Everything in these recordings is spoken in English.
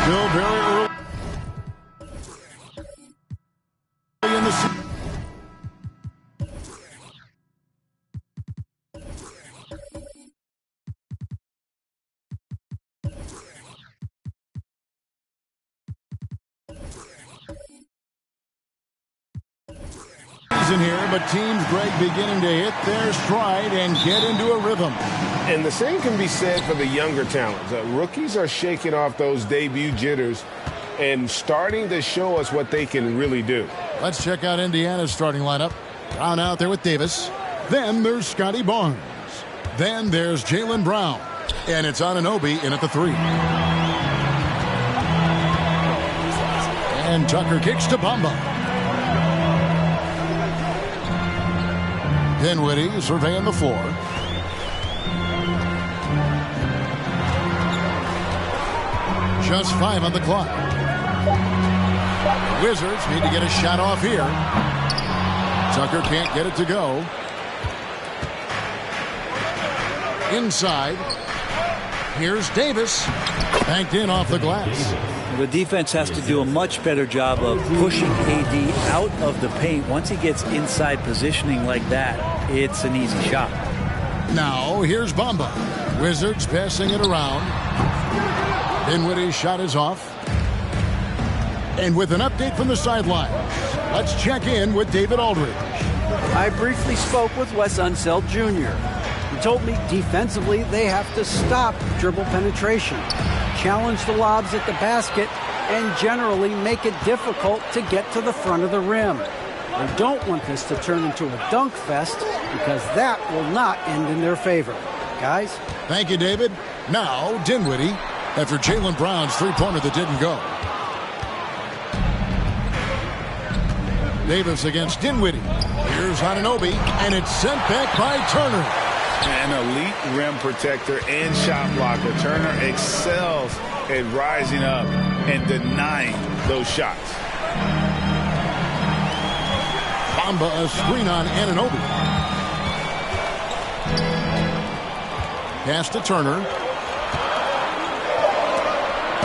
Still very early in the season. Here, but teams, Greg, beginning to hit their stride and get into a rhythm. And the same can be said for the younger talents. Rookies are shaking off those debut jitters and starting to show us what they can really do. Let's check out Indiana's starting lineup. Brown out there with Davis. Then there's Scotty Barnes. Then there's Jaylen Brown. And it's Anunoby in at the 3. And Tucker kicks to Bamba. Dinwiddie surveying the floor. Just 5 on the clock. The Wizards need to get a shot off here. Tucker can't get it to go. Inside. Here's Davis. Banked in off the glass. The defense has to do a much better job of pushing AD out of the paint. Once he gets inside positioning like that, it's an easy shot. Now, here's Bamba. Wizards passing it around. Dinwiddie's shot is off. And with an update from the sidelines, let's check in with David Aldridge. I briefly spoke with Wes Unseld Jr. He told me defensively they have to stop dribble penetration. challenge the lobs at the basket and generally make it difficult to get to the front of the rim. They don't want this to turn into a dunk fest because that will not end in their favor. Guys? Thank you, David. Now, Dinwiddie, after Jaylen Brown's three-pointer that didn't go. Davis against Dinwiddie. Here's Anunoby, and it's sent back by Turner. An elite rim protector and shot blocker. Turner excels at rising up and denying those shots. Bamba a screen on Anunoby. Pass to Turner.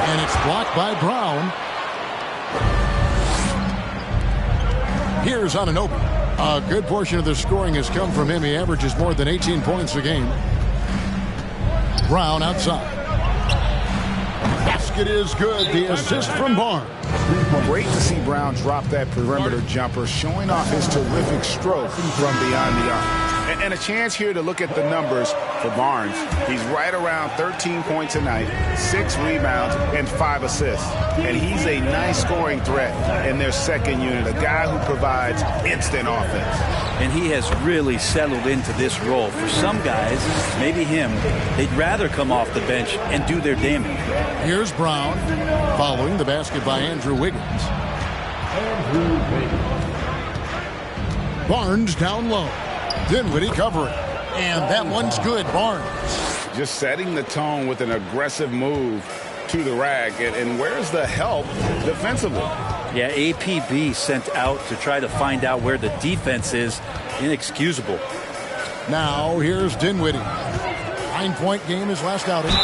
And it's blocked by Brown. Here's Anunoby. A good portion of the scoring has come from him. He averages more than 18 points a game. Brown outside. Basket is good. The assist from Barnes. Great to see Brown drop that perimeter jumper, showing off his terrific stroke from beyond the arc. And a chance here to look at the numbers for Barnes. He's right around 13 points a night, 6 rebounds, and 5 assists. And he's a nice scoring threat in their second unit, a guy who provides instant offense. And he has really settled into this role. For some guys, maybe him, they'd rather come off the bench and do their damage. Here's Brown, following the basket by Andrew Wiggins. Barnes down low. Dinwiddie covering. And that one's good, Barnes. Just setting the tone with an aggressive move to the rack. And where's the help defensively? Yeah, APB sent out to try to find out where the defense is. Inexcusable. Now here's Dinwiddie. 9-point game his last outing.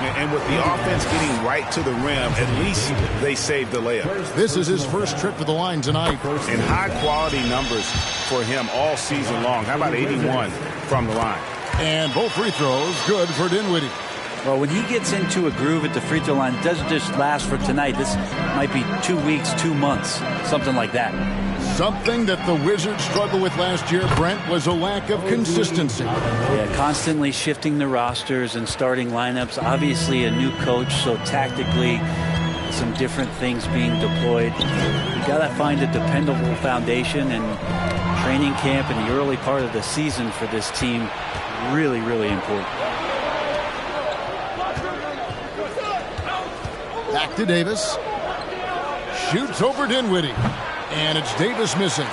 And with the offense getting right to the rim, at least they saved the layup. This is his first trip to the line tonight. And high-quality numbers for him all season long. How about 81 from the line? And both free throws good for Dinwiddie. Well, when he gets into a groove at the free throw line, it doesn't just last for tonight. This might be 2 weeks, 2 months, something like that. Something that the Wizards struggled with last year, Brent, was a lack of consistency. Yeah, constantly shifting the rosters and starting lineups. Obviously a new coach, so tactically some different things being deployed. You got to find a dependable foundation, and training camp in the early part of the season for this team, really, really important. Back to Davis. Shoots over Dinwiddie. And it's Davis missing.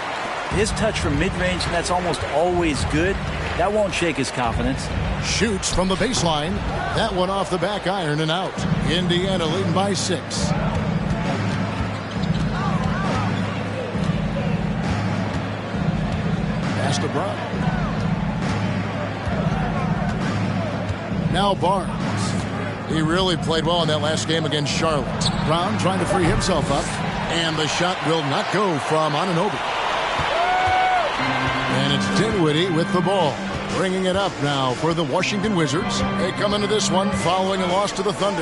His touch from mid-range, and that's almost always good. That won't shake his confidence. Shoots from the baseline. That one off the back iron and out. Indiana leading by 6. Pass to Brown. Now Barnes. He really played well in that last game against Charlotte. Brown trying to free himself up. And the shot will not go from Anunoby. And it's Dinwiddie with the ball. Bringing it up now for the Washington Wizards. They come into this one following a loss to the Thunder.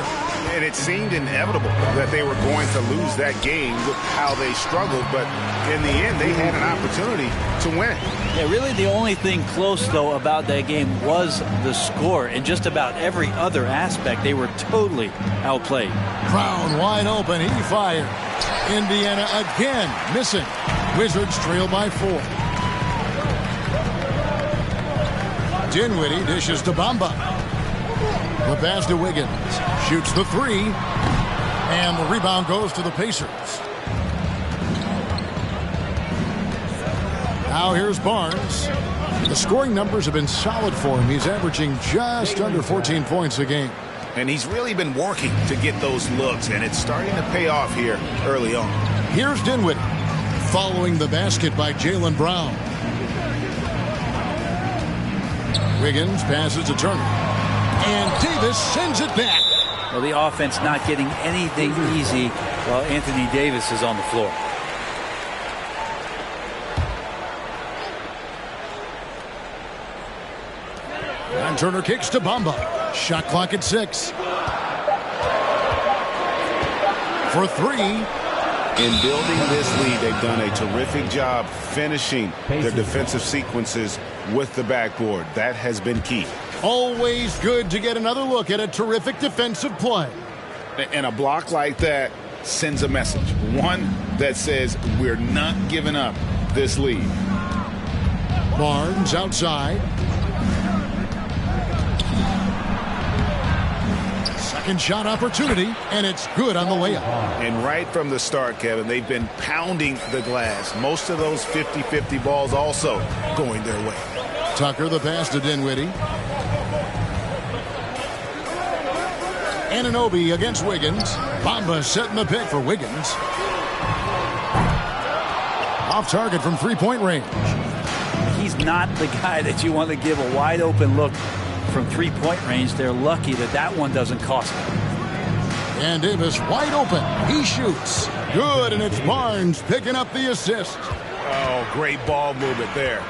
And it seemed inevitable that they were going to lose that game with how they struggled. But in the end, they had an opportunity to win it. Yeah, really the only thing close, though, about that game was the score. In just about every other aspect, they were totally outplayed. Brown wide open. He fired. Indiana again missing. Wizards trail by 4. Dinwiddie dishes to Bamba. The pass to Wiggins. Shoots the 3. And the rebound goes to the Pacers. Now here's Barnes. The scoring numbers have been solid for him. He's averaging just under 14 points a game. And he's really been working to get those looks, and it's starting to pay off here early on. Here's Dinwiddie following the basket by Jaylen Brown. Wiggins passes to Turner. And Davis sends it back. Well, the offense not getting anything easy while Anthony Davis is on the floor. And Turner kicks to Bamba. Shot clock at 6. For 3. In building this lead, they've done a terrific job finishing their defensive sequences with the backboard. That has been key. Always good to get another look at a terrific defensive play. And a block like that sends a message. One that says we're not giving up this lead. Barnes outside. Second shot opportunity, and it's good on the layup. And right from the start, Kevin, they've been pounding the glass. Most of those 50-50 balls also going their way. Tucker the pass to Dinwiddie. Anunoby against Wiggins. Bamba setting the pick for Wiggins. Off target from three-point range. He's not the guy that you want to give a wide open look from three-point range. They're lucky that that one doesn't cost them. And Davis wide open. He shoots. Good, and it's Barnes picking up the assist. Oh, great ball movement there.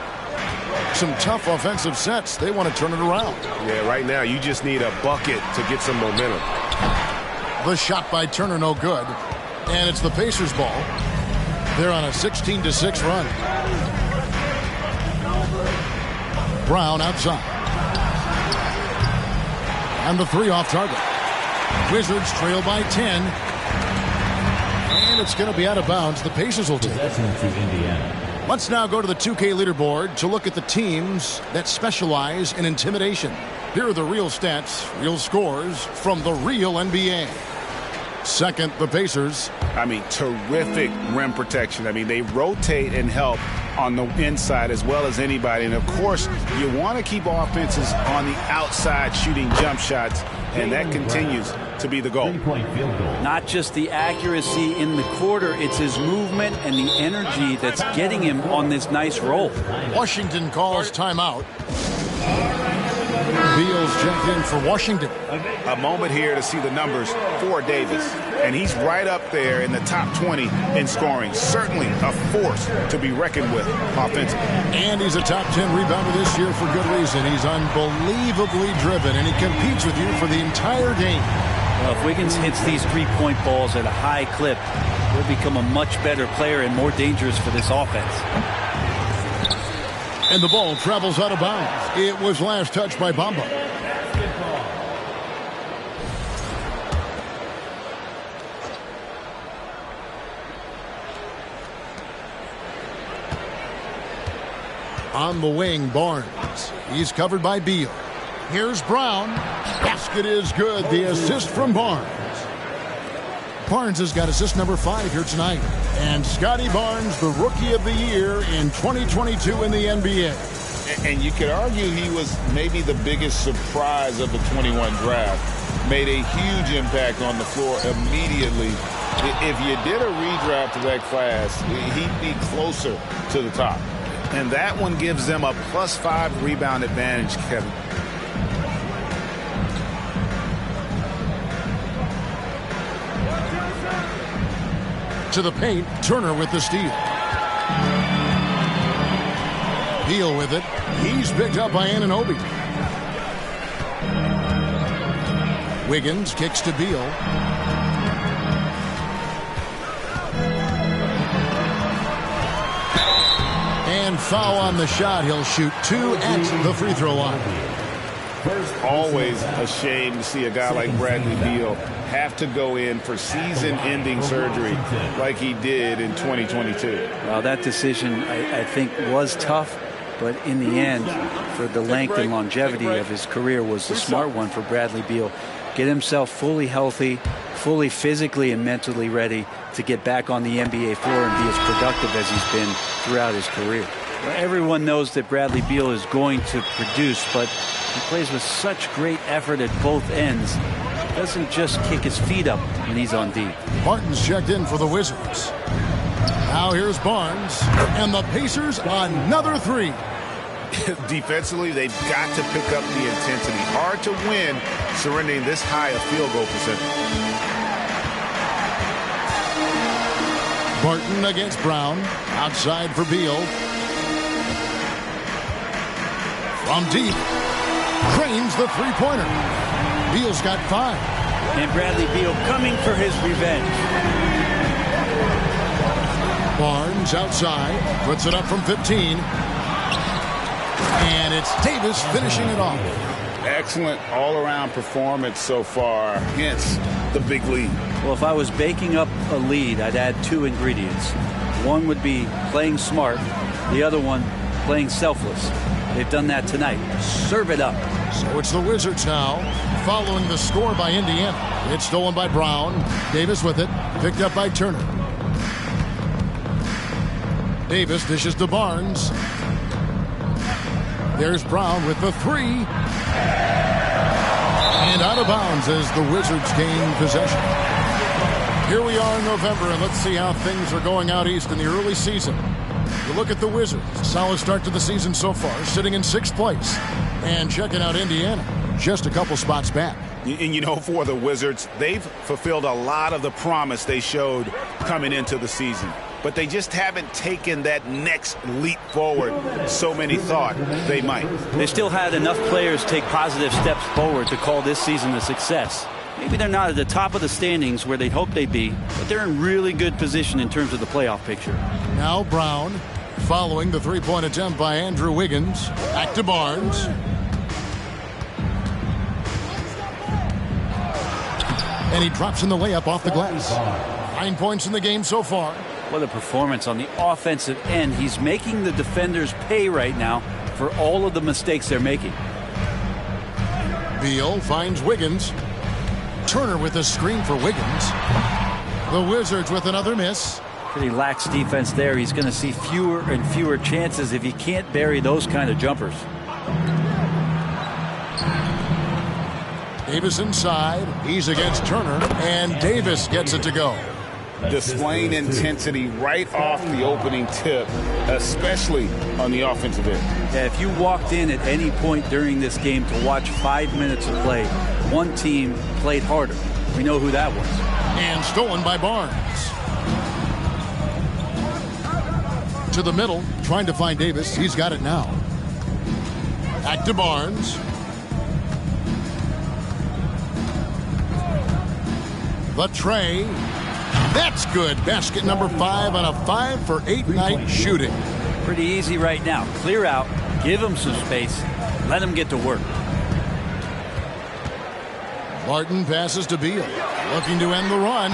Some tough offensive sets. They want to turn it around. Yeah, right now you just need a bucket to get some momentum. The shot by Turner no good. And it's the Pacers ball. They're on a 16-6 run. Brown outside. And the three off target. Wizards trail by 10. And it's going to be out of bounds. The Pacers will take it. Let's now go to the 2K leaderboard to look at the teams that specialize in intimidation. Here are the real stats, real scores from the real NBA. Second, the Pacers. I mean, terrific rim protection. I mean, they rotate and help on the inside as well as anybody. And, of course, you want to keep offenses on the outside shooting jump shots, and that continues to be the goal. Not just the accuracy in the quarter, it's his movement and the energy that's getting him on this nice roll. Washington calls timeout. Beal's checked in for Washington. A moment here to see the numbers for Davis. And he's right up there in the top 20 in scoring. Certainly a force to be reckoned with offensively. And he's a top 10 rebounder this year for good reason. He's unbelievably driven, and he competes with you for the entire game. Well, if Wiggins hits these three-point balls at a high clip, he'll become a much better player and more dangerous for this offense. And the ball travels out of bounds. It was last touched by Bamba. On the wing, Barnes. He's covered by Beal. Here's Brown. Basket is good. The assist from Barnes. Barnes has got assist number 5 here tonight. And Scotty Barnes, the Rookie of the Year in 2022 in the NBA. And you could argue he was maybe the biggest surprise of the 21 draft. Made a huge impact on the floor immediately. If you did a redraft of that class, he'd be closer to the top. And that one gives them a +5 rebound advantage, Kevin. To the paint, Turner with the steal. Beal with it. He's picked up by Anunoby. Wiggins kicks to Beal. And foul on the shot. He'll shoot 2 at the free throw line. Always a shame to see a guy like Bradley Beal have to go in for season-ending surgery like he did in 2022. Well, that decision, I think, was tough, but in the end, for the length and longevity of his career, was the smart one for Bradley Beal. Get himself fully healthy, fully physically and mentally ready to get back on the NBA floor and be as productive as he's been throughout his career. Well, everyone knows that Bradley Beal is going to produce, but he plays with such great effort at both ends. He doesn't just kick his feet up when he's on deep. Martin's checked in for the Wizards. Now here's Barnes, and the Pacers another 3. Defensively, they've got to pick up the intensity. Hard to win surrendering this high a field goal percentage. Barton against Brown. Outside for Beal. From deep. Cranes the three-pointer. Beal's got 5. And Bradley Beal coming for his revenge. Barnes outside. Puts it up from 15. And it's Davis finishing it off. Excellent all-around performance so far, hence the big lead. Well, if I was baking up a lead, I'd add 2 ingredients. One would be playing smart, the other one playing selfless. They've done that tonight. Serve it up. So it's the Wizards now, following the score by Indiana. It's stolen by Brown. Davis with it, picked up by Turner. Davis dishes to Barnes. There's Brown with the 3. And out of bounds as the Wizards gain possession. Here we are in November, and let's see how things are going out east in the early season. You look at the Wizards, solid start to the season so far, sitting in 6th place. And checking out Indiana, just a couple spots back. And you know, for the Wizards, they've fulfilled a lot of the promise they showed coming into the season. But they just haven't taken that next leap forward so many thought they might. They still had enough players take positive steps forward to call this season a success. Maybe they're not at the top of the standings where they'd hope they'd be, but they're in really good position in terms of the playoff picture. Now Brown, following the 3-point attempt by Andrew Wiggins. Back to Barnes. And he drops in the layup off the glass. 9 points in the game so far. What a performance on the offensive end. He's making the defenders pay right now for all of the mistakes they're making. Beal finds Wiggins. Turner with a screen for Wiggins. The Wizards with another miss. Pretty lax defense there. He's going to see fewer and fewer chances if he can't bury those kind of jumpers. Davis inside. He's against Turner, and Davis gets it to go. Displaying intensity right off the opening tip, especially on the offensive end. Yeah, if you walked in at any point during this game to watch 5 minutes of play, one team played harder. We know who that was. And stolen by Barnes. To the middle, trying to find Davis. He's got it now. Back to Barnes. The tray. That's good. Basket number 5 on a 5-for-8 night shooting. Pretty easy right now. Clear out, give him some space, let him get to work. Martin passes to Beal. Looking to end the run.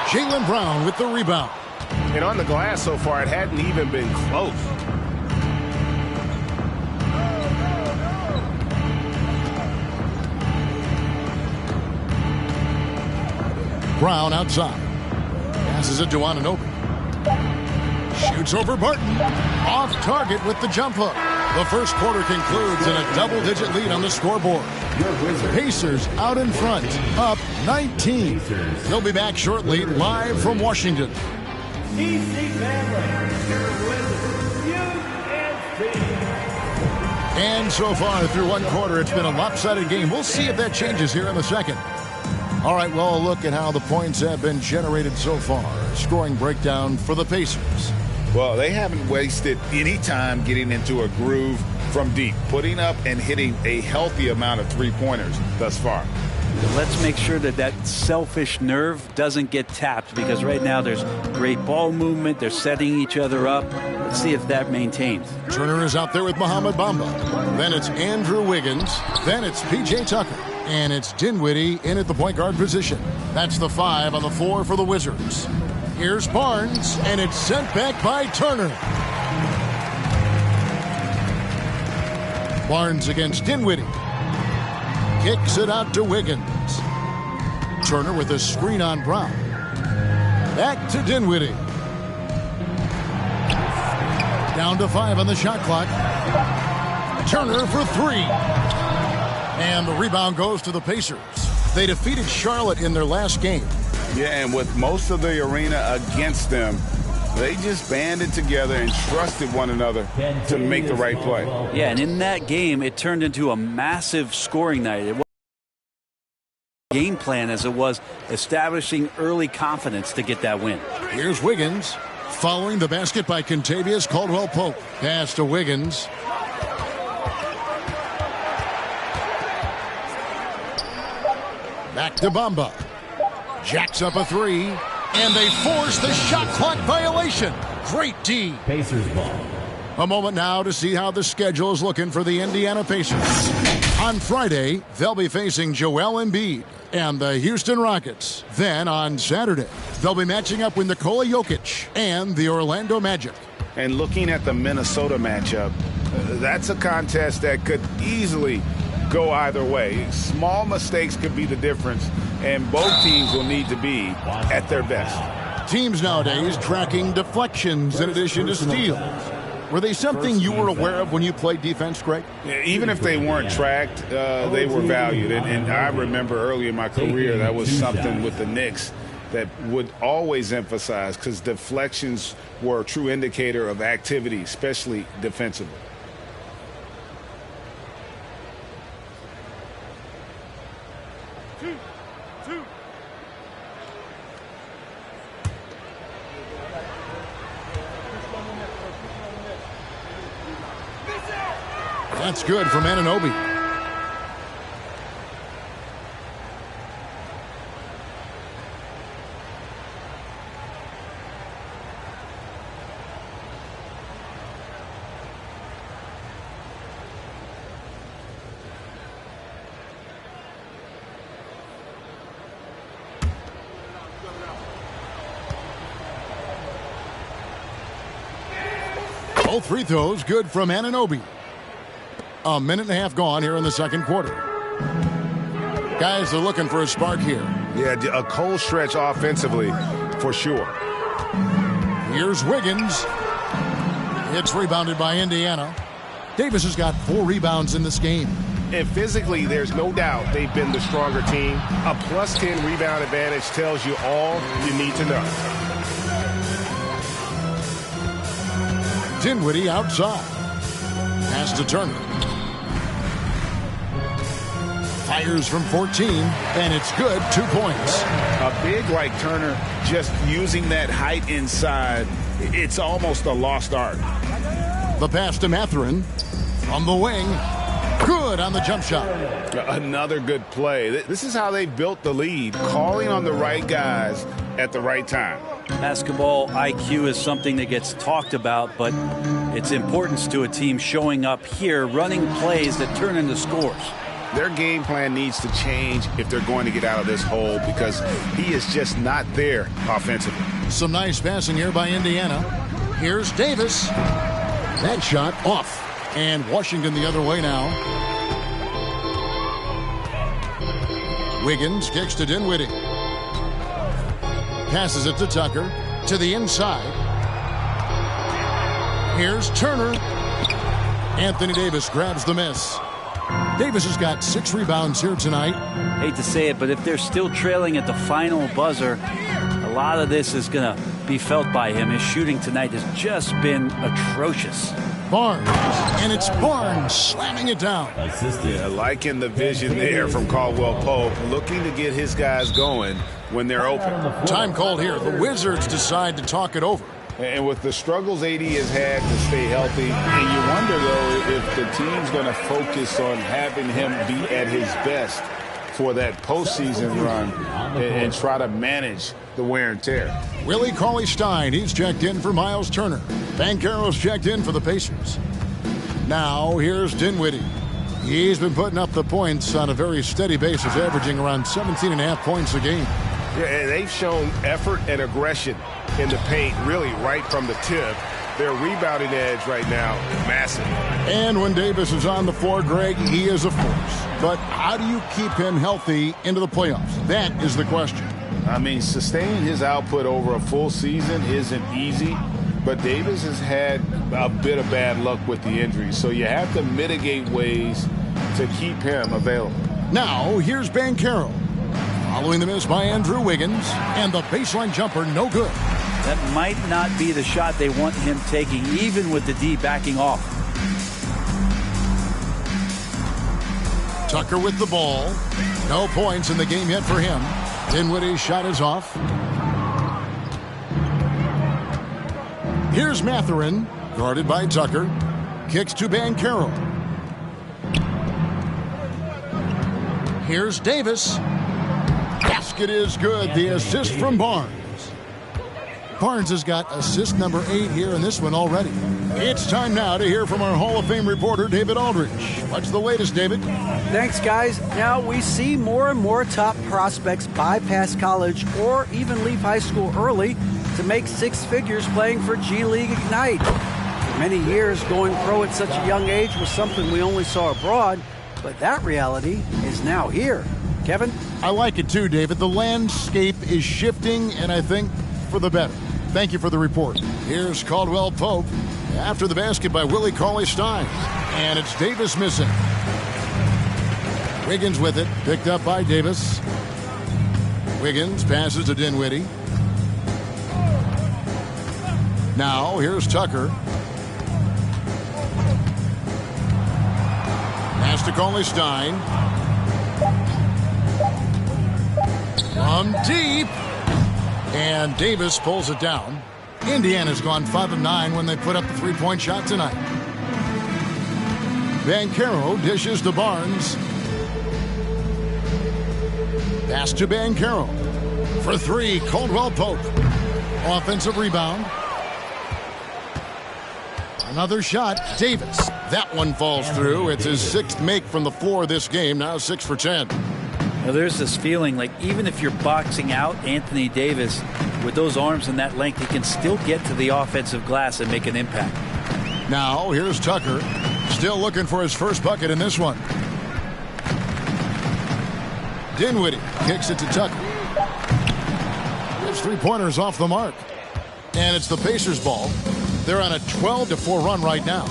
Jaylen Brown with the rebound. And on the glass so far, it hadn't even been close. Brown outside. Passes it to Anunoby. Shoots over Barton. Off target with the jump hook. The first quarter concludes in a double-digit lead on the scoreboard. Pacers out in front, up 19. They'll be back shortly, live from Washington. And so far through one quarter, it's been a lopsided game. We'll see if that changes here in the second. All right, well, a look at how the points have been generated so far. Scoring breakdown for the Pacers. Well, they haven't wasted any time getting into a groove from deep, putting up and hitting a healthy amount of three-pointers thus far. Let's make sure that that selfish nerve doesn't get tapped, because right now there's great ball movement. They're setting each other up. Let's see if that maintains. Turner is out there with Mohamed Bamba. Then it's Andrew Wiggins. Then it's P.J. Tucker. And it's Dinwiddie in at the point guard position. That's the 5 on the 4 for the Wizards. Here's Barnes, and it's sent back by Turner. Barnes against Dinwiddie. Kicks it out to Wiggins. Turner with a screen on Brown. Back to Dinwiddie. Down to 5 on the shot clock. Turner for 3. And the rebound goes to the Pacers. They defeated Charlotte in their last game. Yeah, and with most of the arena against them, they just banded together and trusted one another to make the right play. Yeah, and in that game, it turned into a massive scoring night. It was a game plan as it was establishing early confidence to get that win. Here's Wiggins. Following the basket by Kentavious Caldwell-Pope. Pass to Wiggins. Back to Bamba. Jacks up a 3. And they force the shot clock violation. Great D. Pacers ball. A moment now to see how the schedule is looking for the Indiana Pacers. On Friday, they'll be facing Joel Embiid and the Houston Rockets. Then on Saturday, they'll be matching up with Nikola Jokic and the Orlando Magic. And looking at the Minnesota matchup, that's a contest that could easily go either way. Small mistakes could be the difference, and both teams will need to be at their best. Teams nowadays tracking deflections in addition to steals. Were they something you were aware of when you played defense, Greg? Even if they weren't tracked, they were valued. And I remember early in my career, that was something with the Knicks that would always emphasize, because deflections were a true indicator of activity, especially defensively. That's good from Anunoby. Both free throws good from Anunoby. A minute and a half gone here in the second quarter. Guys are looking for a spark here. Yeah, a cold stretch offensively for sure. Here's Wiggins. It's rebounded by Indiana. Davis has got 4 rebounds in this game. And physically, there's no doubt they've been the stronger team. A plus 10 rebound advantage tells you all you need to know. Dinwiddie outside. Pass to Turner. Fires from 14, and it's good. 2 points. A big like Turner, just using that height inside, it's almost a lost art. The pass to Mathurin from the wing. Good on the jump shot. Another good play. This is how they built the lead, calling on the right guys at the right time. Basketball IQ is something that gets talked about, but its importance to a team showing up here, running plays that turn into scores. Their game plan needs to change if they're going to get out of this hole, because he is just not there offensively. Some nice passing here by Indiana. Here's Davis. That shot off. And Washington the other way now. Wiggins kicks to Dinwiddie. Passes it to Tucker. To the inside. Here's Turner. Anthony Davis grabs the miss. Davis has got 6 rebounds here tonight. Hate to say it, but if they're still trailing at the final buzzer, a lot of this is going to be felt by him. His shooting tonight has just been atrocious. Barnes, and it's Barnes slamming it down. Yeah, liking the vision there from Caldwell Pope, looking to get his guys going when they're open. Time called here. The Wizards decide to talk it over. And with the struggles AD has had to stay healthy, and you wonder, though, if the team's going to focus on having him be at his best for that postseason run and try to manage the wear and tear. Willie Cauley-Stein, he's checked in for Miles Turner. Banchero's checked in for the Pacers. Now, here's Dinwiddie. He's been putting up the points on a very steady basis, averaging around 17.5 points a game. Yeah, and they've shown effort and aggression in the paint, really right from the tip. Their rebounding edge right now, massive. And when Davis is on the floor, Greg, he is a force. But how do you keep him healthy into the playoffs? That is the question. I mean, sustaining his output over a full season isn't easy, but Davis has had a bit of bad luck with the injuries, so you have to mitigate ways to keep him available. Now, here's Banchero. Following the miss by Andrew Wiggins, and the baseline jumper no good. That might not be the shot they want him taking, even with the D backing off. Tucker with the ball. No points in the game yet for him. Dinwiddie's shot is off. Here's Mathurin, guarded by Tucker. Kicks to Banchero. Here's Davis. Basket is good. The assist from Barnes. Barnes has got assist number 8 here in this one already. It's time now to hear from our Hall of Fame reporter, David Aldridge. What's the latest, David? Thanks, guys. Now we see more and more top prospects bypass college or even leave high school early to make 6 figures playing for G League Ignite. For many years, going pro at such a young age was something we only saw abroad, but that reality is now here. Kevin? I like it too, David. The landscape is shifting, and I think for the better. Thank you for the report. Here's Caldwell Pope after the basket by Willie Cauley-Stein. And it's Davis missing. Wiggins with it, picked up by Davis. Wiggins passes to Dinwiddie. Now here's Tucker. Pass to Cauley-Stein. From deep. And Davis pulls it down. Indiana's gone 5 of 9 when they put up the three-point shot tonight. Banchero dishes to Barnes. Pass to Banchero. For 3, Caldwell Pope. Offensive rebound. Another shot, Davis. That one falls through. It's his 6th make from the floor this game, now 6 for 10. Now, there's this feeling like even if you're boxing out Anthony Davis with those arms and that length, he can still get to the offensive glass and make an impact. Now here's Tucker, still looking for his first bucket in this one. Dinwiddie kicks it to Tucker. His 3-pointers off the mark. And it's the Pacers' ball. They're on a 12-4 run right now.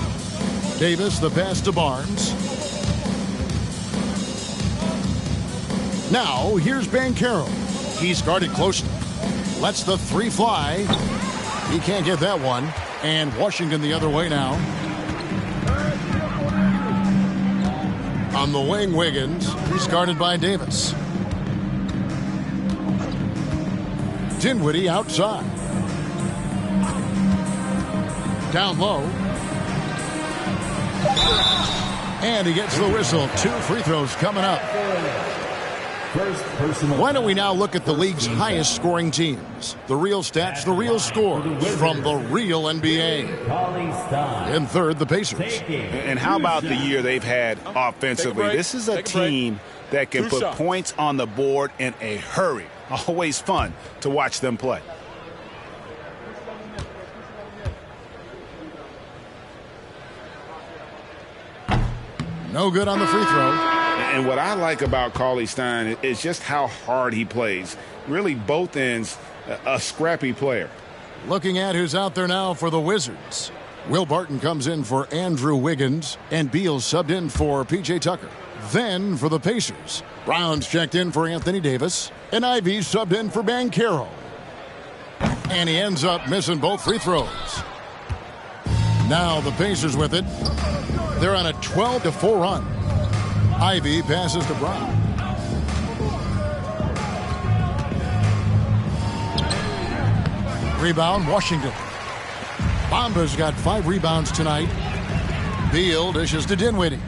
Davis, the pass to Barnes. Now, here's Banchero. He's guarded closely. Lets the 3 fly. He can't get that one. And Washington the other way now. On the wing, Wiggins. He's guarded by Davis. Dinwiddie outside. Down low. And he gets the whistle. 2 free throws coming up. Why don't we now look at the league's highest scoring teams? The real stats, the real scores from the real NBA. In third, the Pacers. And how about the year they've had offensively? This is a team that can put points on the board in a hurry. Always fun to watch them play. No good on the free throw. And what I like about Cauley-Stein is just how hard he plays. Really, both ends, a scrappy player. Looking at who's out there now for the Wizards. Will Barton comes in for Andrew Wiggins, and Beal subbed in for P.J. Tucker. Then for the Pacers, Brown's checked in for Anthony Davis, and Ivy subbed in for Banchero. And he ends up missing both free throws. Now the Pacers with it. They're on a 12-4 run. Ivy passes to Brown. Rebound, Washington. Bamba's got 5 rebounds tonight. Beal dishes to Dinwiddie.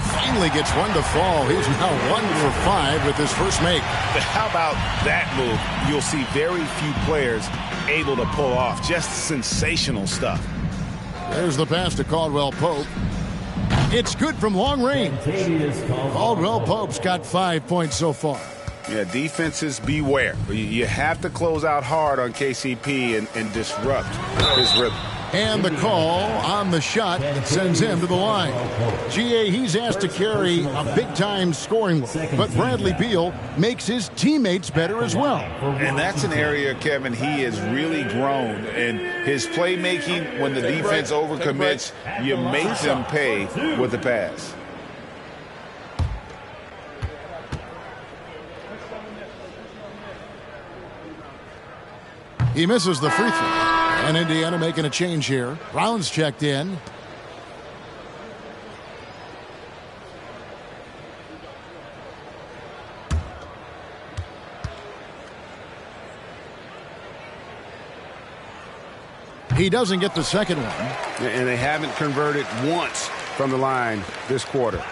Finally gets one to fall. He's now 1 for 5 with his first make. How about that move? You'll see very few players able to pull off. Just sensational stuff. There's the pass to Caldwell Pope. It's good from long range. Caldwell Pope's got 5 points so far. Yeah, defenses beware. You have to close out hard on KCP and disrupt his rhythm. And the call on the shot sends him to the line. GA, he's asked to carry a big-time scoring load, but Bradley Beal makes his teammates better as well. And that's an area, Kevin, he has really grown. And his playmaking, when the defense overcommits, you make them pay with the pass. He misses the free throw. And Indiana making a change here. Brown's checked in. He doesn't get the second one. And they haven't converted once from the line this quarter.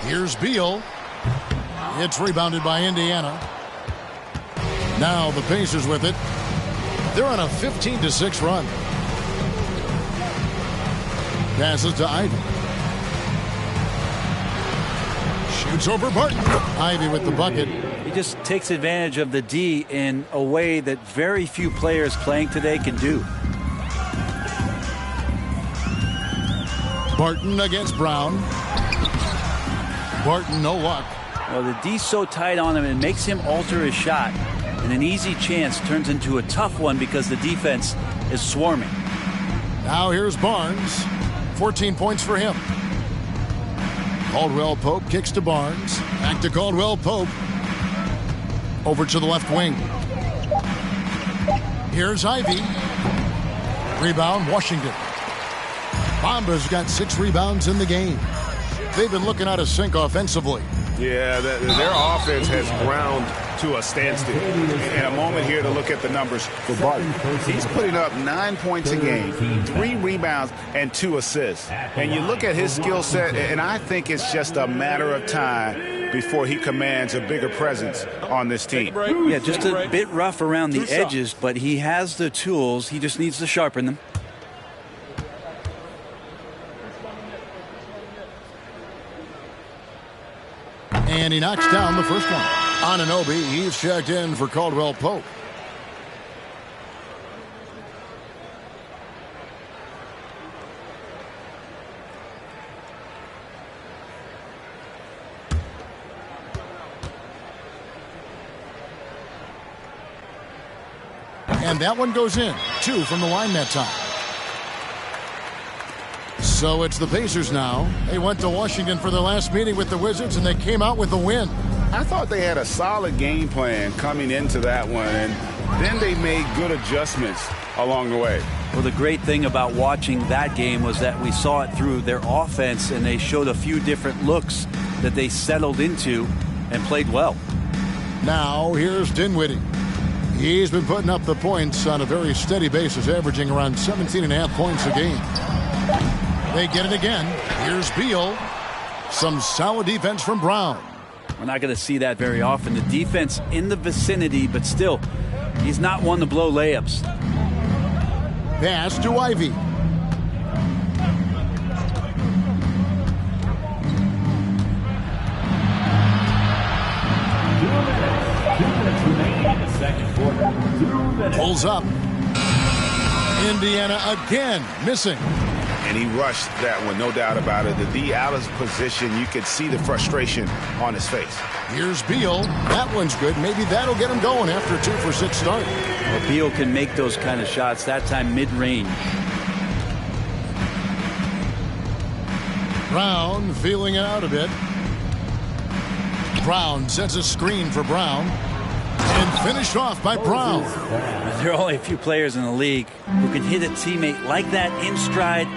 Here's Beal. It's rebounded by Indiana. Now the Pacers with it. They're on a 15-6 run. Passes to Ivy. Shoots over Barton. Ivy with the bucket. He just takes advantage of the D in a way that very few players playing today can do. Barton against Brown. Barton, no luck. Well, the D's so tight on him, it makes him alter his shot. And an easy chance turns into a tough one because the defense is swarming. Now here's Barnes. 14 points for him. Caldwell Pope kicks to Barnes. Back to Caldwell Pope. Over to the left wing. Here's Ivy. Rebound, Washington. Bomba's got 6 rebounds in the game. They've been looking out of sync offensively. Yeah, their offense has ground to a standstill. And a moment here to look at the numbers for Barton. He's putting up 9 points a game, 3 rebounds, and 2 assists. And you look at his skill set, and I think it's just a matter of time before he commands a bigger presence on this team. Yeah, just a bit rough around the edges, but he has the tools. He just needs to sharpen them. And he knocks down the first one. Anunoby, he's checked in for Caldwell Pope. And that one goes in. 2 from the line that time. So it's the Pacers now. They went to Washington for their last meeting with the Wizards, and they came out with a win. I thought they had a solid game plan coming into that one, and then they made good adjustments along the way. Well, the great thing about watching that game was that we saw it through their offense, and they showed a few different looks that they settled into and played well. Now here's Dinwiddie. He's been putting up the points on a very steady basis, averaging around 17.5 points a game. They get it again. Here's Beal. Some solid defense from Brown. We're not going to see that very often. The defense in the vicinity, but still, he's not one to blow layups. Pass to Ivy. Pulls up. Indiana again missing. And he rushed that one, no doubt about it. The D out of position, you could see the frustration on his face. Here's Beal. That one's good. Maybe that'll get him going after a 2-for-6 start. Well, Beal can make those kind of shots, that time mid-range. Brown feeling it out a bit. Brown sets a screen for Brown. And finished off by Brown. There are only a few players in the league who can hit a teammate like that in stride.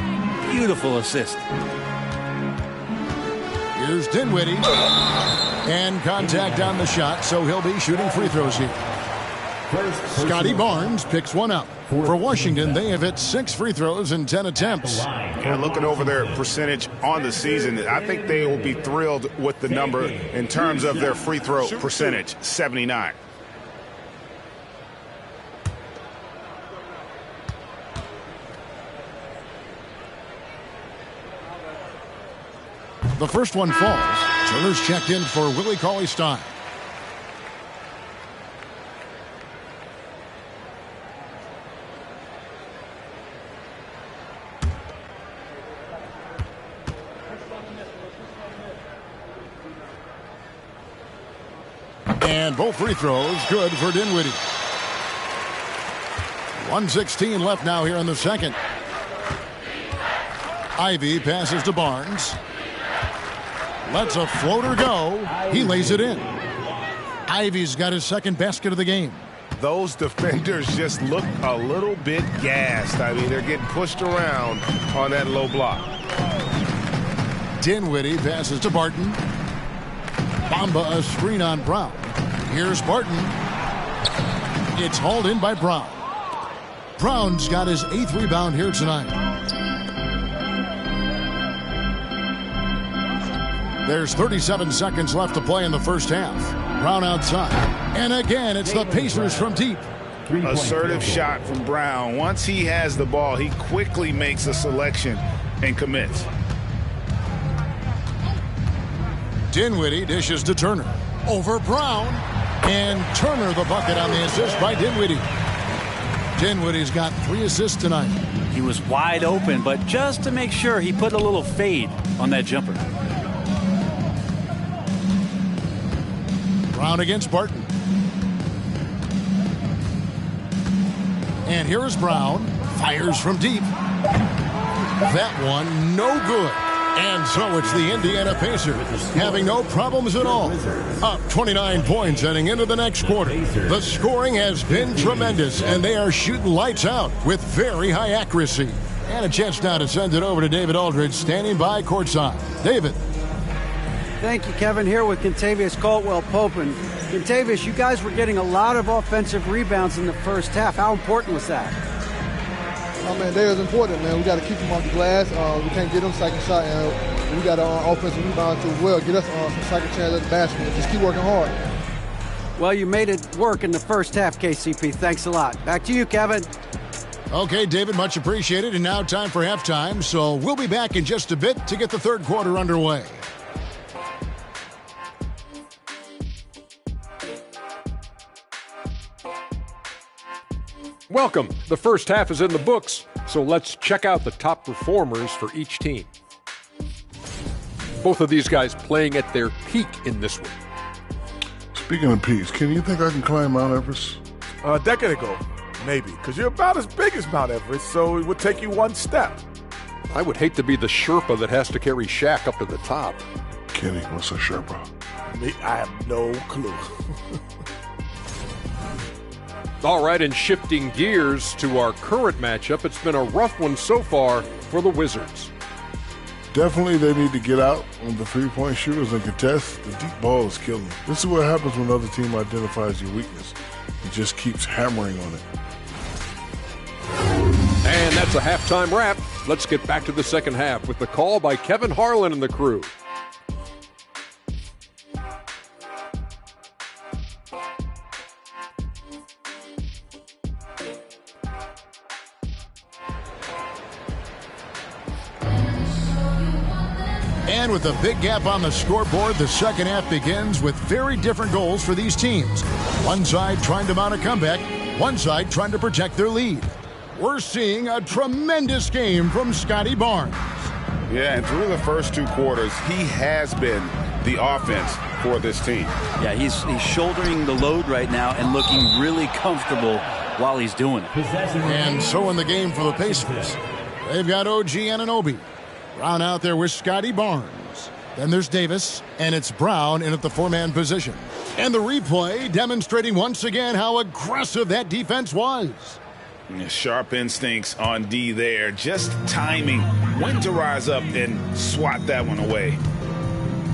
Beautiful assist. Here's Dinwiddie. And contact on the shot, so he'll be shooting free throws here. Scotty Barnes picks one up. For Washington, they have hit 6 free throws in 10 attempts. And looking over their percentage on the season, I think they will be thrilled with the number in terms of their free throw percentage, 79. The first one falls. Turner's checked in for Willie Cauley-Stein. And both free throws good for Dinwiddie. 1:16 left now here in the second. Ivy passes to Barnes. Lets a floater go. He lays it in. Ivy's got his second basket of the game. Those defenders just look a little bit gassed. I mean, they're getting pushed around on that low block. Dinwiddie passes to Barton. Bamba a screen on Brown. Here's Barton. It's hauled in by Brown. Brown's got his 8th rebound here tonight. There's 37 seconds left to play in the first half. Brown outside. And again, it's the Pacers from deep. Assertive shot from Brown. Once he has the ball, he quickly makes a selection and commits. Dinwiddie dishes to Turner. Over Brown. And Turner the bucket on the assist by Dinwiddie. Dinwiddie's got 3 assists tonight. He was wide open, but just to make sure, he put a little fade on that jumper. Brown against Barton. And here is Brown. Fires from deep. That one, no good. And so it's the Indiana Pacers having no problems at all. Up 29 points heading into the next quarter. The scoring has been tremendous, and they are shooting lights out with very high accuracy. And a chance now to send it over to David Aldridge, standing by courtside. David. Thank you, Kevin. Here with Kentavious Caldwell-Pope. And Kentavious, you guys were getting a lot of offensive rebounds in the first half. How important was that? Oh, man, that is important, man. We got to keep them off the glass. We can't get them second shot, and we got to offensive rebound too as well. Get us some second chance at the basket. Just keep working hard. Well, you made it work in the first half, KCP. Thanks a lot. Back to you, Kevin. Okay, David, much appreciated. And now time for halftime. So we'll be back in just a bit to get the third quarter underway. Welcome. The first half is in the books, so let's check out the top performers for each team. Both of these guys playing at their peak in this one. Speaking of peaks, can you think I can climb Mount Everest? A decade ago, maybe, because you're about as big as Mount Everest, so it would take you one step. I would hate to be the Sherpa that has to carry Shaq up to the top. Kenny, what's a Sherpa? I have no clue. All right, and shifting gears to our current matchup, it's been a rough one so far for the Wizards. Definitely they need to get out on the three-point shooters and contest. The deep ball is killing them. This is what happens when another team identifies your weakness and just keeps hammering on it. And that's a halftime wrap. Let's get back to the second half with the call by Kevin Harlan and the crew. And with a big gap on the scoreboard, the second half begins with very different goals for these teams. One side trying to mount a comeback, one side trying to protect their lead. We're seeing a tremendous game from Scotty Barnes. Yeah, and through the first 2 quarters, he has been the offense for this team. Yeah, he's shouldering the load right now and looking really comfortable while he's doing it. And so in the game for the Pacers, they've got OG Anunoby. Brown out there with Scotty Barnes. Then there's Davis, and it's Brown in at the 4-man position. And the replay demonstrating once again how aggressive that defense was. Sharp instincts on D there. Just timing when to rise up and swat that one away.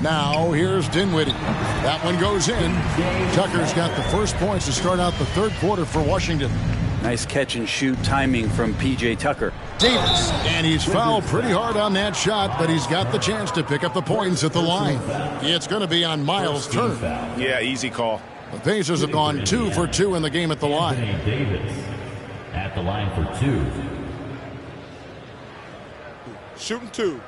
Now here's Dinwiddie. That one goes in. Tucker's got the first points to start out the third quarter for Washington. Nice catch and shoot timing from P.J. Tucker. Davis, and he's fouled pretty hard on that shot, but he's got the chance to pick up the points at the line. It's going to be on Miles Turner. Yeah, easy call. The Pacers have gone 2 for 2 in the game at the line. Davis at the line for 2. Shooting 2.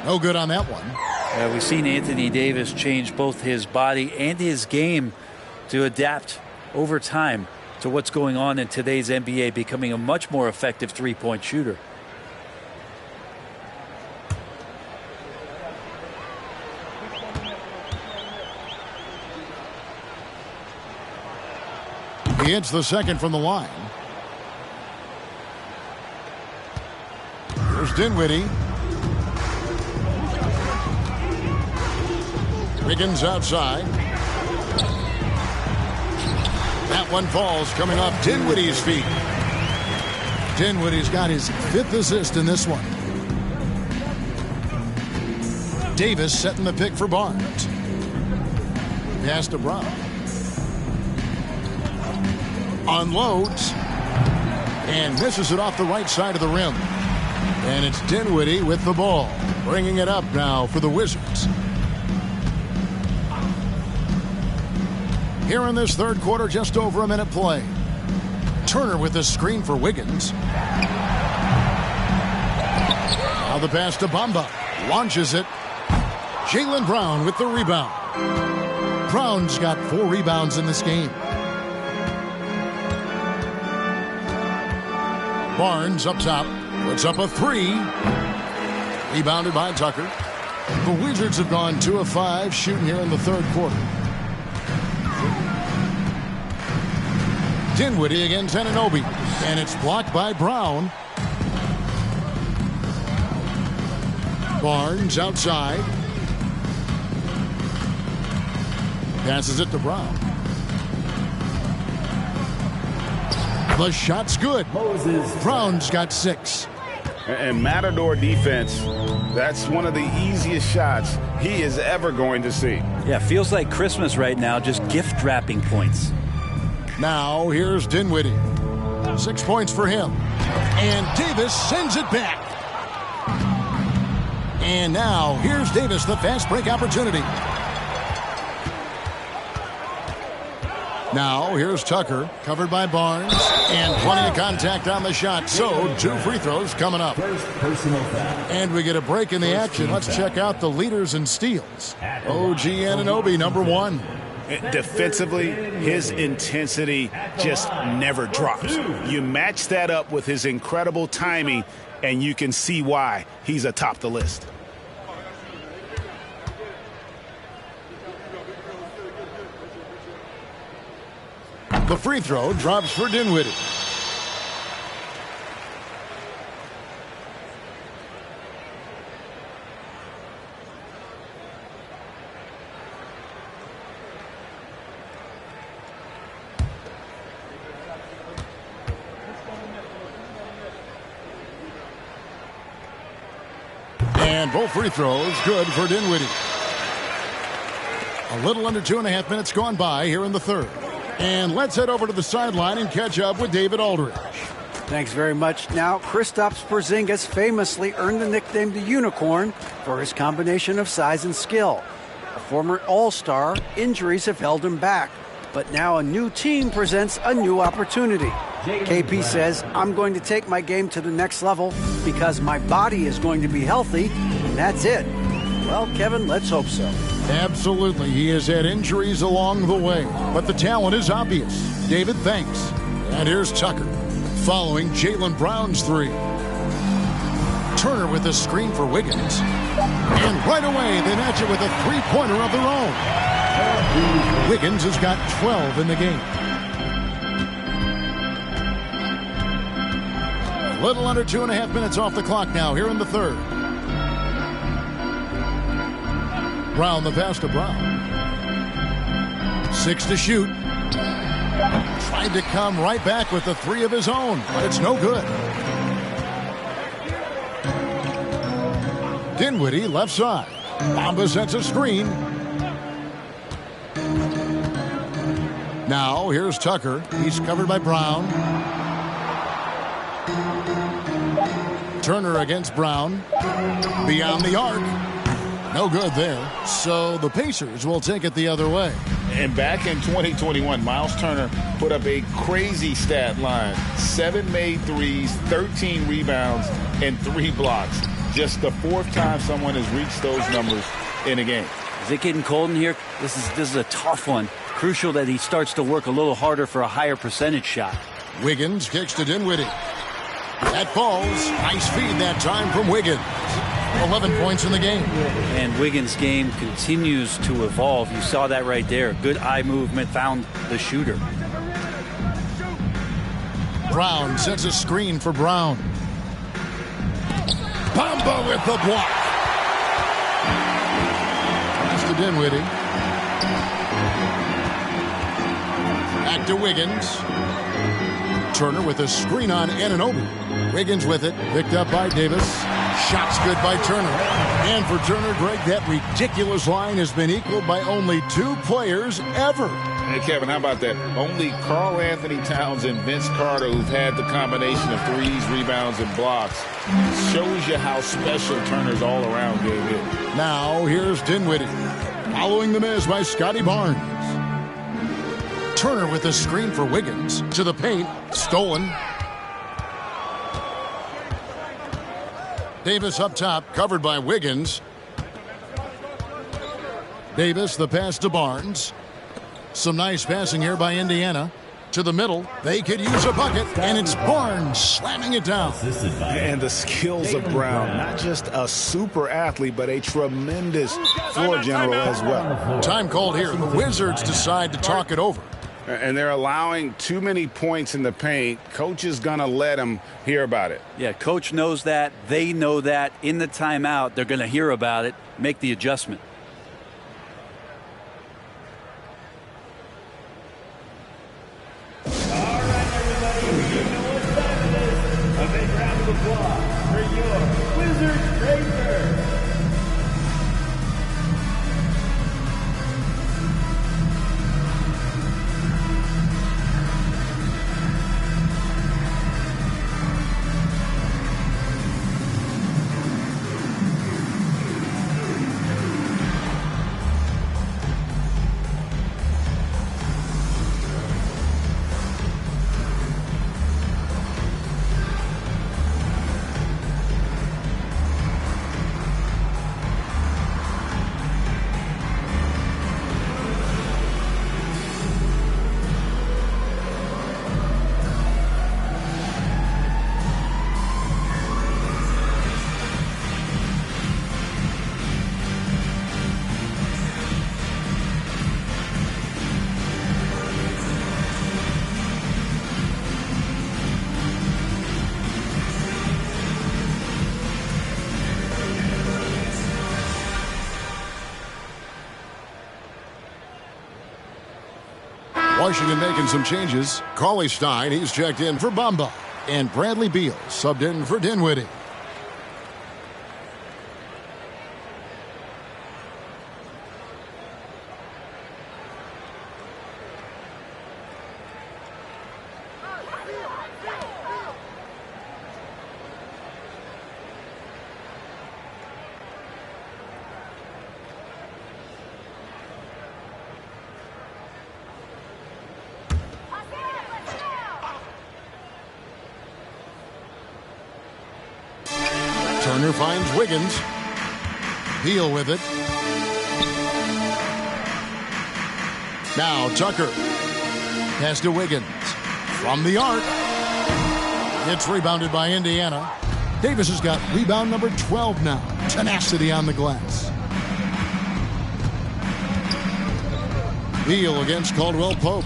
No good on that one. We've seen Anthony Davis change both his body and his game to adapt over time to what's going on in today's NBA, becoming a much more effective three-point shooter. He hits the second from the line. Here's Dinwiddie. Wiggins outside. That one falls coming off Dinwiddie's feet. Dinwiddie's got his 5th assist in this one. Davis setting the pick for Barnes. Pass to Brown. Unloads. And misses it off the right side of the rim. And it's Dinwiddie with the ball. Bringing it up now for the Wizards. Here in this third quarter, just over a minute play. Turner with the screen for Wiggins. Now the pass to Bamba. Launches it. Jaylen Brown with the rebound. Brown's got 4 rebounds in this game. Barnes up top. Puts up a 3. Rebounded by Tucker. The Wizards have gone 2 of 5 shooting here in the third quarter. Dinwiddie against Anunoby. And it's blocked by Brown. Barnes outside. Passes it to Brown. The shot's good. Brown's got 6. And Matador defense, that's one of the easiest shots he is ever going to see. Yeah, feels like Christmas right now, just gift wrapping points. Now here's Dinwiddie. 6 points for him. And Davis sends it back. And now here's Davis, the fast break opportunity. Now here's Tucker, covered by Barnes, and plenty of contact on the shot. So 2 free throws coming up. And we get a break in the action. Let's check out the leaders in steals. OG Anunoby, number 1. Defensively, his intensity just never drops. You match that up with his incredible timing, and you can see why he's atop the list. The free throw drops for Dinwiddie. And both free throws good for Dinwiddie. A little under 2.5 minutes gone by here in the third. And let's head over to the sideline and catch up with David Aldridge. Thanks very much. Now, Kristaps Porzingis famously earned the nickname the Unicorn for his combination of size and skill. A former All-Star, injuries have held him back. But now a new team presents a new opportunity. KP says, I'm going to take my game to the next level because my body is going to be healthy, and that's it. Well, Kevin, let's hope so. Absolutely. He has had injuries along the way, but the talent is obvious. David, thanks. And here's Tucker, following Jaylen Brown's 3. Turner with a screen for Wiggins. And right away, they match it with a 3-pointer of their own. Wiggins has got 12 in the game. A little under 2.5 minutes off the clock now here in the third. Brown, the pass to Brown. 6 to shoot. Tried to come right back with the 3 of his own, but it's no good. Dinwiddie, left side. Bamba sets a screen. Now, here's Tucker. He's covered by Brown. Turner against Brown. Beyond the arc. No good there. So the Pacers will take it the other way. And back in 2021, Miles Turner put up a crazy stat line. 7 made threes, 13 rebounds, and 3 blocks. Just the 4th time someone has reached those numbers in a game. Is it getting cold in here? This is a tough one. Crucial that he starts to work a little harder for a higher percentage shot. Wiggins kicks to Dinwiddie. That falls. Nice feed that time from Wiggins. 11 points in the game. And Wiggins' game continues to evolve. You saw that right there. Good eye movement, found the shooter. Brown sets a screen for Brown. Bamba with the block. Pass to Dinwiddie. Back to Wiggins. Turner with a screen on Anunoby. Wiggins with it. Picked up by Davis. Shots good by Turner. And for Turner, Greg, that ridiculous line has been equaled by only 2 players ever. Hey, Kevin, how about that? Only Karl Anthony Towns and Vince Carter, who've had the combination of threes, rebounds, and blocks, shows you how special Turner's all-around game is. Now, here's Dinwiddie. Following the miss by Scotty Barnes. Turner with a screen for Wiggins. To the paint. Stolen. Davis up top, covered by Wiggins. Davis, the pass to Barnes. Some nice passing here by Indiana. To the middle. They could use a bucket, and it's Barnes slamming it down. And the skills of Brown. Not just a super athlete, but a tremendous floor general as well. Time called here. The Wizards decide to talk it over. And they're allowing too many points in the paint. Coach is going to let them hear about it. Yeah, coach knows that. They know that. In the timeout, they're going to hear about it, make the adjustment. All right, everybody, you know what time it is. A big round of applause for your Wizards Racers. Washington making some changes. Cauley-Stein, he's checked in for Bamba. And Bradley Beal subbed in for Dinwiddie. Turner finds Wiggins. Beal with it. Now Tucker. Pass to Wiggins. From the arc. It's rebounded by Indiana. Davis has got rebound number 12 now. Tenacity on the glass. Beal against Caldwell Pope.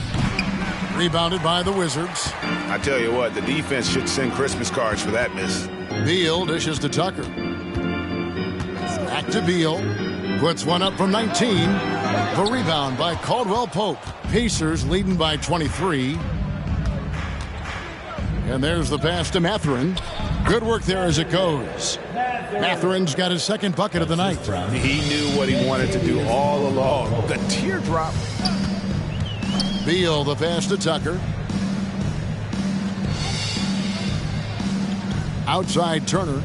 Rebounded by the Wizards. I tell you what, the defense should send Christmas cards for that miss. Beal dishes to Tucker. Back to Beal. Puts one up from 19. The rebound by Caldwell Pope. Pacers leading by 23. And there's the pass to Mathurin. Good work there as it goes. Mathurin's got his second bucket of the night. He knew what he wanted to do all along. The teardrop. Beal, the pass to Tucker. Outside Turner.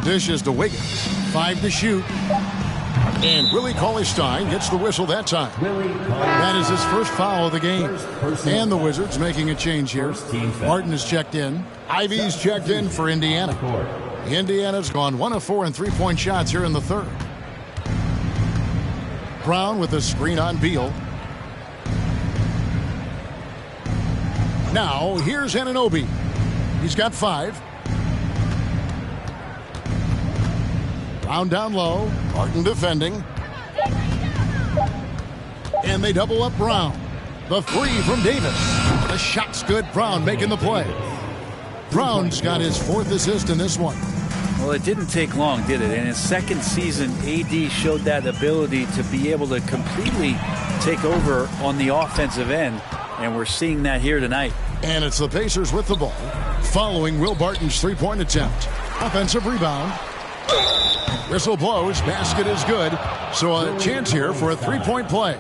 Dishes to Wiggins. 5 to shoot. And Willie Cauley-Stein gets the whistle that time. That is his first foul of the game. And the Wizards making a change here. Martin is checked in. Ivy's checked in for Indiana. Indiana's gone 1 of 4 in three-point shots here in the third. Brown with a screen on Beal. Now, here's Anunoby. He's got 5. Brown down low. Martin defending. And they double up Brown. The 3 from Davis. The shot's good. Brown making the play. Brown's got his 4th assist in this one. Well, it didn't take long, did it? In his second season, AD showed that ability to be able to completely take over on the offensive end. And we're seeing that here tonight. And it's the Pacers with the ball. Following Will Barton's three-point attempt. Offensive rebound. Whistle blows. Basket is good. So a chance here for a three-point play.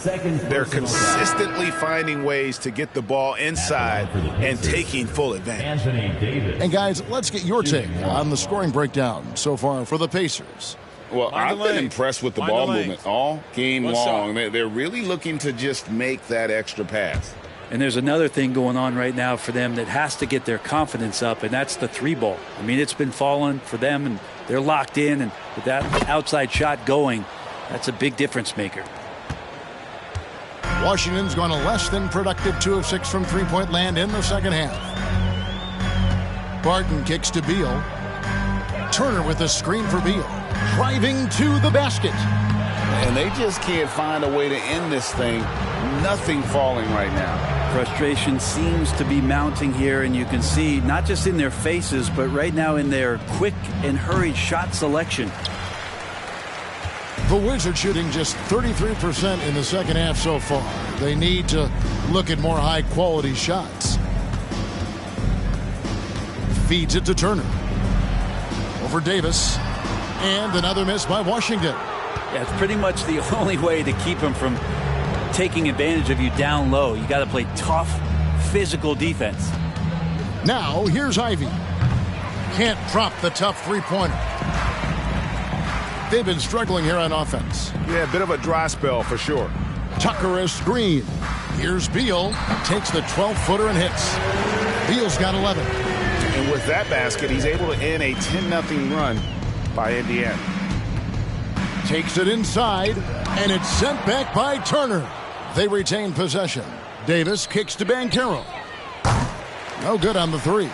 They're consistently finding ways to get the ball inside and taking full advantage. And guys, let's get your take on the scoring breakdown so far for the Pacers. Well, I've been impressed with the ball movement all game long. They're really looking to just make that extra pass. And there's another thing going on right now for them that has to get their confidence up, and that's the three ball. I mean, it's been falling for them, and they're locked in, and with that outside shot going, that's a big difference maker. Washington's gone a less than productive 2 of 6 from three-point land in the second half. Barton kicks to Beal. Turner with a screen for Beal. Driving to the basket. And they just can't find a way to end this thing. Nothing falling right now. Frustration seems to be mounting here, and you can see not just in their faces, but right now in their quick and hurried shot selection. The Wizards shooting just 33% in the second half so far. They need to look at more high-quality shots. Feeds it to Turner. Over Davis. And another miss by Washington. Yeah, it's pretty much the only way to keep him from taking advantage of you down low. You got to play tough, physical defense. Now, here's Ivy. Can't drop the tough three-pointer. They've been struggling here on offense. Yeah, a bit of a dry spell for sure. Tucker a screen. Here's Beal. Takes the 12-footer and hits. Beal's got 11. And with that basket, he's able to end a 10-0 run by Indiana. Takes it inside, and it's sent back by Turner. They retain possession. Davis kicks to Banchero. No good on the three.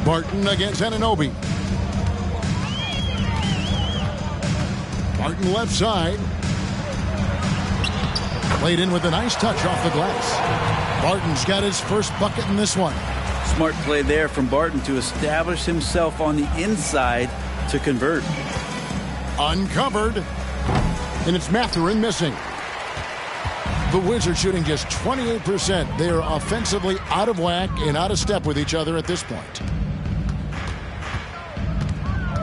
Barton against Anunoby. Barton left side. Played in with a nice touch off the glass. Barton's got his first bucket in this one. Smart play there from Barton to establish himself on the inside to convert. Uncovered. And it's Mathurin missing. The Wizards shooting just 28%. They are offensively out of whack and out of step with each other at this point.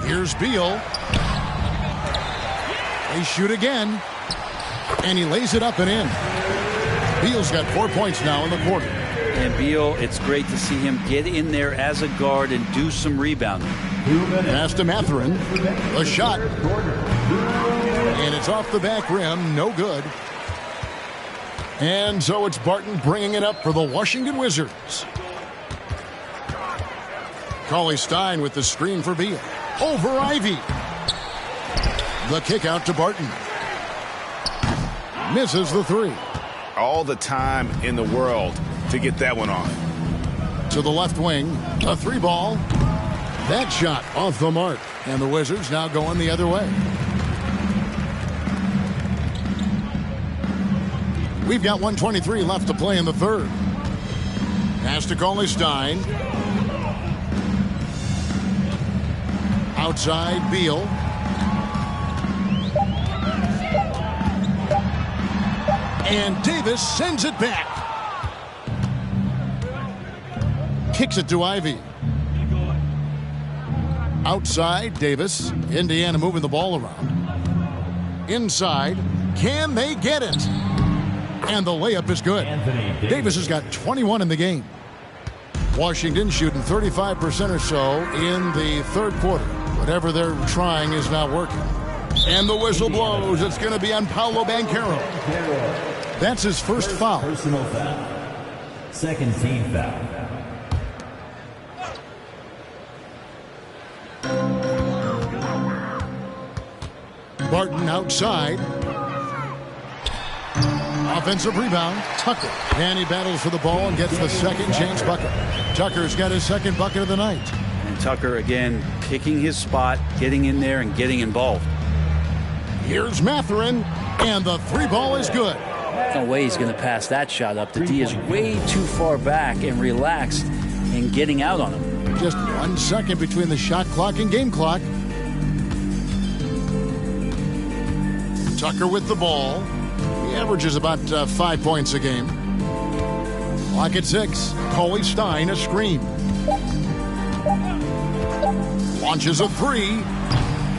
Here's Beal. They shoot again. And he lays it up and in. Beal's got 4 points now in the quarter. And Beal, it's great to see him get in there as a guard and do some rebounding. Pass to Mathurin. A shot. And it's off the back rim. No good. And so it's Barton bringing it up for the Washington Wizards. Cauley-Stein with the screen for Beal. Over Ivy. The kick out to Barton. Misses the three. All the time in the world to get that one off. To the left wing. A three ball. That shot off the mark. And the Wizards now going the other way. We've got 1:23 left to play in the third. Pass to Cauley-Stein. Outside Beal. And Davis sends it back. Kicks it to Ivy. Outside Davis. Indiana moving the ball around. Inside. Can they get it? And the layup is good. Davis has got 21 in the game. Washington shooting 35% or so in the third quarter. Whatever they're trying is not working. And the whistle blows. It's going to be on Paolo Banchero. That's his first foul. Personal foul. Second team foul. Barton outside. Offensive rebound. Tucker. And he battles for the ball and gets the second James bucket. Tucker's got his second bucket of the night. And Tucker, again, picking his spot, getting in there and getting involved. Here's Mathurin. And the three ball is good. No way he's going to pass that shot up. The D is way too far back and relaxed in getting out on him. Just 1 second between the shot clock and game clock. Tucker with the ball. He averages about 5 points a game. Clock at 6. Cauley-Stein a screen. Launches a three.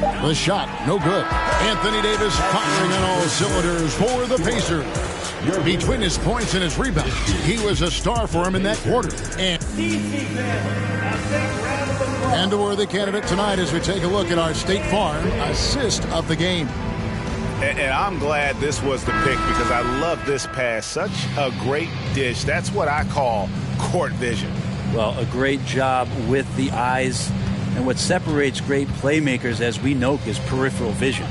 The shot, no good. Anthony Davis firing on all cylinders for the Pacers. Between his points and his rebounds, he was a star for him in that quarter. And a worthy candidate tonight as we take a look at our State Farm assist of the game. And I'm glad this was the pick because I love this pass. Such a great dish. That's what I call court vision. Well, a great job with the eyes. And what separates great playmakers, as we know, is peripheral vision.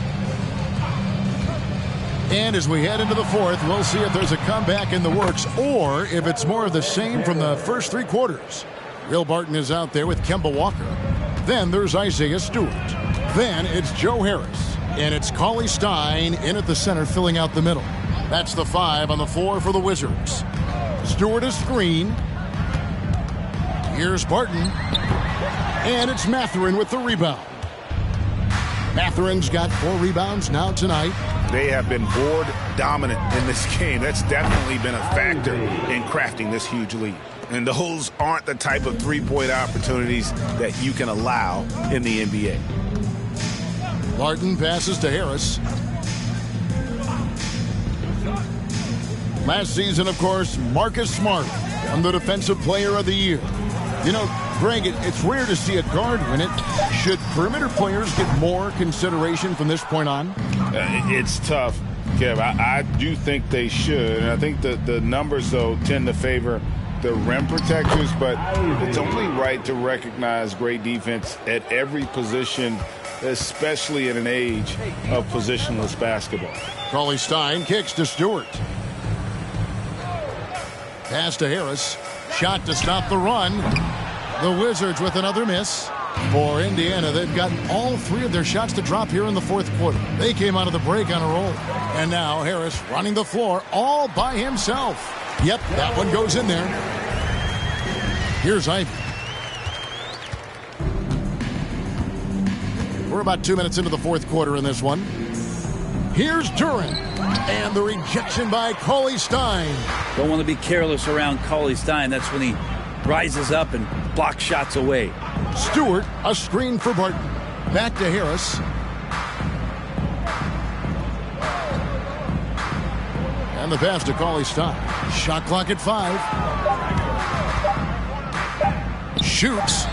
And as we head into the fourth, we'll see if there's a comeback in the works or if it's more of the same from the first three quarters. Will Barton is out there with Kemba Walker. Then there's Isaiah Stewart. Then it's Joe Harris. And it's Cauley Stein in at the center filling out the middle. That's the 5 on the floor for the Wizards. Stewart is screen. Here's Barton. And it's Mathurin with the rebound. Mathurin's got 4 rebounds now tonight. They have been board dominant in this game. That's definitely been a factor in crafting this huge lead. And those aren't the type of three-point opportunities that you can allow in the NBA. Barton passes to Harris. Last season, of course, Marcus Smart won the Defensive Player of the Year. You know, Greg, it's rare to see a guard win it. Should perimeter players get more consideration from this point on? It's tough, Kev. I do think they should. And I think the numbers, though, tend to favor the rim protectors. But it's only right to recognize great defense at every position, especially in an age of positionless basketball. Cauley Stein kicks to Stewart. Pass to Harris. Shot to stop the run. The Wizards with another miss. For Indiana, they've gotten all 3 of their shots to drop here in the fourth quarter. They came out of the break on a roll. And now Harris running the floor all by himself. Yep, that one goes in there. Here's Ivey. We're about 2 minutes into the fourth quarter in this one. Here's Duren. And the rejection by Cauley Stein. Don't want to be careless around Cauley Stein. That's when he rises up and blocks shots away. Stewart, a screen for Barton. Back to Harris. And the pass to Cauley Stein. Shot clock at 5. Shoots.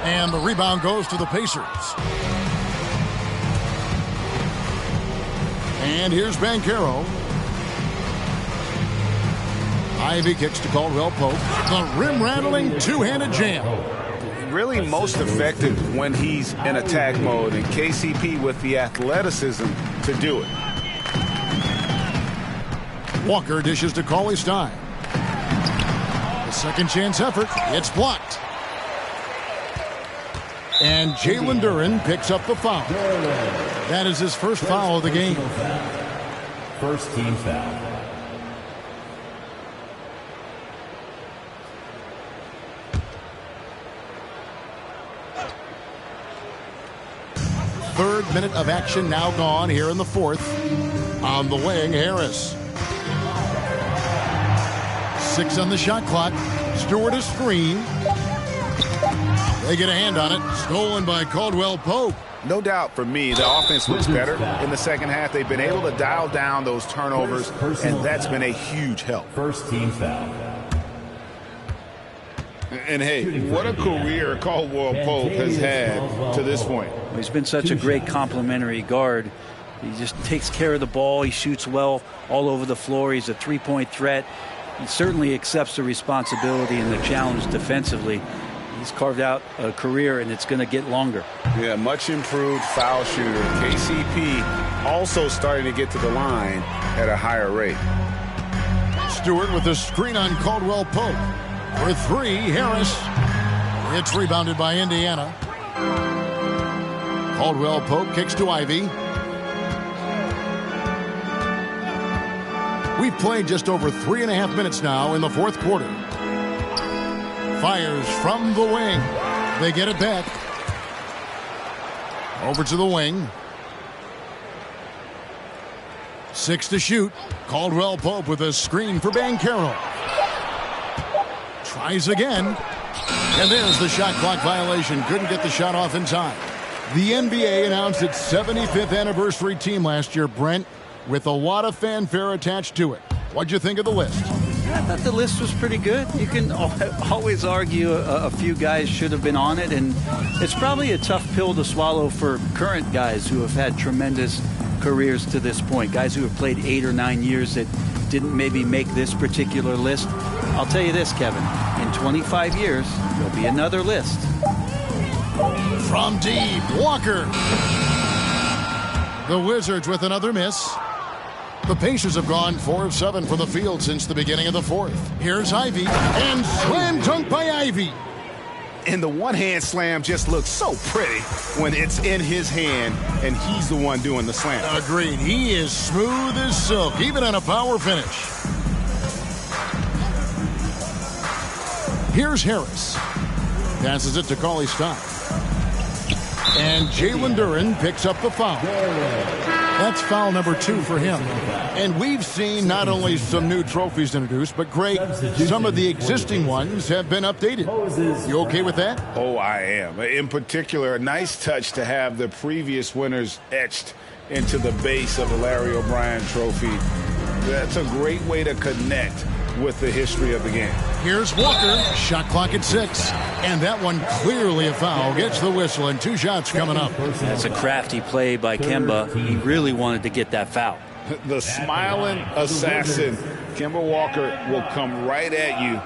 And the rebound goes to the Pacers. And here's Banchero. Ivey kicks to Caldwell Pope. The rim-rattling two-handed jam. Really most effective when he's in attack mode, and KCP with the athleticism to do it. Walker dishes to Cauley Stein. The second chance effort. It's blocked. And Jalen Duren picks up the foul. That is his first foul of the game. First team foul. Third minute of action now gone here in the fourth. On the wing, Harris. 6 on the shot clock. Stewart a screen. They get a hand on it. Stolen by Caldwell Pope. No doubt for me, the offense looks better in the second half. They've been able to dial down those turnovers, and that's been a huge help. First team foul. And, hey, what a career Caldwell Pope has had to this point. He's been such a great complementary guard. He just takes care of the ball. He shoots well all over the floor. He's a three-point threat. He certainly accepts the responsibility and the challenge defensively. He's carved out a career, and it's going to get longer. Yeah, much improved foul shooter. KCP also starting to get to the line at a higher rate. Stewart with the screen on Caldwell Pope. For 3, Harris. It's rebounded by Indiana. Caldwell Pope kicks to Ivey. We've played just over 3.5 minutes now in the fourth quarter. Fires from the wing. They get it back. Over to the wing. 6 to shoot. Caldwell Pope with a screen for Banchero. Tries again. And there's the shot clock violation. Couldn't get the shot off in time. The NBA announced its 75th anniversary team last year, Brent, with a lot of fanfare attached to it. What'd you think of the list? I thought the list was pretty good. You can always argue a few guys should have been on it, and it's probably a tough pill to swallow for current guys who have had tremendous careers to this point, guys who have played 8 or 9 years that didn't maybe make this particular list. I'll tell you this, Kevin, in 25 years, there'll be another list. From deep, Walker. The Wizards with another miss. The Pacers have gone 4 of 7 from the field since the beginning of the fourth. Here's Ivy, and slam dunk by Ivy. And the one-hand slam just looks so pretty when it's in his hand and he's the one doing the slam. Agreed. He is smooth as silk, even on a power finish. Here's Harris. Passes it to Cauley-Stein. And Jalen Duren picks up the foul. That's foul number 2 for him. And we've seen not only some new trophies introduced, but Greg, some of the existing ones have been updated. You okay with that? Oh, I am. In particular, a nice touch to have the previous winners etched into the base of the Larry O'Brien trophy. That's a great way to connect with the history of the game. Here's Walker. Shot clock at 6. And that one clearly a foul. Gets the whistle, and 2 shots coming up. That's a crafty play by Kemba. He really wanted to get that foul. The smiling assassin, Kemba Walker, will come right at you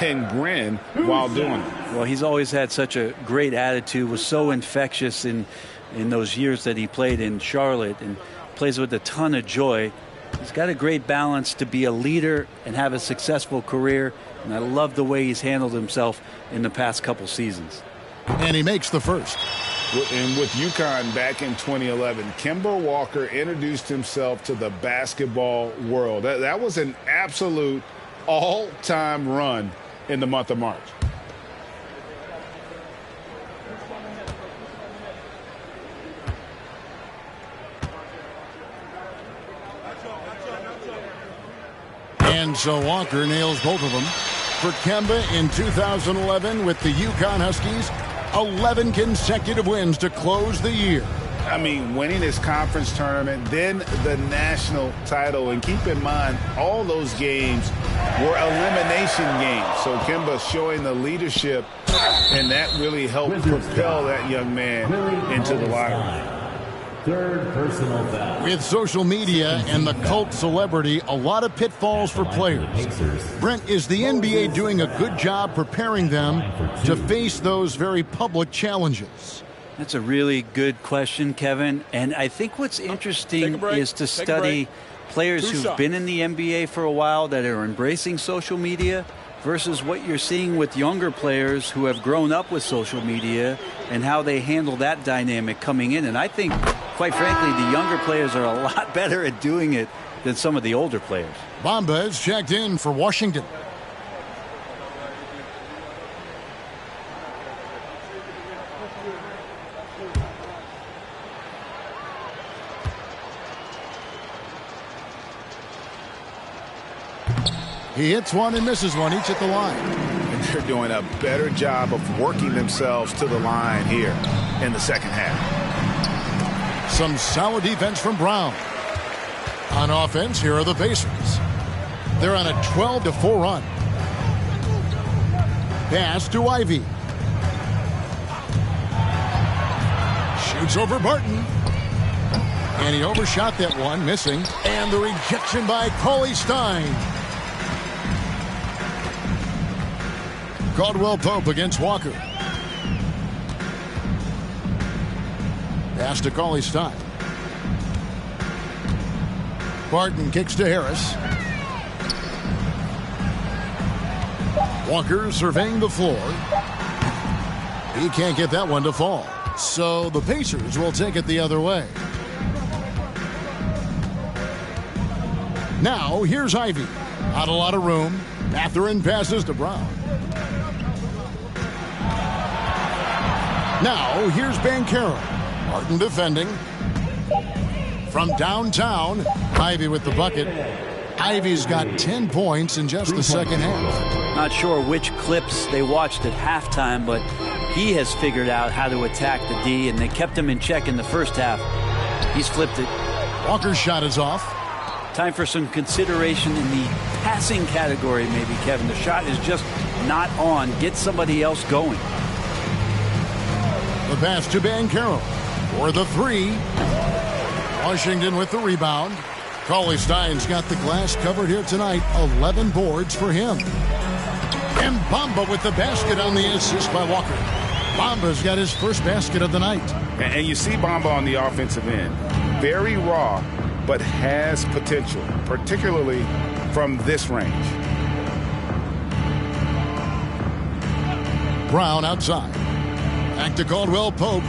and grin while doing it. Well, he's always had such a great attitude, was so infectious in those years that he played in Charlotte, and plays with a ton of joy. He's got a great balance to be a leader and have a successful career, and I love the way he's handled himself in the past couple seasons. And he makes the first. And with UConn back in 2011, Kemba Walker introduced himself to the basketball world. That was an absolute all-time run in the month of March. And so Walker nails both of them. For Kemba in 2011 with the UConn Huskies, 11 consecutive wins to close the year. I mean, winning his conference tournament, then the national title. And keep in mind, all those games were elimination games. So Kemba showing the leadership, and that really helped propel that young man into the lottery. Third personal foul. With social media and the cult celebrity, a lot of pitfalls for players. Brent, is the NBA doing a good job preparing them to face those very public challenges? That's a really good question, Kevin. And I think what's interesting is to study players who've been in the NBA for a while that are embracing social media versus what you're seeing with younger players who have grown up with social media and how they handle that dynamic coming in. And I think, quite frankly, the younger players are a lot better at doing it than some of the older players. Bamba is checked in for Washington. He hits one and misses one, each at the line. And they're doing a better job of working themselves to the line here in the second half. Some solid defense from Brown. On offense, here are the Pacers. They're on a 12-4 run. Pass to Ivy. Shoots over Barton. And he overshot that one, missing. And the rejection by Cauley-Stein. Caldwell Pope against Walker. Pass to Cauley-Stein. Barton kicks to Harris. Walker surveying the floor. He can't get that one to fall. So the Pacers will take it the other way. Now here's Ivy. Not a lot of room. Mathurin passes to Brown. Now, here's Banchero. Martin defending. From downtown, Ivy with the bucket. Ivy's got 10 points in just the second half. Not sure which clips they watched at halftime, but he has figured out how to attack the D, and they kept him in check in the first half. He's flipped it. Walker's shot is off. Time for some consideration in the passing category, maybe, Kevin. The shot is just not on. Get somebody else going. The pass to Banchero for the three. Washington with the rebound. Cauley-Stein's got the glass covered here tonight. 11 boards for him. And Bamba with the basket on the assist by Walker. Bamba's got his first basket of the night. And you see Bamba on the offensive end. Very raw, but has potential, particularly from this range. Brown outside. Back to Caldwell Pope.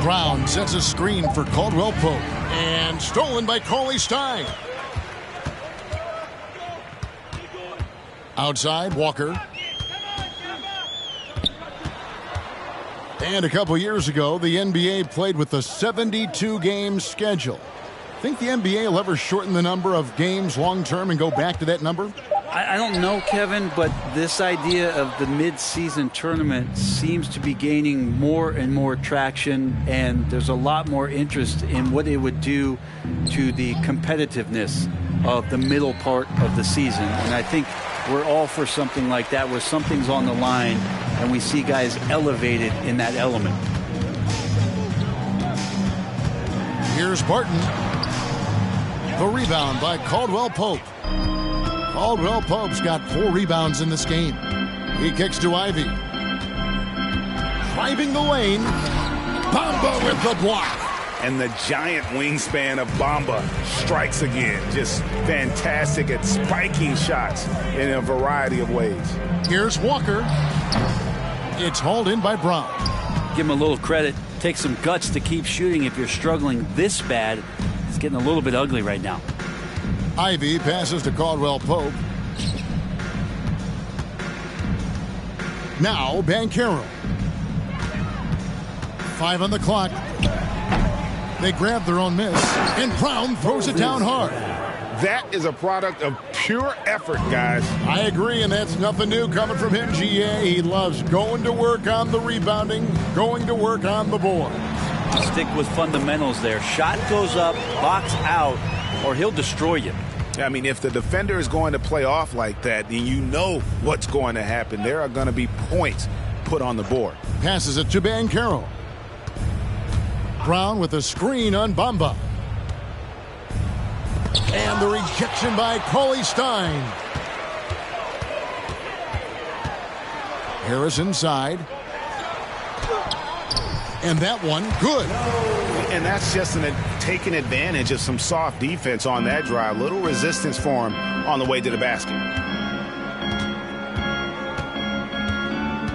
Brown sets a screen for Caldwell Pope. And stolen by Cauley-Stein. Outside, Walker. And a couple years ago, the NBA played with a 72-game schedule. Think the NBA will ever shorten the number of games long-term and go back to that number? I don't know, Kevin, but this idea of the mid-season tournament seems to be gaining more and more traction, and there's a lot more interest in what it would do to the competitiveness of the middle part of the season. And I think we're all for something like that, where something's on the line and we see guys elevated in that element. Here's Barton. The rebound by Caldwell Pope. Caldwell Pope's got 4 rebounds in this game. He kicks to Ivy. Driving the lane. Bamba with the block. And the giant wingspan of Bamba strikes again. Just fantastic at spiking shots in a variety of ways. Here's Walker. It's hauled in by Brown. Give him a little credit. Take some guts to keep shooting if you're struggling this bad. It's getting a little bit ugly right now. Ivy passes to Caldwell Pope. Now Banchero. 5 on the clock. They grab their own miss, and Brown throws it down hard. That is a product of pure effort, guys. I agree, and that's nothing new coming from him, GA. He loves going to work on the rebounding, going to work on the board. Stick with fundamentals there. Shot goes up, box out, or he'll destroy you. I mean, if the defender is going to play off like that, then you know what's going to happen. There are going to be points put on the board. Passes it to Banchero. Brown with a screen on Bamba. And the rejection by Cauley-Stein. Harris inside. And that one, good. And that's just taking advantage of some soft defense on that drive. Little resistance for him on the way to the basket.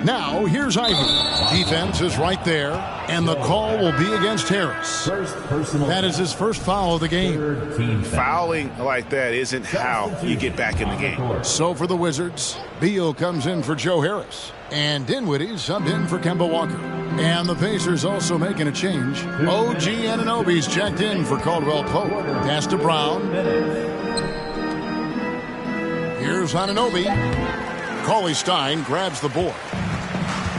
Now, here's Ivy. Defense is right there, and the call will be against Harris. That is his first foul of the game. Fouling like that isn't how you get back in the game. So for the Wizards, Beal comes in for Joe Harris, and Dinwiddie subbed in for Kemba Walker. And the Pacers also making a change. OG Anunoby's checked in for Caldwell Pope. Pass to Brown. Here's Anunoby. Cauley-Stein grabs the board.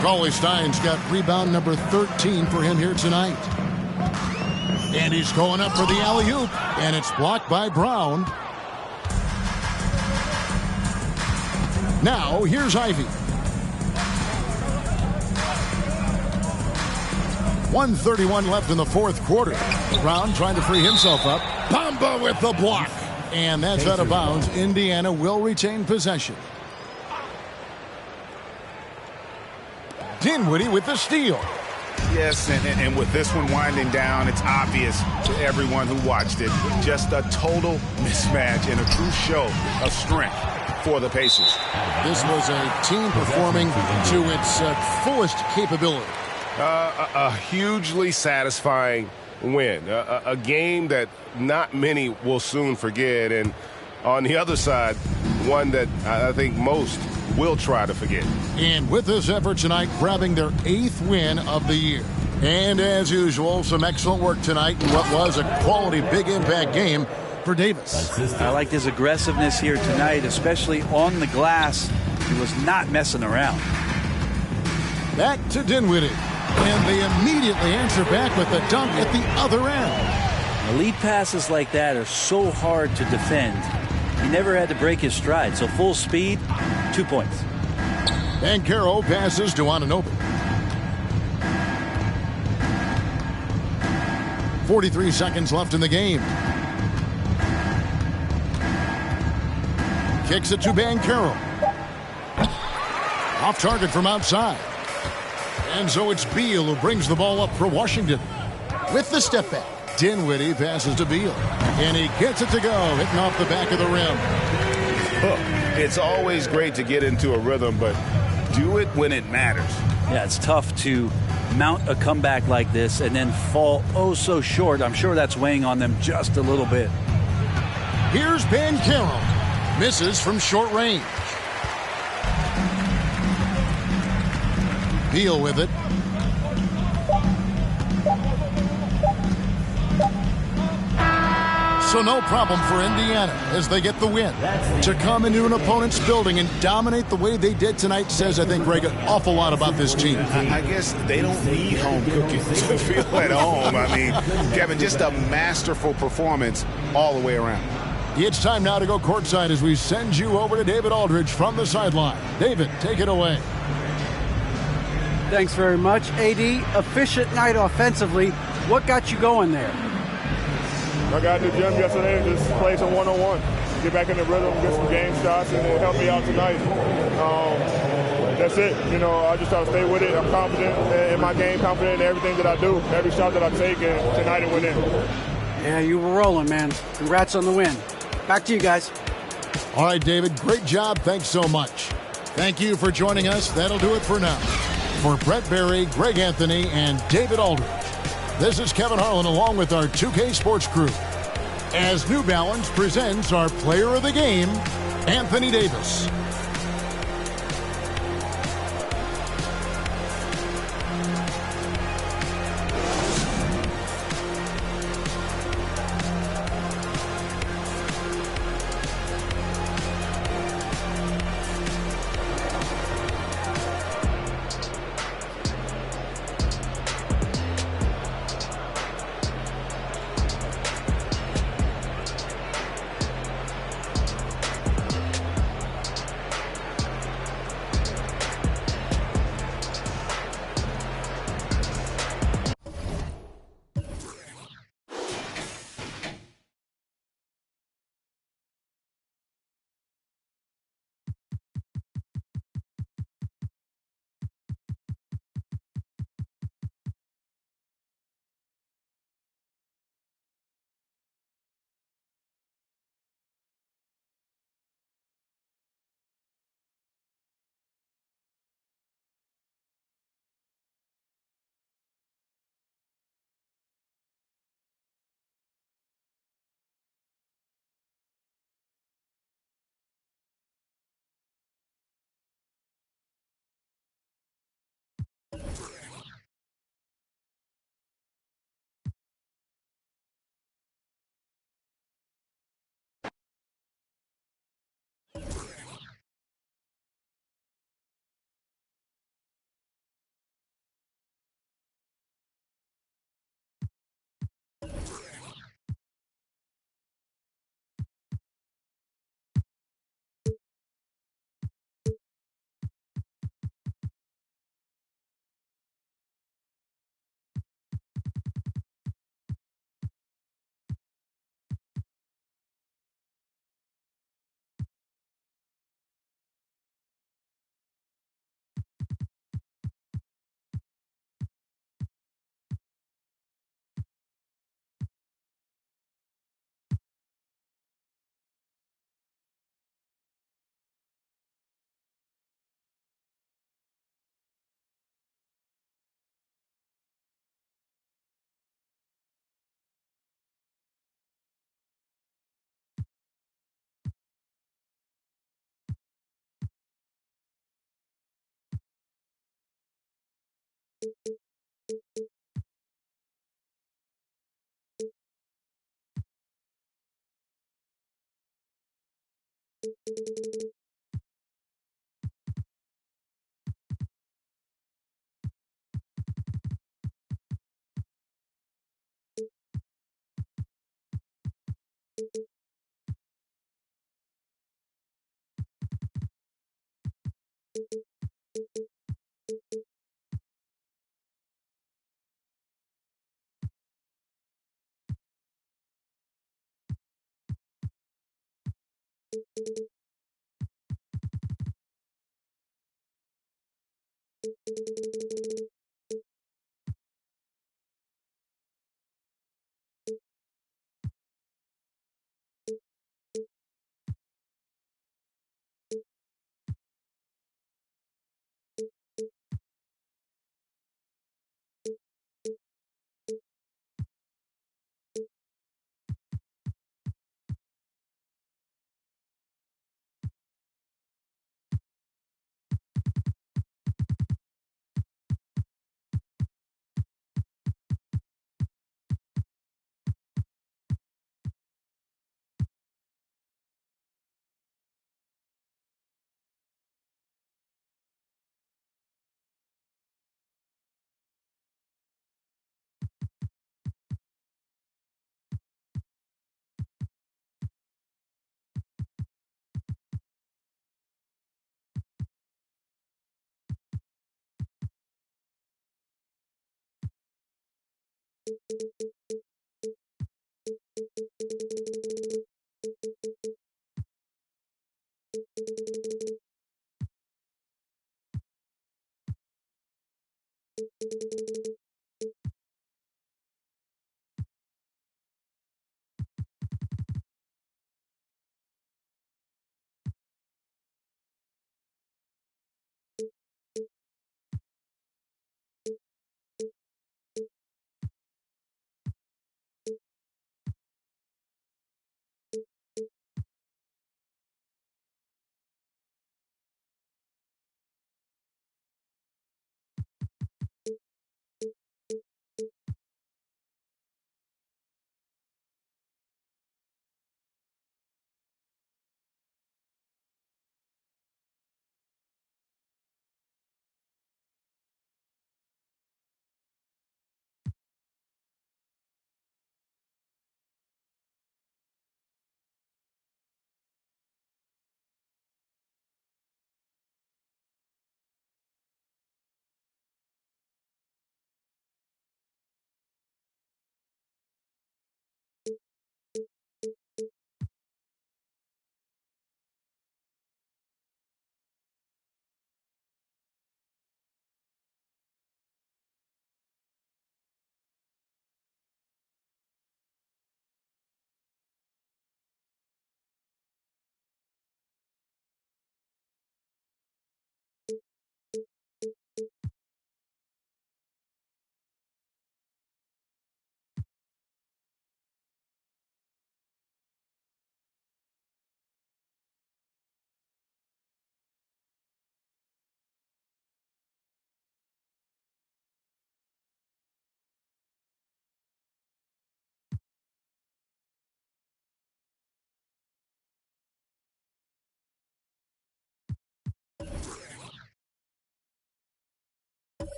Cauley-Stein's got rebound number 13 for him here tonight. And he's going up for the alley-oop, and it's blocked by Brown. Now, here's Ivy. 1:31 left in the fourth quarter. Brown trying to free himself up. Bamba with the block. And that's out of bounds. Indiana will retain possession. Dinwiddie with the steal. Yes, and with this one winding down, it's obvious to everyone who watched it. Just a total mismatch and a true show of strength for the Pacers. This was a team performing to its fullest capability. A hugely satisfying win. A game that not many will soon forget. And on the other side, one that I think most will try to forget. And with this effort tonight, grabbing their 8th win of the year. And as usual, some excellent work tonight in what was a quality big impact game for Davis. I liked his aggressiveness here tonight, especially on the glass. He was not messing around. Back to Dinwiddie. And they immediately answer back with the dunk at the other end. Elite passes like that are so hard to defend. He never had to break his stride, so full speed, 2 points. Banchero passes to Anunoby. 43 seconds left in the game. Kicks it to Banchero. Off target from outside. And so it's Beal who brings the ball up for Washington. With the step back, Dinwiddie passes to Beal. And he gets it to go, hitting off the back of the rim. It's always great to get into a rhythm, but do it when it matters. Yeah, it's tough to mount a comeback like this and then fall oh so short. I'm sure that's weighing on them just a little bit. Here's Banchero. Misses from short range. Beal with it. So no problem for Indiana as they get the win. To come into an opponent's building and dominate the way they did tonight says, I think, Greg, an awful lot about this team. I guess they don't need home cooking to feel at home. I mean, Kevin, just a masterful performance all the way around. It's time now to go courtside as we send you over to David Aldridge from the sideline. David, take it away. Thanks very much. AD, efficient night offensively. What got you going there? I got in the gym yesterday and just played some one-on-one. Get back in the rhythm, get some game shots, and it helped me out tonight. That's it. You know, I just try to stay with it. I'm confident in my game, confident in everything that I do, every shot that I take, and tonight it went in. Yeah, you were rolling, man. Congrats on the win. Back to you guys. All right, David, great job. Thanks so much. Thank you for joining us. That'll do it for now. For Brett Berry, Greg Anthony, and David Aldridge, this is Kevin Harlan along with our 2K Sports crew as New Balance presents our player of the game, Anthony Davis.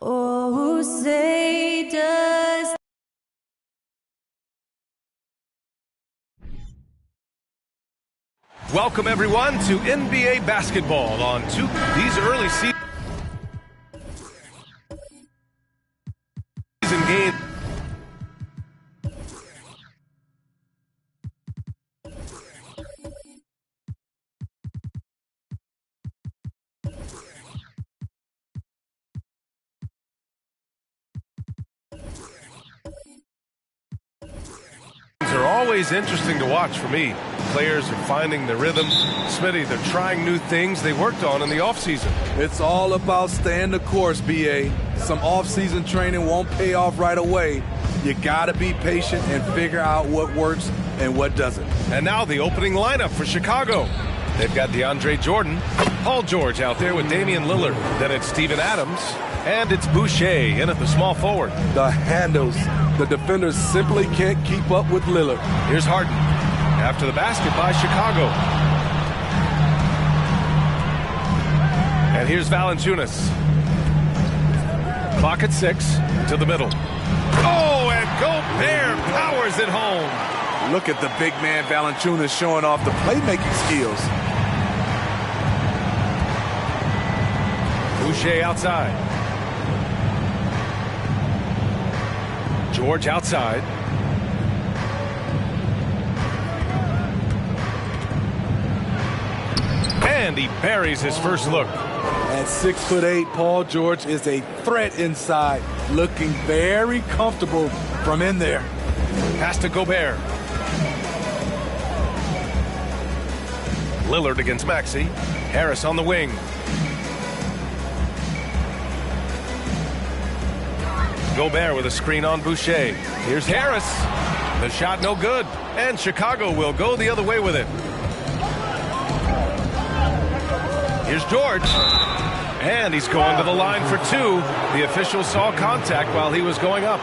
Oh, say does. Welcome, everyone, to NBA basketball on these early season games. always interesting to watch for me. Players are finding their rhythm. Smitty, they're trying new things they worked on in the offseason. It's all about staying the course, B.A. Some off-season training won't pay off right away. You got to be patient and figure out what works and what doesn't. And now the opening lineup for Chicago. They've got DeAndre Jordan, Paul George out there with Damian Lillard. Then it's Steven Adams, and it's Boucher in at the small forward. The handles. The defenders simply can't keep up with Lillard. Here's Harden after the basket by Chicago. And here's Valanciunas. Clock at 6 to the middle. Oh, and Gobert powers it home. Look at the big man Valanciunas showing off the playmaking skills. Boucher outside. George outside. And he buries his first look. At 6'8", Paul George is a threat inside, looking very comfortable from in there. Pass to Gobert. Lillard against Maxey. Harris on the wing. Gobert with a screen on Boucher. Here's Harris. The shot no good. And Chicago will go the other way with it. Here's George. And he's going to the line for 2. The official saw contact while he was going up.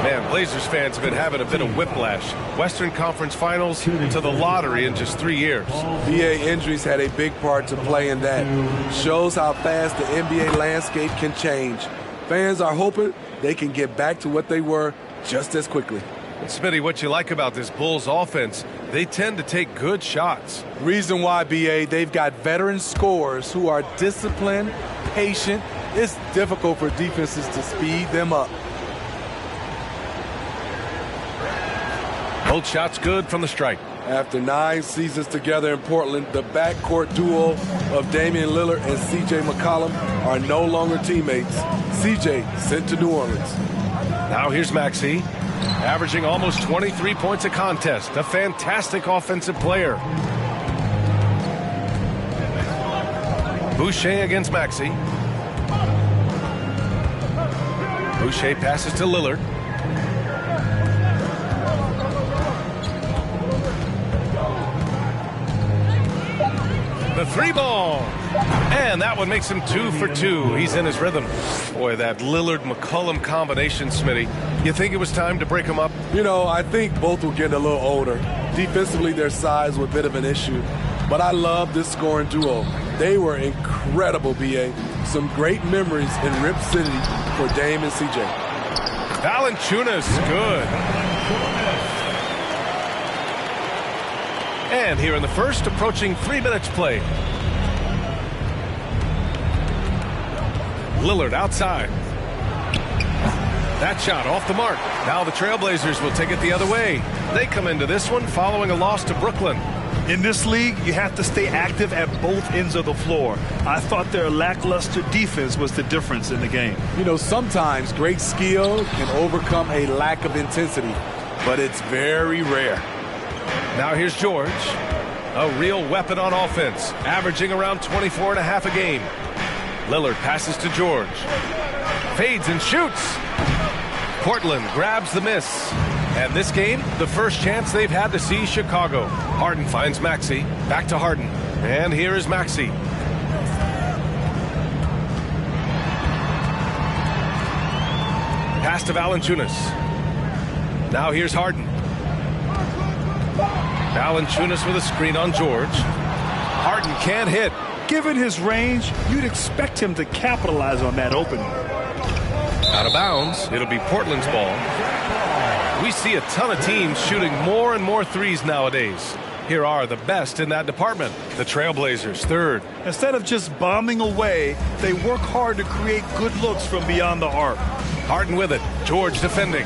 Man, Blazers fans have been having a bit of whiplash. Western Conference Finals to the lottery in just 3 years. NBA injuries had a big part to play in that. Shows how fast the NBA landscape can change. Fans are hoping they can get back to what they were just as quickly. Smitty, what you like about this Bulls offense, they tend to take good shots. Reason why, B.A., they've got veteran scorers who are disciplined, patient. It's difficult for defenses to speed them up. Both shots good from the stripe. After 9 seasons together in Portland, the backcourt duo of Damian Lillard and C.J. McCollum are no longer teammates. C.J. sent to New Orleans. Now here's Maxey, averaging almost 23 points a contest. A fantastic offensive player. Boucher against Maxey. Boucher passes to Lillard. The 3-ball. And that one makes him 2 for 2. He's in his rhythm. Boy, that Lillard-McCollum combination, Smitty. You think it was time to break them up? You know, I think both were getting a little older. Defensively, their size was a bit of an issue. But I love this scoring duo. They were incredible, B.A. Some great memories in Rip City for Dame and C.J. Valanciunas, good. And here in the first, approaching 3 minutes played. Lillard outside. That shot off the mark. Now the Trailblazers will take it the other way. They come into this one following a loss to Brooklyn. In this league, you have to stay active at both ends of the floor. I thought their lackluster defense was the difference in the game. You know, sometimes great skill can overcome a lack of intensity, but it's very rare. Now here's George. A real weapon on offense, averaging around 24.5 a game. Lillard passes to George. Fades and shoots. Portland grabs the miss. And this game, the first chance they've had to see Chicago. Harden finds Maxey. Back to Harden. And here is Maxey. Pass to Valanciunas. Now here's Harden. Valanciunas with a screen on George. Harden can't hit. Given his range, you'd expect him to capitalize on that opening. Out of bounds. It'll be Portland's ball. We see a ton of teams shooting more and more threes nowadays. Here are the best in that department. The Trailblazers, third. Instead of just bombing away, they work hard to create good looks from beyond the arc. Harden with it. George defending.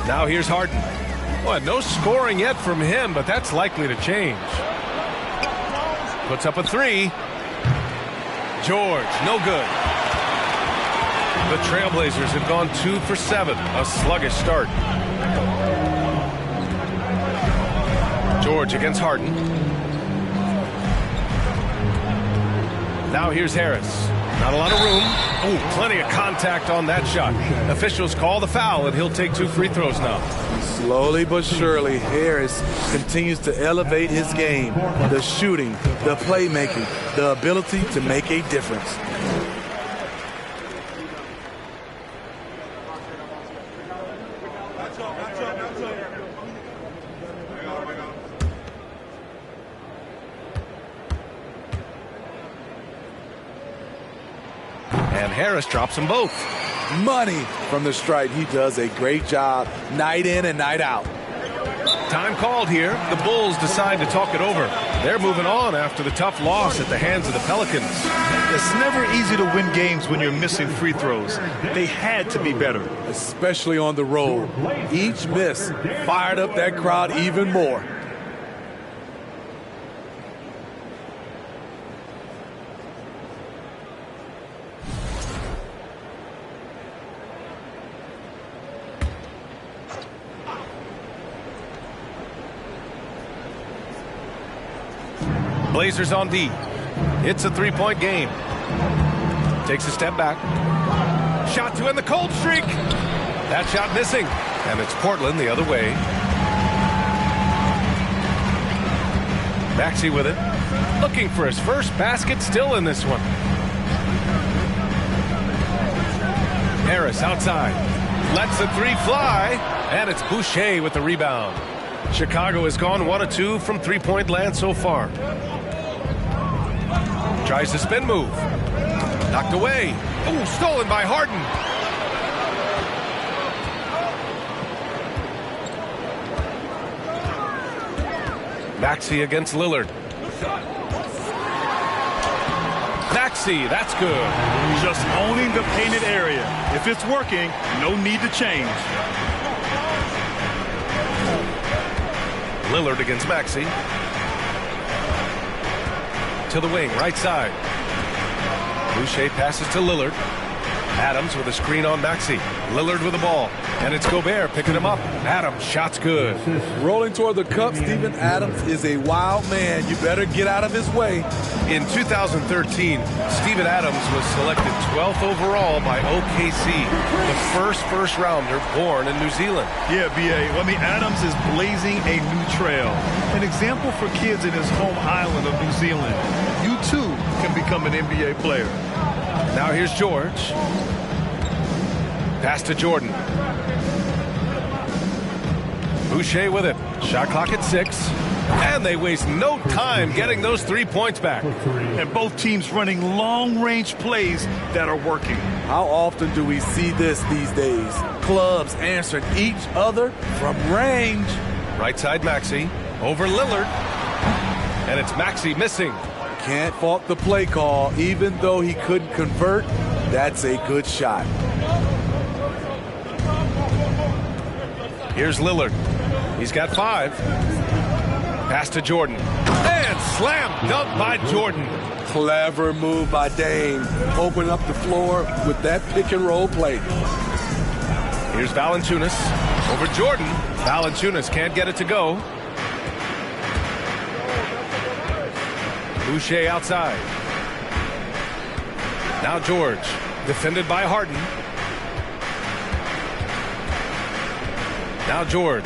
Now here's Harden. Well, no scoring yet from him, but that's likely to change. Puts up a 3. George, no good. The Trailblazers have gone 2 for 7. A sluggish start. George against Harden. Now here's Harris. Not a lot of room. Oh, plenty of contact on that shot. Officials call the foul, and he'll take 2 free throws now. Slowly but surely, Harris continues to elevate his game. The shooting, the playmaking, the ability to make a difference. And Harris drops them both. Money from the stripe. He does a great job night in and night out. Time called here. The Bulls decide to talk it over. They're moving on after the tough loss at the hands of the Pelicans. It's never easy to win games when you're missing free throws. They had to be better. Especially on the road. Each miss fired up that crowd even more. Blazers on D. It's a three-point game. Takes a step back. Shot to end the cold streak. That shot missing. And it's Portland the other way. Maxey with it. Looking for his first basket, still in this one. Harris outside. Lets the three fly. And it's Boucher with the rebound. Chicago has gone 1 of 2 from three-point land so far. Tries the spin move. Knocked away. Oh, stolen by Harden. Maxey against Lillard. Maxey, that's good. Just owning the painted area. If it's working, no need to change. Lillard against Maxey. To the wing, right side. Boucher passes to Lillard. Adams with a screen on Maxey. Lillard with the ball. And it's Gobert picking him up. Adams, shot's good. Rolling toward the cup, Steven Adams is a wild man. You better get out of his way. In 2013, Steven Adams was selected 12th overall by OKC, the first rounder born in New Zealand. Yeah, B.A. I mean, Adams is blazing a new trail. An example for kids in his home island of New Zealand. You, too, can become an NBA player. Now here's George. Pass to Jordan. Boucher with it. Shot clock at 6. And they waste no time getting those 3 points back. And both teams running long-range plays that are working. How often do we see this these days? Clubs answering each other from range. Right side Maxey. Over Lillard. And it's Maxey missing. Can't fault the play call. Even though he couldn't convert, that's a good shot. Here's Lillard. He's got 5. Pass to Jordan. And slam dunk by Jordan. Clever move by Dame. Open up the floor with that pick and roll play. Here's Valanciunas. Over Jordan. Valanciunas can't get it to go. Boucher outside. Now George. Defended by Harden. Now George.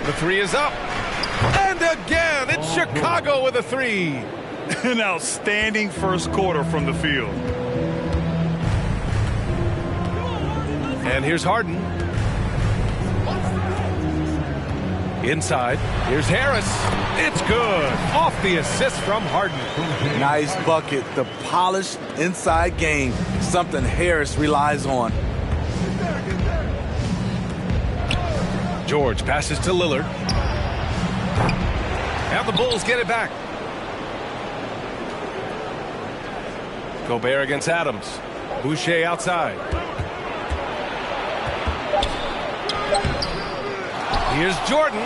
The 3 is up. And again, it's Chicago with a 3. An outstanding first quarter from the field. And here's Harden. Inside. Here's Harris. It's good. Off the assist from Harden. Nice bucket. The polished inside game. Something Harris relies on. George passes to Lillard. And the Bulls get it back. Gobert against Adams. Boucher outside. Here's Jordan.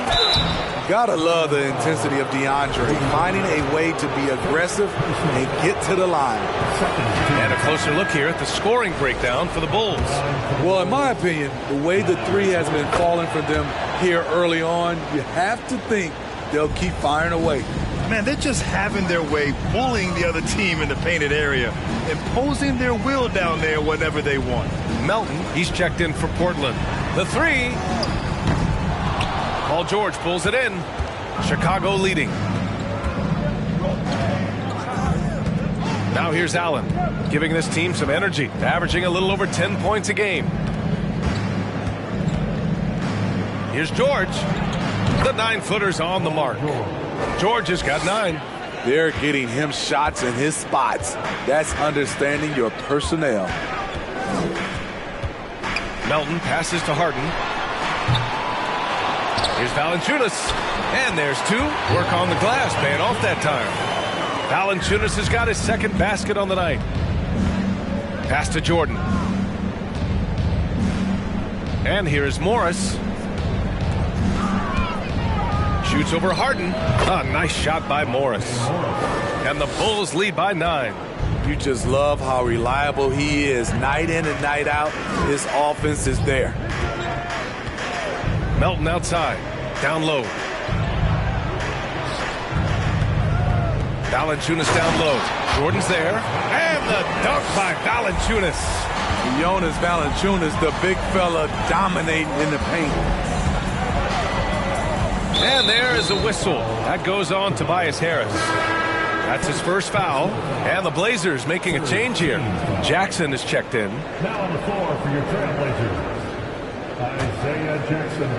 Gotta love the intensity of DeAndre, finding a way to be aggressive and get to the line. And a closer look here at the scoring breakdown for the Bulls. Well, in my opinion, the way the three has been falling for them here early on, you have to think they'll keep firing away. Man, they're just having their way, bullying the other team in the painted area, imposing their will down there whenever they want. Melton, he's checked in for Portland. The three. Paul George pulls it in. Chicago leading. Now here's Allen, giving this team some energy, averaging a little over 10 points a game. Here's George. The 9-footer's on the mark. George has got 9. They're getting him shots in his spots. That's understanding your personnel. Melton passes to Harden. Here's Valanciunas. And there's 2. Work on the glass, paying off that time. Valanciunas has got his second basket on the night. Pass to Jordan. And here is Morris. Shoots over Harden. A nice shot by Morris. And the Bulls lead by 9. You just love how reliable he is. Night in and night out, his offense is there. Melton outside. Down low. Valanciunas down low. Jordan's there. And the dunk by Valanciunas. Jonas Valanciunas, the big fella, dominating in the paint. And there is a whistle. That goes on Tobias Harris. That's his first foul. And the Blazers making a change here. Jackson is checked in. Now on the floor for your Trailblazers, Isaiah Jackson.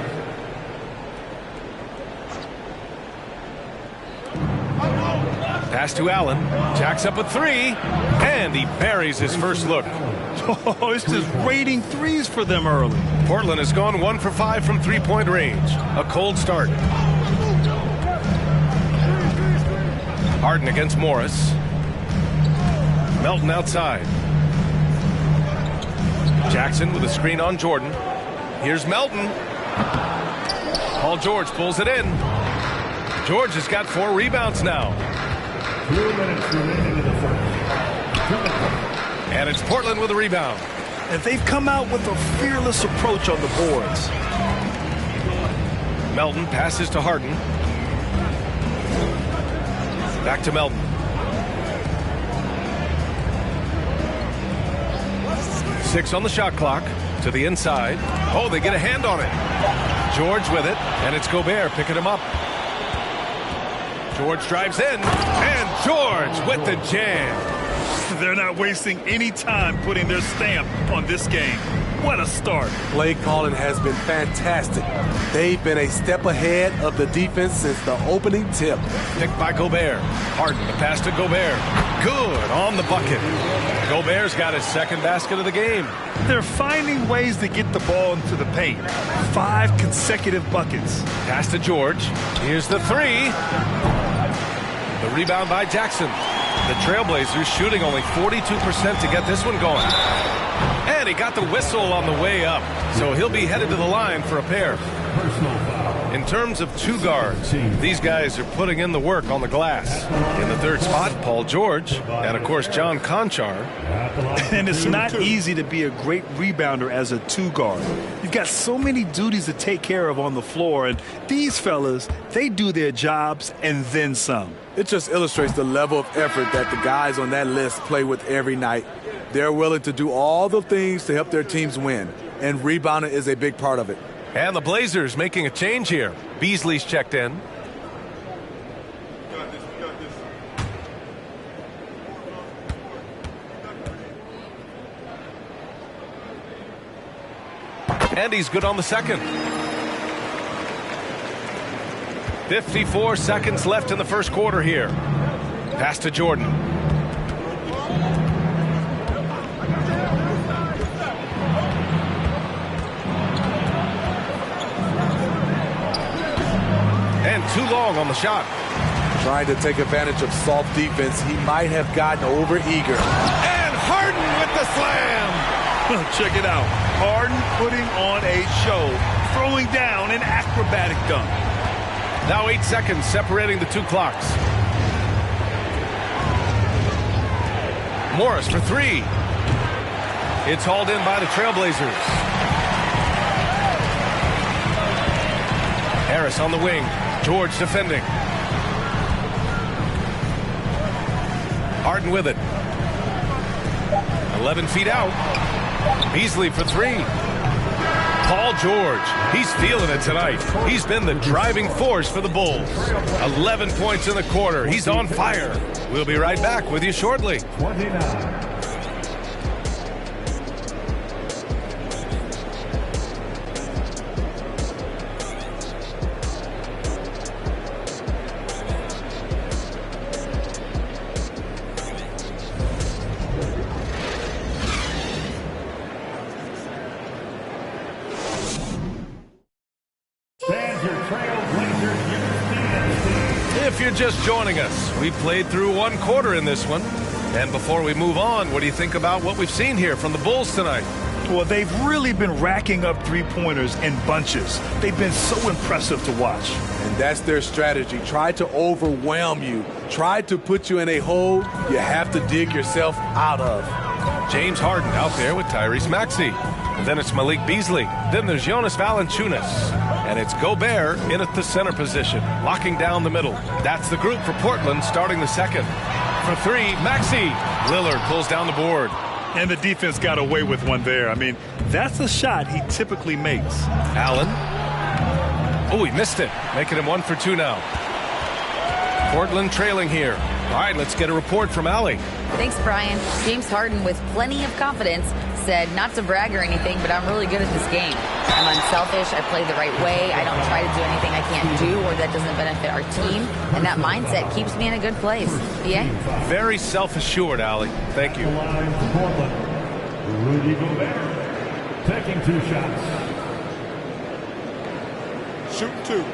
Pass to Allen. Jacks up a 3. And he buries his first look. Oh, it's just raining threes for them early. Portland has gone 1 for 5 from three-point range. A cold start. Harden against Morris. Melton outside. Jackson with a screen on Jordan. Here's Melton. Paul George pulls it in. George has got 4 rebounds now. 2 minutes remaining in the first. And it's Portland with a rebound. And they've come out with a fearless approach on the boards. Melton passes to Harden. Back to Melton. Six on the shot clock. To the inside. Oh, they get a hand on it. George with it. And it's Gobert picking him up. George drives in. And George with the jam. They're not wasting any time putting their stamp on this game. What a start. Play calling has been fantastic. They've been a step ahead of the defense since the opening tip. Picked by Gobert. Harden, the pass to Gobert. Good on the bucket. Gobert's got his second basket of the game. They're finding ways to get the ball into the paint. 5 consecutive buckets. Pass to George. Here's the 3. The rebound by Jackson. The Trailblazers shooting only 42% to get this one going. And he got the whistle on the way up. So he'll be headed to the line for a pair. In terms of 2 guards, these guys are putting in the work on the glass. In the third spot, Paul George. And, of course, John Conchar. And it's not easy to be a great rebounder as a 2 guard. You've got so many duties to take care of on the floor. And these fellas, they do their jobs and then some. It just illustrates the level of effort that the guys on that list play with every night. They're willing to do all the things to help their teams win, and rebounding is a big part of it. And the Blazers making a change here. Beasley's checked in. And he's good on the second. 54 seconds left in the first quarter here. Pass to Jordan. And too long on the shot. Trying to take advantage of soft defense. He might have gotten over-eager. And Harden with the slam. Check it out. Harden putting on a show, throwing down an acrobatic dunk. Now 8 seconds separating the two clocks. Morris for three. It's hauled in by the Trailblazers. Harris on the wing. George defending. Harden with it. 11 feet out. Beasley for three. Paul George, he's feeling it tonight. He's been the driving force for the Bulls. 11 points in the quarter. He's on fire. We'll be right back with you shortly. 29. If you're just joining us, we played through one quarter in this one. And before we move on, what do you think about what we've seen here from the Bulls tonight? Well, they've really been racking up three-pointers in bunches. They've been so impressive to watch. And that's their strategy. Try to overwhelm you. Try to put you in a hole you have to dig yourself out of. James Harden out there with Tyrese Maxey. And then it's Malik Beasley. Then there's Jonas Valanciunas. And it's Gobert in at the center position, locking down the middle. That's the group for Portland starting the second. For three, Maxey. Lillard pulls down the board. And the defense got away with one there. I mean, that's a shot he typically makes. Allen. Oh, he missed it. Making him 1 for 2 now. Portland trailing here. All right, let's get a report from Allie. Thanks, Brian. James Harden, with plenty of confidence, said not to brag or anything, but I'm really good at this game. I'm unselfish. I play the right way. I don't try to do anything I can't do or that doesn't benefit our team. And that mindset keeps me in a good place. Yeah? Very self-assured, Allie. Thank you. Rudy Gobert taking 2 shots. Shooting 2.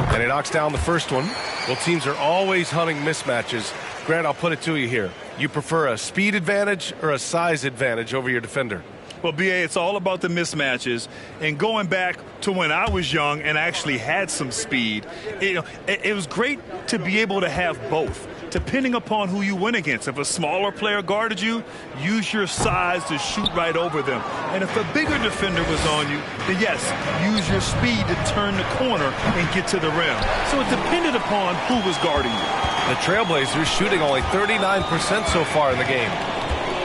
And he knocks down the first one. Well, teams are always hunting mismatches. Grant, I'll put it to you here. You prefer a speed advantage or a size advantage over your defender? Well, B.A., it's all about the mismatches. And going back to when I was young and actually had some speed, it was great to be able to have both, depending upon who you went against. If a smaller player guarded you, use your size to shoot right over them. And if a bigger defender was on you, then yes, use your speed to turn the corner and get to the rim. So it depended upon who was guarding you. The Trailblazers shooting only 39% so far in the game.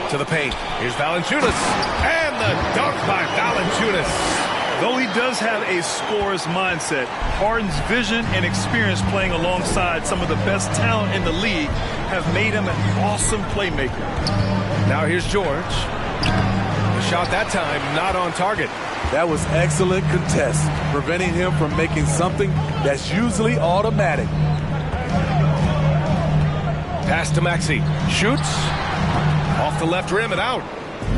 To the paint. Here's Valanciunas. And the dunk by Valanciunas. Though he does have a scorer's mindset, Harden's vision and experience playing alongside some of the best talent in the league have made him an awesome playmaker. Now here's George. The shot that time not on target. That was excellent contest, preventing him from making something that's usually automatic. Pass to Maxey. Shoots. Off the left rim and out.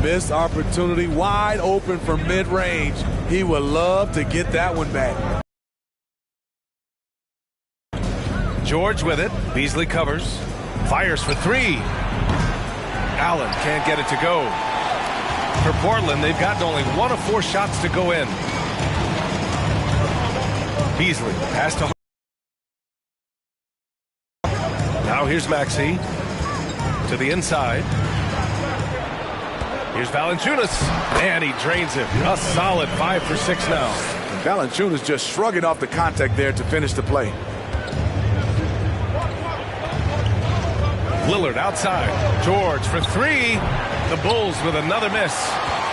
Missed opportunity, wide open from mid-range. He would love to get that one back. George with it. Beasley covers. Fires for three. Allen can't get it to go. For Portland, they've gotten only 1 of 4 shots to go in. Beasley pass to Now here's Maxey to the inside. Here's Valanciunas, and he drains him. A solid 5 for 6 now. Valanciunas just shrugging off the contact there to finish the play. Lillard outside. George for 3. The Bulls with another miss.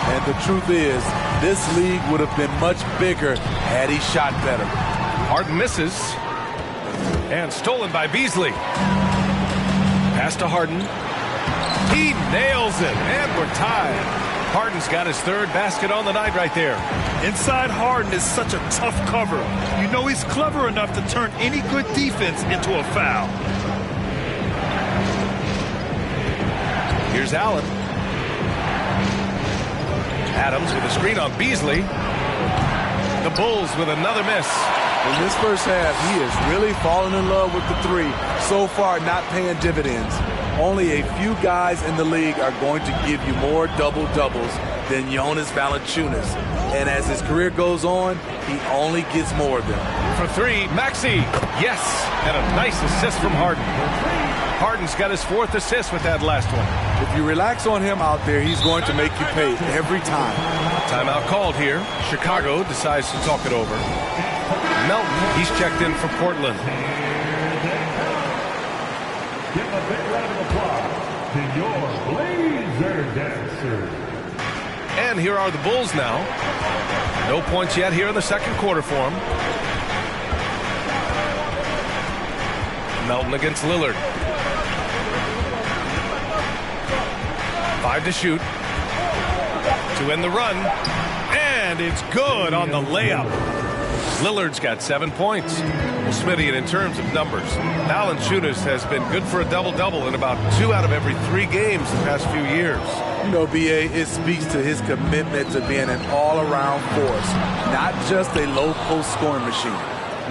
And the truth is, this league would have been much bigger had he shot better. Harden misses. And stolen by Beasley. Pass to Harden. He nails it, and we're tied. Harden's got his 3rd basket on the night right there. Inside Harden is such a tough cover. You know he's clever enough to turn any good defense into a foul. Here's Allen. Adams with a screen on Beasley. The Bulls with another miss. In this first half, he is really falling in love with the three. So far, not paying dividends. Only a few guys in the league are going to give you more double-doubles than Jonas Valanciunas. And as his career goes on, he only gets more of them. For three, Maxey. Yes, and a nice assist from Harden. Harden's got his 4th assist with that last one. If you relax on him out there, he's going to make you pay every time. Timeout called here. Chicago decides to talk it over. Melton, he's checked in for Portland. Give a big round of applause to your Blazer dancers. And here are the Bulls now. No points yet here in the second quarter for them. Melton against Lillard. 5 to shoot. To end the run. And it's good on the layup. Lillard's got 7 points. Well, Smitty, and in terms of numbers, Valanciunas has been good for a double-double in about 2 out of every 3 games the past few years. You know, B.A., it speaks to his commitment to being an all-around force, not just a low-post scoring machine.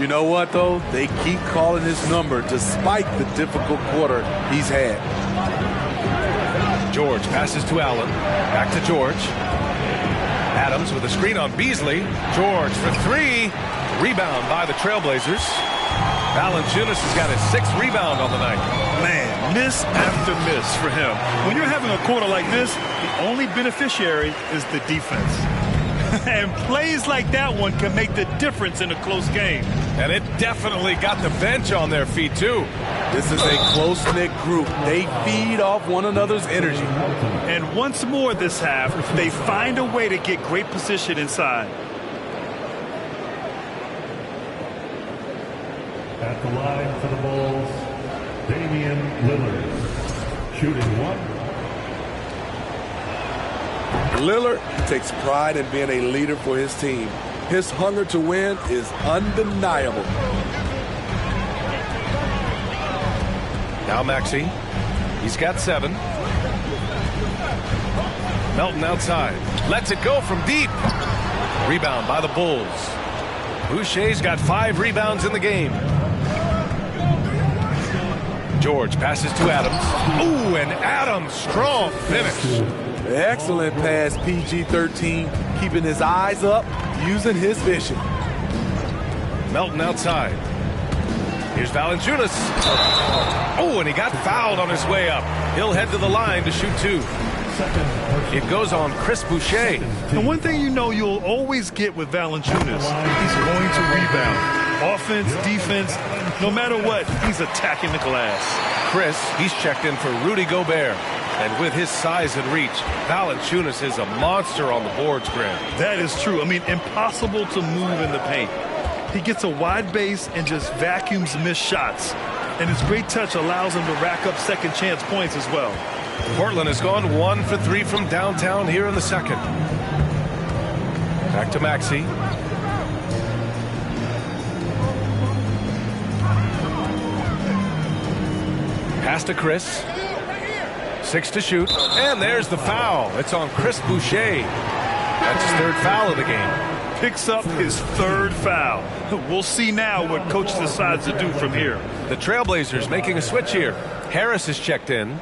You know what, though? They keep calling his number despite the difficult quarter he's had. George passes to Allen. Back to George. Adams with a screen on Beasley. George for 3. Rebound by the Trailblazers. Valanciunas has got his 6th rebound on the night. Man, miss after miss for him. When you're having a quarter like this, the only beneficiary is the defense. And plays like that one can make the difference in a close game. And it definitely got the bench on their feet, too. This is a close-knit group. They feed off one another's energy. And once more this half, they find a way to get great position inside. At the line for the Bulls, Damian Lillard. Shooting 1. Lillard takes pride in being a leader for his team. His hunger to win is undeniable. Now Maxey. He's got 7. Melton outside. Lets it go from deep. Rebound by the Bulls. Boucher's got 5 rebounds in the game. George passes to Adams. Ooh, and Adams, strong finish. Excellent pass, PG-13, keeping his eyes up, using his vision. Melton outside. Here's Valanciunas. Oh, and he got fouled on his way up. He'll head to the line to shoot 2. It goes on Chris Boucher. And one thing you know you'll always get with Valanciunas, he's going to rebound. Offense, defense, no matter what, he's attacking the glass. Chris, he's checked in for Rudy Gobert. And with his size and reach, Valanciunas is a monster on the boards, Grant. That is true. I mean, impossible to move in the paint. He gets a wide base and just vacuums missed shots. And his great touch allows him to rack up second chance points as well. Portland has gone 1 for 3 from downtown here in the second. Back to Maxey. Pass to Chris. 6 to shoot. And there's the foul. It's on Chris Boucher. That's his 3rd foul of the game. Picks up his 3rd foul. We'll see now what coach decides to do from here. The Trailblazers making a switch here. Harris is checked in.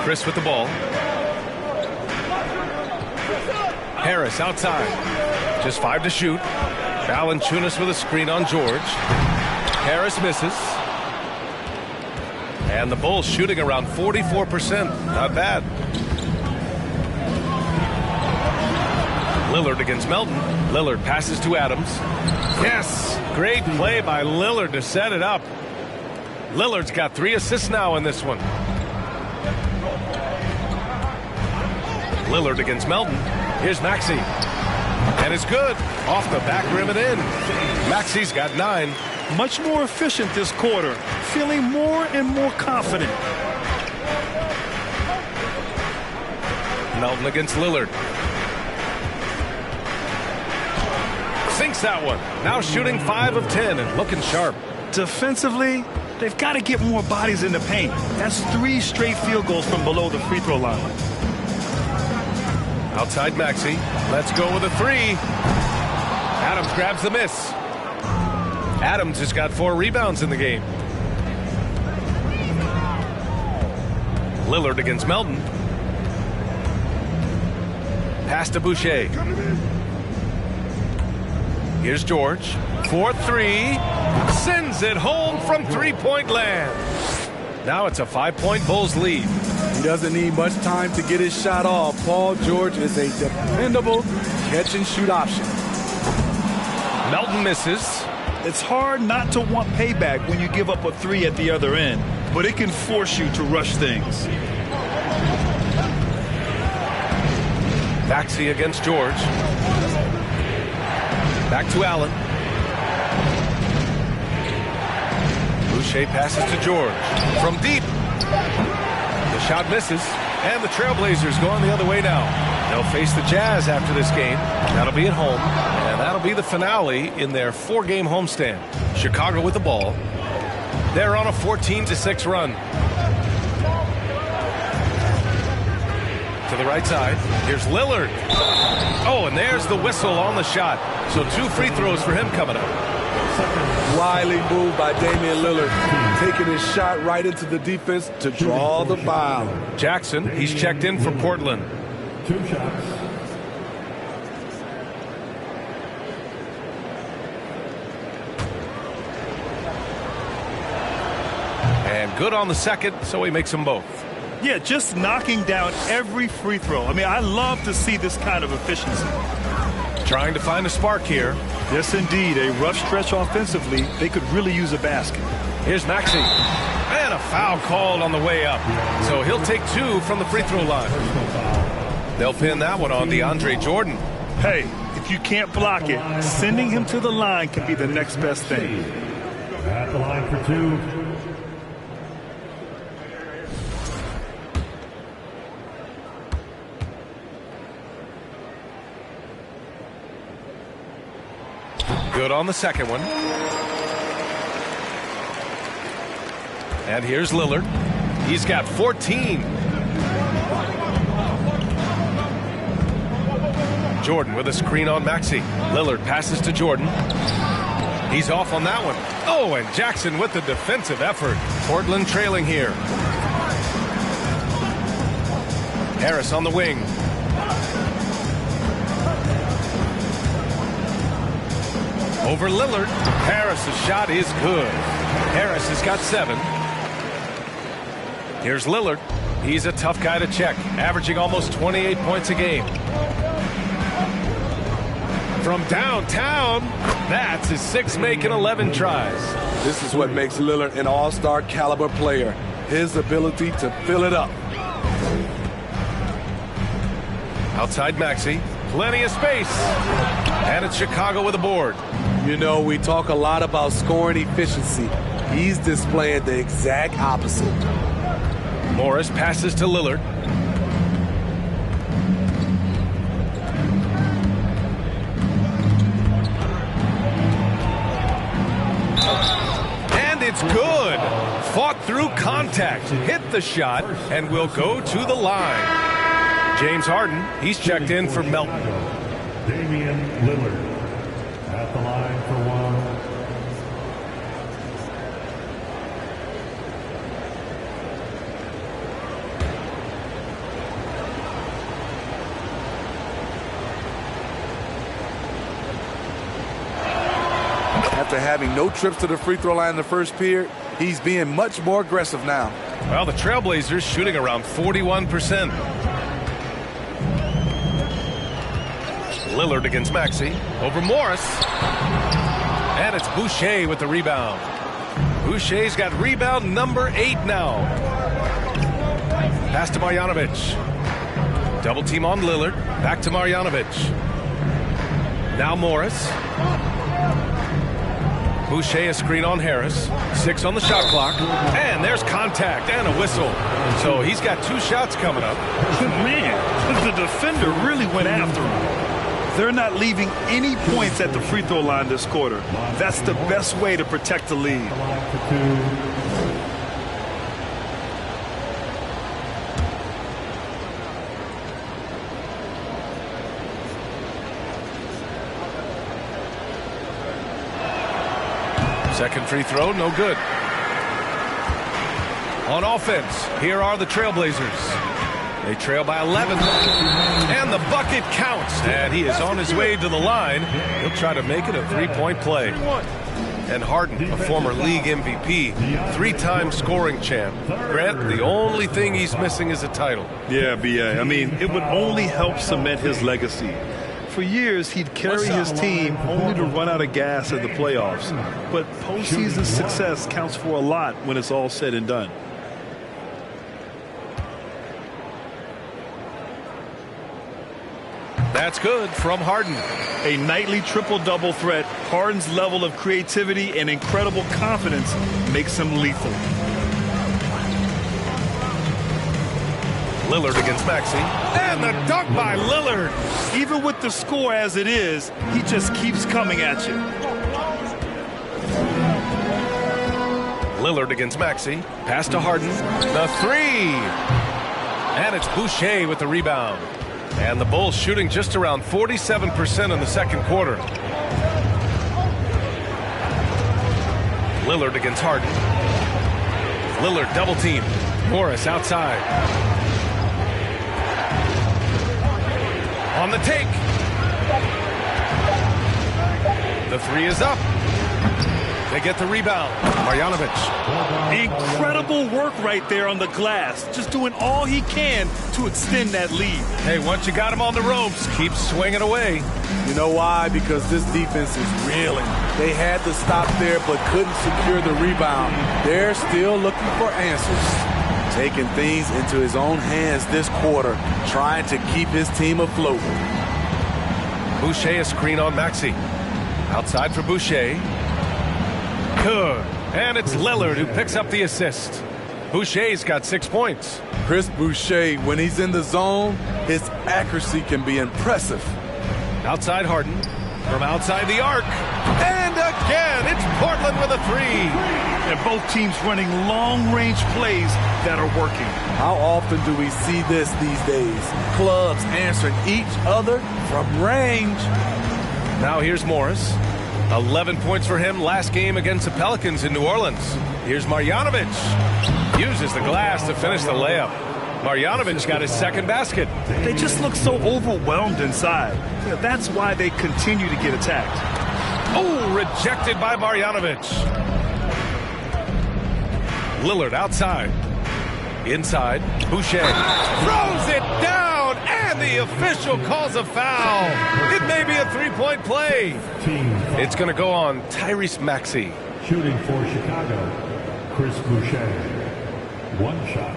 Chris with the ball. Harris outside. Just 5 to shoot. Valanciunas with a screen on George. Harris misses. And the Bulls shooting around 44%. Not bad. Lillard against Melton. Lillard passes to Adams. Yes! Great play by Lillard to set it up. Lillard's got 3 assists now in this one. Lillard against Melton. Here's Maxey. And it's good. Off the back rim and in. Maxey's got 9. Much more efficient this quarter. Feeling more and more confident. Melton against Lillard. Sinks that one. Now shooting 5 of 10 and looking sharp. Defensively, they've got to get more bodies in the paint. That's 3 straight field goals from below the free throw line. Outside Maxey. Let's go with a three. Adams grabs the miss. Adams has got 4 rebounds in the game. Lillard against Melton. Pass to Boucher. Here's George. 4-3. Sends it home from three-point land. Now it's a 5-point Bulls lead. He doesn't need much time to get his shot off. Paul George is a dependable catch-and-shoot option. Melton misses. It's hard not to want payback when you give up a 3 at the other end, but it can force you to rush things. Maxey against George. Back to Allen. Boucher passes to George. From deep. The shot misses. And the Trailblazers going the other way now. They'll face the Jazz after this game. That'll be at home. And that'll be the finale in their 4-game homestand. Chicago with the ball. They're on a 14-6 run. To the right side. Here's Lillard. Oh, and there's the whistle on the shot. So 2 free throws for him coming up. Wily move by Damian Lillard, taking his shot right into the defense to draw the foul. Jackson, he's checked in for Portland. 2 shots. And good on the second, so he makes them both. Yeah, just knocking down every free throw. I mean, I love to see this kind of efficiency. Trying to find a spark here. Yes, indeed. A rough stretch offensively. They could really use a basket. Here's Maxey. And a foul called on the way up. So he'll take 2 from the free throw line. They'll pin that one on DeAndre Jordan. Hey, if you can't block it, sending him to the line can be the next best thing. At the line for 2. Good on the second one. And here's Lillard. He's got 14. Jordan with a screen on Maxey. Lillard passes to Jordan. He's off on that one. Oh, and Jackson with the defensive effort. Portland trailing here. Harris on the wing. Over Lillard. Harris's shot is good. Harris has got 7. Here's Lillard. He's a tough guy to check, averaging almost 28 points a game. From downtown, that's his 6 make and 11 tries. This is what makes Lillard an all-star caliber player. His ability to fill it up. Outside Maxey. Plenty of space. And it's Chicago with a board. You know, we talk a lot about scoring efficiency. He's displaying the exact opposite. Morris passes to Lillard. And it's good. Fought through contact, hit the shot, and will go to the line. James Harden, he's checked in for Melton. Damian Lillard at the line for 1. After having no trips to the free throw line in the first period, he's being much more aggressive now. Well, the Trailblazers shooting around 41%. Lillard against Maxey. Over Morris. And it's Boucher with the rebound. Boucher's got rebound number 8 now. Pass to Marjanovic. Double team on Lillard. Back to Marjanovic. Now Morris. Boucher a screen on Harris. 6 on the shot clock. And there's contact and a whistle. So he's got 2 shots coming up. Man, the defender really went after him. They're not leaving any points at the free throw line this quarter. That's the best way to protect the lead. Second free throw, no good. On offense, here are the Trailblazers. They trail by 11. And the bucket counts. And he is on his way to the line. He'll try to make it a three-point play. And Harden, a former league MVP, 3-time scoring champ. Grant, the only thing he's missing is a title. Yeah, B.A. I mean, it would only help cement his legacy. For years, he'd carry his team only to run out of gas in the playoffs. But postseason success counts for a lot when it's all said and done. That's good from Harden. A nightly triple-double threat. Harden's level of creativity and incredible confidence makes him lethal. Lillard against Maxey. And the dunk by Lillard. Even with the score as it is, he just keeps coming at you. Lillard against Maxey. Pass to Harden. The three. And it's Boucher with the rebound. And the Bulls shooting just around 47% in the second quarter. Lillard against Harden. Lillard double team. Morris outside. On the take. The three is up. They get the rebound. Marjanovic. Incredible work right there on the glass. Just doing all he can to extend that lead. Hey, once you got him on the ropes, keep swinging away. You know why? Because this defense is reeling. They had to stop there but couldn't secure the rebound. They're still looking for answers. Taking things into his own hands this quarter, trying to keep his team afloat. Boucher a screen on Maxey. Outside for Boucher. Good. And it's Lillard who picks up the assist. Boucher's got 6 points. Chris Boucher, when he's in the zone, his accuracy can be impressive. Outside Harden. From outside the arc. And again, it's Portland with a three. And both teams running long-range plays that are working. How often do we see this these days? Clubs answering each other from range. Now here's Morris. 11 points for him last game against the Pelicans in New Orleans. Here's Marjanovic. Uses the glass to finish the layup. Marjanovic got his second basket. They just look so overwhelmed inside. That's why they continue to get attacked. Oh, rejected by Marjanovic. Lillard outside. Inside. Boucher throws it down, and the official calls a foul. It may be a three-point play. It's going to go on Tyrese Maxey. Shooting for Chicago, Chris Boucher. One shot.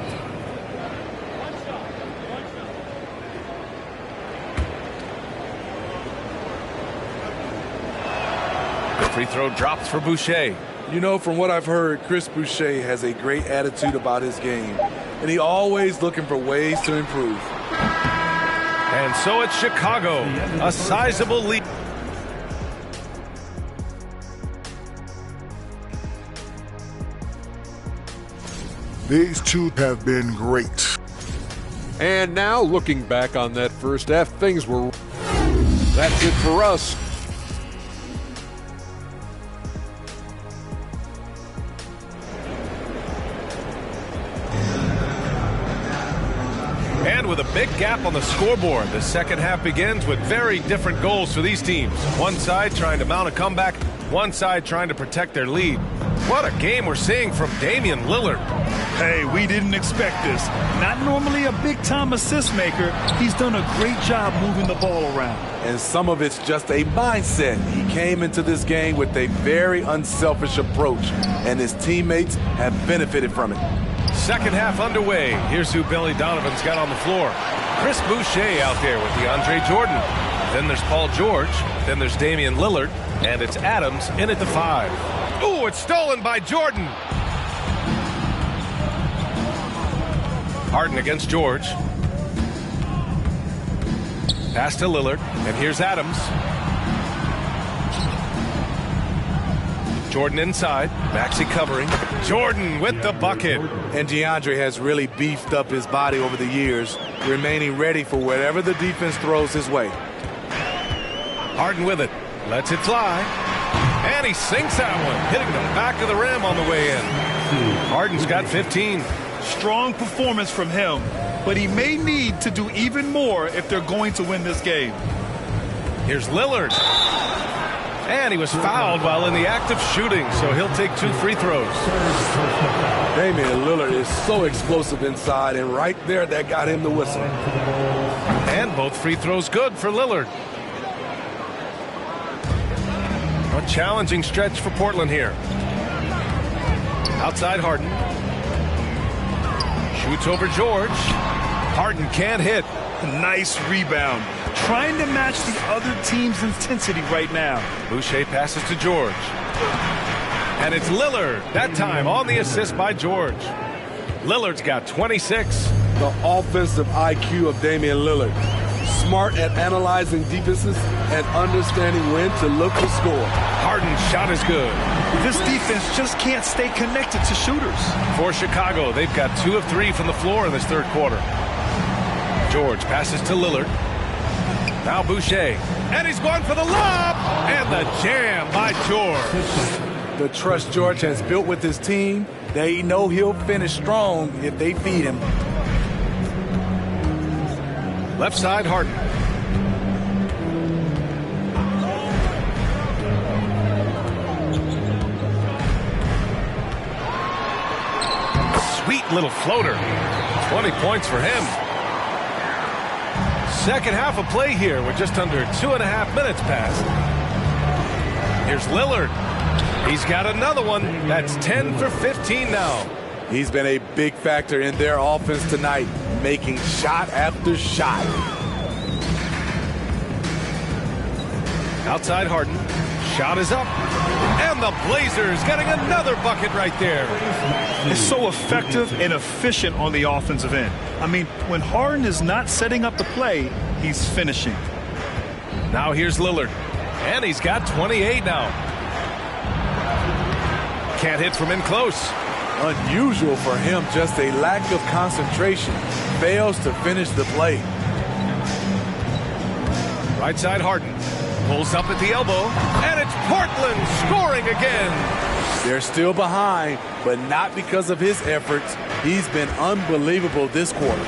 The free throw drops for Boucher. You know, from what I've heard, Chris Boucher has a great attitude about his game, and he always looking for ways to improve. And so it's Chicago, a sizable lead. These two have been great. And now, looking back on that first half, things were... That's it for us. And with a big gap on the scoreboard, the second half begins with very different goals for these teams. One side trying to mount a comeback, one side trying to protect their lead. What a game we're seeing from Damian Lillard. Hey, we didn't expect this. Not normally a big-time assist maker. He's done a great job moving the ball around. And some of it's just a mindset. He came into this game with a very unselfish approach, and his teammates have benefited from it. Second half underway. Here's who Billy Donovan's got on the floor. Chris Boucher out there with DeAndre Jordan. Then there's Paul George. Then there's Damian Lillard. And it's Adams in at the 5. Ooh, it's stolen by Jordan. Harden against George. Pass to Lillard. And here's Adams. Jordan inside. Maxey covering. Jordan with the bucket. And DeAndre has really beefed up his body over the years, remaining ready for whatever the defense throws his way. Harden with it. Lets it fly. And he sinks that one, hitting the back of the rim on the way in. Harden's got 15. Strong performance from him, but he may need to do even more if they're going to win this game. Here's Lillard. And he was fouled while in the act of shooting, so he'll take 2 free throws. Damian Lillard is so explosive inside, and right there, that got him the whistle. And both free throws good for Lillard. A challenging stretch for Portland here. Outside Harden. Shoots over George. Harden can't hit. Nice rebound. Trying to match the other team's intensity right now. Boucher passes to George. And it's Lillard. That time on the assist by George. Lillard's got 26. The offensive IQ of Damian Lillard. Smart at analyzing defenses and understanding when to look to score. Harden's shot is good. This defense just can't stay connected to shooters. For Chicago, they've got 2 of 3 from the floor in this third quarter. George passes to Lillard. Now Boucher. And he's going for the lob. And the jam by George. The trust George has built with his team, they know he'll finish strong if they feed him. Left side, Harden. Sweet little floater. 20 points for him. Second half of play here with just under 2.5 minutes passed. Here's Lillard. He's got another one. That's 10 for 15 now. He's been a big factor in their offense tonight, making shot after shot. Outside Harden. Shot is up. And the Blazers getting another bucket right there. It's so effective and efficient on the offensive end. I mean, when Harden is not setting up the play, he's finishing. Now here's Lillard. And he's got 28 now. Can't hit from in close. Unusual for him, just a lack of concentration. Fails to finish the play. Right side Harden. Pulls up at the elbow. And it's Portland scoring again. They're still behind, but not because of his efforts. He's been unbelievable this quarter.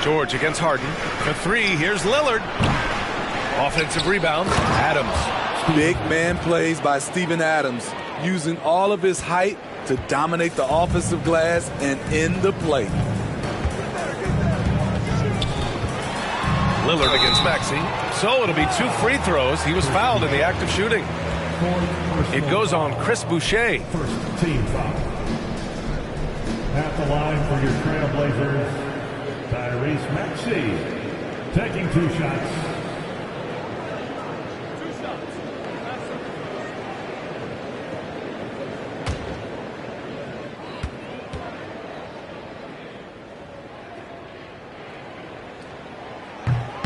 George against Harden. For 3, here's Lillard. Offensive rebound, Adams. Big man plays by Steven Adams, using all of his height to dominate the offensive glass and end the play. Lillard against Maxey. So it'll be 2 free throws. He was fouled in the act of shooting. It goes on Chris Boucher. First team foul. At the line for your Trailblazers, Tyrese Maxey taking 2 shots.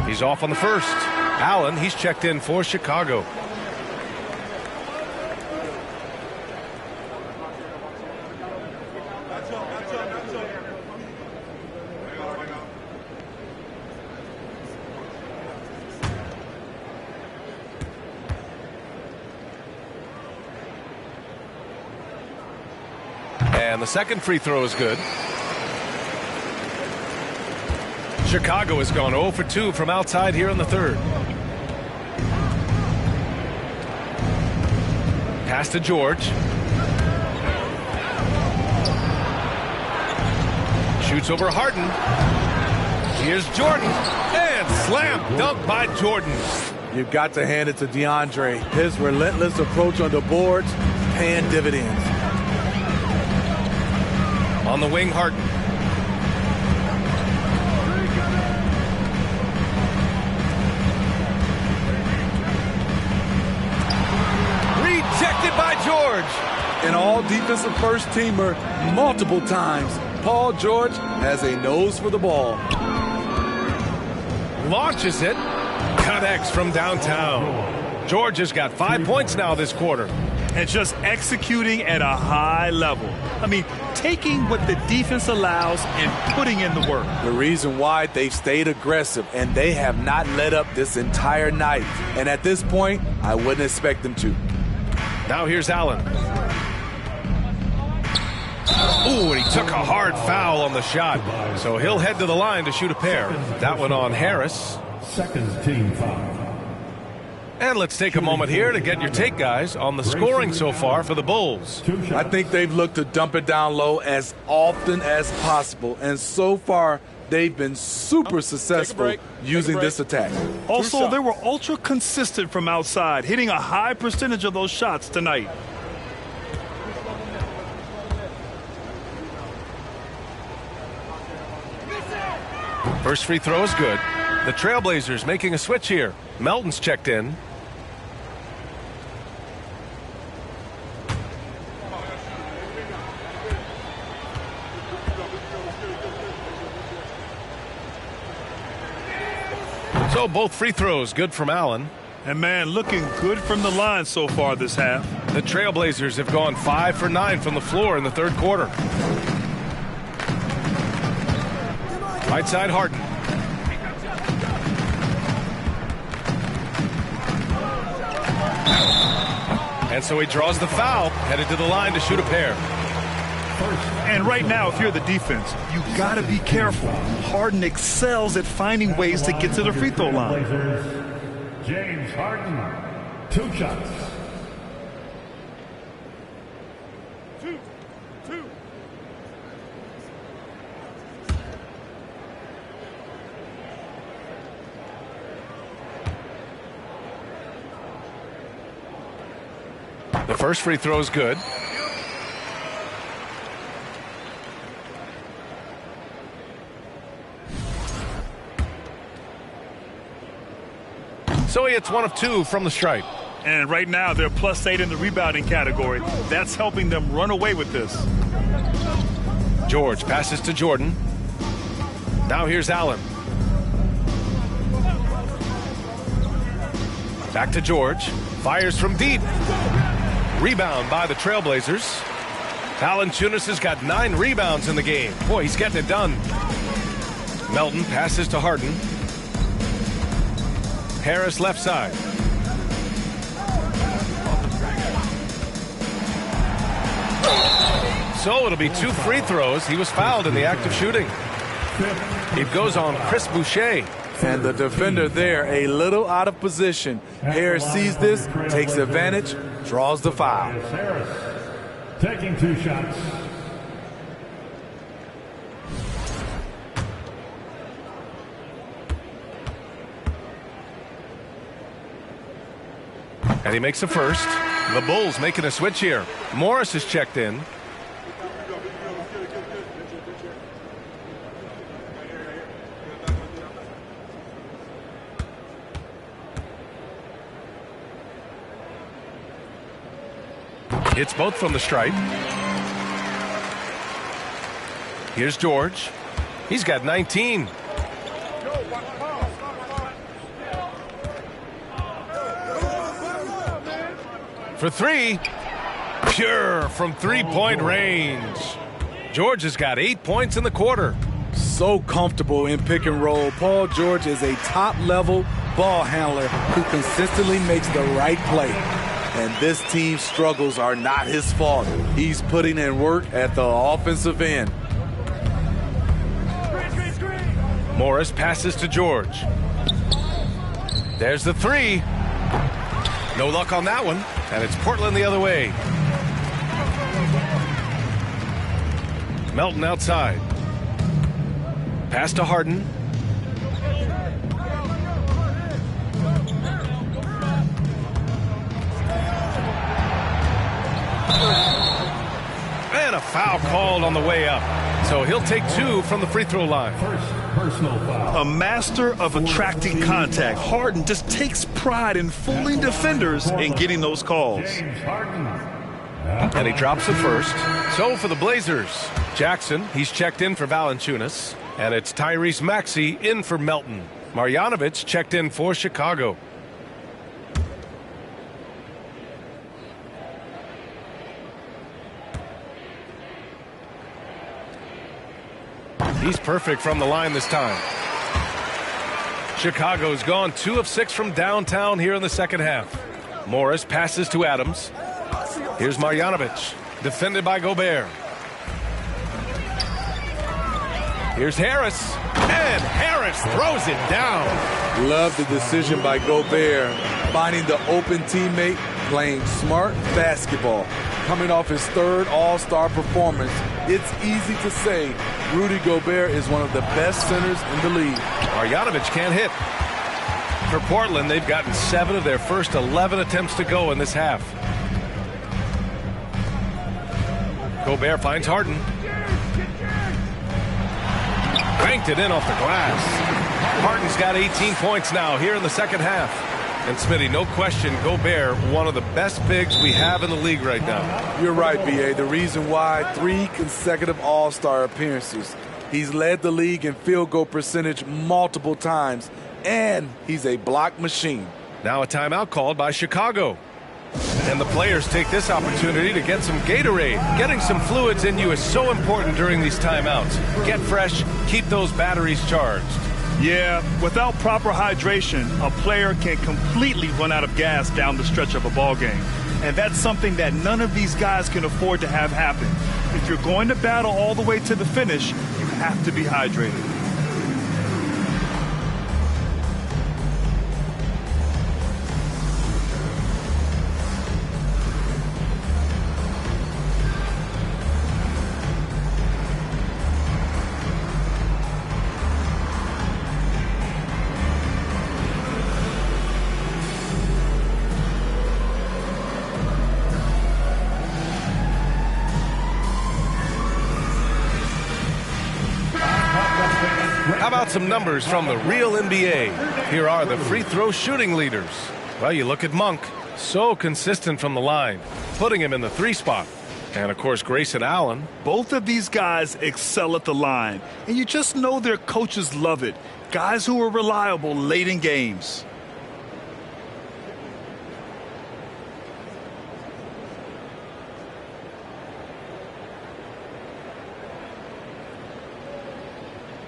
He's off on the first. Allen, he's checked in for Chicago. And the second free throw is good. Chicago has gone 0 for 2 from outside here in the third. Pass to George. Shoots over Harden. Here's Jordan. And slam dunk by Jordan. You've got to hand it to DeAndre. His relentless approach on the boards, paying dividends. On the wing, Harden. Rejected by George. An all-defensive first-teamer multiple times. Paul George has a nose for the ball. Launches it. Connects from downtown. George has got 5 points now this quarter. and just executing at a high level. I mean, taking what the defense allows and putting in the work. The reason why they've stayed aggressive and they have not let up this entire night. And at this point, I wouldn't expect them to. Now here's Allen. Ooh, and he took a hard foul on the shot. So he'll head to the line to shoot a pair. That one on Harris. Second team foul. And let's take a moment here to get your take, guys, on the scoring so far for the Bulls. I think they've looked to dump it down low as often as possible. And so far, they've been super successful using this attack. Also, they were ultra consistent from outside, hitting a high percentage of those shots tonight. First free throw is good. The Trailblazers making a switch here. Melton's checked in. So both free throws good from Allen. And man, looking good from the line so far this half. The Trailblazers have gone 5 for 9 from the floor in the third quarter. Right side Harden. And so he draws the foul, headed to the line to shoot a pair. And right now, if you're the defense, you got to be careful. Harden excels at finding ways to get to the free throw line. James Harden, 2 shots. The first free throw is good. So he hits 1 of 2 from the stripe. And right now, they're +8 in the rebounding category. That's helping them run away with this. George passes to Jordan. Now here's Allen. Back to George. Fires from deep. Rebound by the Trailblazers. Valanciunas has got 9 rebounds in the game. Boy, he's getting it done. Melton passes to Harden. Harris left side. So it'll be 2 free throws. He was fouled in the act of shooting. It goes on Chris Boucher. And the defender there a little out of position. Harris sees this, takes advantage, draws the foul. Harris taking 2 shots. And he makes the first. The Bulls making a switch here. Morris is checked in. Hits both from the stripe. Here's George. He's got 19. For 3. Pure from 3-point range. George has got 8 points in the quarter. So comfortable in pick and roll. Paul George is a top-level ball handler who consistently makes the right play. And this team's struggles are not his fault. He's putting in work at the offensive end. Morris passes to George. There's the 3. No luck on that one. And it's Portland the other way. Melton outside. Pass to Harden. And a foul called on the way up. So he'll take 2 from the free throw line. First personal foul. A master of attracting contact. Harden just takes pride in fooling defenders and getting those calls. James Harden. And he drops the first. So for the Blazers, Jackson, he's checked in for Valanciunas. And it's Tyrese Maxey in for Melton. Marjanovic checked in for Chicago. He's perfect from the line this time. Chicago's gone 2 of 6 from downtown here in the second half. Morris passes to Adams. Here's Marjanovic, defended by Gobert. Here's Harris, and Harris throws it down. Love the decision by Gobert, finding the open teammate, playing smart basketball. Coming off his 3rd All-Star performance, it's easy to say Rudy Gobert is one of the best centers in the league. Marjanovic can't hit. For Portland, they've gotten 7 of their first 11 attempts to go in this half. Gobert finds Harden. Banked it in off the glass. Harden's got 18 points now here in the second half. And Smitty, no question, Gobert, one of the best bigs we have in the league right now. You're right, B.A. The reason why 3 consecutive All-Star appearances. He's led the league in field goal percentage multiple times, and he's a block machine. Now a timeout called by Chicago. And the players take this opportunity to get some Gatorade. Getting some fluids in you is so important during these timeouts. Get fresh, keep those batteries charged. Yeah, without proper hydration, a player can completely run out of gas down the stretch of a ball game. And that's something that none of these guys can afford to have happen. If you're going to battle all the way to the finish, you have to be hydrated. How about some numbers from the real NBA? Here are the free throw shooting leaders. Well, you look at Monk, so consistent from the line, putting him in the 3 spot. And, of course, Grayson Allen. Both of these guys excel at the line, and you just know their coaches love it. Guys who are reliable late in games.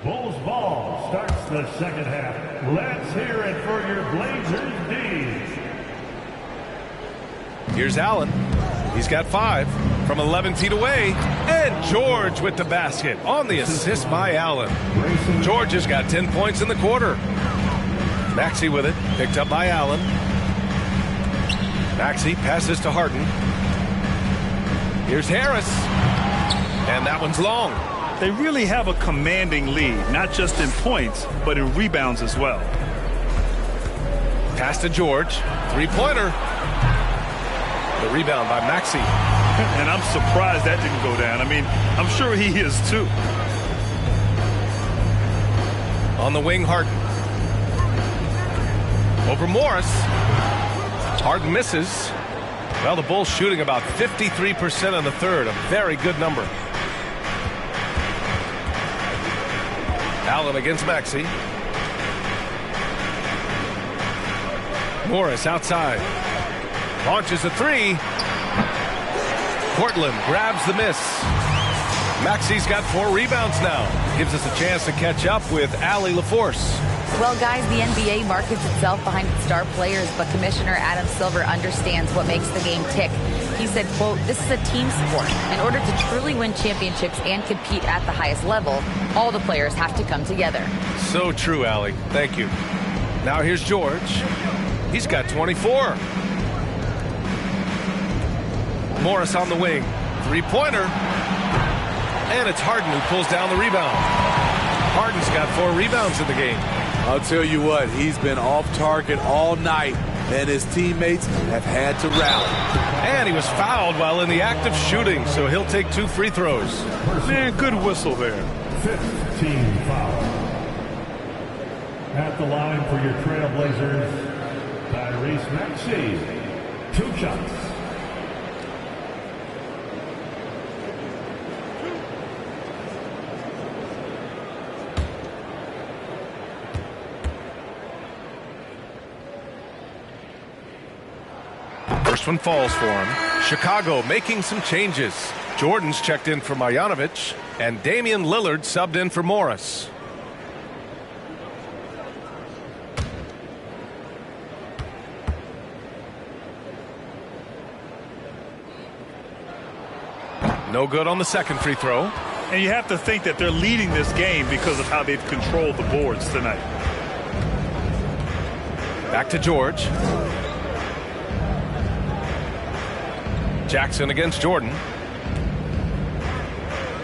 Bulls ball starts the second half. Let's hear it for your Blazers D. Here's Allen. He's got 5 from 11 feet away. And George with the basket on the assist by Allen. George has got 10 points in the quarter. Maxey with it, picked up by Allen. Maxey passes to Harden. Here's Harris. And that one's long. They really have a commanding lead, not just in points, but in rebounds as well. Pass to George. 3-pointer. The rebound by Maxey. And I'm surprised that didn't go down. I mean, I'm sure he is too. On the wing, Harden. Over Morris. Harden misses. Well, the Bulls shooting about 53% in the third. A very good number. Allen against Maxey. Morris outside. Launches a 3. Portland grabs the miss. Maxey's got 4 rebounds now. Gives us a chance to catch up with Allie LaForce. Well, guys, the NBA markets itself behind its star players, but Commissioner Adam Silver understands what makes the game tick. He said, quote, "This is a team sport. In order to truly win championships and compete at the highest level, all the players have to come together." So true, Allie. Thank you. Now here's George. He's got 24. Morris on the wing. 3-pointer. And it's Harden who pulls down the rebound. Harden's got 4 rebounds in the game. I'll tell you what, he's been off target all night, and his teammates have had to rally. And he was fouled while in the act of shooting, so he'll take 2 free throws. Man, good whistle there. 5th team foul. At the line for your Trailblazers, Tyrese Maxey. 2 shots. First one falls for him. Chicago making some changes. Jordan's checked in for Marjanovic, and Damian Lillard subbed in for Morris. No good on the second free throw. And you have to think that they're leading this game because of how they've controlled the boards tonight. Back to George. Jackson against Jordan.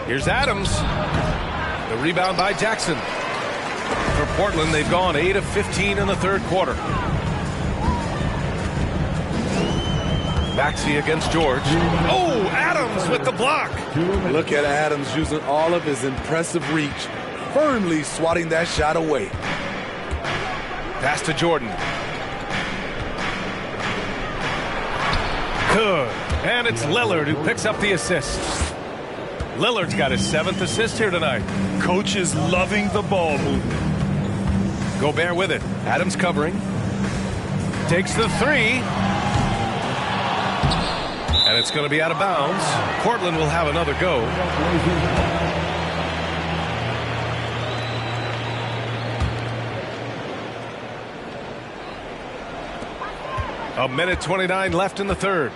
Here's Adams. The rebound by Jackson. For Portland, they've gone 8 of 15 in the third quarter. Maxey against George. Oh, Adams with the block. Look at Adams using all of his impressive reach, firmly swatting that shot away. Pass to Jordan. Good. And it's Lillard who picks up the assist. Lillard's got his 7th assist here tonight. Coach is loving the ball movement. Gobert with it. Adams covering. Takes the three. And it's going to be out of bounds. Portland will have another go. A minute 29 left in the third.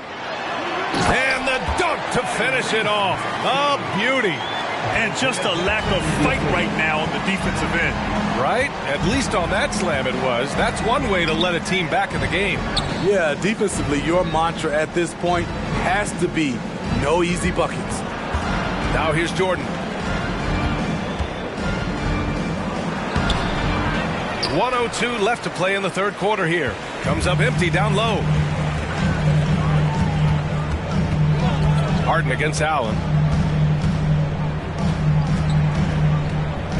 And the dunk to finish it off. A beauty. And just a lack of fight right now on the defensive end. Right? At least on that slam it was. That's one way to let a team back in the game. Yeah, defensively, your mantra at this point has to be no easy buckets. Now here's Jordan. 1:02 left to play in the third quarter here. Comes up empty down low. Harden against Allen.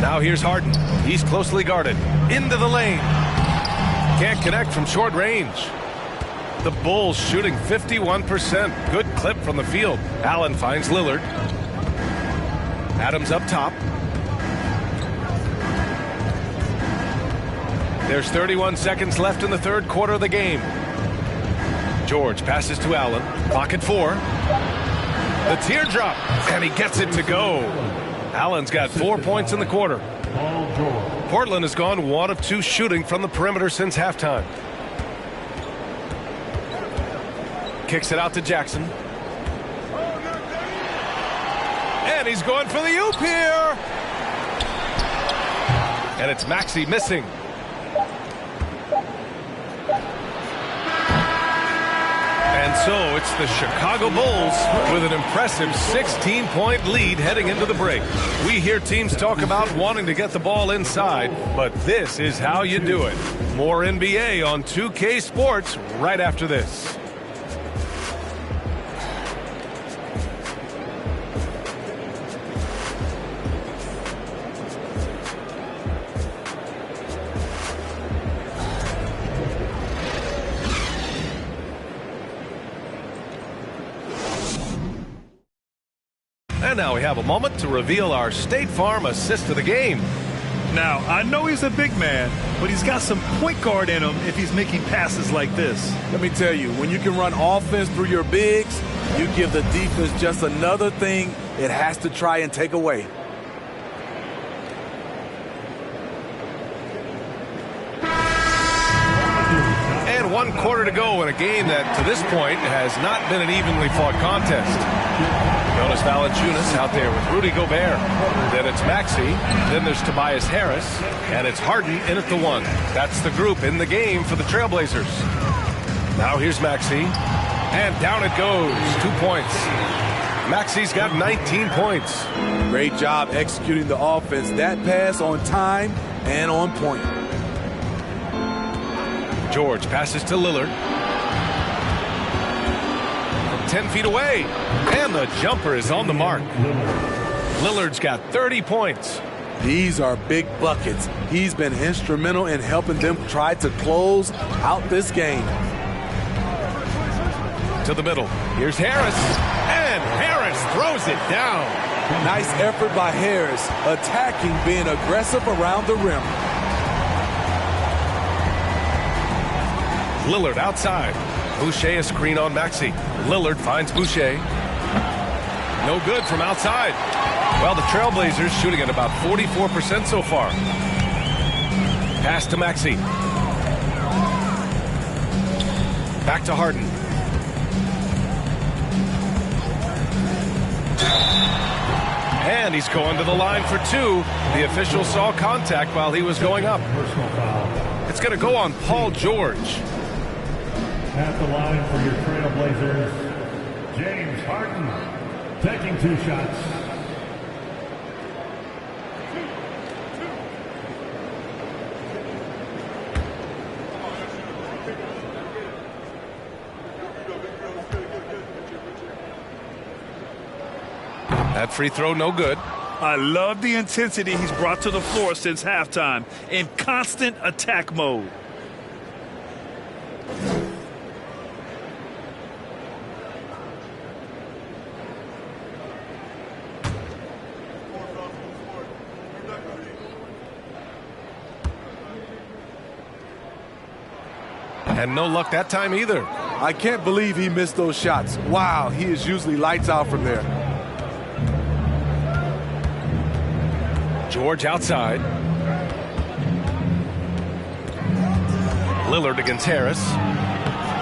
Now here's Harden. He's closely guarded. Into the lane. Can't connect from short range. The Bulls shooting 51%. Good clip from the field. Allen finds Lillard. Adams up top. There's 31 seconds left in the third quarter of the game. George passes to Allen. Clock at 4. The teardrop. And he gets it to go. Allen's got 4 points in the quarter. Portland has gone 1 of 2 shooting from the perimeter since halftime. Kicks it out to Jackson. And he's going for the oop here. And it's Maxey missing. And so it's the Chicago Bulls with an impressive 16-point lead heading into the break. We hear teams talk about wanting to get the ball inside, but this is how you do it. More NBA on 2K Sports right after this. And now we have a moment to reveal our State Farm assist of the game. Now, I know he's a big man, but he's got some point guard in him if he's making passes like this. Let me tell you, when you can run offense through your bigs, you give the defense just another thing it has to try and take away. And 1 quarter to go in a game that, to this point, has not been an evenly fought contest. Jonas Valanciunas out there with Rudy Gobert. Then it's Maxey. Then there's Tobias Harris. And it's Harden in at the 1. That's the group in the game for the Trailblazers. Now here's Maxey. And down it goes. 2 points. Maxey's got 19 points. Great job executing the offense. That pass on time and on point. George passes to Lillard. 10 feet away, and the jumper is on the mark. Lillard's got 30 points. These are big buckets. He's been instrumental in helping them try to close out this game. To the middle. Here's Harris, and Harris throws it down. Nice effort by Harris, attacking, being aggressive around the rim. Lillard outside. Boucher a screen on Maxey. Lillard finds Boucher. No good from outside. Well, the Trailblazers shooting at about 44% so far. Pass to Maxey. Back to Harden. And he's going to the line for two. The official saw contact while he was going up. It's going to go on Paul George. At the line for your Trailblazers, James Harden taking 2 shots. That free throw, no good. I love the intensity he's brought to the floor since halftime in constant attack mode. And no luck that time either. I can't believe he missed those shots. Wow, he is usually lights out from there. George outside. Lillard against Harris.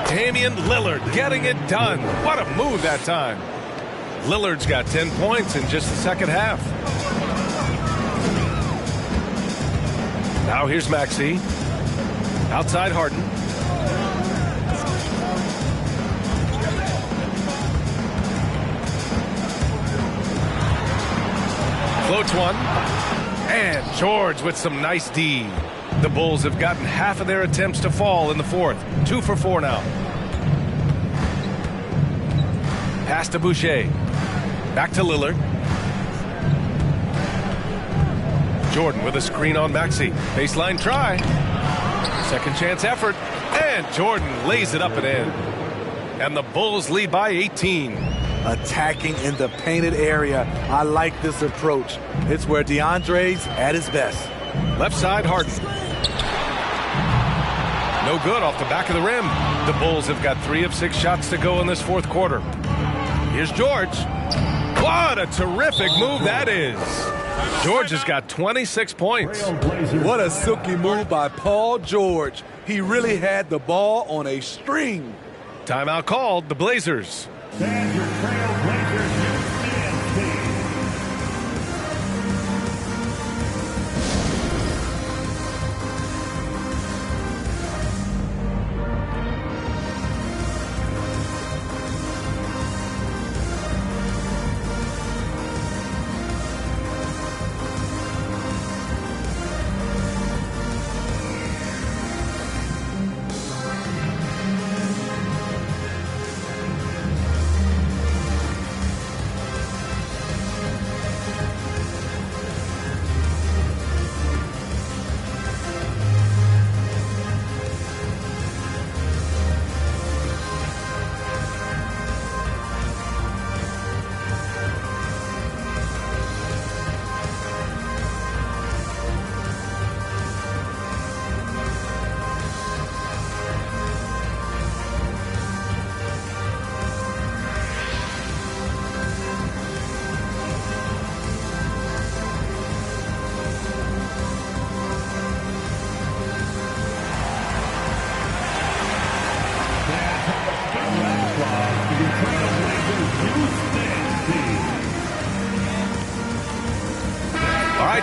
Damian Lillard getting it done. What a move that time. Lillard's got 10 points in just the second half. Now here's Maxey. Outside Harden. Floats one. And George with some nice D. The Bulls have gotten half of their attempts to fall in the fourth. 2 for 4 now. Pass to Boucher. Back to Lillard. Jordan with a screen on Maxey. Baseline try. Second chance effort. And Jordan lays it up and in. And the Bulls lead by 18. Attacking in the painted area. I like this approach. It's where DeAndre's at his best. Left side, Harden. No good off the back of the rim. The Bulls have got 3 of 6 shots to go in this fourth quarter. Here's George. What a terrific move that is. George has got 26 points. What a silky move by Paul George. He really had the ball on a string. Timeout called, the Blazers. And your Trailblazers UCSD.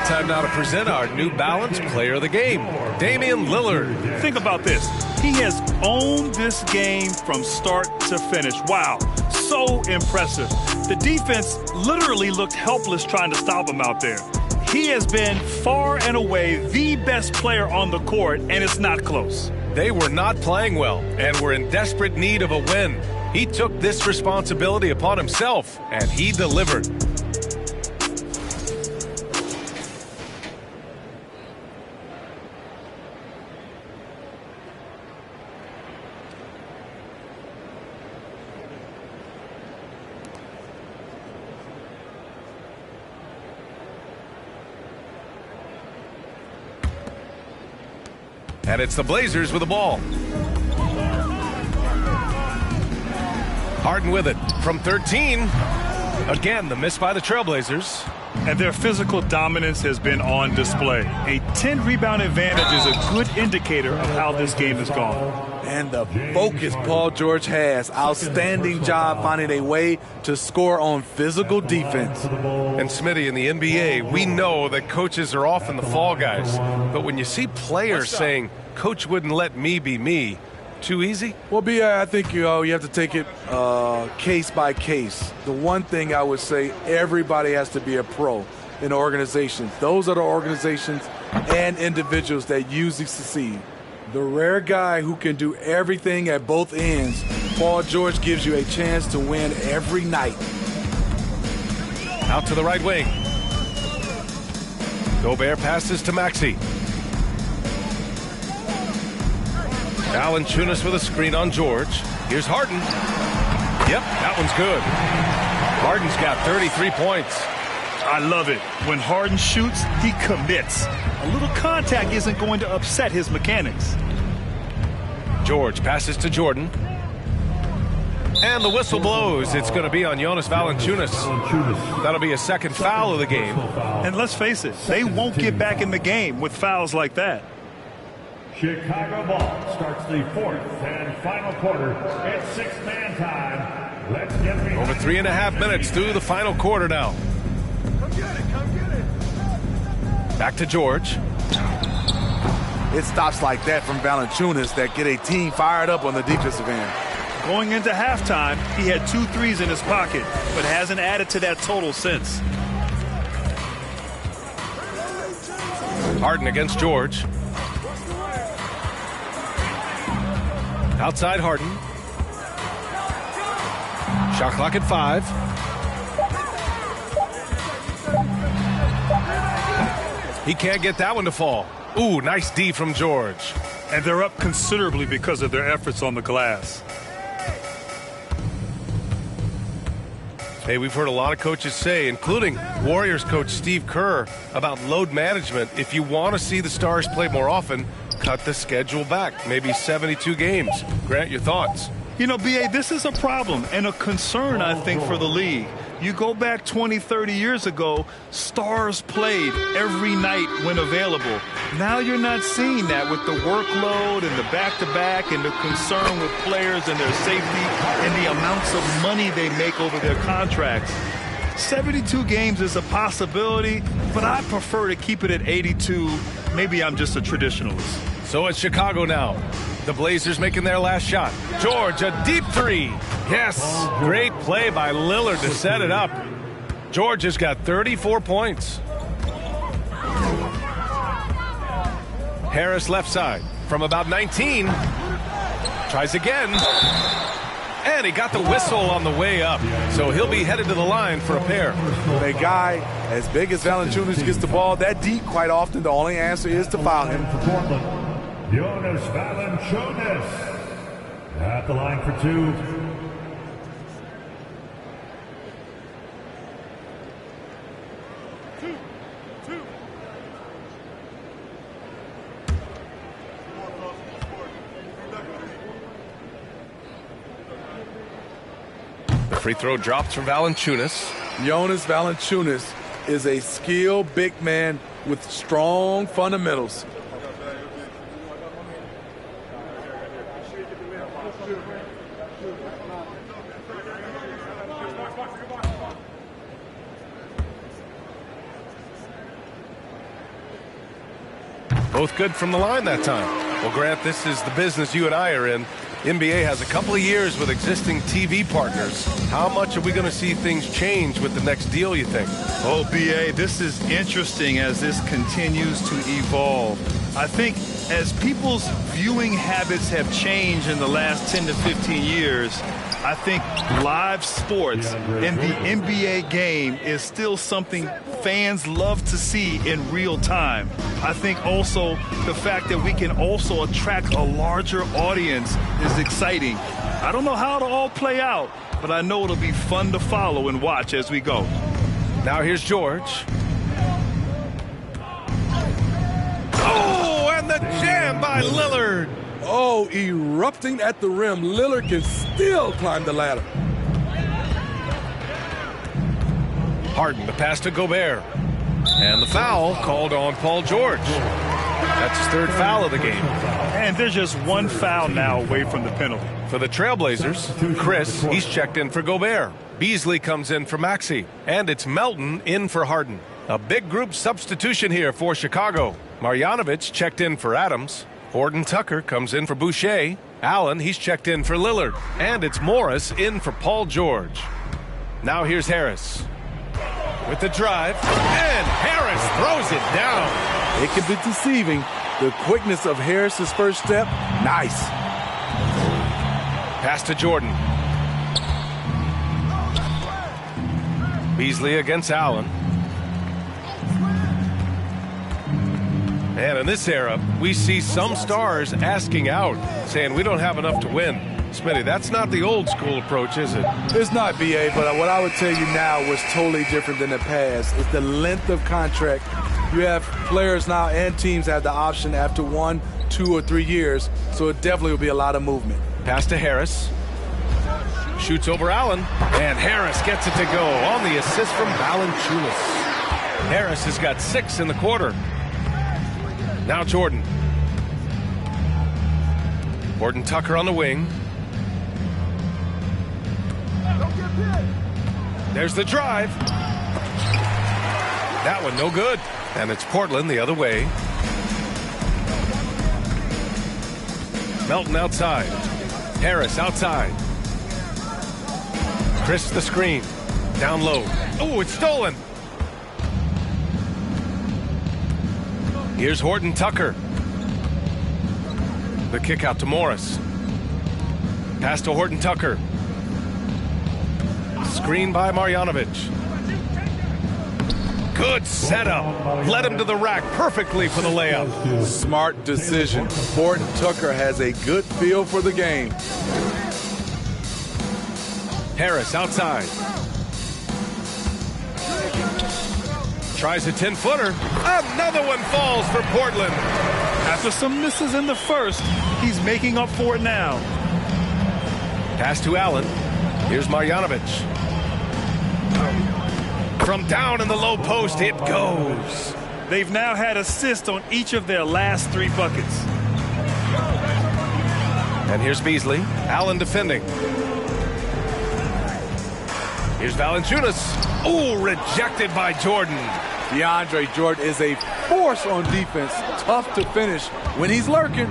Time now to present our New Balance Player of the Game, Damian Lillard. Think about this. He has owned this game from start to finish. Wow, so impressive. The defense literally looked helpless trying to stop him out there. He has been far and away the best player on the court, and it's not close. They were not playing well and were in desperate need of a win. He took this responsibility upon himself, and he delivered. And it's the Blazers with the ball. Harden with it from 13. Again, the miss by the Trailblazers. And their physical dominance has been on display. A 10-rebound advantage is a good indicator of how this game has gone. And the focus Paul George has. Outstanding job finding a way to score on physical defense. And Smitty, in the NBA, we know that coaches are often the fall guys. But when you see players saying, "Coach wouldn't let me be me," too easy? Well, B.A., I think you have to take it case by case. The one thing I would say, everybody has to be a pro in organizations. Those are the organizations and individuals that usually succeed. The rare guy who can do everything at both ends, Paul George gives you a chance to win every night. Out to the right wing. Gobert passes to Maxey. Valanciunas with a screen on George. Here's Harden. Yep, that one's good. Harden's got 33 points. I love it. When Harden shoots, he commits. A little contact isn't going to upset his mechanics. George passes to Jordan. And the whistle blows. It's going to be on Jonas Valanciunas. That'll be a second foul of the game. And let's face it, they won't get back in the game with fouls like that. Chicago ball starts the fourth and final quarter. It's six-man time. Let's get behind. Over 3.5 minutes through the final quarter now. Come get it. Back to George. It stops like that from Valanciunas that get a team fired up on the defensive end. Going into halftime, he had 2 threes in his pocket, but hasn't added to that total since. Harden against George. Outside Harden. Shot clock at 5. He can't get that one to fall. Ooh, nice D from George. And they're up considerably because of their efforts on the glass. Hey, we've heard a lot of coaches say, including Warriors coach Steve Kerr, about load management. If you want to see the Stars play more often, cut the schedule back, maybe 72 games. Grant, your thoughts? You know, B.A., this is a problem and a concern, I think, for the league. You go back 20, 30 years ago, Stars played every night when available. Now you're not seeing that with the workload and the back-to-back and the concern with players and their safety and the amounts of money they make over their contracts. 72 games is a possibility, but I prefer to keep it at 82. Maybe I'm just a traditionalist. So it's Chicago now. The Blazers making their last shot. George, a deep 3. Yes, great play by Lillard to set it up. George has got 34 points. Harris left side from about 19. Tries again. And he got the whistle on the way up. So he'll be headed to the line for a pair. A guy as big as Valanciunas gets the ball that deep, quite often the only answer is to foul him. Jonas Valanciunas at the line for 2. The free throw drops for Valanciunas. Jonas Valanciunas is a skilled big man with strong fundamentals. Both good from the line that time. Well, Grant, this is the business you and I are in. NBA has a couple of years with existing TV partners. How much are we going to see things change with the next deal, you think? Oh, B.A., this is interesting as this continues to evolve. I think as people's viewing habits have changed in the last 10 to 15 years, I think live sports in the NBA game is still something fans love to see in real time. I think also the fact that we can also attract a larger audience is exciting. I don't know how it'll all play out, but I know it'll be fun to follow and watch as we go. Now here's George. Oh, and the jam by Lillard. Oh, erupting at the rim. Lillard can still climb the ladder. Harden, the pass to Gobert. And the foul called on Paul George. That's his third foul of the game. And there's just one foul now away from the penalty. For the Trailblazers, Chris, he's checked in for Gobert. Beasley comes in for Maxey. And it's Melton in for Harden. A big group substitution here for Chicago. Marjanovic checked in for Adams. Horton Tucker comes in for Boucher. Allen, he's checked in for Lillard. And it's Morris in for Paul George. Now here's Harris with the drive. And Harris throws it down. It can be deceiving. The quickness of Harris's first step, nice. Pass to Jordan. Beasley against Allen. And in this era, we see some stars asking out, saying we don't have enough to win. Smitty, that's not the old school approach, is it? It's not, BA, but what I would tell you now was totally different than the past. It's the length of contract. You have players now and teams have the option after 1, 2, or 3 years, so it definitely will be a lot of movement. Pass to Harris. Shoots over Allen, and Harris gets it to go on the assist from Valanciunas. Harris has got 6 in the quarter. Now Jordan. Horton Tucker on the wing. There's the drive. That one no good. And it's Portland the other way. Melton outside. Harris outside. Chris the screen. Down low. Oh, it's stolen. Here's Horton Tucker. The kick out to Morris. Pass to Horton Tucker. Screen by Marjanovic. Good setup. Led him to the rack perfectly for the layup. Smart decision. Horton Tucker has a good feel for the game. Harris outside. Tries a 10-footer. Another one falls for Portland. After some misses in the first, he's making up for it now. Pass to Allen. Here's Marjanovic. From down in the low post, it goes. They've now had assists on each of their last 3 buckets. And here's Beasley. Allen defending. Here's Valanciunas. Oh, rejected by Jordan. DeAndre Jordan is a force on defense. Tough to finish when he's lurking.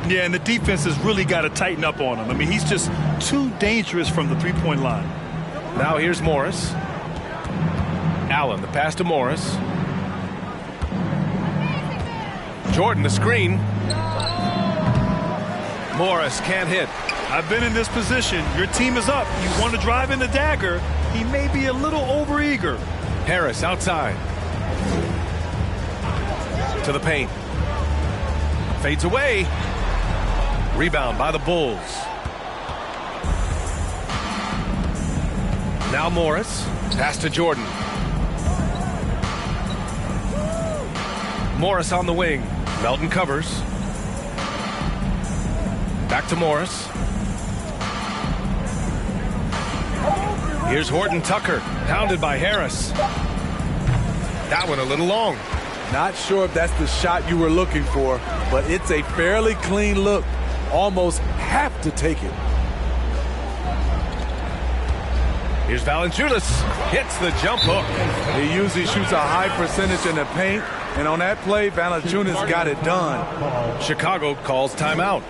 Yeah, and the defense has really got to tighten up on him. I mean, he's just too dangerous from the three-point line. Now here's Morris. Allen, the pass to Morris. Jordan, the screen. Morris can't hit. I've been in this position. Your team is up. You want to drive in the dagger. He may be a little overeager. Harris outside. To the paint. Fades away. Rebound by the Bulls. Now Morris. Pass to Jordan. Morris on the wing. Melton covers. Back to Morris. Here's Horton Tucker. Pounded by Harris. That one a little long. Not sure if that's the shot you were looking for, but it's a fairly clean look. Almost have to take it. Here's Valanciunas. Hits the jump hook. He usually shoots a high percentage in the paint, and on that play, Valanciunas got it done. Chicago calls timeout.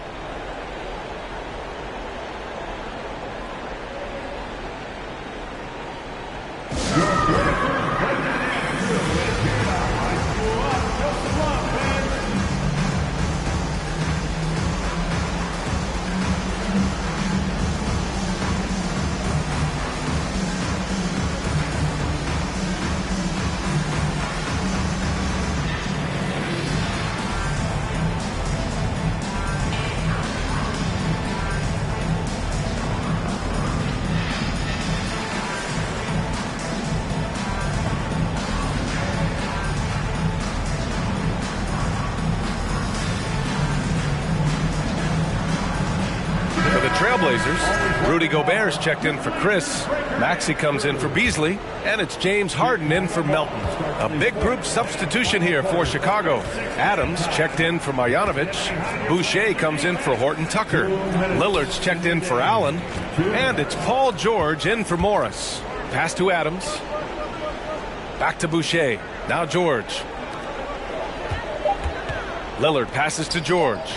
Trailblazers. Rudy Gobert is checked in for Chris. Maxey comes in for Beasley, and it's James Harden in for Melton. A big group substitution here for Chicago. Adams checked in for Marjanovic. Boucher comes in for Horton Tucker. Lillard's checked in for Allen. And it's Paul George in for Morris. Pass to Adams. Back to Boucher. Now George. Lillard passes to George.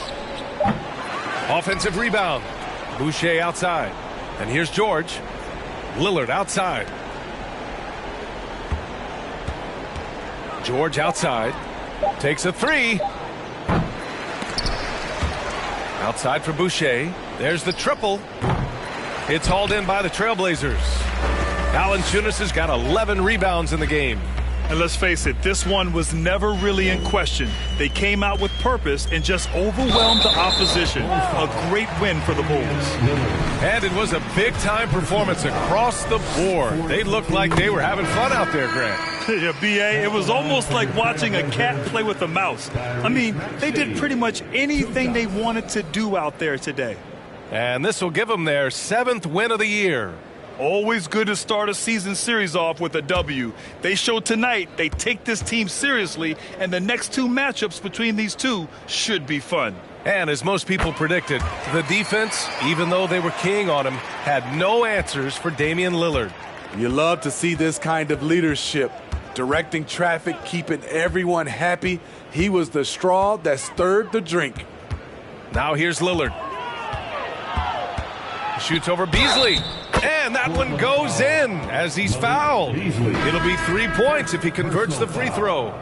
Offensive rebound. Boucher outside. And here's George. Lillard outside. George outside. Takes a three. Outside for Boucher. There's the triple. It's hauled in by the Trailblazers. Valanciunas has got 11 rebounds in the game. And let's face it, this one was never really in question. They came out with purpose and just overwhelmed the opposition. A great win for the Bulls. And it was a big-time performance across the board. They looked like they were having fun out there, Grant. Yeah, B.A., it was almost like watching a cat play with a mouse. I mean, they did pretty much anything they wanted to do out there today. And this will give them their 7th win of the year. Always good to start a season series off with a W. They showed tonight they take this team seriously, and the next 2 matchups between these two should be fun. And as most people predicted, the defense, even though they were keying on him, had no answers for Damian Lillard. You love to see this kind of leadership, directing traffic, keeping everyone happy. He was the straw that stirred the drink. Now here's Lillard. Shoots over Beasley. And that one goes in as he's fouled. It'll be 3 points if he converts the free throw.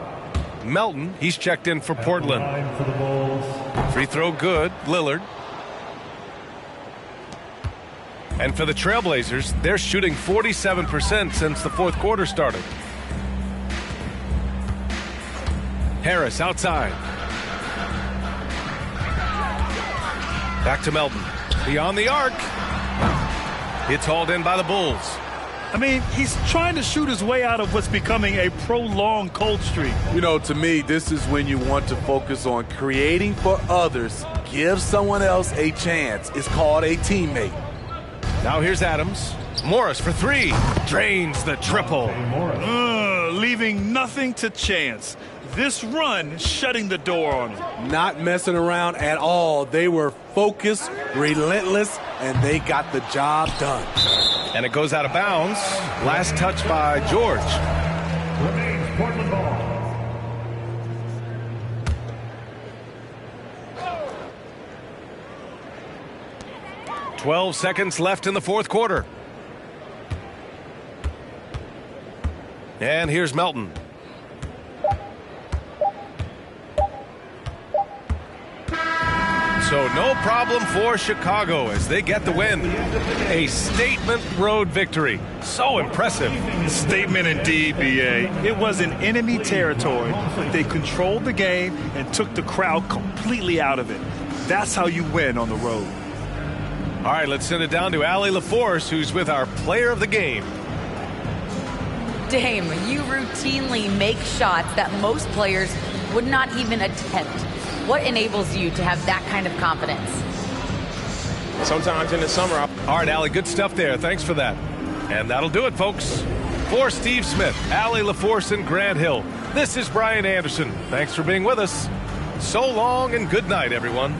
Melton, he's checked in for Portland. Free throw good, Lillard. And for the Trailblazers, they're shooting 47% since the 4th quarter started. Harris outside. Back to Melton. Beyond the arc. It's hauled in by the Bulls. I mean, he's trying to shoot his way out of what's becoming a prolonged cold streak. You know, to me, this is when you want to focus on creating for others. Give someone else a chance. It's called a teammate. Now here's Adams. Morris for 3. Drains the triple. Leaving nothing to chance. This run shutting the door on him. Not messing around at all. They were focused, relentless, and they got the job done. And it goes out of bounds. Last touch by George. Remains Portland ball. .12 seconds left in the 4th quarter. And here's Melton. So no problem for Chicago as they get the win. A statement road victory. So impressive. Statement indeed, B.A. It was in enemy territory. They controlled the game and took the crowd completely out of it. That's how you win on the road. All right, let's send it down to Allie LaForce, who's with our player of the game. Dame, you routinely make shots that most players would not even attempt. What enables you to have that kind of confidence? Sometimes in the summer. All right, Allie, good stuff there. Thanks for that. And that'll do it, folks. For Steve Smith, Allie LaForce, and Grant Hill, this is Brian Anderson. Thanks for being with us. So long and good night, everyone.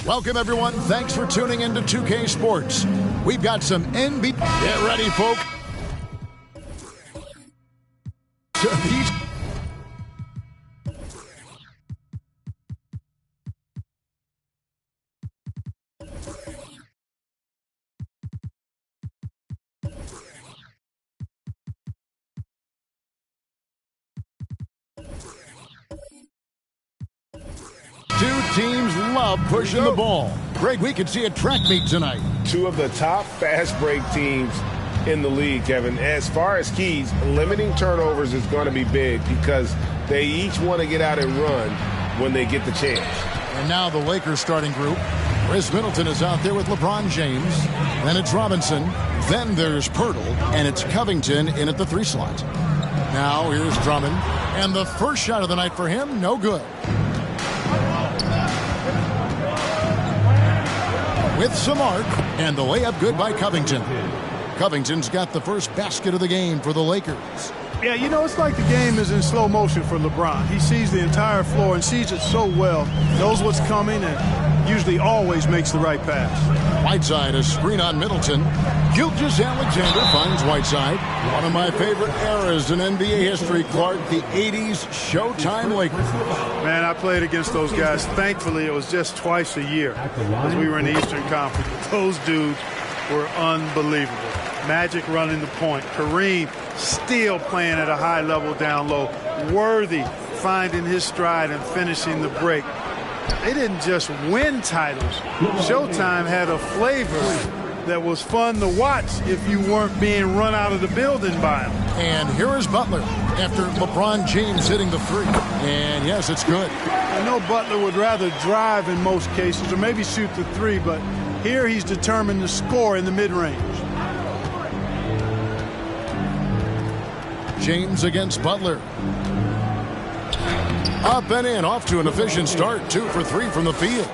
Welcome, everyone. Thanks for tuning into 2K Sports. We've got some NBA. Get ready, folks. Two teams love pushing the ball. Greg, we could see a track meet tonight. Two of the top fast break teams in the league, Kevin. As far as keys, limiting turnovers is going to be big because they each want to get out and run when they get the chance. And now the Lakers starting group. Chris Middleton is out there with LeBron James. Then it's Robinson. Then there's Pirtle. And it's Covington in at the 3 slot. Now here's Drummond. And the first shot of the night for him, no good. With some arc, and the layup good by Covington. Covington's got the first basket of the game for the Lakers. Yeah, you know, it's like the game is in slow motion for LeBron. He sees the entire floor and sees it so well, knows what's coming, and usually always makes the right pass. Whiteside, a screen on Middleton. Gilgeous-Alexander finds Whiteside. One of my favorite eras in NBA history, Clark, the 80s Showtime Lakers. Man, I played against those guys. Thankfully, it was just twice a year as we were in the Eastern Conference. Those dudes were unbelievable. Magic running the point. Kareem still playing at a high level down low. Worthy finding his stride and finishing the break. They didn't just win titles. Showtime had a flavor that was fun to watch if you weren't being run out of the building by him. And here is Butler after LeBron James hitting the 3. And yes, it's good. I know Butler would rather drive in most cases or maybe shoot the 3, but here he's determined to score in the mid-range. James against Butler. Up and in, off to an efficient start. 2 for 3 from the field.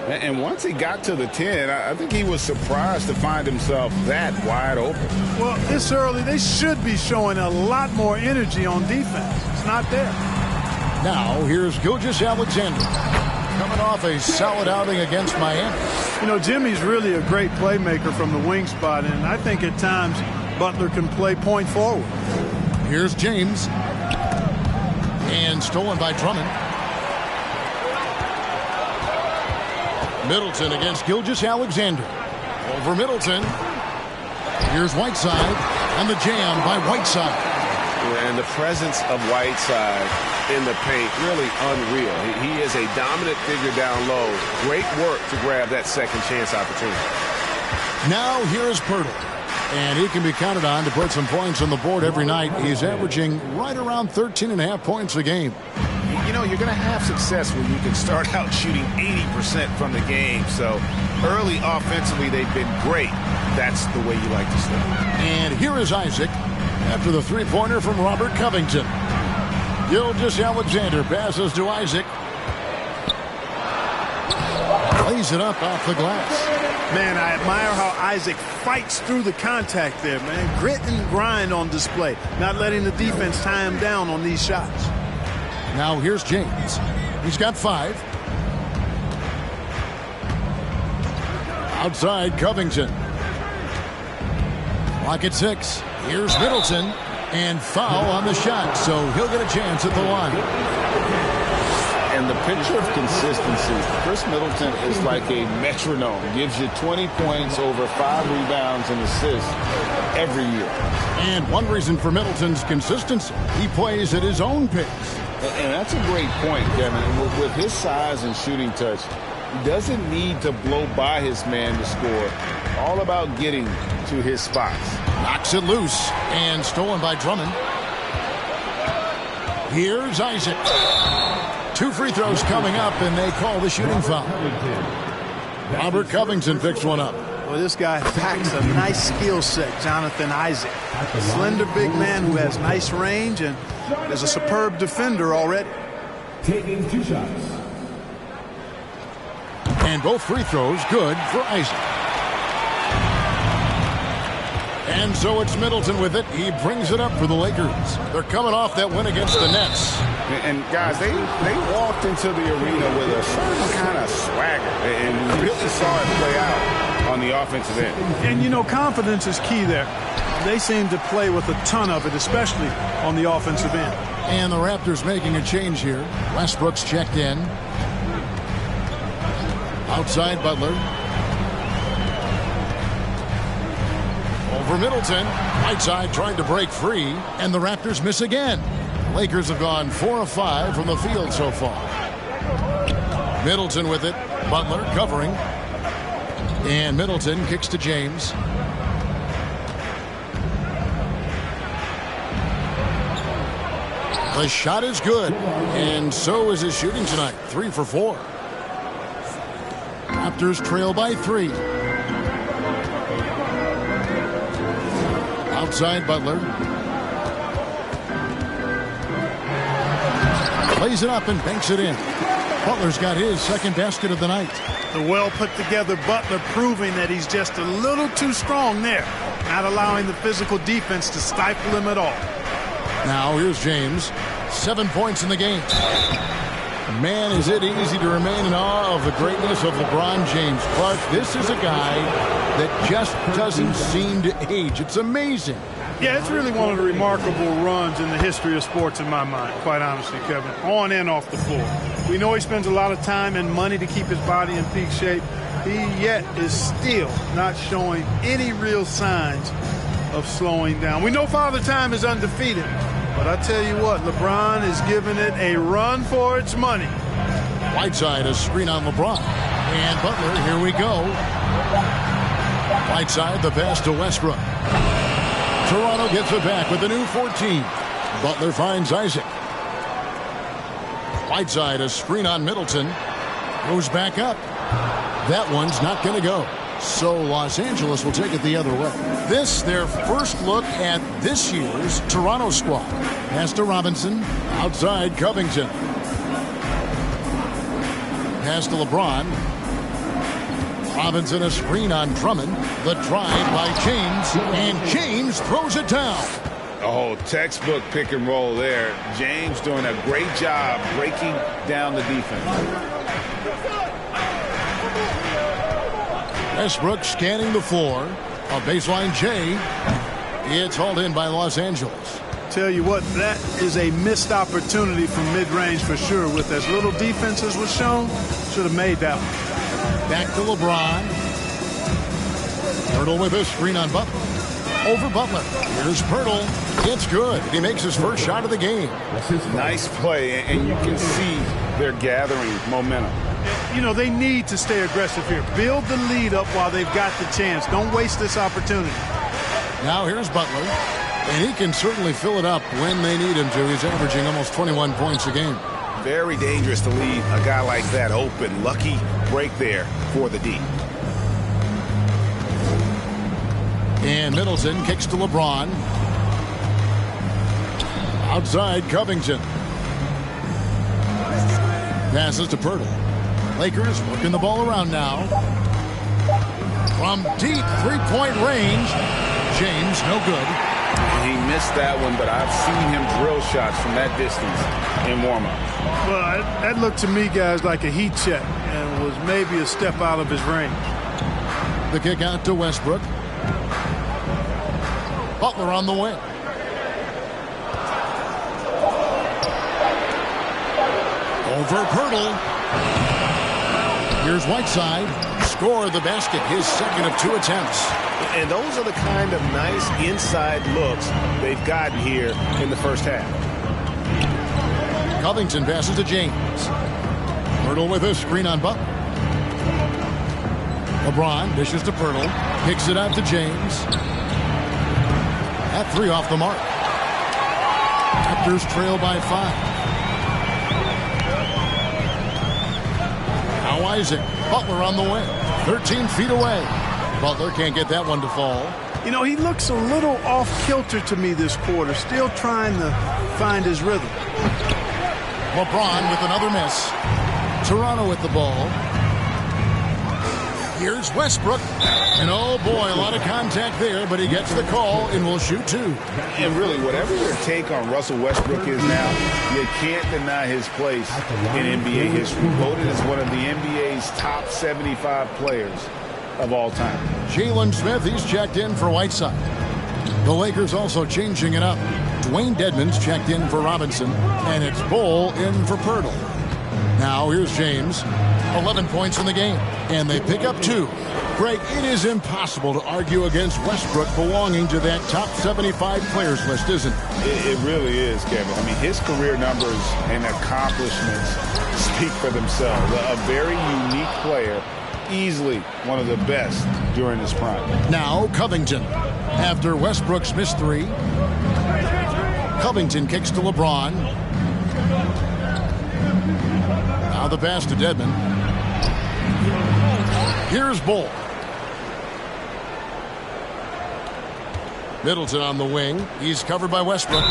And once he got to the 10, I think he was surprised to find himself that wide open. Well, this early, they should be showing a lot more energy on defense. It's not there. Now, here's Gilgeous-Alexander. Coming off a solid outing against Miami. You know, Jimmy's really a great playmaker from the wing spot, and I think at times Butler can play point forward. Here's James. And stolen by Drummond. Middleton against Gilgeous-Alexander. Over Middleton. Here's Whiteside. And the jam by Whiteside. And the presence of Whiteside in the paint, really unreal. He is a dominant figure down low. Great work to grab that second chance opportunity. Now here is Pirtle. And he can be counted on to put some points on the board every night. He's averaging right around 13.5 points a game. You know, you're going to have success when you can start out shooting 80% from the game. So early offensively, they've been great. That's the way you like to start. And here is Isaac after the three-pointer from Robert Covington. Gilgeous-Alexander passes to Isaac. Lays it up off the glass. Man, I admire how Isaac fights through the contact there, man. Grit and grind on display. Not letting the defense tie him down on these shots. Now here's James. He's got 5. Outside Covington. Clock at 6. Here's Middleton. And foul on the shot, so he'll get a chance at the line. And the picture of consistency, Chris Middleton is like a metronome. Gives you 20 points, over 5 rebounds and assists every year. And one reason for Middleton's consistency, he plays at his own pace. And that's a great point, Kevin. With his size and shooting touch, he doesn't need to blow by his man to score. All about getting to his spots. Knocks it loose and stolen by Drummond. Here's Isaac. 2 free throws coming up, and they call the shooting foul. Robert Covington picks one up. Well, this guy packs a nice skill set, Jonathan Isaac. A slender big man who has nice range and is a superb defender already. Taking 2 shots. And both free throws good for Isaac. And so it's Middleton with it. He brings it up for the Lakers. They're coming off that win against the Nets. And guys, they walked into the arena with a certain kind of swagger, and we really saw it play out on the offensive end. And, you know, confidence is key there. They seem to play with a ton of it, especially on the offensive end. And the Raptors making a change here. Westbrook's checked in. Outside Butler. Over Middleton. Whiteside tried to break free, and the Raptors miss again. Lakers have gone 4 of 5 from the field so far. Middleton with it. Butler covering. And Middleton kicks to James. The shot is good, and so is his shooting tonight. 3 for 4. Raptors trail by 3. Outside Butler. Plays it up and banks it in. Butler's got his second basket of the night. The well-put-together Butler proving that he's just a little too strong there, not allowing the physical defense to stifle him at all. Now here's James. 7 points in the game. Man, is it easy to remain in awe of the greatness of LeBron James. Clark, this is a guy that just doesn't seem to age. It's amazing. Yeah, it's really one of the remarkable runs in the history of sports in my mind, quite honestly, Kevin, on and off the floor. We know he spends a lot of time and money to keep his body in peak shape. He yet is still not showing any real signs of slowing down. We know Father Time is undefeated, but I tell you what, LeBron is giving it a run for its money. Whiteside, a screen on LeBron. And Butler, here we go. Whiteside, the pass to Westbrook. Toronto gets it back with a new 14. Butler finds Isaac. Whiteside, a screen on Middleton. Goes back up. That one's not going to go. So Los Angeles will take it the other way. This, their first look at this year's Toronto squad. Pass to Robinson. Outside Covington. Pass to LeBron. Robinson, a screen on Drummond. The drive by James. And James throws it down. Oh, textbook pick and roll there. James doing a great job breaking down the defense. Westbrook scanning the floor. A baseline J. It's hauled in by Los Angeles. Tell you what, that is a missed opportunity from mid-range for sure. With as little defense as was shown, should have made that one. Back to LeBron. Pirtle with a screen on Butler. Over Butler. Here's Pirtle. It's good. He makes his first shot of the game. Nice play, and you can see they're gathering momentum. You know, they need to stay aggressive here. Build the lead up while they've got the chance. Don't waste this opportunity. Now here's Butler. And he can certainly fill it up when they need him to. He's averaging almost 21 points a game. Very dangerous to leave a guy like that open. Lucky break there for the D. And Middleton kicks to LeBron. Outside Covington. Passes to Pirtle. Lakers working the ball around now. From deep three-point range. James, no good. He missed that one, but I've seen him drill shots from that distance in warm-up. Well, that looked to me, guys, like a heat check and was maybe a step out of his range. The kick out to Westbrook. Butler on the wing. Over Pirtle. Here's Whiteside. Score the basket, his second of 2 attempts. And those are the kind of nice inside looks they've gotten here in the first half. Covington passes to James. Pirtle with a screen on Butler. LeBron dishes to Pirtle. Kicks it out to James. That 3 off the mark. Raptors trail by 5. Now Isaac. Butler on the wing. 13 feet away. Butler can't get that one to fall. You know, he looks a little off-kilter to me this quarter. Still trying to find his rhythm. LeBron with another miss. Toronto with the ball. Here's Westbrook. And oh boy, a lot of contact there, but he gets the call and will shoot 2. And really, whatever your take on Russell Westbrook is now, you can't deny his place in NBA history. Voted as one of the NBA's top 75 players of all time. Jalen Smith, he's checked in for Whiteside. The Lakers also changing it up. Dwayne Dedmon's checked in for Robinson, and it's Bull in for Pirtle. Now here's James. 11 points in the game, and they pick up 2. Greg, it is impossible to argue against Westbrook belonging to that top 75 players list, isn't it? It really is, Kevin. I mean, his career numbers and accomplishments speak for themselves. A very unique player, easily one of the best during his prime. Now Covington. After Westbrook's missed 3, Covington kicks to LeBron. Now the pass to Dedmon. Here's Bull. Middleton on the wing. He's covered by Westbrook.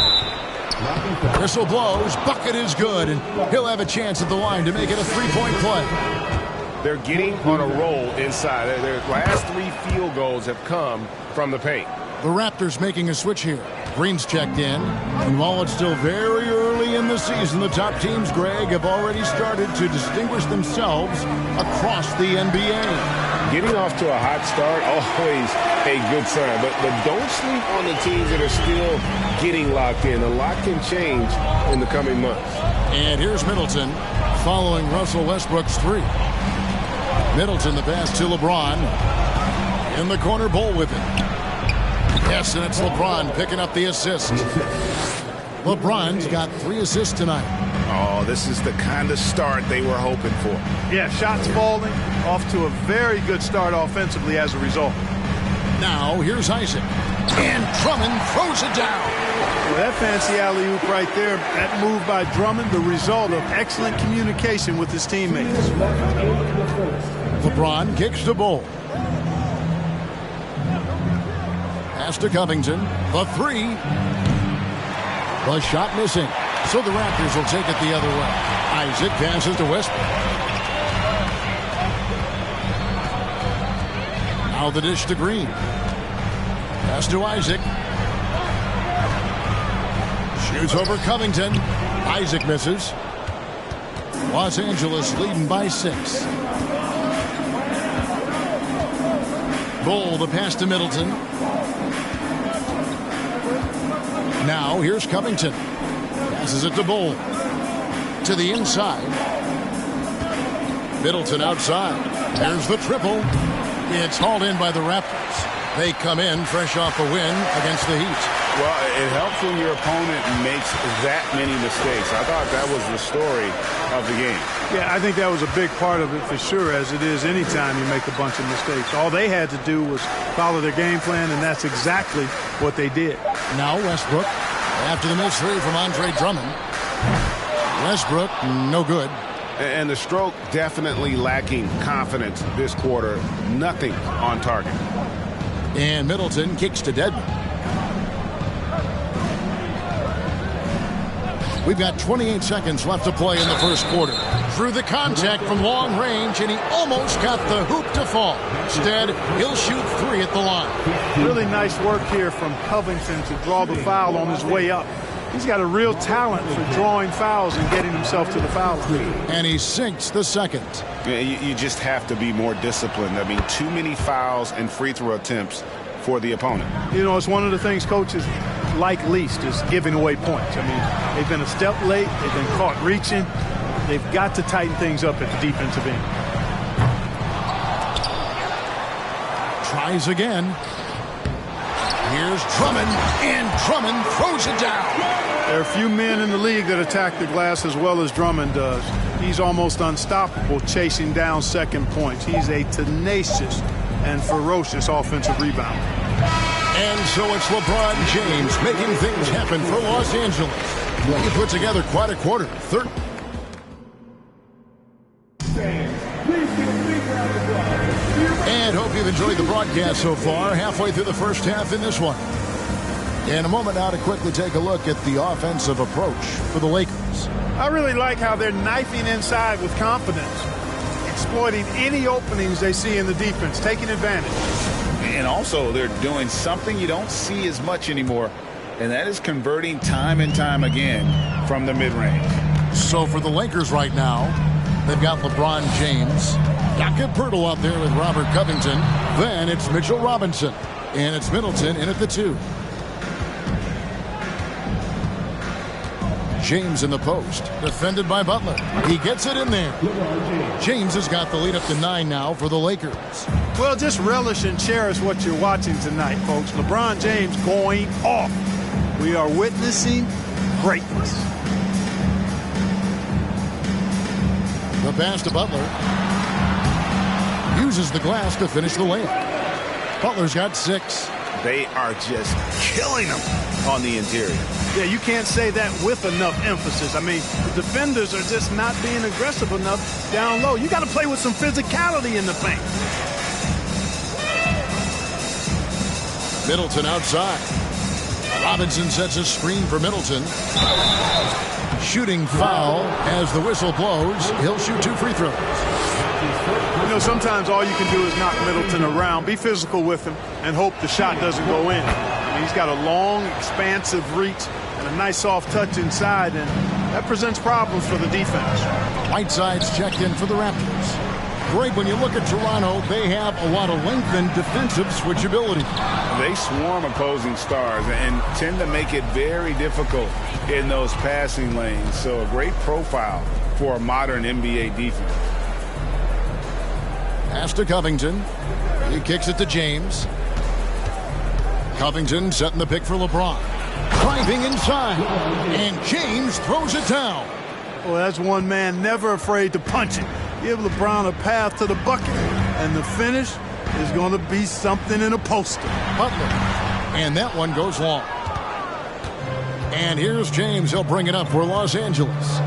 Whistle blows. Bucket is good, and he'll have a chance at the line to make it a 3-point play. They're getting on a roll inside. Their last 3 field goals have come from the paint. The Raptors making a switch here. Green's checked in. And while it's still very early in the season, the top teams, Greg, have already started to distinguish themselves across the NBA. Getting off to a hot start, always a good sign. But don't sleep on the teams that are still getting locked in. A lot can change in the coming months. And here's Middleton following Russell Westbrook's 3. Middleton, the pass to LeBron. In the corner, Bull with it. Yes, and it's LeBron picking up the assist. LeBron's got 3 assists tonight. Oh, this is the kind of start they were hoping for. Yeah, shots falling, off to a very good start offensively as a result. Now, here's Isaac. And Drummond throws it down. Well, that fancy alley-oop right there, that move by Drummond, the result of excellent communication with his teammates. LeBron kicks to Bull. Pass to Covington. The 3. The shot missing. So the Raptors will take it the other way. Isaac passes to Westbrook. Now the dish to Green. Pass to Isaac. Shoots over Covington. Isaac misses. Los Angeles leading by 6. Bull, the pass to Middleton. Now here's Covington. Passes it to Bull. To the inside. Middleton outside. There's the triple. It's hauled in by the Raptors. They come in fresh off a win against the Heat. Well, it helps when your opponent makes that many mistakes. I thought that was the story of the game. Yeah, I think that was a big part of it for sure, as it is anytime you make a bunch of mistakes. All they had to do was follow their game plan, and that's exactly what they did. Now Westbrook, after the missed 3 from Andre Drummond. Westbrook, no good. And the stroke definitely lacking confidence this quarter. Nothing on target. And Middleton kicks to Dedmon. We've got 28 seconds left to play in the first quarter. Through the contact from long range, and he almost got the hoop to fall. Instead, he'll shoot 3 at the line. Really nice work here from Covington to draw the foul on his way up. He's got a real talent for drawing fouls and getting himself to the foul line. And he sinks the second. Yeah, you just have to be more disciplined. I mean, too many fouls and free throw attempts for the opponent. You know, it's one of the things coaches like least is giving away points. I mean, they've been a step late. They've been caught reaching. They've got to tighten things up at the defensive end. Tries again. Here's Drummond, and Drummond throws it down. There are few men in the league that attack the glass as well as Drummond does. He's almost unstoppable chasing down second points. He's a tenacious and ferocious offensive rebounder. And so it's LeBron James making things happen for Los Angeles. He put together quite a quarter. And hope you've enjoyed the broadcast so far. Halfway through the first half in this one. In a moment now to quickly take a look at the offensive approach for the Lakers. I really like how they're knifing inside with confidence. exploiting any openings they see in the defense, taking advantage. And also, they're doing something you don't see as much anymore, and that is converting time and time again from the mid-range. So for the Lakers right now, they've got LeBron James, Jakob Poeltl out there with Robert Covington. Then it's Mitchell Robinson, and it's Middleton in at the 2. James in the post, defended by Butler. He gets it in there. James has got the lead up to 9 now for the Lakers. Well, just relish and cherish what you're watching tonight, folks. LeBron James going off. We are witnessing greatness. The pass to Butler. Uses the glass to finish the layup. Butler's got 6. They are just killing them on the interior. Yeah, you can't say that with enough emphasis. I mean, the defenders are just not being aggressive enough down low. You got to play with some physicality in the paint. Middleton outside. Robinson sets a screen for Middleton. Shooting foul as the whistle blows. He'll shoot 2 free throws. You know, sometimes all you can do is knock Middleton around, be physical with him, and hope the shot doesn't go in. I mean, he's got a long, expansive reach and a nice soft touch inside, and that presents problems for the defense. Whiteside's checked in for the Raptors. Greg, when you look at Toronto, they have a lot of length and defensive switchability. They swarm opposing stars and tend to make it very difficult in those passing lanes. So a great profile for a modern NBA defense. Pass to Covington. He kicks it to James. Covington setting the pick for LeBron. Driving inside. And James throws it down. Well, that's one man never afraid to punch it. Give LeBron a path to the bucket. And the finish is going to be something in a poster. Butler. And that one goes long. And here's James. He'll bring it up for Los Angeles.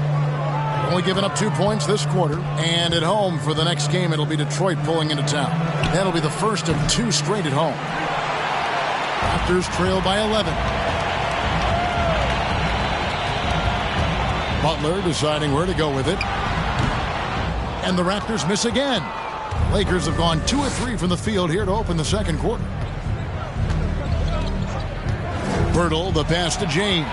Only given up 2 points this quarter. And at home for the next game, it'll be Detroit pulling into town. That'll be the first of 2 straight at home. Raptors trail by 11. Butler deciding where to go with it. And the Raptors miss again. Lakers have gone 2 of 3 from the field here to open the second quarter. Poeltl, the pass to James.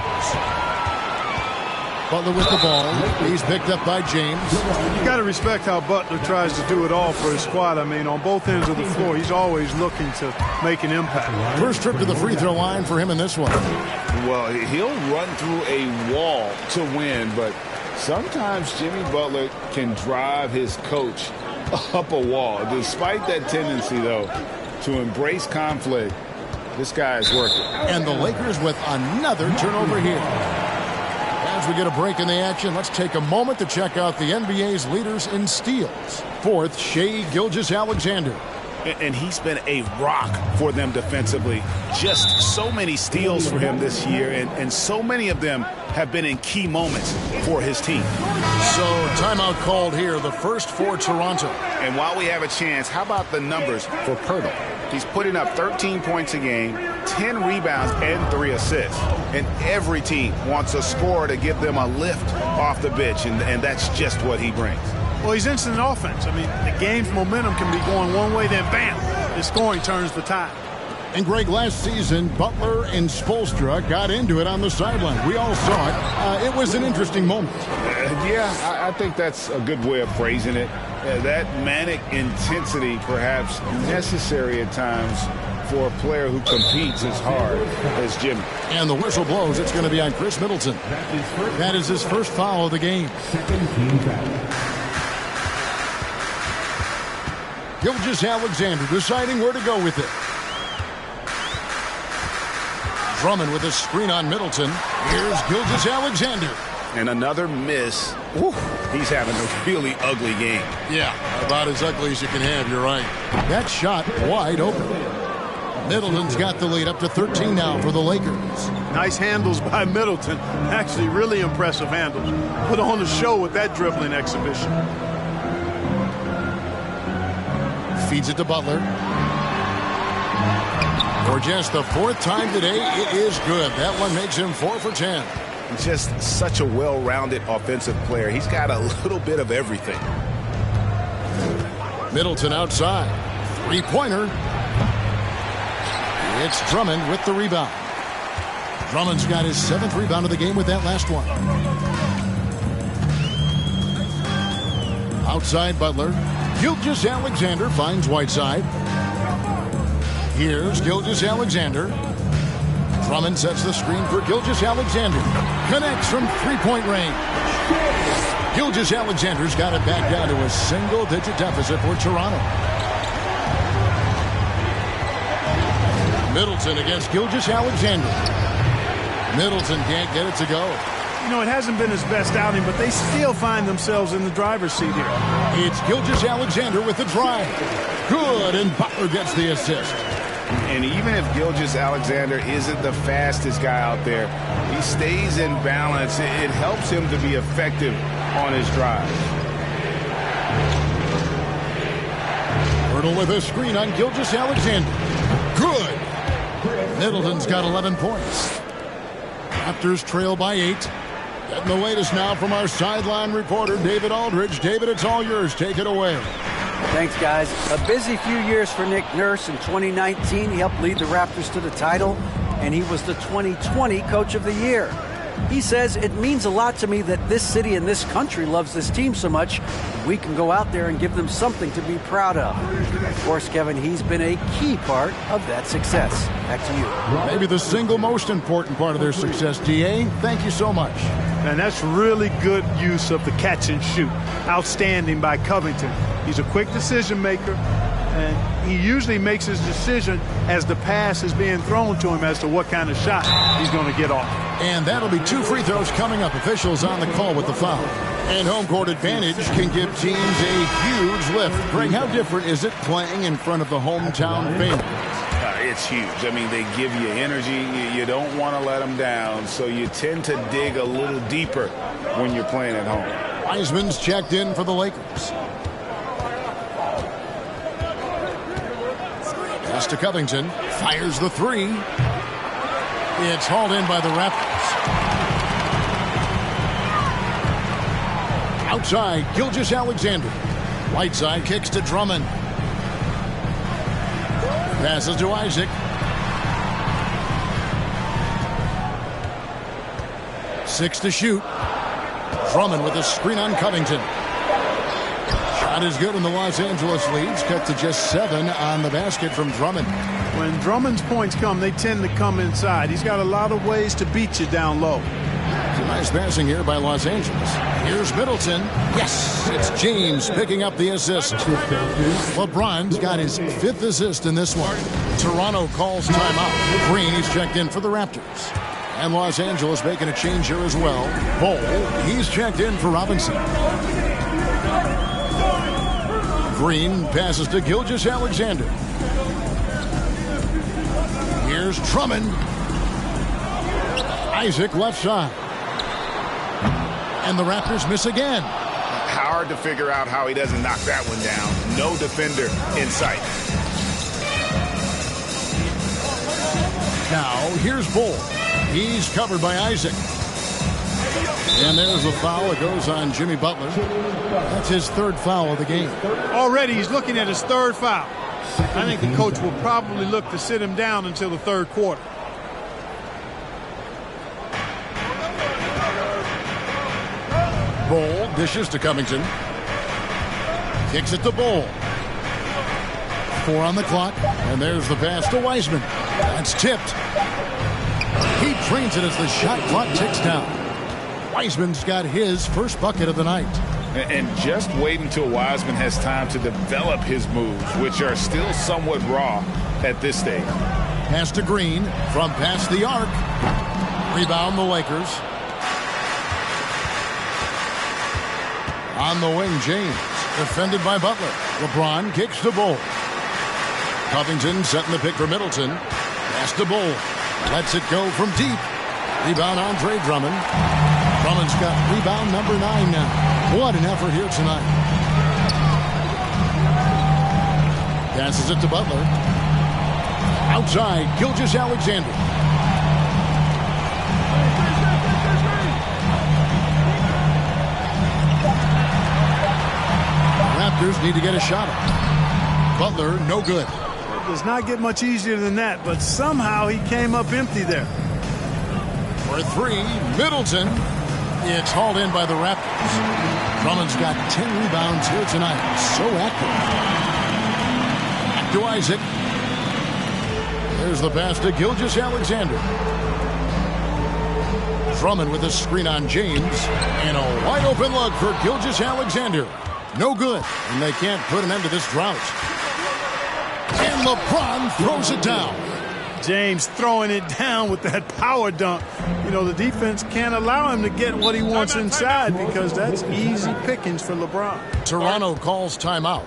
Butler with the ball. He's picked up by James. You got to respect how Butler tries to do it all for his squad. I mean, on both ends of the floor, he's always looking to make an impact. First trip to the free throw line for him in this one. Well, he'll run through a wall to win, but sometimes Jimmy Butler can drive his coach up a wall. Despite that tendency, though, to embrace conflict, this guy is working. And the Lakers with another turnover here. As we get a break in the action, let's take a moment to check out the NBA's leaders in steals. Fourth, Shai Gilgeous-Alexander. And he's been a rock for them defensively. Just so many steals for him this year, and so many of them have been in key moments for his team. So timeout called here, the first for Toronto. And while we have a chance, how about the numbers for Poeltl? He's putting up 13 points a game, 10 rebounds, and 3 assists. And every team wants a scorer to give them a lift off the bench, and that's just what he brings. Well, he's instant offense. I mean, the game's momentum can be going one way, then bam, the scoring turns the tide. And Greg, last season, Butler and Spoelstra got into it on the sideline. We all saw it. It was an interesting moment. I think that's a good way of phrasing it. That manic intensity perhaps necessary at times for a player who competes as hard as Jimmy. And the whistle blows. It's going to be on Chris Middleton. That is his first foul of the game. Gilgeous-Alexander deciding where to go with it. Drummond with a screen on Middleton. Here's Gilgeous-Alexander. And another miss. Woo, he's having a really ugly game. Yeah, about as ugly as you can have, you're right. That shot wide open. Middleton's got the lead up to 13 now for the Lakers. Nice handles by Middleton. Actually, really impressive handles. Put on a show with that dribbling exhibition. Feeds it to Butler. For just the 4th time today, it is good. That one makes him 4 for 10. Just such a well-rounded offensive player. He's got a little bit of everything. Middleton outside. Three-pointer. It's Drummond with the rebound. Drummond's got his 7th rebound of the game with that last one. Outside Butler. Gilgeous-Alexander finds Whiteside. Here's Gilgeous-Alexander. Drummond sets the screen for Gilgeous-Alexander. Connects from three-point range. Gilgeous-Alexander's got it back down to a single-digit deficit for Toronto. Middleton against Gilgeous-Alexander. Middleton can't get it to go. You know, it hasn't been his best outing, but they still find themselves in the driver's seat here. It's Gilgeous-Alexander with the drive. Good, and Butler gets the assist. And even if Gilgeous-Alexander isn't the fastest guy out there, he stays in balance. It helps him to be effective on his drive. Hurdle with a screen on Gilgeous-Alexander. Good. Middleton's got 11 points. Raptors trail by 8. Getting the latest now from our sideline reporter, David Aldridge. David, it's all yours. Take it away. Thanks, guys. A busy few years for Nick Nurse. In 2019, he helped lead the Raptors to the title, and he was the 2020 Coach of the Year. He says, it means a lot to me that this city and this country loves this team so much. We can go out there and give them something to be proud of. Of course, Kevin, he's been a key part of that success. Back to you. Maybe the single most important part of their success, D.A. Thank you so much. And that's really good use of the catch and shoot. Outstanding by Covington. He's a quick decision maker, and he usually makes his decision as the pass is being thrown to him as to what kind of shot he's going to get off. And that'll be 2 free throws coming up. Officials on the call with the foul. And home court advantage can give teams a huge lift. Greg, how different is it playing in front of the hometown fans? It's huge. I mean, they give you energy. You don't want to let them down, so you tend to dig a little deeper when you're playing at home. Wiseman's checked in for the Lakers. Pass to Covington. Fires the three. It's hauled in by the Raptors. Outside, Gilgeous-Alexander. Whiteside kicks to Drummond. Passes to Isaac. 6 to shoot. Drummond with a screen on Covington. Shot is good, and the Los Angeles leads cut to just 7 on the basket from Drummond. When Drummond's points come, they tend to come inside. He's got a lot of ways to beat you down low. Nice passing here by Los Angeles. Here's Middleton. Yes, it's James picking up the assist. LeBron's got his 5th assist in this one. Toronto calls timeout. Green, he's checked in for the Raptors. And Los Angeles making a change here as well. Bol, he's checked in for Robinson. Green passes to Gilgeous-Alexander. Here's Drummond. Isaac left side. And the Raptors miss again. Hard to figure out how he doesn't knock that one down. No defender in sight. Now, here's Bol. He's covered by Isaac. And there's a foul. It goes on Jimmy Butler. That's his 3rd foul of the game. Already he's looking at his 3rd foul. I think the coach will probably look to sit him down until the 3rd quarter. Bol dishes to Covington. Kicks it to Bol. 4 on the clock. And there's the pass to Wiseman. That's tipped. He drains it as the shot clock ticks down. Wiseman's got his first bucket of the night. And just wait until Wiseman has time to develop his moves, which are still somewhat raw at this stage. Pass to Green from past the arc. Rebound the Lakers. On the wing, James. Defended by Butler. LeBron kicks to Bol. Covington setting the pick for Middleton. Pass to Bol. Lets it go from deep. Rebound Andre Drummond. Drummond's got rebound number 9 now. What an effort here tonight. Passes it to Butler. Outside, Gilgeous-Alexander. Raptors need to get a shot up. Butler, no good. It does not get much easier than that, but somehow he came up empty there. For three, Middleton. It's hauled in by the Raptors. Drummond's got 10 rebounds here tonight. So active. Back to Isaac. There's the pass to Gilgeous-Alexander. Drummond with a screen on James. And a wide open look for Gilgeous-Alexander. No good. And they can't put an end to this drought. And LeBron throws it down. James throwing it down with that power dunk. You know, the defense can't allow him to get what he wants inside because that's easy pickings for LeBron. Toronto calls timeout.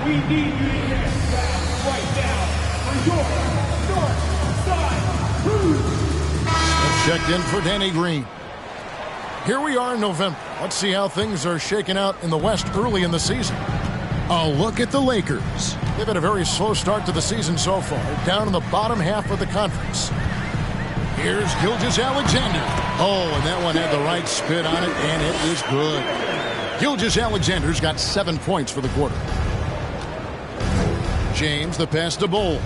We need you to get right now for your north side crew. Checked in for Danny Green. Here we are in November. Let's see how things are shaking out in the West early in the season. A look at the Lakers. They've had a very slow start to the season so far, down in the bottom half of the conference. Here's Gilgeous-Alexander. Oh, and that one had the right spin on it, and it is good. Gilgeous-Alexander's got 7 points for the quarter. James, the pass to Bol.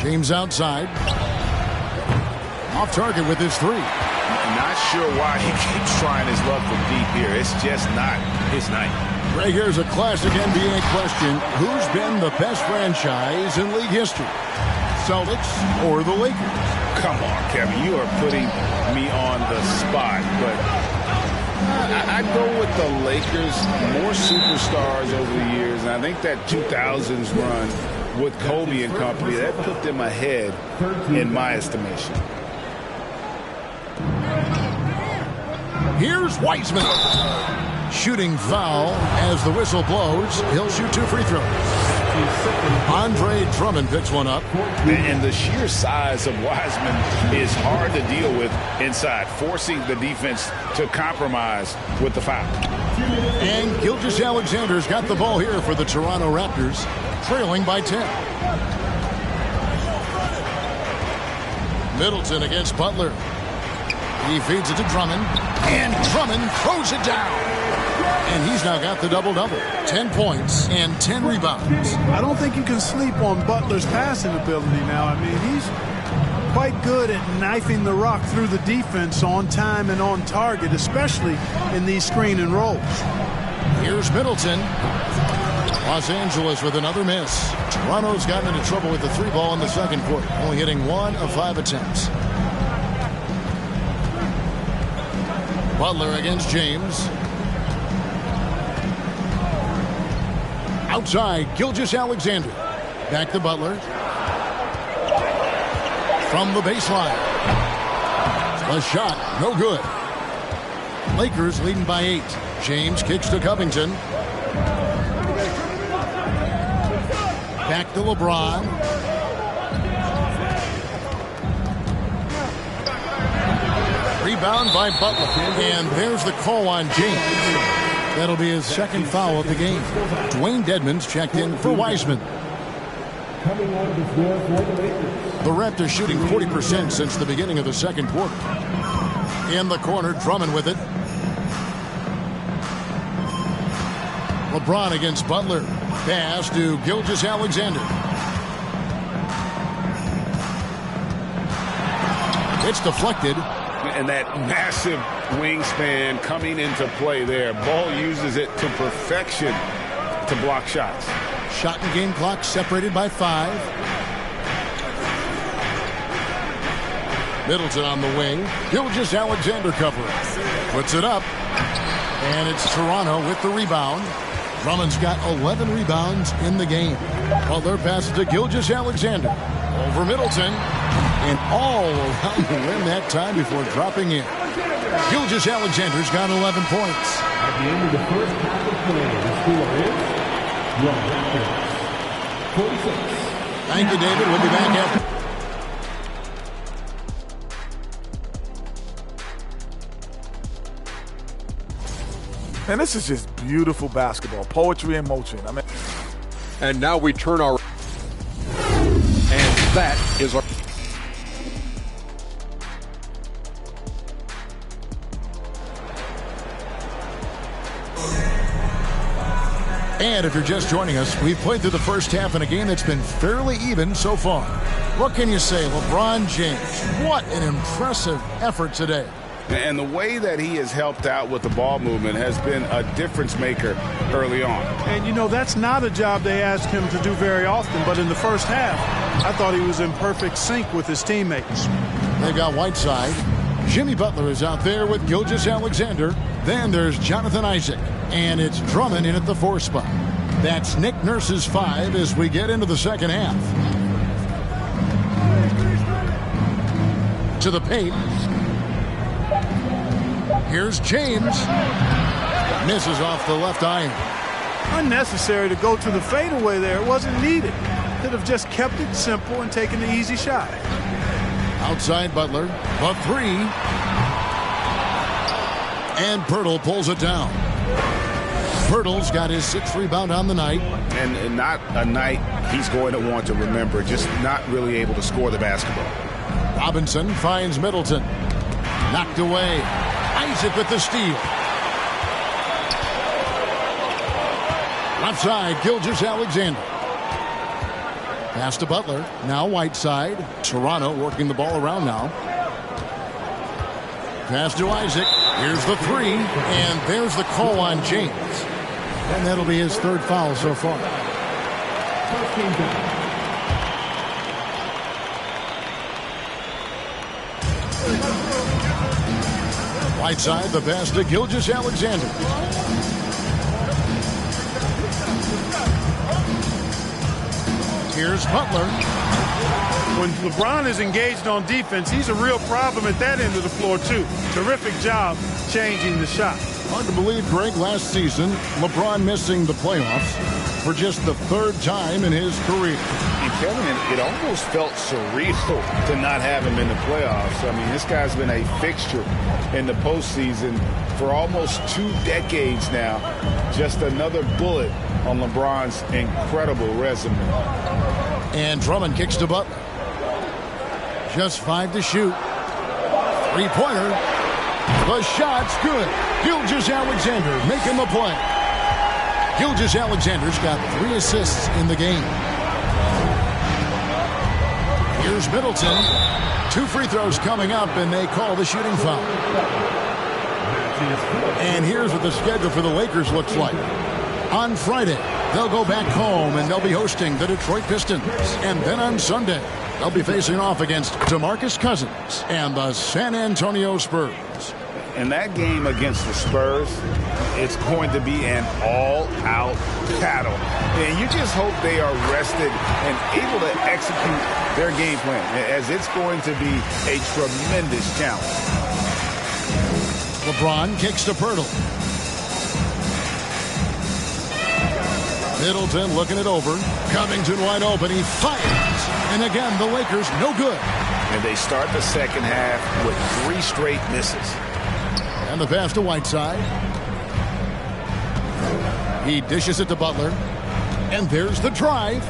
James outside. Off target with his three. Not sure why he keeps trying his luck from deep here. It's just not his night. Right here's a classic NBA question. Who's been the best franchise in league history? Celtics or the Lakers? Come on, Kevin. You are putting me on the spot, but I'd go with the Lakers. More superstars over the years, and I think that 2000s run with Kobe and company, that put them ahead in my estimation. Here's Wiseman. Shooting foul as the whistle blows. He'll shoot 2 free throws. Andre Drummond picks one up. And the sheer size of Wiseman is hard to deal with inside, forcing the defense to compromise with the foul. And Gilgeous-Alexander's got the ball here for the Toronto Raptors, trailing by 10. Middleton against Butler. He feeds it to Drummond, and Drummond throws it down. And he's now got the double-double. 10 points and 10 rebounds. I don't think you can sleep on Butler's passing ability now. I mean, he's quite good at knifing the rock through the defense on time and on target, especially in these screen and rolls. Here's Middleton. Los Angeles with another miss. Toronto's gotten into trouble with the 3 ball in the second quarter, only hitting 1 of 5 attempts. Butler against James. Outside, Gilgeous-Alexander. Back to Butler. From the baseline. A shot, no good. Lakers leading by 8. James kicks to Covington. Back to LeBron. Rebound by Butler. And there's the call on James. That'll be his second foul of the game. Dwayne Dedmon's checked in for Wiseman. The Raptors shooting 40% since the beginning of the second quarter. In the corner, Drummond with it. LeBron against Butler. Pass to Gilgeous-Alexander. It's deflected. And that massive wingspan coming into play there. Ball uses it to perfection to block shots. Shot and game clock separated by 5. Middleton on the wing. Gilgeous-Alexander covering. Puts it up. And it's Toronto with the rebound. Drummond's got 11 rebounds in the game. Butler passes to Gilgeous-Alexander. Over Middleton. And all around the rim that time before dropping in. Gilgeous-Alexander's got 11 points. At the end of the first half of play, the score is your Raptors 46. Thank you, David. We'll be back after. Man, this is just beautiful basketball. Poetry in motion. I mean, and now we turn our... And that is our... And if you're just joining us, we've played through the first half in a game that's been fairly even so far. What can you say, LeBron James? What an impressive effort today. And the way that he has helped out with the ball movement has been a difference maker early on. And, you know, that's not a job they ask him to do very often. But in the first half, I thought he was in perfect sync with his teammates. They've got Whiteside. Jimmy Butler is out there with Gilgeous-Alexander. Then there's Jonathan Isaac. And it's Drummond in at the 4 spot. That's Nick Nurse's 5 as we get into the second half. To the paint. Here's James. Misses off the left iron. Unnecessary to go to the fadeaway there. It wasn't needed. Could have just kept it simple and taken the easy shot. Outside Butler. The 3. And Pirtle pulls it down. Pirtle's got his 6th rebound on the night. And not a night he's going to want to remember. Just not really able to score the basketball. Robinson finds Middleton. Knocked away. Isaac with the steal. Left side, Gilgeous-Alexander. Pass to Butler. Now Whiteside. Toronto working the ball around now. Pass to Isaac. Here's the 3. And there's the call on James. And that'll be his 3rd foul so far. Whiteside, the pass to Gilgeous-Alexander. Here's Butler. When LeBron is engaged on defense, he's a real problem at that end of the floor, too. Terrific job changing the shot. Hard to believe, Greg, last season, LeBron missing the playoffs for just the 3rd time in his career. And Kevin, it almost felt surreal to not have him in the playoffs. I mean, this guy's been a fixture in the postseason for almost 2 decades now. Just another bullet on LeBron's incredible resume. And Drummond kicks to Butler. Just 5 to shoot. 3-pointer. The shot's good. Gilgeous-Alexander making the play. Gilgeous-Alexander's got 3 assists in the game. Here's Middleton. 2 free throws coming up, and they call the shooting foul. And here's what the schedule for the Lakers looks like. On Friday, they'll go back home, and they'll be hosting the Detroit Pistons. And then on Sunday, they'll be facing off against DeMarcus Cousins and the San Antonio Spurs. In that game against the Spurs, it's going to be an all-out battle. And you just hope they are rested and able to execute their game plan, as it's going to be a tremendous challenge. LeBron kicks to Pirtle. Middleton looking it over. Covington wide open. He fires. And again, the Lakers no good. And they start the second half with 3 straight misses. And the pass to Whiteside. He dishes it to Butler. And there's the drive.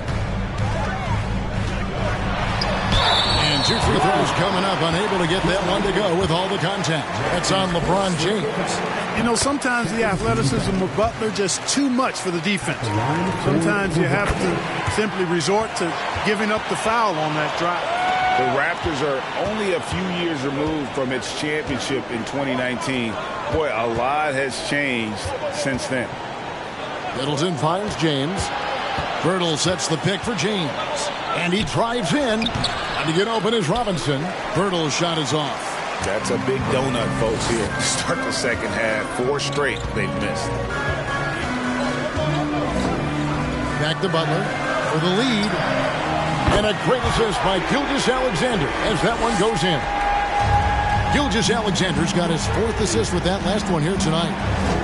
And 2 free throws coming up. Unable to get that one to go with all the contact. That's on LeBron James. You know, sometimes the athleticism of Butler just too much for the defense. Sometimes you have to simply resort to giving up the foul on that drive. The Raptors are only a few years removed from its championship in 2019. Boy, a lot has changed since then. Middleton finds James. Pirtle sets the pick for James. And he drives in. And to get open is Robinson. Pirtle's shot is off. That's a big donut, folks, here to start the second half. 4 straight they've missed. Back to Butler for the lead. And a great assist by Gilgeous-Alexander as that one goes in. Gilgeous-Alexander's got his 4th assist with that last one here tonight.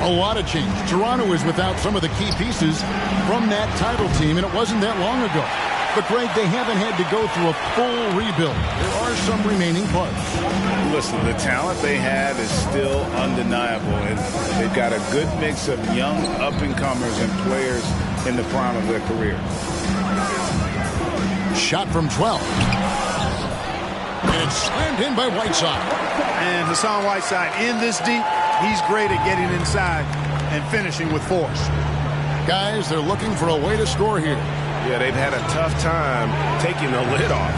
A lot of change. Toronto is without some of the key pieces from that title team, and it wasn't that long ago. But, Greg, they haven't had to go through a full rebuild. There are some remaining parts. Listen, the talent they have is still undeniable, and they've got a good mix of young up-and-comers and players in the prime of their career. Shot from 12. And it's slammed in by Whiteside. And Hassan Whiteside in this deep, he's great at getting inside and finishing with force. Guys, they're looking for a way to score here. Yeah, they've had a tough time taking the lid off.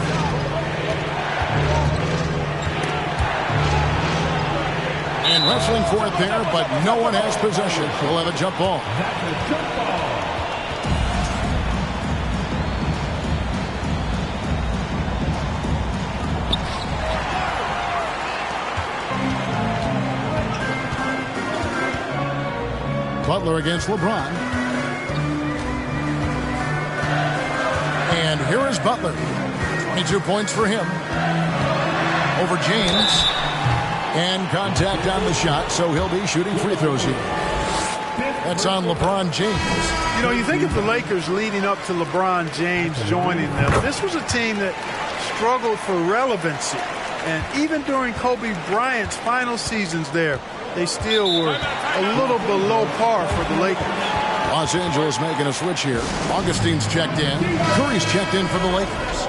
And wrestling for it there, but no one has possession. We'll have a jump ball. Butler against LeBron. And here is Butler. 22 points for him. Over James. And contact on the shot, so he'll be shooting free throws here. That's on LeBron James. You know, you think of the Lakers leading up to LeBron James joining them. This was a team that struggled for relevancy. And even during Kobe Bryant's final seasons there, they still were a little below par for the Lakers. Los Angeles making a switch here. Augustine's checked in. Curry's checked in for the Lakers.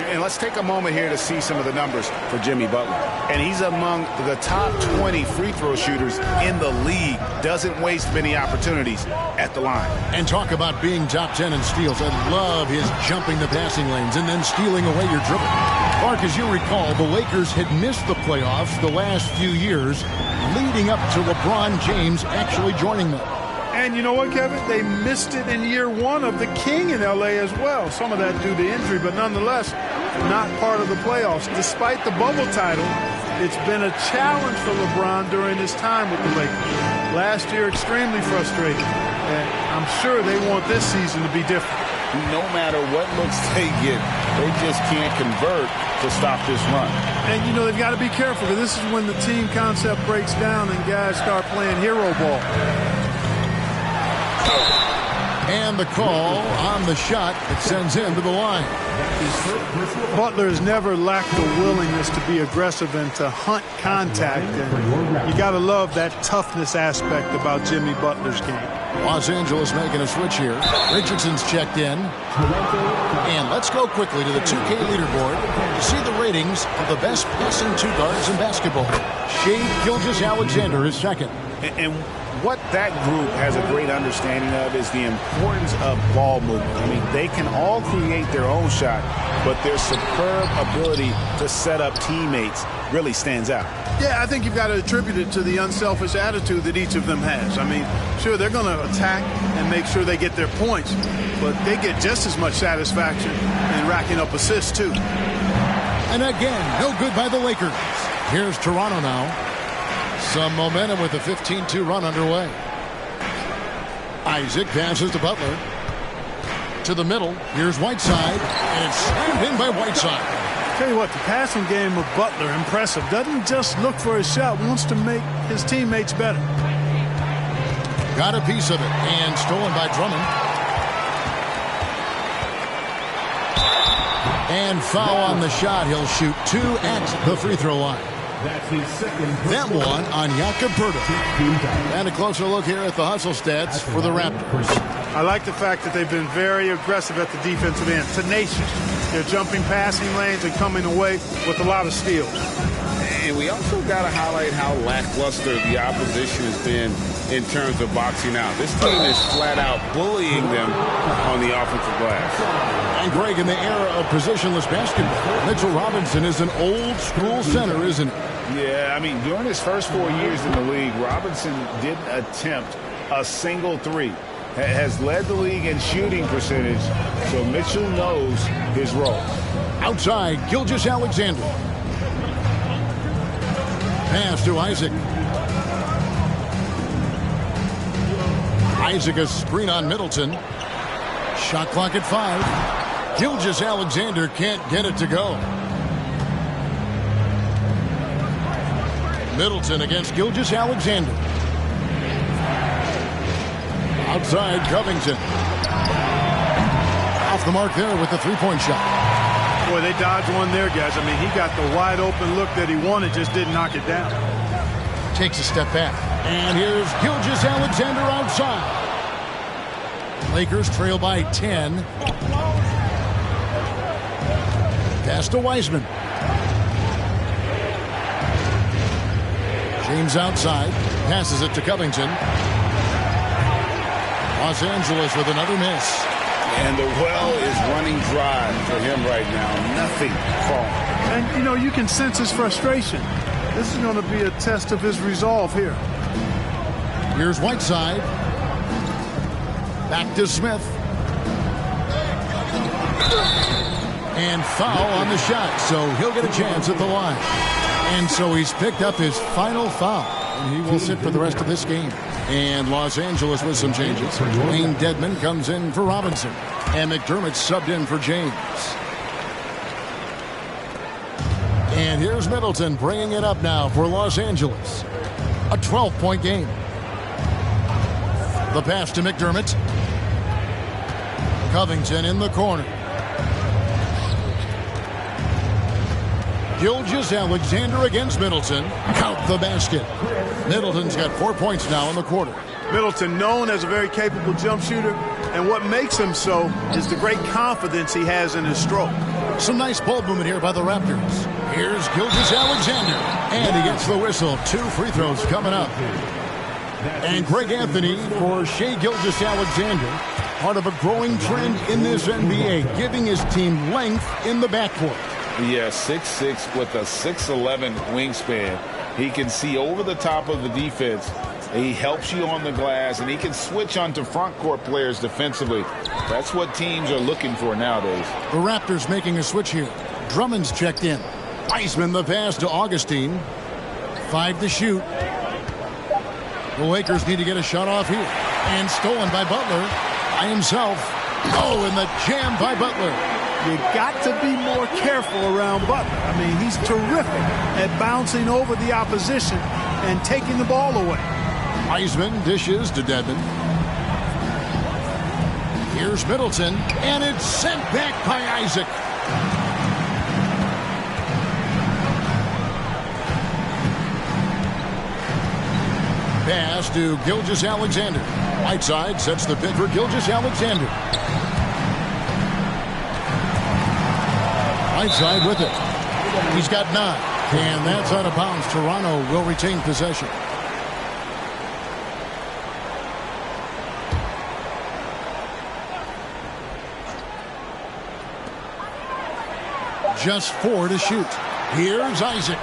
And let's take a moment here to see some of the numbers for Jimmy Butler. And he's among the top 20 free throw shooters in the league. Doesn't waste many opportunities at the line. And talk about being top 10 in steals. I love his jumping the passing lanes and then stealing away your dribble. Clark, as you recall, the Lakers had missed the playoffs the last few years, leading up to LeBron James actually joining them. And you know what, Kevin? They missed it in year one of the King in L.A. as well. Some of that due to injury, but nonetheless, not part of the playoffs. Despite the bubble title, it's been a challenge for LeBron during his time with the Lakers. Last year, extremely frustrating. And I'm sure they want this season to be different. No matter what looks they get, they just can't convert to stop this run. And, you know, they've got to be careful because this is when the team concept breaks down and guys start playing hero ball. And the call on the shot that sends him to the line. Butler has never lacked the willingness to be aggressive and to hunt contact. And you got to love that toughness aspect about Jimmy Butler's game. Los Angeles making a switch here. Richardson's checked in. And let's go quickly to the 2K leaderboard to see the ratings of the best passing two guards in basketball. Shai Gilgeous-Alexander is second. And what that group has a great understanding of is the importance of ball movement. I mean, they can all create their own shot, but their superb ability to set up teammates really stands out. Yeah, I think you've got to attribute it to the unselfish attitude that each of them has. I mean, sure, they're going to attack and make sure they get their points, but they get just as much satisfaction in racking up assists, too. And again, no good by the Lakers. Here's Toronto now. Some momentum with the 15-2 run underway. Isaac passes to Butler. To the middle. Here's Whiteside. And it's slammed in by Whiteside. Tell you what, the passing game of Butler, impressive. Doesn't just look for his shot, wants to make his teammates better. Got a piece of it. And stolen by Drummond. And foul on the shot. He'll shoot two at the free throw line. That one on Jakob Poeltl. And a closer look here at the hustle stats for the Raptors. I like the fact that they've been very aggressive at the defensive end. Tenacious. They're jumping passing lanes and coming away with a lot of steals. And we also got to highlight how lackluster the opposition has been in terms of boxing out. This team is flat out bullying them on the offensive glass. And Greg, in the era of positionless basketball, Mitchell Robinson is an old school center, isn't he? Yeah, I mean, during his first 4 years in the league, Robinson didn't attempt a single three. Has led the league in shooting percentage, so Mitchell knows his role. Outside, Gilgeous-Alexander. Pass to Isaac. Isaac a screen on Middleton. Shot clock at 5. Gilgeous-Alexander can't get it to go. Middleton against Gilgeous-Alexander. Outside, Covington. Off the mark there with the three-point shot. Boy, they dodged one there, guys. I mean, he got the wide open look that he wanted, just didn't knock it down. Takes a step back. And here's Gilgeous-Alexander outside. Lakers trail by 10. Pass to Wiseman. James outside. Passes it to Covington. Los Angeles with another miss. And the well is running dry for him right now. Nothing falling. And, you know, you can sense his frustration. This is going to be a test of his resolve here. Here's Whiteside. Back to Smith. And foul on the shot, so he'll get a chance at the line. And so he's picked up his final foul, and he will sit for the rest of this game. And Los Angeles with some changes. Wayne Dedmon comes in for Robinson, and McDermott subbed in for James. And here's Middleton bringing it up now for Los Angeles. A 12-point game. The pass to McDermott. Covington in the corner. Gilgeous-Alexander against Middleton. Count the basket. Middleton's got 4 points now in the quarter. Middleton, known as a very capable jump shooter, and what makes him so is the great confidence he has in his stroke. Some nice ball movement here by the Raptors. Here's Gilgeous-Alexander, and he gets the whistle. 2 free throws coming up. And Greg Anthony for Shai Gilgeous-Alexander, part of a growing trend in this NBA, giving his team length in the backcourt. Yeah, 6'6" with a 6'11" wingspan. He can see over the top of the defense. He helps you on the glass, and he can switch onto front court players defensively. That's what teams are looking for nowadays. The Raptors making a switch here. Drummond's checked in. Wiseman the pass to Augustine. 5 to shoot. The Lakers need to get a shot off here. And stolen by Butler by himself. Oh, and the jam by Butler. You got to be more careful around Butler. I mean, he's terrific at bouncing over the opposition and taking the ball away. Wiseman dishes to Dedmon. Here's Middleton, and it's sent back by Isaac. Pass to Gilgeous-Alexander. Whiteside sets the pick for Gilgeous-Alexander. Whiteside with it. He's got 9. And that's out of bounds. Toronto will retain possession. Just 4 to shoot. Here's Isaac.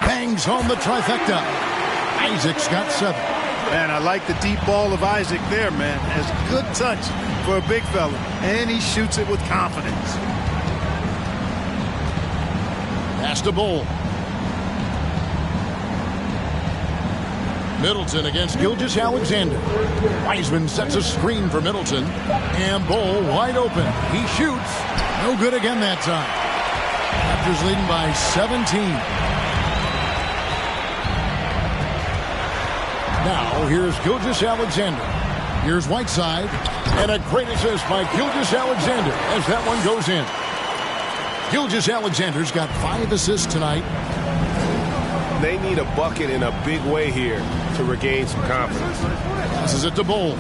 Bangs home the trifecta. Isaac's got 7. Man, I like the deep ball of Isaac there, man. Has good touch for a big fella. And he shoots it with confidence. Pass to Bull. Middleton against Gilgeous-Alexander. Wiseman sets a screen for Middleton. And Bull wide open. He shoots. No good again that time. Raptors leading by 17. Now here's Gilgeous-Alexander. Here's Whiteside. And a great assist by Gilgeous-Alexander as that one goes in. Gilgeous-Alexander's got 5 assists tonight. They need a bucket in a big way here to regain some confidence. Passes it to Bull.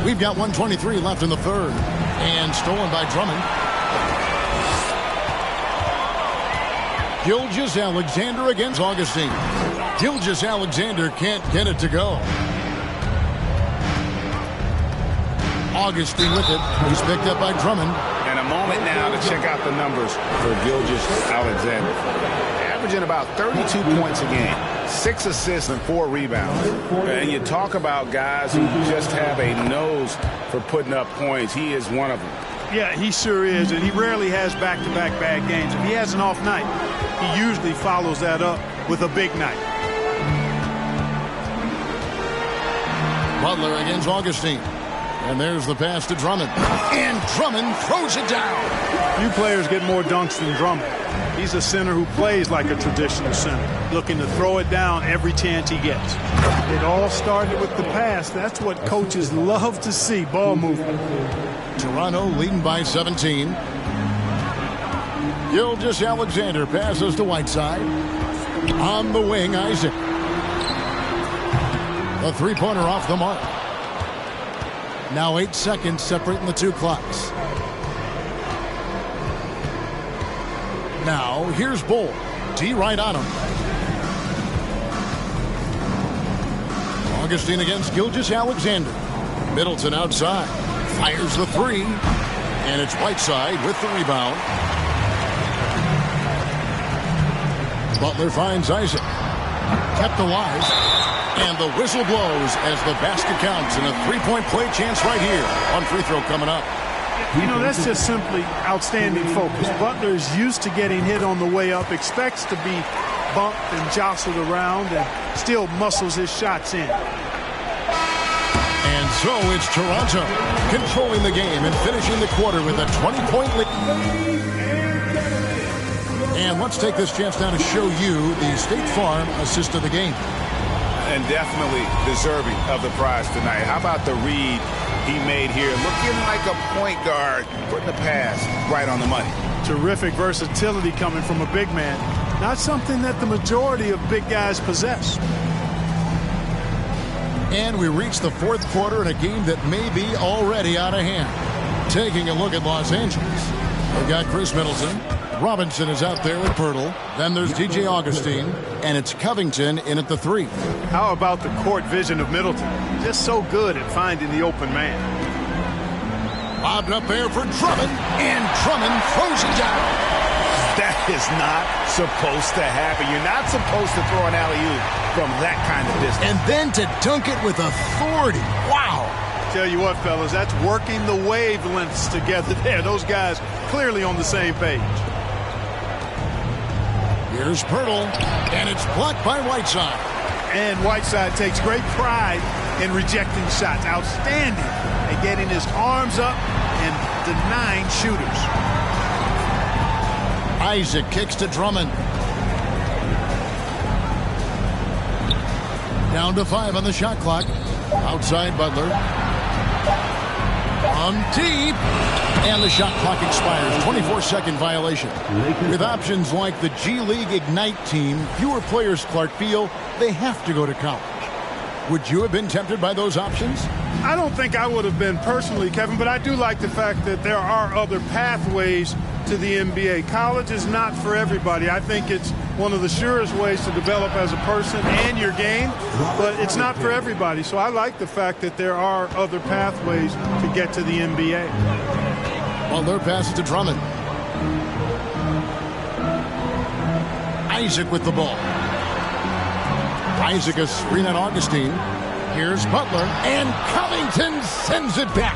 We've got 1:23 left in the third. And stolen by Drummond. Gilgeous-Alexander against Augustine. Gilgeous-Alexander can't get it to go. Augustine with it. He's picked up by Drummond. And a moment now to check out the numbers for Gilgeous-Alexander. Averaging about 32 points a game, 6 assists and 4 rebounds. And you talk about guys who just have a nose for putting up points. He is one of them. Yeah, he sure is, and he rarely has back-to-back bad games. If he has an off night, he usually follows that up with a big night. Butler against Augustine. And there's the pass to Drummond. And Drummond throws it down. Few players get more dunks than Drummond. He's a center who plays like a traditional center, looking to throw it down every chance he gets. It all started with the pass. That's what coaches love to see, ball movement. Toronto leading by 17. Gilgeous-Alexander passes to Whiteside. On the wing, Isaac. A three-pointer off the mark. Now 8 seconds separating the two clocks. Now here's Bull. D right on him. Augustine against Gilgeous-Alexander. Middleton outside. Fires the three. And it's Whiteside with the rebound. Butler finds Isaac. Kept alive. And the whistle blows as the basket counts. And a three-point play chance right here. One free throw coming up. You know, that's just simply outstanding focus. Butler is used to getting hit on the way up, expects to be bumped and jostled around, and still muscles his shots in. And so it's Toronto controlling the game and finishing the quarter with a 20-point lead. And let's take this chance now to show you the State Farm assist of the game. And definitely deserving of the prize tonight. How about the read he made here? Looking like a point guard, putting the pass right on the money. Terrific versatility coming from a big man. Not something that the majority of big guys possess. And we reach the fourth quarter in a game that may be already out of hand. Taking a look at Los Angeles. We've got Chris Middleton. Robinson is out there with Pirtle. Then there's DJ Augustine. And it's Covington in at the three. How about the court vision of Middleton? Just so good at finding the open man. Lobbed up there for Drummond. And Drummond throws it down. That is not supposed to happen. You're not supposed to throw an alley-oop from that kind of distance. And then to dunk it with authority. Wow. Tell you what, fellas, that's working the wavelengths together there. Those guys clearly on the same page. Here's Pirtle, and it's blocked by Whiteside. And Whiteside takes great pride in rejecting shots. Outstanding at getting his arms up and denying shooters. Isaac kicks to Drummond. Down to 5 on the shot clock. Outside Butler. On deep. And the shot clock expires. 24-second violation. With options like the G League Ignite team, fewer players, Clark, feel they have to go to college. Would you have been tempted by those options? I don't think I would have been personally, Kevin, but I do like the fact that there are other pathways to the NBA. College is not for everybody. I think it's one of the surest ways to develop as a person and your game, but it's not for everybody. So I like the fact that there are other pathways to get to the NBA. Butler passes to Drummond. Isaac with the ball. Isaac a screen on Augustine. Here's Butler, and Covington sends it back.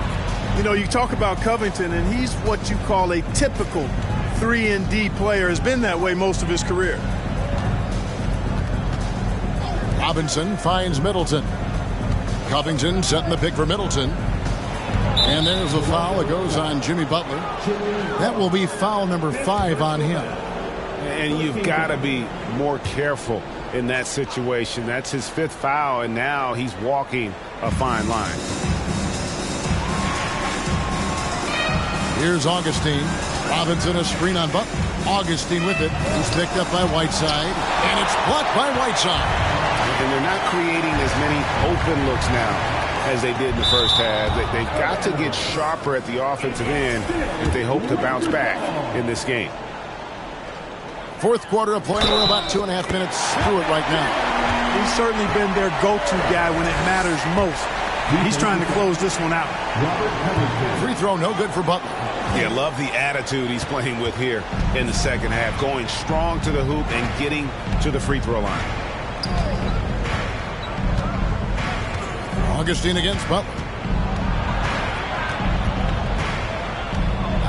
You know, you talk about Covington, and he's what you call a typical 3-and-D player. Has been that way most of his career. Robinson finds Middleton. Covington setting the pick for Middleton. And there's a foul that goes on Jimmy Butler. That will be foul number 5 on him. And you've got to be more careful in that situation. That's his 5th foul, and now he's walking a fine line. Here's Augustine. Robinson a screen on Butler. Augustine with it. He's picked up by Whiteside. And it's blocked by Whiteside. And they're not creating as many open looks now as they did in the first half. They've got to get sharper at the offensive end if they hope to bounce back in this game. Fourth quarter of play. We're about 2.5 minutes through it right now. He's certainly been their go-to guy when it matters most. He's trying to close this one out. Free throw, no good for Butler. Yeah, love the attitude he's playing with here in the second half. Going strong to the hoop and getting to the free throw line. Augustine against Butler.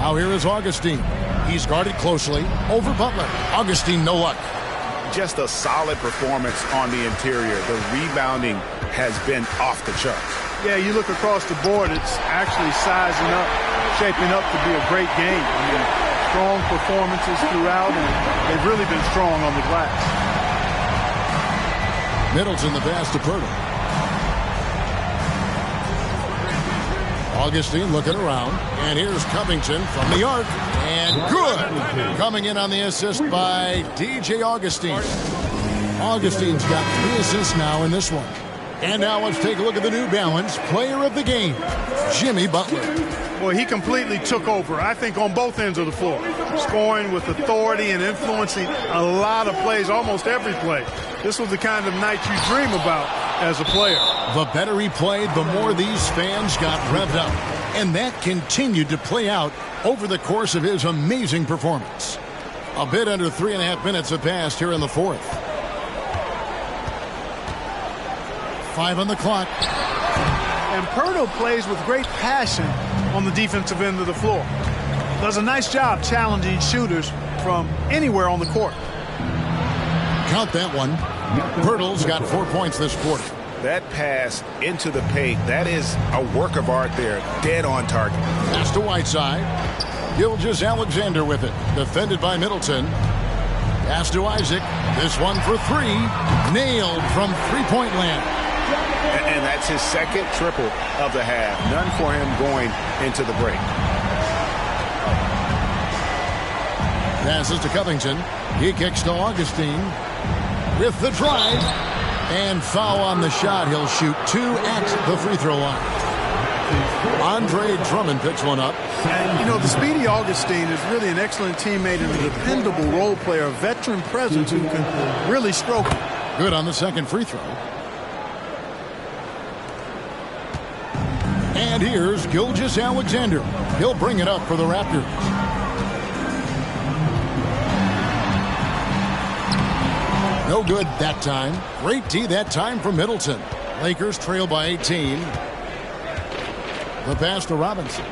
Now here is Augustine. He's guarded closely over Butler. Augustine, no luck. Just a solid performance on the interior. The rebounding has been off the charts. Yeah, you look across the board, it's actually sizing up, shaping up to be a great game. I mean, strong performances throughout, and they've really been strong on the glass. Middleton the pass to Pirtle. Augustine looking around, and here's Covington from the arc, and good! Coming in on the assist by DJ Augustine. Augustine's got 3 assists now in this one. And now let's take a look at the New Balance player of the game, Jimmy Butler. Well, he completely took over, I think, on both ends of the floor. Scoring with authority and influencing a lot of plays, almost every play. This was the kind of night you dream about as a player. The better he played, the more these fans got revved up. And that continued to play out over the course of his amazing performance. A bit under 3.5 minutes have passed here in the fourth. 5 on the clock. And Poeltl plays with great passion on the defensive end of the floor. Does a nice job challenging shooters from anywhere on the court. Count that one. Poeltl's got 4 points this quarter. That pass into the paint, that is a work of art there. Dead on target. Pass to Whiteside. Gilgeous-Alexander with it. Defended by Middleton. Pass to Isaac. This one for 3. Nailed from three-point land. And that's his second triple of the half. None for him going into the break. Passes to Covington. He kicks to Augustine. With the drive. And foul on the shot. He'll shoot 2 at the free throw line. Andre Drummond picks one up. And, you know, the speedy Augustine is really an excellent teammate and a dependable role player, a veteran presence who can really stroke it. Good on the second free throw. And here's Gilgeous-Alexander. He'll bring it up for the Raptors. No good that time. Great D that time from Middleton. Lakers trail by 18. The pass to Robinson.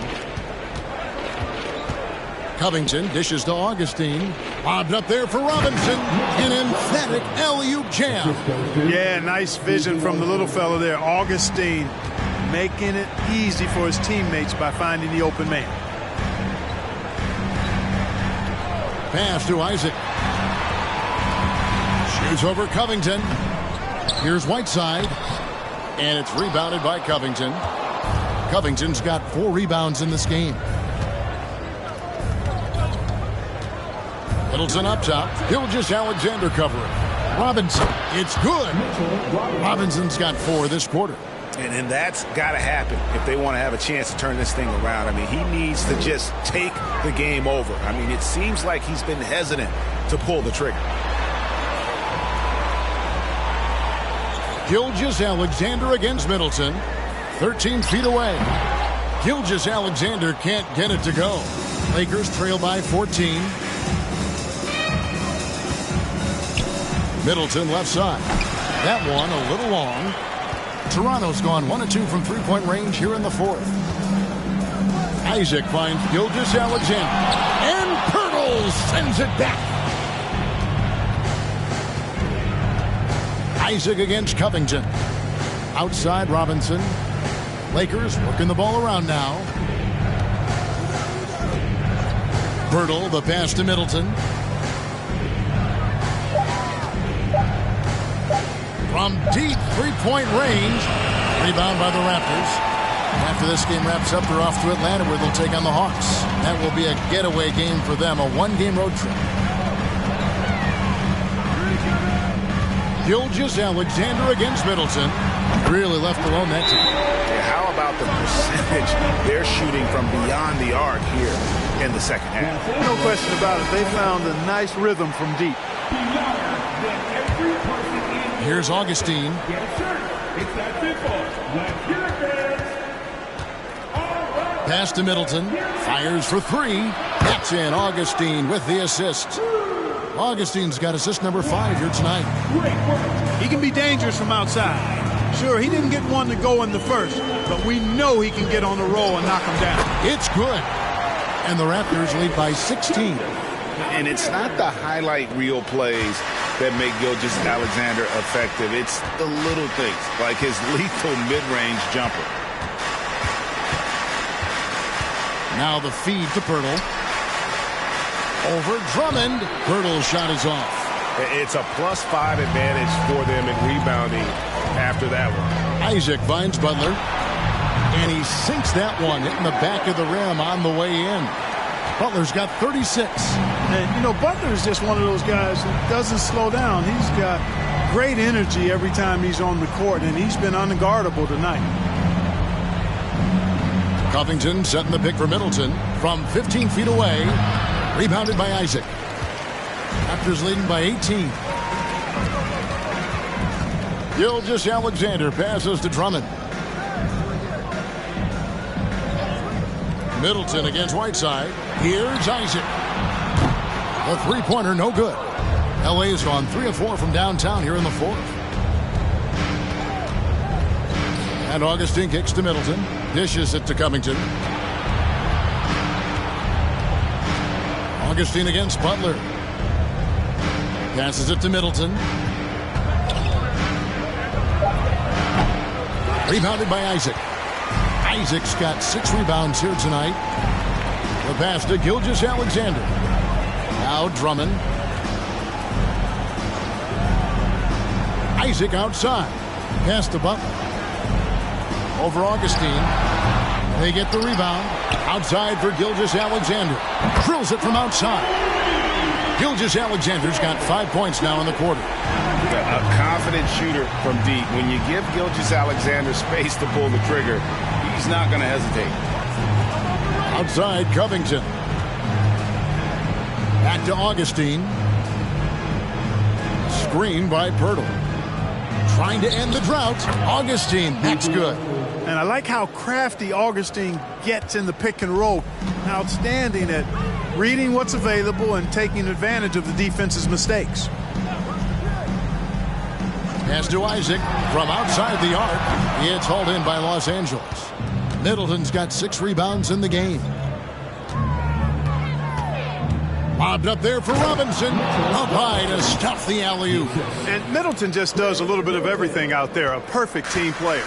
Covington dishes to Augustine. Lobbed up there for Robinson. An emphatic alley-oop jam. Yeah, nice vision from the little fella there. Augustine making it easy for his teammates by finding the open man. Pass to Isaac. Shoots over Covington. Here's Whiteside. And it's rebounded by Covington. Covington's got 4 rebounds in this game. Middleton up top. Gilgeous-Alexander covering. Robinson. It's good. Robinson's got 4 this quarter. And that's got to happen if they want to have a chance to turn this thing around. I mean, he needs to just take the game over. I mean, it seems like he's been hesitant to pull the trigger. Gilgeous-Alexander against Middleton. 13 feet away. Gilgeous-Alexander can't get it to go. Lakers trail by 14. Middleton left side. That one a little long. Toronto's gone 1 of 2 from three-point range here in the fourth. Isaac finds Gilgeous-Alexander. And Poeltl sends it back. Isaac against Covington. Outside Robinson. Lakers working the ball around now. Poeltl, the pass to Middleton. From deep three-point range. Rebound by the Raptors. After this game wraps up, they're off to Atlanta where they'll take on the Hawks. That will be a getaway game for them, a one-game road trip. Gilgeous-Alexander against Middleton. Really left alone that time. Yeah, how about the percentage they're shooting from beyond the arc here in the second half? No question about it. They found a nice rhythm from deep. Here's Augustine. Pass to Middleton. Fires for 3. That's in. Augustine with the assist. Augustine's got assist number 5 here tonight. He can be dangerous from outside. Sure, he didn't get one to go in the first, but we know he can get on the roll and knock him down. It's good. And the Raptors lead by 16. And it's not the highlight reel plays that make Gilgeous-Alexander effective. It's the little things, like his lethal mid-range jumper. Now the feed to Poeltl. Over Drummond. Poeltl's shot is off. It's a +5 advantage for them in rebounding after that one. Isaac finds Butler. And he sinks that one, hitting the back of the rim on the way in. Butler's got 36. And, you know, Butler's just one of those guys who doesn't slow down. He's got great energy every time he's on the court, and he's been unguardable tonight. Covington setting the pick for Middleton from 15 feet away. Rebounded by Isaac. Raptors leading by 18. Gilgeous-Alexander passes to Drummond. Middleton against Whiteside. Here's Isaac. The three-pointer, no good. LA has gone 3 of 4 from downtown here in the fourth. And Augustine kicks to Middleton. Dishes it to Covington. Augustine against Butler. Passes it to Middleton. Rebounded by Isaac. Isaac's got 6 rebounds here tonight. The pass to Gilgeous-Alexander. Now Drummond. Isaac outside. Pass to Butler. Over Augustine. They get the rebound. Outside for Gilgeous-Alexander. Drills it from outside. Gilgeous-Alexander's got 5 points now in the quarter. A confident shooter from deep. When you give Gilgeous-Alexander space to pull the trigger, he's not going to hesitate. Outside Covington. Back to Augustine. Screen by Pirtle. Trying to end the drought. Augustine, that's good. And I like how crafty Augustine gets in the pick and roll. Outstanding at reading what's available and taking advantage of the defense's mistakes. Pass to Isaac from outside the arc. It's hauled in by Los Angeles. Middleton's got 6 rebounds in the game. Lobbed up there for Robinson. Up high to stuff the alley-oop. And Middleton just does a little bit of everything out there. A perfect team player.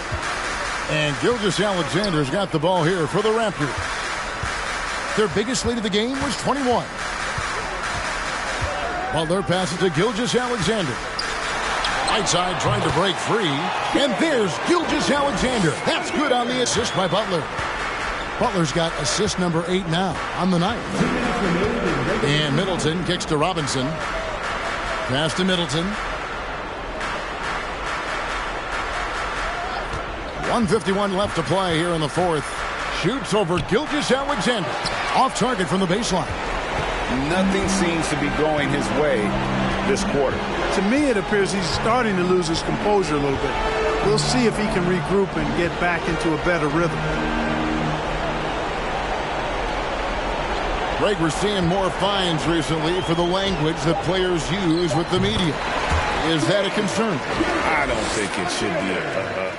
And Gilgeous-Alexander's got the ball here for the Raptors. Their biggest lead of the game was 21. Butler passes to Gilgeous-Alexander. Whiteside trying to break free. And there's Gilgeous-Alexander. That's good on the assist by Butler. Butler's got assist number 8 now on the night. And Middleton kicks to Robinson. Pass to Middleton. 1:51 left to play here in the fourth. Shoots over Gilgeous-Alexander. Off target from the baseline. Nothing seems to be going his way this quarter. To me, it appears he's starting to lose his composure a little bit. We'll see if he can regroup and get back into a better rhythm. Greg, we're seeing more fines recently for the language that players use with the media. Is that a concern? I don't think it should be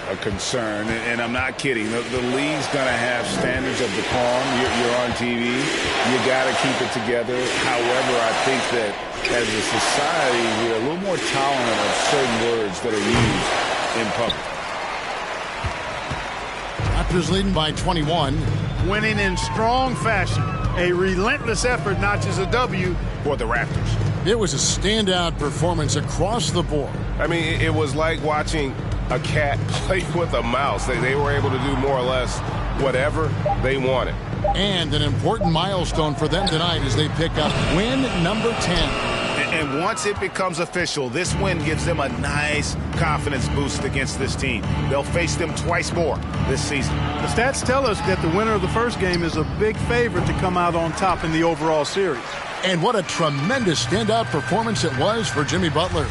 a concern, and I'm not kidding. The league's going to have standards of decorum. You're on TV. You got to keep it together. However, I think that as a society, we're a little more tolerant of certain words that are used in public. Raptors leading by 21. Winning in strong fashion. A relentless effort notches a W for the Raptors. It was a standout performance across the board. I mean, it was like watching a cat play with a mouse. They were able to do more or less whatever they wanted. And an important milestone for them tonight as they pick up win number 10. And once it becomes official, this win gives them a nice confidence boost against this team. They'll face them twice more this season. The stats tell us that the winner of the first game is a big favorite to come out on top in the overall series. And what a tremendous standout performance it was for Jimmy Butler.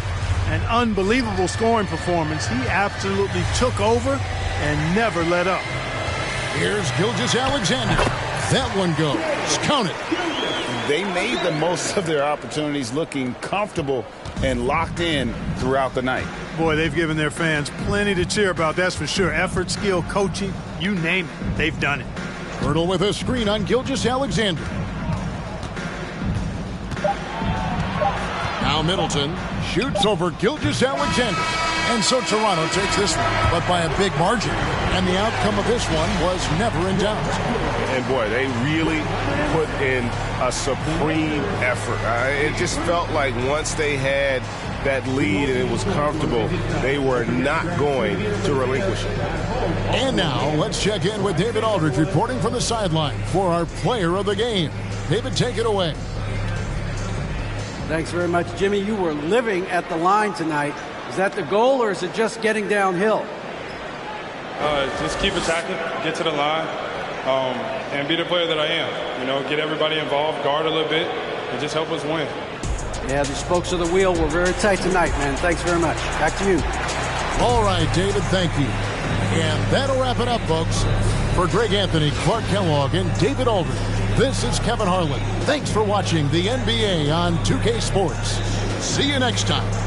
An unbelievable scoring performance. He absolutely took over and never let up. Here's Gilgeous-Alexander. That one goes. Count it. They made the most of their opportunities, looking comfortable and locked in throughout the night. Boy, they've given their fans plenty to cheer about, that's for sure. Effort, skill, coaching, you name it, they've done it. Pirtle with a screen on Gilgeous-Alexander. Now Middleton shoots over Gilgeous-Alexander. And so Toronto takes this one, but by a big margin. And the outcome of this one was never in doubt. And boy, they really put in a supreme effort. It just felt like once they had that lead and it was comfortable, they were not going to relinquish it. And now let's check in with David Aldridge reporting from the sideline for our player of the game. David, take it away. Thanks very much, Jimmy. You were living at the line tonight. Is that the goal, or is it just getting downhill? Just keep attacking, get to the line, and be the player that I am. You know, get everybody involved, guard a little bit, and just help us win. Yeah, the spokes of the wheel were very tight tonight, man. Thanks very much. Back to you. All right, David, thank you. And that'll wrap it up, folks. For Greg Anthony, Clark Kellogg, and David Aldridge, this is Kevin Harlan. Thanks for watching the NBA on 2K Sports. See you next time.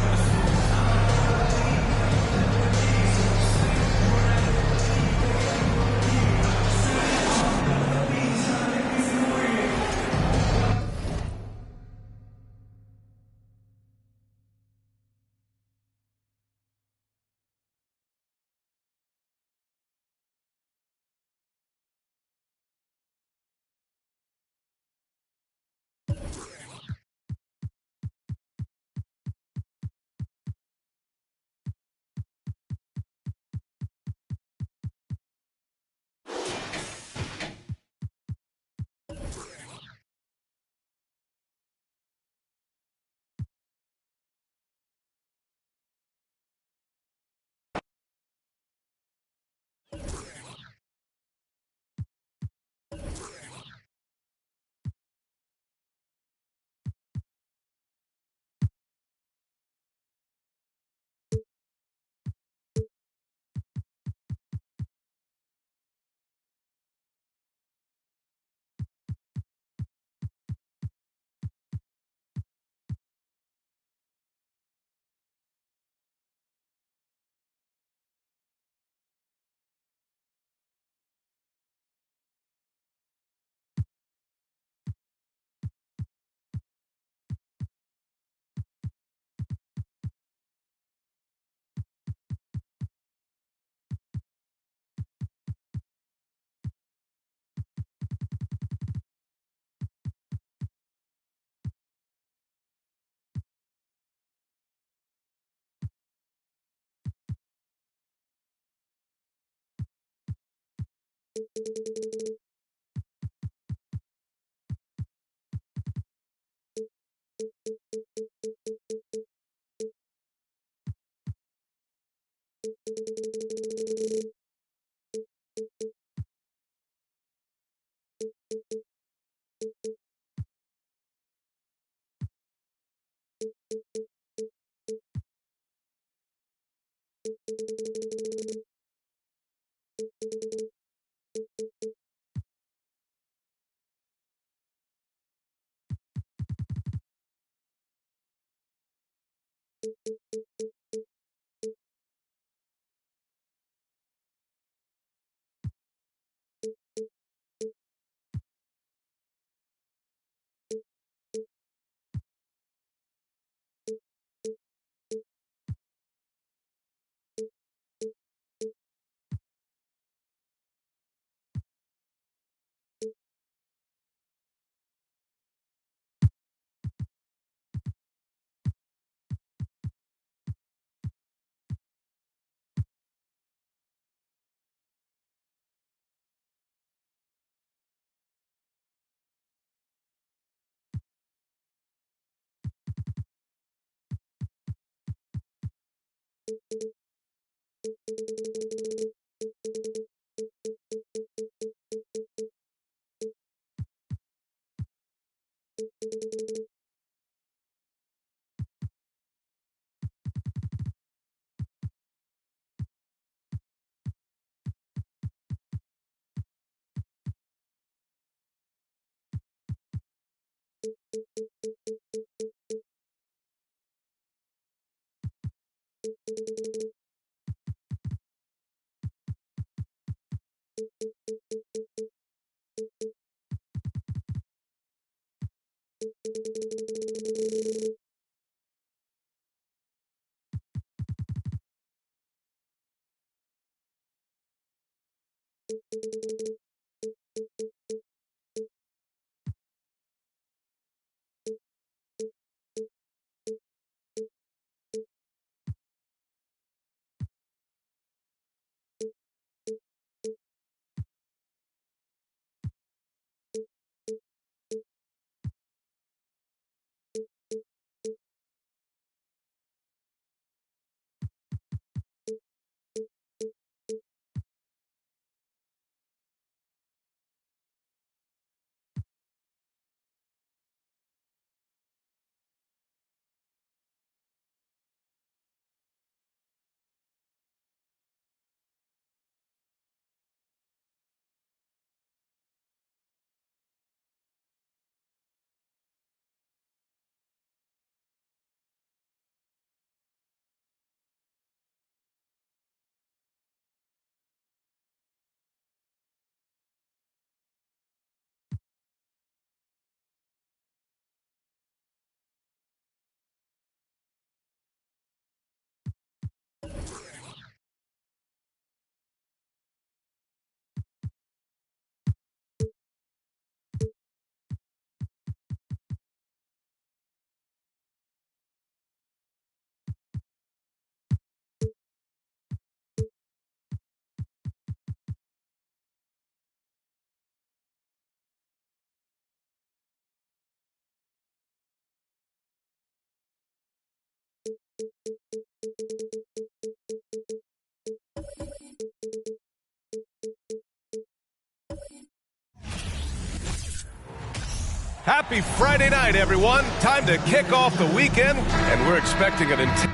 Happy Friday night, everyone. Time to kick off the weekend, and we're expecting an intense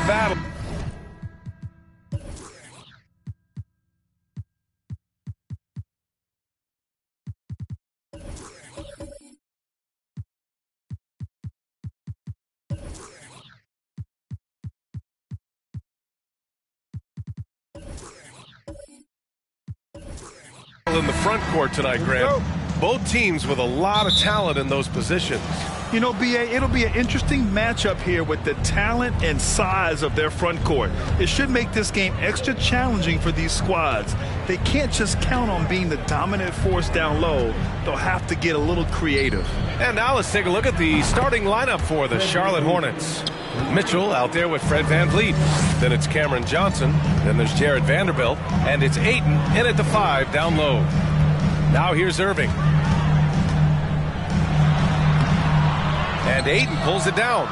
battle. In the front court tonight, Grant. Both teams with a lot of talent in those positions. You know, B.A., it'll be an interesting matchup here with the talent and size of their front court. It should make this game extra challenging for these squads. They can't just count on being the dominant force down low. They'll have to get a little creative. And now let's take a look at the starting lineup for the Charlotte Hornets. Mitchell out there with Fred VanVleet. Then it's Cameron Johnson. Then there's Jared Vanderbilt. And it's Ayton in at the 5 down low. Now here's Irving. And Ayton pulls it down.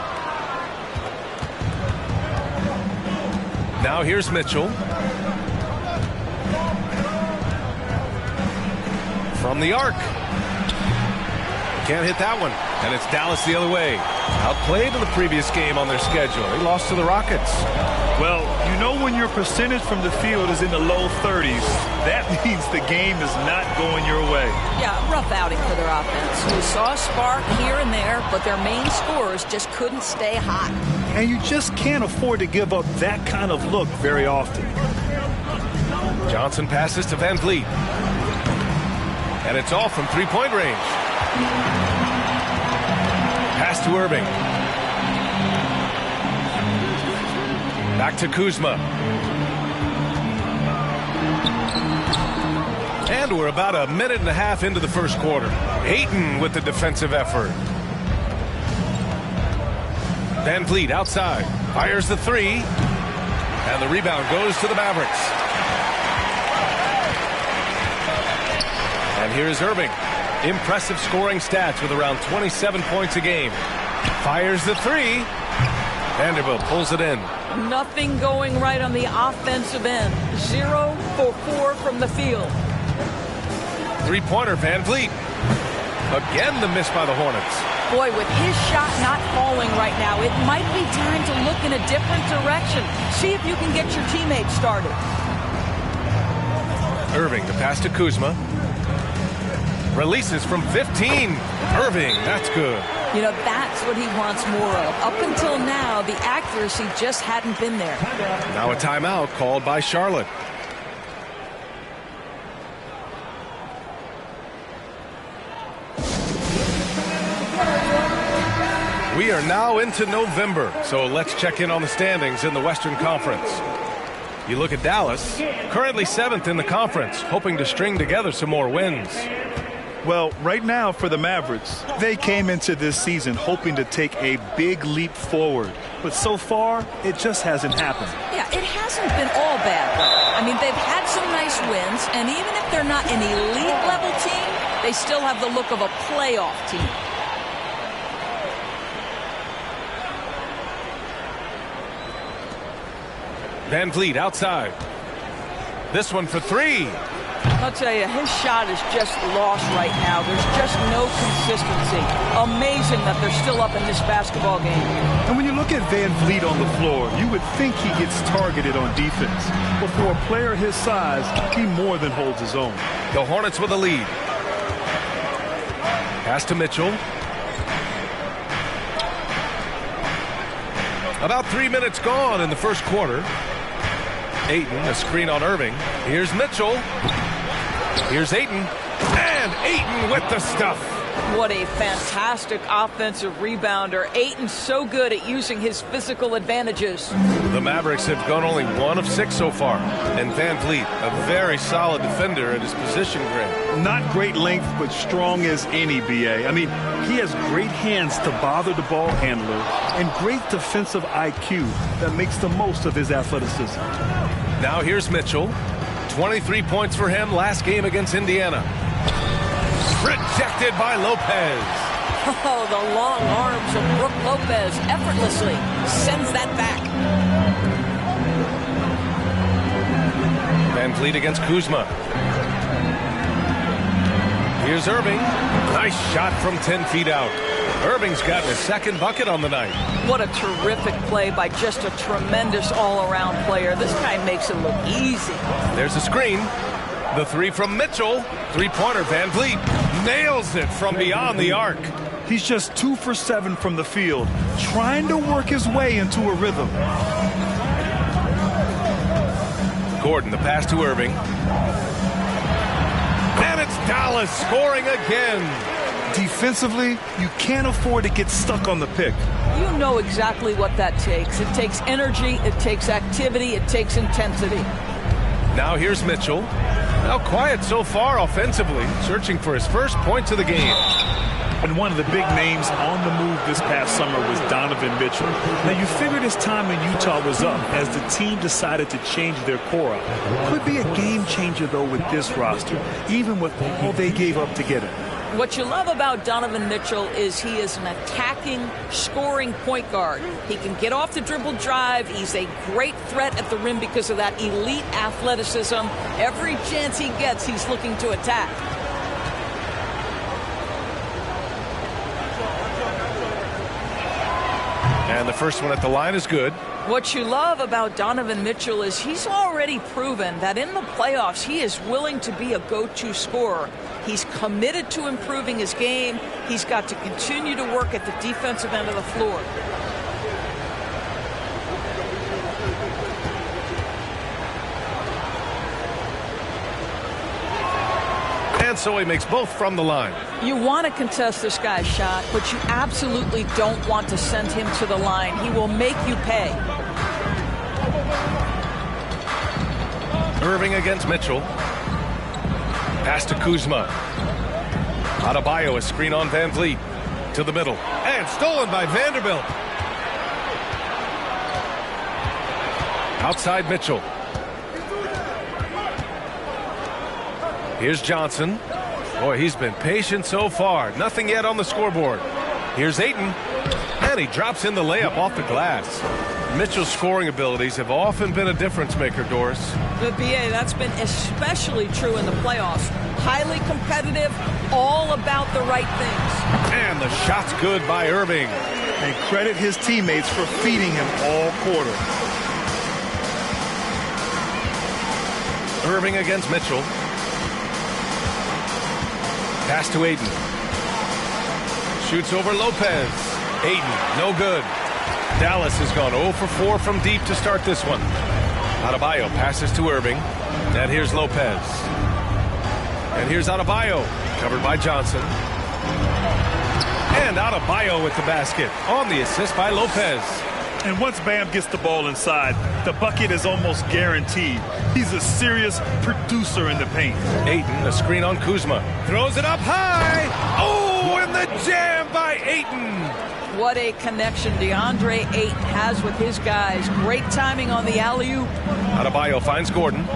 Now here's Mitchell. From the arc. Can't hit that one. And it's Dallas the other way. Outplayed in the previous game on their schedule. They lost to the Rockets. Well, you know when your percentage from the field is in the low 30s, that means the game is not going your way. Yeah, rough outing for their offense. We saw a spark here and there, but their main scorers just couldn't stay hot. And you just can't afford to give up that kind of look very often. Johnson passes to VanVleet. And it's all from three-point range. Pass to Irving. Back to Kuzma. And we're about a minute and a half into the first quarter. Ayton with the defensive effort. VanVleet outside. Fires the 3. And the rebound goes to the Mavericks. And here's Irving. Impressive scoring stats with around 27 points a game. Fires the 3. Vanderbilt pulls it in. Nothing going right on the offensive end. 0 for 4 from the field. Three-pointer, VanVleet. Again, the miss by the Hornets. Boy, with his shot not falling right now, it might be time to look in a different direction. See if you can get your teammates started. Irving, the pass to Kuzma. Releases from 15. Irving, that's good. You know, that's what he wants more of. Up until now, the accuracy just hadn't been there. Now a timeout called by Charlotte. We are now into November, so let's check in on the standings in the Western Conference. You look at Dallas, currently 7th in the conference, hoping to string together some more wins. Well, right now for the Mavericks, they came into this season hoping to take a big leap forward. But so far, it just hasn't happened. Yeah, it hasn't been all bad, though. I mean, they've had some nice wins, and even if they're not an elite-level team, they still have the look of a playoff team. VanVleet outside. This one for 3. I'll tell you, his shot is just lost right now. There's just no consistency. Amazing that they're still up in this basketball game. And when you look at VanVleet on the floor, you would think he gets targeted on defense. But for a player his size, he more than holds his own. The Hornets with a lead. Pass to Mitchell. About 3 minutes gone in the first quarter. Ayton, a screen on Irving. Here's Mitchell. Here's Ayton. And Ayton with the stuff. What a fantastic offensive rebounder. Ayton's so good at using his physical advantages. The Mavericks have gone only 1 of 6 so far. And VanVleet, a very solid defender at his position, Grant. Not great length, but strong as any, B.A. I mean, he has great hands to bother the ball handler and great defensive IQ that makes the most of his athleticism. Now here's Mitchell. 23 points for him last game against Indiana. Rejected by Lopez. Oh, the long arms of Brook Lopez effortlessly sends that back. VanVleet against Kuzma. Here's Irving. Nice shot from 10 feet out. Irving's gotten his second bucket on the night. What a terrific play by just a tremendous all-around player. This guy makes it look easy. There's a screen. The three from Mitchell. Three-pointer, Van Vliet nails it from beyond the arc. He's just 2 for 7 from the field, trying to work his way into a rhythm. Gordon, the pass to Irving. And it's Dallas scoring again. Defensively, you can't afford to get stuck on the pick. You know exactly what that takes. It takes energy, it takes activity, it takes intensity. Now here's Mitchell. Now quiet so far offensively, searching for his first points of the game. And one of the big names on the move this past summer was Donovan Mitchell. Now, you figured his time in Utah was up as the team decided to change their core up. Could be a game changer, though, with this roster, even with all they gave up to get him. What you love about Donovan Mitchell is he is an attacking, scoring point guard. He can get off the dribble drive. He's a great threat at the rim because of that elite athleticism. Every chance he gets, he's looking to attack. And the first one at the line is good. What you love about Donovan Mitchell is he's already proven that in the playoffs he is willing to be a go-to scorer. He's committed to improving his game. He's got to continue to work at the defensive end of the floor. And so he makes both from the line. You want to contest this guy's shot, but you absolutely don't want to send him to the line. He will make you pay. Irving against Mitchell. Pass to Kuzma. Adebayo, a screen on Van Vliet. To the middle. And stolen by Vanderbilt. Outside Mitchell. Here's Johnson. Boy, he's been patient so far. Nothing yet on the scoreboard. Here's Ayton. And he drops in the layup off the glass. Mitchell's scoring abilities have often been a difference maker, Doris. The BA, that's been especially true in the playoffs. Highly competitive, all about the right things. And the shot's good by Irving. And credit his teammates for feeding him all quarter. Irving against Mitchell. Pass to Ayton. Shoots over Lopez. Ayton, no good. Dallas has gone 0 for 4 from deep to start this one. Adebayo passes to Irving. And here's Lopez. And here's Adebayo, covered by Johnson. And Adebayo with the basket on the assist by Lopez. And once Bam gets the ball inside, the bucket is almost guaranteed. He's a serious producer in the paint. Ayton, a screen on Kuzma. Throws it up high. Oh, and the jam by Ayton. What a connection DeAndre Ayton has with his guys. Great timing on the alley-oop. Adebayo finds Gordon.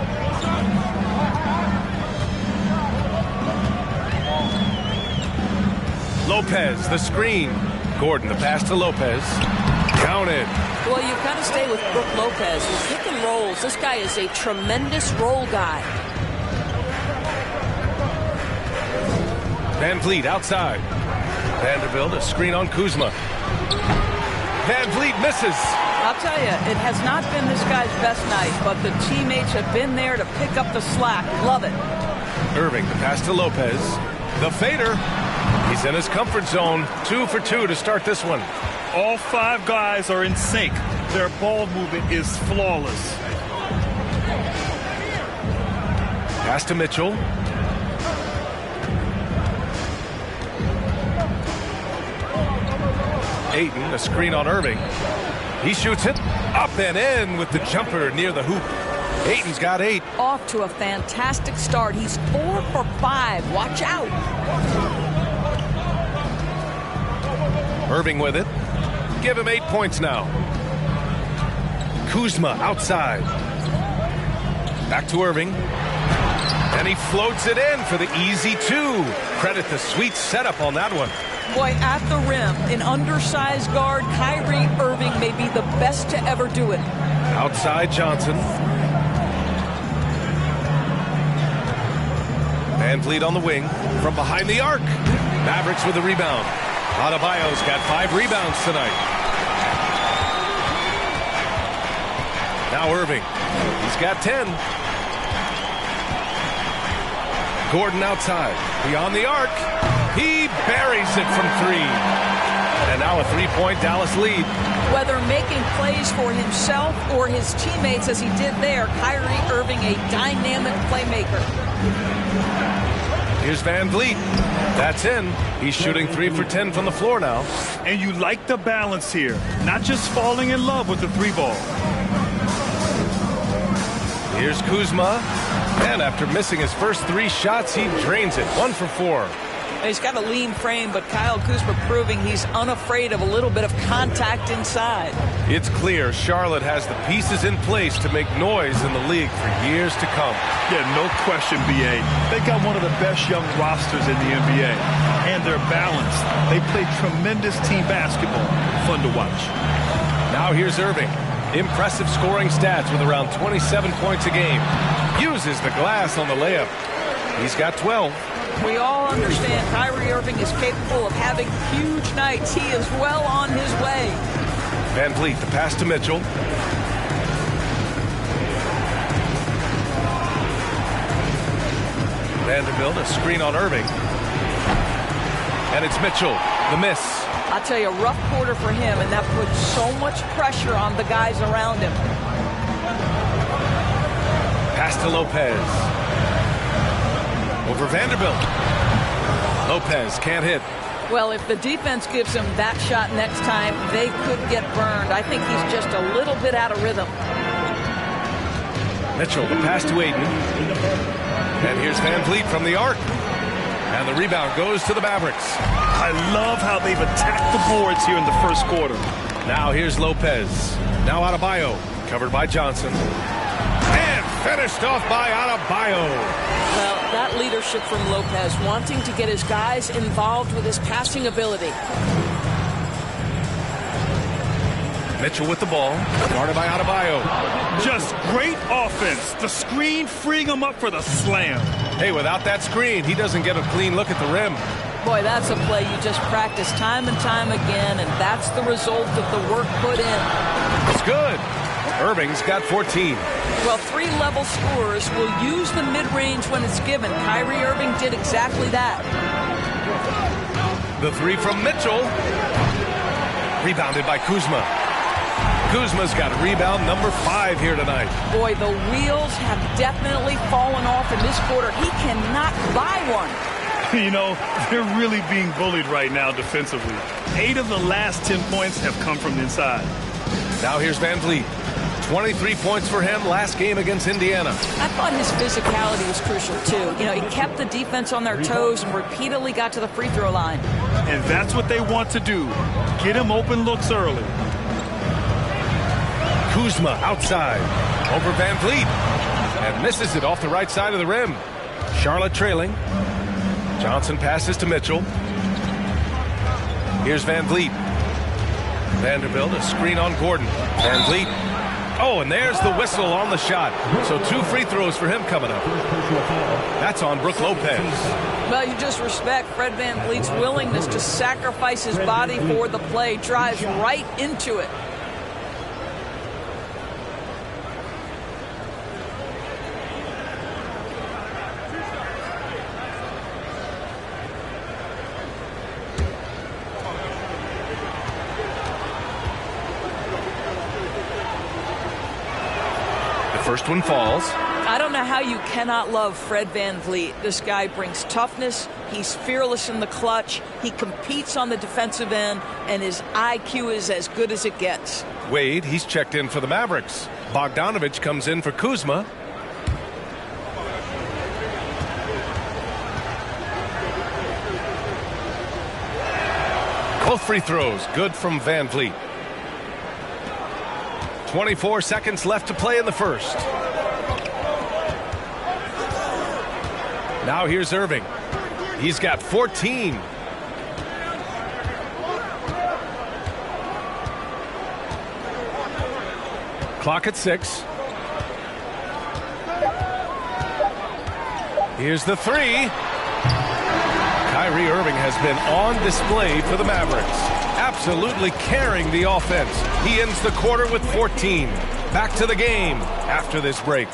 Lopez, the screen. Gordon, the pass to Lopez. Counted. Well, you've got to stay with Brook Lopez. He's pick and rolls. This guy is a tremendous roll guy. Van Vliet outside. Vanderbilt, a screen on Kuzma. Van Vliet misses. I'll tell you, it has not been this guy's best night, but the teammates have been there to pick up the slack. Love it. Irving, the pass to Lopez. The fader. He's in his comfort zone. 2 for 2 to start this one. All 5 guys are in sync. Their ball movement is flawless. Pass to Mitchell. Ayton, a screen on Irving. He shoots it up and in with the jumper near the hoop. Ayton's got 8. Off to a fantastic start. He's 4 for 5. Watch out. Irving with it. Give him 8 points now. Kuzma outside. Back to Irving. And he floats it in for the easy 2. Credit the sweet setup on that one. Boy, at the rim, an undersized guard, Kyrie Irving may be the best to ever do it. Outside Johnson. Van Vliet on the wing from behind the arc. Mavericks with the rebound. Adebayo's got 5 rebounds tonight. Now Irving. He's got 10. Gordon outside. Beyond the arc. He buries it from 3. And now a 3-point Dallas lead. Whether making plays for himself or his teammates as he did there, Kyrie Irving, a dynamic playmaker. Here's Van Vliet. That's in. He's shooting 3 for 10 from the floor now. And you like the balance here. Not just falling in love with the 3 ball. Here's Kuzma. And after missing his first 3 shots, he drains it. 1 for 4. He's got a lean frame, but Kyle Kuzma proving he's unafraid of a little bit of contact inside. It's clear Charlotte has the pieces in place to make noise in the league for years to come. Yeah, no question, B.A. They got one of the best young rosters in the NBA. And they're balanced. They play tremendous team basketball. Fun to watch. Now here's Irving. Impressive scoring stats with around 27 points a game. Uses the glass on the layup. He's got 12. We all understand Kyrie Irving is capable of having huge nights. He is well on his way. Van Vliet, the pass to Mitchell. Vanderbilt, a screen on Irving. And it's Mitchell, the miss. I'll tell you, a rough quarter for him, and that puts so much pressure on the guys around him. Pass to Lopez. Over Vanderbilt. Lopez can't hit. Well, if the defense gives him that shot next time, they could get burned. I think he's just a little bit out of rhythm. Mitchell, the pass to Ayton. And here's Van Vliet from the arc. And the rebound goes to the Mavericks. I love how they've attacked the boards here in the first quarter. Now here's Lopez. Now Adebayo, covered by Johnson. And finished off by Adebayo. Well, that leadership from Lopez, wanting to get his guys involved with his passing ability. Mitchell with the ball, guarded by Adebayo. Just great offense. The screen freeing him up for the slam. Hey, without that screen, he doesn't get a clean look at the rim. Boy, that's a play you just practice time and time again, and that's the result of the work put in. It's good. Irving's got 14. Well, 3-level scorers will use the mid-range when it's given. Kyrie Irving did exactly that. The 3 from Mitchell. Rebounded by Kuzma. Kuzma's got rebound number 5 here tonight. Boy, the wheels have definitely fallen off in this quarter. He cannot buy one. You know, they're really being bullied right now defensively. 8 of the last 10 points have come from the inside. Now here's Van Vliet. 23 points for him last game against Indiana. I thought his physicality was crucial, too. You know, he kept the defense on their toes and repeatedly got to the free throw line. And that's what they want to do. Get him open looks early. Kuzma outside. Over Van Vliet. And misses it off the right side of the rim. Charlotte trailing. Johnson passes to Mitchell. Here's Van Vliet. Vanderbilt, a screen on Gordon. Van Vliet. Oh, and there's the whistle on the shot. So 2 free throws for him coming up. That's on Brook Lopez. Well, you just respect Fred Van Vliet's willingness to sacrifice his body for the play. Drives right into it. First one falls. I don't know how you cannot love Fred Van Vliet. This guy brings toughness. He's fearless in the clutch. He competes on the defensive end, and his IQ is as good as it gets. Wade, he's checked in for the Mavericks. Bogdanovich comes in for Kuzma. Both free throws good from Van Vliet. 24 seconds left to play in the first. Now here's Irving. He's got 14. Clock at 6. Here's the three. Kyrie Irving has been on display for the Mavericks, absolutely carrying the offense. He ends the quarter with 14. Back to the game after this break.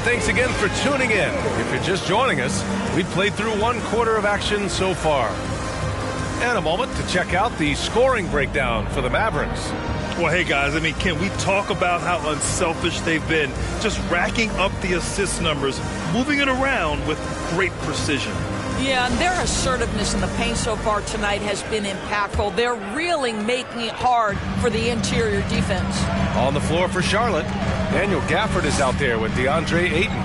Thanks again for tuning in. If you're just joining us, we've played through one quarter of action so far. And a moment to check out the scoring breakdown for the Mavericks. Well, hey, guys, I mean, can we talk about how unselfish they've been? Just racking up the assist numbers, moving it around with great precision. Yeah, and their assertiveness in the paint so far tonight has been impactful. They're really making it hard for the interior defense. On the floor for Charlotte, Daniel Gafford is out there with DeAndre Ayton.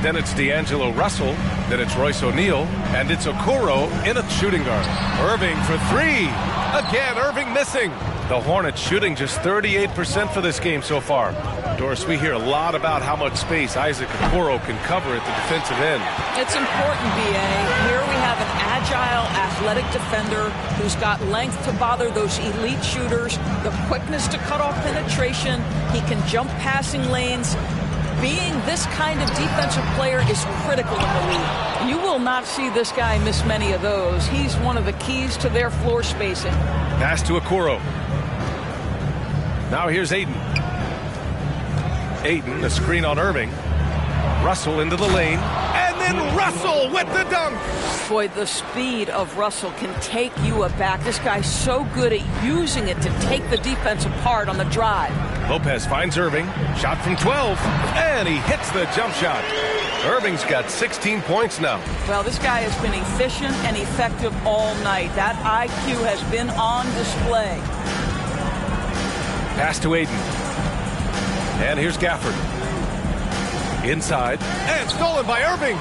Then it's D'Angelo Russell. Then it's Royce O'Neal. And it's Okoro in a shooting guard. Irving for three. Again, Irving missing. The Hornets shooting just 38% for this game so far. Doris, we hear a lot about how much space Isaac Okoro can cover at the defensive end. It's important, B.A. Here we have an agile, athletic defender who's got length to bother those elite shooters, the quickness to cut off penetration. He can jump passing lanes. Being this kind of defensive player is critical in the league. You will not see this guy miss many of those. He's one of the keys to their floor spacing. Pass to Okoro. Now here's Ayton. Ayton, a screen on Irving. Russell into the lane. And then Russell with the dunk. Boy, the speed of Russell can take you aback. This guy's so good at using it to take the defense apart on the drive. Lopez finds Irving. Shot from 12. And he hits the jump shot. Irving's got 16 points now. Well, this guy has been efficient and effective all night. That IQ has been on display. Pass to Ayton. And here's Gafford. Inside. And stolen by Irving.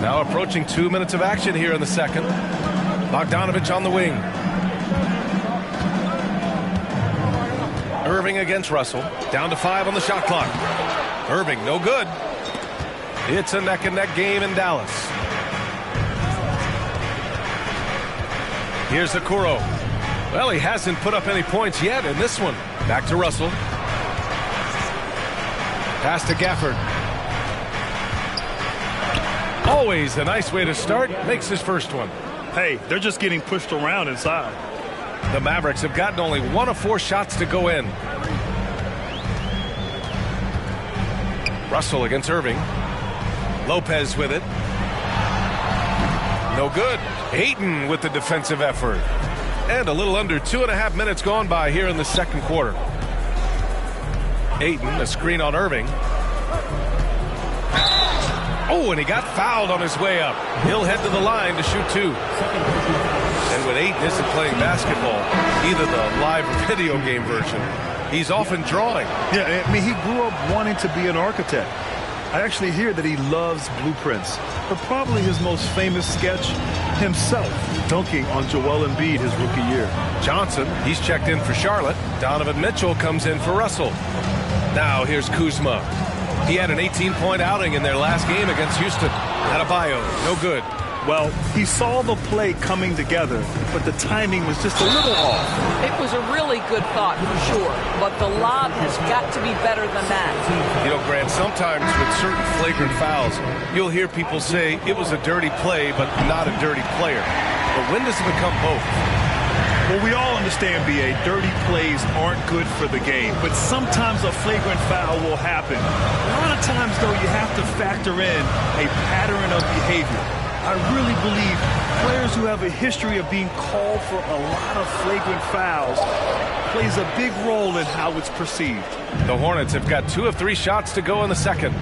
Now approaching 2 minutes of action here in the second. Bogdanovich on the wing. Irving against Russell. Down to 5 on the shot clock. Irving, no good. It's a neck-and-neck game in Dallas. Here's Okoro. Well, he hasn't put up any points yet in this one. Back to Russell. Pass to Gafford. Always a nice way to start. Makes his first one. Hey, they're just getting pushed around inside. The Mavericks have gotten only 1 of 4 shots to go in. Russell against Irving. Lopez with it. No good. Ayton with the defensive effort. And a little under 2.5 minutes gone by here in the second quarter. Ayton, a screen on Irving. Oh, and he got fouled on his way up. He'll head to the line to shoot 2. And when Ayton isn't playing basketball, either the live or video game version, he's often drawing. Yeah, I mean, he grew up wanting to be an architect. I actually hear that he loves blueprints, but probably his most famous sketch, himself dunking on Joel Embiid his rookie year. Johnson, he's checked in for Charlotte. Donovan Mitchell comes in for Russell. Now here's Kuzma. He had an 18-point outing in their last game against Houston. Adebayo, no good. Well, he saw the play coming together, but the timing was just a little off. It was a really good thought, for sure, but the lob has got to be better than that. You know, Grant, sometimes with certain flagrant fouls, you'll hear people say it was a dirty play, but not a dirty player. But when does it become both? Well, we all understand, B.A., dirty plays aren't good for the game, but sometimes a flagrant foul will happen. A lot of times, though, you have to factor in a pattern of behavior. I really believe players who have a history of being called for a lot of flagrant fouls plays a big role in how it's perceived. The Hornets have got 2 of 3 shots to go in the second.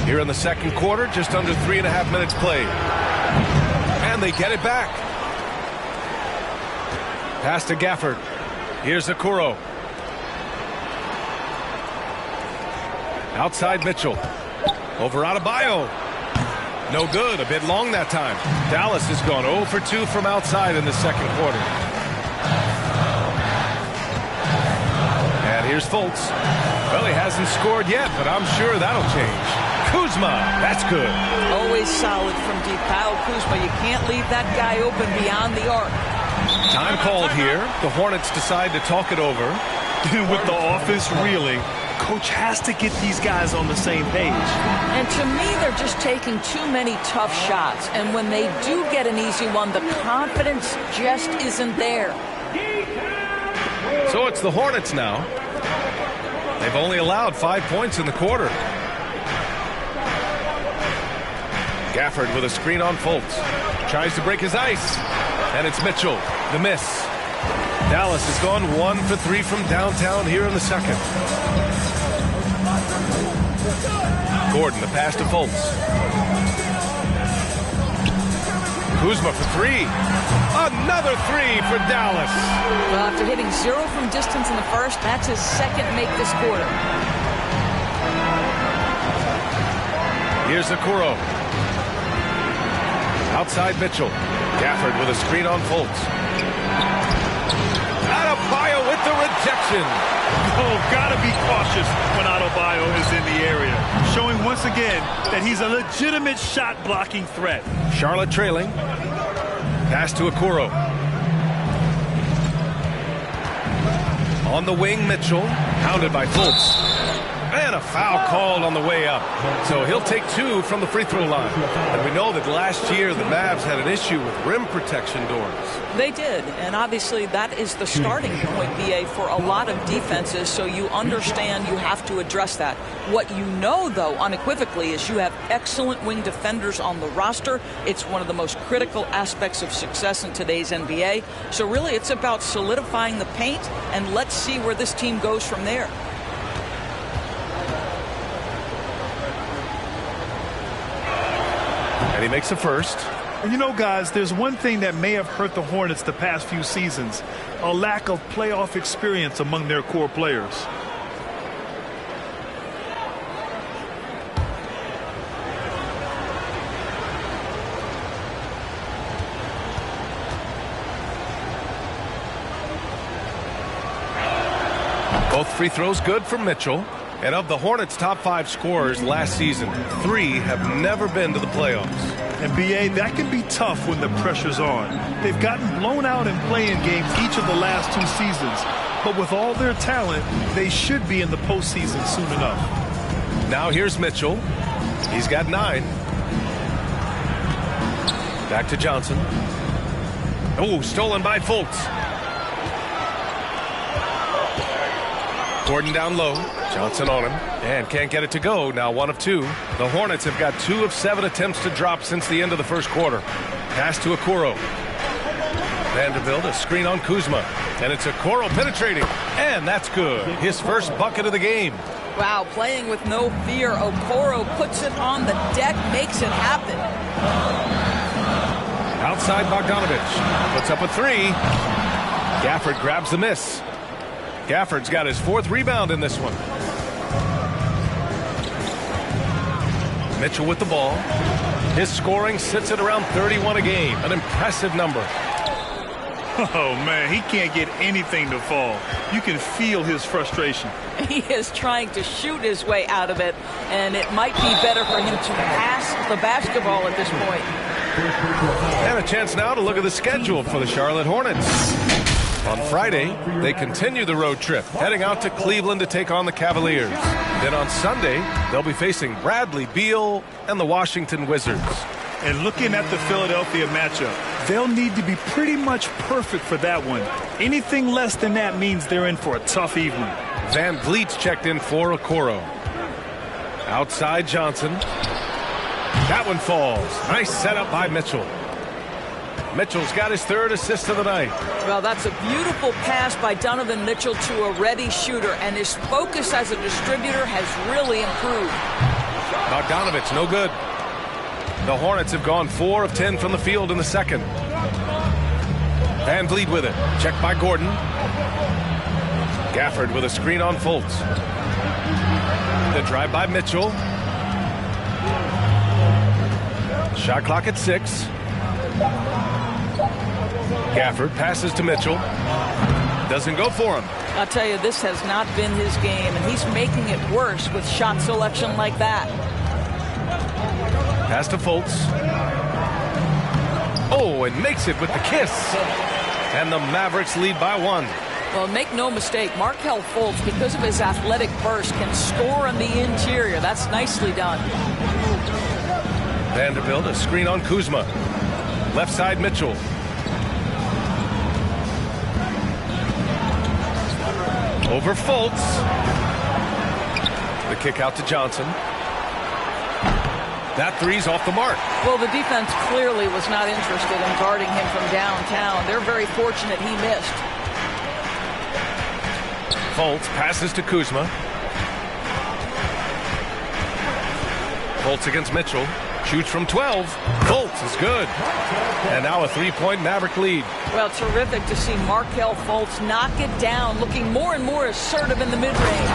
Here in the second quarter, just under 3.5 minutes played. And they get it back. Pass to Gafford. Here's Okoro. Outside Mitchell. Over Adebayo. No good. A bit long that time. Dallas has gone 0 for 2 from outside in the second quarter. And here's Fultz. Well, he hasn't scored yet, but I'm sure that'll change. Kuzma. That's good. Always solid from deep. Kyle Kuzma. You can't leave that guy open beyond the arc. Time called here. The Hornets decide to talk it over. With the offense reeling, coach has to get these guys on the same page. And to me, they're just taking too many tough shots. And when they do get an easy one, the confidence just isn't there. So it's the Hornets now. They've only allowed 5 points in the quarter. Gafford with a screen on Fultz. Tries to break his ice. And it's Mitchell. The miss. Dallas has gone 1 for 3 from downtown here in the second. Gordon, the pass to Fultz. Kuzma for 3. Another 3 for Dallas. Well, after hitting 0 from distance in the first, that's his second make this quarter. Here's Okoro. Outside Mitchell. Gafford with a screen on Fultz. Adebayo with the rejection. Oh, gotta be cautious when Adebayo is in the area. Showing once again that he's a legitimate shot-blocking threat. Charlotte trailing. Pass to Okoro. On the wing, Mitchell. Hounded by Fultz. And a foul called on the way up. So he'll take 2 from the free throw line. And we know that last year the Mavs had an issue with rim protection doors. They did, and obviously that is the starting point, BA, for a lot of defenses, so you understand you have to address that. What you know, though, unequivocally, is you have excellent wing defenders on the roster. It's one of the most critical aspects of success in today's NBA. So really it's about solidifying the paint, and let's see where this team goes from there. And he makes a first. And you know, guys, there's one thing that may have hurt the Hornets the past few seasons: a lack of playoff experience among their core players. Both free throws good for Mitchell. And of the Hornets' top 5 scorers last season, 3 have never been to the playoffs. And, B.A., that can be tough when the pressure's on. They've gotten blown out in play-in games each of the last 2 seasons. But with all their talent, they should be in the postseason soon enough. Now here's Mitchell. He's got 9. Back to Johnson. Oh, stolen by Fultz. Gordon down low. Johnson on him. And can't get it to go. Now 1 of 2. The Hornets have got 2 of 7 attempts to drop since the end of the first quarter. Pass to Okoro. Vanderbilt, a screen on Kuzma. And it's Okoro penetrating. And that's good. His first bucket of the game. Wow, playing with no fear. Okoro puts it on the deck, makes it happen. Outside Bogdanovich. Puts up a 3. Gafford grabs the miss. Gafford's got his 4th rebound in this one. Mitchell with the ball. His scoring sits at around 31 a game. An impressive number. Oh, man, he can't get anything to fall. You can feel his frustration. He is trying to shoot his way out of it, and it might be better for him to pass the basketball at this point. And a chance now to look at the schedule for the Charlotte Hornets. On Friday, they continue the road trip, heading out to Cleveland to take on the Cavaliers. Then on Sunday, they'll be facing Bradley Beal and the Washington Wizards. And looking at the Philadelphia matchup, they'll need to be pretty much perfect for that one. Anything less than that means they're in for a tough evening. Van Vliet's checked in for Okoro. Outside Johnson. That one falls. Nice setup by Mitchell. Mitchell's got his 3rd assist of the night. Well, that's a beautiful pass by Donovan Mitchell to a ready shooter, and his focus as a distributor has really improved. Bogdanovich, no good. The Hornets have gone 4 of 10 from the field in the second. Van Vliet with it. Checked by Gordon. Gafford with a screen on Fultz. The drive by Mitchell. Shot clock at 6. Gafford passes to Mitchell. Doesn't go for him. I'll tell you, this has not been his game, and he's making it worse with shot selection like that. Pass to Fultz. Oh, and makes it with the kiss. And the Mavericks lead by 1. Well, make no mistake, Markelle Fultz, because of his athletic burst, can score on the interior. That's nicely done. Vanderbilt, a screen on Kuzma. Left side, Mitchell. Over Fultz. The kick out to Johnson. That three's off the mark. Well, the defense clearly was not interested in guarding him from downtown. They're very fortunate he missed. Fultz passes to Kuzma. Fultz against Mitchell. Shoots from 12. Fultz is good. And now a 3-point Maverick lead. Well, terrific to see Markelle Fultz knock it down, looking more and more assertive in the mid-range.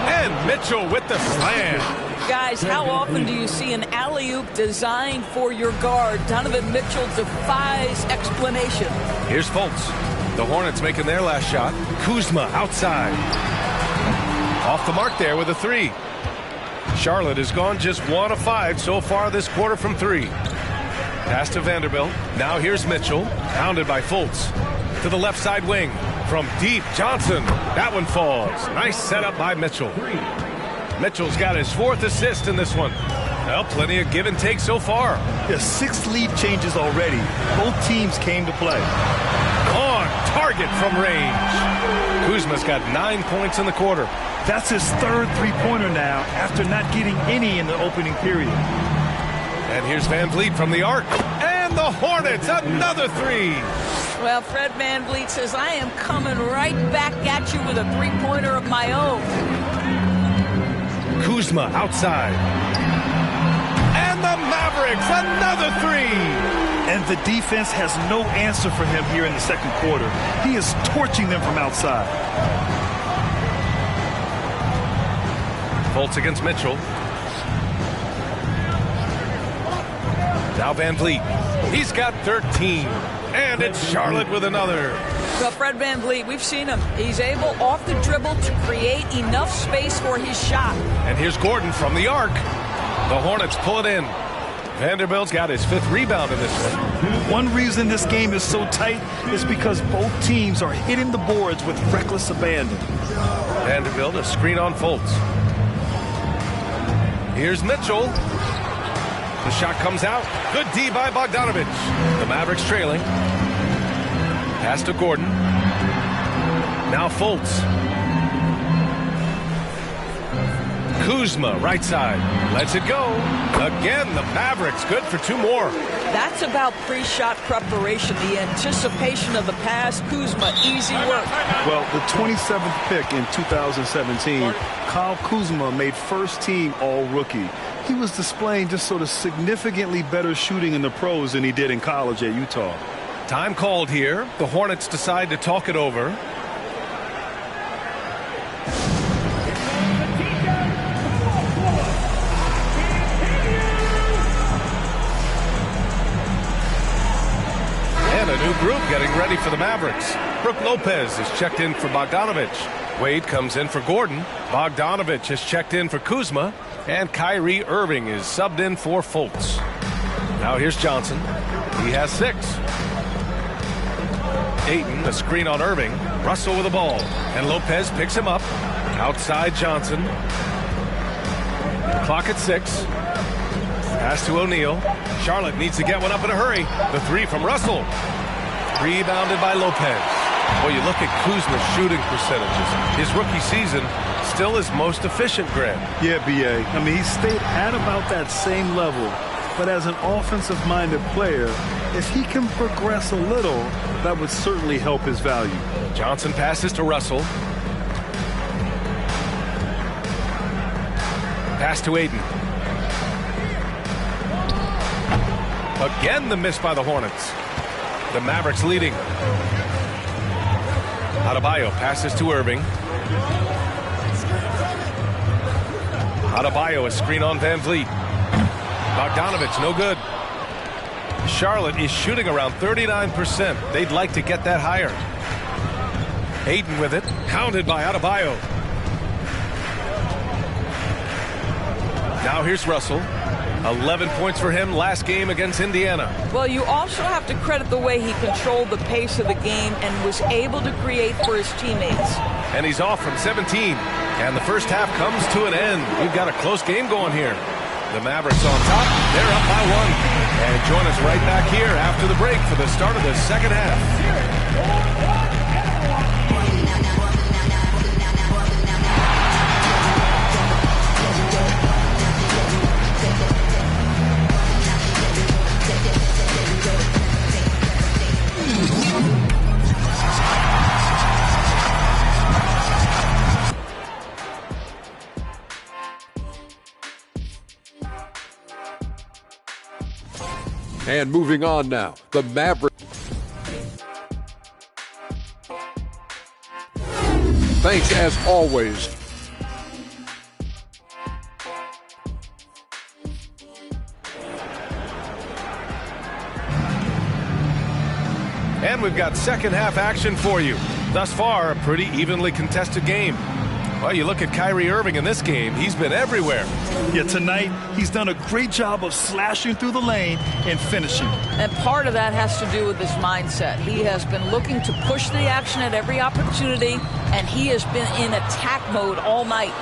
And Mitchell with the slam. Guys, how often do you see an alley-oop designed for your guard? Donovan Mitchell defies explanation. Here's Fultz. The Hornets making their last shot. Kuzma outside. Off the mark there with a 3. Charlotte has gone just 1 of 5 so far this quarter from 3. Pass to Vanderbilt. Now here's Mitchell. Pounded by Fultz. To the left side wing. From deep, Johnson. That one falls. Nice setup by Mitchell. Mitchell's got his 4th assist in this one. Well, plenty of give and take so far. Yeah, 6 lead changes already. Both teams came to play. On target from range. Kuzma's got 9 points in the quarter. That's his 3rd three-pointer now after not getting any in the opening period. And here's Van Vliet from the arc. And the Hornets, another 3. Well, Fred VanVleet says, I am coming right back at you with a three-pointer of my own. Kuzma outside. And the Mavericks, another 3. And the defense has no answer for him here in the second quarter. He is torching them from outside. Fultz against Mitchell. Now Van Vliet. He's got 13. And it's Charlotte with another. Well, Fred VanVleet, we've seen him. He's able off the dribble to create enough space for his shot. And here's Gordon from the arc. The Hornets pull it in. Vanderbilt's got his 5th rebound in this one. One reason this game is so tight is because both teams are hitting the boards with reckless abandon. Vanderbilt, a screen on Fultz. Here's Mitchell. The shot comes out. Good D by Bogdanovich. The Mavericks trailing. Pass to Gordon. Now Fultz. Kuzma, right side. Lets it go. Again, the Mavericks good for 2 more. That's about pre-shot preparation, the anticipation of the pass. Kuzma, easy work. Well, the 27th pick in 2017, Kyle Kuzma made first team all-rookie. He was displaying just sort of significantly better shooting in the pros than he did in college at Utah. Time called here. The Hornets decide to talk it over. And a new group getting ready for the Mavericks. Brook Lopez is checked in for Bogdanovich. Wade comes in for Gordon. Bogdanovich has checked in for Kuzma. And Kyrie Irving is subbed in for Fultz. Now here's Johnson. He has 6. Ayton, a screen on Irving. Russell with the ball. And Lopez picks him up. Outside Johnson. Clock at 6. Pass to O'Neal. Charlotte needs to get one up in a hurry. The 3 from Russell. Rebounded by Lopez. Well, you look at Kuzma's shooting percentages. His rookie season still his most efficient, Grant. Yeah, B.A. I mean, he stayed at about that same level. But as an offensive-minded player, if he can progress a little, that would certainly help his value. Johnson passes to Russell. Pass to Ayton. Again, the miss by the Hornets. The Mavericks leading. Adebayo passes to Irving. Adebayo, a screen on Van Vliet. Bogdanovich, no good. Charlotte is shooting around 39%. They'd like to get that higher. Ayton with it, pounded by Adebayo. Now here's Russell. 11 points for him last game against Indiana. Well, you also have to credit the way he controlled the pace of the game and was able to create for his teammates. And he's off from 17. And the first half comes to an end. We've got a close game going here. The Mavericks on top. They're up by 1. And join us right back here after the break for the start of the second half. And moving on now, the Mavericks. Thanks as always. And we've got second half action for you. Thus far, a pretty evenly contested game. Well, you look at Kyrie Irving in this game, he's been everywhere. Yeah, tonight, he's done a great job of slashing through the lane and finishing. And part of that has to do with his mindset. He has been looking to push the action at every opportunity, and he has been in attack mode all night.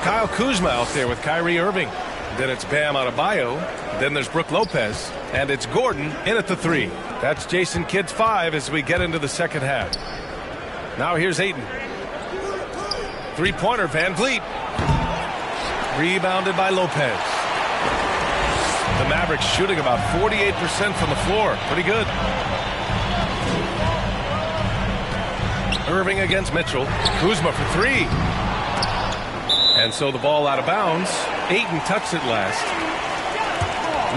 Kyle Kuzma out there with Kyrie Irving. Then it's Bam Adebayo. Then there's Brook Lopez. And it's Gordon in at the 3. That's Jason Kidd's 5 as we get into the second half. Now here's Ayton. Three-pointer, Van Vliet. Rebounded by Lopez. The Mavericks shooting about 48% from the floor. Pretty good. Irving against Mitchell. Kuzma for 3. And so the ball out of bounds. Ayton touched it last.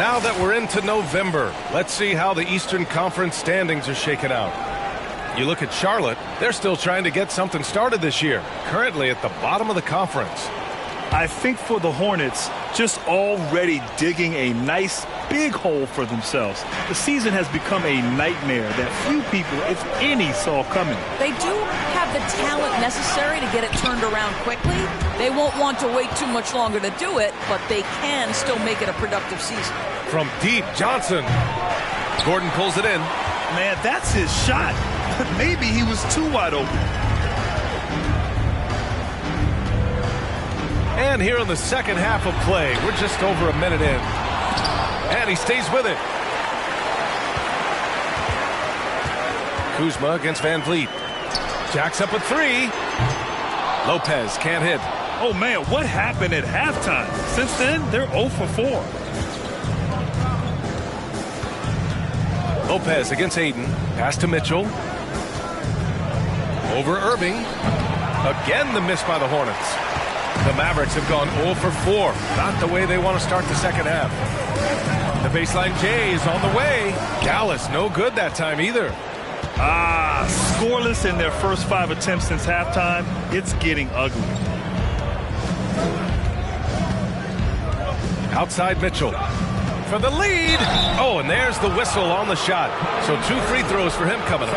Now that we're into November, let's see how the Eastern Conference standings are shaken out. You look at Charlotte, they're still trying to get something started this year. Currently at the bottom of the conference. I think for the Hornets, just already digging a nice big hole for themselves. The season has become a nightmare that few people, if any, saw coming. They do have the talent necessary to get it turned around quickly. They won't want to wait too much longer to do it, but they can still make it a productive season. From deep, Johnson. Gordon pulls it in. Man, that's his shot. Maybe he was too wide open. And here in the second half of play, we're just over a minute in. And he stays with it. Kuzma against Van Vliet. Jacks up a 3. Lopez can't hit. Oh, man, what happened at halftime? Since then, they're 0 for 4. Lopez against Ayton. Pass to Mitchell. Over Irving. Again, the miss by the Hornets. The Mavericks have gone 0 for 4. Not the way they want to start the second half. The baseline J is on the way. Dallas, no good that time either. Scoreless in their first 5 attempts since halftime. It's getting ugly. Outside Mitchell. For the lead. Oh, and there's the whistle on the shot. So 2 free throws for him coming up.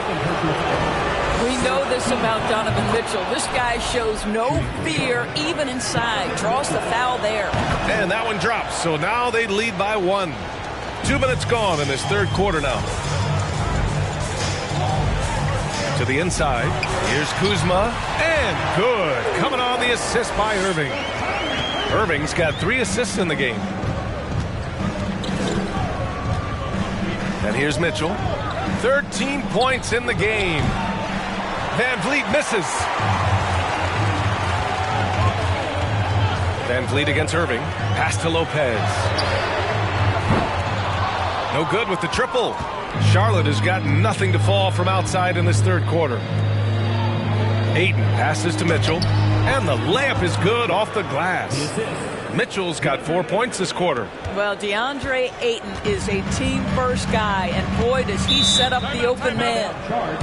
We know this about Donovan Mitchell. This guy shows no fear even inside. Draws the foul there. And that one drops. So now they lead by 1. 2 minutes gone in this third quarter now. To the inside. Here's Kuzma. And good. Coming on the assist by Irving. Irving's got 3 assists in the game. And here's Mitchell. 13 points in the game. Van Vliet misses. Van Vliet against Irving. Pass to Lopez. No good with the triple. Charlotte has got nothing to fall from outside in this third quarter. Ayton passes to Mitchell. And the layup is good off the glass. Mitchell's got 4 points this quarter. Well, DeAndre Ayton is a team-first guy, and boy, does he set up the open man.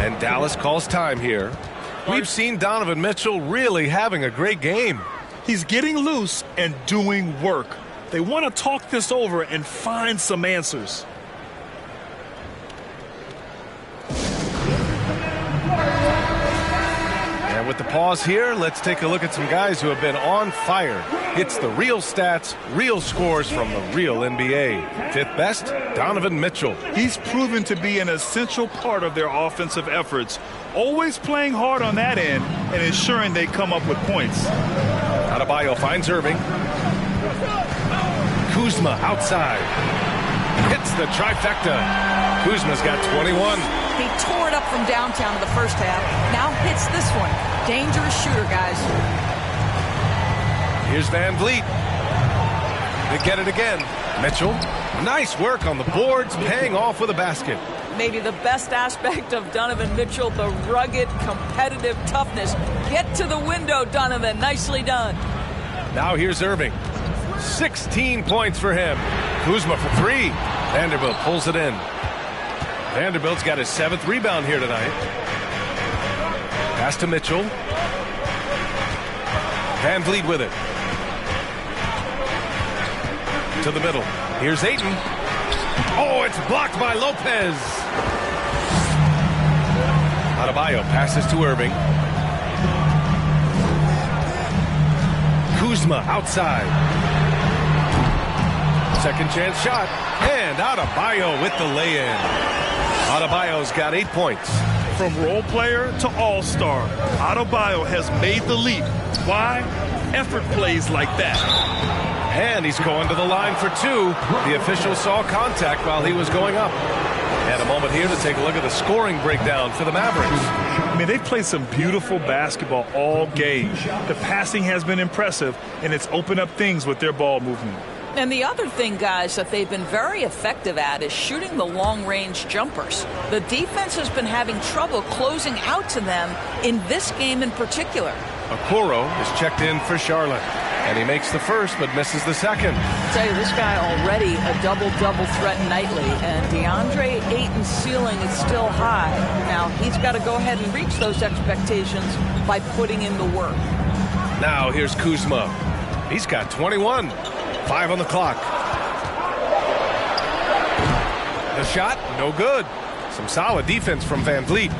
And Dallas calls time here. We've seen Donovan Mitchell really having a great game. He's getting loose and doing work. They want to talk this over and find some answers. And with the pause here, let's take a look at some guys who have been on fire. It's the real stats, real scores from the real NBA. Fifth best, Donovan Mitchell. He's proven to be an essential part of their offensive efforts, always playing hard on that end and ensuring they come up with points. Adebayo finds Irving. Kuzma outside. Hits the trifecta. Kuzma's got 21. He tore it up from downtown in the first half. Now hits this one. Dangerous shooter, guys. Here's Van Vliet. They get it again. Mitchell, nice work on the boards, paying off with a basket. Maybe the best aspect of Donovan Mitchell, the rugged, competitive toughness. Get to the window, Donovan. Nicely done. Now here's Irving. 16 points for him. Kuzma for 3. Vanderbilt pulls it in. Vanderbilt's got his 7th rebound here tonight. Pass to Mitchell. Van Vliet with it. To the middle. Here's Ayton. Oh, it's blocked by Lopez. Adebayo passes to Irving. Kuzma outside. Second chance shot. And Adebayo with the lay-in. Adebayo's got 8 points. From role player to all-star, Adebayo has made the leap. Why? Effort plays like that. And he's going to the line for 2. The official saw contact while he was going up. And a moment here to take a look at the scoring breakdown for the Mavericks. I mean, they've played some beautiful basketball all game. The passing has been impressive, and it's opened up things with their ball movement. And the other thing, guys, that they've been very effective at is shooting the long-range jumpers. The defense has been having trouble closing out to them in this game in particular. Okoro is checked in for Charlotte. And he makes the first, but misses the second. I tell you, this guy already a double-double threat nightly, and DeAndre Ayton's ceiling is still high. Now, he's got to go ahead and reach those expectations by putting in the work. Now, here's Kuzma. He's got 21. 5 on the clock. The shot, no good. Some solid defense from Van Vliet.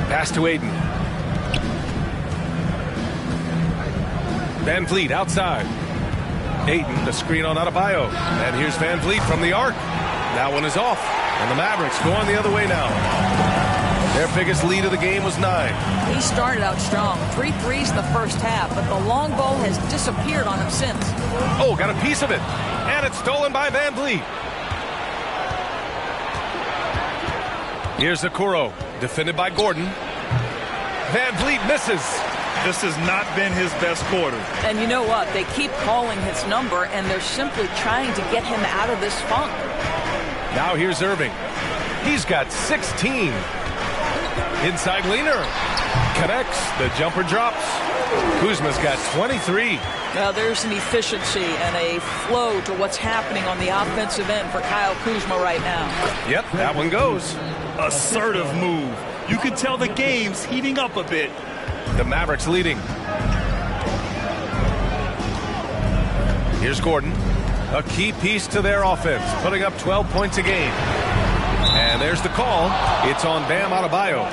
Pass to Ayton. Van Vliet outside. Ayton, the screen on Adebayo. And here's Van Vliet from the arc. That one is off. And the Mavericks going the other way now. Their biggest lead of the game was 9. He started out strong. 3 threes in the first half, but the long ball has disappeared on him since. Oh, got a piece of it. And it's stolen by Van Vliet. Here's Okoro, defended by Gordon. Van Vliet misses. This has not been his best quarter. And you know what? They keep calling his number, and they're simply trying to get him out of this funk. Now here's Irving. He's got 16. Inside leaner. Connects. The jumper drops. Kuzma's got 23. Now there's an efficiency and a flow to what's happening on the offensive end for Kyle Kuzma right now. Yep, that one goes. Assertive move. You can tell the game's heating up a bit. The Mavericks leading. Here's Gordon. A key piece to their offense, putting up 12 points a game. And there's the call. It's on Bam Adebayo.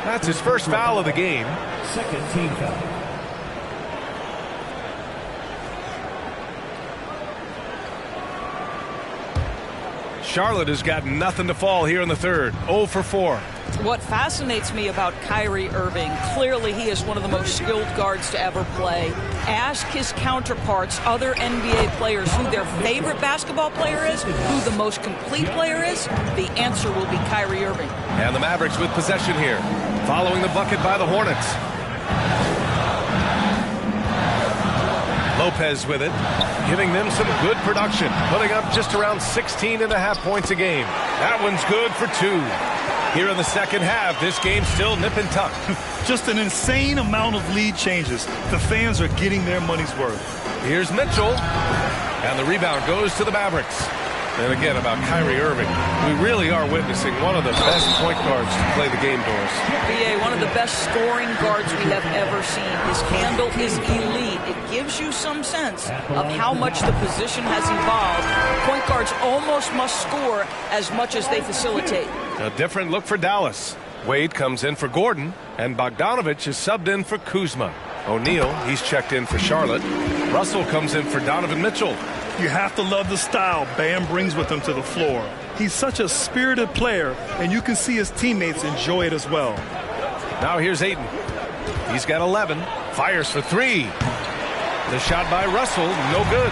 That's his first foul of the game. Second team foul. Charlotte has got nothing to fall here in the third. 0 for 4. What fascinates me about Kyrie Irving, clearly he is one of the most skilled guards to ever play. Ask his counterparts, other NBA players, who their favorite basketball player is, who the most complete player is. The answer will be Kyrie Irving. And the Mavericks with possession here, following the bucket by the Hornets. Lopez with it, giving them some good production, putting up just around 16.5 points a game. That one's good for 2. Here in the second half, this game's still nip and tuck. Just an insane amount of lead changes. The fans are getting their money's worth. Here's Mitchell. And the rebound goes to the Mavericks. And again, about Kyrie Irving, we really are witnessing one of the best point guards to play the game, Doris. BA, one of the best scoring guards we have ever seen. His handle is elite. It gives you some sense of how much the position has evolved. Point guards almost must score as much as they facilitate. A different look for Dallas. Wade comes in for Gordon, and Bogdanovich is subbed in for Kuzma. O'Neal, he's checked in for Charlotte. Russell comes in for Donovan Mitchell. You have to love the style Bam brings with him to the floor. He's such a spirited player, and you can see his teammates enjoy it as well. Now here's Ayton. He's got 11. Fires for 3. The shot by Russell, no good.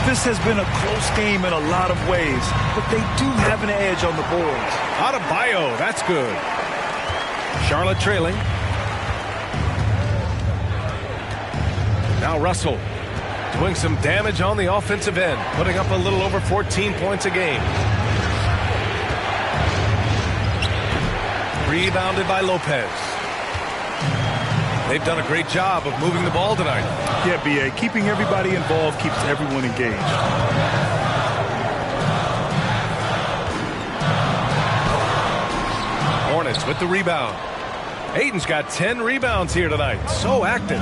This has been a close game in a lot of ways, but they do have an edge on the boards. Adebayo, that's good. Charlotte trailing. Now Russell doing some damage on the offensive end, putting up a little over 14 points a game. Rebounded by Lopez. They've done a great job of moving the ball tonight. Yeah, B.A., keeping everybody involved keeps everyone engaged. Hornets with the rebound. Ayton's got 10 rebounds here tonight. So active.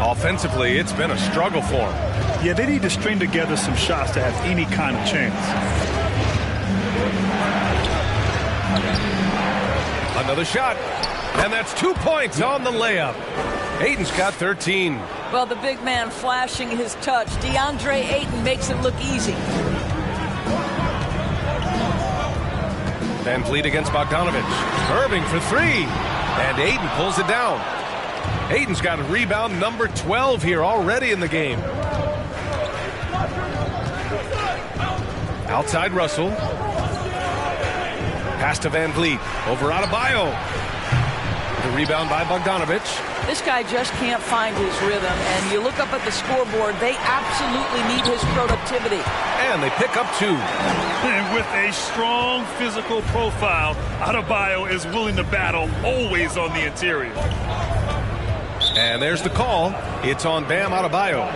Offensively, it's been a struggle for him. Yeah, they need to string together some shots to have any kind of chance. Another shot. And that's 2 points on the layup. Ayton's got 13. Well, the big man flashing his touch. DeAndre Ayton makes it look easy. Van Vliet against Bogdanovich. Irving for 3. And Ayton pulls it down. Ayton's got a rebound number 12 here already in the game. Outside Russell. Pass to Van Vliet. Over Adebayo. The rebound by Bogdanovich. This guy just can't find his rhythm, and you look up at the scoreboard, they absolutely need his productivity. And they pick up 2. And with a strong physical profile, Adebayo is willing to battle, always on the interior. And there's the call. It's on Bam Adebayo.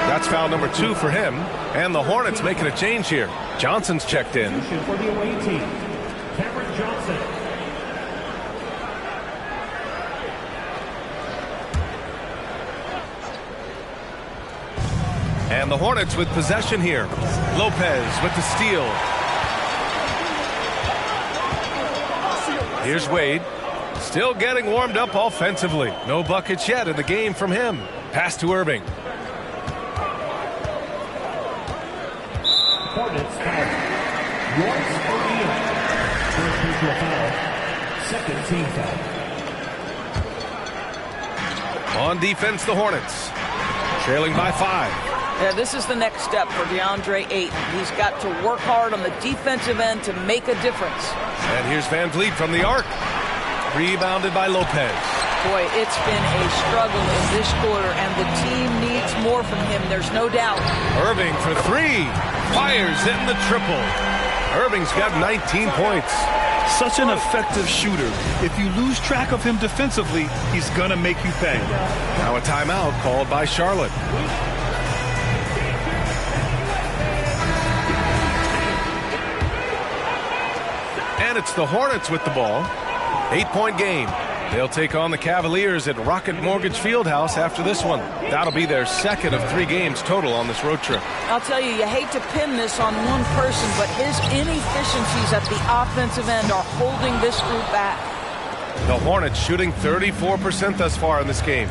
That's foul number 2 for him. And the Hornets making a change here. Johnson's checked in. For the away team, Cameron Johnson. And the Hornets with possession here. Lopez with the steal. Here's Wade. Still getting warmed up offensively. No buckets yet in the game from him. Pass to Irving. Hornets foul. Royce O'Neal. First personal foul. Second team foul. On defense, the Hornets. Trailing by 5. Yeah, this is the next step for DeAndre Ayton. He's got to work hard on the defensive end to make a difference. And here's Van Vliet from the arc. Rebounded by Lopez. Boy, it's been a struggle in this quarter, and the team needs more from him, there's no doubt. Irving for 3. Fires in the triple. Irving's got 19 points. Such an effective shooter. If you lose track of him defensively, he's going to make you pay. Now a timeout called by Charlotte. And it's the Hornets with the ball. 8-point game. They'll take on the Cavaliers at Rocket Mortgage Fieldhouse after this one. That'll be their second of 3 games total on this road trip. I'll tell you hate to pin this on one person, but his inefficiencies at the offensive end are holding this group back. The Hornets shooting 34% thus far in this game.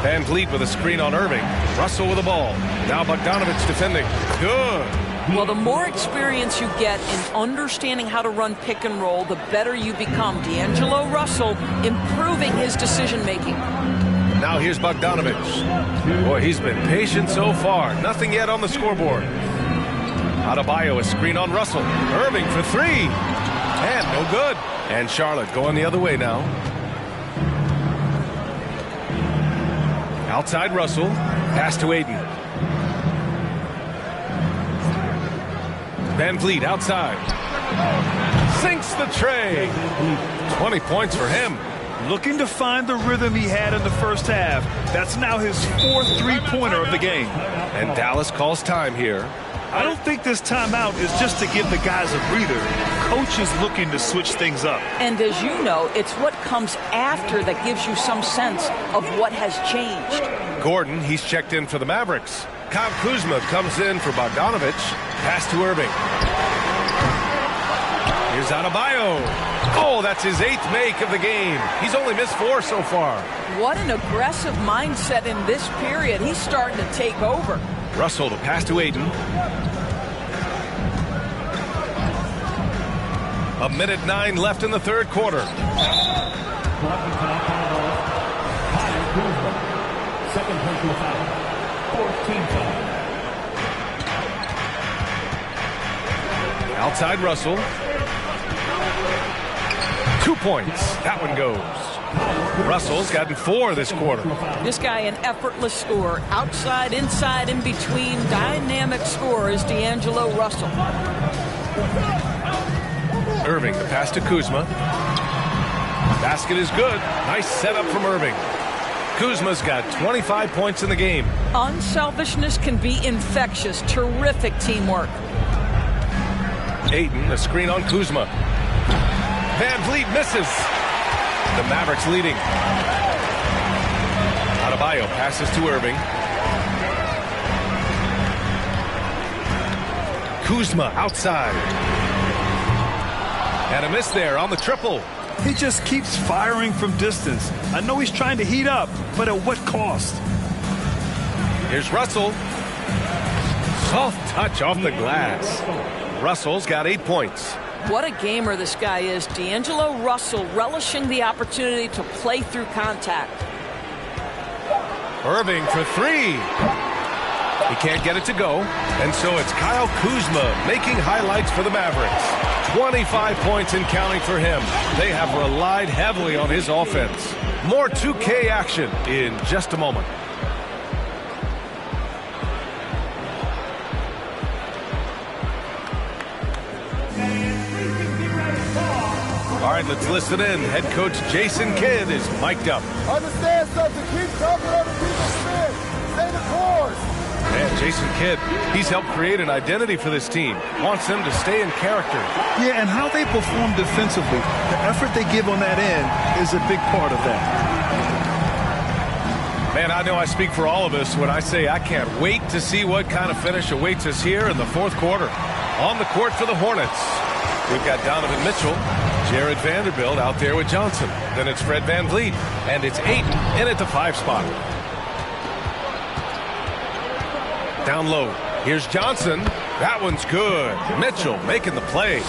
Van Vliet with a screen on Irving. Russell with the ball. Now Bogdanovich defending. Good. Well, the more experience you get in understanding how to run pick and roll, the better you become. D'Angelo Russell improving his decision-making. Now here's Bogdanovich. Boy, he's been patient so far. Nothing yet on the scoreboard. Adebayo, a screen on Russell. Irving for 3. And no good. And Charlotte going the other way now. Outside Russell. Pass to Ayton. Van Vliet outside. Sinks the tray. 20 points for him. Looking to find the rhythm he had in the first half. That's now his 4th three-pointer of the game. And Dallas calls time here. I don't think this timeout is just to give the guys a breather. Coach is looking to switch things up. And as you know, it's what comes after that gives you some sense of what has changed. Gordon, he's checked in for the Mavericks. Kyle Kuzma comes in for Bogdanovich. Pass to Irving. Here's Adebayo. Oh, that's his 8th make of the game. He's only missed 4 so far. What an aggressive mindset in this period. He's starting to take over. Russell to pass to Ayton. 1:09 left in the third quarter. Second personal foul. 14th foul. Outside Russell. 2 points. That one goes. Russell's gotten 4 this quarter. This guy an effortless scorer. Outside, inside, in between. Dynamic scorer is D'Angelo Russell. Irving, the pass to Kuzma. Basket is good. Nice setup from Irving. Kuzma's got 25 points in the game. Unselfishness can be infectious. Terrific teamwork. Ayton, a screen on Kuzma. Van Vliet misses. The Mavericks leading. Adebayo passes to Irving. Kuzma outside. And a miss there on the triple. He just keeps firing from distance. I know he's trying to heat up, but at what cost? Here's Russell. Soft touch off the glass. Russell's got 8 points. What a gamer this guy is. D'Angelo Russell relishing the opportunity to play through contact. Irving for 3. He can't get it to go. And so it's Kyle Kuzma making highlights for the Mavericks. 25 points and counting for him. They have relied heavily on his offense. More 2K action in just a moment. All right, let's listen in. Head coach Jason Kidd is mic'd up. Understand something. Keep talking other people's spin. Stay the course. Man, Jason Kidd, he's helped create an identity for this team. Wants them to stay in character. Yeah, and how they perform defensively. The effort they give on that end is a big part of that. Man, I know I speak for all of us when I say I can't wait to see what kind of finish awaits us here in the fourth quarter. On the court for the Hornets, we've got Donovan Mitchell, Jared Vanderbilt out there with Johnson. Then it's Fred Van Vliet, and it's Ayton in at the 5 spot. Down low, here's Johnson. That one's good. Mitchell making the play.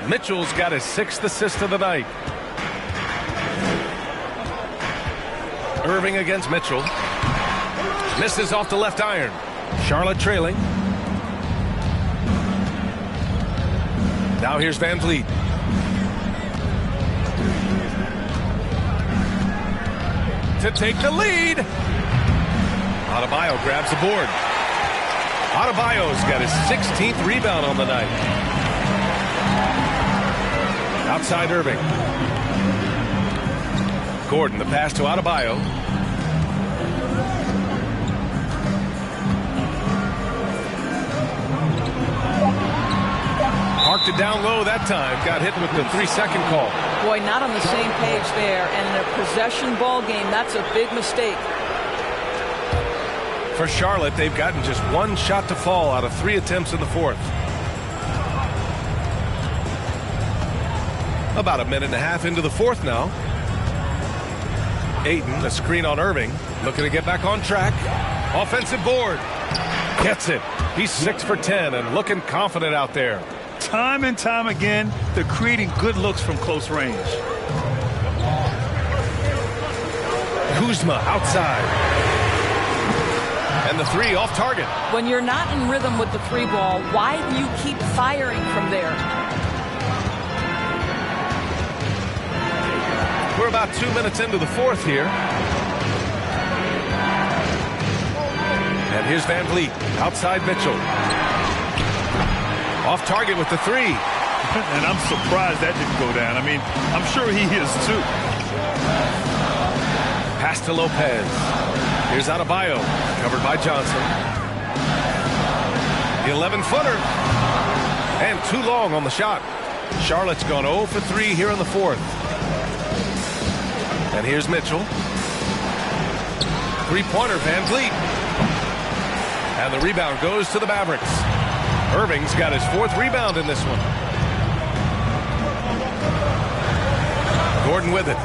Mitchell's got his 6th assist of the night. Irving against Mitchell. Misses off the left iron. Charlotte trailing. Now here's Van Vliet. To take the lead. Adebayo grabs the board. Adebayo's got his 16th rebound on the night. Outside Irving. Gordon, the pass to Adebayo. Parked it down low that time. Got hit with the 3-second call. Boy, not on the same page there. And in a possession ball game, that's a big mistake. For Charlotte, they've gotten just 1 shot to fall out of 3 attempts in the fourth. About a minute and a half into the fourth now. Ayton, a screen on Irving, looking to get back on track. Offensive board. Gets it. He's 6 for 10 and looking confident out there. Time and time again, they're creating good looks from close range. Kuzma outside. And the 3 off target. When you're not in rhythm with the 3 ball, why do you keep firing from there? We're about 2 minutes into the fourth here. And here's Van Vliet. Outside Mitchell. Off target with the three. And I'm surprised that didn't go down. I mean, I'm sure he is too. Pass to Lopez. Here's Adebayo, covered by Johnson. The 11-footer. And too long on the shot. Charlotte's gone 0 for 3 here in the fourth. And here's Mitchell. Three-pointer, Van Vliet. And the rebound goes to the Mavericks. Irving's got his 4th rebound in this one. Gordon with it.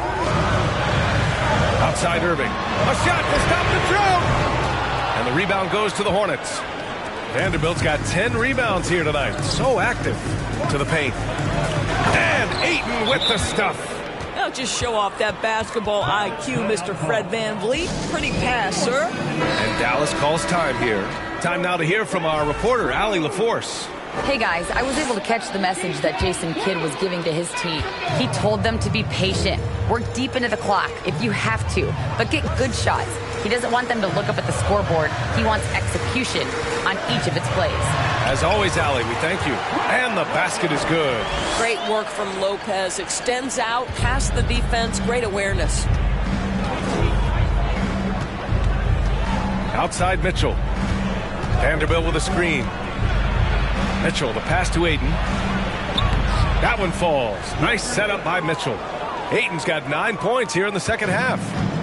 Outside Irving. A shot to stop the drought. And the rebound goes to the Hornets. Vanderbilt's got 10 rebounds here tonight. So active to the paint. And Ayton with the stuff. Now just show off that basketball IQ, Mr. Fred VanVleet. Pretty pass, sir. And Dallas calls time here. Time now to hear from our reporter, Allie LaForce. Hey guys, I was able to catch the message that Jason Kidd was giving to his team. He told them to be patient, work deep into the clock if you have to, but get good shots. He doesn't want them to look up at the scoreboard. He wants execution on each of its plays. As always, Allie, we thank you. And the basket is good. Great work from Lopez. Extends out, past the defense, great awareness. Outside Mitchell. Vanderbilt with a screen. Mitchell, the pass to Ayton. That one falls. Nice setup by Mitchell. Ayton's got 9 points here in the second half.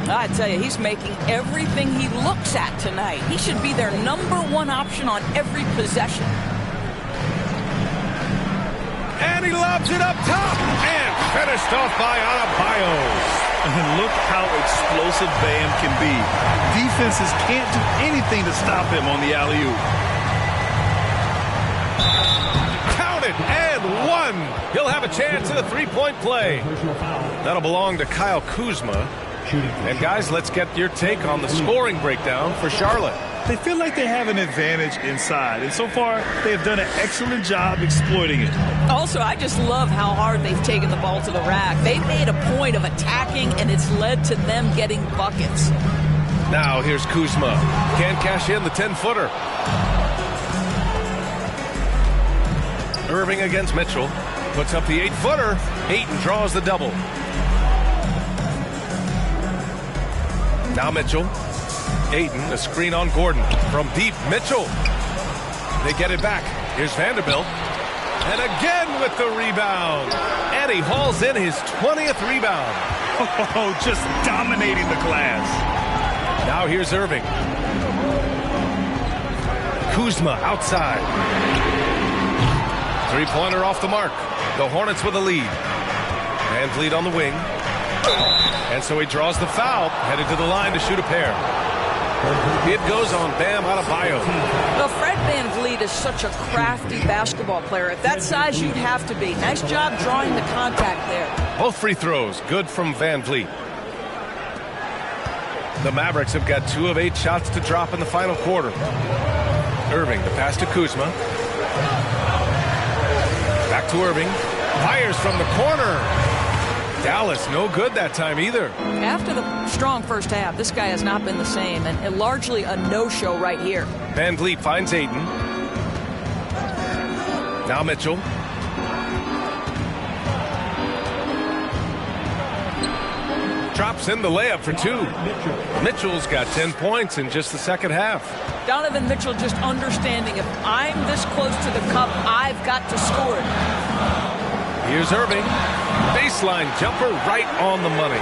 I tell you, he's making everything he looks at tonight. He should be their #1 option on every possession. And he lobs it up top. And finished off by Adebayo. And look how explosive Bam can be. Defenses can't do anything to stop him on the alley-oop. Counted and one. He'll have a chance at a three-point play. That'll belong to Kyle Kuzma. And guys, let's get your take on the scoring breakdown for Charlotte. They feel like they have an advantage inside, and so far they have done an excellent job exploiting it. Also, I just love how hard they've taken the ball to the rack. They've made a point of attacking, and it's led to them getting buckets. Now here's Kuzma. Can't cash in the 10-footer. Irving against Mitchell. Puts up the 8-footer. Ayton draws the double. Now Mitchell. Ayton, a screen on Gordon. From deep, Mitchell. They get it back. Here's Vanderbilt. And again with the rebound. And he hauls in his 20th rebound. Oh, just dominating the glass. Now here's Irving. Kuzma outside. Three-pointer off the mark. The Hornets with a lead. Van Vliet on the wing. And so he draws the foul, headed to the line to shoot a pair. It goes on Bam Adebayo. Well, Fred VanVleet is such a crafty basketball player. At that size, you'd have to be. Nice job drawing the contact there. Both free throws, good from Van Vliet. The Mavericks have got 2 of 8 shots to drop in the final quarter. Irving, the pass to Kuzma. Back to Irving. Fires from the corner. Dallas, no good that time either. After the strong first half, this guy has not been the same, and largely a no-show right here. Van Vliet finds Ayton. Now Mitchell. Drops in the layup for 2. Mitchell's got 10 points in just the second half. Donovan Mitchell just understanding if I'm this close to the cup, I've got to score it. Here's Irving. Baseline jumper right on the money.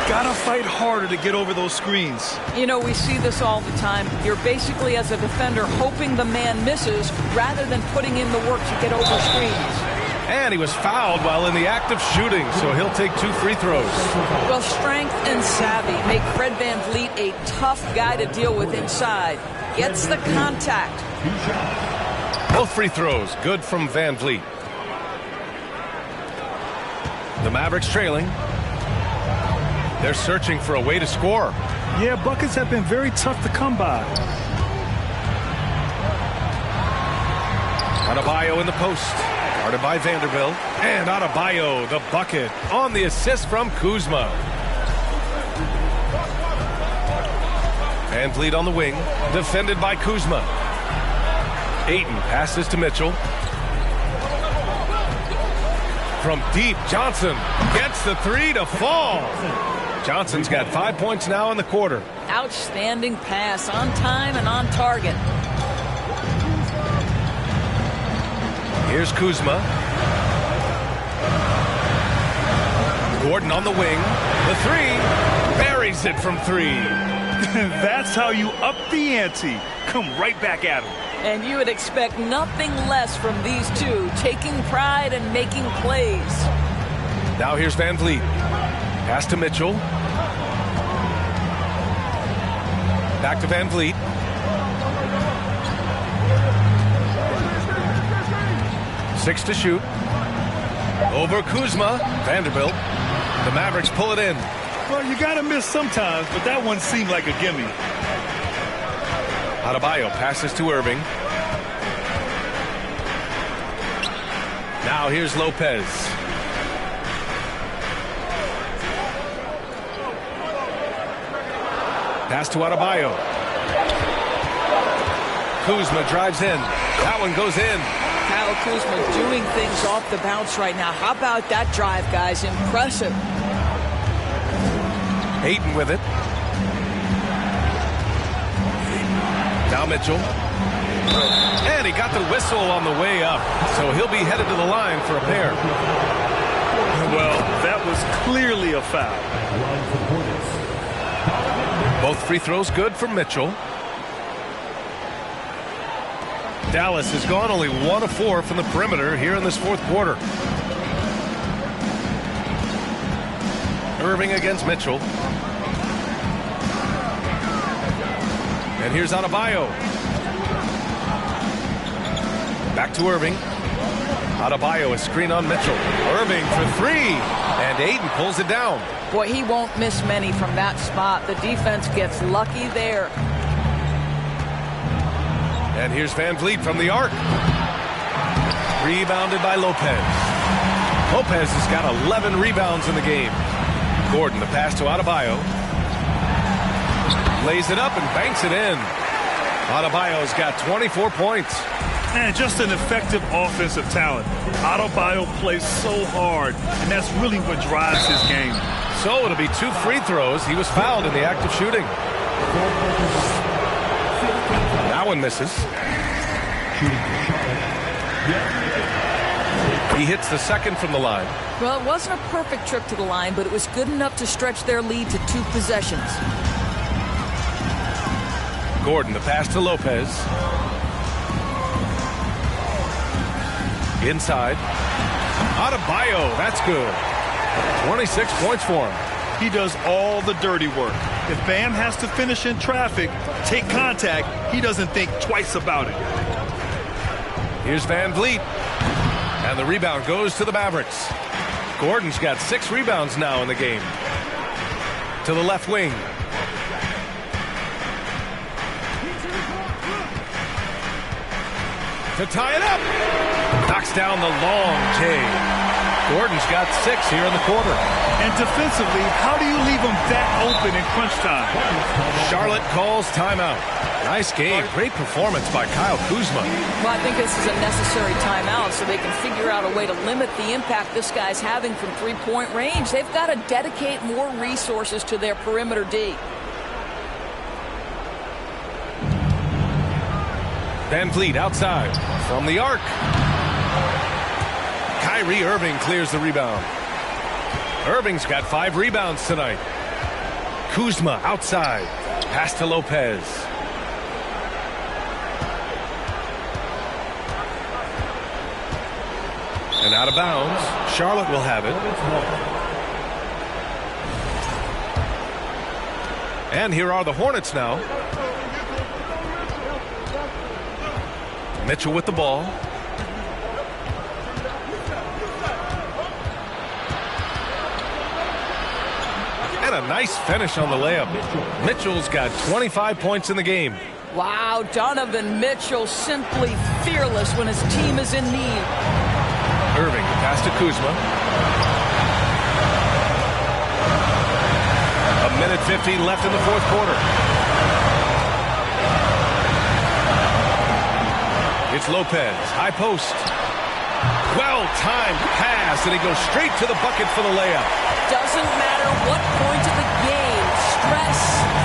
Gotta fight harder to get over those screens. You know, we see this all the time. You're basically, as a defender, hoping the man misses rather than putting in the work to get over screens. And he was fouled while in the act of shooting, so he'll take 2 free throws. Well, strength and savvy make Fred VanVleet a tough guy to deal with inside. Gets the contact. Both free throws, good from Van Vliet. The Mavericks trailing. They're searching for a way to score. Yeah, buckets have been very tough to come by. Adebayo in the post. Guarded by Vanderbilt. And Adebayo, the bucket, on the assist from Kuzma. Van Vliet on the wing. Defended by Kuzma. Ayton passes to Mitchell. from deep. Johnson gets the three to fall. Johnson's got 5 points now in the quarter. Outstanding pass, on time and on target. Here's Kuzma. Gordon on the wing. The three. Buries it from three. That's how you up the ante. Come right back at him. And you would expect nothing less from these two, taking pride and making plays. Now here's Van Vliet. Pass to Mitchell. Back to Van Vliet. Six to shoot. Over Kuzma. Vanderbilt. The Mavericks pull it in. Well, you got to miss sometimes, but that one seemed like a gimme. Adebayo passes to Irving. Now here's Lopez. Pass to Adebayo. Kuzma drives in. That one goes in. Kyle Kuzma doing things off the bounce right now. How about that drive, guys? Impressive. Ayton with it. Now Mitchell. And he got the whistle on the way up. So he'll be headed to the line for a pair. Well, that was clearly a foul. Both free throws good for Mitchell. Dallas has gone only 1 of 4 from the perimeter here in this fourth quarter. Irving against Mitchell. And here's Adebayo. Back to Irving. Adebayo, a screen on Mitchell. Irving for three. And Ayton pulls it down. Boy, he won't miss many from that spot. The defense gets lucky there. And here's Van Vliet from the arc. Rebounded by Lopez. Lopez has got 11 rebounds in the game. Gordon, the pass to Adebayo. Lays it up and banks it in. Adebayo's got 24 points. And just an effective offensive talent. Adebayo plays so hard, and that's really what drives his game. So it'll be 2 free throws. He was fouled in the act of shooting. That one misses. He hits the second from the line. Well, it wasn't a perfect trip to the line, but it was good enough to stretch their lead to 2 possessions. Gordon, the pass to Lopez. Inside. Adebayo, that's good. 26 points for him. He does all the dirty work. If Bam has to finish in traffic, take contact, he doesn't think twice about it. Here's Van Vliet. And the rebound goes to the Mavericks. Gordon's got 6 rebounds now in the game. To the left wing. To tie it up. Knocks down the long J. Gordon's got 6 here in the quarter. And defensively, how do you leave them that open in crunch time? Charlotte calls timeout. Nice game. Great performance by Kyle Kuzma. Well, I think this is a necessary timeout so they can figure out a way to limit the impact this guy's having from three-point range. They've got to dedicate more resources to their perimeter D. Van Vliet outside from the arc. Kyrie Irving clears the rebound. Irving's got 5 rebounds tonight. Kuzma outside. Pass to Lopez. And out of bounds. Charlotte will have it. And here are the Hornets now. Mitchell with the ball. And a nice finish on the layup. Mitchell's got 25 points in the game. Wow, Donovan Mitchell simply fearless when his team is in need. Irving, pass to Kuzma. 1:15 left in the fourth quarter. It's Lopez, high post. Well-timed pass, and he goes straight to the bucket for the layup. Doesn't matter what point of the game, stress,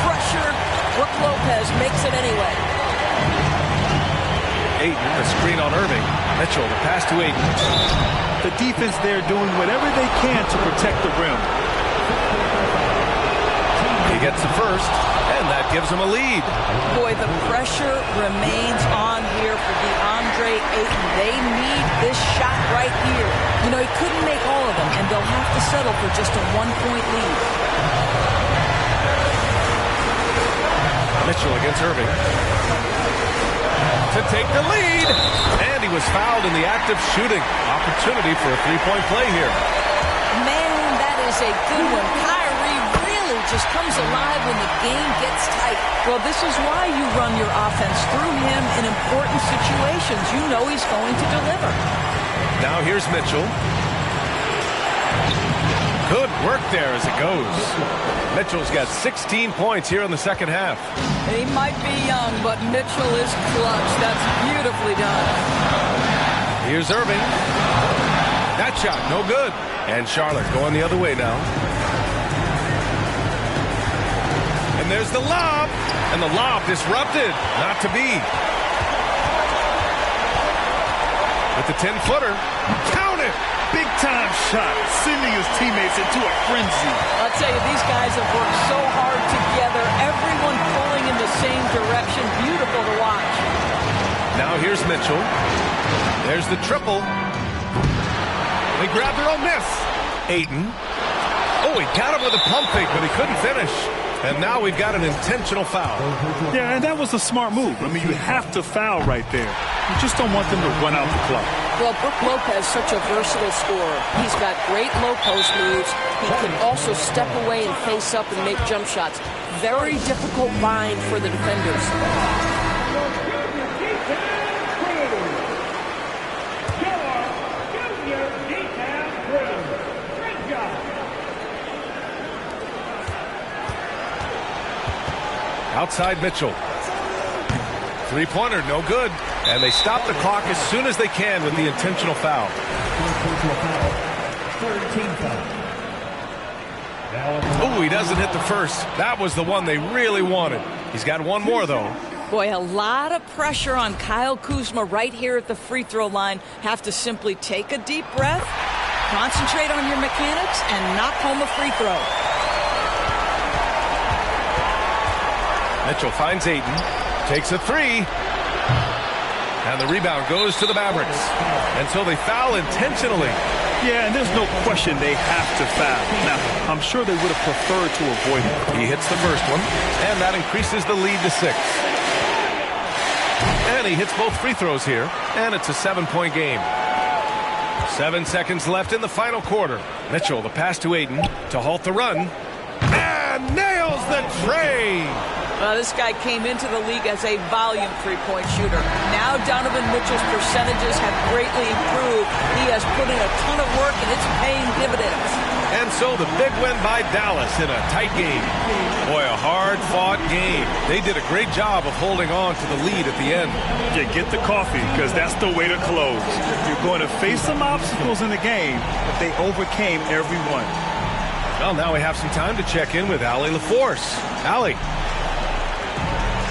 pressure, Brook Lopez makes it anyway. Ayton, the screen on Irving. Mitchell, the pass to Ayton. The defense there doing whatever they can to protect the rim. He gets the first, and that gives him a lead. Boy, the pressure remains on here for DeAndre Ayton. They need this shot right here. You know, he couldn't make all of them, and they'll have to settle for just a one-point lead. Mitchell against Irving. To take the lead, and he was fouled in the act of shooting. Opportunity for a three-point play here. Man, that is a good one. Kyrie really just comes alive when the game gets tight. Well, this is why you run your offense through him in important situations. You know he's going to deliver. Now here's Mitchell. Good work there as it goes. Mitchell's got 16 points here in the second half. He might be young, but Mitchell is clutch. That's beautifully done. Here's Irving. That shot, no good. And Charlotte going the other way now. And there's the lob. And the lob disrupted. Not to be. With the 10-footer. Count it! Big-time shot, sending his teammates into a frenzy. I'll tell you, these guys have worked so hard together. Everyone pulling in the same direction. Beautiful to watch. Now here's Mitchell. There's the triple. They grab their own miss. Ayton. Oh, he got him with a pump fake, but he couldn't finish. And now we've got an intentional foul. Yeah, and that was a smart move. I mean, you have to foul right there. You just don't want them to run out the clock. Well, Brook Lopez, such a versatile scorer. He's got great low post moves. He can also step away and face up and make jump shots. Very difficult bind for the defenders. Outside Mitchell. Three-pointer, no good. And they stop the clock as soon as they can with the intentional foul. Oh, he doesn't hit the first. That was the one they really wanted. He's got one more, though. Boy, a lot of pressure on Kyle Kuzma right here at the free throw line. Have to simply take a deep breath, concentrate on your mechanics, and knock home a free throw. Mitchell finds Ayton, takes a three, and the rebound goes to the Mavericks. And so they foul intentionally. Yeah, and there's no question they have to foul. Now, I'm sure they would have preferred to avoid it. He hits the first one, and that increases the lead to 6. And he hits both free throws here, and it's a 7-point game. 7 seconds left in the final quarter. Mitchell, the pass to Ayton to halt the run, and nails the tray. Well, this guy came into the league as a volume three-point shooter. Now Donovan Mitchell's percentages have greatly improved. He has put in a ton of work, and it's paying dividends. And so the big win by Dallas in a tight game. Boy, a hard-fought game. They did a great job of holding on to the lead at the end. Yeah, get the coffee, because that's the way to close. You're going to face some obstacles in the game, but they overcame every one. Well, now we have some time to check in with Allie LaForce. Allie.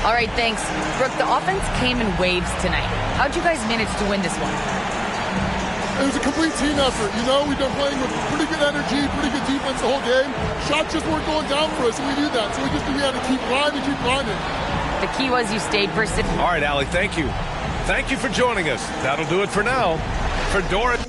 All right, thanks. Brooke, the offense came in waves tonight. How'd you guys manage to win this one? It was a complete team effort. You know, we've been playing with pretty good energy, pretty good defense the whole game. Shots just weren't going down for us, and we knew that. So we just knew we had to keep grinding, keep grinding. The key was you stayed persistent. All right, Allie, thank you. Thank you for joining us. That'll do it for now. For Doris.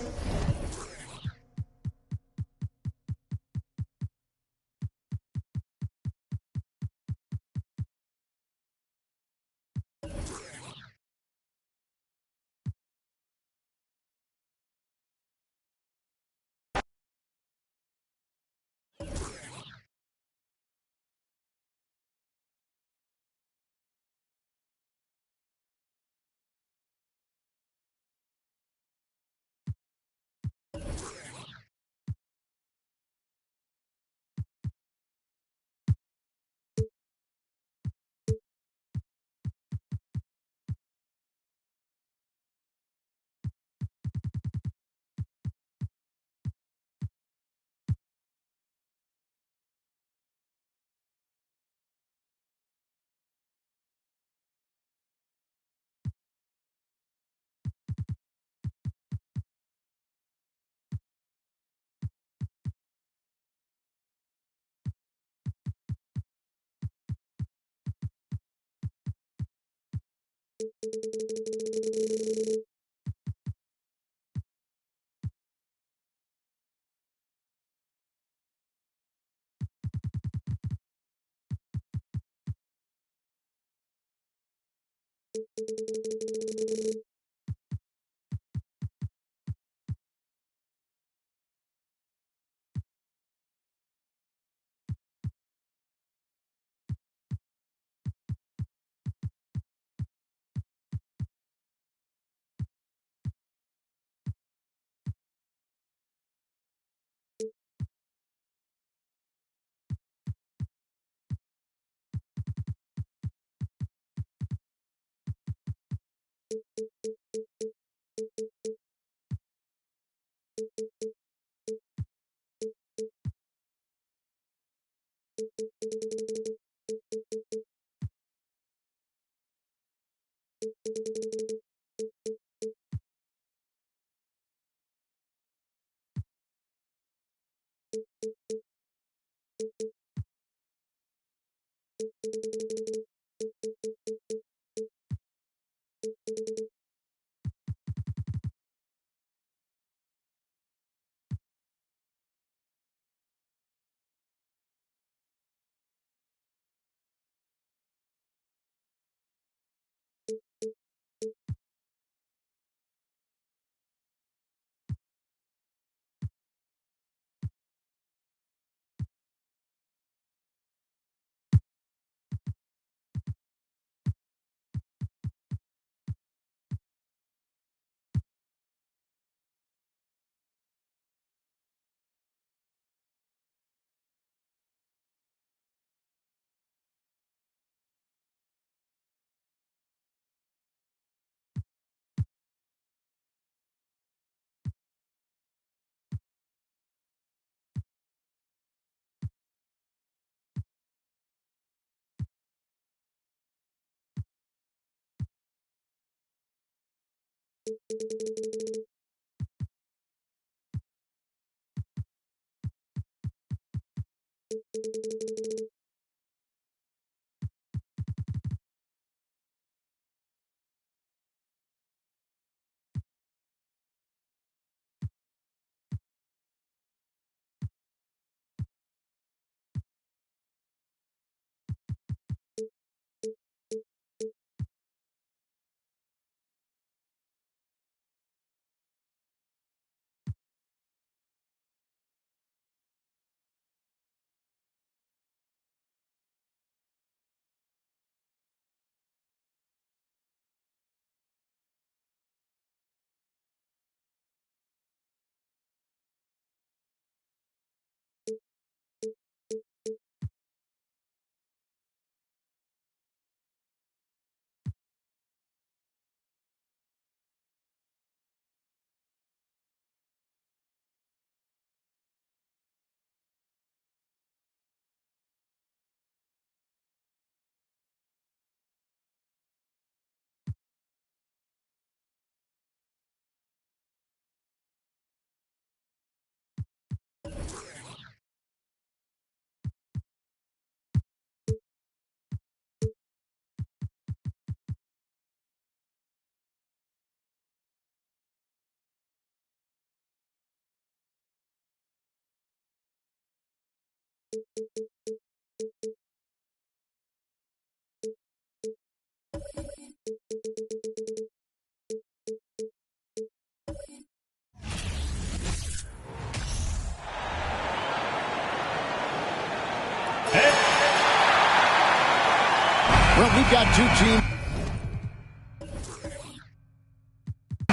Well, we've got two teams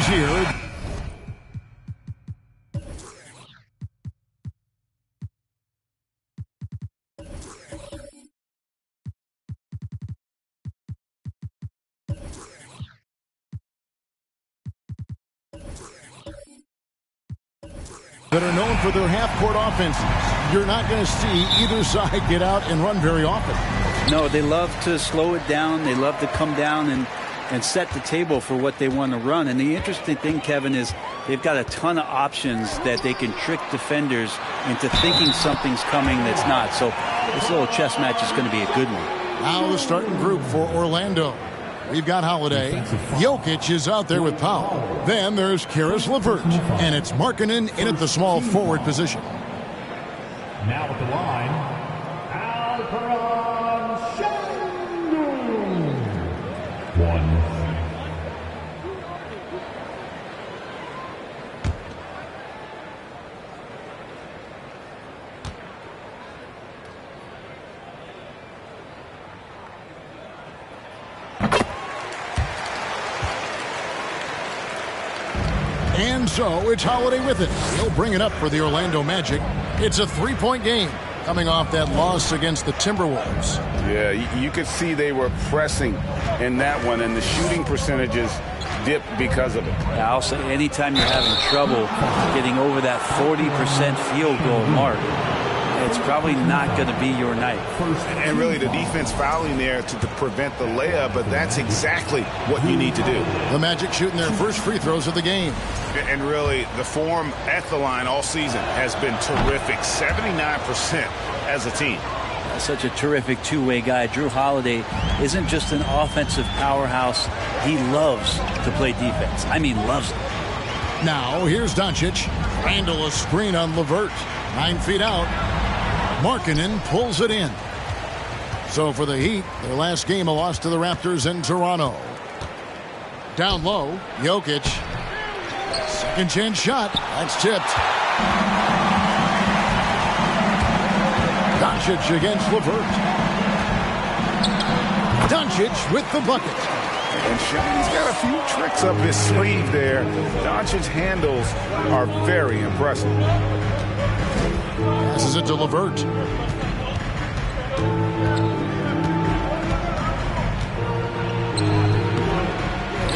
here. That are known for their half-court offenses. You're not going to see either side get out and run very often. No, they love to slow it down. They love to come down and set the table for what they want to run. And the interesting thing, Kevin, is they've got a ton of options that they can trick defenders into thinking something's coming that's not. So this little chess match is going to be a good one. Now the starting group for Orlando. We've got Holiday. Jokic is out there with Powell. Then there's Karis LeVert. And it's Markkanen in at the small forward position. Now at the line, Alperen Sengun. 1 And so it's Holiday with it. He'll bring it up for the Orlando Magic. It's a 3-point game coming off that loss against the Timberwolves. Yeah, you could see they were pressing in that one, and the shooting percentages dipped because of it. Yeah, I'll say anytime you're having trouble getting over that 40% field goal mark, it's probably not going to be your night. And really the defense fouling there to prevent the layup, but that's exactly what you need to do. The Magic shooting their first free throws of the game. And really the form at the line all season has been terrific. 79% as a team. Such a terrific two-way guy. Jrue Holiday isn't just an offensive powerhouse. He loves to play defense. I mean, loves it. Now, here's Doncic. Randle a screen on LeVert. 9 feet out. Markkanen pulls it in. So for the Heat, their last game a loss to the Raptors in Toronto. Down low, Jokic. Second chance shot. That's tipped. Doncic against LeVert. Doncic with the bucket. And Shaq's got a few tricks up his sleeve there. Doncic's handles are very impressive. Passes it to LeVert.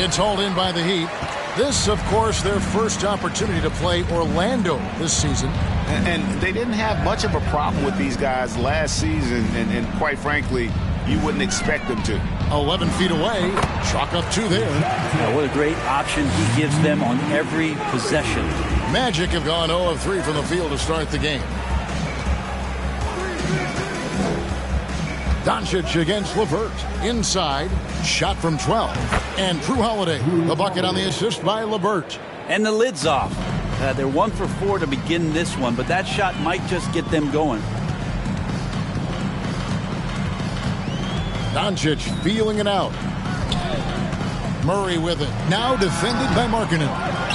It's hauled in by the Heat. This, of course, their first opportunity to play Orlando this season. And they didn't have much of a problem with these guys last season, and quite frankly, you wouldn't expect them to. 11 feet away. Chalk up 2 there. Yeah, what a great option he gives them on every possession. Magic have gone 0 of 3 from the field to start the game. Doncic against LeVert. Inside. Shot from 12. And Jrue Holiday. The bucket on the assist by LeVert. And the lid's off. They're 1 for 4 to begin this one, but that shot might just get them going. Doncic feeling it out. Murray with it. Now defended by Markkanen.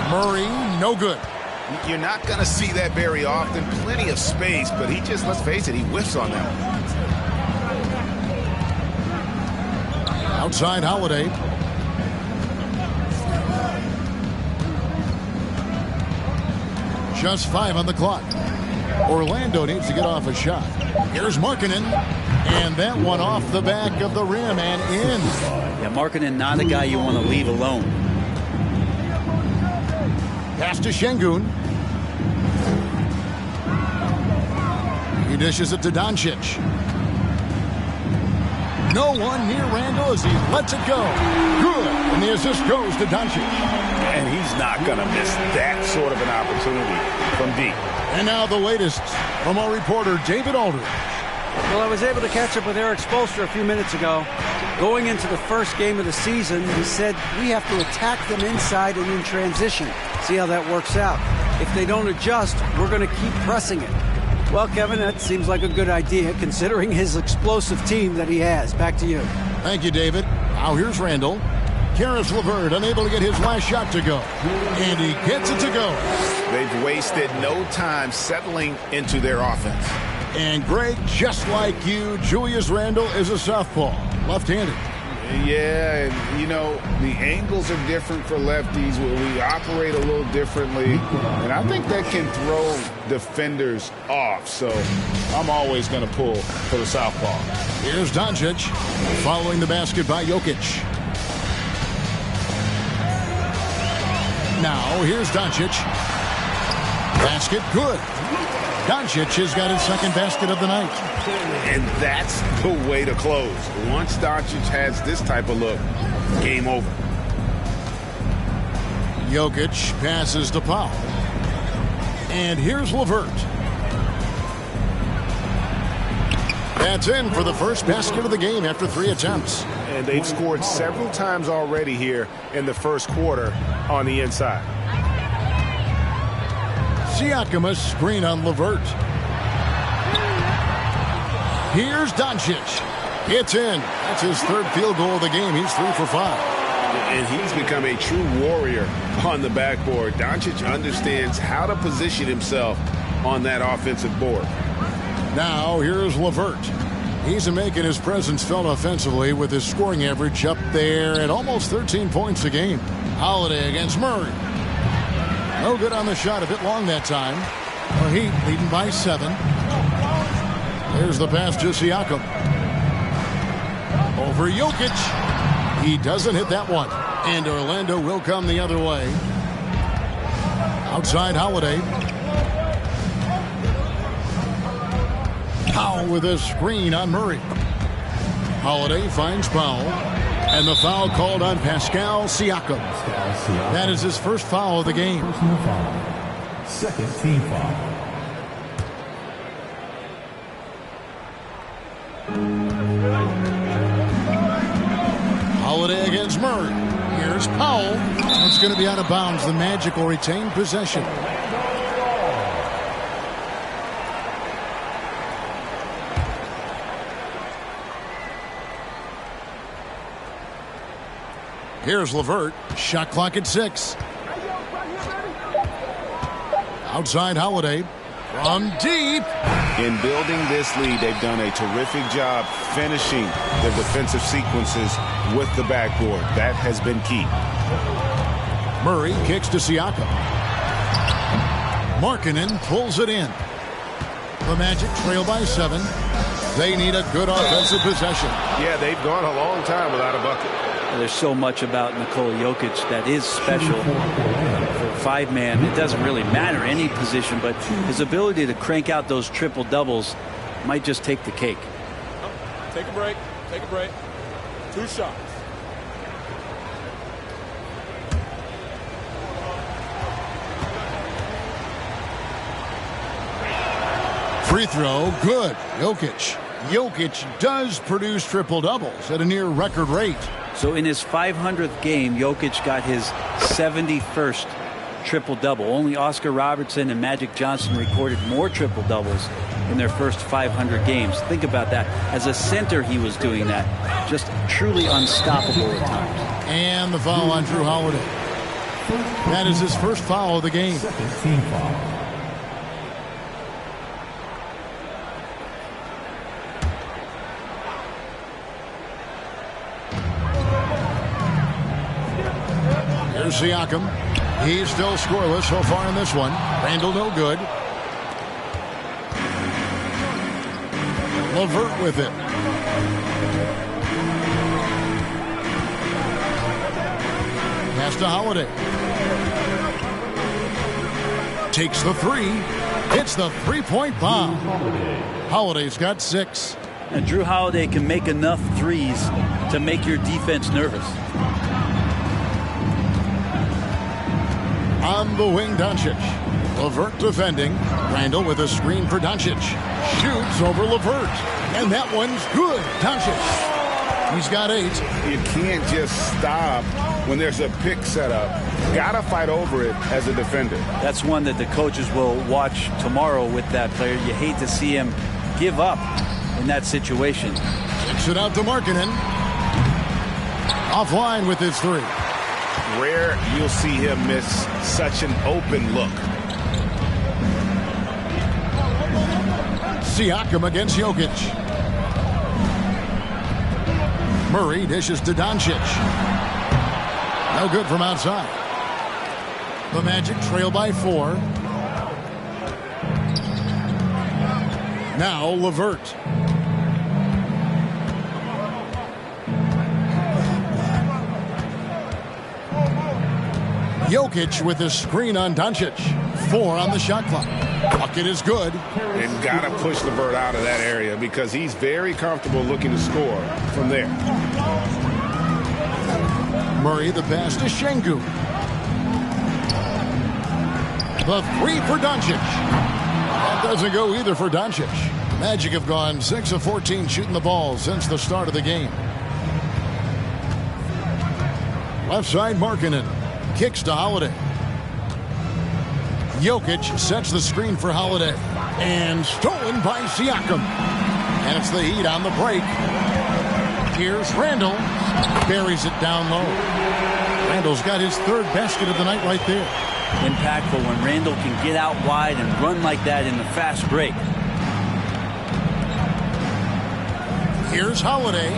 Murray, no good. You're not going to see that very often. Plenty of space, but he just, let's face it, he whiffs on that one. Outside Holiday. Just 5 on the clock. Orlando needs to get off a shot. Here's Markkanen. And that one off the back of the rim and in. Yeah, Markkanen, not a guy you want to leave alone. Pass to Şengün. He dishes it to Doncic. No one near Randle as he lets it go. Good. And the assist goes to Doncic. And he's not going to miss that sort of an opportunity from deep. And now the latest from our reporter, David Aldridge. Well, I was able to catch up with Eric Spoelstra a few minutes ago. Going into the first game of the season, he said we have to attack them inside and in transition. See how that works out. If they don't adjust, we're going to keep pressing it. Well, Kevin, that seems like a good idea considering his explosive team that he has. Back to you. Thank you, David. Now here's Randle. Caris LeVert unable to get his last shot to go. And he gets it to go. They've wasted no time settling into their offense. And Greg, just like you, Julius Randle is a southpaw, left-handed. Yeah, and, you know, the angles are different for lefties. We operate a little differently. And I think that can throw defenders off. So I'm always going to pull for the southpaw. Here's Doncic following the basket by Jokic. Now here's Doncic. Basket good. Doncic has got his second basket of the night. And that's the way to close. Once Doncic has this type of look, game over. Jokic passes to Powell. And here's LeVert. That's in for the first basket of the game after 3 attempts. And they've scored several times already here in the first quarter on the inside. Siakam, a screen on LeVert. Here's Doncic. It's in. That's his third field goal of the game. He's 3 for 5. And he's become a true warrior on the backboard. Doncic understands how to position himself on that offensive board. Now here's LeVert. He's making his presence felt offensively with his scoring average up there at almost 13 points a game. Holiday against Murray. No good on the shot, a bit long that time. The Heat leading by 7. There's the pass to Siakam. Over Jokic. He doesn't hit that one. And Orlando will come the other way. Outside Holiday. Powell with a screen on Murray. Holiday finds Powell. And the foul called on Pascal Siakam. That is his first foul of the game. Personal foul. Second team foul. Holiday against Murray. Here's Powell. It's going to be out of bounds. The Magic will retain possession. Here's LeVert. Shot clock at 6. Outside Holiday. From deep. In building this lead, they've done a terrific job finishing the defensive sequences with the backboard. That has been key. Murray kicks to Siakam. Markkanen pulls it in. The Magic trail by 7. They need a good offensive possession. Yeah, they've gone a long time without a bucket. There's so much about Nikola Jokic that is special. For 5-man, it doesn't really matter any position, but his ability to crank out those triple doubles might just take the cake. Take a break. Take a break. 2 shots. Free throw, good. Jokic does produce triple doubles at a near record rate. So in his 500th game, Jokic got his 71st triple-double. Only Oscar Robertson and Magic Johnson recorded more triple-doubles in their first 500 games. Think about that. As a center, he was doing that. Just truly unstoppable at times. And the foul on Drew Holiday. That is his first foul of the game. Second team foul. Siakam. He's still scoreless so far in this one. Randall no good. LeVert with it. Pass to Holiday. Takes the 3. Hits the three-point bomb. Holiday's got 6. And Drew Holiday can make enough threes to make your defense nervous. On the wing, Doncic. LeVert defending. Randall with a screen for Doncic. Shoots over LeVert. And that one's good. Doncic. He's got 8. You can't just stop when there's a pick set up. Gotta fight over it as a defender. That's one that the coaches will watch tomorrow with that player. You hate to see him give up in that situation. Kicks it out to Markkanen. Offline with his 3. Rare you'll see him miss such an open look. Siakam against Jokic. Murray dishes to Doncic. No good from outside. The Magic trail by 4. Now LeVert. Jokic with his screen on Doncic. 4 on the shot clock. Bucket is good. And got to push LeVert out of that area because he's very comfortable looking to score from there. Murray the pass to Şengün. The 3 for Doncic. That doesn't go either for Doncic. Magic have gone 6 of 14 shooting the ball since the start of the game. Left side Markkanen. Kicks to Holiday. Jokic sets the screen for Holiday. And stolen by Siakam. And it's the Heat on the break. Here's Randall. Buries it down low. Randall's got his 3rd basket of the night right there. Impactful when Randall can get out wide and run like that in the fast break. Here's Holiday.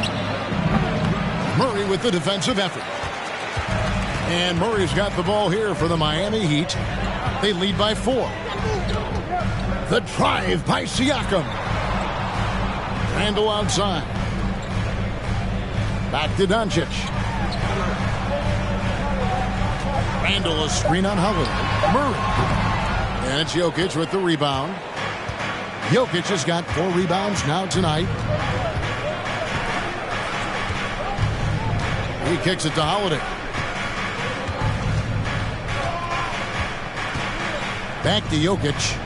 Murray with the defensive effort. And Murray's got the ball here for the Miami Heat. They lead by 4. The drive by Siakam. Randle outside. Back to Doncic. Randle a screen on Holiday. Murray. And it's Jokic with the rebound. Jokic has got 4 rebounds now tonight. He kicks it to Holiday. Back to Jokic.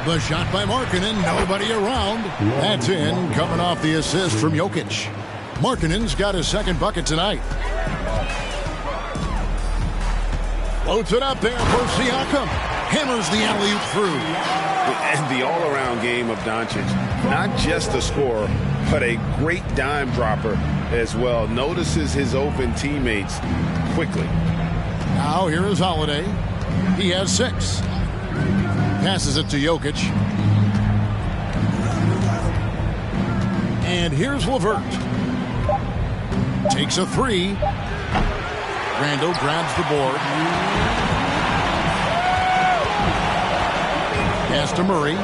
The shot by Markkanen. Nobody around. That's in. Coming off the assist from Jokic. Markkanen's got his second bucket tonight. Floats it up there for Siakam. Hammers the alley-oop through. And the all-around game of Doncic. Not just a scorer, but a great dime dropper as well. Notices his open teammates quickly. Now here is Holiday. He has 6. Passes it to Jokic. And here's LeVert. Takes a 3. Randle grabs the board. Pass to Murray.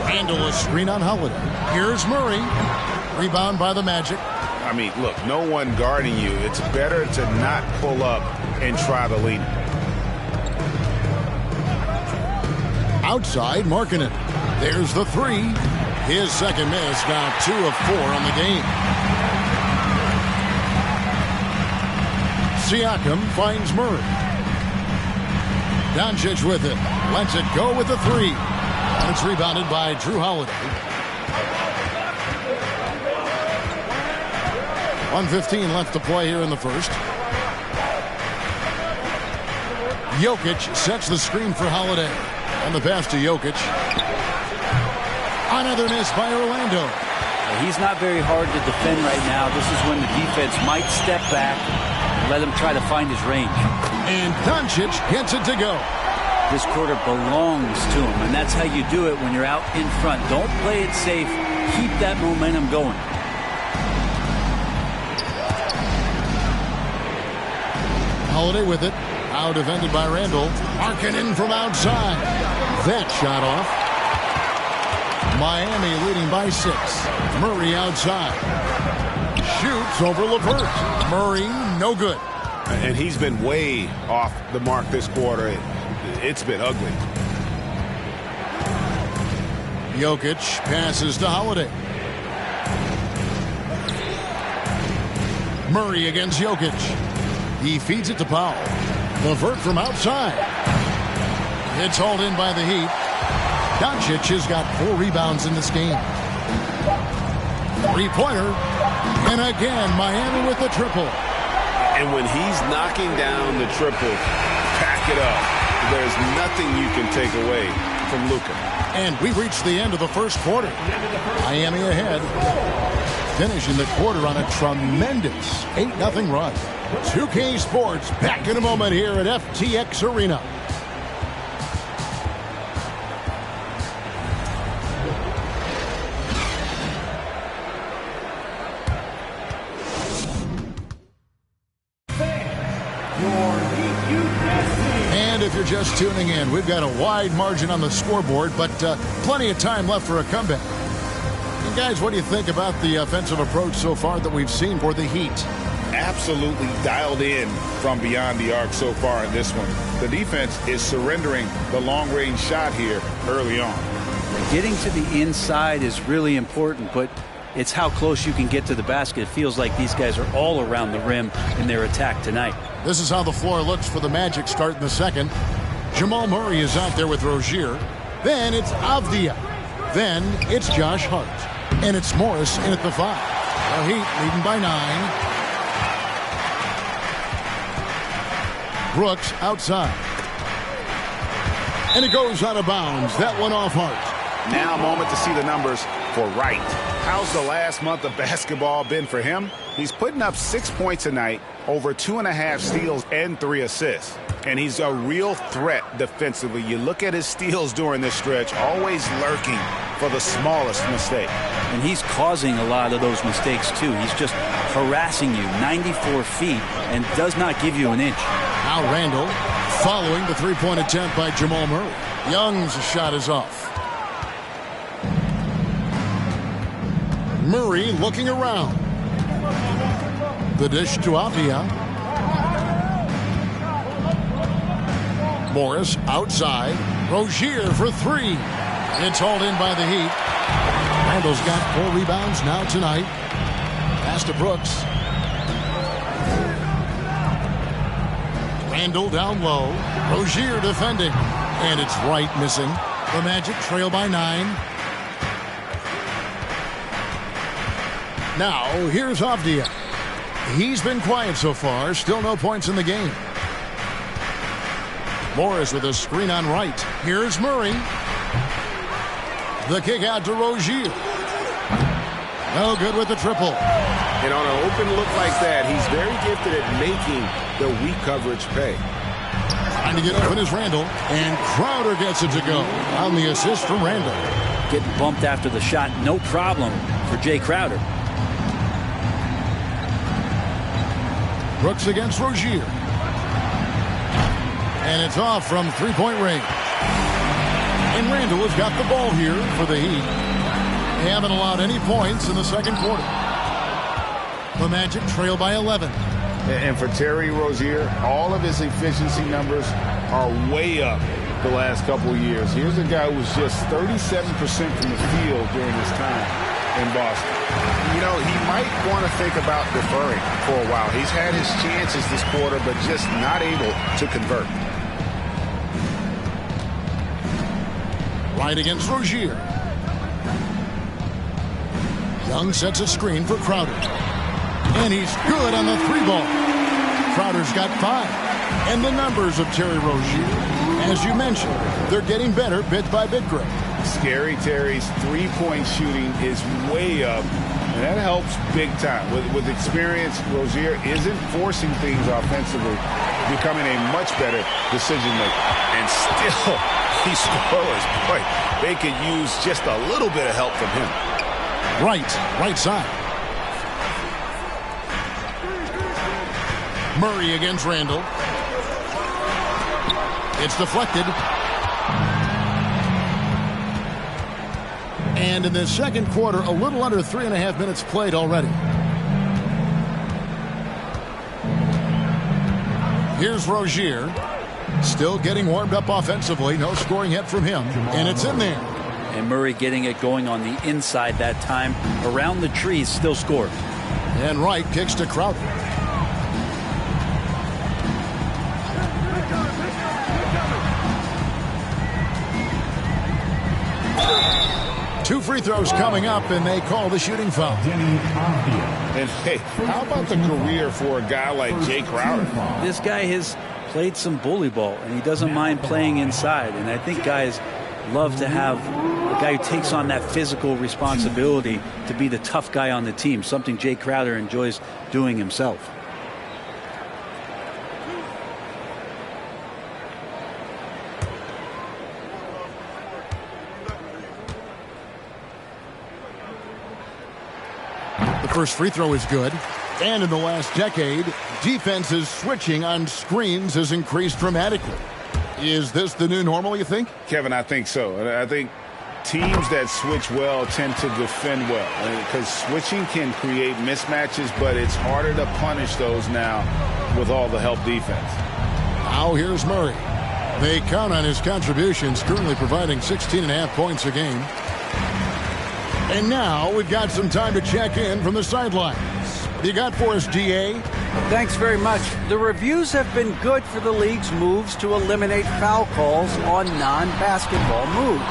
Randle a screen on Holiday. Here's Murray. Rebound by the Magic. I mean, look, no one guarding you. It's better to not pull up and try to lean. Outside, Markkanen. There's the 3. His second miss, now 2 of 4 on the game. Siakam finds Murray. Doncic with it. Lets it go with the 3. And it's rebounded by Jrue Holiday. 1:15 left to play here in the first. Jokic sets the screen for Holiday. And the pass to Jokic. Another miss by Orlando. He's not very hard to defend right now. This is when the defense might step back and let him try to find his range. And Doncic gets it to go. This quarter belongs to him, and that's how you do it when you're out in front. Don't play it safe. Keep that momentum going. Holiday with it. Now defended by Randle. Markkanen from outside. That shot off. Miami leading by 6. Murray outside. Shoots over LeVert. Murray, no good. And he's been way off the mark this quarter. It's been ugly. Jokic passes to Holiday. Murray against Jokic. He feeds it to Powell. LeVert from outside. It's hauled in by the Heat. Doncic has got 4 rebounds in this game. 3-pointer. And again, Miami with the triple. And when he's knocking down the triple, pack it up. There's nothing you can take away from Luka. And we've reached the end of the first quarter. Miami ahead. Finishing the quarter on a tremendous 8-0 run. 2K Sports back in a moment here at FTX Arena. And if you're just tuning in, we've got a wide margin on the scoreboard, but plenty of time left for a comeback. And guys, what do you think about the offensive approach so far that we've seen for the Heat? Absolutely dialed in from beyond the arc so far in this one. The defense is surrendering the long-range shot here early on. Getting to the inside is really important, but it's how close you can get to the basket. It feels like these guys are all around the rim in their attack tonight. This is how the floor looks for the Magic starting the second. Jamal Murray is out there with Rozier. Then it's Avdia. Then it's Josh Hart. And it's Morris in at the 5. The Heat leading by 9. Brooks outside. And it goes out of bounds. That one off Hart. Now a moment to see the numbers for Wright. How's the last month of basketball been for him? He's putting up 6 points a night, over 2.5 steals and 3 assists. And he's a real threat defensively. You look at his steals during this stretch, always lurking for the smallest mistake. And he's causing a lot of those mistakes, too. He's just harassing you 94 feet and does not give you an inch. Now Randall following the three-point attempt by Jamal Murray. Young's shot is off. Murray looking around. The dish to Avdia. Morris outside. Rozier for three. It's hauled in by the Heat. Randall's got 4 rebounds now tonight. Pass to Brooks. Randall down low. Rozier defending. And it's Wright missing. The Magic trail by 9. Now, here's Avdia. He's been quiet so far. Still no points in the game. Morris with a screen on Wright. Here's Murray. The kick out to Rozier. No good with the triple. And on an open look like that, he's very gifted at making the weak coverage pay. Trying to get open is Randall. And Crowder gets it to go on the assist from Randall. Getting bumped after the shot, no problem for Jay Crowder. Brooks against Rozier. And it's off from three-point range. And Randall has got the ball here for the Heat. They haven't allowed any points in the second quarter. The Magic trail by 11. And for Terry Rozier, all of his efficiency numbers are way up the last couple of years. Here's a guy who was just 37% from the field during his time in Boston. You know, he might want to think about deferring for a while. He's had his chances this quarter, but just not able to convert. Right against Rozier. Young sets a screen for Crowder. And he's good on the 3-ball. Crowder's got 5. And the numbers of Terry Rozier, as you mentioned, they're getting better bit by bit, Greg. Scary Terry's three-point shooting is way up, and that helps big time. With experience, Rozier isn't forcing things offensively, becoming a much better decision maker. And still, he scores. Boy, they could use just a little bit of help from him. Right side. Murray against Randall. It's deflected. And in the second quarter, a little under 3.5 minutes played already. Here's Rozier. Still getting warmed up offensively. No scoring yet from him. And it's in there. And Murray getting it going on the inside that time. Around the trees, still scored. And Wright kicks to Crowder. Two free throws coming up, and they call the shooting foul. And hey, how about the career for a guy like Jay Crowder? This guy has played some bully ball, and he doesn't mind playing inside. And I think guys love to have a guy who takes on that physical responsibility to be the tough guy on the team, something Jay Crowder enjoys doing himself. The first free throw is good. And in the last decade, defenses switching on screens has increased dramatically. Is this the new normal, you think? Kevin, I think so. I think teams that switch well tend to defend well, because switching can create mismatches, but it's harder to punish those now with all the help defense. Now here's Murray. They count on his contributions, currently providing 16.5 points a game. And now we've got some time to check in from the sidelines. You got for us, DA? Thanks very much. The reviews have been good for the league's moves to eliminate foul calls on non-basketball moves.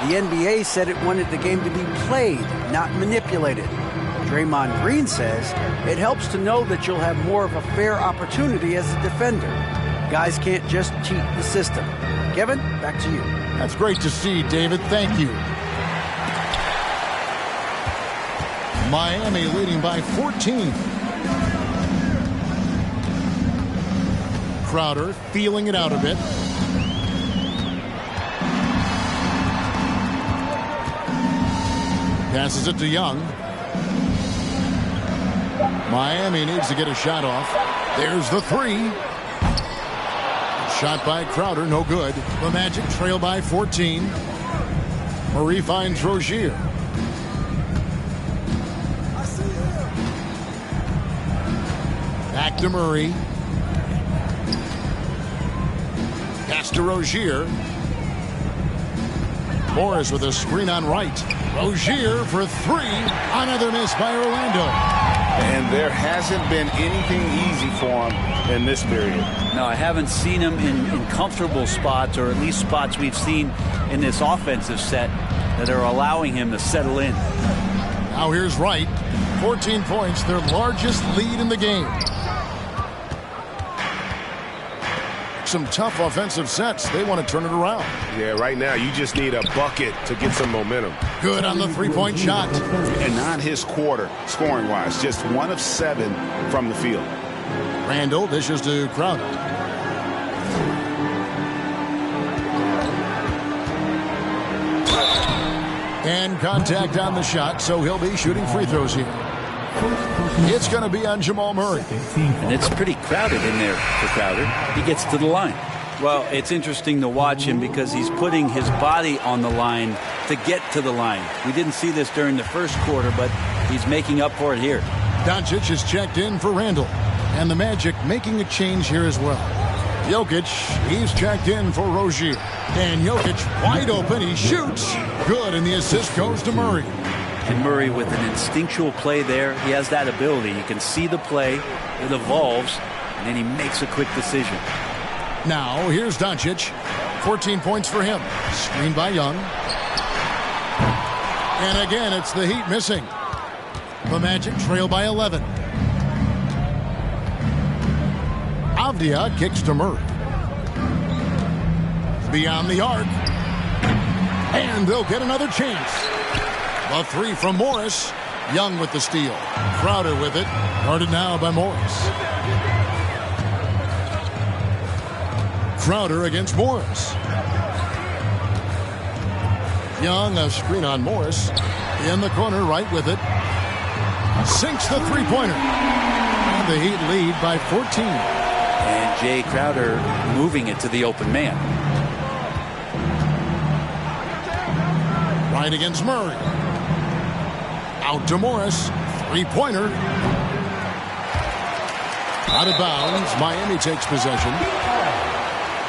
The NBA said it wanted the game to be played, not manipulated. Draymond Green says it helps to know that you'll have more of a fair opportunity as a defender. Guys can't just cheat the system. Kevin, back to you. That's great to see, David. Thank you. Miami leading by 14. Crowder feeling it out a bit. Passes it to Young. Miami needs to get a shot off. There's the three. Shot by Crowder, no good. The Magic trail by 14. Murray finds Rozier. Back to Murray. Pass to Rozier. Morris with a screen on right. Rozier for three. Another miss by Orlando. And there hasn't been anything easy for him in this period. No, I haven't seen him in comfortable spots, or at least spots we've seen in this offensive set that are allowing him to settle in. Now here's Wright. 14 points, their largest lead in the game. Some tough offensive sets. They want to turn it around. Yeah, right now you just need a bucket to get some momentum. Good on the three-point shot. And not his quarter, scoring-wise. Just 1 of 7 from the field. Randall dishes to Crowder. And contact on the shot, so he'll be shooting free throws here. It's going to be on Jamal Murray. And it's pretty crowded in there for Crowder. He gets to the line. Well, it's interesting to watch him because he's putting his body on the line to get to the line. We didn't see this during the first quarter, but he's making up for it here. Doncic is checked in for Randall. And the Magic making a change here as well. Jokic, he's checked in for Rozier. And Jokic wide open. He shoots. Good, and the assist goes to Murray. And Murray with an instinctual play there. He has that ability. You can see the play. It evolves, and then he makes a quick decision. Now, here's Doncic. 14 points for him. Screened by Young. And again, it's the Heat missing. The Magic trail by 11. Avdia kicks to Murray. Beyond the arc. And they'll get another chance. A three from Morris. Young with the steal. Crowder with it. Guarded now by Morris. Crowder against Morris. Young, a screen on Morris. In the corner, right with it. Sinks the three-pointer. And the Heat lead by 14. And Jay Crowder moving it to the open man. Right against Murray. Out to Morris. Three-pointer. Out of bounds. Miami takes possession.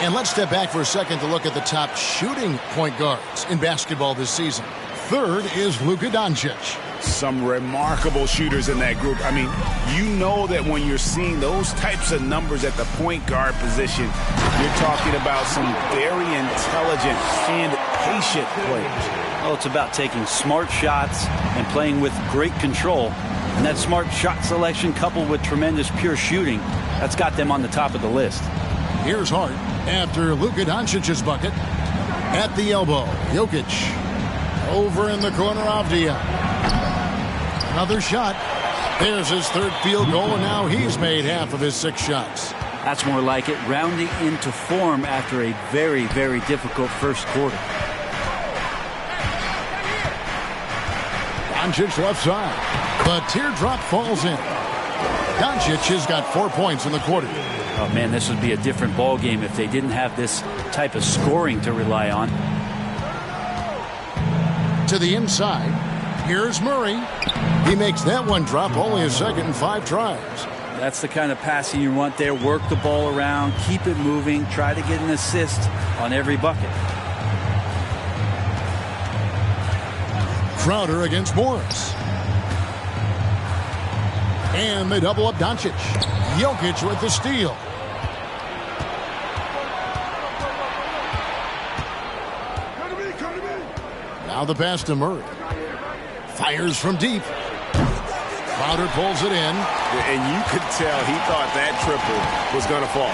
And let's step back for a second to look at the top shooting point guards in basketball this season. Third is Luka Doncic. Some remarkable shooters in that group. I mean, you know that when you're seeing those types of numbers at the point guard position, you're talking about some very intelligent and patient players. Well, it's about taking smart shots and playing with great control. And that smart shot selection coupled with tremendous pure shooting, that's got them on the top of the list. Here's Hart after Luka Doncic's bucket. At the elbow, Jokic. Over in the corner, Avdia. Another shot. There's his third field goal, and now he's made half of his 6 shots. That's more like it, rounding into form after a very, very difficult first quarter. Doncic left side. The teardrop falls in. Doncic has got 4 points in the quarter. Oh, man, this would be a different ball game if they didn't have this type of scoring to rely on. To the inside. Here's Murray. He makes that one drop, only a second and 5 tries. That's the kind of passing you want there. Work the ball around, keep it moving, try to get an assist on every bucket. Crowder against Morris. And they double up Doncic. Jokic with the steal. Now the pass to Murray. Fires from deep. Crowder pulls it in. And you could tell he thought that triple was going to fall.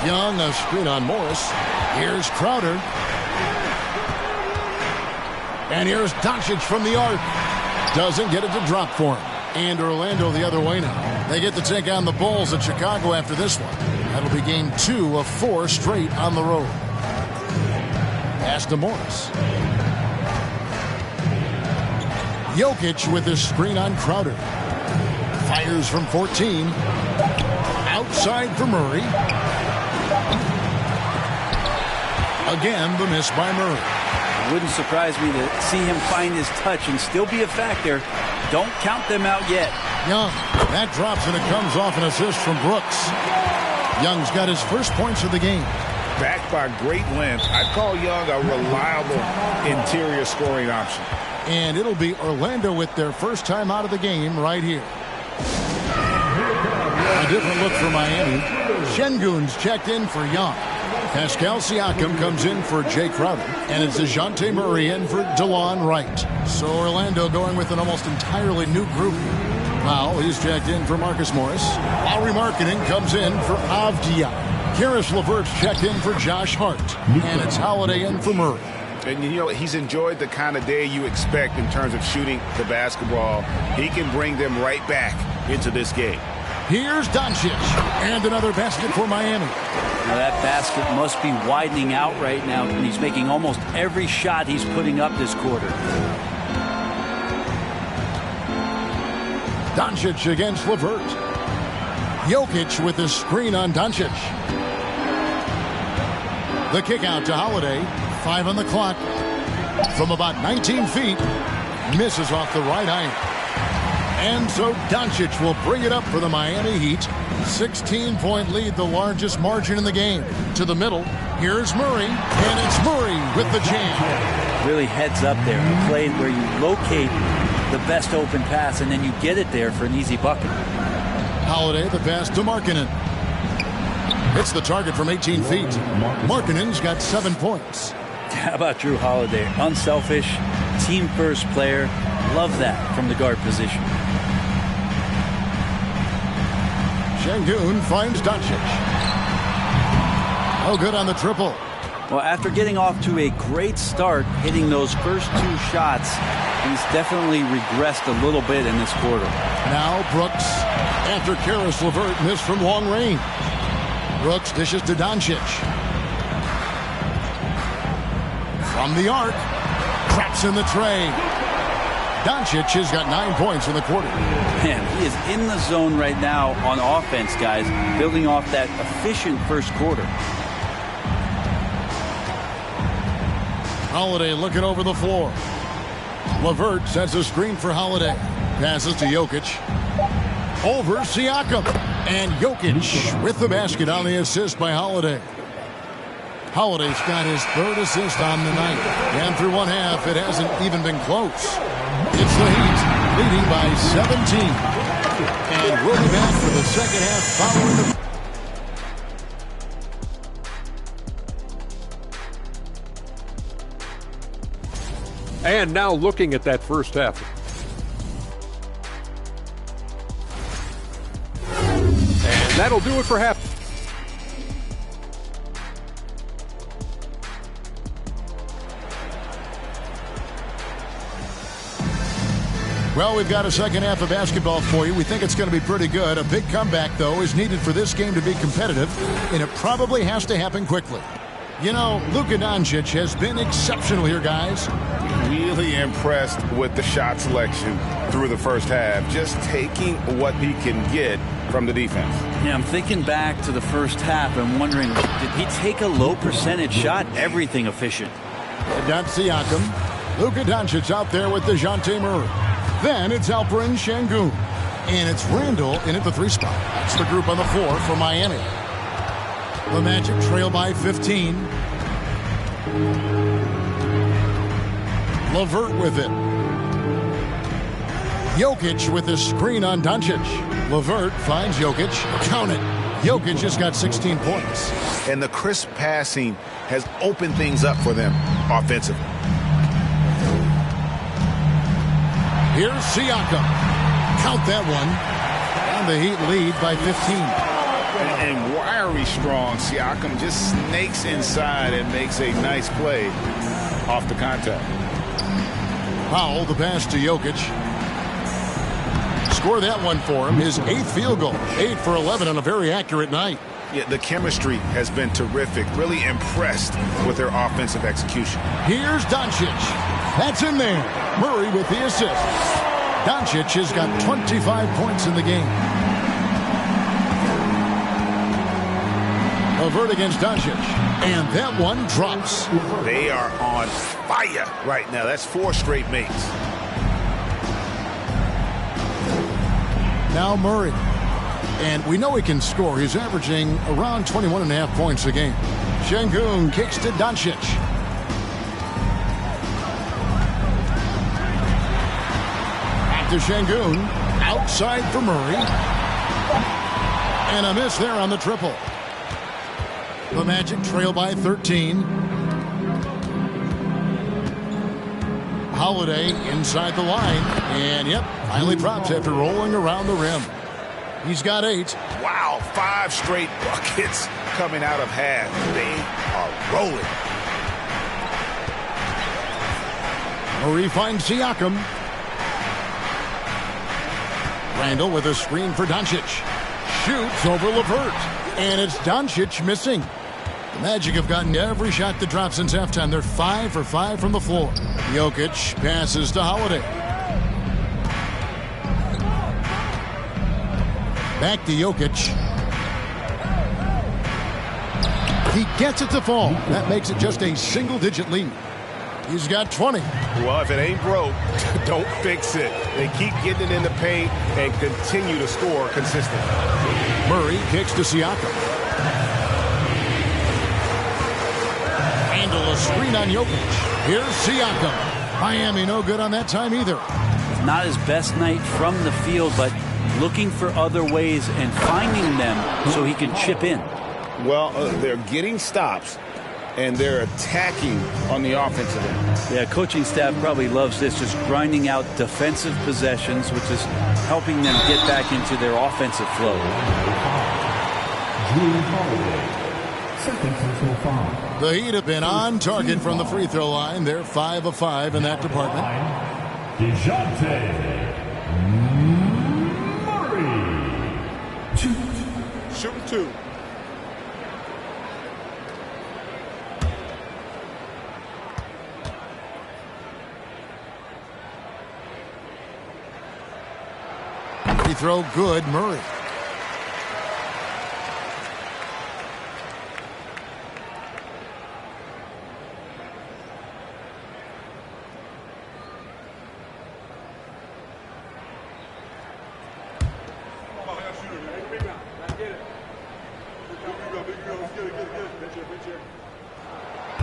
Young, a screen on Morris. Here's Crowder. And here's Doncic from the arc. Doesn't get it to drop for him. And Orlando the other way now. They get to take on the Bulls at Chicago after this one. That'll be game 2 of 4 straight on the road. Pass to Morris. Jokic with his screen on Crowder. Fires from 14. Outside for Murray. Again, the miss by Murray. It wouldn't surprise me to see him find his touch and still be a factor. Don't count them out yet. Young, that drops and it comes off an assist from Brooks. Young's got his first points of the game. Backed by great length, I'd call Young a reliable interior scoring option. And it'll be Orlando with their first time out of the game right here. A different look for Miami. Şengün's checked in for Young. Pascal Siakam comes in for Jay Crowder. And it's DeJounte Murray in for DeLon Wright. So Orlando going with an almost entirely new group. Powell, he's checked in for Marcus Morris. Lauri Markkanen comes in for Avdija. Caris LeVert's checked in for Josh Hart. And it's Holiday in for Murray. And, you know, he's enjoyed the kind of day you expect in terms of shooting the basketball. He can bring them right back into this game. Here's Doncic. And another basket for Miami. Now that basket must be widening out right now. And he's making almost every shot he's putting up this quarter. Doncic against LeVert. Jokic with his screen on Doncic. The kick out to Holiday. 5 on the clock. From about 19 feet. Misses off the right iron. And so Doncic will bring it up for the Miami Heat. 16-point lead, the largest margin in the game. To the middle. Here's Murray. And it's Murray with the jam. Really heads up there. A play where you locate the best open pass and then you get it there for an easy bucket. Holiday, the pass to Markkanen. Hits the target from 18 feet. Markkanen's got 7 points. How about Jrue Holiday? Unselfish, team-first player. Love that from the guard position. Şengün finds Doncic. Oh, good on the triple. Well, after getting off to a great start, hitting those first 2 shots, he's definitely regressed a little bit in this quarter. Now Brooks, after Caris LeVert missed from long range. Brooks dishes to Doncic. From the arc, traps in the tray. Doncic has got 9 points in the quarter. Man, he is in the zone right now on offense, guys, building off that efficient first quarter. Holiday looking over the floor. LeVert sets a screen for Holiday. Passes to Jokic. Over Siakam. And Jokic with the basket on the assist by Holiday. Holiday's got his 3rd assist on the night. And through one half, it hasn't even been close. It's the Heat leading by 17. And we'll be back for the second half following the... And now looking at that first half. And that'll do it for half. Well, we've got a second half of basketball for you. We think it's going to be pretty good. A big comeback, though, is needed for this game to be competitive, and it probably has to happen quickly. You know, Luka Doncic has been exceptional here, guys. Really impressed with the shot selection through the first half, just taking what he can get from the defense. Yeah, I'm thinking back to the first half and wondering, did he take a low percentage shot? Everything efficient. That's Siakam. Luka Doncic out there with DeJounte Murray. Then it's Alperen Şengün. And it's Randall in at the 3 spot. That's the group on the floor for Miami. The Magic trail by 15. LeVert with it. Jokic with his screen on Doncic. LeVert finds Jokic. Count it. Jokic has got 16 points. And the crisp passing has opened things up for them offensively. Here's Siakam. Count that one. And the Heat lead by 15. And wiry strong, Siakam just snakes inside and makes a nice play off the contact. Powell, the pass to Jokic. Score that one for him. His 8th field goal. 8 for 11 on a very accurate night. Yeah, the chemistry has been terrific. Really impressed with their offensive execution. Here's Doncic. That's in there. Murray with the assist. Doncic has got 25 points in the game. LeVert against Doncic. And that one drops. They are on fire right now. That's 4 straight makes. Now Murray. And we know he can score. He's averaging around 21.5 points a game. Şengün kicks to Doncic. Back to Şengün. Outside for Murray. And a miss there on the triple. The Magic trail by 13. Holiday inside the line. And, yep, finally drops after rolling around the rim. He's got 8. Wow, 5 straight buckets coming out of half. They are rolling. Murray finds Siakam. Randall with a screen for Doncic. Shoots over LeVert. And it's Doncic missing. The Magic have gotten every shot that dropped since halftime. They're 5 for 5 from the floor. Jokic passes to Holiday. Back to Jokic. He gets it to fall. That makes it just a single-digit lead. He's got 20. Well, if it ain't broke, don't fix it. They keep getting it in the paint and continue to score consistently. Murray kicks to Siakam. Handle a screen on Jokic. Here's Siakam. Miami no good on that time either. Not his best night from the field, but looking for other ways and finding them so he can chip in. Well, they're getting stops, and they're attacking on the offensive end. Yeah, coaching staff probably loves this, just grinding out defensive possessions, which is helping them get back into their offensive flow. The Heat have been on target from the free throw line. They're 5 of 5 in that department. DeJounte Murray. Shooting 2. Free throw good, Murray.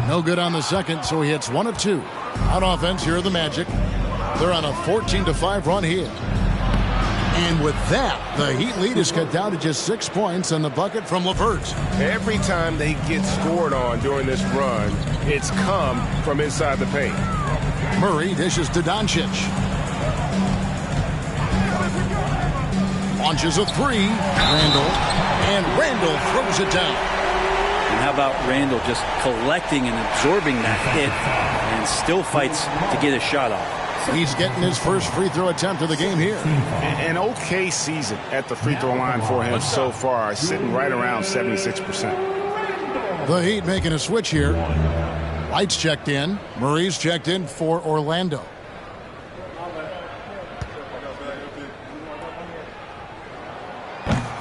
No good on the second, so he hits 1 of 2. On offense, here are the Magic. They're on a 14-5 run here. And with that, the Heat lead is cut down to just 6 points and the bucket from LeVert. Every time they get scored on during this run, it's come from inside the paint. Murray dishes to Doncic. Launches a 3. Randall. And Randall throws it down. And how about Randall just collecting and absorbing that hit and still fights to get a shot off. He's getting his first free throw attempt of the game here. An okay season at the free throw line for him so far, sitting right around 76%. The Heat making a switch here. White's checked in. Murray's checked in for Orlando.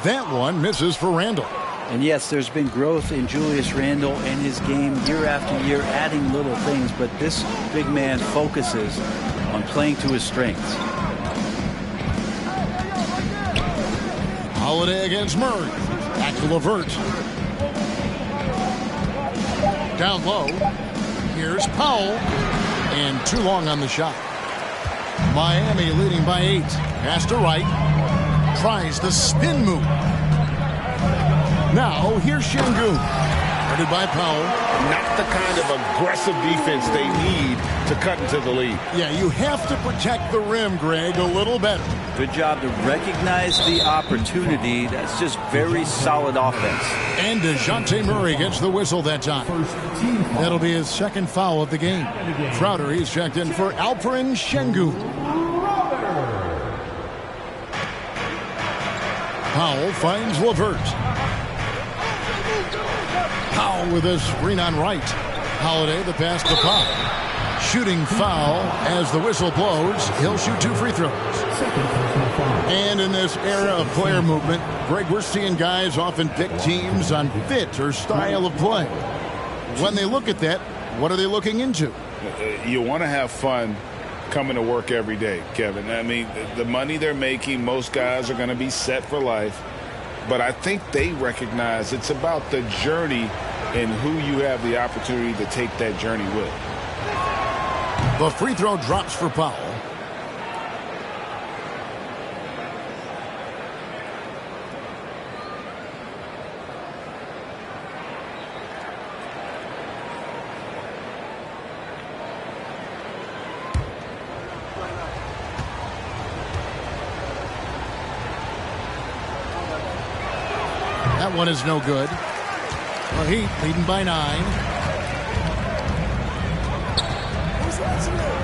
That one misses for Randall. And yes, there's been growth in Julius Randle and his game year after year, adding little things, but this big man focuses on playing to his strengths. Holiday against Murray. Back to LeVert. Down low. Here's Powell. And too long on the shot. Miami leading by 8. Pass to Wright. Tries the spin move. Now, here's Şengün. Guarded by Powell. Not the kind of aggressive defense they need to cut into the lead. Yeah, you have to protect the rim, Greg, a little better. Good job to recognize the opportunity. That's just very solid offense. And DeJounte Murray gets the whistle that time. That'll be his second foul of the game. Crowder, he's checked in for Alperen Şengün. Powell finds LeVert. Powell with a screen on right. Holiday, the pass to Powell. Shooting foul as the whistle blows. He'll shoot 2 free throws. And in this era of player movement, Greg, we're seeing guys often pick teams on fit or style of play. When they look at that, what are they looking into? You want to have fun coming to work every day, Kevin. I mean, the money they're making, most guys are going to be set for life. But I think they recognize it's about the journey and who you have the opportunity to take that journey with. The free throw drops for Powell. That one is no good. The Heat leading by 9.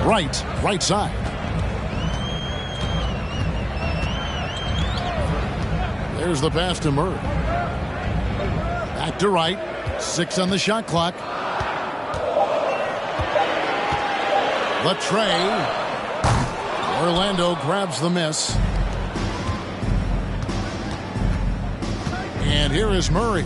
Right side. There's the pass to Murray. Back to right. 6 on the shot clock. Latrey. Orlando grabs the miss. And here is Murray.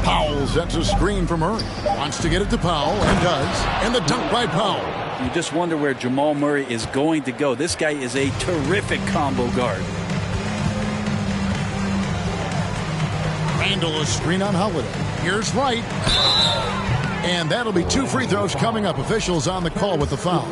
Powell sets a screen for Murray. Wants to get it to Powell, and does. And the dunk by Powell. You just wonder where Jamal Murray is going to go. This guy is a terrific combo guard. Randall, a screen on Holiday. Here's Wright. And that'll be 2 free throws coming up. Officials on the call with the foul.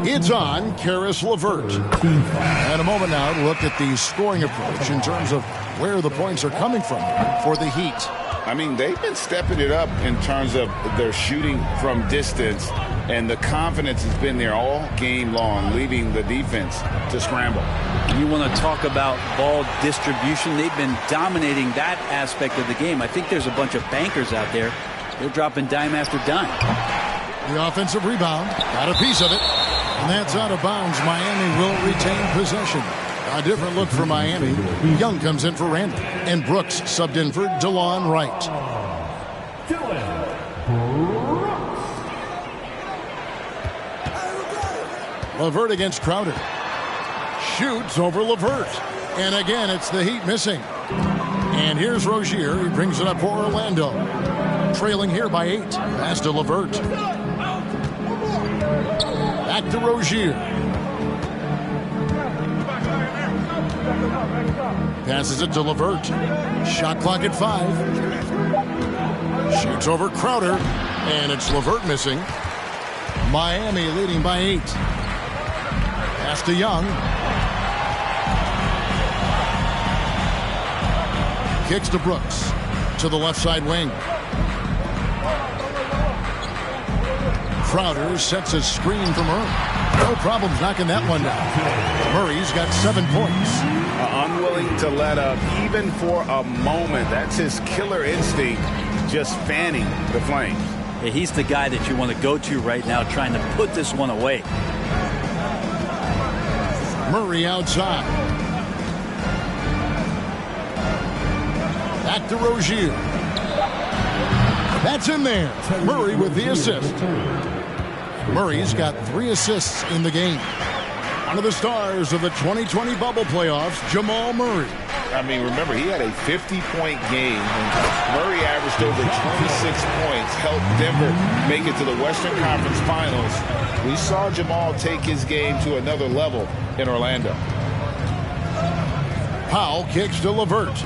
It's on Caris LeVert. And a moment now to look at the scoring approach in terms of where the points are coming from for the Heat. I mean, they've been stepping it up in terms of their shooting from distance, and the confidence has been there all game long, leaving the defense to scramble. And you want to talk about ball distribution. They've been dominating that aspect of the game. I think there's a bunch of bankers out there. They're dropping dime after dime. The offensive rebound. Got a piece of it. And that's out of bounds. Miami will retain possession. A different look for Miami. Young comes in for Randall. And Brooks subbed in for DeLon Wright. LeVert against Crowder. Shoots over LeVert. And again, it's the Heat missing. And here's Rozier. He brings it up for Orlando. Trailing here by 8. Pass to LeVert. Back to Rozier. Passes it to LeVert. Shot clock at 5. Shoots over Crowder. And it's LeVert missing. Miami leading by 8. Pass to Young. Kicks to Brooks. To the left side wing. Crowder sets a screen for Murray. No problems knocking that one down. Murray's got 7 points. Unwilling to let up even for a moment. That's his killer instinct, just fanning the flames. Yeah, he's the guy that you want to go to right now, trying to put this one away. Murray outside. Back to Rozier. That's in there. Murray with the assist. Murray's got 3 assists in the game. One of the stars of the 2020 bubble playoffs, Jamal Murray. I mean, remember, he had a 50-point game. Murray averaged over 26 points, helped Denver make it to the Western Conference Finals. We saw Jamal take his game to another level in Orlando. Powell kicks to LeVert.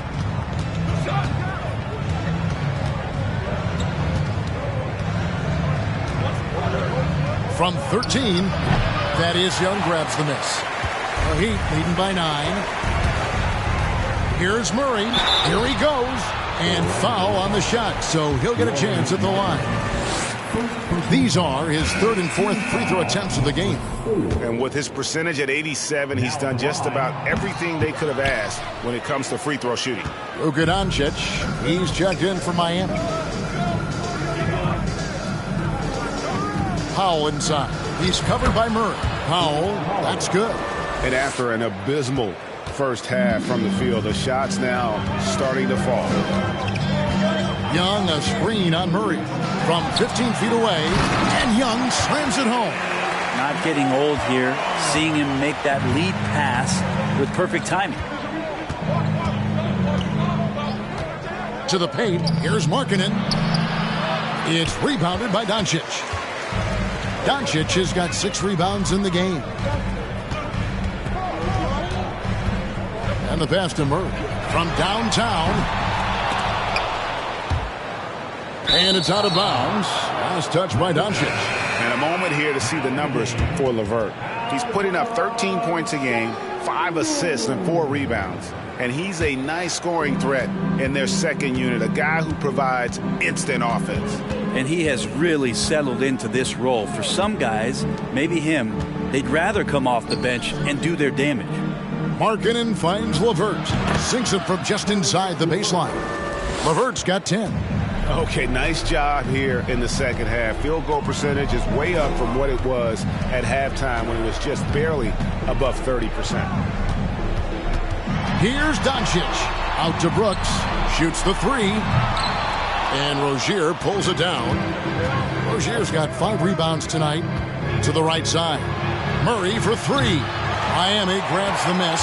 From 13, Thaddeus Young grabs the miss. The Heat leading by 9. Here's Murray. Here he goes. And foul on the shot, so he'll get a chance at the line. These are his 3rd and 4th free throw attempts of the game. And with his percentage at 87, he's done just about everything they could have asked when it comes to free throw shooting. Luka Doncic, he's checked in for Miami. Powell inside. He's covered by Murray. Powell, that's good. And after an abysmal first half from the field, the shots now starting to fall. Young, a screen on Murray from 15 feet away, and Young slams it home. Not getting old here, seeing him make that lead pass with perfect timing. To the paint, here's Markkanen. It's rebounded by Doncic. Doncic has got 6 rebounds in the game. And the pass to Murray from downtown. And it's out of bounds. Last touch by Doncic. And a moment here to see the numbers for LeVert. He's putting up 13 points a game, 5 assists, and 4 rebounds. And he's a nice scoring threat in their second unit, a guy who provides instant offense. And he has really settled into this role. For some guys, maybe him, they'd rather come off the bench and do their damage. Markkanen finds LeVert. Sinks it from just inside the baseline. LeVert's got 10. Okay, nice job here in the second half. Field goal percentage is way up from what it was at halftime when it was just barely above 30%. Here's Doncic. Out to Brooks. Shoots the 3. And Rozier pulls it down. Rozier's got 5 rebounds tonight. To the right side. Murray for 3. Miami grabs the miss.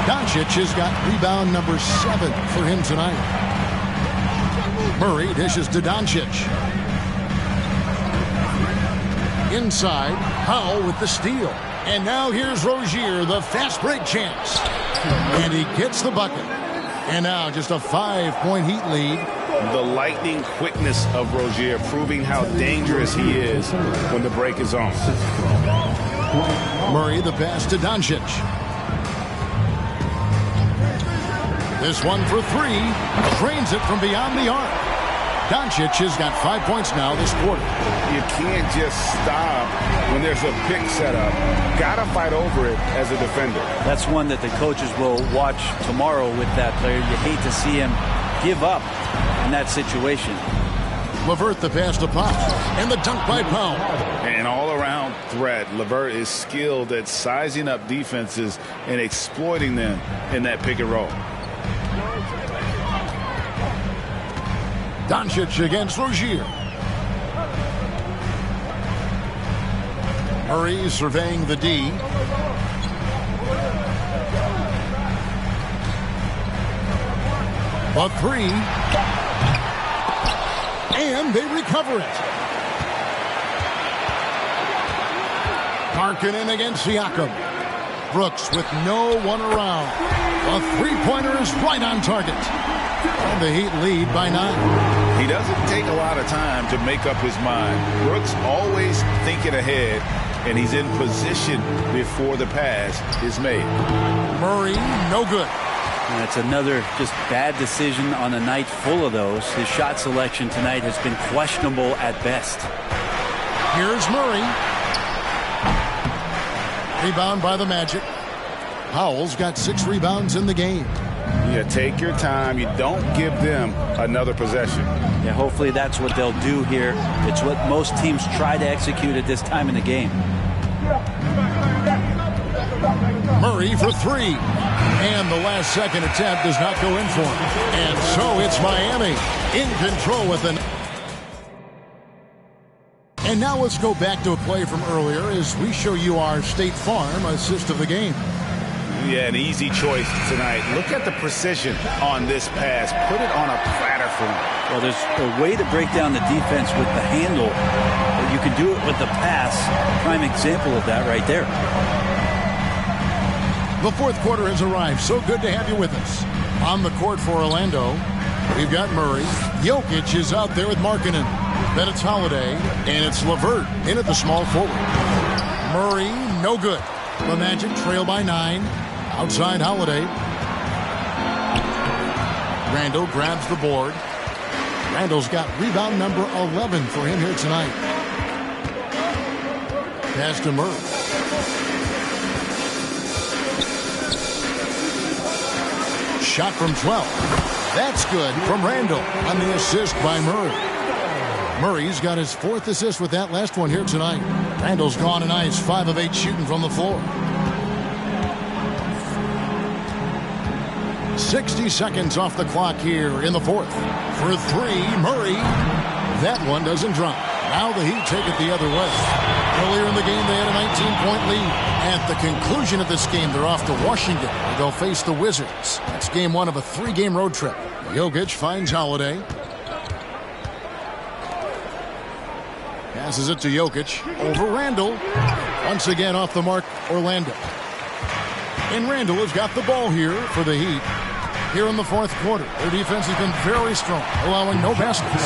Doncic has got rebound number 7 for him tonight. Murray dishes to Doncic. Inside, Powell with the steal. And now here's Rozier, the fast break chance. And he gets the bucket. And now just a 5-point Heat lead. The lightning quickness of Rozier proving how dangerous he is when the break is on. Murray the pass to Doncic. This one for 3. Drains it from beyond the arc. Doncic has got 5 points now this quarter. You can't just stop when there's a pick set up. Gotta fight over it as a defender. That's one that the coaches will watch tomorrow with that player. You hate to see him give up in that situation. LeVert the pass to Powell. And the dunk by Powell. An all-around threat. LeVert is skilled at sizing up defenses and exploiting them in that pick and roll. Doncic against Rozier. Murray surveying the D. A 3. And they recover it. Markkanen against Siakam. Brooks with no one around. A 3-pointer is right on target. And the Heat lead by 9. He doesn't take a lot of time to make up his mind. Brooks always thinking ahead, and he's in position before the pass is made. Murray, no good. And it's another just bad decision on a night full of those. His shot selection tonight has been questionable at best. Here's Murray. Rebound by the Magic. Powell's got 6 rebounds in the game. You take your time. You don't give them another possession. Yeah, hopefully that's what they'll do here. It's what most teams try to execute at this time in the game. Murray for 3. And the last second attempt does not go in for him. And so it's Miami in control with an... And now let's go back to a play from earlier as we show you our State Farm assist of the game. Yeah, an easy choice tonight. Look at the precision on this pass. Put it on a platter for him. Well, there's a way to break down the defense with the handle, but you can do it with the pass. Prime example of that right there. The fourth quarter has arrived. So good to have you with us. On the court for Orlando, we've got Murray. Jokic is out there with Markkanen. Then it's Holiday, and it's LeVert in at the small forward. Murray, no good. The Magic trail by 9. Outside Holiday. Randall grabs the board. Randall's got rebound number 11 for him here tonight. Pass to Murray. Shot from 12. That's good from Randall on the assist by Murray. Murray's got his 4th assist with that last one here tonight. Randall's gone and ice, 5 of 8 shooting from the floor. 60 seconds off the clock here in the 4th. For 3, Murray. That one doesn't drop. Now the Heat take it the other way. Earlier in the game, they had a 19-point lead. At the conclusion of this game, they're off to Washington, where they'll face the Wizards. That's game 1 of a 3-game road trip. Jokic finds Holiday. Passes it to Jokic. Over Randall. Once again off the mark, Orlando. And Randall has got the ball here for the Heat. Here in the 4th quarter, their defense has been very strong, allowing no baskets.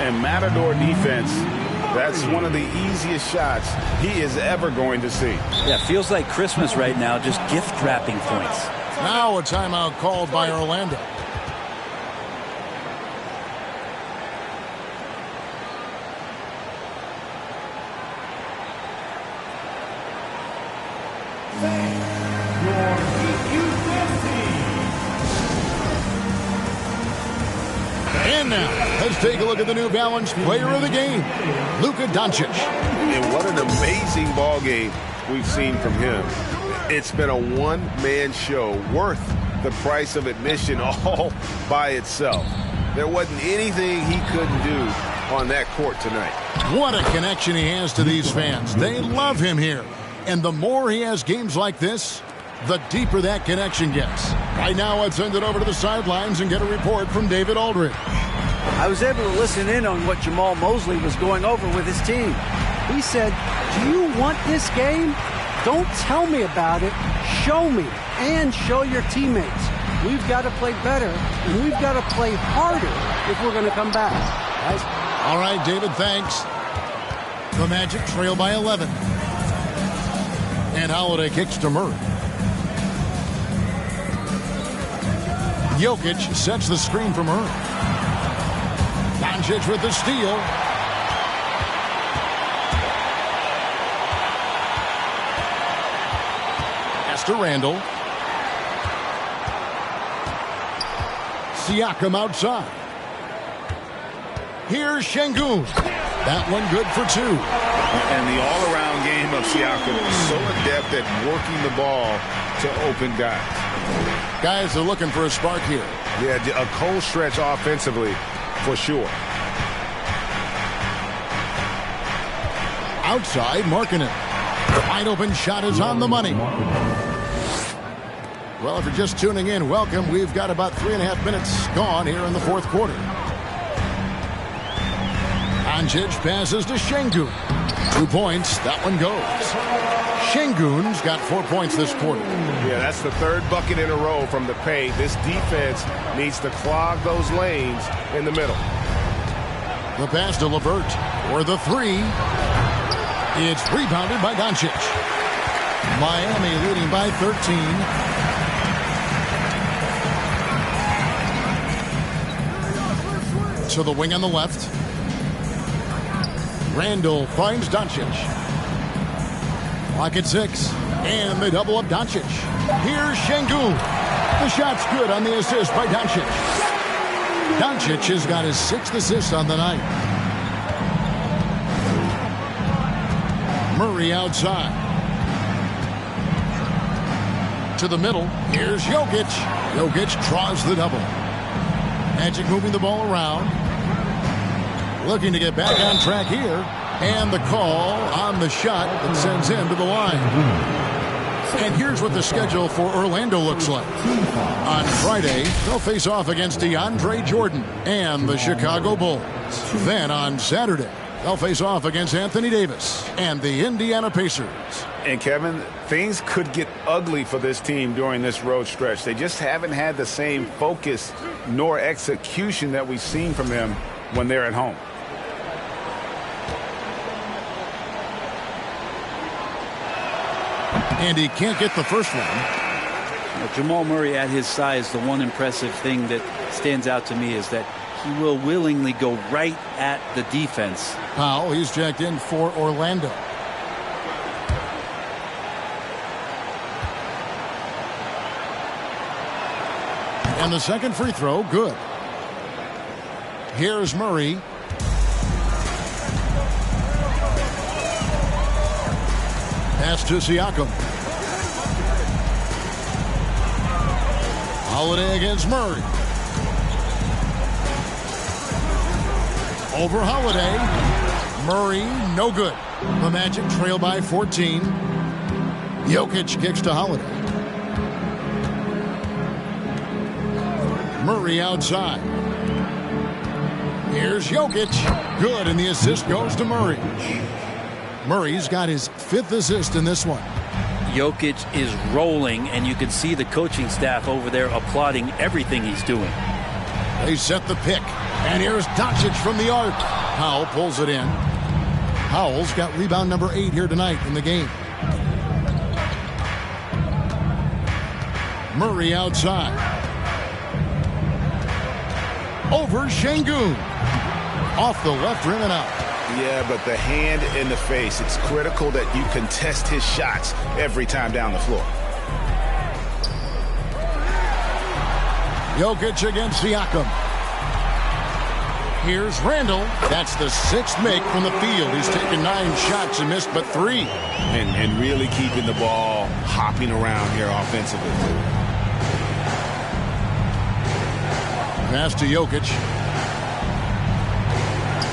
And Matador defense, that's one of the easiest shots he is ever going to see. Yeah, feels like Christmas right now, just gift wrapping points. Now a timeout called by Orlando. And now, let's take a look at the New Balance player of the game, Luka Doncic. And what an amazing ball game we've seen from him. It's been a one-man show worth the price of admission all by itself. There wasn't anything he couldn't do on that court tonight. What a connection he has to these fans. They love him here. And the more he has games like this, the deeper that connection gets. Right now, let's send it over to the sidelines and get a report from David Aldridge. I was able to listen in on what Jamal Mosley was going over with his team. He said, do you want this game? Don't tell me about it. Show me and show your teammates. We've got to play better, and we've got to play harder if we're going to come back. Guys. All right, David, thanks. The Magic trail by 11. And Holiday kicks to Murray. Jokic sets the screen for Murray. Doncic with the steal. Pass to Randall. Siakam outside. Here's Şengün. That one good for 2. And the all-around game of Siakam is so adept at working the ball to open guys. Guys are looking for a spark here. Yeah, a cold stretch offensively for sure. Outside, Markkanen. Wide open shot is on the money. Well, if you're just tuning in, welcome. We've got about 3.5 minutes gone here in the 4th quarter. Doncic passes to Şengün. 2 points. That one goes. Şengün's got 4 points this quarter. Yeah, that's the 3rd bucket in a row from the paint. This defense needs to clog those lanes in the middle. The pass to LeVert for the 3. It's rebounded by Doncic. Miami leading by 13. To the wing on the left. Randall finds Doncic. Clock at 6. And they double up Doncic. Here's Şengün. The shot's good on the assist by Doncic. Doncic has got his 6th assist on the night. Murray outside. To the middle. Here's Jokic. Jokic draws the double. Magic moving the ball around. Looking to get back on track here. And the call on the shot that sends him to the line. And here's what the schedule for Orlando looks like. On Friday, they'll face off against DeAndre Jordan and the Chicago Bulls. Then on Saturday, they'll face off against Anthony Davis and the Indiana Pacers. And Kevin, things could get ugly for this team during this road stretch. They just haven't had the same focus nor execution that we've seen from them when they're at home. And he can't get the first one. Well, Jamal Murray at his size, the one impressive thing that stands out to me is that he will willingly go right at the defense. Powell, he's checked in for Orlando. And the second free throw, good. Here's Murray. Pass to Siakam. Holiday against Murray. Over Holiday. Murray, no good. The Magic trail by 14. Jokic kicks to Holiday. Murray outside. Here's Jokic. Good, and the assist goes to Murray. Murray's got his 5th assist in this one. Jokic is rolling, and you can see the coaching staff over there applauding everything he's doing. They set the pick, and here's Doncic from the arc. Powell pulls it in. Powell's got rebound number 8 here tonight in the game. Murray outside. Over Şengün. Off the left rim and out. Yeah, but the hand in the face, it's critical that you contest his shots every time down the floor. Jokic against Siakam. Here's Randall. That's the 6th make from the field. He's taken 9 shots and missed but 3. And really keeping the ball hopping around here offensively. Pass to Jokic.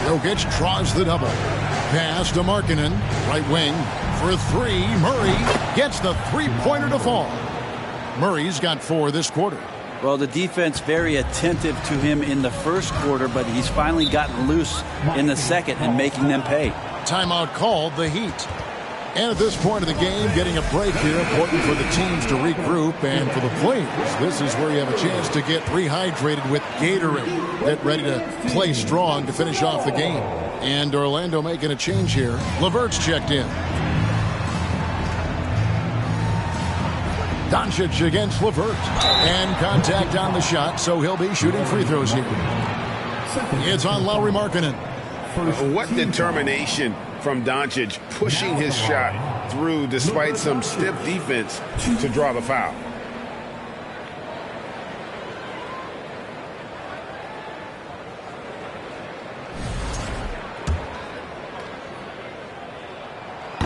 Jokic draws the double. Pass to Markkanen. Right wing for 3. Murray gets the three-pointer to fall. Murray's got 4 this quarter. Well, the defense very attentive to him in the first quarter, but he's finally gotten loose in the second and making them pay. Timeout called, the Heat. And at this point of the game, getting a break here, important for the teams to regroup, and for the players, this is where you have a chance to get rehydrated with Gatorade. Get ready to play strong to finish off the game. And Orlando making a change here. LeVert's checked in. Doncic against LeVert. And contact on the shot, so he'll be shooting free throws here. It's on Lauri Markkanen. What determination from Doncic, pushing his shot through despite some stiff defense to draw the foul.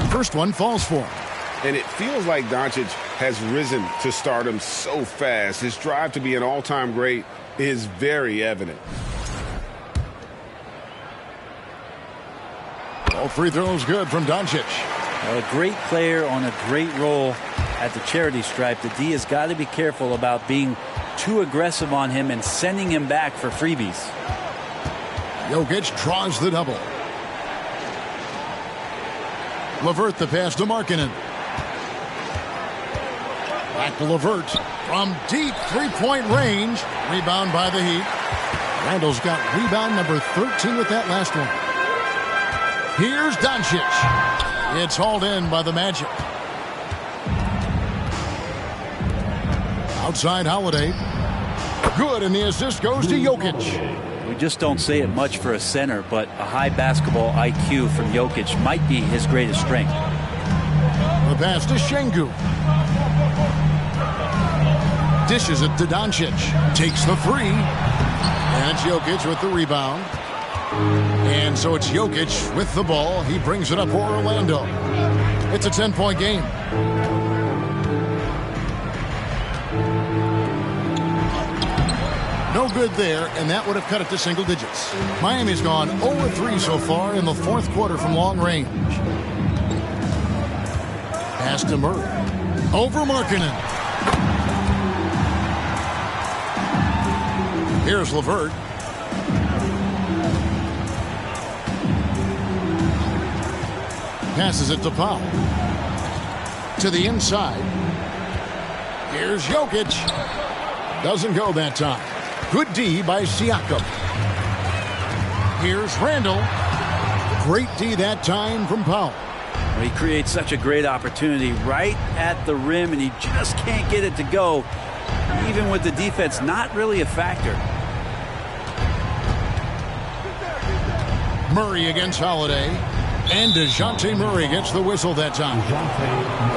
First one falls for him. And it feels like Doncic has risen to stardom so fast. His drive to be an all-time great is very evident. All free throws good from Doncic. A great player on a great role at the charity stripe. The D has got to be careful about being too aggressive on him and sending him back for freebies. Jokic draws the double. LeVert the pass to Markkanen. Back to LeVert from deep three-point range. Rebound by the Heat. Randall's got rebound number 13 with that last one. Here's Doncic. It's hauled in by the Magic. Outside Holiday. Good, and the assist goes to Jokic. We just don't say it much for a center, but a high basketball IQ from Jokic might be his greatest strength. The pass to Şengün. Dishes it to Doncic. Takes the 3. And it's Jokic with the rebound. And so it's Jokic with the ball. He brings it up for Orlando. It's a 10-point game. No good there, and that would have cut it to single digits. Miami's gone 0-3 so far in the fourth quarter from long range. Pass to Murray. Over Markkanen. Here's LeVert. Passes it to Powell. To the inside. Here's Jokic. Doesn't go that time. Good D by Siakam. Here's Randall. Great D that time from Powell. Well, he creates such a great opportunity right at the rim, and he just can't get it to go, even with the defense not really a factor. Murray against Holiday. And DeJounte Murray gets the whistle that time.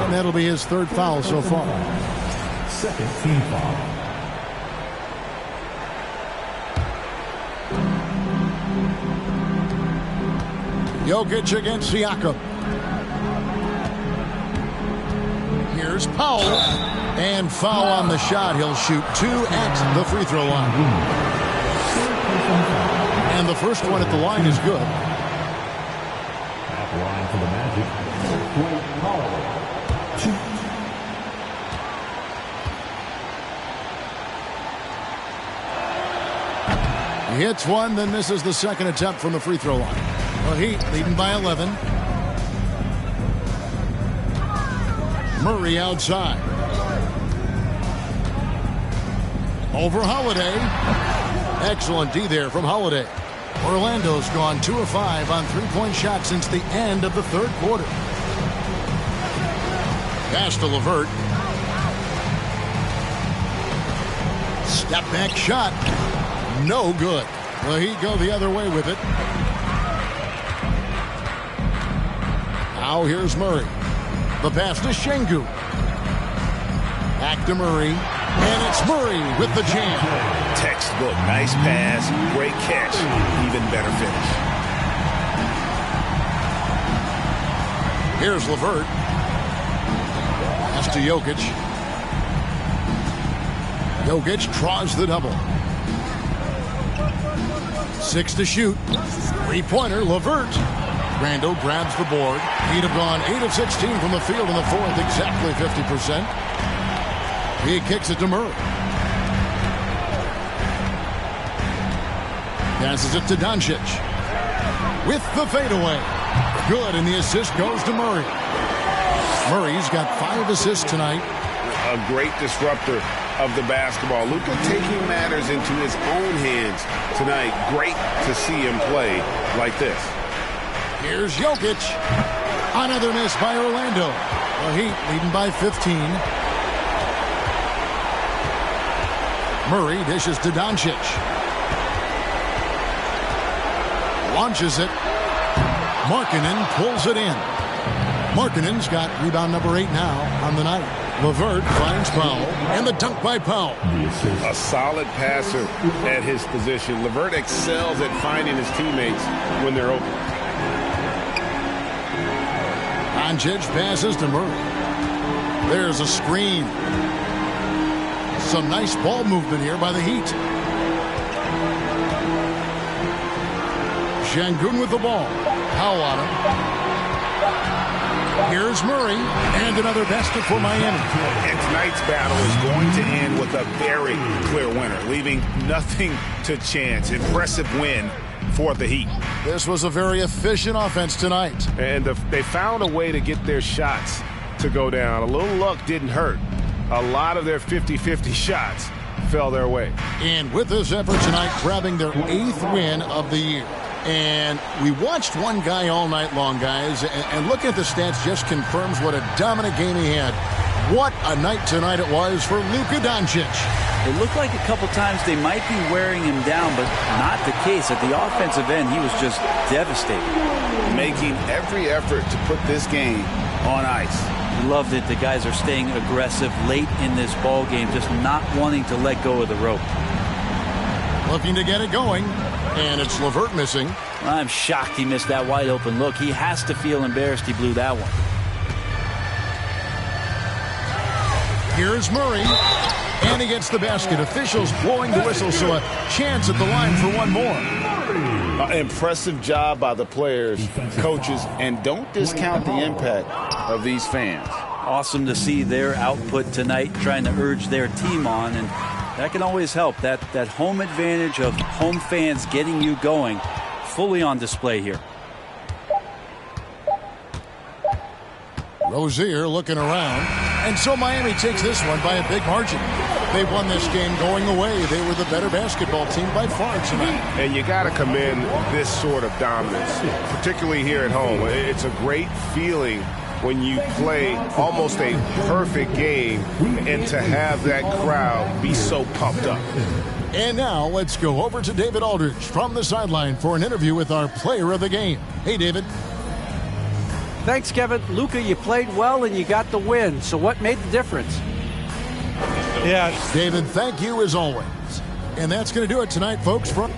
And that'll be his 3rd foul so far. Second team foul. Jokic against Siakam. Here's Powell. And foul on the shot. He'll shoot 2 at the free throw line. And the first one at the line is good. At the line for the Magic, Dwight Powell. He hits one, then misses the second attempt from the free throw line. The Heat leading by 11. Murray outside. Over Holiday. Excellent D there from Holiday. Orlando's gone 2 of 5 on three-point shots since the end of the third quarter. Pass to LeVert. Step back shot. No good. The Heat go the other way with it. Now here's Murray. The pass to Şengün. Back to Murray. And it's Murray with the jam. Textbook. Nice pass. Great catch. Even better finish. Here's LeVert. Pass to Jokic. Jokic draws the double. 6 to shoot. Three-pointer, LeVert. Randall grabs the board. He'd have gone 8 of 16 from the field in the fourth, exactly 50%. He kicks it to Murray. Passes it to Doncic. With the fadeaway. Good, and the assist goes to Murray. Murray's got 5 assists tonight. A great disruptor of the basketball. Luka taking matters into his own hands tonight. Great to see him play like this. Here's Jokic. Another miss by Orlando. The Heat leading by 15. Murray dishes to Doncic. Launches it. Markkanen pulls it in. Markkanen's got rebound number 8 now on the night. LeVert finds Powell, and the dunk by Powell. A solid passer at his position. LeVert excels at finding his teammates when they're open. Doncic passes to Murray. There's a screen. Some nice ball movement here by the Heat. Şengün with the ball. Powell on him. Here's Murray, and another basket for Miami. And tonight's battle is going to end with a very clear winner, leaving nothing to chance. Impressive win for the Heat. This was a very efficient offense tonight. And they found a way to get their shots to go down. A little luck didn't hurt. A lot of their 50-50 shots fell their way. And with this effort tonight, grabbing their 8th win of the year. And we watched one guy all night long, guys, and looking at the stats just confirms what a dominant game he had. What a night tonight it was for Luka Doncic. It looked like a couple times they might be wearing him down, but not the case. At the offensive end, he was just devastating. Making every effort to put this game on ice. Loved it. The guys are staying aggressive late in this ball game, just not wanting to let go of the rope. Looking to get it going. And it's LeVert missing. I'm shocked he missed that wide open look. He has to feel embarrassed he blew that one. Here's Murray. And he gets the basket. Officials blowing the whistle, so a chance at the line for one more. Impressive job by the players, coaches, and don't discount the impact of these fans. Awesome to see their output tonight, trying to urge their team on, and that can always help. That home advantage of home fans getting you going, fully on display here. Rozier looking around. And so Miami takes this one by a big margin. They won this game going away. They were the better basketball team by far tonight. And you got to commend this sort of dominance, particularly here at home. It's a great feeling when you play almost a perfect game and to have that crowd be so pumped up. And now let's go over to David Aldridge from the sideline for an interview with our player of the game. Hey, David. Thanks, Kevin. Luka, you played well and you got the win. So what made the difference? Yeah, David, thank you as always. And that's going to do it tonight, folks. From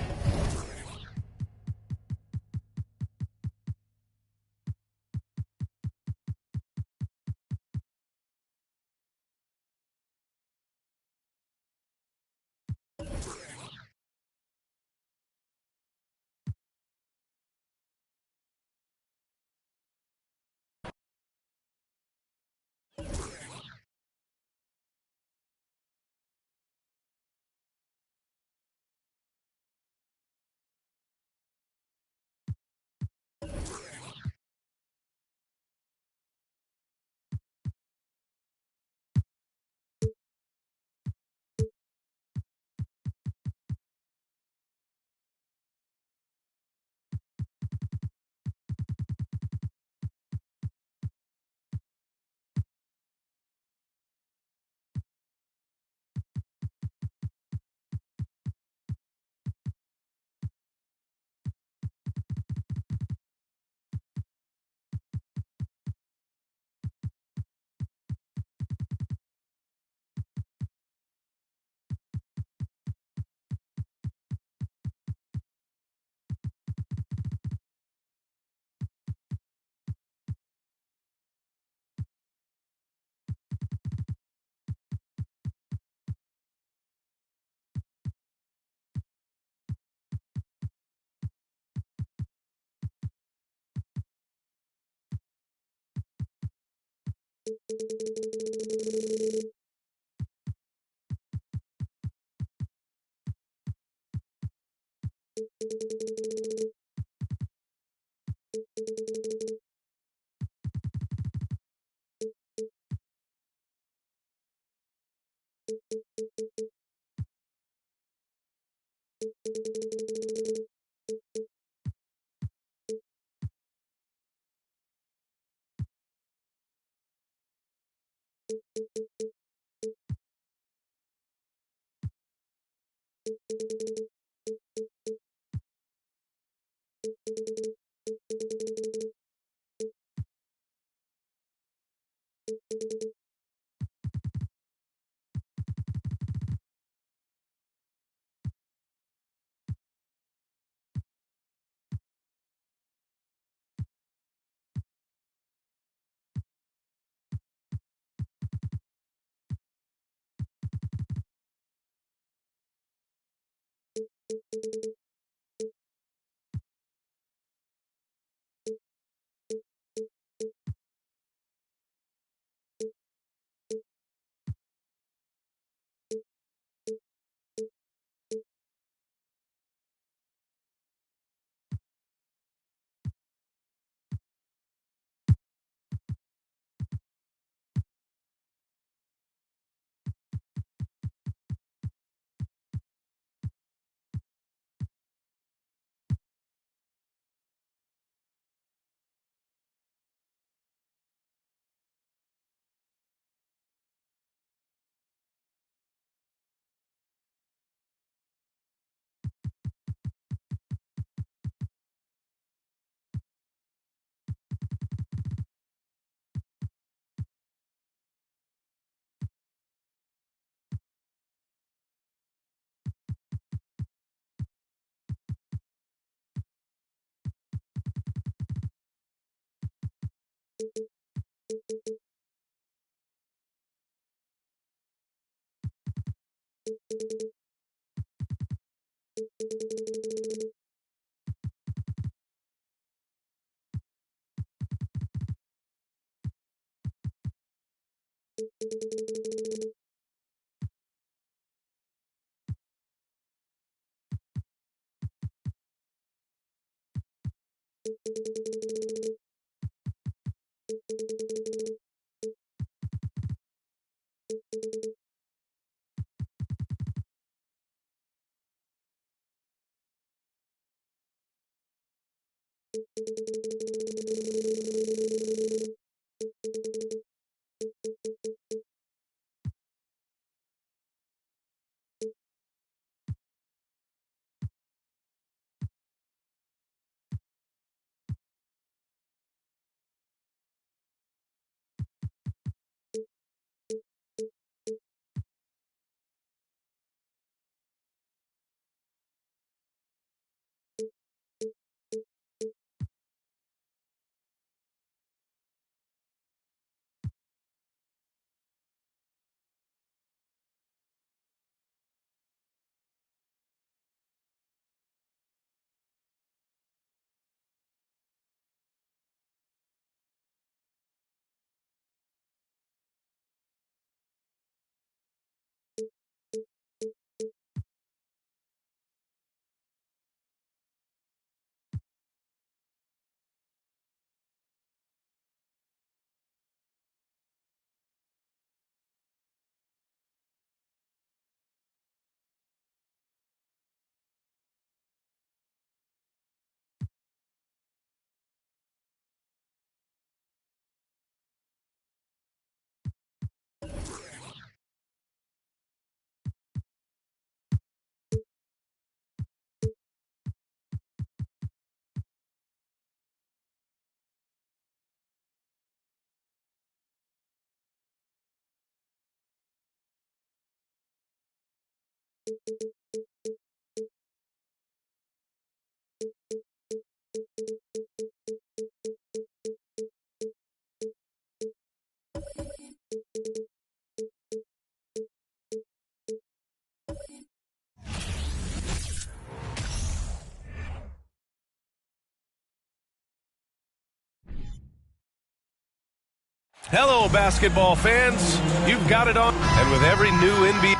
Hello, basketball fans. You've got it on. And with every new NBA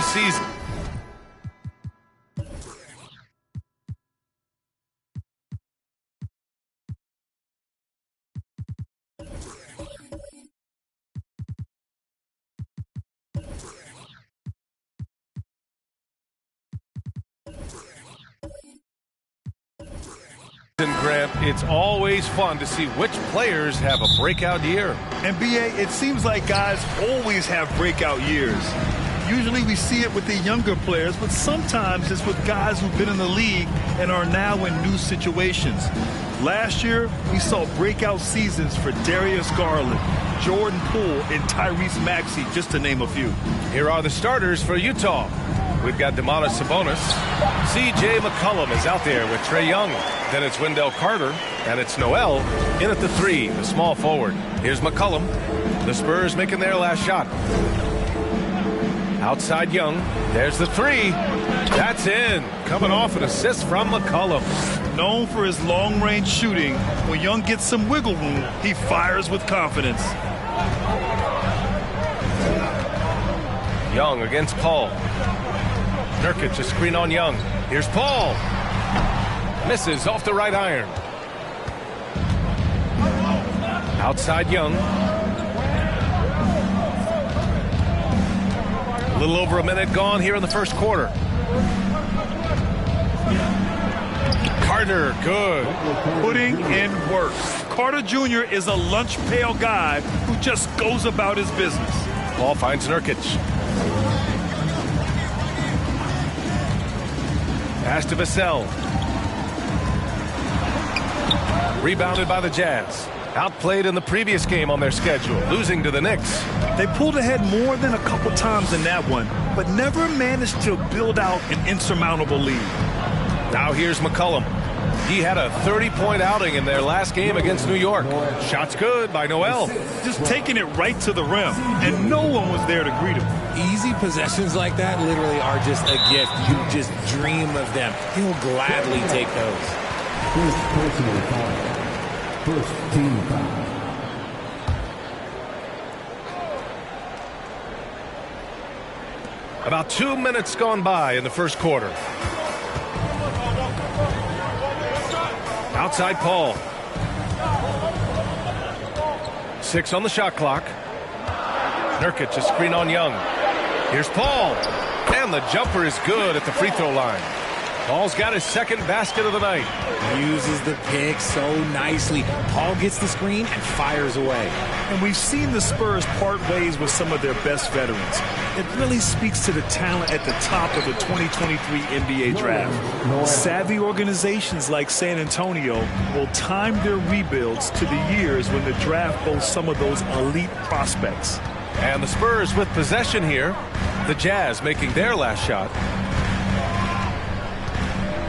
season. Grant, it's always fun to see which players have a breakout year. And BA, it seems like guys always have breakout years. Usually we see it with the younger players, but sometimes it's with guys who've been in the league and are now in new situations. Last year, we saw breakout seasons for Darius Garland, Jordan Poole, and Tyrese Maxey, just to name a few. Here are the starters for Utah. We've got Domantas Sabonis. C.J. McCollum is out there with Trae Young. Then it's Wendell Carter, and it's Noel in at the 3, the small forward. Here's McCollum. The Spurs making their last shot. Outside Young. There's the 3. That's in. Coming off an assist from McCollum. Known for his long-range shooting, when Young gets some wiggle room, he fires with confidence. Young against Paul. Nurkic, a screen on Young. Here's Paul. Misses off the right iron. Outside Young. A little over a minute gone here in the first quarter. Carter, good. Putting in work. Carter Jr. is a lunch pail guy who just goes about his business. Paul finds Nurkic. Pass to Vassell. Rebounded by the Jazz. Outplayed in the previous game on their schedule, losing to the Knicks. They pulled ahead more than a couple times in that one, but never managed to build out an insurmountable lead. Now here's McCollum. He had a 30-point outing in their last game against New York. Shots good by Noel. Just taking it right to the rim, and no one was there to greet him. Easy possessions like that literally are just a gift. You just dream of them. He'll gladly take those. First personal foul. First team foul. About 2 minutes gone by in the first quarter. Outside Paul. 6 on the shot clock. Nurkic, a screen on Young. Here's Paul. And the jumper is good at the free throw line. Paul's got his second basket of the night. Uses the pick so nicely. Paul gets the screen and fires away. And we've seen the Spurs part ways with some of their best veterans. It really speaks to the talent at the top of the 2023 NBA draft. Savvy organizations like San Antonio will time their rebuilds to the years when the draft boasts some of those elite prospects. And the Spurs with possession here. The Jazz making their last shot.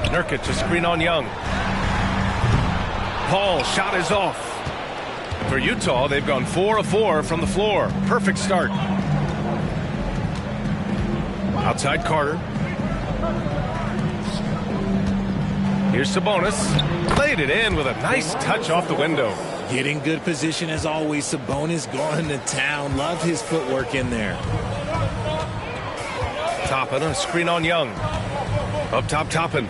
Nurkic, a screen on Young. Paul, shot is off. For Utah, they've gone 4 of 4 from the floor. Perfect start. Outside Carter. Here's Sabonis. Played it in with a nice touch off the window. Getting good position as always. Sabonis going to town. Love his footwork in there. Toppin, a screen on Young. Up top, Toppin.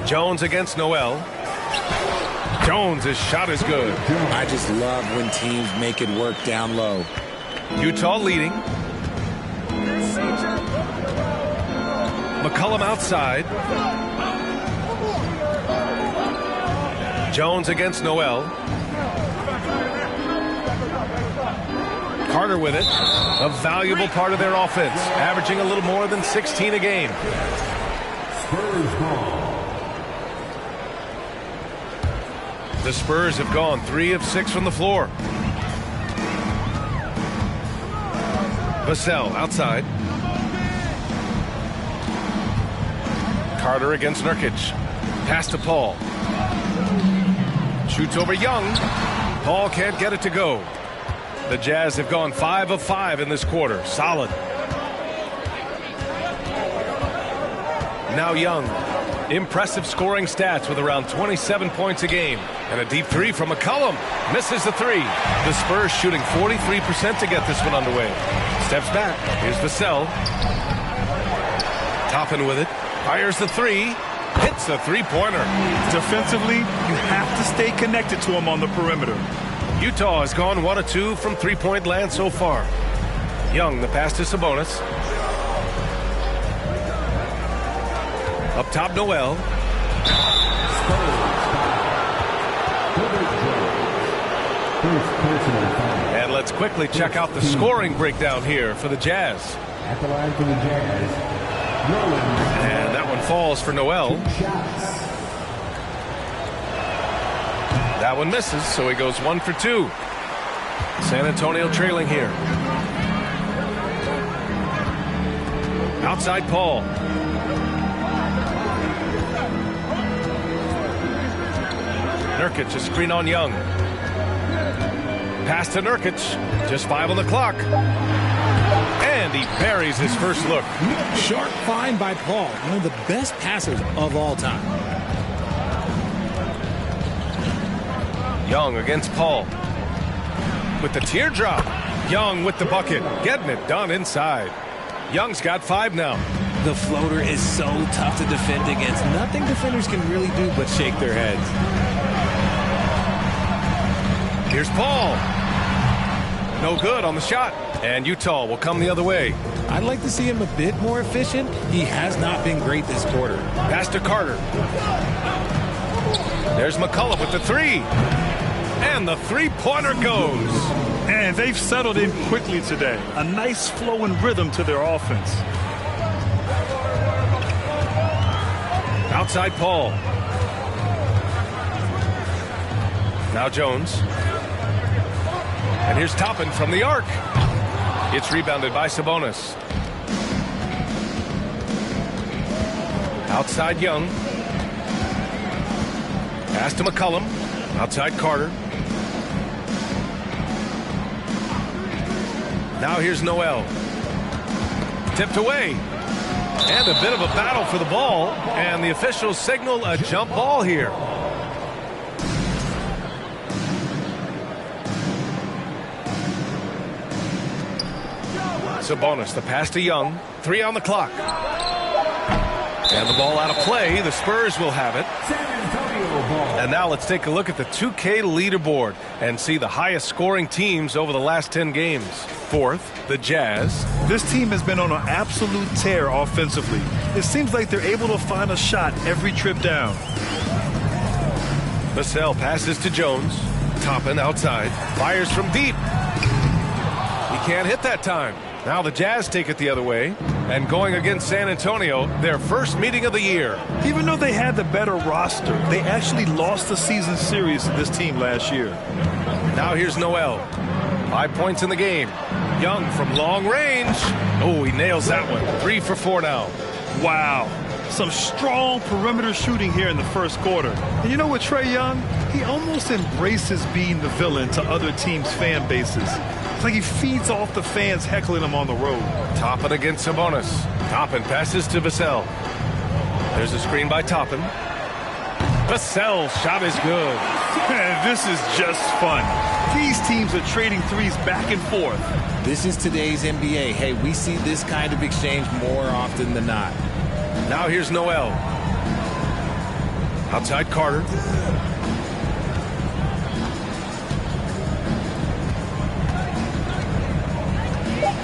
Jones against Noel. Jones, his shot is good. I just love when teams make it work down low. Utah leading. McCollum outside. Jones against Noel. Carter with it. A valuable part of their offense, averaging a little more than 16 a game. Spurs ball. The Spurs have gone 3 of 6 from the floor. Vassell outside. Carter against Nurkic. Pass to Paul. Shoots over Young. Paul can't get it to go. The Jazz have gone 5 of 5 in this quarter. Solid. Now Young. Impressive scoring stats with around 27 points a game. And a deep three from McCollum. Misses the three. The Spurs shooting 43% to get this one underway. Steps back. Here's Vassell. Toppin with it. Fires the three. Hits a three-pointer. Defensively, you have to stay connected to him on the perimeter. Utah has gone 1 of 2 from three-point land so far. Young, the pass to Sabonis. Up top, Noel. And let's quickly check out the scoring breakdown here for the Jazz. At the line for the Jazz, and that one falls for Noel. That one misses, so he goes 1 for 2. San Antonio trailing here. Outside Paul. Nurkic, a screen on Young. Pass to Nurkic. Just 5 on the clock. And he buries his first look. Sharp find by Paul. One of the best passers of all time. Young against Paul. With the teardrop. Young with the bucket. Getting it done inside. Young's got 5 now. The floater is so tough to defend against. Nothing defenders can really do but shake their heads. Here's Paul. No good on the shot. And Utah will come the other way. I'd like to see him a bit more efficient. He has not been great this quarter. Pass to Carter. There's McCullough with the three. And the three-pointer goes. And they've settled in quickly today. A nice flow and rhythm to their offense. Outside Paul. Now Jones. And here's Toppin from the arc. It's rebounded by Sabonis. Outside Young. Pass to McCollum. Outside Carter. Now here's Noel. Tipped away. And a bit of a battle for the ball. And the officials signal a jump ball here. Sabonis, the pass to Young. 3 on the clock. And the ball out of play. The Spurs will have it. And now let's take a look at the 2K leaderboard and see the highest scoring teams over the last 10 games. 4th, the Jazz. This team has been on an absolute tear offensively. It seems like they're able to find a shot every trip down. Vassell passes to Jones. Toppin outside. Fires from deep. He can't hit that time. Now the Jazz take it the other way. And going against San Antonio, their first meeting of the year. Even though they had the better roster, they actually lost the season series to this team last year. Now here's Noel. 5 points in the game. Young from long range. Oh, he nails that one. 3 for 4 now. Wow. Some strong perimeter shooting here in the first quarter. And you know what, Trae Young? He almost embraces being the villain to other teams' fan bases. It's like he feeds off the fans heckling him on the road. Toppin against Sabonis. Toppin passes to Vassell. There's a screen by Toppin. Vassell's shot is good. Man, this is just fun. These teams are trading threes back and forth. This is today's NBA. Hey, we see this kind of exchange more often than not. Now here's Noel. Outside Carter.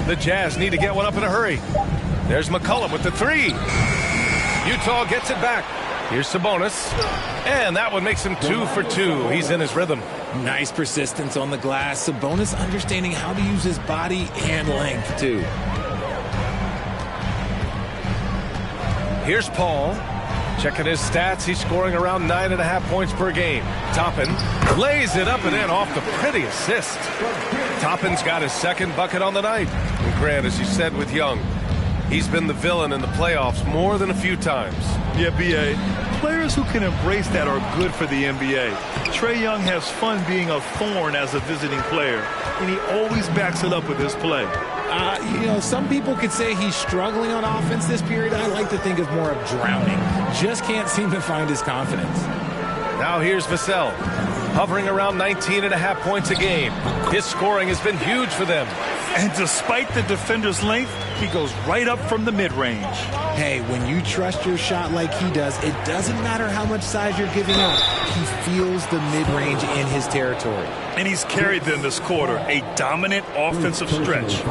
The Jazz need to get one up in a hurry. There's McCullough with the three. Utah gets it back. Here's Sabonis. And that one makes him 2 for 2. He's in his rhythm. Nice persistence on the glass. Sabonis understanding how to use his body and length, too. Here's Paul. Checking his stats. He's scoring around 9.5 points per game. Toppin lays it up and in off the pretty assist. Toppin's got his second bucket on the night. And Grant, as you said with Young, he's been the villain in the playoffs more than a few times. Yeah, B.A. Players who can embrace that are good for the NBA. Trae Young has fun being a thorn as a visiting player, and he always backs it up with his play. Some people could say he's struggling on offense this period. I like to think of more of drowning. Just can't seem to find his confidence. Now here's Vassell, hovering around 19.5 points a game. His scoring has been huge for them. And despite the defender's length, he goes right up from the mid-range. Hey, when you trust your shot like he does, it doesn't matter how much size you're giving up. He feels the mid-range in his territory. And he's carried them this quarter, a dominant offensive stretch.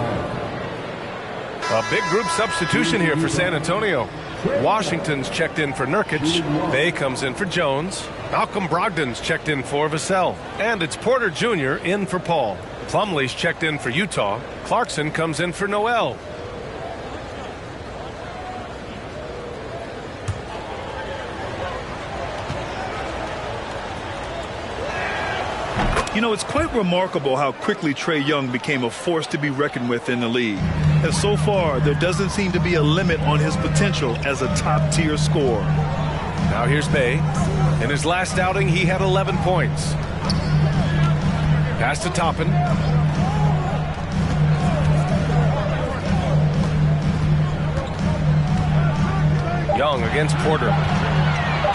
A big group substitution here for San Antonio. Washington's checked in for Nurkic. Bay comes in for Jones. Malcolm Brogdon's checked in for Vassell. And it's Porter Jr. in for Paul. Plumlee's checked in for Utah. Clarkson comes in for Noel. You know, it's quite remarkable how quickly Trae Young became a force to be reckoned with in the league. And so far, there doesn't seem to be a limit on his potential as a top-tier scorer. Now here's Bay. In his last outing, he had 11 points. Pass to Toppin. Young against Porter.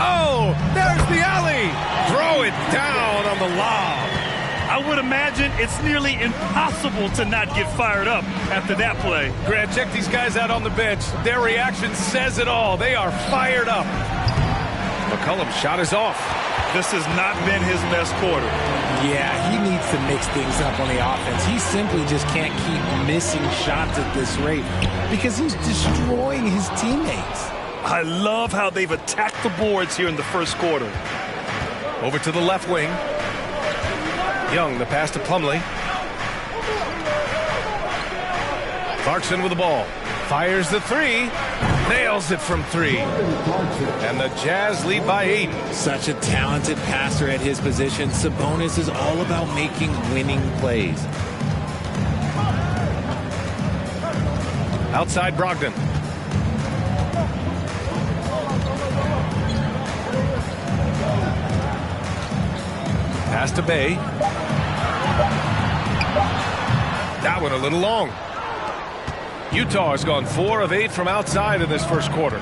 Oh, there's the alley. Throw it down on the lob. I would imagine it's nearly impossible to not get fired up after that play. Grant, check these guys out on the bench. Their reaction says it all. They are fired up. McCollum's shot is off. This has not been his best quarter. Yeah, he needs to mix things up on the offense. He simply just can't keep missing shots at this rate because he's destroying his teammates. I love how they've attacked the boards here in the first quarter. Over to the left wing. Young, the pass to Plumlee. Clarkson with the ball. Fires the three. Nails it from three. And the Jazz lead by 8. Such a talented passer at his position. Sabonis is all about making winning plays. Outside Brogdon. Pass to Bay. That one a little long. Utah has gone 4 of 8 from outside in this first quarter.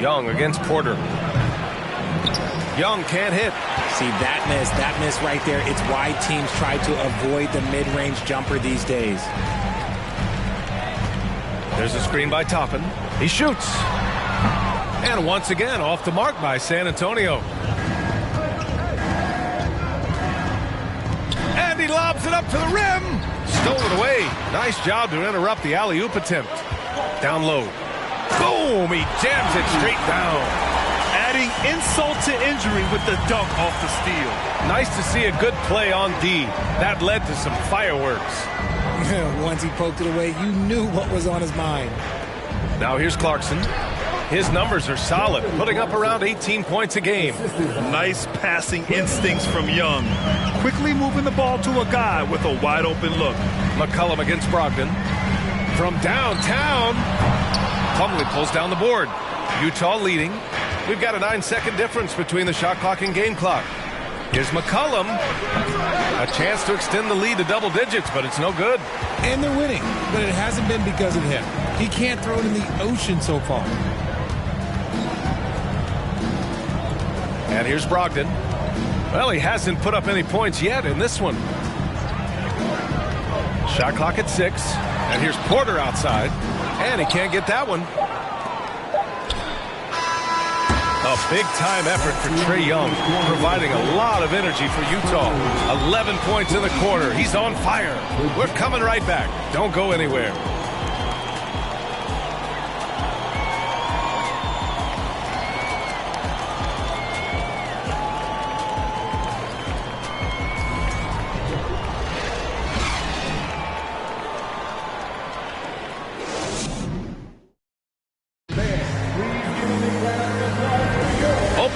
Young against Porter. Young can't hit. See, that miss right there. It's why teams try to avoid the mid-range jumper these days. There's a screen by Toppin. He shoots. And once again, off the mark by San Antonio. And he lobs it up to the rim. Stolen away. Nice job to interrupt the alley-oop attempt. Down low. Boom! He jams it straight down. Adding insult to injury with the dunk off the steal. Nice to see a good play on D. That led to some fireworks. Once he poked it away, you knew what was on his mind. Now here's Clarkson. His numbers are solid, putting up around 18 points a game. Nice passing instincts from Young. Quickly moving the ball to a guy with a wide-open look. McCollum against Brogdon. From downtown, Plumlee pulls down the board. Utah leading. We've got a 9-second difference between the shot clock and game clock. Here's McCollum. A chance to extend the lead to double digits, but it's no good. And they're winning, but it hasn't been because of him. He can't throw it in the ocean so far. And here's Brogdon. Well, he hasn't put up any points yet in this one. Shot clock at 6. And here's Porter outside. And he can't get that one. A big-time effort for Trae Young, providing a lot of energy for Utah. 11 points in the quarter. He's on fire. We're coming right back. Don't go anywhere.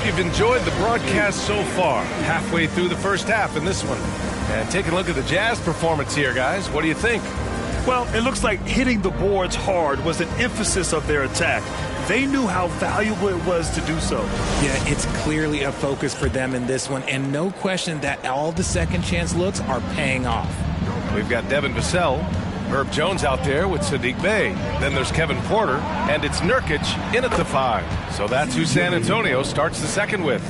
You've enjoyed the broadcast so far, halfway through the first half in this one. And take a look at the Jazz performance here, guys. What do you think? Well, it looks like hitting the boards hard was an emphasis of their attack. They knew how valuable it was to do so. Yeah, it's clearly a focus for them in this one, and no question that all the second chance looks are paying off. We've got Devin Vassell, Herb Jones out there with Sadiq Bey. Then there's Kevin Porter, and it's Nurkic in at the 5. So that's who San Antonio starts the second with.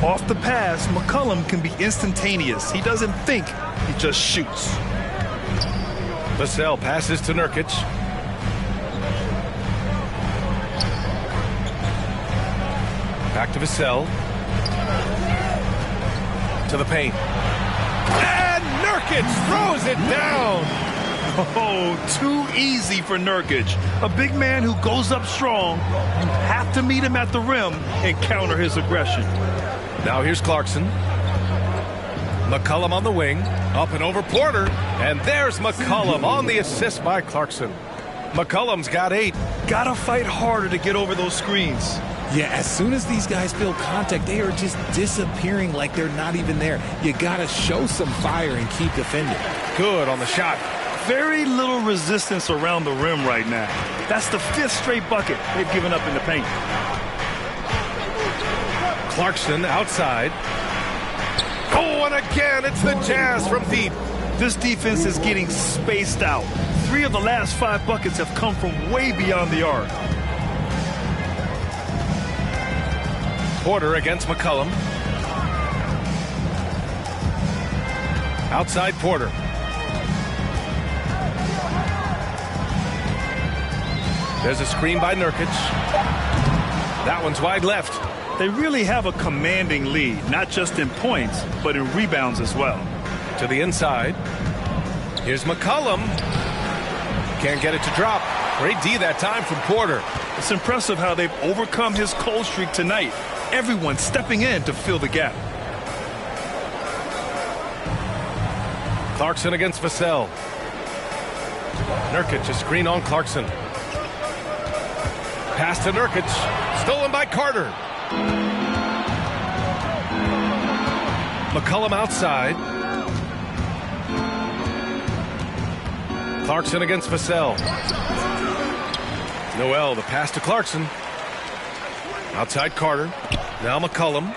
Off the pass, McCollum can be instantaneous. He doesn't think, he just shoots. Vassell passes to Nurkic. Back to Vassell. To the paint. And Nurkic throws it down. Oh, too easy for Nurkic. A big man who goes up strong. You have to meet him at the rim and counter his aggression. Now here's Clarkson. McCollum on the wing. Up and over Porter. And there's McCollum on the assist by Clarkson. McCollum's got 8. Gotta fight harder to get over those screens. Yeah, as soon as these guys feel contact, they are just disappearing like they're not even there. You gotta show some fire and keep defending. Good on the shot. Very little resistance around the rim right now. That's the 5th straight bucket they've given up in the paint. Clarkson outside. Oh, and again, it's the Jazz from deep. This defense is getting spaced out. 3 of the last 5 buckets have come from way beyond the arc. Porter against McCollum. Outside Porter. There's a screen by Nurkic. That one's wide left. They really have a commanding lead, not just in points, but in rebounds as well. To the inside. Here's McCollum. Can't get it to drop. Great D that time from Porter. It's impressive how they've overcome his cold streak tonight. Everyone stepping in to fill the gap. Clarkson against Vassell. Nurkic, a screen on Clarkson. Pass to Nurkic. Stolen by Carter. McCollum outside. Clarkson against Vassell. Noel, the pass to Clarkson. Outside Carter. Now McCollum.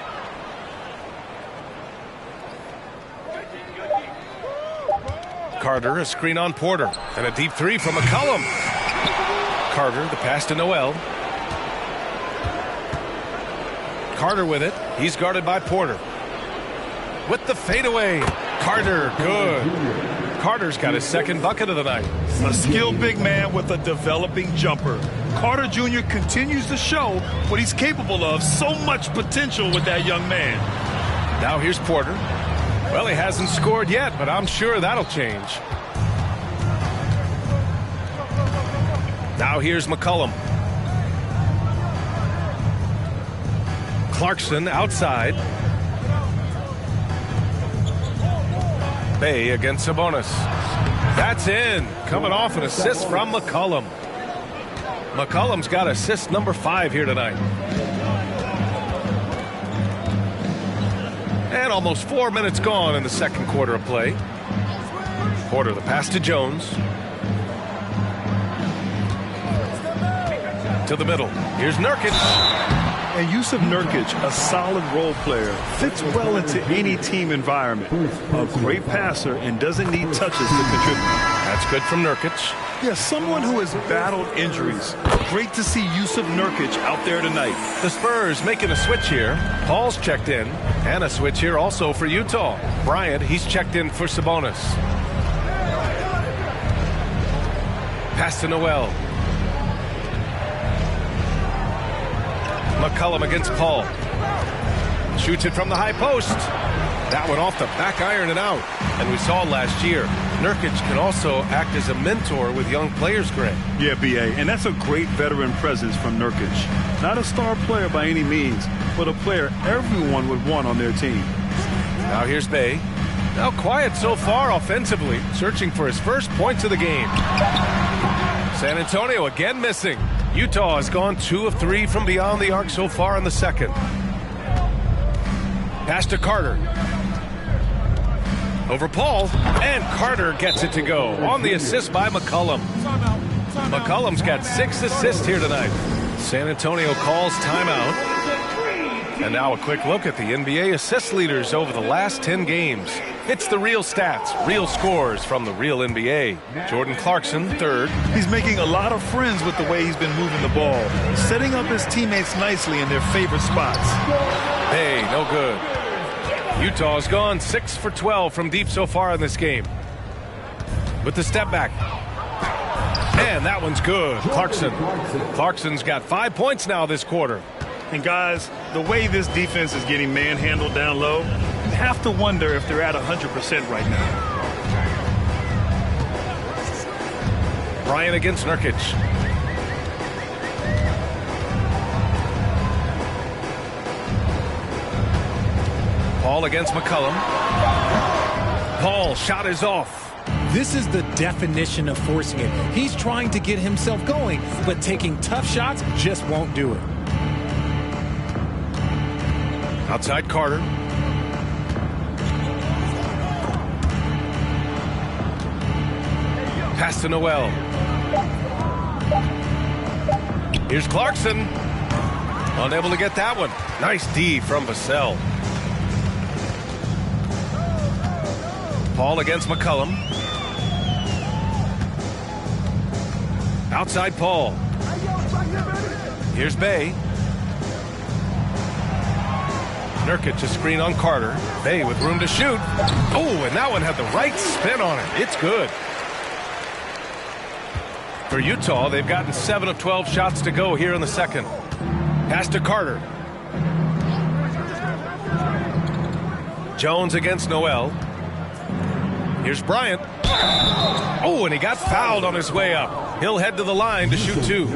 Carter, a screen on Porter. And a deep 3 from McCollum. Carter, the pass to Noel. Carter with it. He's guarded by Porter. With the fadeaway. Carter, good. Carter's got his 2nd bucket of the night. A skilled big man with a developing jumper. Carter Jr. continues to show what he's capable of. So much potential with that young man. Now here's Porter. Well, he hasn't scored yet, but I'm sure that'll change. Now here's McCollum. Clarkson outside. Bey against Sabonis. That's in. Coming off an assist from McCollum. McCollum's got assist number 5 here tonight. And almost 4 minutes gone in the second quarter of play. Porter, the pass to Jones. To the middle. Here's Nurkic. And Jusuf Nurkic, a solid role player, fits well into any team environment. A great passer and doesn't need touches to contribute. That's good from Nurkic. Yeah, someone who has battled injuries. Great to see Jusuf Nurkic out there tonight. The Spurs making a switch here. Paul's checked in. And a switch here also for Utah. Bryant, he's checked in for Sabonis. Pass to Noel. McCollum against Paul. Shoots it from the high post. That one off the back iron and out. And we saw last year, Nurkic can also act as a mentor with young players, Greg. Yeah, B.A., and that's a great veteran presence from Nurkic. Not a star player by any means, but a player everyone would want on their team. Now here's Bey. Now quiet so far offensively, searching for his first points of the game. San Antonio again missing. Utah has gone 2 of 3 from beyond the arc so far in the second. Pass to Carter. Over Paul, and Carter gets it to go on the assist by McCollum. McCollum's got 6 assists here tonight. San Antonio calls timeout. And now a quick look at the NBA assist leaders over the last 10 games. It's the real stats, real scores from the real NBA. Jordan Clarkson, third. He's making a lot of friends with the way he's been moving the ball, setting up his teammates nicely in their favorite spots. Hey, no good. Utah's gone 6 for 12 from deep so far in this game. With the step back. And that one's good. Clarkson's got 5 points now this quarter. And guys, the way this defense is getting manhandled down low, you have to wonder if they're at 100% right now. Bryant against Nurkic. Paul against McCollum. Paul, shot is off. This is the definition of forcing it. He's trying to get himself going, but taking tough shots just won't do it. Outside Carter. Pass to Noel. Here's Clarkson. Unable to get that one. Nice D from Vassell. Paul against McCollum. Outside Paul. Here's Bey. Nurkic a screen on Carter. Bey with room to shoot. Oh, and that one had the right spin on it. It's good. For Utah, they've gotten 7 of 12 shots to go here in the second. Pass to Carter. Jones against Noel. Here's Bryant. Oh, and he got fouled on his way up. He'll head to the line to shoot 2.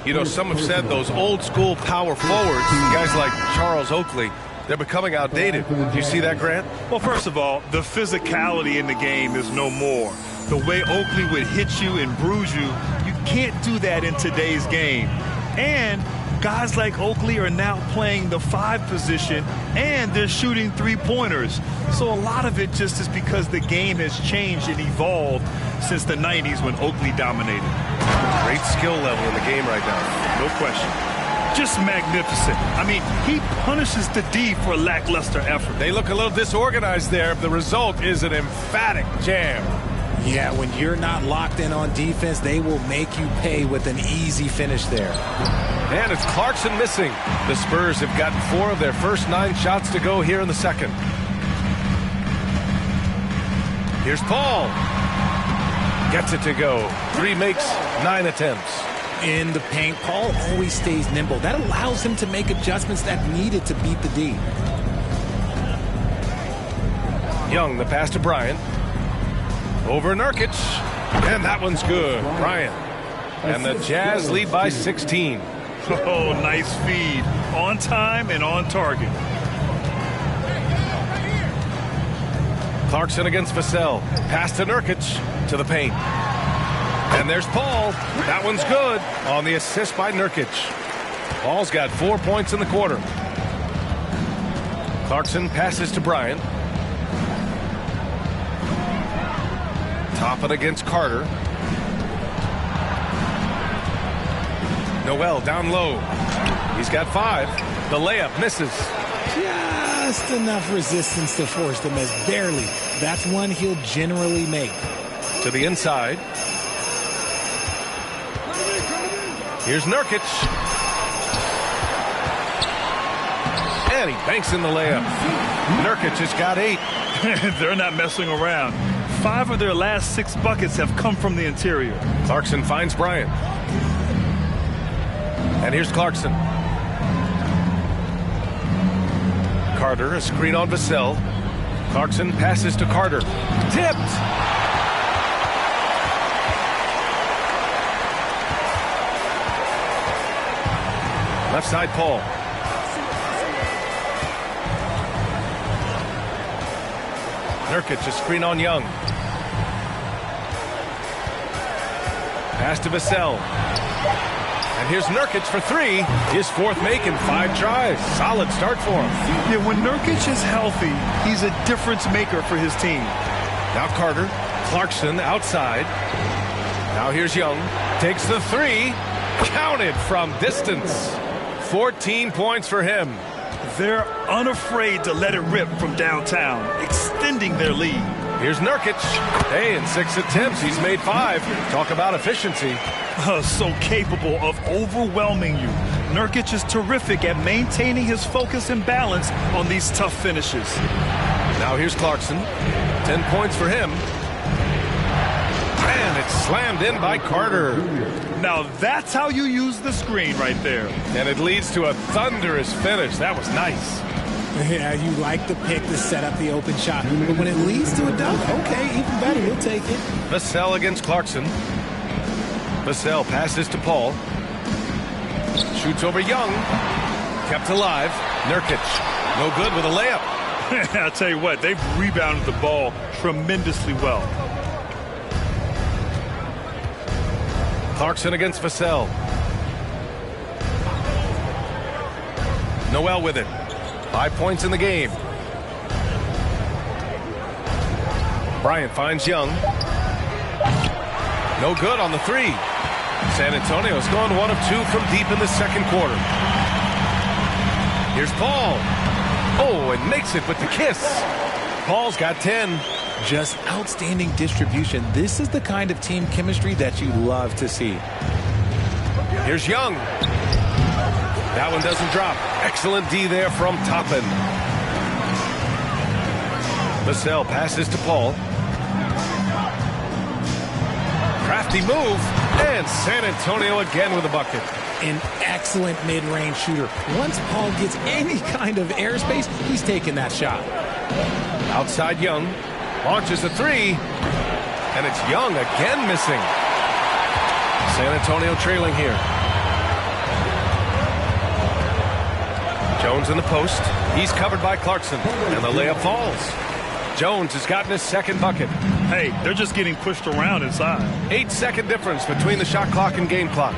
You know, some have said those old school power forwards, guys like Charles Oakley, they're becoming outdated. Do you see that, Grant? Well, first of all, the physicality in the game is no more. The way Oakley would hit you and bruise you, you can't do that in today's game. And guys like Oakley are now playing the 5 position, and they're shooting 3-pointers. So a lot of it just is because the game has changed and evolved since the 90s when Oakley dominated. Great skill level in the game right now. No question. Just magnificent. I mean, he punishes the D for lackluster effort. They look a little disorganized there. The result is an emphatic jam. Yeah, when you're not locked in on defense, they will make you pay with an easy finish there. And it's Clarkson missing. The Spurs have gotten 4 of their first 9 shots to go here in the second. Here's Paul. Gets it to go. 3 makes, 9 attempts. In the paint, Paul always stays nimble. That allows him to make adjustments that needed to beat the D. Young, the pass to Bryant. Over Nurkic. And that one's good. Bryant. And the Jazz lead by 16. Oh, nice feed. On time and on target. Clarkson against Vassell. Pass to Nurkic. To the paint. And there's Paul. That one's good on the assist by Nurkic. Paul's got 4 points in the quarter. Clarkson passes to Bryant. Toppin against Carter. Noel down low. He's got 5. The layup misses. Just enough resistance to force the miss. Barely. That's one he'll generally make. To the inside. Here's Nurkic. And he banks in the layup. Nurkic has got 8. They're not messing around. 5 of their last 6 buckets have come from the interior. Clarkson finds Bryant. And here's Clarkson. Carter, a screen on Vassell. Clarkson passes to Carter. Tipped! Left side, Paul. Nurkic, a screen on Young. Pass to Vassell. And here's Nurkic for 3. His 4th make in 5 tries. Solid start for him. Yeah, when Nurkic is healthy, he's a difference maker for his team. Now Carter. Clarkson outside. Now here's Young. Takes the 3. Counted from distance. 14 points for him. They're unafraid to let it rip from downtown, extending their lead. Here's Nurkic. Hey, in 6 attempts, he's made 5. Talk about efficiency. So capable of overwhelming you. Nurkic is terrific at maintaining his focus and balance on these tough finishes. Now here's Clarkson. 10 points for him. And it's slammed in by Carter. Now that's how you use the screen right there. And it leads to a thunderous finish. That was nice. Yeah, you like the pick to set up the open shot. But when it leads to a dunk, okay, even better, we'll take it. Vassell against Clarkson. Vassell passes to Paul. Shoots over Young. Kept alive. Nurkic. No good with a layup. I'll tell you what, they've rebounded the ball tremendously well. Clarkson against Vassell. Noel with it. 5 points in the game. Bryant finds Young. No good on the 3. San Antonio's gone 1 of 2 from deep in the second quarter. Here's Paul. Oh, and makes it with the kiss. Paul's got 10. Just outstanding distribution. This is the kind of team chemistry that you love to see. Here's Young. That one doesn't drop. Excellent D there from Toppin. Vassell passes to Paul. Crafty move. And San Antonio again with a bucket. An excellent mid-range shooter. Once Paul gets any kind of airspace, he's taking that shot. Outside Young. Launches a 3. And it's Young again missing. San Antonio trailing here. Jones in the post. He's covered by Clarkson. And the layup falls. Jones has gotten his second bucket. Hey, they're just getting pushed around inside. 8-second difference between the shot clock and game clock.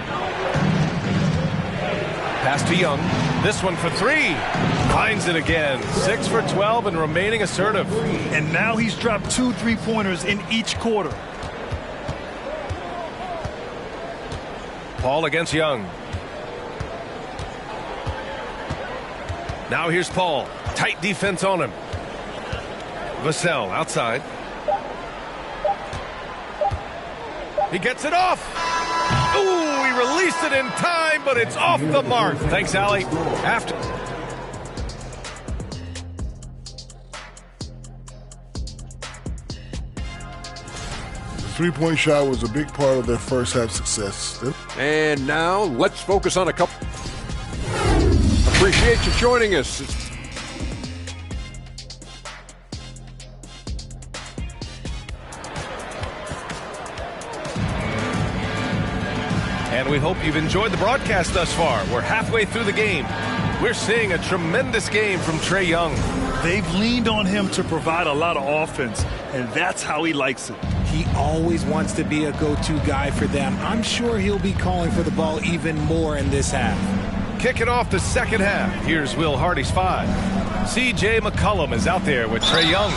Pass to Young. This one for 3. Finds it again. 6 for 12 and remaining assertive. And now he's dropped 2 3-pointers in each quarter. Paul against Young. Now here's Paul. Tight defense on him. Vassell outside. He gets it off. Ooh, he released it in time, but it's off the mark. Thanks, Allie. After. The three-point shot was a big part of their first half success. And now let's focus on a couple. Appreciate you joining us. And we hope you've enjoyed the broadcast thus far. We're halfway through the game. We're seeing a tremendous game from Trae Young. They've leaned on him to provide a lot of offense, and that's how he likes it. He always wants to be a go-to guy for them. I'm sure he'll be calling for the ball even more in this half. Kicking off the second half. Here's Will Hardy's 5. C.J. McCollum is out there with Trae Young.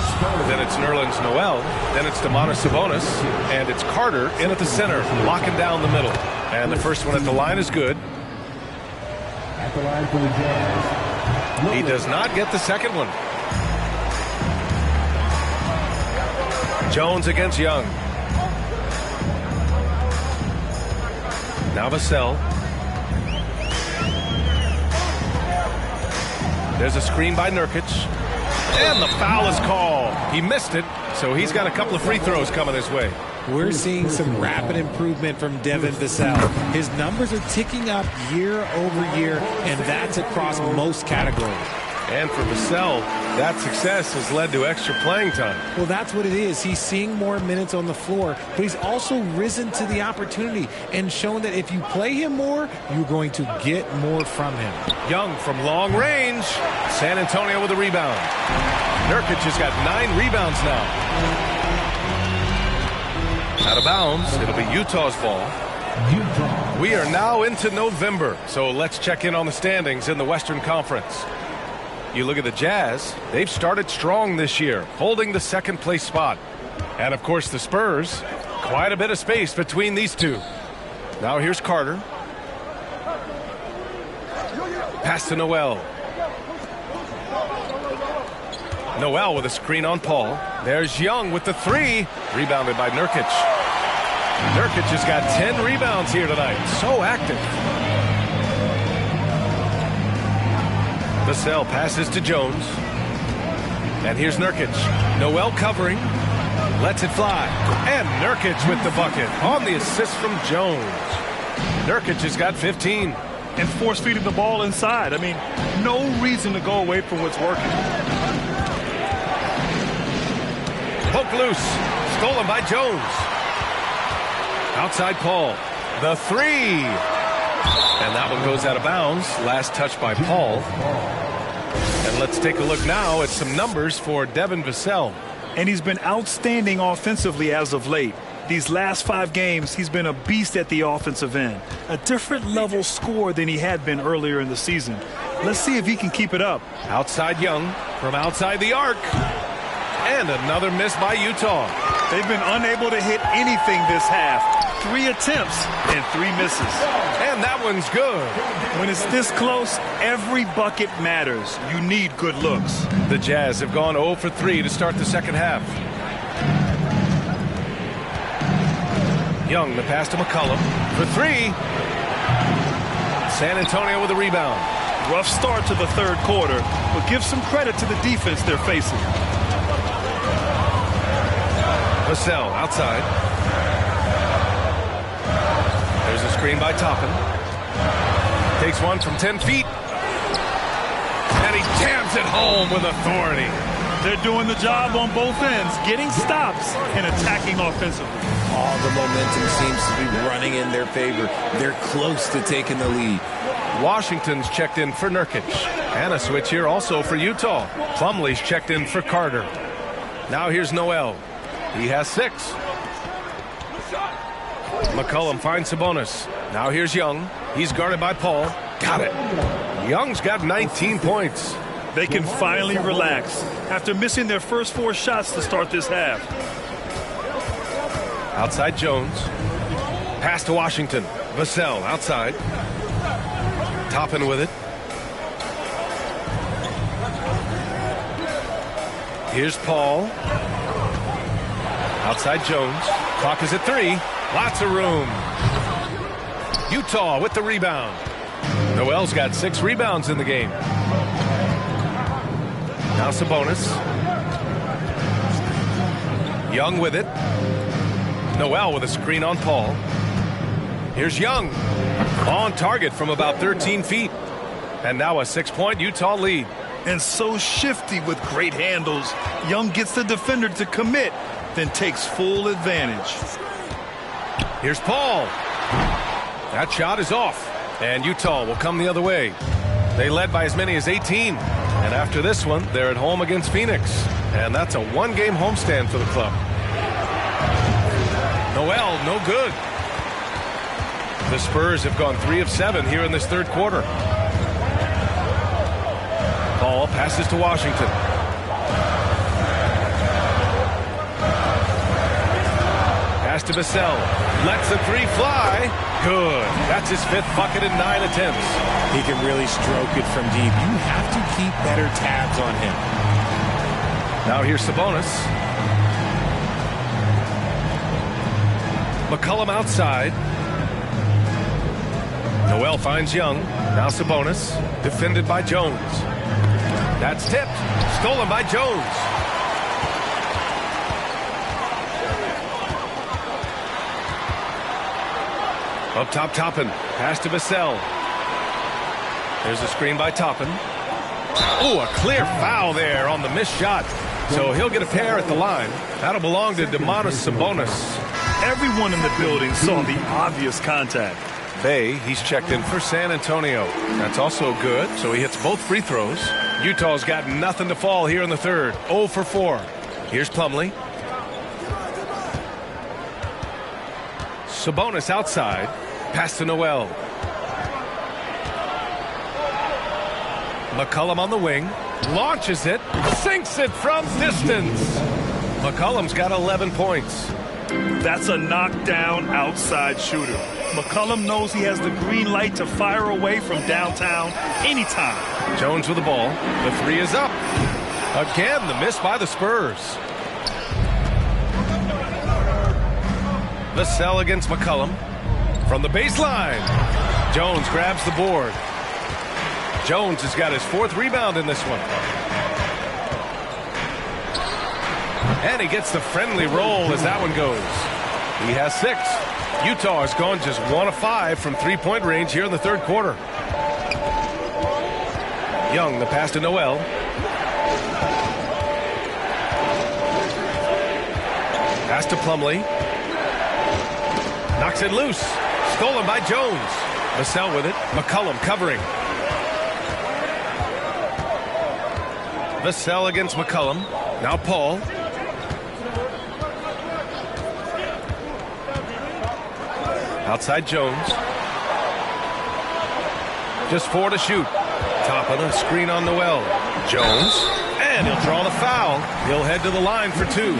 Then it's Nerlens Noel. Then it's Domantas Sabonis. And it's Carter in at the center, locking down the middle. And the first one at the line is good. At the line for the Jazz. He does not get the second one. Jones against Young. Now Vassell. There's a screen by Nurkic. And the foul is called. He missed it, so he's got a couple of free throws coming his way. We're seeing some rapid improvement from Devin Vassell. His numbers are ticking up year over year, and that's across most categories. And for Vassell, that success has led to extra playing time. Well, that's what it is. He's seeing more minutes on the floor, but he's also risen to the opportunity and shown that if you play him more, you're going to get more from him. Young from long range. San Antonio with a rebound. Nurkic has got 9 rebounds now. Out of bounds. It'll be Utah's ball. We are now into November, so let's check in on the standings in the Western Conference. You look at the Jazz, they've started strong this year, holding the second place spot. And of course the Spurs, quite a bit of space between these two. Now here's Carter. Pass to Noel. Noel with a screen on Paul. There's Young with the three. Rebounded by Nurkic. Nurkic has got 10 rebounds here tonight. So active. Vassell passes to Jones. And here's Nurkic. Noel covering. Lets it fly. And Nurkic with the bucket on the assist from Jones. Nurkic has got 15. And force feeding the ball inside. I mean, no reason to go away from what's working. Poke loose. Stolen by Jones. Outside Paul. The three. And that one goes out of bounds. Last touch by Paul. And let's take a look now at some numbers for Devin Vassell. And he's been outstanding offensively as of late. These last 5 games, he's been a beast at the offensive end. A different level score than he had been earlier in the season. Let's see if he can keep it up. Outside Young from outside the arc. And another miss by Utah. They've been unable to hit anything this half. 3 attempts and 3 misses. And that one's good. When it's this close, every bucket matters. You need good looks. The Jazz have gone 0 for 3 to start the second half. Young, the pass to McCollum for 3. San Antonio with a rebound. Rough start to the third quarter, but give some credit to the defense they're facing. Vassell outside. There's a screen by Toppin. Takes one from 10 feet. And he jams it home with authority. They're doing the job on both ends, getting stops and attacking offensively. All the momentum seems to be running in their favor. They're close to taking the lead. Washington's checked in for Nurkic. And a switch here also for Utah. Plumlee's checked in for Carter. Now here's Noel. He has 6. McCollum finds Sabonis. Now here's Young. He's guarded by Paul. Got it. Young's got 19 points. They can finally relax after missing their first 4 shots to start this half. Outside Jones. Pass to Washington. Vassell outside. Toppin with it. Here's Paul. Outside Jones. Clock is at 3. Lots of room. Utah with the rebound. Noel's got 6 rebounds in the game. Now Sabonis. Young with it. Noel with a screen on Paul. Here's Young. On target from about 13 feet. And now a 6-point Utah lead. And so shifty with great handles. Young gets the defender to commit, then takes full advantage. Here's Paul. That shot is off. And Utah will come the other way. They led by as many as 18. And after this one, they're at home against Phoenix. And that's a 1-game homestand for the club. Noel, no good. The Spurs have gone 3 of 7 here in this third quarter. Paul passes to Washington. Pass to Vassell. Lets the 3 fly. Good. That's his 5th bucket in 9 attempts. He can really stroke it from deep. You have to keep better tabs on him. Now here's Sabonis. McCollum outside. Noel finds Young. Now Sabonis. Defended by Jones. That's tipped. Stolen by Jones. Up top, Toppin. Pass to Vassell. There's a screen by Toppin. Oh, a clear foul there on the missed shot. So he'll get a pair at the line. That'll belong to Domantas Sabonis. Everyone in the building saw the obvious contact. Bay, he's checked in for San Antonio. That's also good, so he hits both free throws. Utah's got nothing to fall here in the third. 0 for 4. Here's Plumlee. Sabonis outside. Pass to Noel. McCollum on the wing. Launches it. Sinks it from distance. McCollum's got 11 points. That's a knockdown outside shooter. McCollum knows he has the green light to fire away from downtown anytime. Jones with the ball. The three is up. Again, the miss by the Spurs. Vassell against McCollum. From the baseline. Jones grabs the board. Jones has got his 4th rebound in this one. And he gets the friendly roll as that one goes. He has 6. Utah has gone just 1 of 5 from 3-point range here in the 3rd quarter. Young, the pass to Noel. Pass to Plumlee. Knocks it loose. Stolen by Jones. Vassell with it. McCollum covering. Vassell against McCollum. Now Paul. Outside Jones. Just 4 to shoot. Top of the screen on Noel. Jones. And he'll draw the foul. He'll head to the line for 2.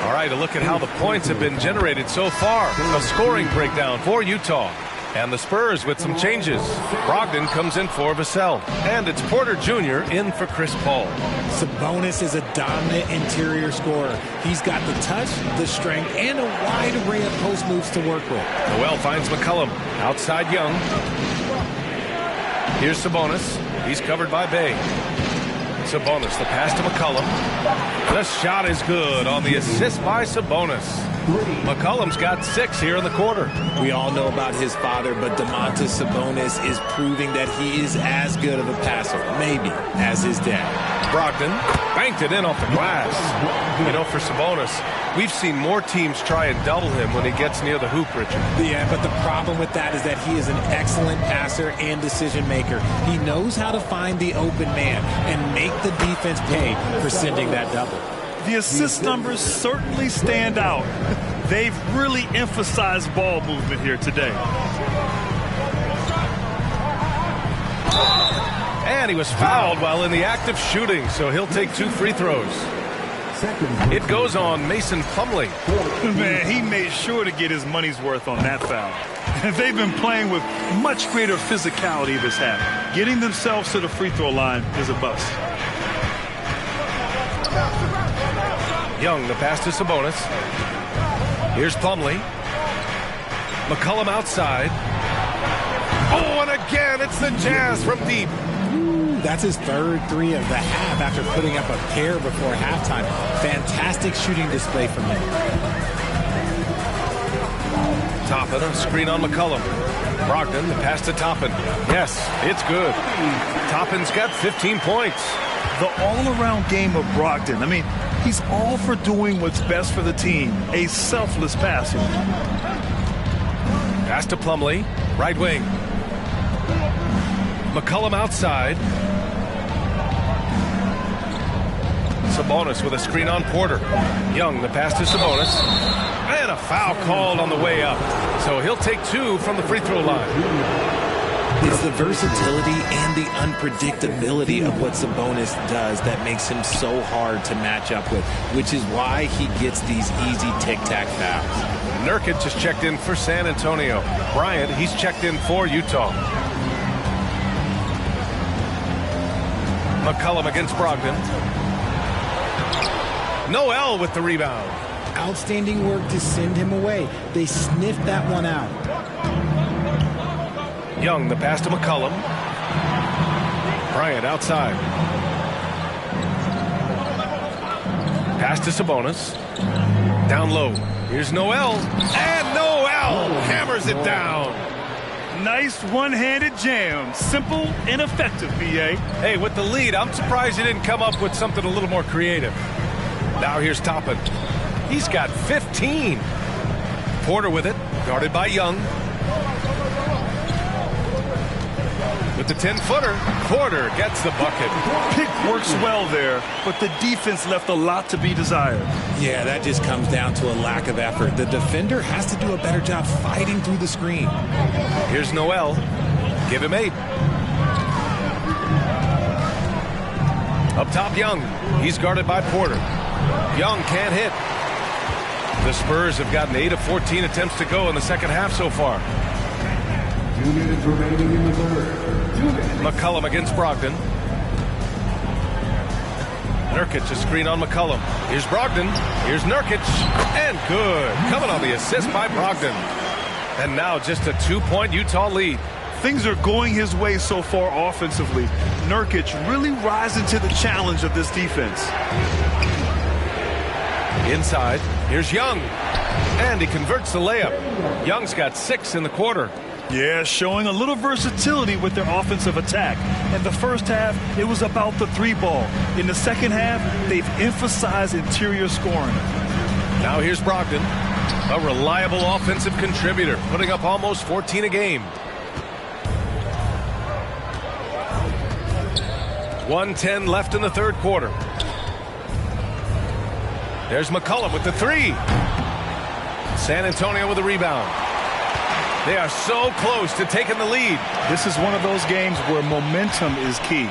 All right, a look at how the points have been generated so far. A scoring breakdown for Utah. And the Spurs with some changes. Brogdon comes in for Vassell. And it's Porter Jr. in for Chris Paul. Sabonis is a dominant interior scorer. He's got the touch, the strength, and a wide array of post moves to work with. Noel finds McCollum. Outside Young. Here's Sabonis. He's covered by Bey. Sabonis, the pass to McCollum. The shot is good on the assist by Sabonis. McCollum's got 6 here in the quarter. We all know about his father, but Domantas Sabonis is proving that he is as good of a passer, maybe, as his dad. Brogdon banked it in off the glass. You know, for Sabonis, we've seen more teams try and double him when he gets near the hoop, Richard. Yeah, but the problem with that is that he is an excellent passer and decision maker. He knows how to find the open man and make the defense pay for sending that double. The assist numbers certainly stand out. They've really emphasized ball movement here today. And he was fouled while in the act of shooting, so he'll take 2 free throws. It goes on Mason Plumlee. Man, he made sure to get his money's worth on that foul. They've been playing with much greater physicality this half. Getting themselves to the free throw line is a bust. Young, the pass to Sabonis. Here's Plumlee. McCollum outside. Oh, and again, it's the Jazz from deep. Ooh, that's his 3rd 3 of the half after putting up a pair before halftime. Fantastic shooting display from him. Toppin, a screen on McCollum. Brogdon, the pass to Toppin. Yes, it's good. Toppin's got 15 points. The all-around game of Brogdon. I mean, he's all for doing what's best for the team. A selfless passer. Pass to Plumlee. Right wing. McCollum outside. Sabonis with a screen on Porter. Young, the pass to Sabonis. And a foul called on the way up. So he'll take 2 from the free throw line. It's the versatility and the unpredictability of what Sabonis does that makes him so hard to match up with, which is why he gets these easy tic-tac fouls. Nurkic just checked in for San Antonio. Bryant, he's checked in for Utah. McCollum against Brogdon. Noel with the rebound. Outstanding work to send him away. They sniffed that one out. Young, the pass to McCollum. Bryant outside. Pass to Sabonis. Down low. Here's Noel. And Noel hammers it down. Nice one-handed jam. Simple and effective, B.A. Hey, with the lead, I'm surprised he didn't come up with something a little more creative. Now here's Toppin. He's got 15. Porter with it. Guarded by Young. With the 10-footer, Porter gets the bucket. Pick works well there, but the defense left a lot to be desired. Yeah, that just comes down to a lack of effort. The defender has to do a better job fighting through the screen. Here's Noel. Give him 8. Up top, Young. He's guarded by Porter. Young can't hit. The Spurs have gotten 8 of 14 attempts to go in the second half so far. 2 minutes remaining in the third. 2 minutes. McCollum against Brogdon. Nurkic, a screen on McCollum. Here's Brogdon. Here's Nurkic. And good. Coming on the assist by Brogdon. And now just a 2-point Utah lead. Things are going his way so far offensively. Nurkic really rising to the challenge of this defense. Inside, here's Young. And he converts the layup. Young's got 6 in the quarter. Yeah, showing a little versatility with their offensive attack. In the first half, it was about the 3-ball. In the second half, they've emphasized interior scoring. Now here's Brogdon, a reliable offensive contributor, putting up almost 14 a game. 1:10 left in the third quarter. There's McCollum with the 3. San Antonio with a rebound. They are so close to taking the lead. This is one of those games where momentum is key.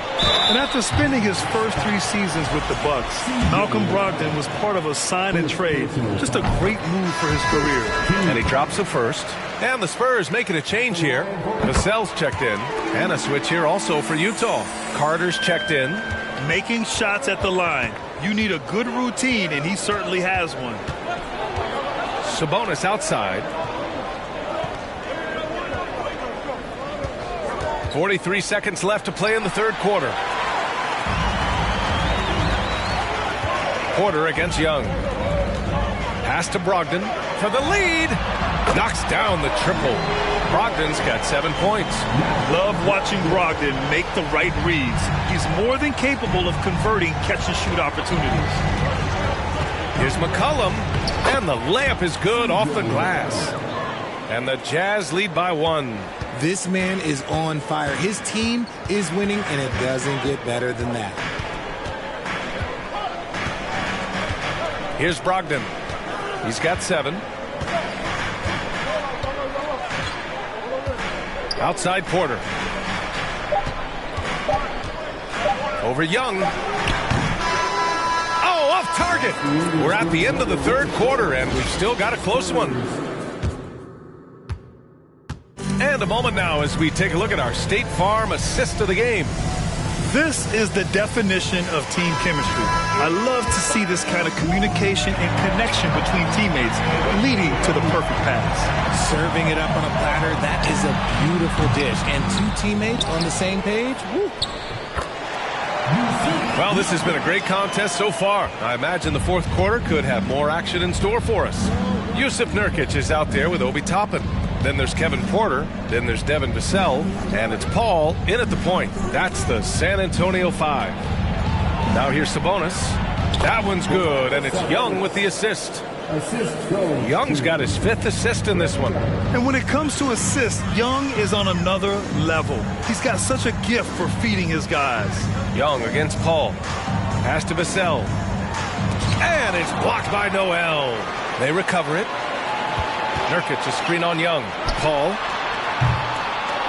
And after spending his first 3 seasons with the Bucks, Malcolm Brogdon was part of a sign and trade. Just a great move for his career. And he drops the first. And the Spurs making a change here. Vassell's checked in. And a switch here also for Utah. Carter's checked in. Making shots at the line. You need a good routine, and he certainly has one. Sabonis outside. 43 seconds left to play in the third quarter. Porter against Young. Pass to Brogdon for the lead. Knocks down the triple. Brogdon's got 7 points. Love watching Brogdon make the right reads. He's more than capable of converting catch-and-shoot opportunities. Here's McCollum, and the layup is good off the glass. And the Jazz lead by 1. This man is on fire. His team is winning, and it doesn't get better than that. Here's Brogdon. He's got 7. Outside Porter. Over Young. Oh, off target. We're at the end of the third quarter, and we've still got a close one. And a moment now as we take a look at our State Farm assist of the game. This is the definition of team chemistry. I love to see this kind of communication and connection between teammates leading to the perfect pass. Serving it up on a platter, that is a beautiful dish. And 2 teammates on the same page, woo. Well, this has been a great contest so far. I imagine the fourth quarter could have more action in store for us. Jusuf Nurkic is out there with Obi Toppin. Then there's Kevin Porter. Then there's Devin Vassell. And it's Paul in at the point. That's the San Antonio 5. Now here's Sabonis. That one's good, and it's Young with the assist. Young's got his 5th assist in this one. And when it comes to assists, Young is on another level. He's got such a gift for feeding his guys. Young against Paul. Pass to Vassell. And it's blocked by Noel. They recover it. Nurkic, a screen on Young. Paul.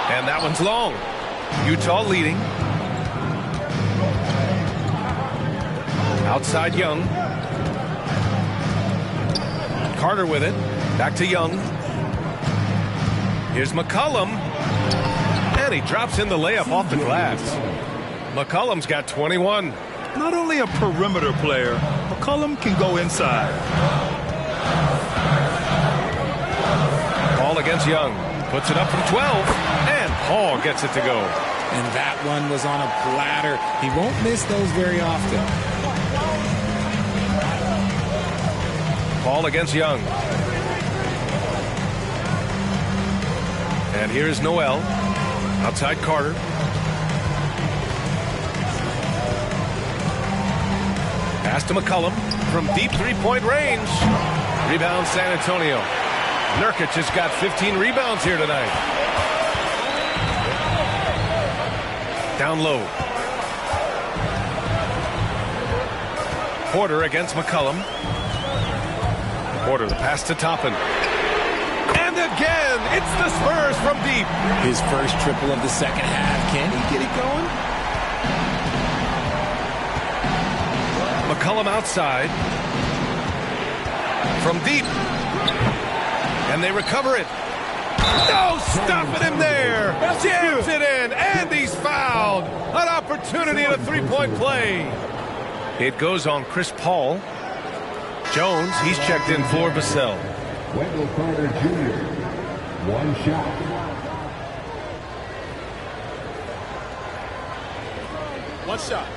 And that one's long. Utah leading. Outside Young. Carter with it. Back to Young. Here's McCollum. And he drops in the layup off the glass. McCollum's got 21. Not only a perimeter player, McCollum can go inside. Paul against Young. Puts it up from 12. And Paul gets it to go. And that one was on a platter. He won't miss those very often. Paul against Young. And here's Noel. Outside Carter. Pass to McCollum from deep three-point range. Rebound San Antonio. Nurkic has got 15 rebounds here tonight. Down low. Porter against McCollum. Porter, the pass to Toppin. And again, it's the Spurs from deep. His first triple of the second half. Can he get it going? McCollum outside. from deep. And they recover it. No, stopping him there. Jams it in, and he's fouled. An opportunity at a three-point play. It goes on Chris Paul. Jones, he's checked in for Vassell. Wendell Carter Jr., one shot. One shot.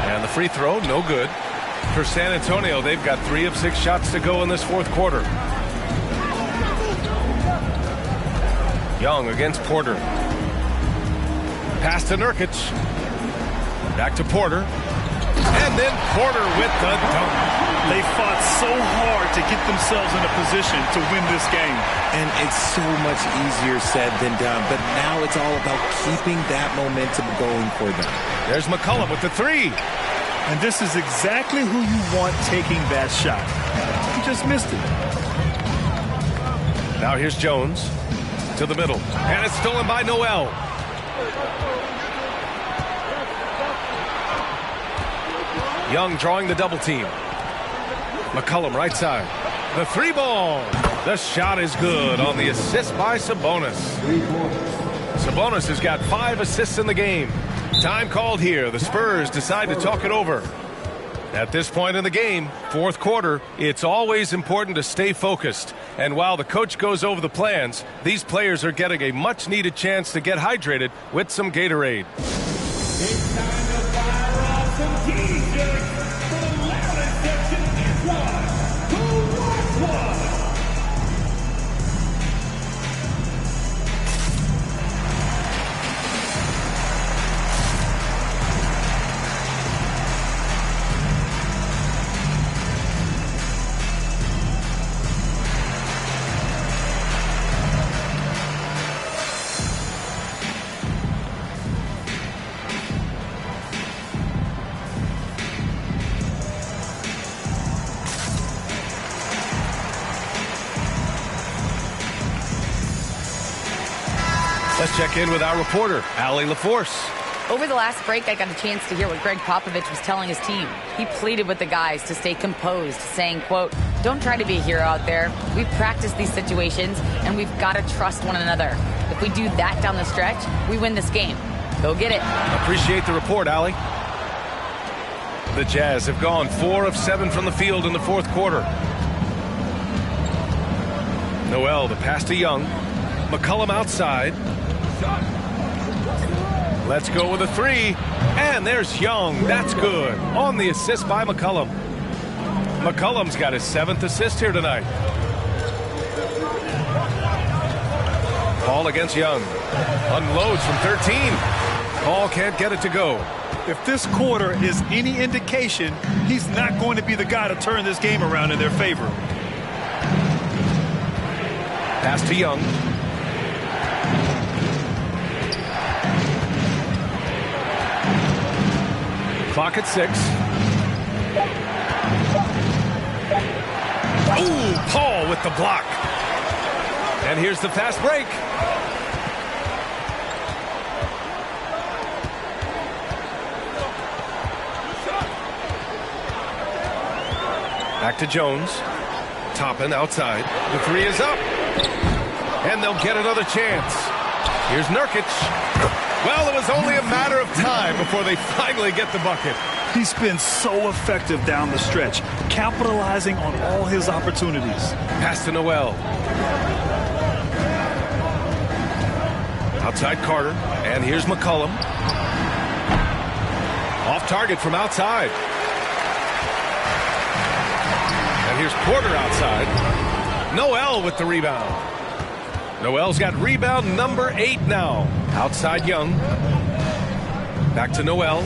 And the free throw, no good. For San Antonio, they've got 3 of 6 shots to go in this fourth quarter. Young against Porter. Pass to Nurkic. Back to Porter. And then Porter with the dunk. They fought so hard to get themselves in a position to win this game. And it's so much easier said than done. But now it's all about keeping that momentum going for them. There's McCollum with the 3. And this is exactly who you want taking that shot. He just missed it. Now here's Jones to the middle. And it's stolen by Noel. Young drawing the double team. McCollum right side. The 3 ball. The shot is good on the assist by Sabonis. Sabonis has got 5 assists in the game. Time called here. The Spurs decide to talk it over. At this point in the game, fourth quarter, it's always important to stay focused. And while the coach goes over the plans, these players are getting a much-needed chance to get hydrated with some Gatorade. It's time to fire off some T-shirts for the loudest section is one. Who wants one? Let's check in with our reporter, Allie LaForce. Over the last break, I got a chance to hear what Greg Popovich was telling his team. He pleaded with the guys to stay composed, saying, quote, "Don't try to be a hero out there. We've practiced these situations, and we've got to trust one another. If we do that down the stretch, we win this game. Go get it." Appreciate the report, Allie. The Jazz have gone 4 of 7 from the field in the fourth quarter. Noel, the pass to Young. McCollum outside. Let's go with a 3. And there's Young. That's good. On the assist by McCollum. McCollum's got his 7th assist here tonight. Paul against Young. Unloads from 13. Paul can't get it to go. If this quarter is any indication, he's not going to be the guy to turn this game around in their favor. Pass to Young. Clock at 6. Ooh, Paul with the block. And here's the fast break. Back to Jones. Toppin outside. The 3 is up. And they'll get another chance. Here's Nurkic. Well, it was only a matter of time before they finally get the bucket. He's been so effective down the stretch, capitalizing on all his opportunities. Pass to Noel. Outside Carter. And here's McCollum. Off target from outside. And here's Porter outside. Noel with the rebound. Noel's got rebound number 8 now. Outside Young. Back to Noel.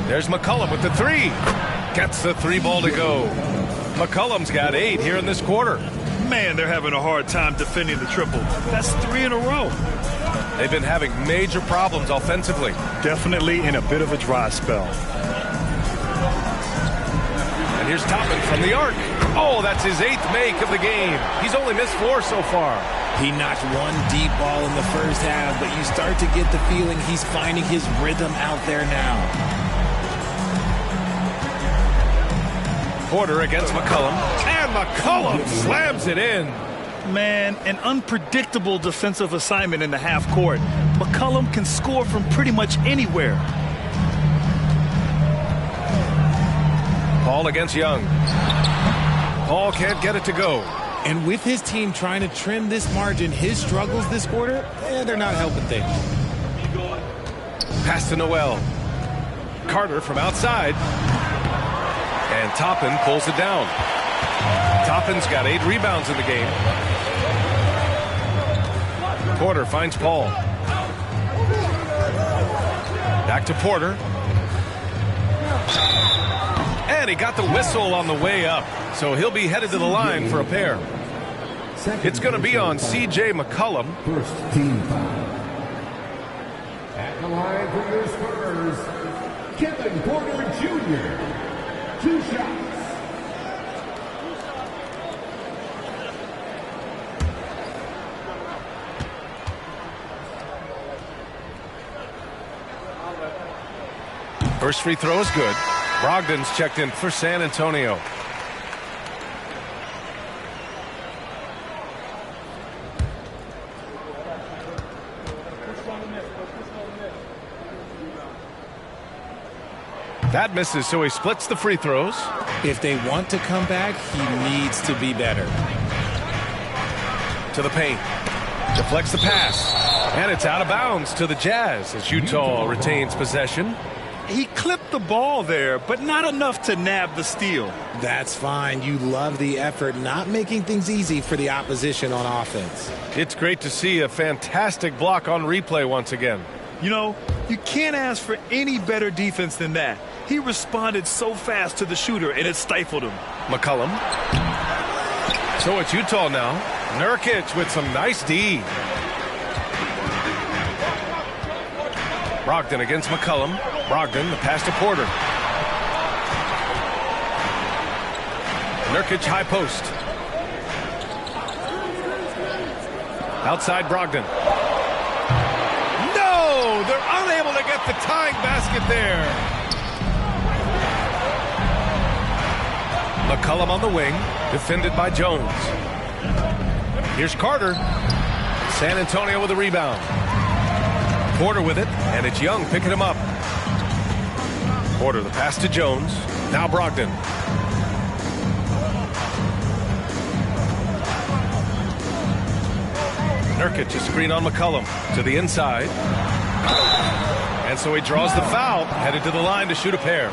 There's McCollum with the 3. Gets the 3 ball to go. McCollum's got 8 here in this quarter. Man, they're having a hard time defending the triple. That's 3 in a row. They've been having major problems offensively. Definitely in a bit of a dry spell. And here's Toppin from the arc. Oh, that's his 8th make of the game. He's only missed 4 so far. He knocked one deep ball in the first half, but you start to get the feeling he's finding his rhythm out there now. Porter against McCollum. And McCollum slams it in. Man, an unpredictable defensive assignment in the half court. McCollum can score from pretty much anywhere. Paul against Young. Paul can't get it to go. And with his team trying to trim this margin, his struggles this quarter, they're not helping things. Pass to Noel. Carter from outside. And Toppin pulls it down. Toppin's got 8 rebounds in the game. Porter finds Paul. Back to Porter. And he got the whistle on the way up. So he'll be headed to the line for a pair. It's going to be on C.J. McCollum. First team foul. At the line for your Spurs, Kevin Porter Jr. 2 shots. First free throw is good. Brogdon's checked in for San Antonio. That misses, so he splits the free throws. If they want to come back, he needs to be better. To the paint. Deflects the pass. And it's out of bounds to the Jazz as Utah retains possession. He clipped the ball there, but not enough to nab the steal. That's fine. You love the effort, not making things easy for the opposition on offense. It's great to see a fantastic block on replay once again. You know, you can't ask for any better defense than that. He responded so fast to the shooter, and it stifled him. McCollum. So it's Utah now. Nurkic with some nice D. Brogdon against McCollum. Brogdon, the pass to Porter. Nurkic high post. Outside Brogdon. No! They're unable to get the tying basket there. McCollum on the wing, defended by Jones. Here's Carter. San Antonio with a rebound. Porter with it, and it's Young picking him up. Porter, the pass to Jones. Now Brogdon. Nurkic, a screen on McCollum to the inside. And so he draws the foul, headed to the line to shoot a pair.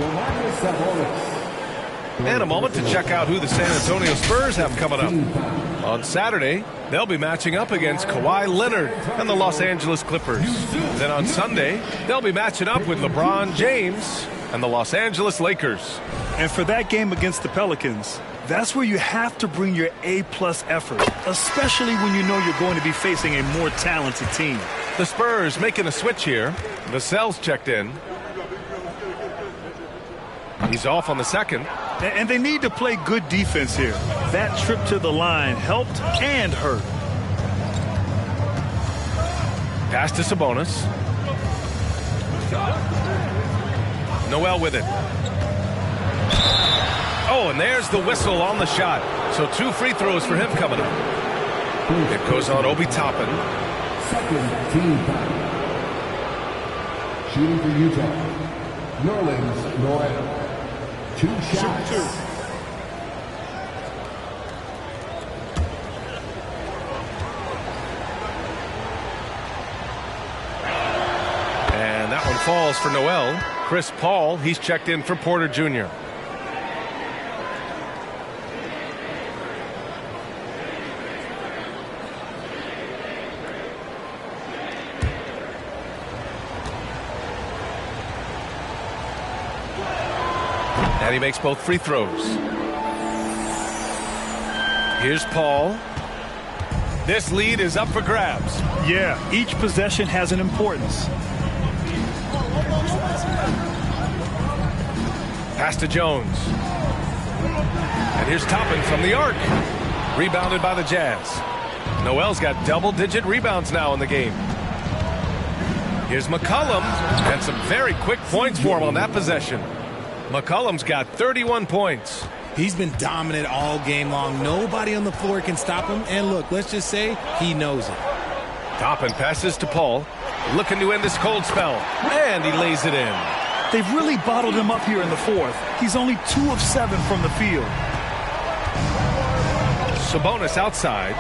And a moment to check out who the San Antonio Spurs have coming up. On Saturday, they'll be matching up against Kawhi Leonard and the Los Angeles Clippers. Then on Sunday, they'll be matching up with LeBron James and the Los Angeles Lakers. And for that game against the Pelicans, that's where you have to bring your A-plus effort, especially when you know you're going to be facing a more talented team. The Spurs making a switch here. Vassell's checked in. He's off on the second. And they need to play good defense here. That trip to the line helped and hurt. Pass to Sabonis. Noel with it. Oh, and there's the whistle on the shot. So 2 free throws for him coming up. It goes on Obi Toppin. Second team foul. Shooting for Utah, Nerlens Noel. 2 shots. And that one falls for Noel. Chris Paul, he's checked in for Porter Jr. And he makes both free throws. Here's Paul. This lead is up for grabs. Yeah, each possession has an importance. Pass to Jones. And here's Toppin from the arc. Rebounded by the Jazz. Noel's got double-digit rebounds now in the game. Here's McCollum, and some very quick points for him on that possession. McCollum's got 31 points. He's been dominant all game long. Nobody on the floor can stop him. And look, let's just say he knows it. Toppin passes to Paul, looking to end this cold spell, and he lays it in. They've really bottled him up here in the fourth. He's only 2 of 7 from the field. Sabonis outside.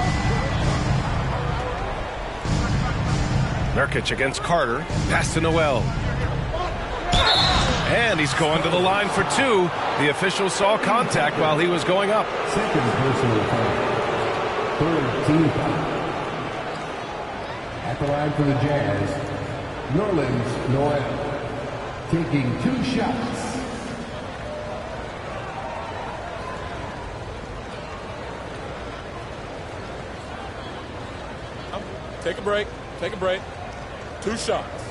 Nurkic against Carter. Pass to Noel. And he's going to the line for 2. The official saw contact while he was going up. Second personal foul. Third team foul. At the line for the Jazz, Nerlens Noel, taking 2 shots. Take a break. Take a break. 2 shots.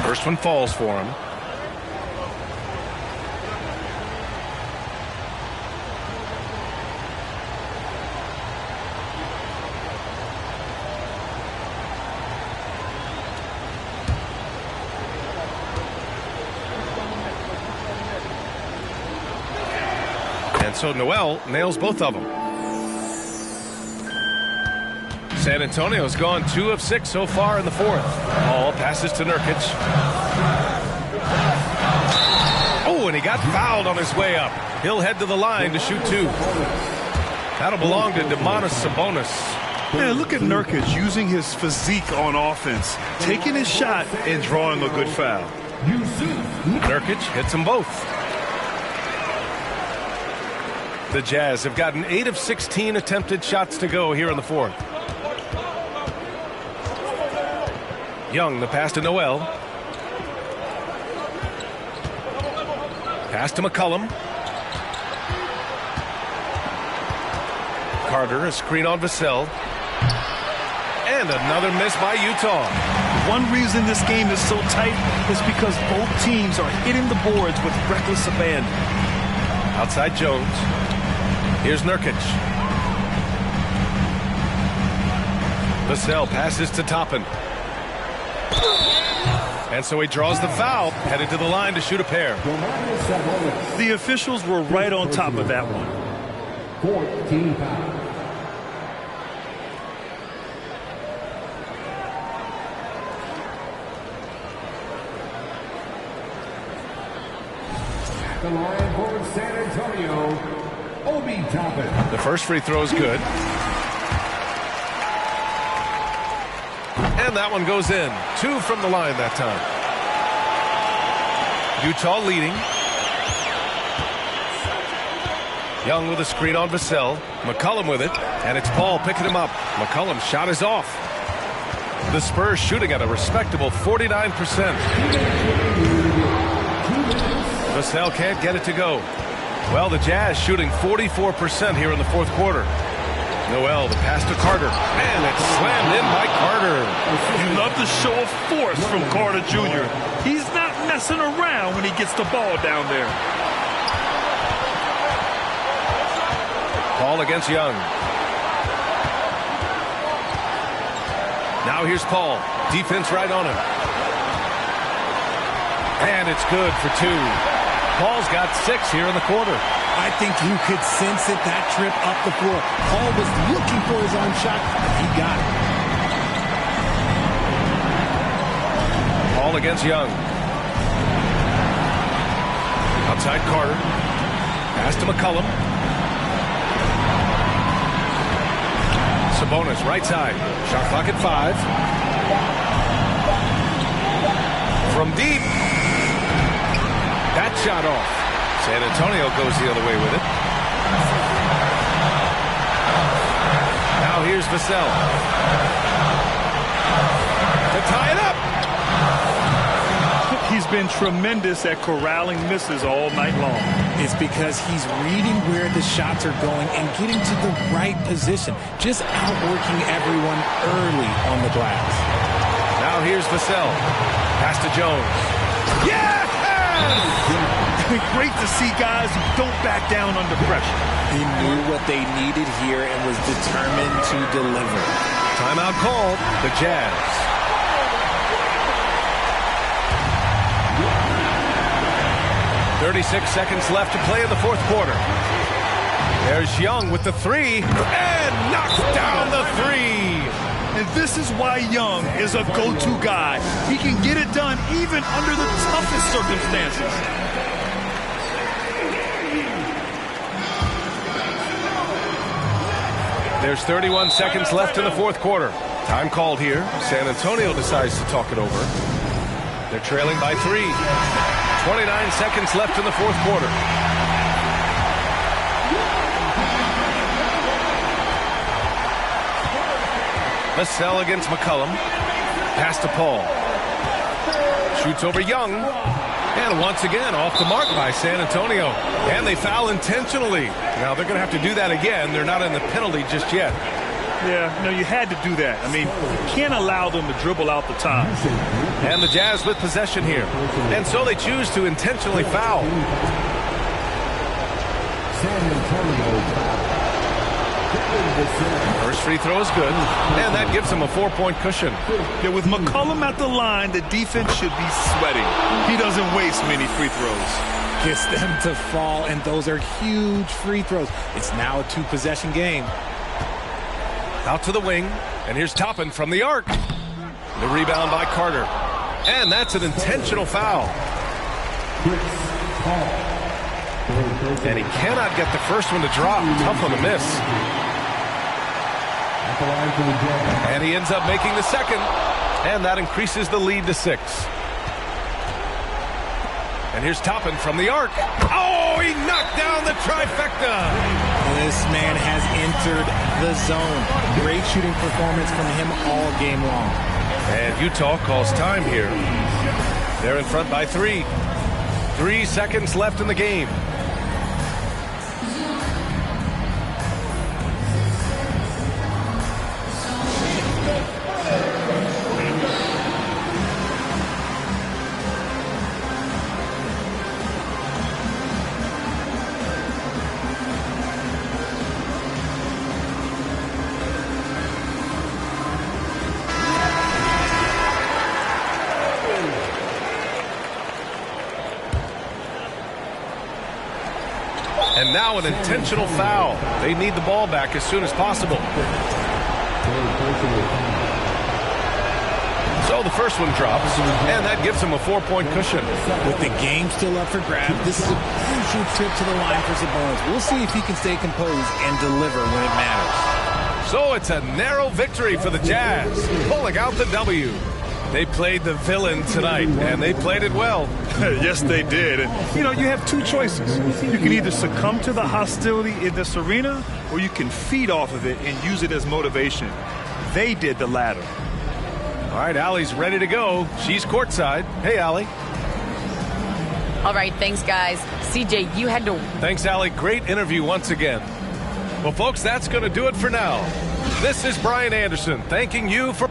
First one falls for him. And so Noel nails both of them. San Antonio's gone 2 of 6 so far in the fourth. Ball passes to Nurkic. Oh, and he got fouled on his way up. He'll head to the line to shoot 2. That'll belong to Domantas Sabonis. Yeah, look at Nurkic using his physique on offense, taking his shot and drawing a good foul. Nurkic hits them both. The Jazz have gotten 8 of 16 attempted shots to go here in the fourth. Young, the pass to Noel. Pass to McCollum. Carter, a screen on Vassell. And another miss by Utah. One reason this game is so tight is because both teams are hitting the boards with reckless abandon. Outside Jones. Here's Nurkic. Vassell passes to Toppin. And so he draws the foul, headed to the line to shoot a pair. The officials were right on top of that one. 14 foul. The line for San Antonio, Obi Toppin. The first free throw is good. And that one goes in. 2 from the line that time. Utah leading. Young with a screen on Vassell. McCollum with it. And it's Paul picking him up. McCollum's shot is off. The Spurs shooting at a respectable 49%. Vassell can't get it to go. Well, the Jazz shooting 44% here in the fourth quarter. Noel, the pass to Carter, and it's slammed in by Carter. You love the show of force from Carter Jr. He's not messing around when he gets the ball down there. Paul against Young. Now here's Paul. Defense right on him. And it's good for 2. Paul's got 6 here in the quarter. I think you could sense it, that trip up the floor. Paul was looking for his own shot, but he got it. Paul against Young. Outside Carter. Pass to McCollum. Sabonis right side. Shot clock at 5. From deep. That shot off. San Antonio goes the other way with it. Now here's Vassell. To tie it up. He's been tremendous at corralling misses all night long. It's because he's reading where the shots are going and getting to the right position. Just outworking everyone early on the glass. Now here's Vassell. Pass to Jones. Yes! Great to see guys who don't back down under pressure. He knew what they needed here and was determined to deliver. Timeout called. The Jazz. "36 seconds left to play in the fourth quarter. There's Young with the three and knocks down the three. And this is why Young is a go-to guy. He can get it done even under the toughest circumstances. There's 31 seconds left in the fourth quarter. Time called here. San Antonio decides to talk it over. They're trailing by 3. 29 seconds left in the fourth quarter. Vassell against McCollum. Pass to Paul. Shoots over Young. And once again, off the mark by San Antonio. And they foul intentionally. Now, they're going to have to do that again. They're not in the penalty just yet. Yeah, no, you had to do that. I mean, you can't allow them to dribble out the time. And the Jazz with possession here. And so they choose to intentionally foul. First free throw is good, and that gives them a 4-point cushion. Yeah, with McCollum at the line, the defense should be sweating. He doesn't waste many free throws. Gets them to fall, and those are huge free throws. It's now a 2-possession game. Out to the wing, and here's Toppin from the arc. The rebound by Carter. And that's an intentional foul. And he cannot get the first one to drop. Tough one to miss. And he ends up making the second. And that increases the lead to 6. And here's Toppin from the arc. Oh, he knocked down the trifecta. This man has entered the zone. Great shooting performance from him all game long. And Utah calls time here. They're in front by 3. 3 seconds left in the game. And now an intentional foul. They need the ball back as soon as possible. So the first one drops, and that gives them a 4-point cushion. With the game still up for grabs, this is a crucial trip to the line for Sabonis. We'll see if he can stay composed and deliver when it matters. So it's a narrow victory for the Jazz, pulling out the W. They played the villain tonight, and they played it well. Yes, they did. And, you know, you have 2 choices. You can either succumb to the hostility in this arena, or you can feed off of it and use it as motivation. They did the latter. All right, Allie's ready to go. She's courtside. Hey, Allie. All right, thanks, guys. CJ, you had to... Thanks, Allie. Great interview once again. Well, folks, that's going to do it for now. This is Brian Anderson thanking you for...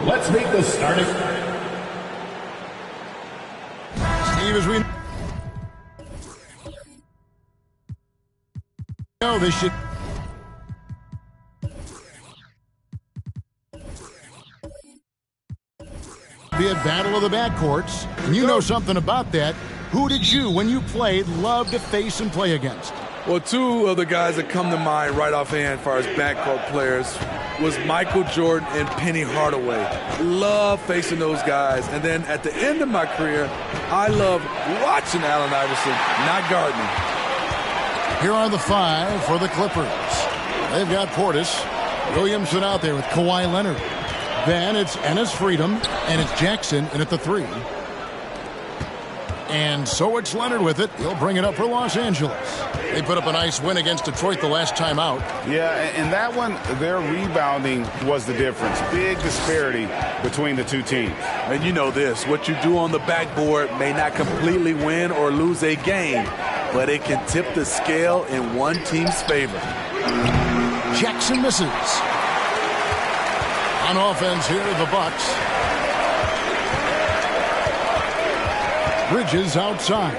Let's make the starting. Steve, as we know, this should be a battle of the backcourts. And you know something about that. Who did you, when you played, love to face and play against? Well, two of the guys that come to mind right offhand as far as backcourt players was Michael Jordan and Penny Hardaway. Love facing those guys. And then at the end of my career, I loved watching Allen Iverson, not guarding him. Here are the five for the Clippers. They've got Portis, Williamson out there with Kawhi Leonard. Then it's Enes Freedom, and it's Jackson in at the three. And so it's Leonard with it. He'll bring it up for Los Angeles. They put up a nice win against Detroit the last time out. Yeah, and that one, their rebounding was the difference. Big disparity between the two teams. And you know this, what you do on the backboard may not completely win or lose a game, but it can tip the scale in one team's favor. Jackson misses. On offense here, the Bucks. Bridges outside.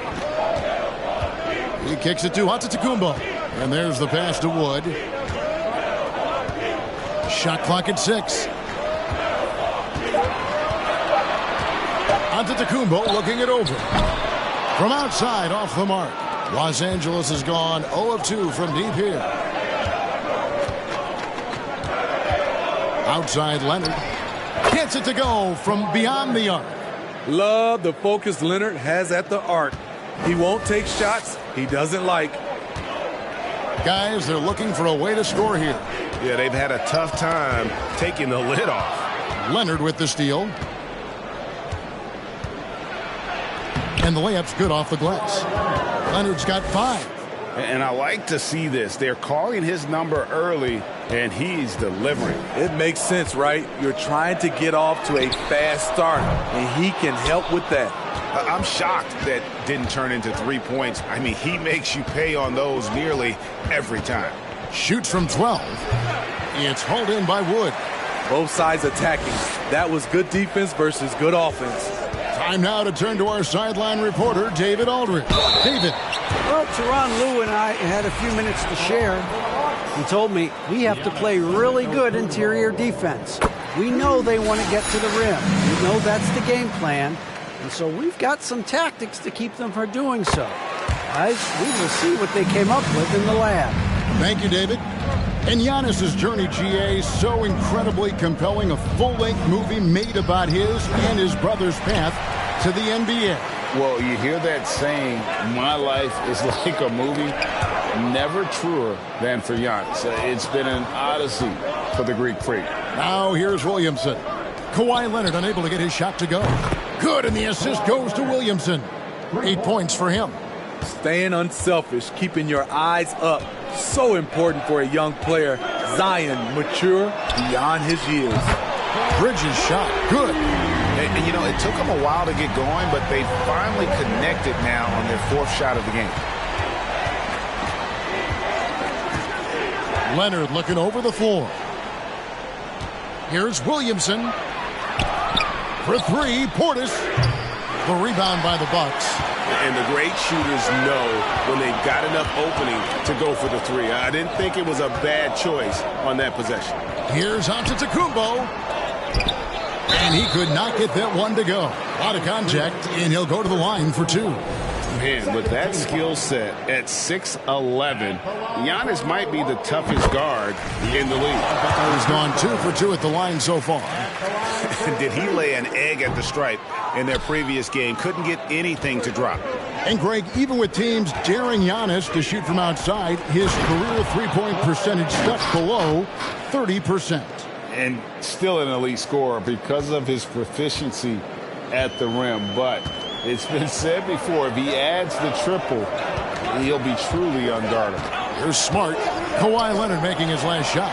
He kicks it to Antetokounmpo. And there's the pass to Wood. Shot clock at 6. Antetokounmpo looking it over. From outside, off the mark. Los Angeles has gone 0 of 2 from deep here. Outside Leonard. Gets it to go from beyond the arc. Love the focus Leonard has at the arc. He won't take shots he doesn't like. Guys, they're looking for a way to score here. Yeah, they've had a tough time taking the lid off. Leonard with the steal. And the layup's good off the glass. Leonard's got 5. And I like to see this. They're calling his number early and he's delivering. It makes sense, right? You're trying to get off to a fast start, and he can help with that. I'm shocked that didn't turn into 3 points. I mean, he makes you pay on those nearly every time. Shoots from 12. It's hauled in by Wood. Both sides attacking. That was good defense versus good offense. Time now to turn to our sideline reporter, David Aldridge. David. Well, Tyronn Lue and I had a few minutes to share. He told me we have to play really good interior defense. We know they want to get to the rim. We know that's the game plan. And so we've got some tactics to keep them from doing so. Guys, we will see what they came up with in the lab. Thank you, David. And Giannis's journey, GA, so incredibly compelling. A full-length movie made about his and his brother's path to the NBA. Well, you hear that saying, my life is like a movie. Never truer than for Giannis. It's been an odyssey for the Greek freak. Now here's Williamson. Kawhi Leonard unable to get his shot to go. Good, and the assist goes to Williamson. 8 points for him. Staying unselfish, keeping your eyes up. So important for a young player. Zion, mature beyond his years. Bridges shot, good. And you know, it took them a while to get going, but they finally connected now on their 4th shot of the game. Leonard looking over the floor. Here's Williamson. For 3, Portis. The rebound by the Bucks. And the great shooters know when they've got enough opening to go for the 3. I didn't think it was a bad choice on that possession. Here's Antetokounmpo. And he could not get that one to go. A lot of contact, and he'll go to the line for 2. Man, with that skill set at 6'11", Giannis might be the toughest guard in the league. He's gone 2 for 2 at the line so far. Did he lay an egg at the stripe in their previous game? Couldn't get anything to drop. And Greg, even with teams daring Giannis to shoot from outside, his career three-point percentage stuck below 30%. And still an elite scorer because of his proficiency at the rim. But it's been said before, if he adds the triple, he'll be truly unguardable. Here's Smart. Kawhi Leonard making his last shot.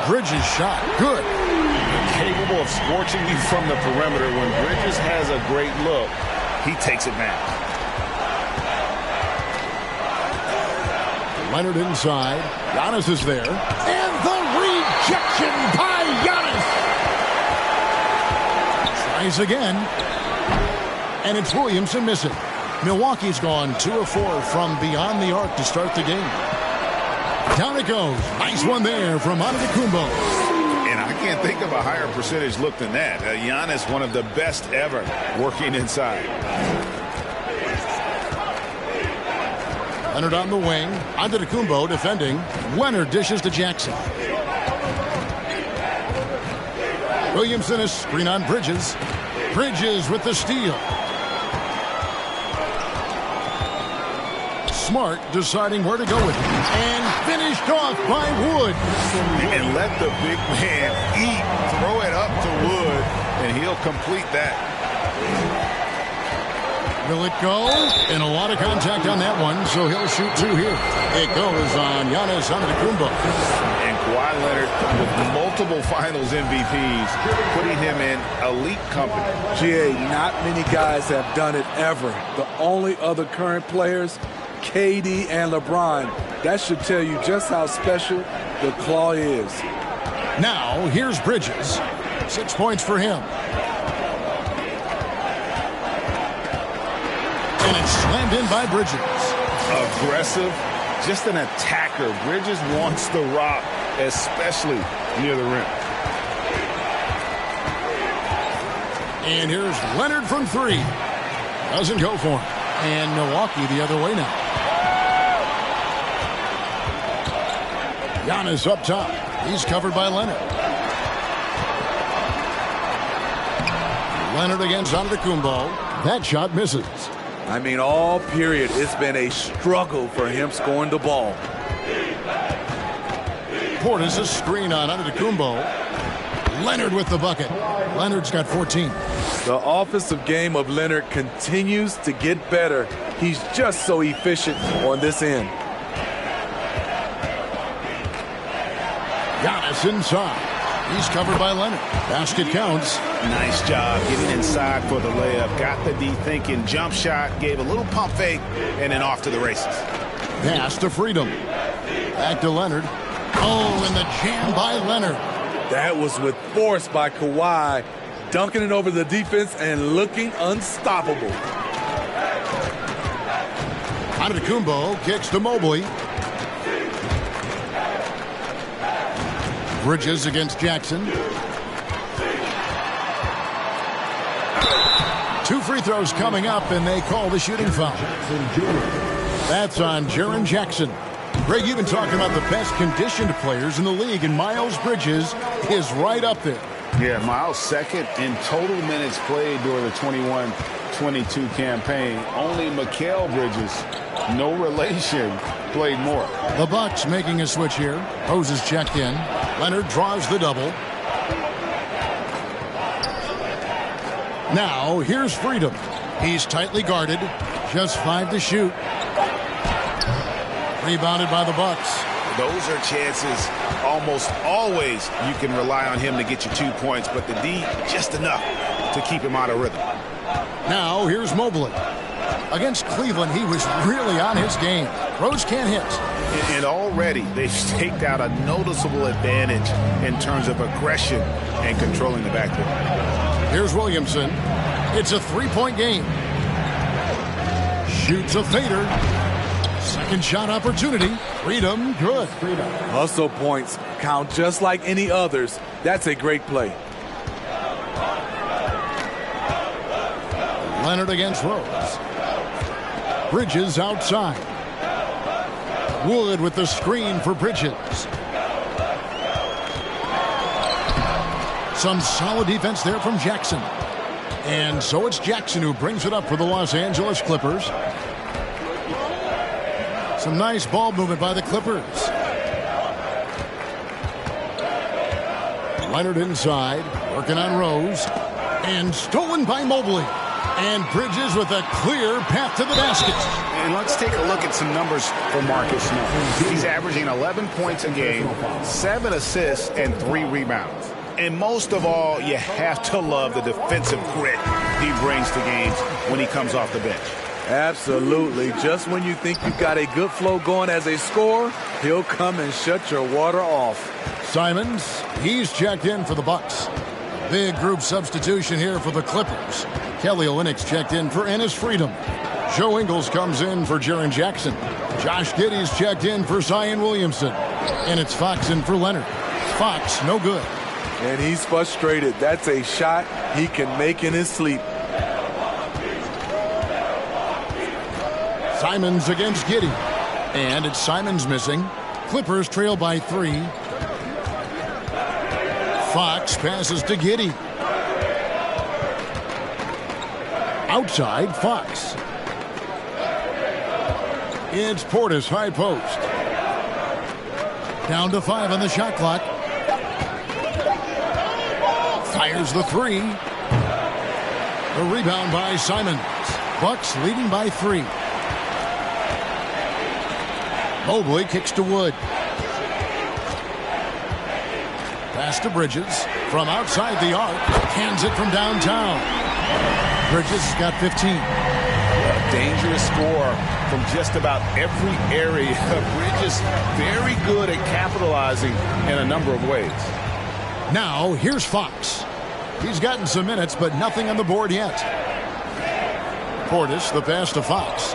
Bridges shot. Good. Capable of scorching you from the perimeter. When Bridges has a great look, he takes it back. Leonard inside. Giannis is there. And the rejection by Giannis. Tries again. And it's Williamson missing. Milwaukee's gone 2 of 4 from beyond the arc to start the game. Down it goes. Nice one there from Antetokounmpo. And I can't think of a higher percentage look than that. Giannis, one of the best ever working inside. Leonard on the wing. Antetokounmpo defending. Leonard dishes to Jackson. Williamson is screen on Bridges. Bridges with the steal. Smart deciding where to go with it. And finished off by Wood. And let the big man eat. Throw it up to Wood, and he'll complete that. Will it go? And a lot of contact on that one, so he'll shoot 2 here. It goes on Giannis Antetokounmpo. And Kawhi Leonard with multiple finals MVPs, putting him in elite company. GA, not many guys have done it ever. The only other current players, KD and LeBron. That should tell you just how special the Claw is. Now, here's Bridges. 6 points for him. And it's slammed in by Bridges. Aggressive, just an attacker. Bridges wants the rock, especially near the rim. And here's Leonard from 3. Doesn't go for him. And Milwaukee the other way now. Giannis up top. He's covered by Leonard. Leonard against Antetokounmpo. That shot misses. I mean, all period, it's been a struggle for him scoring the ball. Portis a screen on Antetokounmpo. Leonard with the bucket. Leonard's got 14. The offensive game of Leonard continues to get better. He's just so efficient on this end. Giannis inside. He's covered by Leonard. Basket counts. Nice job getting inside for the layup. Got the D thinking. Jump shot. Gave a little pump fake. And then off to the races. Pass to Freedom. Back to Leonard. Oh, and the jam by Leonard. That was with force by Kawhi. Dunking it over the defense and looking unstoppable. Antetokounmpo kicks to Mobley. Bridges against Jackson. 2 free throws coming up, and they call the shooting foul. That's on Jaren Jackson. Greg, you've been talking about the best conditioned players in the league, and Miles Bridges is right up there. Yeah, Miles second in total minutes played during the 21-22 campaign. Only Mikal Bridges, no relation, played more. The Bucks making a switch here. Rose is checked in. Leonard draws the double. Now, here's Freedom. He's tightly guarded. Just 5 to shoot. Rebounded by the Bucks. Those are chances almost always you can rely on him to get you 2 points, but the D just enough to keep him out of rhythm. Now, here's Mobley. Against Cleveland, he was really on his game. Rose can't hit. And already they've staked out a noticeable advantage in terms of aggression and controlling the backcourt. Here's Williamson. It's a 3-point game. Shoots a fader. Second shot opportunity. Freedom, good. Hustle points count just like any others. That's a great play. Leonard against Rose. Bridges outside. Wood with the screen for Bridges. Some solid defense there from Jackson. And so it's Jackson who brings it up for the Los Angeles Clippers. Some nice ball movement by the Clippers. Leonard inside, working on Rose. And stolen by Mobley. And Bridges with a clear path to the basket. And let's take a look at some numbers for Marcus Smart. He's averaging 11 points a game, 7 assists, and 3 rebounds. And most of all, you have to love the defensive grit he brings to games when he comes off the bench. Absolutely. Just when you think you've got a good flow going as a scorer, he'll come and shut your water off. Simons, he's checked in for the Bucks. Big group substitution here for the Clippers. Kelly Olynyk's checked in for Ennis Freedom. Joe Ingles comes in for Jaren Jackson. Josh Giddey's checked in for Zion Williamson. And it's Fox in for Leonard. Fox, no good. And he's frustrated. That's a shot he can make in his sleep. Simons against Giddey. And it's Simons missing. Clippers trail by 3. Fox passes to Giddey. Outside, Fox. It's Portis, high post. Down to 5 on the shot clock. Fires the 3. The rebound by Simons. Bucks leading by 3. Mobley kicks to Wood. Pass to Bridges. From outside the arc. Hands it from downtown. Bridges has got 15. A dangerous score from just about every area. Bridges very good at capitalizing in a number of ways. Now, here's Fox. He's gotten some minutes, but nothing on the board yet. Portis, the pass to Fox.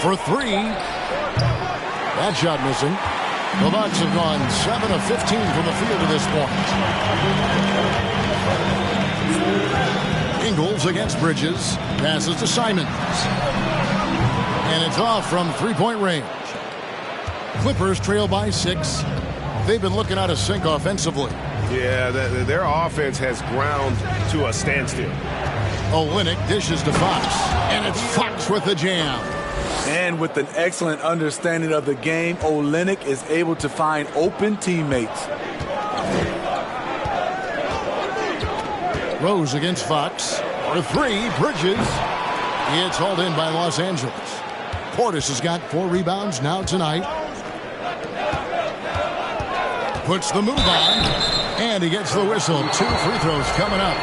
For 3. That shot missing. The Bucks have gone 7 of 15 from the field at this point. Ingles against Bridges. Passes to Simons. And it's off from 3-point range. Clippers trail by 6. They've been looking out of sync offensively. Yeah, their offense has ground to a standstill. Olynyk dishes to Fox. And it's Fox with the jam. And with an excellent understanding of the game, Olynyk is able to find open teammates. Rose against Fox. For 3, Bridges. It's hauled in by Los Angeles. Portis has got 4 rebounds now tonight. puts the move on, and he gets the whistle. 2 free throws coming up.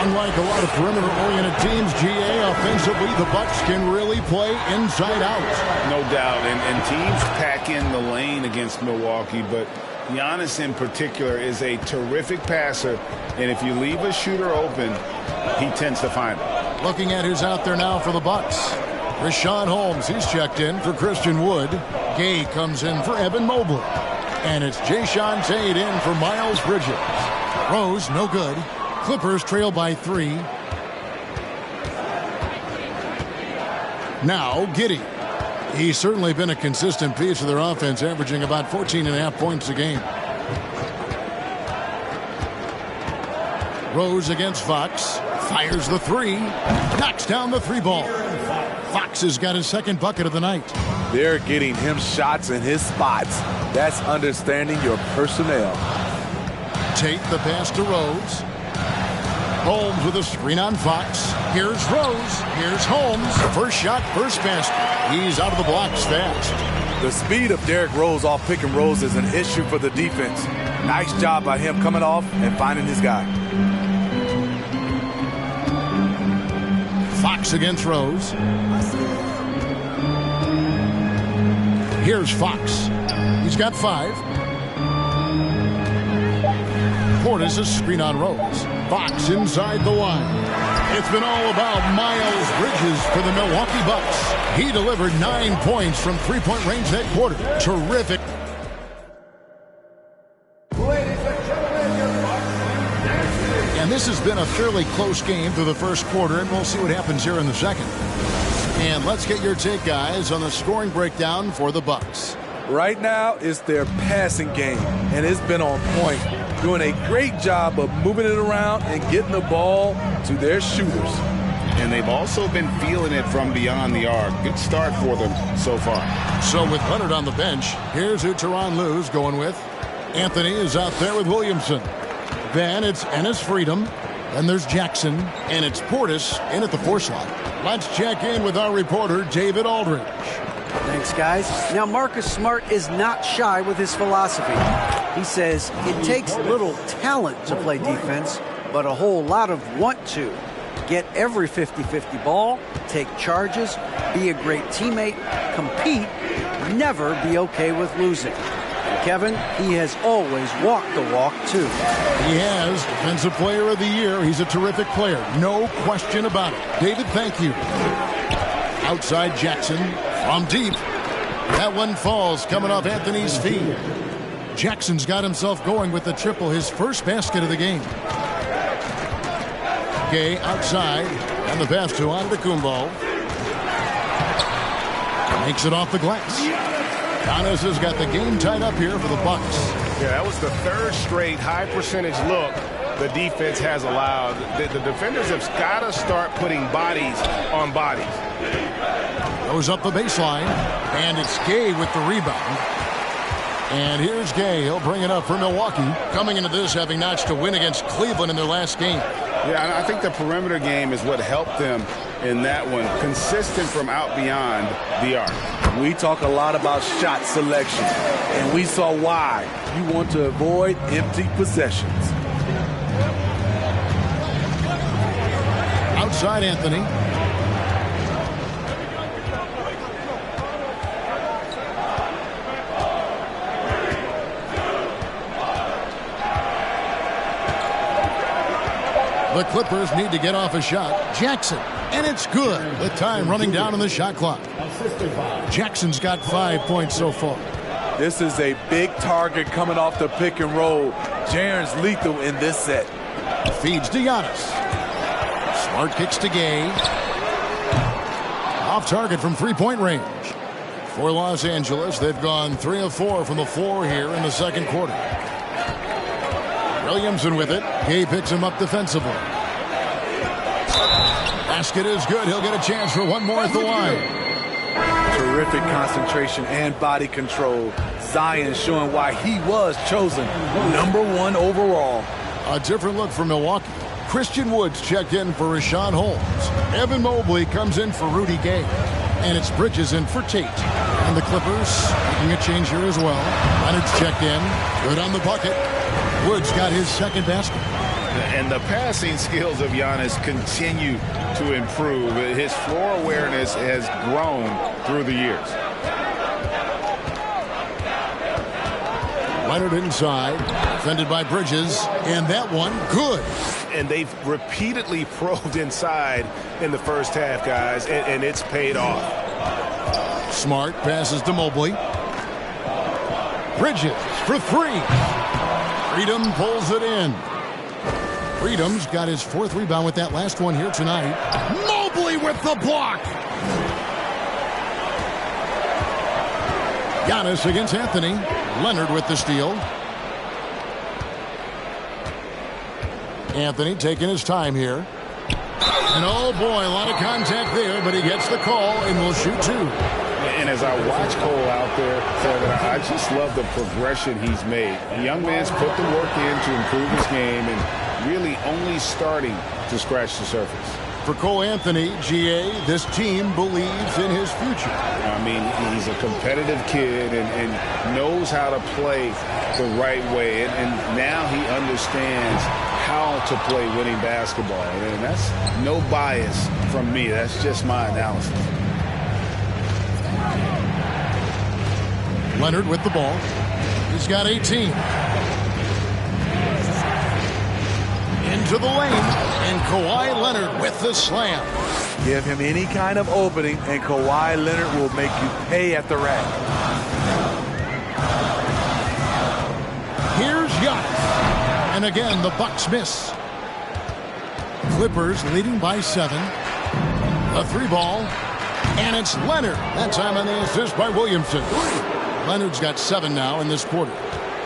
Unlike a lot of perimeter-oriented teams, GA, offensively, the Bucks can really play inside out. No doubt, and teams pack in the lane against Milwaukee, but Giannis in particular is a terrific passer, and if you leave a shooter open, he tends to find it. Looking at who's out there now for the Bucks. Richaun Holmes, he's checked in for Christian Wood. Gay comes in for Evan Mobley. And it's Jae'Sean Tate in for Miles Bridges. Rose, no good. Clippers trail by 3. Now, Giddey. He's certainly been a consistent piece of their offense, averaging about 14.5 points a game. Rose against Fox. Fires the 3. Knocks down the 3 ball. Fox has got his second bucket of the night. They're getting him shots in his spots. That's understanding your personnel. Tate the pass to Rose. Holmes with a screen on Fox. Here's Rose. Here's Holmes. First shot, first basket. He's out of the blocks fast. The speed of Derrick Rose off pick and rolls is an issue for the defense. Nice job by him coming off and finding his guy. Fox against Rose. Here's Fox. He's got 5. Portis a screen on Rose. Fox inside the line. It's been all about Miles Bridges for the Milwaukee Bucks. He delivered 9 points from 3-point range that quarter. Terrific. And this has been a fairly close game through the first quarter, and we'll see what happens here in the second. And let's get your take, guys, on the scoring breakdown for the Bucks. Right now, it's their passing game, and it's been on point. Doing a great job of moving it around and getting the ball to their shooters. And they've also been feeling it from beyond the arc. Good start for them so far. So with Leonard on the bench, here's who Tyronn Lue's going with. Anthony is out there with Williamson. Then it's Enes Freedom. Then there's Jackson. And it's Portis in at the 4 slot. Let's check in with our reporter, David Aldridge. Thanks, guys. Now, Marcus Smart is not shy with his philosophy. He says it takes little talent to play defense, but a whole lot of want to. Get every 50-50 ball, take charges, be a great teammate, compete, never be okay with losing. And Kevin, he has always walked the walk, too. He has. Defensive Player of the Year. He's a terrific player. No question about it. David, thank you. Outside Jackson. From deep. That one falls, coming off Anthony's feet. Jackson's got himself going with the triple, his first basket of the game. Gay outside, and the pass to Antetokounmpo. Makes it off the glass. Giannis has got the game tied up here for the Bucks. Yeah, that was the 3rd straight high percentage look the defense has allowed. The defenders have got to start putting bodies on bodies. Goes up the baseline, and it's Gay with the rebound. And here's Gay. He'll bring it up for Milwaukee. Coming into this, having notched a win against Cleveland in their last game. Yeah, I think the perimeter game is what helped them in that one. Consistent from out beyond the arc. We talk a lot about shot selection, and we saw why. You want to avoid empty possessions. Outside Anthony. The Clippers need to get off a shot. Jackson, and it's good. The time running down on the shot clock. Jackson's got 5 points so far. This is a big target coming off the pick and roll. Jaren's lethal in this set. Feeds to Giannis. Smart kicks to Gay. Off target from 3-point range. For Los Angeles, they've gone 3 of 4 from the floor here in the second quarter. Williamson with it. Gay picks him up defensively. Basket is good. He'll get a chance for one more at the line. Terrific concentration and body control. Zion showing why he was chosen #1 overall. A different look for Milwaukee. Christian Woods checked in for Richaun Holmes. Evan Mobley comes in for Rudy Gay. And it's Bridges in for Tate. And And the Clippers making a change here as well. Leonard's checked in. Good on the bucket. Wood's got his second basket. And the passing skills of Giannis continue to improve. His floor awareness has grown through the years. Leonard inside, defended by Bridges, and that one good. And they've repeatedly probed inside in the first half, guys, and it's paid off. Smart passes to Mobley. Bridges for three. Freedom pulls it in. Freedom's got his fourth rebound with that last one here tonight. Mobley with the block. Giannis against Anthony. Leonard with the steal. Anthony taking his time here. And oh boy, a lot of contact there, but he gets the call and will shoot two. And as I watch Cole out there, I just love the progression he's made. The young man's put the work in to improve his game and really only starting to scratch the surface. For Cole Anthony, GA, this team believes in his future. I mean, he's a competitive kid and knows how to play the right way. And now he understands how to play winning basketball. And that's no bias from me. That's just my analysis. Leonard with the ball. He's got 18. Into the lane, and Kawhi Leonard with the slam. Give him any kind of opening, and Kawhi Leonard will make you pay at the rack. Here's Giannis. And again, the Bucks miss. Clippers leading by 7. A 3-ball, and it's Leonard. That time on the assist by Williamson. Leonard's got 7 now in this quarter.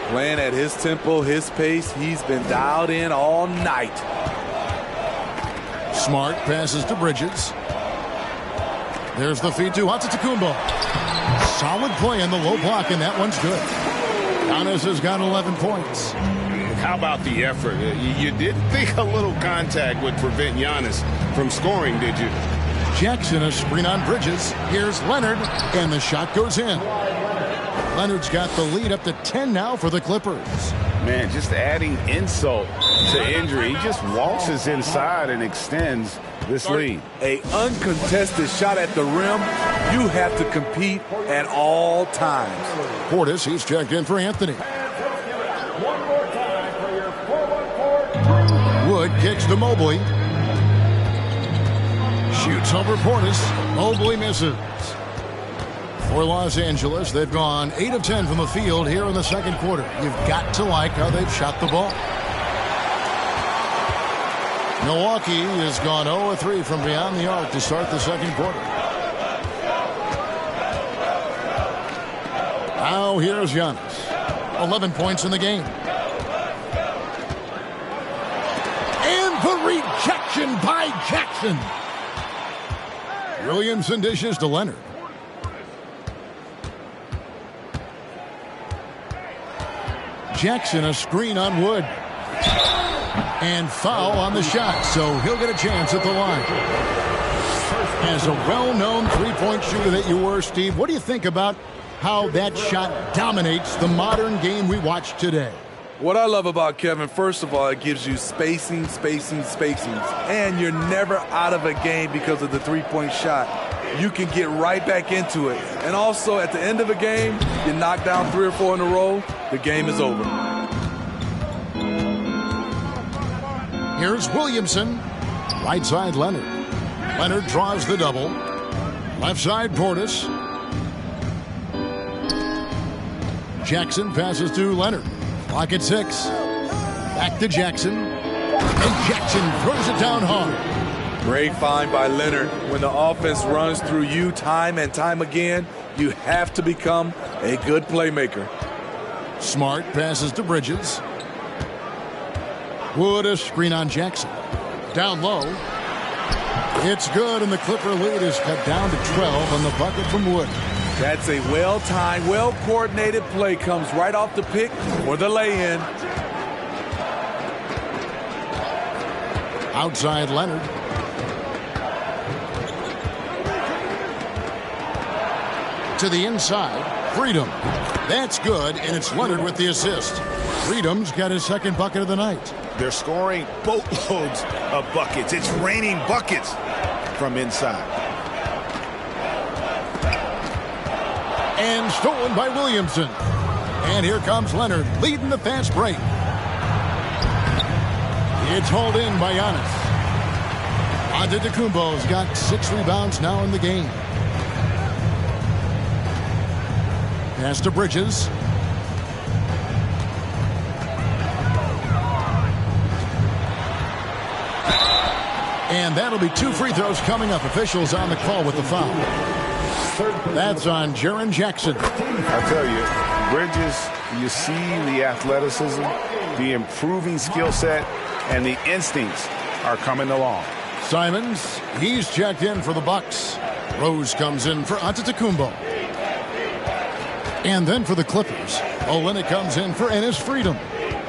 Playing at his tempo, his pace, he's been dialed in all night. Smart passes to Bridges. There's the feed to Antetokounmpo. Solid play in the low block, and that one's good. Giannis has got 11 points. How about the effort? You didn't think a little contact would prevent Giannis from scoring, did you? Jackson, a screen on Bridges. Here's Leonard, and the shot goes in. Leonard's got the lead up to 10 now for the Clippers. Man, just adding insult to injury. He just waltzes inside and extends this lead. An uncontested shot at the rim, you have to compete at all times. Portis, he's checked in for Anthony. Wood kicks to Mobley. Shoots over Portis. Mobley misses. For Los Angeles, they've gone 8 of 10 from the field here in the second quarter. You've got to like how they've shot the ball. Milwaukee has gone 0 of 3 from beyond the arc to start the second quarter. Now here's Giannis. 11 points in the game. And the rejection by Jackson. Williamson dishes to Leonard. Jackson, a screen on Wood. And foul on the shot, so he'll get a chance at the line. As a well-known three-point shooter that you were, Steve, what do you think about how that shot dominates the modern game we watch today? What I love about Kevin, first of all, it gives you spacing. And you're never out of a game because of the three-point shot. You can get right back into it. And also, at the end of a game, you knock down 3 or 4 in a row, the game is over. Here's Williamson. Right side, Leonard. Leonard draws the double. Left side, Portis. Jackson passes to Leonard. Clock at 6. Back to Jackson. And Jackson throws it down hard. Great find by Leonard. When the offense runs through you time and time again, you have to become a good playmaker. Smart passes to Bridges. Wood, a screen on Jackson. Down low. It's good, and the Clipper lead is cut down to 12 on the bucket from Wood. That's a well-timed, well-coordinated play. Comes right off the pick for the lay-in. Outside Leonard. To the inside, Freedom. That's good, and it's Leonard with the assist. Freedom's got his second bucket of the night. They're scoring boatloads of buckets. It's raining buckets from inside. And stolen by Williamson. And here comes Leonard leading the fast break. It's hauled in by Giannis. Antetokounmpo's got 6 rebounds now in the game. Pass to Bridges. And that'll be 2 free throws coming up. Officials on the call with the foul. That's on Jaren Jackson. I'll tell you, Bridges, you see the athleticism, the improving skill set, and the instincts are coming along. Simons, he's checked in for the Bucks. Rose comes in for Antetokounmpo. And then for the Clippers, Olynyk comes in for Enes Freedom.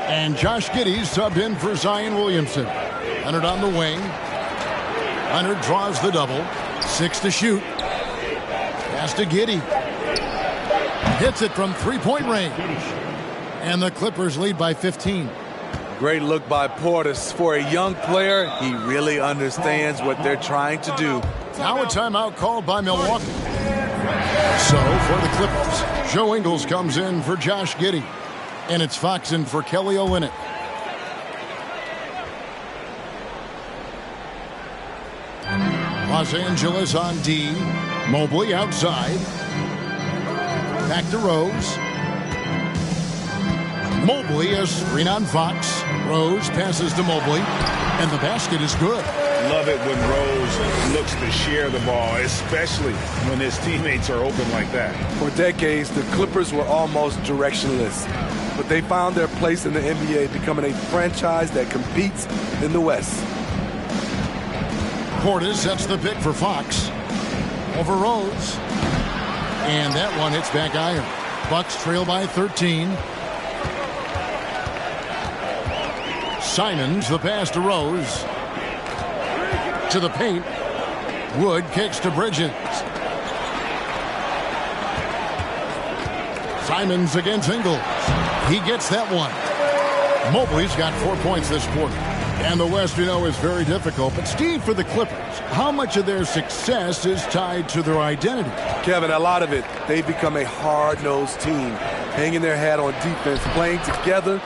And Josh Giddey's subbed in for Zion Williamson. Leonard on the wing. Leonard draws the double. 6 to shoot. Pass to Giddey. Hits it from 3-point range. And the Clippers lead by 15. Great look by Portis. For a young player, he really understands what they're trying to do. Now a timeout called by Milwaukee. So for the Clippers, Joe Ingles comes in for Josh Giddey. And it's Fox in for Kelly Olynyk. Los Angeles on D. Mobley outside. Back to Rose. Mobley is screen on Fox. Rose passes to Mobley. And the basket is good. Love it when Rose looks to share the ball, especially when his teammates are open like that. For decades, the Clippers were almost directionless. But they found their place in the NBA, becoming a franchise that competes in the West. Portis sets the pick for Fox. Over Rose. And that one hits back iron. Bucks trail by 13. Simons, the pass to Rose. To the paint. Wood kicks to Bridges. Simons against Ingles. He gets that one. Mobley's got 4 points this quarter. And the West, you know, is very difficult. But, Steve, for the Clippers, how much of their success is tied to their identity? Kevin, a lot of it. They've become a hard-nosed team, hanging their hat on defense, playing together,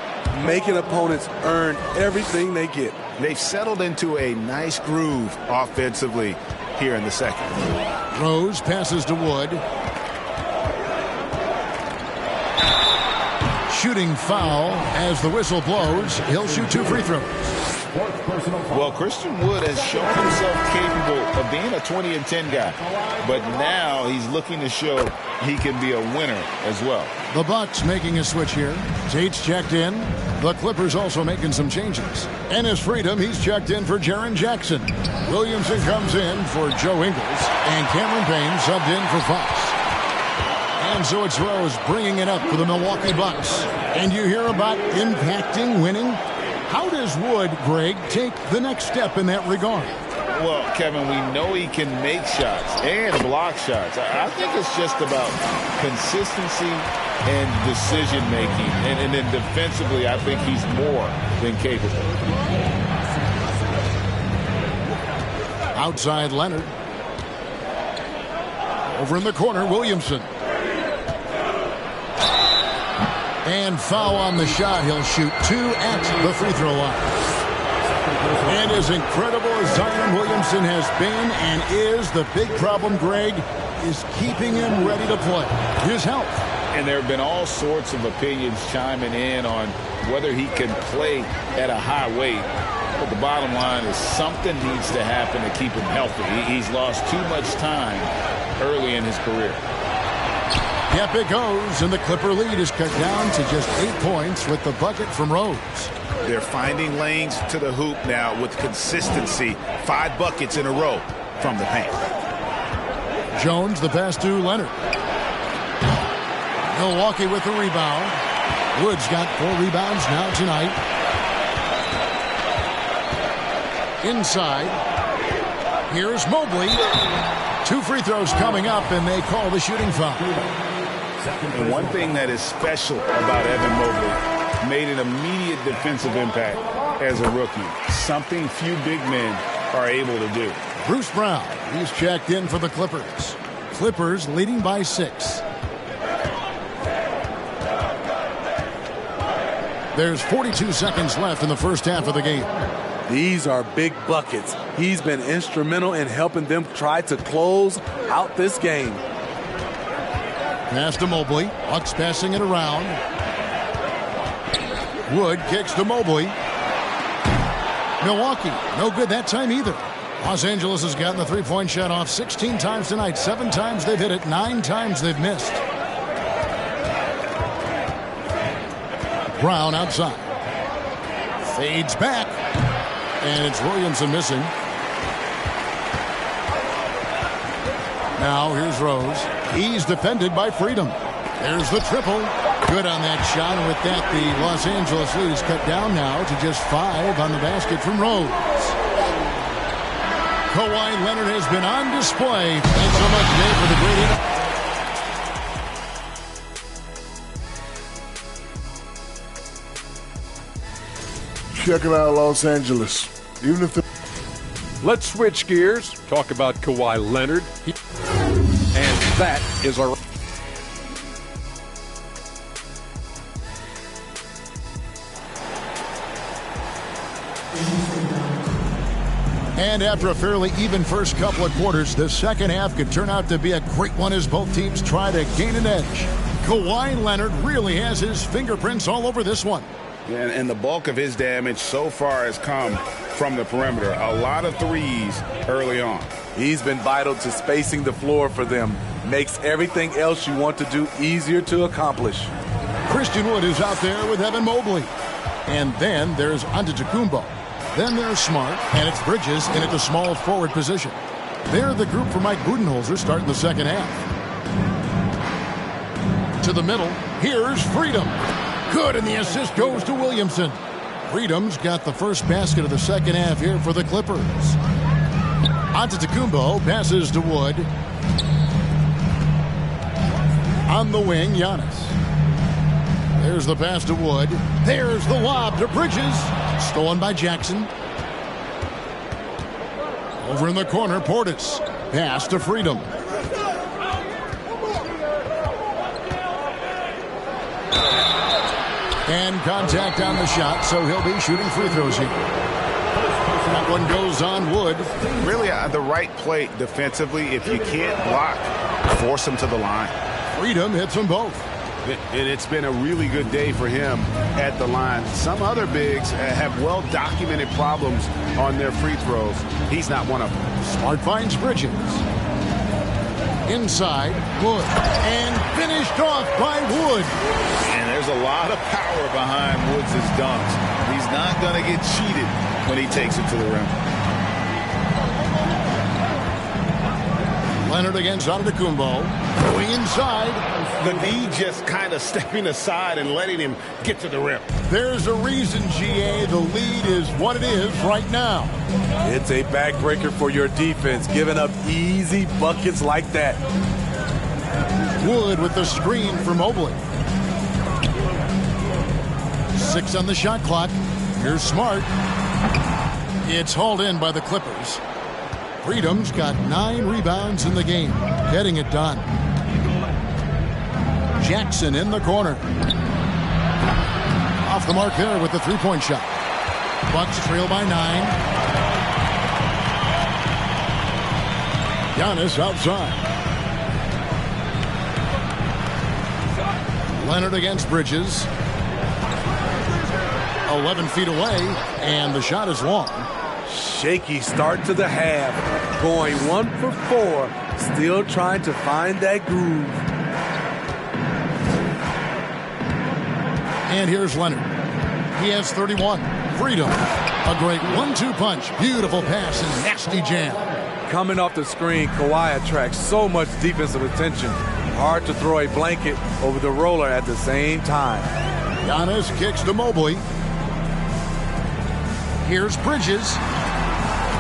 making opponents earn everything they get. They've settled into a nice groove offensively here in the second. Rose passes to Wood. Shooting foul as the whistle blows. He'll shoot 2 free throws. Well, Christian Wood has shown himself capable of being a 20 and 10 guy, but now he's looking to show he can be a winner as well. The Bucks making a switch here. Tate's checked in. The Clippers also making some changes. Enes Freedom, he's checked in for Jaren Jackson. Williamson comes in for Joe Ingles, and Cameron Payne subbed in for Fox. And so it's Rose bringing it up for the Milwaukee Bucks. And you hear about impacting winning? How does Wood, Greg, take the next step in that regard? Well, Kevin, we know he can make shots and block shots. I think it's just about consistency and decision-making. And then defensively, I think he's more than capable. Outside Leonard. Over in the corner, Williamson. And foul on the shot. He'll shoot 2 at the free throw line. And as incredible as Zion Williamson has been and is, the big problem, Greg, is keeping him ready to play. His health. And there have been all sorts of opinions chiming in on whether he can play at a high weight. But the bottom line is something needs to happen to keep him healthy. He's lost too much time early in his career. Yep, it goes, and the Clipper lead is cut down to just 8 points with the bucket from Rose. They're finding lanes to the hoop now with consistency. 5 buckets in a row from the paint. Jones, the pass to Leonard. Milwaukee with the rebound. Wood's got 4 rebounds now tonight. Inside. Here's Mobley. 2 free throws coming up, and they call the shooting foul. And one thing that is special about Evan Mobley, made an immediate defensive impact as a rookie. Something few big men are able to do. Bruce Brown, he's checked in for the Clippers. Clippers leading by 6. There's 42 seconds left in the first half of the game. These are big buckets. He's been instrumental in helping them try to close out this game. Pass to Mobley. Bucks passing it around. Wood kicks to Mobley. Milwaukee, no good that time either. Los Angeles has gotten the three-point shot off 16 times tonight. 7 times they've hit it. 9 times they've missed. Brown outside. Fades back. And it's Williamson missing. Now here's Rose. He's defended by Freedom. There's the triple. Good on that shot. And with that, the Los Angeles lead is cut down now to just 5 on the basket from Rose. Kawhi Leonard has been on display. Thanks so much, Dave, for the great Check it out, Los Angeles. Even if the Let's switch gears. Talk about Kawhi Leonard. And that is our... And after a fairly even first couple of quarters, the second half could turn out to be a great one as both teams try to gain an edge. Kawhi Leonard really has his fingerprints all over this one. And the bulk of his damage so far has come from the perimeter. A lot of threes early on. He's been vital to spacing the floor for them. Makes everything else you want to do easier to accomplish. Christian Wood is out there with Evan Mobley. And then there's Antetokounmpo. Then there's Smart, and it's Bridges in at the small forward position. They're the group for Mike Budenholzer starting the second half. To the middle, here's Freedom. Good, and the assist goes to Williamson. Freedom's got the first basket of the second half here for the Clippers. Antetokounmpo passes to Wood. On the wing, Giannis. There's the pass to Wood. There's the lob to Bridges. Stolen by Jackson. Over in the corner, Portis. Pass to Freedom. And contact on the shot, so he'll be shooting free throws here. That one goes on Wood. Really the right play defensively. If you can't block, force him to the line. Freedom hits them both. And it's been a really good day for him at the line. Some other bigs have well-documented problems on their free throws. He's not one of them. Smart finds Bridges. Inside, Wood. And finished off by Wood. And there's a lot of power behind Woods' dunks. He's not going to get cheated when he takes it to the rim. Leonard against Antetokounmpo. Going inside. The D just kind of stepping aside and letting him get to the rim. There's a reason, GA. The lead is what it is right now. It's a backbreaker for your defense, giving up easy buckets like that. Wood with the screen for Mobley. 6 on the shot clock. Here's Smart. It's hauled in by the Clippers. Freedom's got 9 rebounds in the game, getting it done. Jackson in the corner. Off the mark there with the three-point shot. Bucks trail by 9. Giannis outside. Leonard against Bridges. 11 feet away, and the shot is long. Shaky start to the half. Going 1 for 4. Still trying to find that groove. And here's Leonard. He has 31. Freedom. A great 1-2 punch. Beautiful pass and nasty jam. Coming off the screen, Kawhi attracts so much defensive attention. Hard to throw a blanket over the roller at the same time. Giannis kicks to Mobley. Here's Bridges.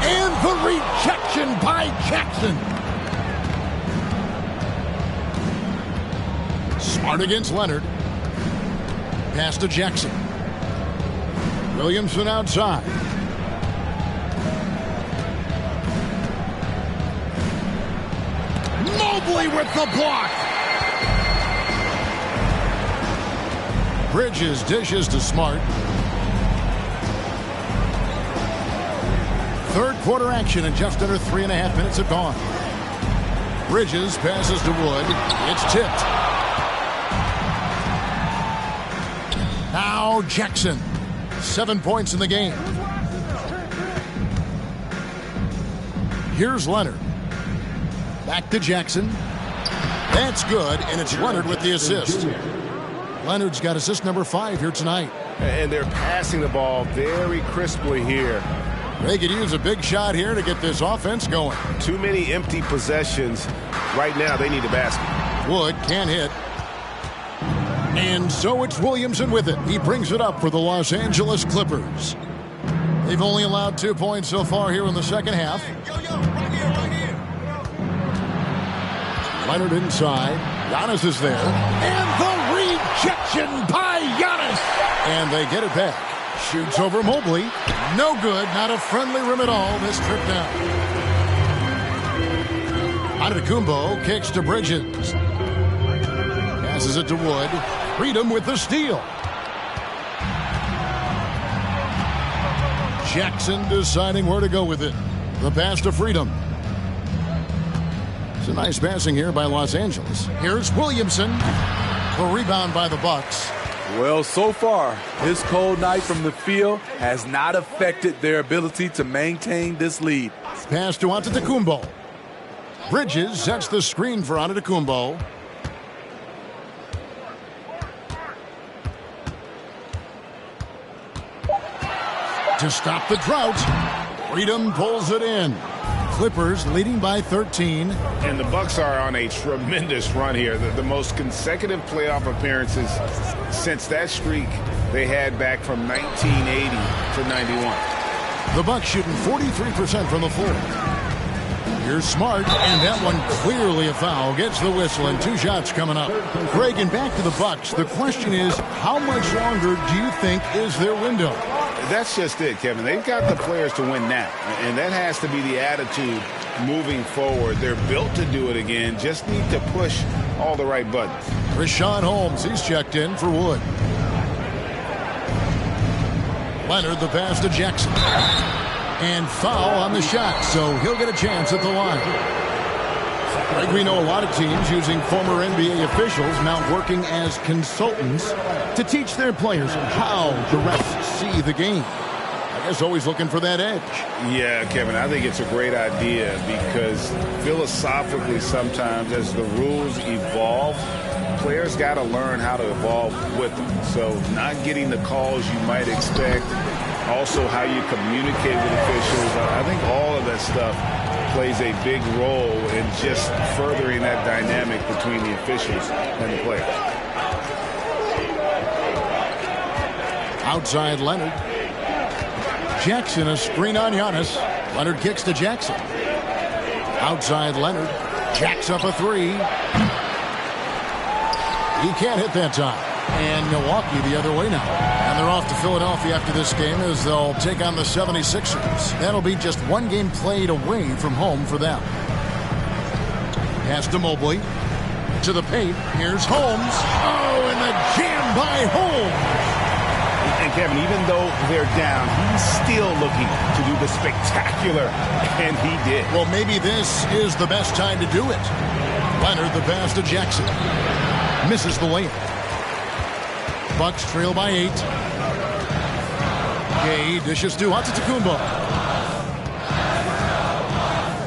And the rejection by Jackson. Smart against Leonard. Pass to Jackson. Williamson outside. Mobley with the block. Bridges dishes to Smart. Third quarter action in just under 3.5 minutes have gone. Bridges passes to Wood. It's tipped. Now Jackson. 7 points in the game. Here's Leonard. Back to Jackson. That's good, and it's Leonard with the assist. Leonard's got assist number 5 here tonight. And they're passing the ball very crisply here. They could use a big shot here to get this offense going. Too many empty possessions. Right now, they need a basket. Wood can't hit. And so it's Williamson with it. He brings it up for the Los Angeles Clippers. They've only allowed 2 points so far here in the second half. Leonard inside. Giannis is there. And the rejection by Giannis. And they get it back. Shoots over Mobley. No good. Not a friendly rim at all this trip down. Antetokounmpo kicks to Bridges. Passes it to Wood. Freedom with the steal. Jackson deciding where to go with it. The pass to Freedom. It's a nice passing here by Los Angeles. Here's Williamson. The rebound by the Bucks. Well, so far, his cold night from the field has not affected their ability to maintain this lead. Pass to Antetokounmpo. Bridges sets the screen for Antetokounmpo. To stop the drought. Freedom pulls it in. Clippers leading by 13. And the Bucks are on a tremendous run here. The most consecutive playoff appearances since that streak they had back from 1980 to 91. The Bucks shooting 43% from the floor. Here's Smart, and that one clearly a foul. Gets the whistle, and 2 shots coming up. Greg, and back to the Bucks. The question is, how much longer do you think is their window? That's just it, Kevin. They've got the players to win now, and that has to be the attitude moving forward. They're built to do it again. Just need to push all the right buttons. Richaun Holmes, he's checked in for Wood. Leonard, the pass to Jackson. And foul on the shot, so he'll get a chance at the line. Like we know a lot of teams using former NBA officials now working as consultants to teach their players how the refs see the game. I guess always looking for that edge. Yeah, Kevin, I think it's a great idea because philosophically sometimes as the rules evolve, players got to learn how to evolve with them. So not getting the calls you might expect, also how you communicate with officials. I think all of that stuff plays a big role in just furthering that dynamic between the officials and the players. Outside Leonard. Jackson, a screen on Giannis. Leonard kicks to Jackson. Outside Leonard. Jacks up a 3. He can't hit that time. And Milwaukee the other way now. And they're off to Philadelphia after this game as they'll take on the 76ers. That'll be just 1 game played away from home for them. Pass to Mobley. To the paint. Here's Holmes. Oh, and the jam by Holmes. And Kevin, even though they're down, he's still looking to do the spectacular, and he did. Well, maybe this is the best time to do it. Leonard, the pass to Jackson. Misses the layup. Bucks trail by 8. Gay dishes to Antetokounmpo.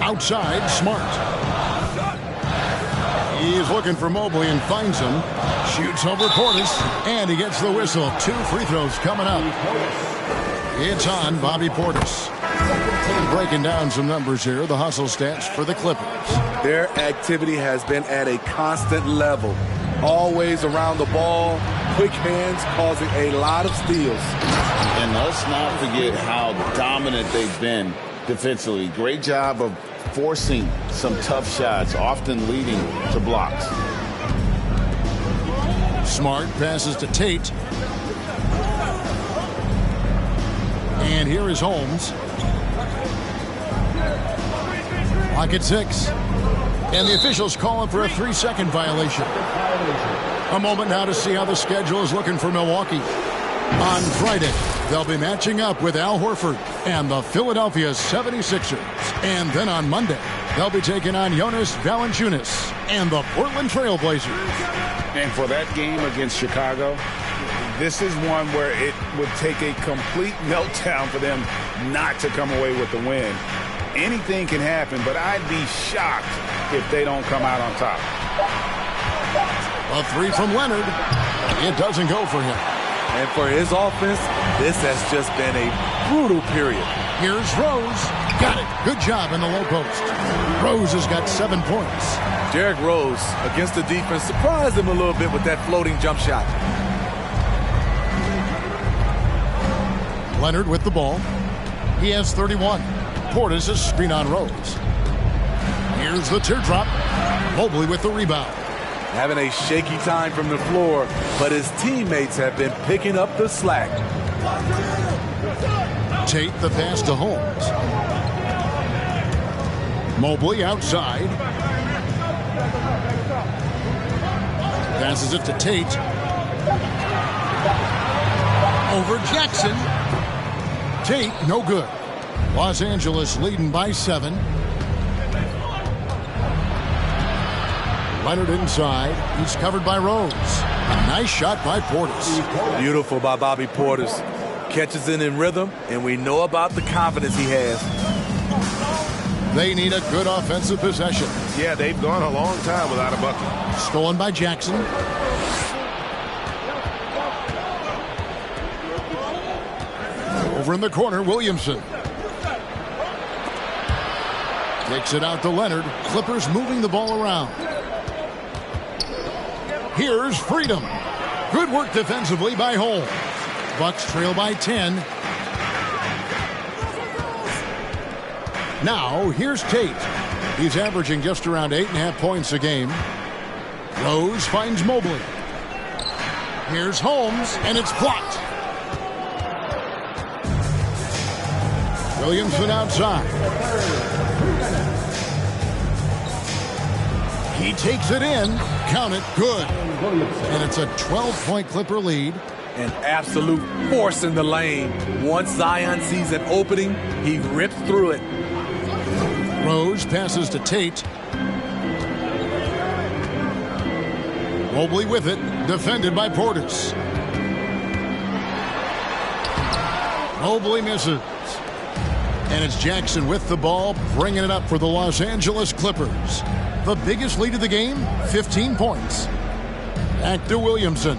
Outside, Smart. He's looking for Mobley and finds him. Shoots over Portis, and he gets the whistle. 2 free throws coming up. It's on Bobby Portis. Breaking down some numbers here, the hustle stats for the Clippers. Their activity has been at a constant level. Always around the ball, quick hands causing a lot of steals. And let's not forget how dominant they've been defensively. Great job of forcing some tough shots, often leading to blocks. Smart passes to Tate. And here is Holmes. Clock at 6. And the officials calling for a 3-second violation. A moment now to see how the schedule is looking for Milwaukee. On Friday, they'll be matching up with Al Horford and the Philadelphia 76ers. And then on Monday, they'll be taking on Jonas Valanciunas and the Portland Trail Blazers. And for that game against Chicago, this is one where it would take a complete meltdown for them not to come away with the win. Anything can happen, but I'd be shocked if they don't come out on top. A 3 from Leonard. It doesn't go for him. And for his offense, this has just been a brutal period. Here's Rose. Got it. Good job in the low post. Rose has got 7 points. Derrick Rose, against the defense, surprised him a little bit with that floating jump shot. Leonard with the ball. He has 31. Portis a screen on Rose. Here's the teardrop. Mobley with the rebound. Having a shaky time from the floor, but his teammates have been picking up the slack. Tate the pass to Holmes. Mobley outside. Passes it to Tate. Over Jackson. Tate, no good. Los Angeles leading by 7. Leonard inside. He's covered by Rose. Nice shot by Portis. Beautiful by Bobby Portis. Catches it in rhythm, and we know about the confidence he has. They need a good offensive possession. Yeah, they've gone a long time without a bucket. Stolen by Jackson. Over in the corner, Williamson. Takes it out to Leonard. Clippers moving the ball around. Here's Freedom. Good work defensively by Holmes. Bucks trail by 10. Now, here's Tate. He's averaging just around 8.5 points a game. Rose finds Mobley. Here's Holmes, and it's blocked. Williamson outside. He takes it in. Count it. Good. And it's a 12-point Clipper lead. An absolute force in the lane. Once Zion sees an opening, he rips through it. Rose passes to Tate. Mobley with it. Defended by Portis. Mobley misses. And it's Jackson with the ball, bringing it up for the Los Angeles Clippers. The biggest lead of the game, 15 points. Back to Williamson.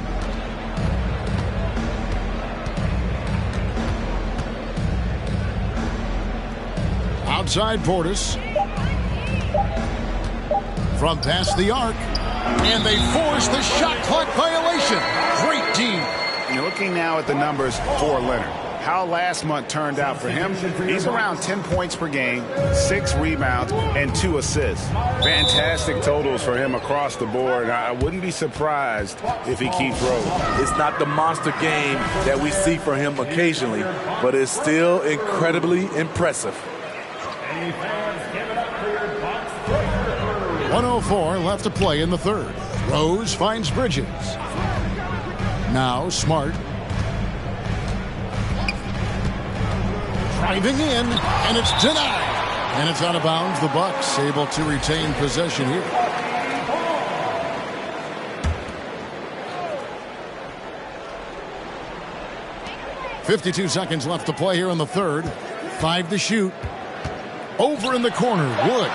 Outside Portis. From past the arc. And they force the shot clock violation. Great team. You're looking now at the numbers for Leonard. How last month turned out for him. He's around 10 points per game, 6 rebounds, and 2 assists. Fantastic totals for him across the board. I wouldn't be surprised if he keeps rolling. It's not the monster game that we see for him occasionally, but it's still incredibly impressive. 1:04 left to play in the third. Rose finds Bridges. Now Smart. Driving in, and it's denied. And it's out of bounds. The Bucks able to retain possession here. .52 seconds left to play here in the third. 5 to shoot. Over in the corner, Wood.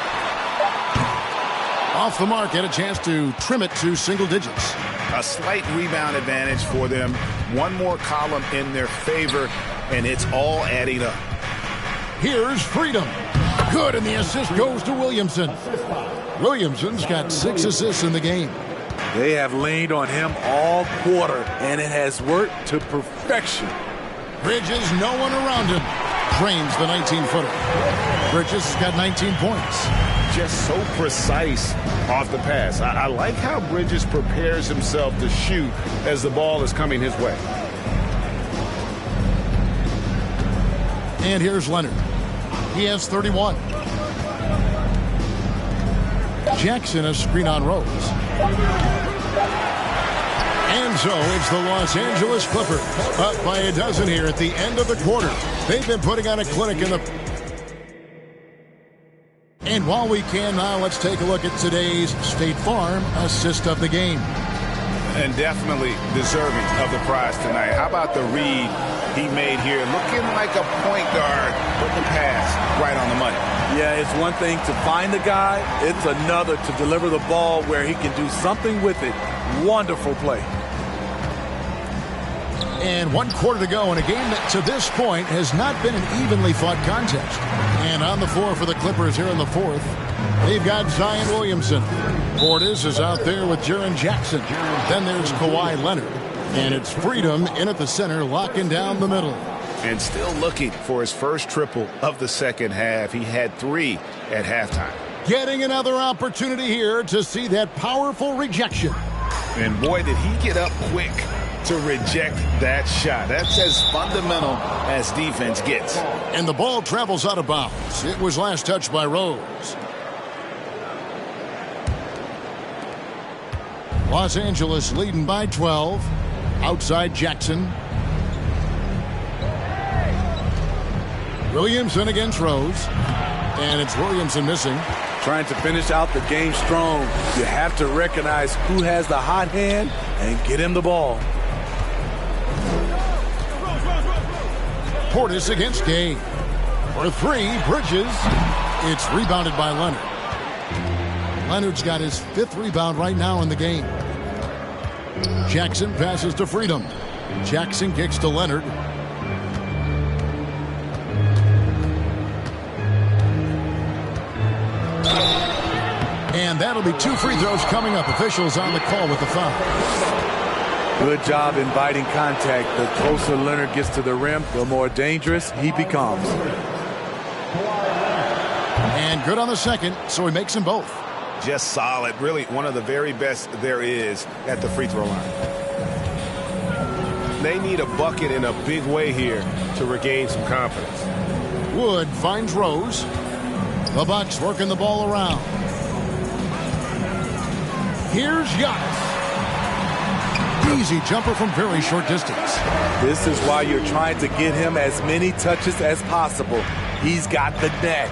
Off the mark, had a chance to trim it to single digits. A slight rebound advantage for them. One more column in their favor, and it's all adding up. Here's Freedom. Good, and the assist goes to Williamson. Williamson's got 6 assists in the game. They have leaned on him all quarter, and it has worked to perfection. Bridges, no one around him. drains the 19-footer. Bridges has got 19 points. Just so precise off the pass. I like how Bridges prepares himself to shoot as the ball is coming his way. And here's Leonard. He has 31. Jackson a screen on Rose. And so it's the Los Angeles Clippers up by a dozen here at the end of the quarter. They've been putting on a clinic in the... And while we can now, let's take a look at today's State Farm assist of the game. And definitely deserving of the prize tonight. How about the read he made here? Looking like a point guard, put the pass right on the money. Yeah, it's one thing to find the guy. It's another to deliver the ball where he can do something with it. Wonderful play. And 1 quarter to go in a game that to this point has not been an evenly fought contest. And on the floor for the Clippers here in the fourth, they've got Zion Williamson. Portis is out there with Jaren Jackson. Then there's Kawhi Leonard. And it's Freedom in at the center, locking down the middle. And still looking for his first triple of the second half. He had 3 at halftime. Getting another opportunity here to see that powerful rejection. And boy, did he get up quick to reject that shot. That's as fundamental as defense gets. And the ball travels out of bounds. It was last touched by Rose. Los Angeles leading by 12. Outside Jackson. Williamson against Rose. And it's Williamson missing. Trying to finish out the game strong. You have to recognize who has the hot hand and get him the ball. Portis against Gay. For 3, Bridges. It's rebounded by Leonard. Leonard's got his 5th rebound right now in the game. Jackson passes to Freedom. Jackson kicks to Leonard. And that'll be 2 free throws coming up. Officials on the call with the foul. Good job inviting contact. The closer Leonard gets to the rim, the more dangerous he becomes. And good on the second, so he makes them both. Just solid. Really one of the very best there is at the free throw line. They need a bucket in a big way here to regain some confidence. Wood finds Rose. The Bucks working the ball around. Here's Giannis. Easy jumper from very short distance. This is why you're trying to get him as many touches as possible. He's got the neck.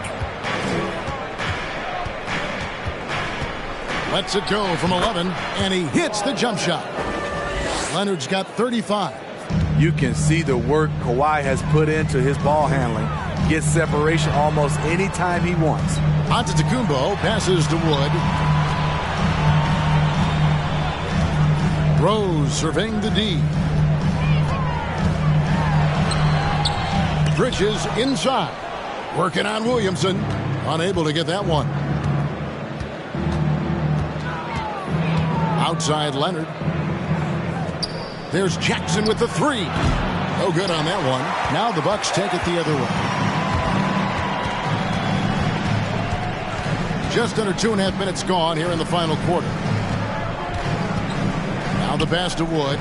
Lets it go from 11, and he hits the jump shot. Leonard's got 35. You can see the work Kawhi has put into his ball handling. Gets separation almost any time he wants. Antetokounmpo passes to Wood. Rose surveying the D. Bridges inside. Working on Williamson. Unable to get that one. Outside Leonard. There's Jackson with the 3. No good on that one. Now the Bucks take it the other way. Just under 2.5 minutes gone here in the final quarter. Now the pass to Wood.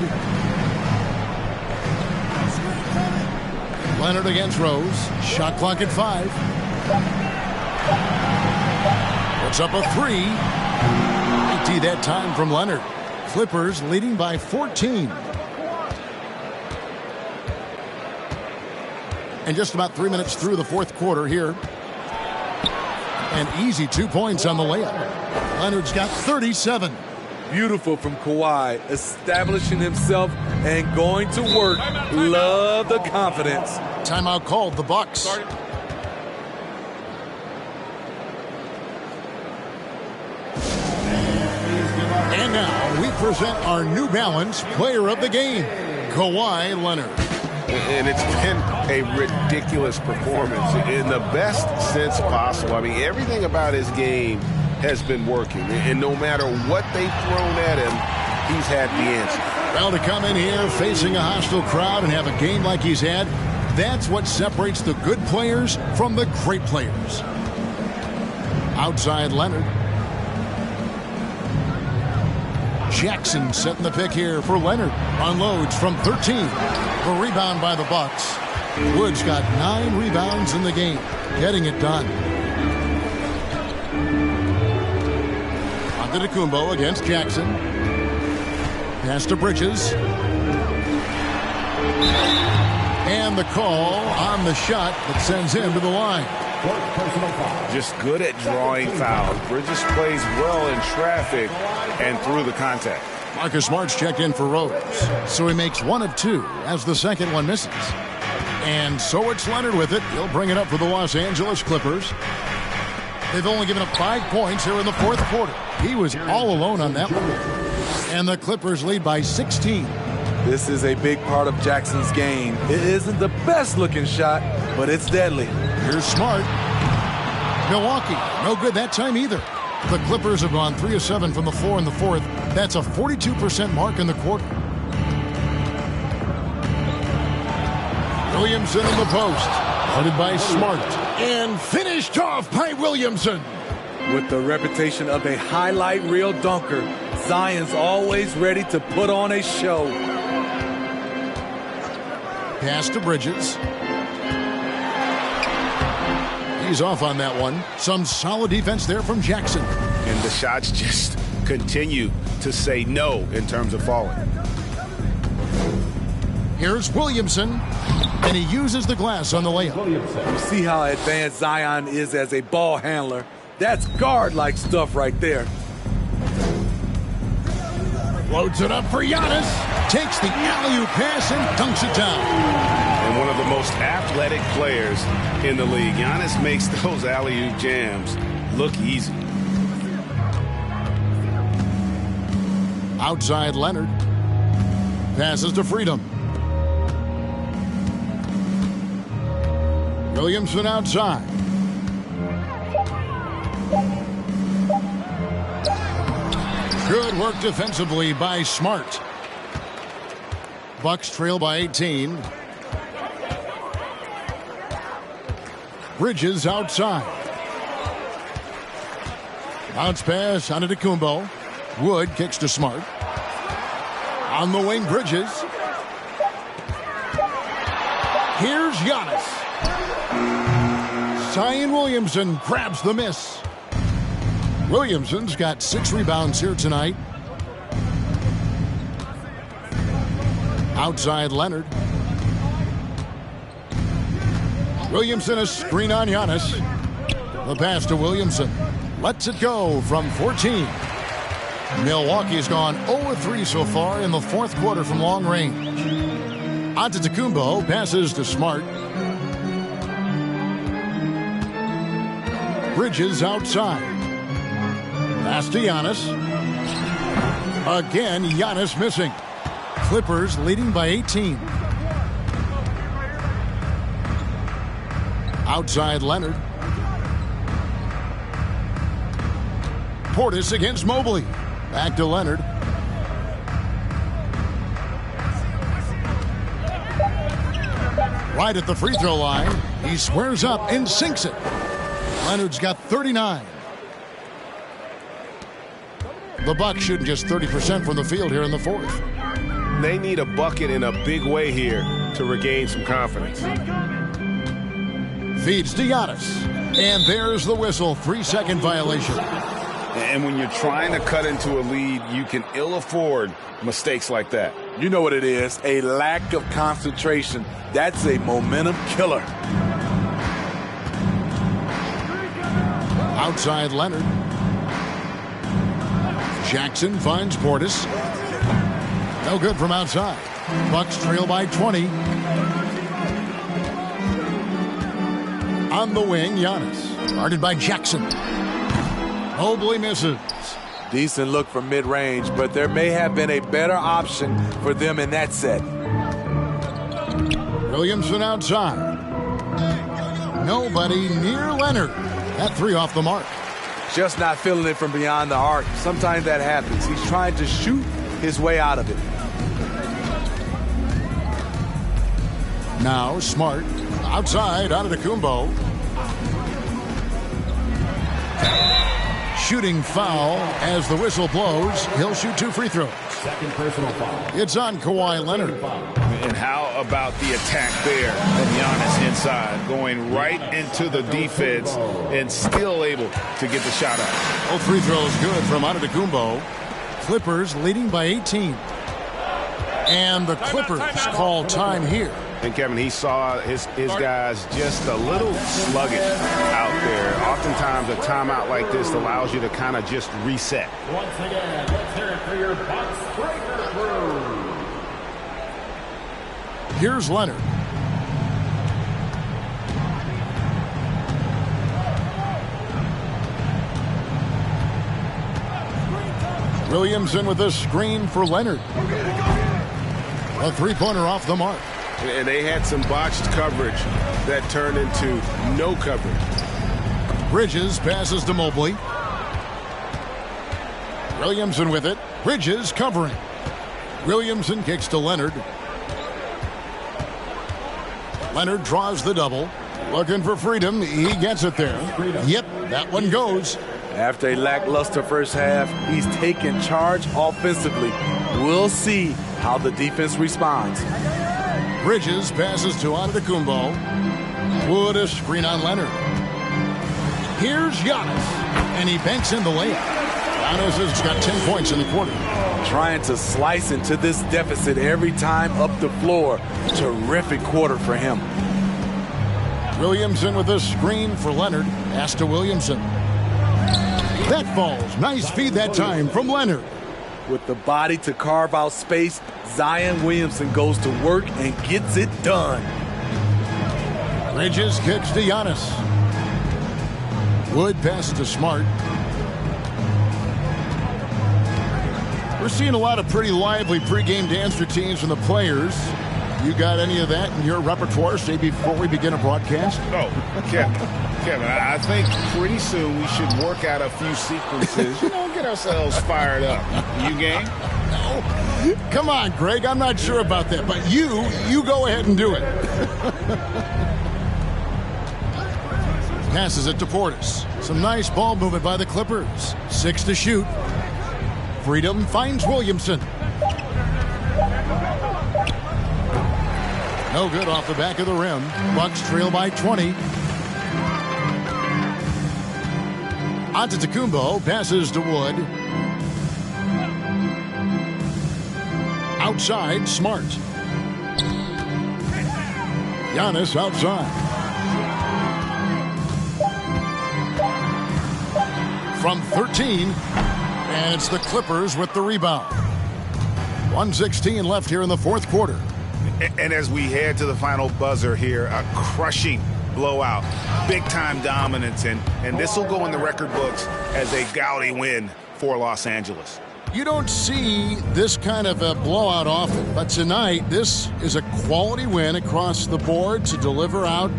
Leonard against Rose. Shot clock at 5. Puts up a 3. 80 that time from Leonard. Clippers leading by 14. And just about 3 minutes through the fourth quarter here. An easy 2 points on the layup. Leonard's got 37. Beautiful from Kawhi, establishing himself and going to work. Love the confidence. Timeout called, the Bucks. And now we present our New Balance Player of the Game, Kawhi Leonard. And it's been a ridiculous performance in the best sense possible. I mean, everything about his game has been working. And no matter what they've thrown at him, he's had the answer. Well, to come in here facing a hostile crowd and have a game like he's had, That's what separates the good players from the great players. Outside Leonard. Jackson setting the pick here for Leonard. Unloads from 13. The rebound by the Bucks. Wood's got 9 rebounds in the game. Getting it done. Antetokounmpo against Jackson. Pass to Bridges. And the call on the shot that sends him to the line. Just good at drawing fouls. Bridges plays well in traffic and through the contact. Marcus Smart's checked in for Rose. So he makes 1 of 2 as the second one misses. And so it's Leonard with it. He'll bring it up for the Los Angeles Clippers. They've only given up 5 points here in the fourth quarter. He was all alone on that one. And the Clippers lead by 16. This is a big part of Jackson's game. It isn't the best-looking shot, but it's deadly. Here's Smart. Milwaukee, no good that time either. The Clippers have gone 3 of 7 from the floor in the fourth. That's a 42% mark in the quarter. Williamson in the post. Headed by Smart. And finished off by Williamson. With the reputation of a highlight reel dunker, Zion's always ready to put on a show. Pass to Bridges. He's off on that one. Some solid defense there from Jackson. And the shots just continue to say no in terms of falling. Here's Williamson, and he uses the glass on the layup. You see how advanced Zion is as a ball handler. That's guard-like stuff right there. Loads it up for Giannis. Takes the alley-oop pass and dunks it down. And one of the most athletic players in the league. Giannis makes those alley-oop jams look easy. Outside Leonard. Passes to Freedom. Williamson outside. Good work defensively by Smart. Bucks trail by 18. Bridges outside. Bounce pass on Antetokounmpo. Wood kicks to Smart. On the wing, Bridges. Here's Giannis. Zion Williamson grabs the miss. Williamson's got 6 rebounds here tonight. Outside Leonard. Williamson a screen on Giannis. The pass to Williamson. Lets it go from 14. Milwaukee's gone 0-3 so far in the fourth quarter from long range. Antetokounmpo passes to Smart. Bridges outside. Pass to Giannis. Again, Giannis missing. Clippers leading by 18. Outside Leonard. Portis against Mobley. Back to Leonard. Right at the free throw line. He squares up and sinks it. Leonard's got 39. The Bucks shooting just 30% from the field here in the fourth. They need a bucket in a big way here to regain some confidence. Feeds to Giannis. And there's the whistle. 3-second violation. And when you're trying to cut into a lead, you can ill afford mistakes like that. You know what it is, a lack of concentration. That's a momentum killer. Outside Leonard. Jackson finds Portis. No good from outside. Bucks trail by 20. On the wing, Giannis. Guarded by Jackson. Mobley misses. Decent look from mid-range, but there may have been a better option for them in that set. Williamson outside. Nobody near Leonard. That 3 off the mark. Just not feeling it from beyond the arc. Sometimes that happens. He's trying to shoot his way out of it. Now Smart. Outside, Antetokounmpo. Shooting foul as the whistle blows. He'll shoot 2 free throws. Second personal foul. It's on Kawhi Leonard. And how about the attack there from Giannis inside, going right into the defense and still able to get the shot out. Both free throws good from Antetokounmpo. Clippers leading by 18. And the Clippers call time here. And Kevin, he saw his guys just a little sluggish out there. Oftentimes a timeout like this allows you to kind of just reset. Once again, let's hear it for your box breaker crew. Here's Leonard. Williamson with a screen for Leonard. A three-pointer off the mark. And they had some botched coverage that turned into no coverage. Bridges passes to Mobley. Williamson with it. Bridges covering. Williamson kicks to Leonard. Leonard draws the double. Looking for freedom. He gets it there. Yep, that one goes. After a lackluster first half, he's taken charge offensively. We'll see how the defense responds. Bridges passes to Antetokounmpo. Wood a screen on Leonard. Here's Giannis, and he banks in the layup. Giannis has got 10 points in the quarter. Trying to slice into this deficit every time up the floor. Terrific quarter for him. Williamson with a screen for Leonard. Pass to Williamson. That falls. Nice feed that time from Leonard. With the body to carve out space, Zion Williamson goes to work and gets it done. Bridges kicks to Giannis. Wood passes to Smart. We're seeing a lot of pretty lively pregame dance routines from the players. You got any of that in your repertoire, say, before we begin a broadcast? Oh, Kevin, I think pretty soon we should work out a few sequences, get ourselves fired up. You game? No. Come on, Greg, I'm not sure about that, but you go ahead and do it. Passes it to Portis. Some nice ball movement by the Clippers. 6 to shoot. Freedom finds Williamson. No good off the back of the rim. Bucks trail by 20. Antetokounmpo passes to Wood. Outside, Smart. Giannis outside. From 13, and it's the Clippers with the rebound. 1:16 left here in the fourth quarter. And as we head to the final buzzer here, a crushing blowout, big-time dominance, and this will go in the record books as a gaudy win for Los Angeles. You don't see this kind of a blowout often, but tonight this is a quality win across the board to deliver out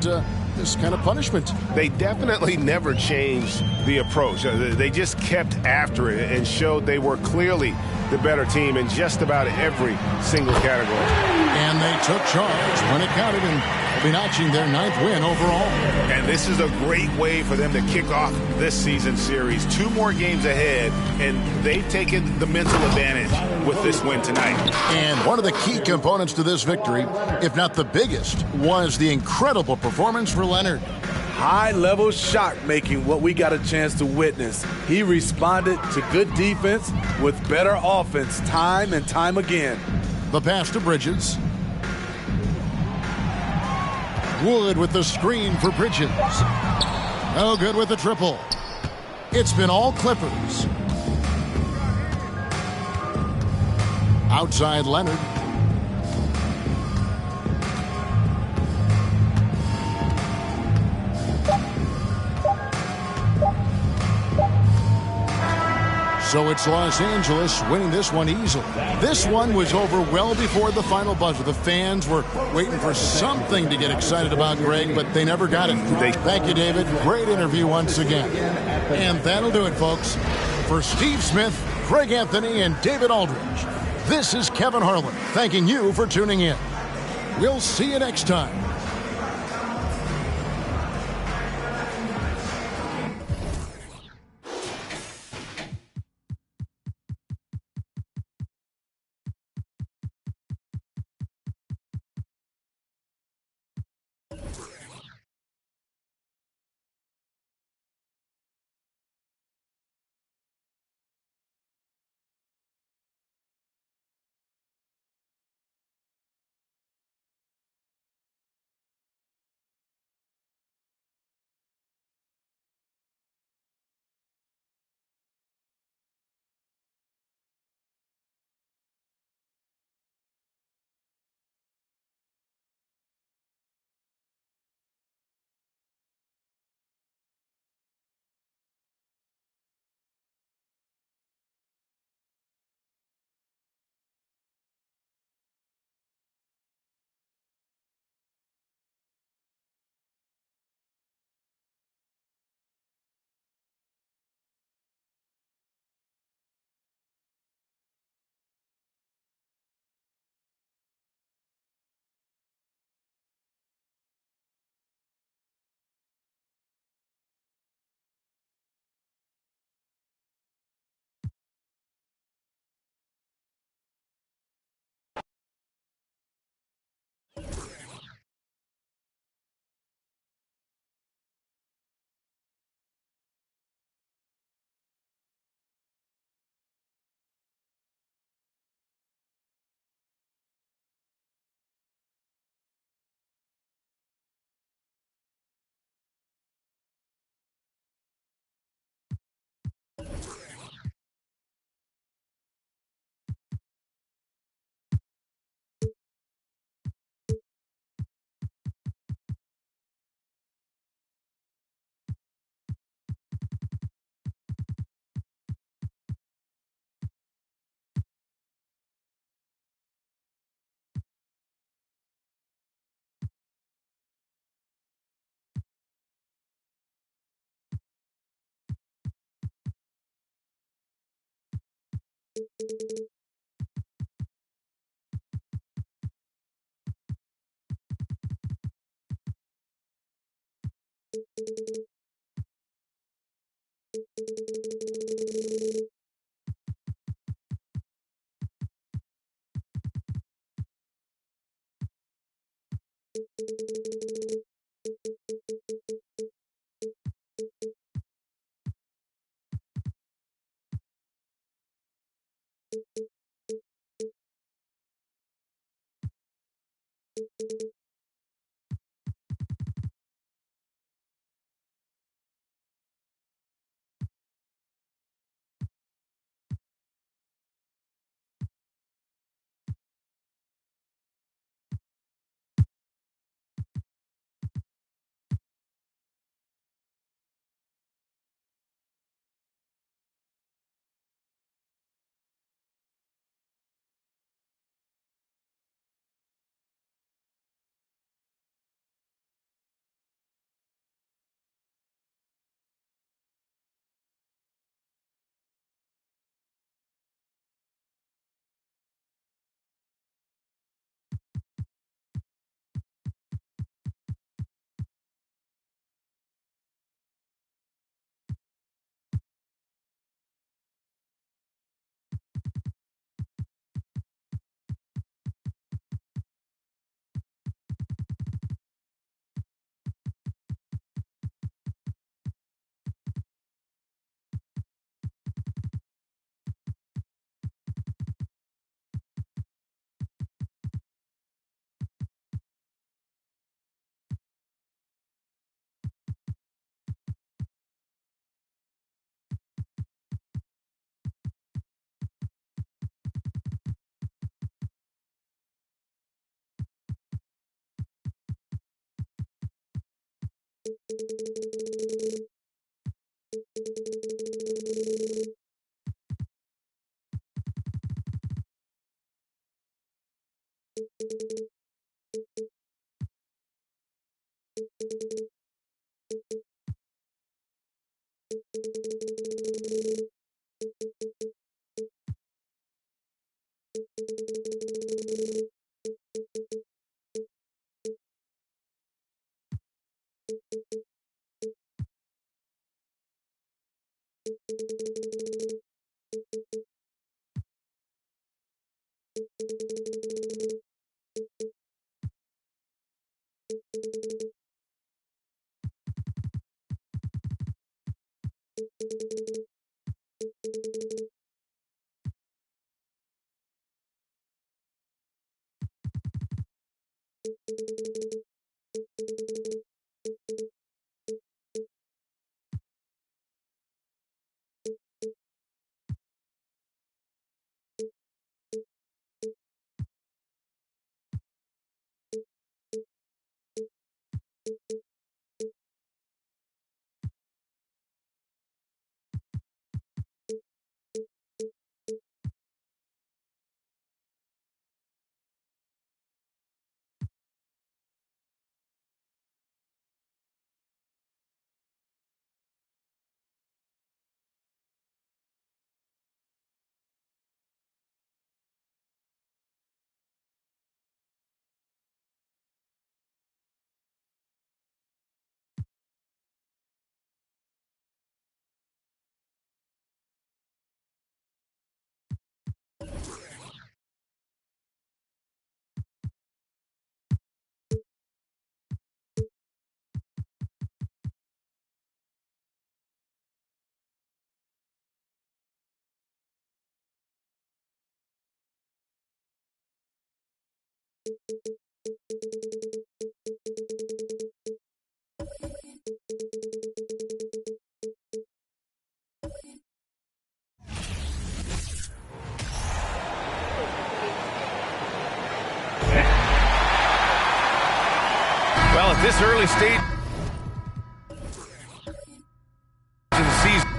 this kind of punishment. They definitely never changed the approach. They just kept after it and showed they were clearly the better team in just about every single category. And they took charge when it counted and will be notching their 9th win overall. And this is a great way for them to kick off this season series. 2 more games ahead, and they've taken the mental advantage with this win tonight. And one of the key components to this victory, if not the biggest, was the incredible performance for Leonard. High-level shot making, what we got a chance to witness. He responded to good defense with better offense time and time again. The pass to Bridges. Wood with the screen for Bridges. No good with the triple. It's been all Clippers. Outside Leonard. So it's Los Angeles winning this one easily. This one was over well before the final buzzer. The fans were waiting for something to get excited about, Greg, but they never got it. Thank you, David. Great interview once again. And that'll do it, folks. For Steve Smith, Craig Anthony, and David Aldridge, this is Kevin Harlan thanking you for tuning in. We'll see you next time. Well, at this early stage in the season,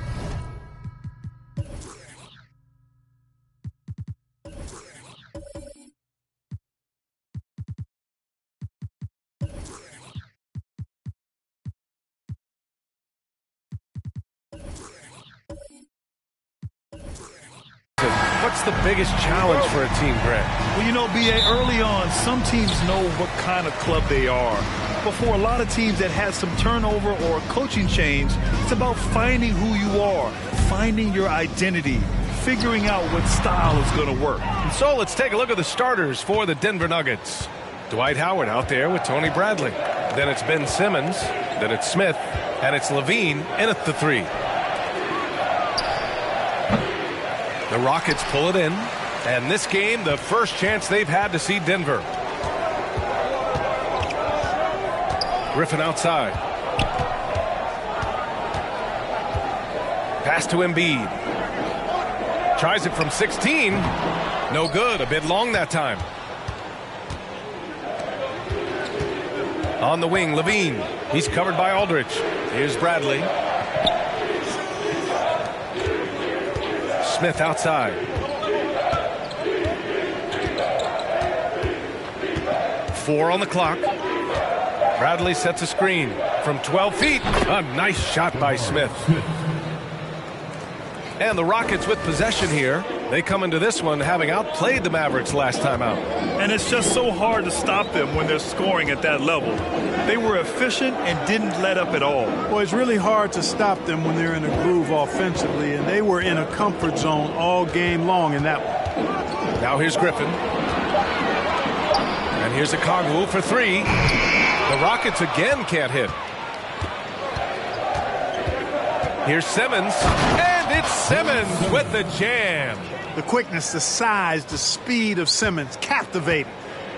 what's the biggest challenge for a team, Greg? Well, you know, B.A., early on, some teams know what kind of club they are. But for a lot of teams that has some turnover or a coaching change, it's about finding who you are, finding your identity, figuring out what style is going to work. And so let's take a look at the starters for the Denver Nuggets. Dwight Howard out there with Tony Bradley. Then it's Ben Simmons. Then it's Smith. And it's Levine in at the 3. The Rockets pull it in. And this game, the first chance they've had to see Denver. Griffin outside. Pass to Embiid. Tries it from 16. No good. A bit long that time. On the wing, Levine. He's covered by Aldridge. Here's Bradley. Smith outside. Four on the clock. Bradley sets a screen from 12 feet. A nice shot by Smith. And the Rockets with possession here. They come into this one having outplayed the Mavericks last time out. And it's just so hard to stop them when they're scoring at that level. They were efficient and didn't let up at all. Well, it's really hard to stop them when they're in a groove offensively, and they were in a comfort zone all game long in that one. Now here's Griffin. And here's Okongwu for 3. The Rockets again can't hit. Here's Simmons. And it's Simmons with the jam. The quickness, the size, the speed of Simmons captivating,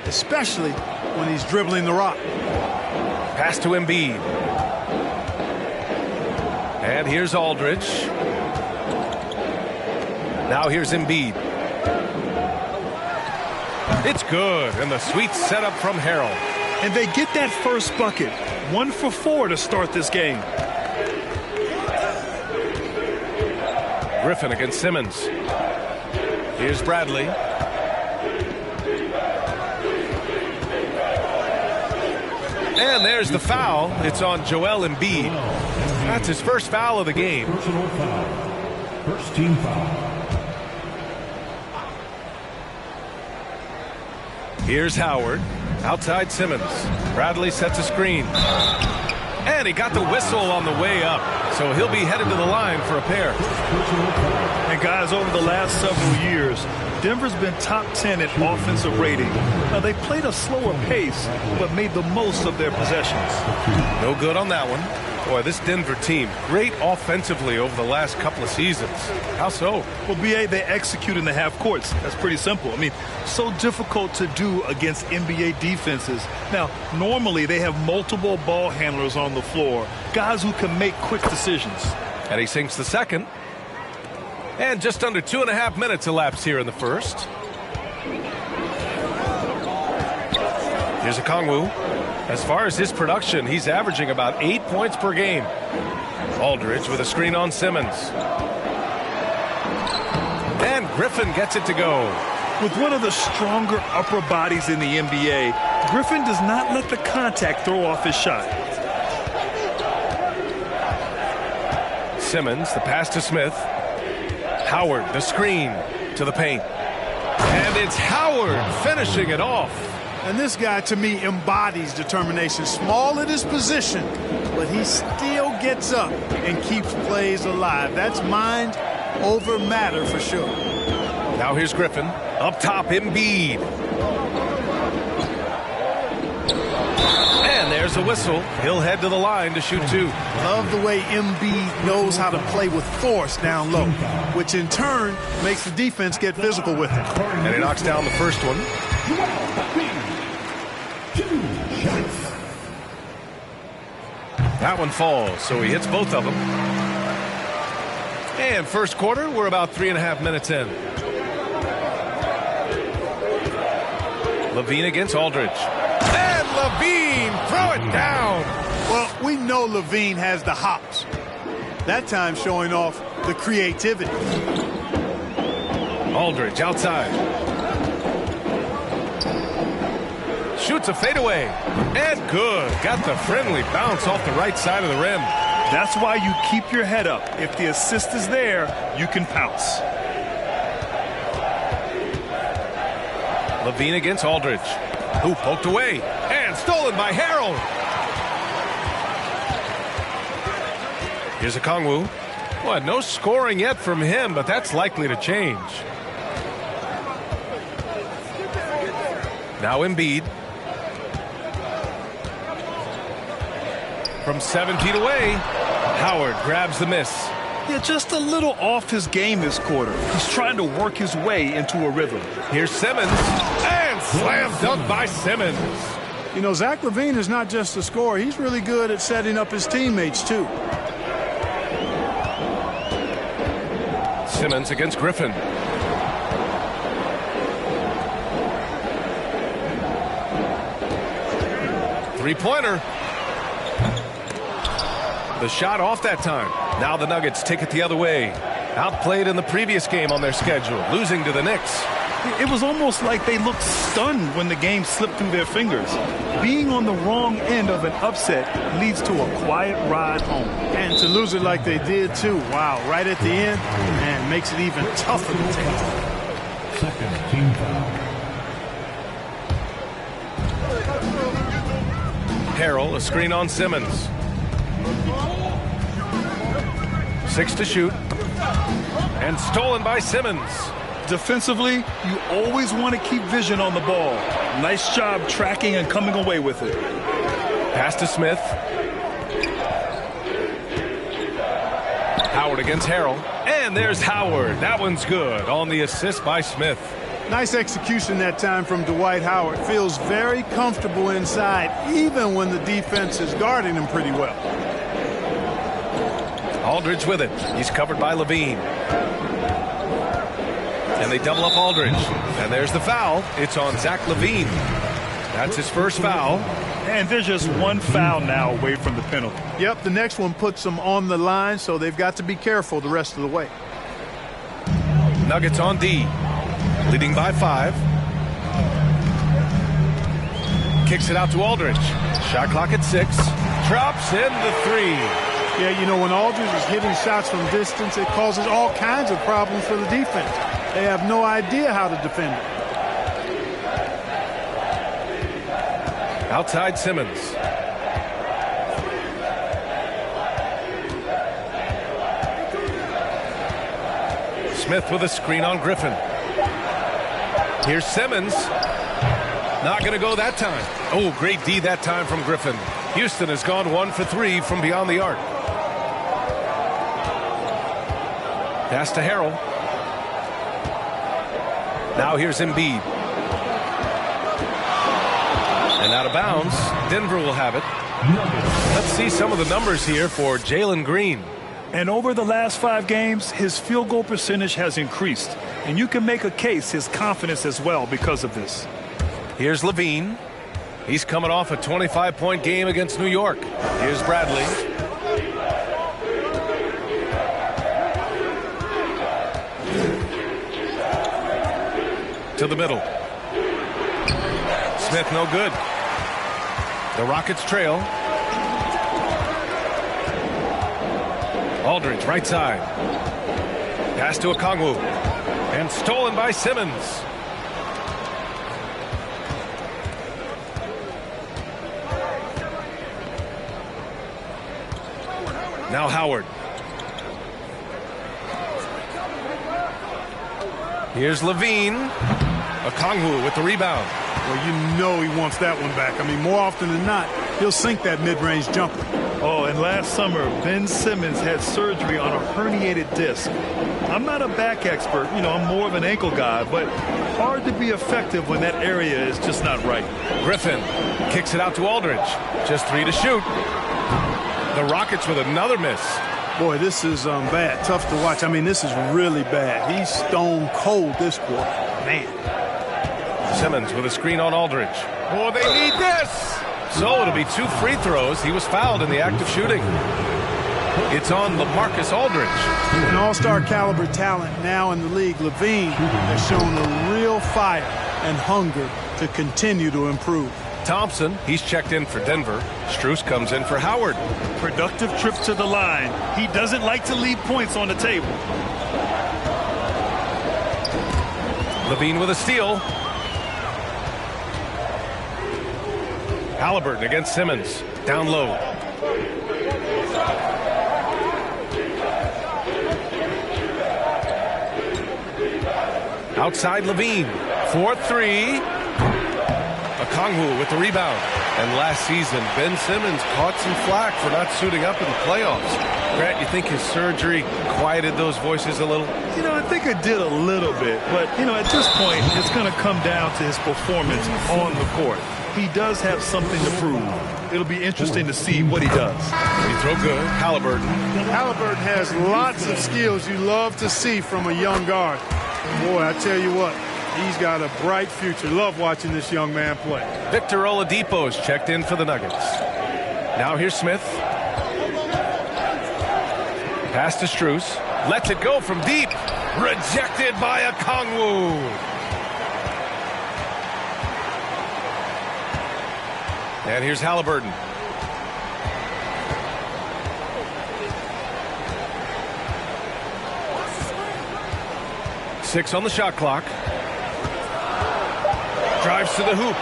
especially when he's dribbling the rock. Pass to Embiid. And here's Aldridge. Now here's Embiid. It's good. And the sweet setup from Harrell. And they get that first bucket. 1 for 4 to start this game. Griffin against Simmons. Here's Bradley. And there's the foul. It's on Joel Embiid. That's his first foul of the game. Personal foul. First team foul. Here's Howard. Outside Simmons. Bradley sets a screen. And he got the whistle on the way up. So he'll be headed to the line for a pair. And guys, over the last several years, Denver's been top 10 in offensive rating. Now, they played a slower pace, but made the most of their possessions. No good on that one. Boy, this Denver team, great offensively over the last couple of seasons. How so? Well, BA, they execute in the half courts. That's pretty simple. I mean, so difficult to do against NBA defenses. Now, normally they have multiple ball handlers on the floor, guys who can make quick decisions. And he sinks the second. And just under 2.5 minutes elapsed here in the first. Here's Okongwu. As far as his production, he's averaging about 8 points per game. Aldridge with a screen on Simmons. And Griffin gets it to go. With one of the stronger upper bodies in the NBA, Griffin does not let the contact throw off his shot. Simmons, the pass to Smith. Howard, the screen to the paint. And it's Howard finishing it off. And this guy, to me, embodies determination. Small at his position, but he still gets up and keeps plays alive. That's mind over matter for sure. Now here's Griffin. Up top, Embiid. And there's a whistle. He'll head to the line to shoot two. Love the way Embiid knows how to play with force down low, which in turn makes the defense get physical with him. And he knocks down the first one. That one falls, so he hits both of them. And first quarter, we're about 3.5 minutes in. LaVine against Aldridge. And LaVine, throw it down. Well, we know LaVine has the hops. That time showing off the creativity. Aldridge outside. Shoots a fadeaway. And good. Got the friendly bounce off the right side of the rim. That's why you keep your head up. If the assist is there, you can pounce. LaVine against Aldridge. Who poked away. And stolen by Harrell. Here's Okongwu. Well, no scoring yet from him, but that's likely to change. Now Embiid. From 7 feet away, Howard grabs the miss. Yeah, just a little off his game this quarter. He's trying to work his way into a rhythm. Here's Simmons. And slam dunk by Simmons. You know, Zach LaVine is not just a scorer. He's really good at setting up his teammates, too. Simmons against Griffin. Three-pointer. The shot off that time. Now the Nuggets take it the other way. Outplayed in the previous game on their schedule, losing to the Knicks. It was almost like they looked stunned when the game slipped through their fingers. Being on the wrong end of an upset leads to a quiet ride home. And to lose it like they did, too. Wow, right at the end, man, makes it even tougher to take. Second team foul. Harrell, a screen on Simmons. 6 to shoot. And stolen by Simmons. Defensively, you always want to keep vision on the ball. Nice job tracking and coming away with it. Pass to Smith. Howard against Harrell. And there's Howard. That one's good on the assist by Smith. Nice execution that time from Dwight Howard. Feels very comfortable inside, even when the defense is guarding him pretty well. Aldridge with it. He's covered by LaVine. And they double up Aldridge. And there's the foul. It's on Zach LaVine. That's his first foul. And there's just one foul now away from the penalty. Yep, the next one puts them on the line, so they've got to be careful the rest of the way. Nuggets on D. Leading by 5. Kicks it out to Aldridge. Shot clock at 6. Drops in the 3. Yeah, you know, when Aldridge is hitting shots from distance, it causes all kinds of problems for the defense. They have no idea how to defend it. Outside Simmons. Smith with a screen on Griffin. Here's Simmons. Not going to go that time. Oh, great D that time from Griffin. Houston has gone 1 for 3 from beyond the arc. Pass to Harrell. Now here's Embiid. And out of bounds. Denver will have it. Let's see some of the numbers here for Jalen Green. And over the last 5 games, his field goal percentage has increased. And you can make a case his confidence as well because of this. Here's Levine. He's coming off a 25-point game against New York. Here's Bradley. To the middle. Smith no good. The Rockets trail. Aldridge right side. Pass to Okongwu. And stolen by Simmons. Now Howard. Here's Levine. Okongwu with the rebound. Well, you know he wants that one back. I mean, more often than not, he'll sink that mid-range jumper. Oh, and last summer, Ben Simmons had surgery on a herniated disc. I'm not a back expert. You know, I'm more of an ankle guy, but hard to be effective when that area is just not right. Griffin kicks it out to Aldridge. Just 3 to shoot. The Rockets with another miss. Boy, this is bad. Tough to watch. I mean, this is really bad. He's stone cold this quarter. Man. Simmons with a screen on Aldridge. Oh, they need this. So it'll be 2 free throws. He was fouled in the act of shooting. It's on LaMarcus Aldridge. An all-star caliber talent now in the league. Levine has shown a real fire and hunger to continue to improve. Thompson, he's checked in for Denver. Strus comes in for Howard. Productive trip to the line. He doesn't like to leave points on the table. Levine with a steal. Halliburton against Simmons. Down low. Outside Levine. 4-3. Okongwu with the rebound. And last season, Ben Simmons caught some flack for not suiting up in the playoffs. Grant, you think his surgery quieted those voices a little? You know, I think it did a little bit. But, you know, at this point, it's going to come down to his performance on the court. He does have something to prove. It'll be interesting to see what he does. He throw good. Halliburton. Halliburton has lots of skills you love to see from a young guard. Boy, I tell you what, he's got a bright future. Love watching this young man play. Victor Oladipo's checked in for the Nuggets. Now here's Smith. Pass to Strus. Lets it go from deep. Rejected by Okongwu. And here's Halliburton. Six on the shot clock. Drives to the hoop.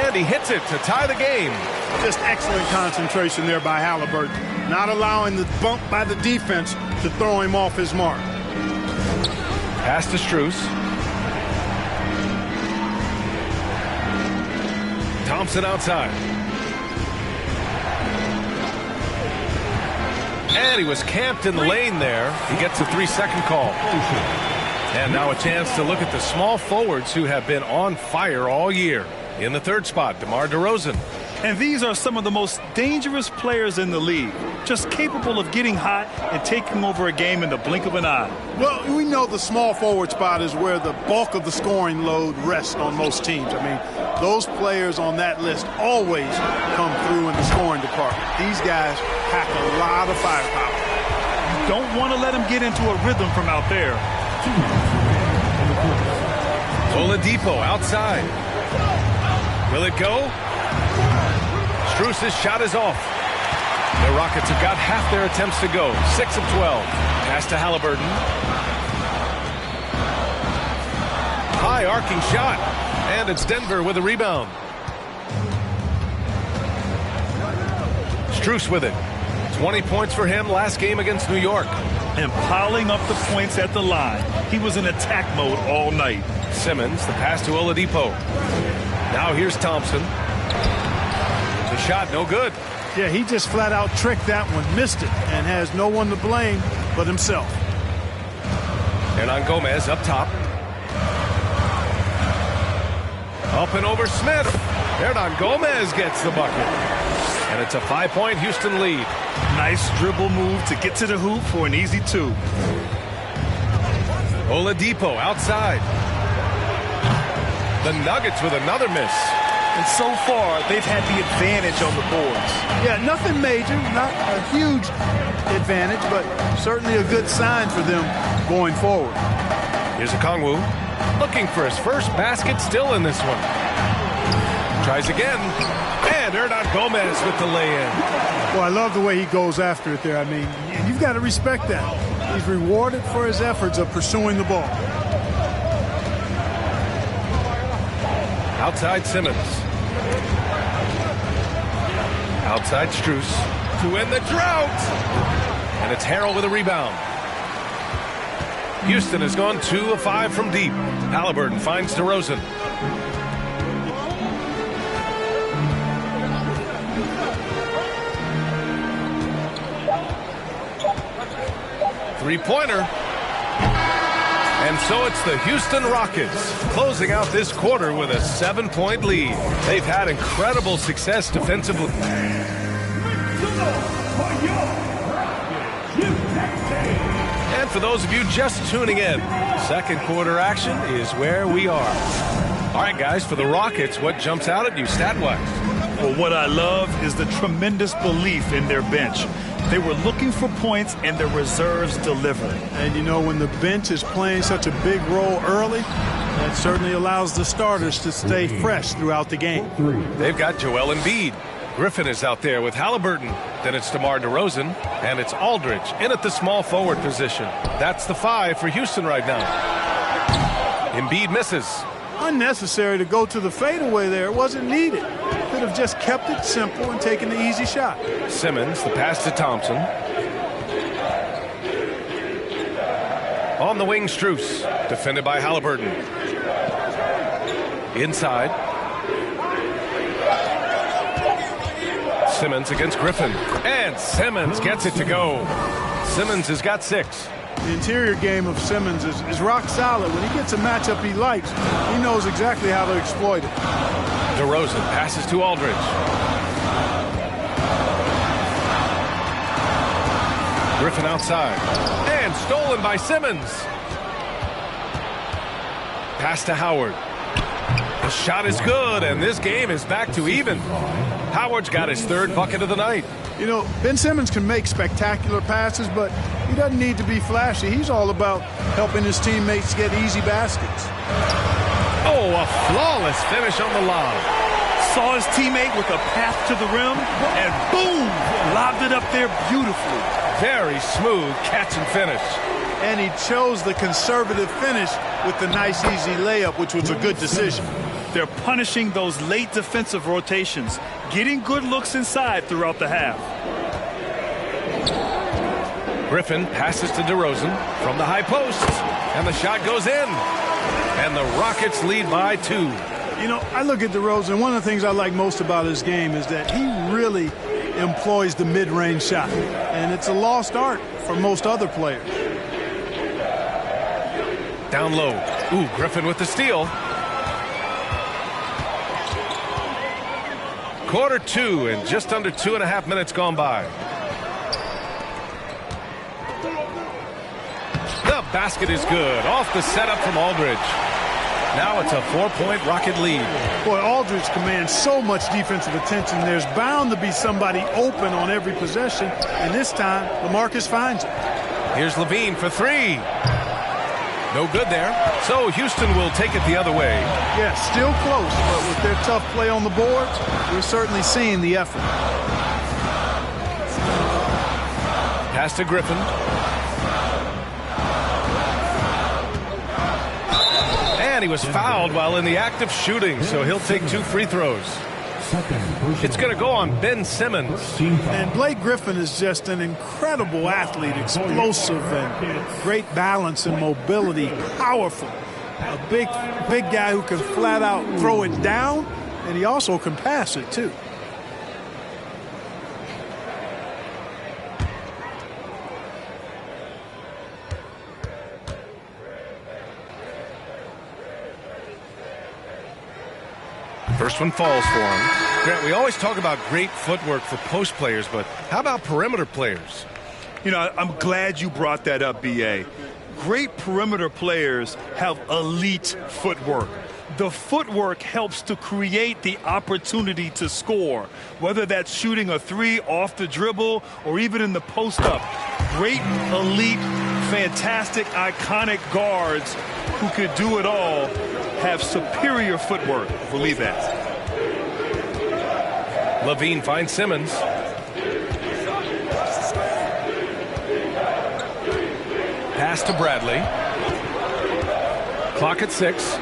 And he hits it to tie the game. Just excellent concentration there by Halliburton. Not allowing the bump by the defense to throw him off his mark. Pass to Strus. Thompson outside. And he was camped in the lane there. He gets a 3-second call. And now a chance to look at the small forwards who have been on fire all year. In the third spot, DeMar DeRozan. And these are some of the most dangerous players in the league. Just capable of getting hot and taking over a game in the blink of an eye. Well, we know the small forward spot is where the bulk of the scoring load rests on most teams. I mean, those players on that list always come through in the scoring department. These guys pack a lot of firepower. You don't want to let them get into a rhythm from out there. Oladipo outside. Will it go? Strus' shot is off. The Rockets have got half their attempts to go. 6 of 12. Pass to Halliburton. High arcing shot. And it's Denver with a rebound. Strus with it. 20 points for him last game against New York. And piling up the points at the line. He was in attack mode all night. Simmons, the pass to Oladipo. Now here's Thompson. The shot, no good. Yeah, he just flat out tricked that one, missed it, and has no one to blame but himself. Hernangomez up top. Up and over Smith. Hernangomez gets the bucket. And it's a 5-point Houston lead. Nice dribble move to get to the hoop for an easy 2. Oladipo outside. The Nuggets with another miss. And so far, they've had the advantage on the boards. Yeah, nothing major, not a huge advantage, but certainly a good sign for them going forward. Here's Okongwu looking for his first basket, still in this one. Tries again, and Hernangomez with the lay-in. Well, I love the way he goes after it there. I mean, you've got to respect that. He's rewarded for his efforts of pursuing the ball. Outside Simmons. Outside Strus to end the drought. And it's Harrell with a rebound. Houston has gone 2 of 5 from deep. Halliburton finds DeRozan. Three-pointer. And so it's the Houston Rockets closing out this quarter with a 7-point lead. They've had incredible success defensively. And for those of you just tuning in, second quarter action is where we are. All right, guys, for the Rockets, what jumps out at you stat-wise? Well, what I love is the tremendous belief in their bench. They were looking for points, and their reserves delivered. And, you know, when the bench is playing such a big role early, that certainly allows the starters to stay fresh throughout the game. They've got Joel Embiid. Griffin is out there with Halliburton. Then it's DeMar DeRozan, and it's Aldridge in at the small forward position. That's the 5 for Houston right now. Embiid misses. Unnecessary to go to the fadeaway there. It wasn't needed. Could have just kept it simple and taken the easy shot. Simmons, the pass to Thompson. On the wing, Strus, defended by Halliburton. Inside. Simmons against Griffin. And Simmons gets it to go. Simmons has got 6. The interior game of Simmons is rock solid. When he gets a matchup he likes, he knows exactly how to exploit it. DeRozan passes to Aldridge. Griffin outside. And stolen by Simmons. Pass to Howard. The shot is good, and this game is back to even. Howard's got his 3rd bucket of the night. You know, Ben Simmons can make spectacular passes, but he doesn't need to be flashy. He's all about helping his teammates get easy baskets. Oh, a flawless finish on the lob. Saw his teammate with a path to the rim, and boom, lobbed it up there beautifully. Very smooth catch and finish. And he chose the conservative finish with the nice, easy layup, which was a good decision. They're punishing those late defensive rotations, getting good looks inside throughout the half. Griffin passes to DeRozan from the high post, and the shot goes in. And the Rockets lead by 2. You know, I look at DeRozan. One of the things I like most about his game is that he really employs the mid-range shot. And it's a lost art for most other players. Down low. Ooh, Griffin with the steal. Quarter 2 and just under 2.5 minutes gone by. The basket is good. Off the setup from Aldridge. Now it's a 4-point Rocket lead. Boy, Aldridge commands so much defensive attention. There's bound to be somebody open on every possession. And this time, LaMarcus finds it. Here's Levine for 3. No good there. So Houston will take it the other way. Yeah, still close, but with their tough play on the boards, we're certainly seeing the effort. Pass to Griffin. And he was fouled while in the act of shooting, so he'll take 2 free throws. It's going to go on Ben Simmons. And Blake Griffin is just an incredible athlete, explosive and great balance and mobility, powerful. A big guy who can flat out throw it down, and he also can pass it too. First one falls for him. Grant, we always talk about great footwork for post players, but how about perimeter players? You know, I'm glad you brought that up, B.A. Great perimeter players have elite footwork. The footwork helps to create the opportunity to score, whether that's shooting a three off the dribble or even in the post-up. Great, elite, fantastic, iconic guards who could do it all have superior footwork. Believe that. LaVine finds Simmons. Pass to Bradley. Clock at 6.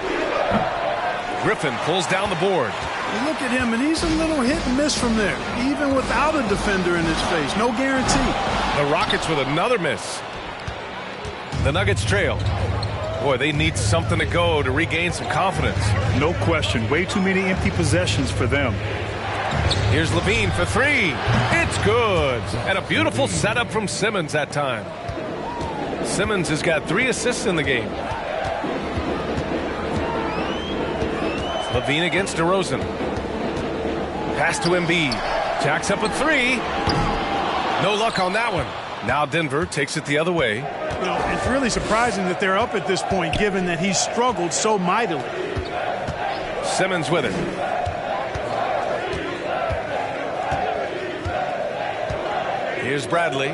Griffin pulls down the board. You look at him, and he's a little hit and miss from there, even without a defender in his face. No guarantee. The Rockets with another miss. The Nuggets trail. Boy, they need something to go to regain some confidence. No question. Way too many empty possessions for them. Here's LaVine for 3. It's good. And a beautiful setup from Simmons that time. Simmons has got 3 assists in the game. LaVine against DeRozan. Pass to Embiid. Jacks up a 3. No luck on that one. Now Denver takes it the other way. You know, it's really surprising that they're up at this point, given that he's struggled so mightily. Simmons with it. Here's Bradley.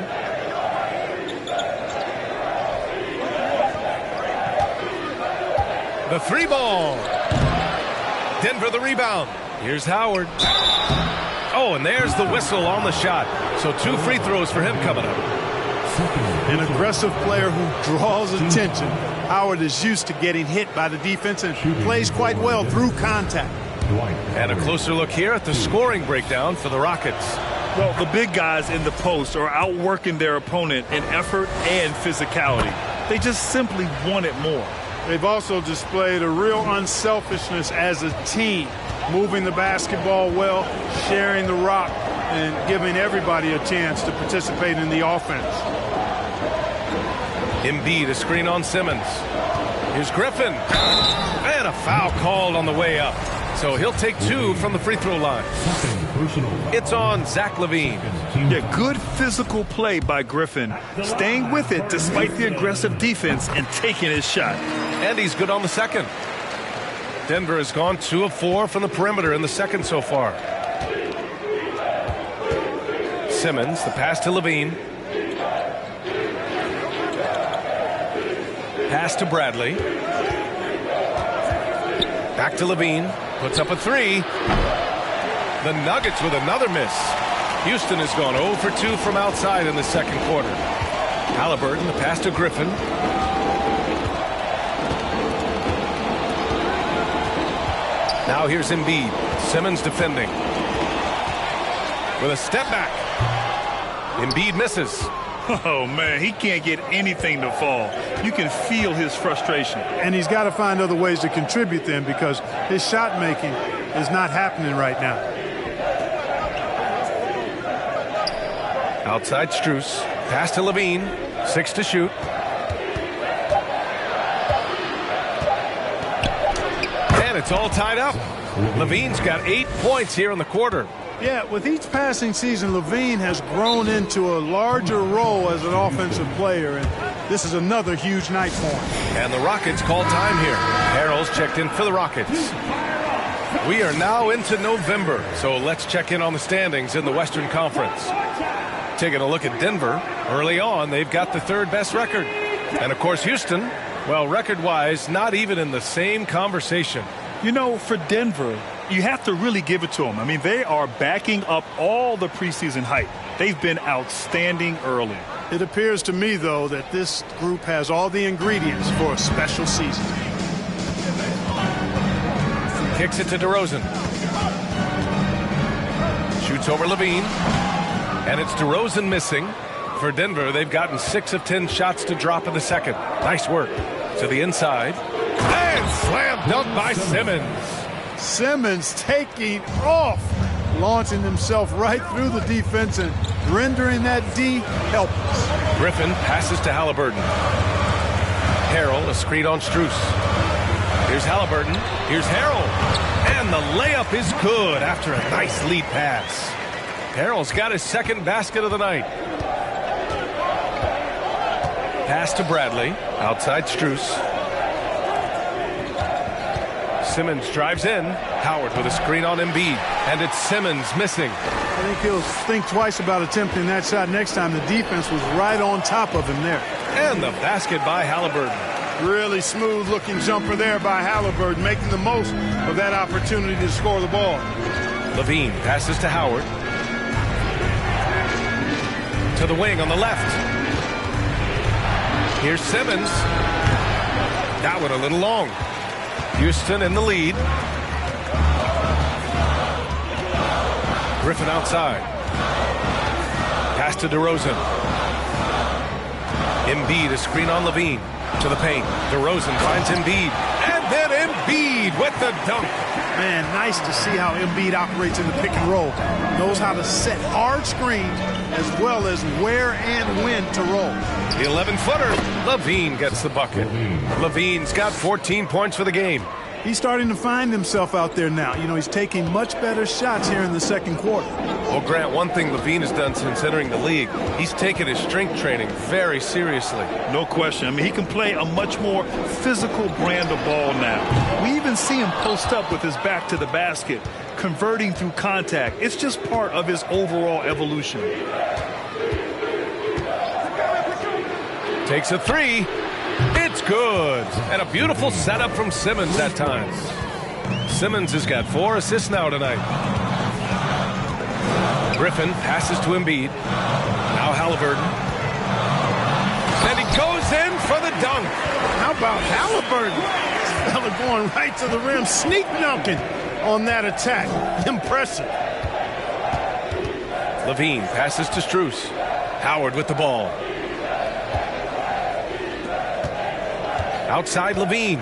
The 3 ball. Denver the rebound. Here's Howard. Oh, and there's the whistle on the shot. So 2 free throws for him coming up. An aggressive player who draws attention. Howard is used to getting hit by the defense and plays quite well through contact. And a closer look here at the scoring breakdown for the Rockets. Well, the big guys in the post are outworking their opponent in effort and physicality. They just simply want it more. They've also displayed a real unselfishness as a team, moving the basketball well, sharing the rock, and giving everybody a chance to participate in the offense. Embiid, a screen on Simmons. Here's Griffin. And a foul called on the way up. So he'll take 2 from the free throw line. It's on Zach LaVine. Yeah, good physical play by Griffin. Staying with it despite the aggressive defense and taking his shot. And he's good on the second. Denver has gone 2 of 4 from the perimeter in the second so far. Simmons, the pass to LaVine. Pass to Bradley. Back to LaVine. Puts up a 3. The Nuggets with another miss. Houston has gone 0 for 2 from outside in the second quarter. Halliburton, the pass to Griffin. Now here's Embiid. Simmons defending. With a step back. Embiid misses. Oh, man, he can't get anything to fall. You can feel his frustration. And he's got to find other ways to contribute then, because his shot making is not happening right now. Outside Strus. Pass to LaVine. 6 to shoot. And it's all tied up. LaVine's got 8 points here in the quarter. Yeah, with each passing season, LaVine has grown into a larger role as an offensive player, and this is another huge night for him. And the Rockets call time here. Harrell's checked in for the Rockets. We are now into November, so let's check in on the standings in the Western Conference. Taking a look at Denver, early on, they've got the 3rd best record. And, of course, Houston, well, record-wise, not even in the same conversation. You know, for Denver, you have to really give it to them. I mean, they are backing up all the preseason hype. They've been outstanding early. It appears to me, though, that this group has all the ingredients for a special season. Kicks it to DeRozan. Shoots over LaVine. And it's DeRozan missing. For Denver, they've gotten 6 of 10 shots to drop in the second. Nice work. To the inside. Hey! Grand slam dunk by Simmons. Simmons taking off, launching himself right through the defense and rendering that D helpless. Griffin passes to Halliburton. Harrell, a screen on Strus. Here's Halliburton. Here's Harrell. And the layup is good after a nice lead pass. Harrell's got his second basket of the night. Pass to Bradley. Outside Strus. Simmons drives in. Howard with a screen on Embiid. And it's Simmons missing. I think he'll think twice about attempting that shot next time. The defense was right on top of him there. And the basket by Halliburton. Really smooth looking jumper there by Halliburton, making the most of that opportunity to score the ball. Levine passes to Howard. To the wing on the left. Here's Simmons. That one a little long. Houston in the lead. Griffin outside. Pass to DeRozan. Embiid, a screen on Levine. To the paint. DeRozan finds Embiid. And then Embiid with the dunk. Man, nice to see how Embiid operates in the pick and roll. Knows how to set hard screens as well as where and when to roll. The 11-footer. Levine gets the bucket. Levine's got 14 points for the game. He's starting to find himself out there now. You know, he's taking much better shots here in the second quarter. Well, Grant, one thing Levine has done since entering the league, he's taken his strength training very seriously. No question. I mean, he can play a much more physical brand of ball now. We even see him post up with his back to the basket, converting through contact. It's just part of his overall evolution. Takes a three. It's good. And a beautiful setup from Simmons that time. Simmons has got 4 assists now tonight. Griffin passes to Embiid. Now Halliburton. And he goes in for the dunk. How about Halliburton? This fella going right to the rim, sneak dunking on that attack. Impressive. Levine passes to Strus. Howard with the ball. Outside Levine.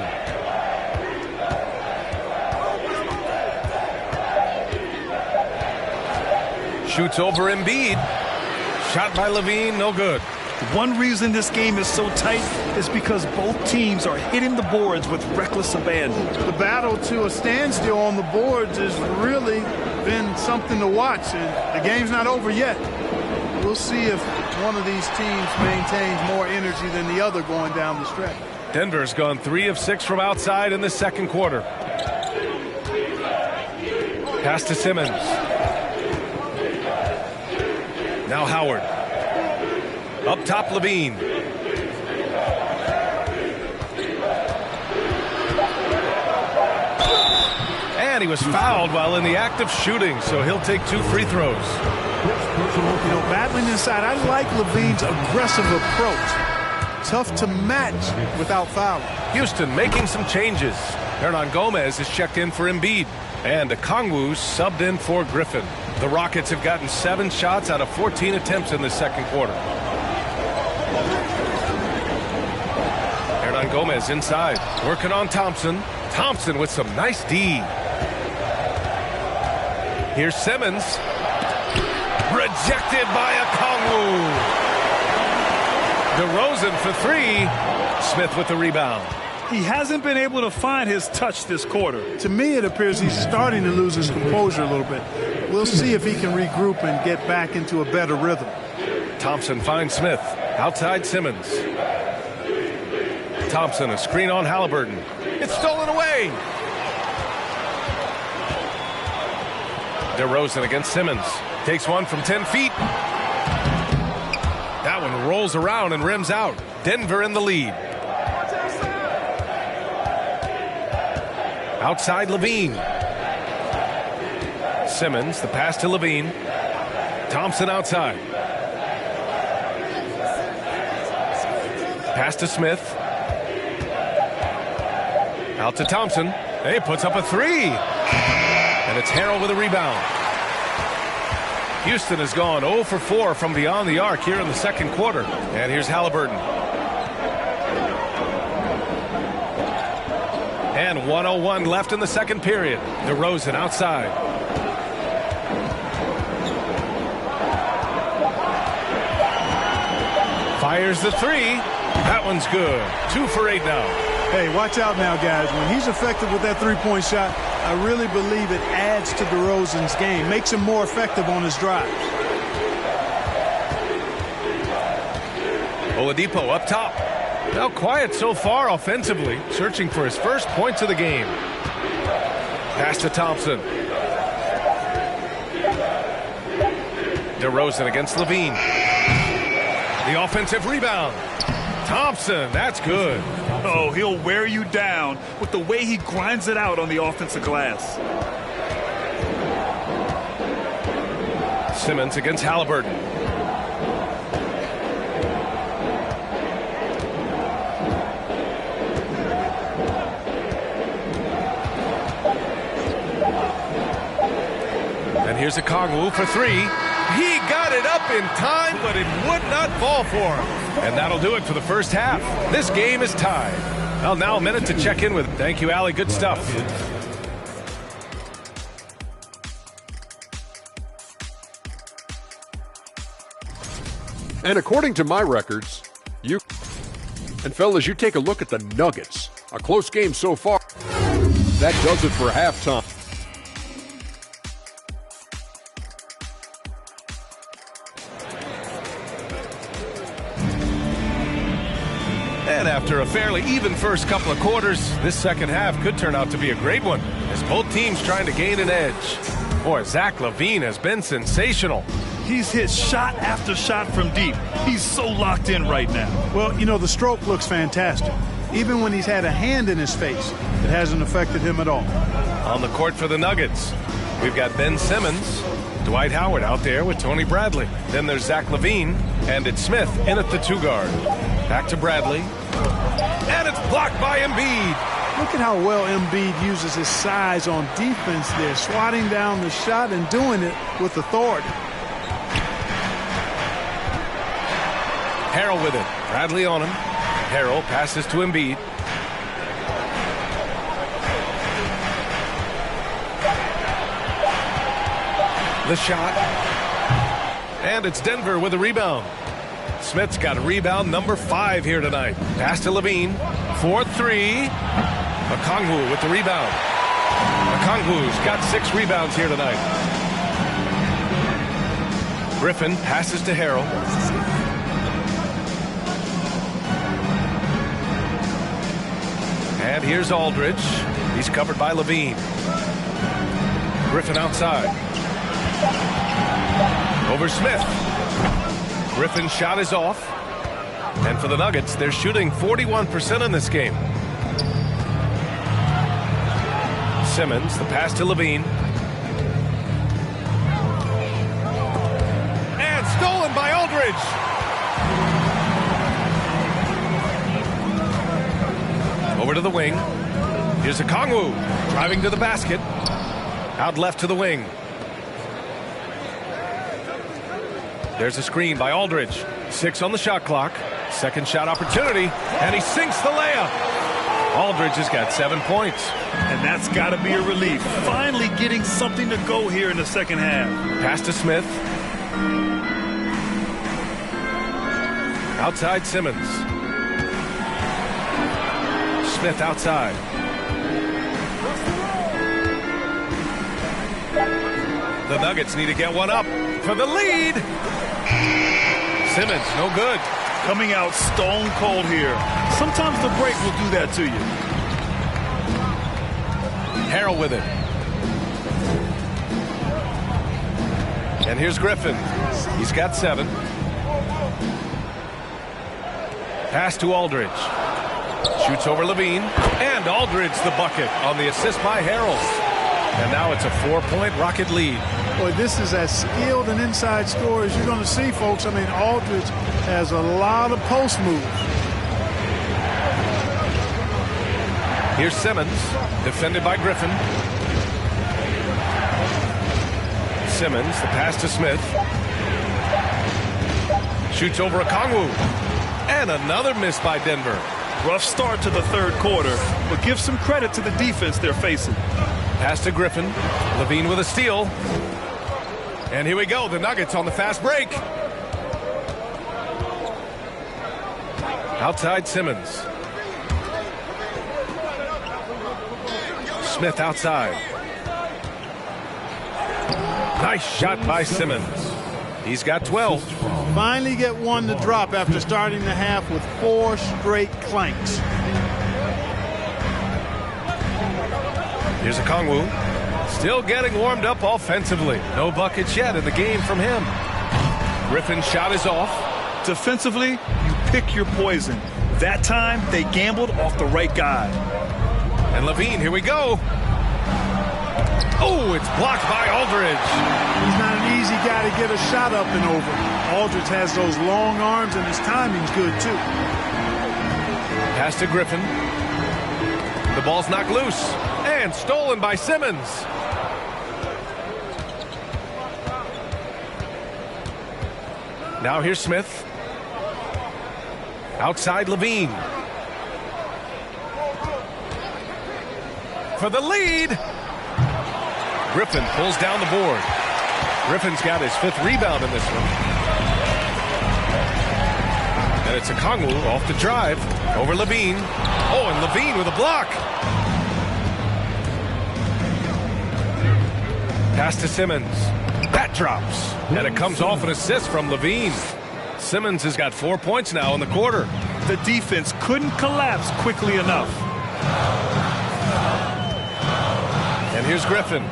Shoots over Embiid. Shot by Levine, no good. One reason this game is so tight is because both teams are hitting the boards with reckless abandon. The battle to a standstill on the boards has really been something to watch, and the game's not over yet. We'll see if one of these teams maintains more energy than the other going down the stretch. Denver's gone 3 of 6 from outside in the second quarter. Pass to Simmons. Now Howard. Up top Levine. And he was fouled while in the act of shooting, so he'll take 2 free throws. You know, battling inside, I like Levine's aggressive approach. Tough to match without fouling. Houston making some changes. Hernangomez is checked in for Embiid. And Okongwu subbed in for Griffin. The Rockets have gotten 7 shots out of 14 attempts in the second quarter. Hernangomez inside. Working on Thompson. Thompson with some nice D. Here's Simmons. Rejected by Okongwu. DeRozan for 3. Smith with the rebound. He hasn't been able to find his touch this quarter. To me, it appears he's starting to lose his composure a little bit. We'll see if he can regroup and get back into a better rhythm. Thompson finds Smith. Outside Simmons. Thompson, a screen on Halliburton. It's stolen away. DeRozan against Simmons. Takes one from 10 feet. That one rolls around and rims out. Denver in the lead. Outside Levine. Simmons, the pass to Levine. Thompson outside. Pass to Smith. Out to Thompson. He puts up a 3. And it's Harrell with a rebound. Houston has gone 0 for 4 from beyond the arc here in the second quarter. And here's Halliburton. And 1:01 left in the second period. DeRozan outside. Fires the three. That one's good. 2 for 8 now. Hey, watch out now, guys. When he's effective with that three-point shot, I really believe it adds to DeRozan's game, makes him more effective on his drives. Oladipo up top. Now quiet so far offensively, searching for his first points of the game. Pass to Thompson. DeRozan against Levine. The offensive rebound. Thompson, that's good. Oh, he'll wear you down with the way he grinds it out on the offensive glass. Simmons against Halliburton. And here's a Okongwu for 3. He got it up in time, but it would not fall for him. And that'll do it for the first half. This game is tied. Well, now a minute to check in with. Thank you, Allie. Good stuff. And according to my records, fellas, you take a look at the Nuggets. A close game so far. That does it for halftime. And after a fairly even first couple of quarters, this second half could turn out to be a great one, as both teams trying to gain an edge. Boy, Zach LaVine has been sensational. He's hit shot after shot from deep. He's so locked in right now. Well, you know, the stroke looks fantastic. Even when he's had a hand in his face, it hasn't affected him at all. On the court for the Nuggets, we've got Ben Simmons, Dwight Howard out there with Tony Bradley. Then there's Zach LaVine, and it's Smith in at the 2-guard. Back to Bradley. And it's blocked by Embiid. Look at how well Embiid uses his size on defense there, swatting down the shot and doing it with authority. Harrell with it. Bradley on him. Harrell passes to Embiid. The shot. And it's Denver with a rebound. Smith's got a rebound number 5 here tonight. Pass to Levine. 4-3. Okongwu with the rebound. Okongwu's got 6 rebounds here tonight. Griffin passes to Harrell. And here's Aldridge. He's covered by Levine. Griffin outside. Over Smith. Griffin's shot is off. And for the Nuggets, they're shooting 41% in this game. Simmons, the pass to Levine. And stolen by Aldridge. Over to the wing. Here's Okongwu driving to the basket. Out left to the wing. There's a screen by Aldridge. 6 on the shot clock. Second shot opportunity. And he sinks the layup. Aldridge has got 7 points. And that's got to be a relief. Finally getting something to go here in the second half. Pass to Smith. Outside Simmons. Smith outside. The Nuggets need to get one up for the lead. Simmons, no good. Coming out stone cold here. Sometimes the break will do that to you. Harrell with it. And here's Griffin. He's got 7. Pass to Aldridge. Shoots over Levine. And Aldridge the bucket on the assist by Harrell. And now it's a 4-point Rocket lead. Boy, this is as skilled an inside scorer as you're going to see, folks. I mean, Aldridge has a lot of post moves. Here's Simmons, defended by Griffin. Simmons, the pass to Smith. Shoots over Okongwu. And another miss by Denver. Rough start to the third quarter, but give some credit to the defense they're facing. Pass to Griffin. LaVine with a steal. And here we go. The Nuggets on the fast break. Outside Simmons. Smith outside. Nice shot by Simmons. He's got 12. Finally get one to drop after starting the half with 4 straight clanks. Here's Okongwu. Still getting warmed up offensively. No buckets yet in the game from him. Griffin's shot is off. Defensively, you pick your poison. That time, they gambled off the right guy. And LaVine, here we go. Oh, it's blocked by Aldridge. He's not an easy guy to get a shot up and over. Aldridge has those long arms, and his timing's good, too. Pass to Griffin. The ball's knocked loose. And stolen by Simmons. Now here's Smith. Outside LaVine. For the lead. Griffin pulls down the board. Griffin's got his 5th rebound in this one. And it's Okongwu off the drive over LaVine. Oh, and LaVine with a block. Pass to Simmons. That drops. And it comes off an assist from LaVine. Simmons has got 4 points now in the quarter. The defense couldn't collapse quickly enough. And here's Griffin.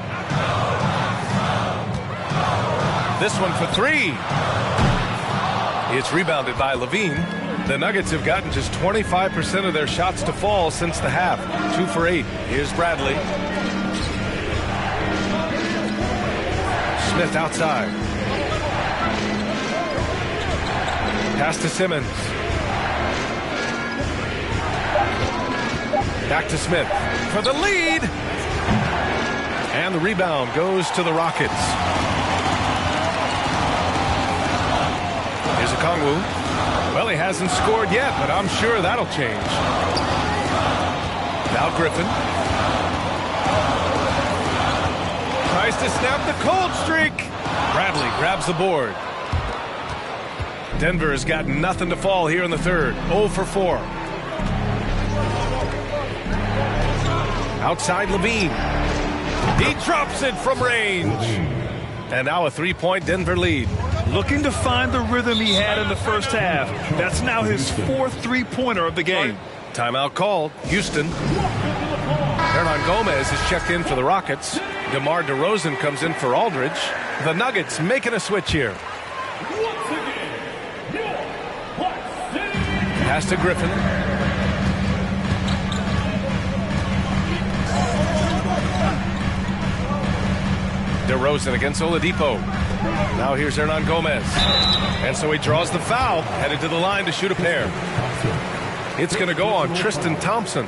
This one for 3. It's rebounded by LaVine. The Nuggets have gotten just 25% of their shots to fall since the half. 2 for 8. Here's Bradley. Smith outside. Pass to Simmons. Back to Smith for the lead. And the rebound goes to the Rockets. Here's Okongwu. Well, he hasn't scored yet, but I'm sure that'll change. Now Griffin. Tries to snap the cold streak. Bradley grabs the board. Denver has got nothing to fall here in the third. 0 for 4. Outside LaVine. He drops it from range. And now a 3-point Denver lead. Looking to find the rhythm he had in the first half. That's now his 4th three-pointer of the game. Timeout called. Houston. Hernan Gomez is checked in for the Rockets. DeMar DeRozan comes in for Aldridge. The Nuggets making a switch here. Pass to Griffin. DeRozan against Oladipo. Now here's Hernan Gomez. And so he draws the foul, headed to the line to shoot a pair. It's going to go on Tristan Thompson.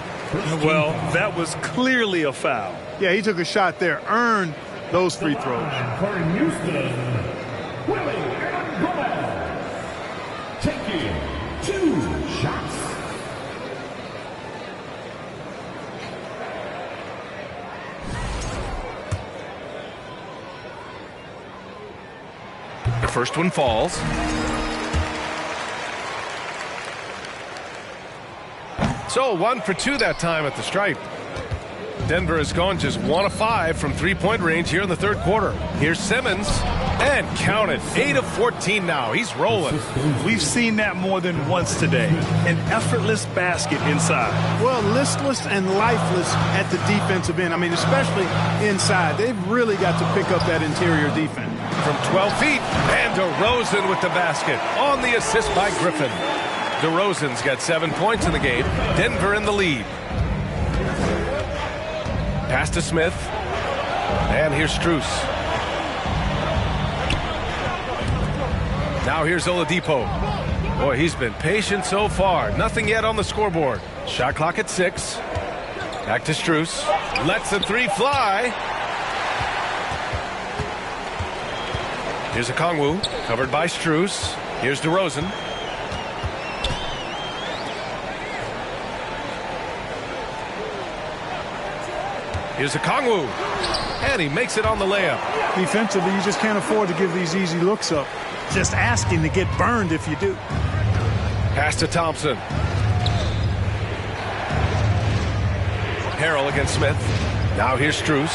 Well, that was clearly a foul. Yeah, he took a shot there, earned those free throws. For Houston, Willie Gomez, taking 2 shots. The first one falls. So 1 for 2 that time at the stripe. Denver has gone just 1 of 5 from 3-point range here in the third quarter. Here's Simmons. And count it. 8 of 14 now. He's rolling. We've seen that more than once today. An effortless basket inside. Well, listless and lifeless at the defensive end. I mean, especially inside. They've really got to pick up that interior defense. From 12 feet. And DeRozan with the basket. On the assist by Griffin. DeRozan's got 7 points in the game. Denver in the lead. Pass to Smith. And here's Strus. Now here's Oladipo. Boy, he's been patient so far. Nothing yet on the scoreboard. Shot clock at 6. Back to Strus. Lets the 3 fly. Here's Okongwu, covered by Strus. Here's DeRozan. Here's Okongwu. And he makes it on the layup. Defensively, you just can't afford to give these easy looks up. Just asking to get burned if you do. Pass to Thompson. Harrell against Smith. Now here's Strus.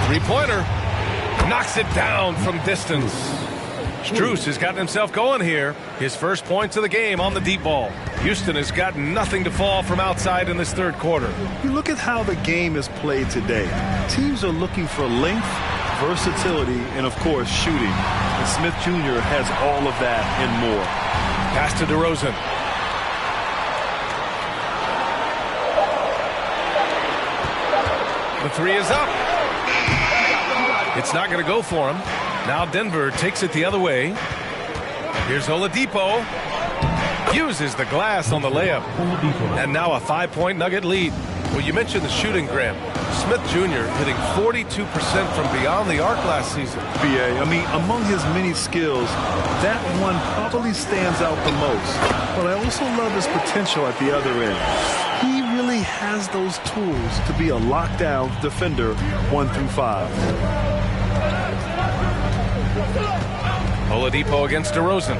Three-pointer. Knocks it down from distance. Strus has gotten himself going here. His first points of the game on the deep ball. Houston has got nothing to fall from outside in this third quarter. You look at how the game is played today. Teams are looking for length, versatility, and, of course, shooting. And Smith Jr. has all of that and more. Pass to DeRozan. The three is up. It's not going to go for him. Now Denver takes it the other way. Here's Oladipo. Uses the glass on the layup. And now a 5-point Nugget lead. Well, you mentioned the shooting, Graham. Smith Jr. hitting 42% from beyond the arc last season. BA, I mean, among his many skills, that one probably stands out the most. But I also love his potential at the other end. He really has those tools to be a lockdown defender 1 through 5. Oladipo against DeRozan.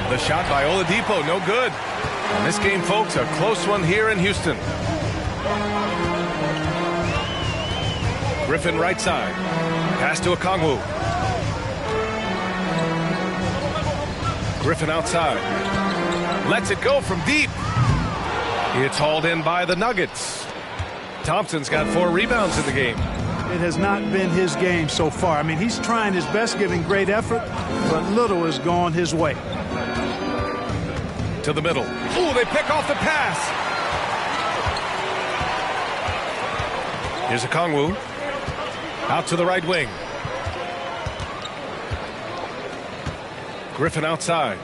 The shot by Oladipo, no good. And this game, folks, a close one here in Houston. Griffin right side. Pass to Okongwu. Griffin outside. Lets it go from deep. It's hauled in by the Nuggets. Thompson's got 4 rebounds in the game. It has not been his game so far. I mean, he's trying his best, giving great effort, but little has gone his way. To the middle. Ooh, they pick off the pass. Here's Okongwu. Out to the right wing. Griffin outside.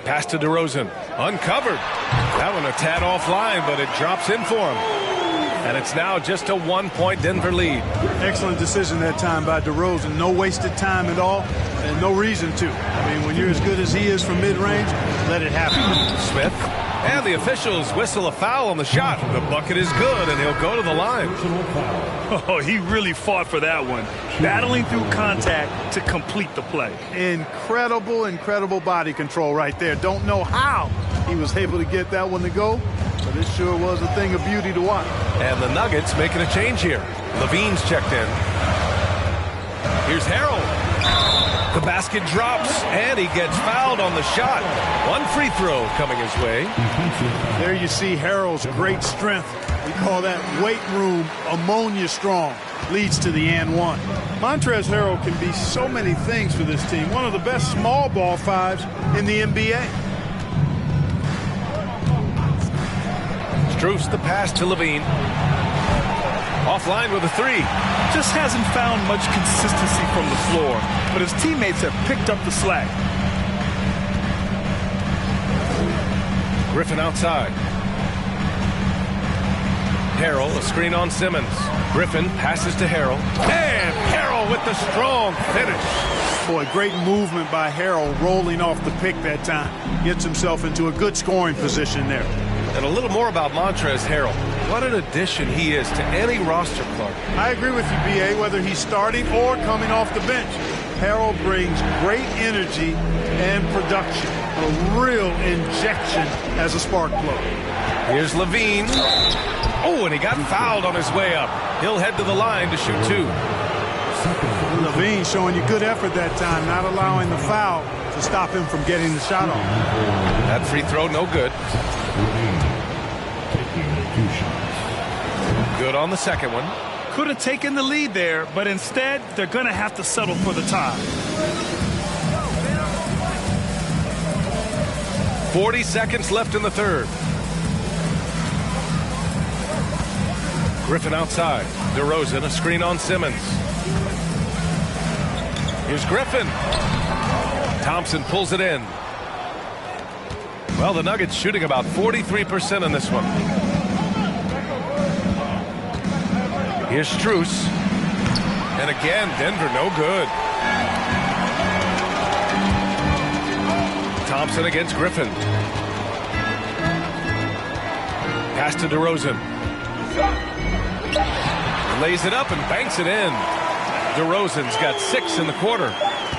Pass to DeRozan. Uncovered. That one a tad offline, but it drops in for him. And it's now just a 1-point Denver lead. Excellent decision that time by DeRozan. No wasted time at all, and no reason to. I mean, when you're as good as he is from mid-range, let it happen. Smith. And the officials whistle a foul on the shot. The bucket is good, and he'll go to the line. Oh, he really fought for that one. Battling through contact to complete the play. Incredible body control right there. Don't know how he was able to get that one to go, but it sure was a thing of beauty to watch. And the Nuggets making a change here. Levine's checked in. Here's Harrell. The basket drops, and he gets fouled on the shot. 1 free throw coming his way. There you see Harrell's great strength. We call that weight room ammonia strong. Leads to the and one. Montrezl Harrell can be so many things for this team. One of the best small ball 5s in the NBA. Strus the pass to Levine. Offline with a 3. Just hasn't found much consistency from the floor, but his teammates have picked up the slack. Griffin outside. Harrell, a screen on Simmons. Griffin passes to Harrell. And Harrell with the strong finish. Boy, great movement by Harrell rolling off the pick that time. Gets himself into a good scoring position there. And a little more about Montrezl Harrell. What an addition he is to any roster, Clark. I agree with you, B.A., whether he's starting or coming off the bench. Harrell brings great energy and production. A real injection as a spark plug. Here's Levine. Oh, and he got fouled on his way up. He'll head to the line to shoot 2. Levine showing you good effort that time, not allowing the foul to stop him from getting the shot off. That free throw, no good. Good on the second one. Could have taken the lead there, but instead, they're going to have to settle for the tie. 40 seconds left in the third. Griffin outside. DeRozan, a screen on Simmons. Here's Griffin. Thompson pulls it in. Well, the Nuggets shooting about 43% in this one. Here's Strus. And again, Denver no good. Thompson against Griffin. Pass to DeRozan. Lays it up and banks it in. DeRozan's got 6 in the quarter.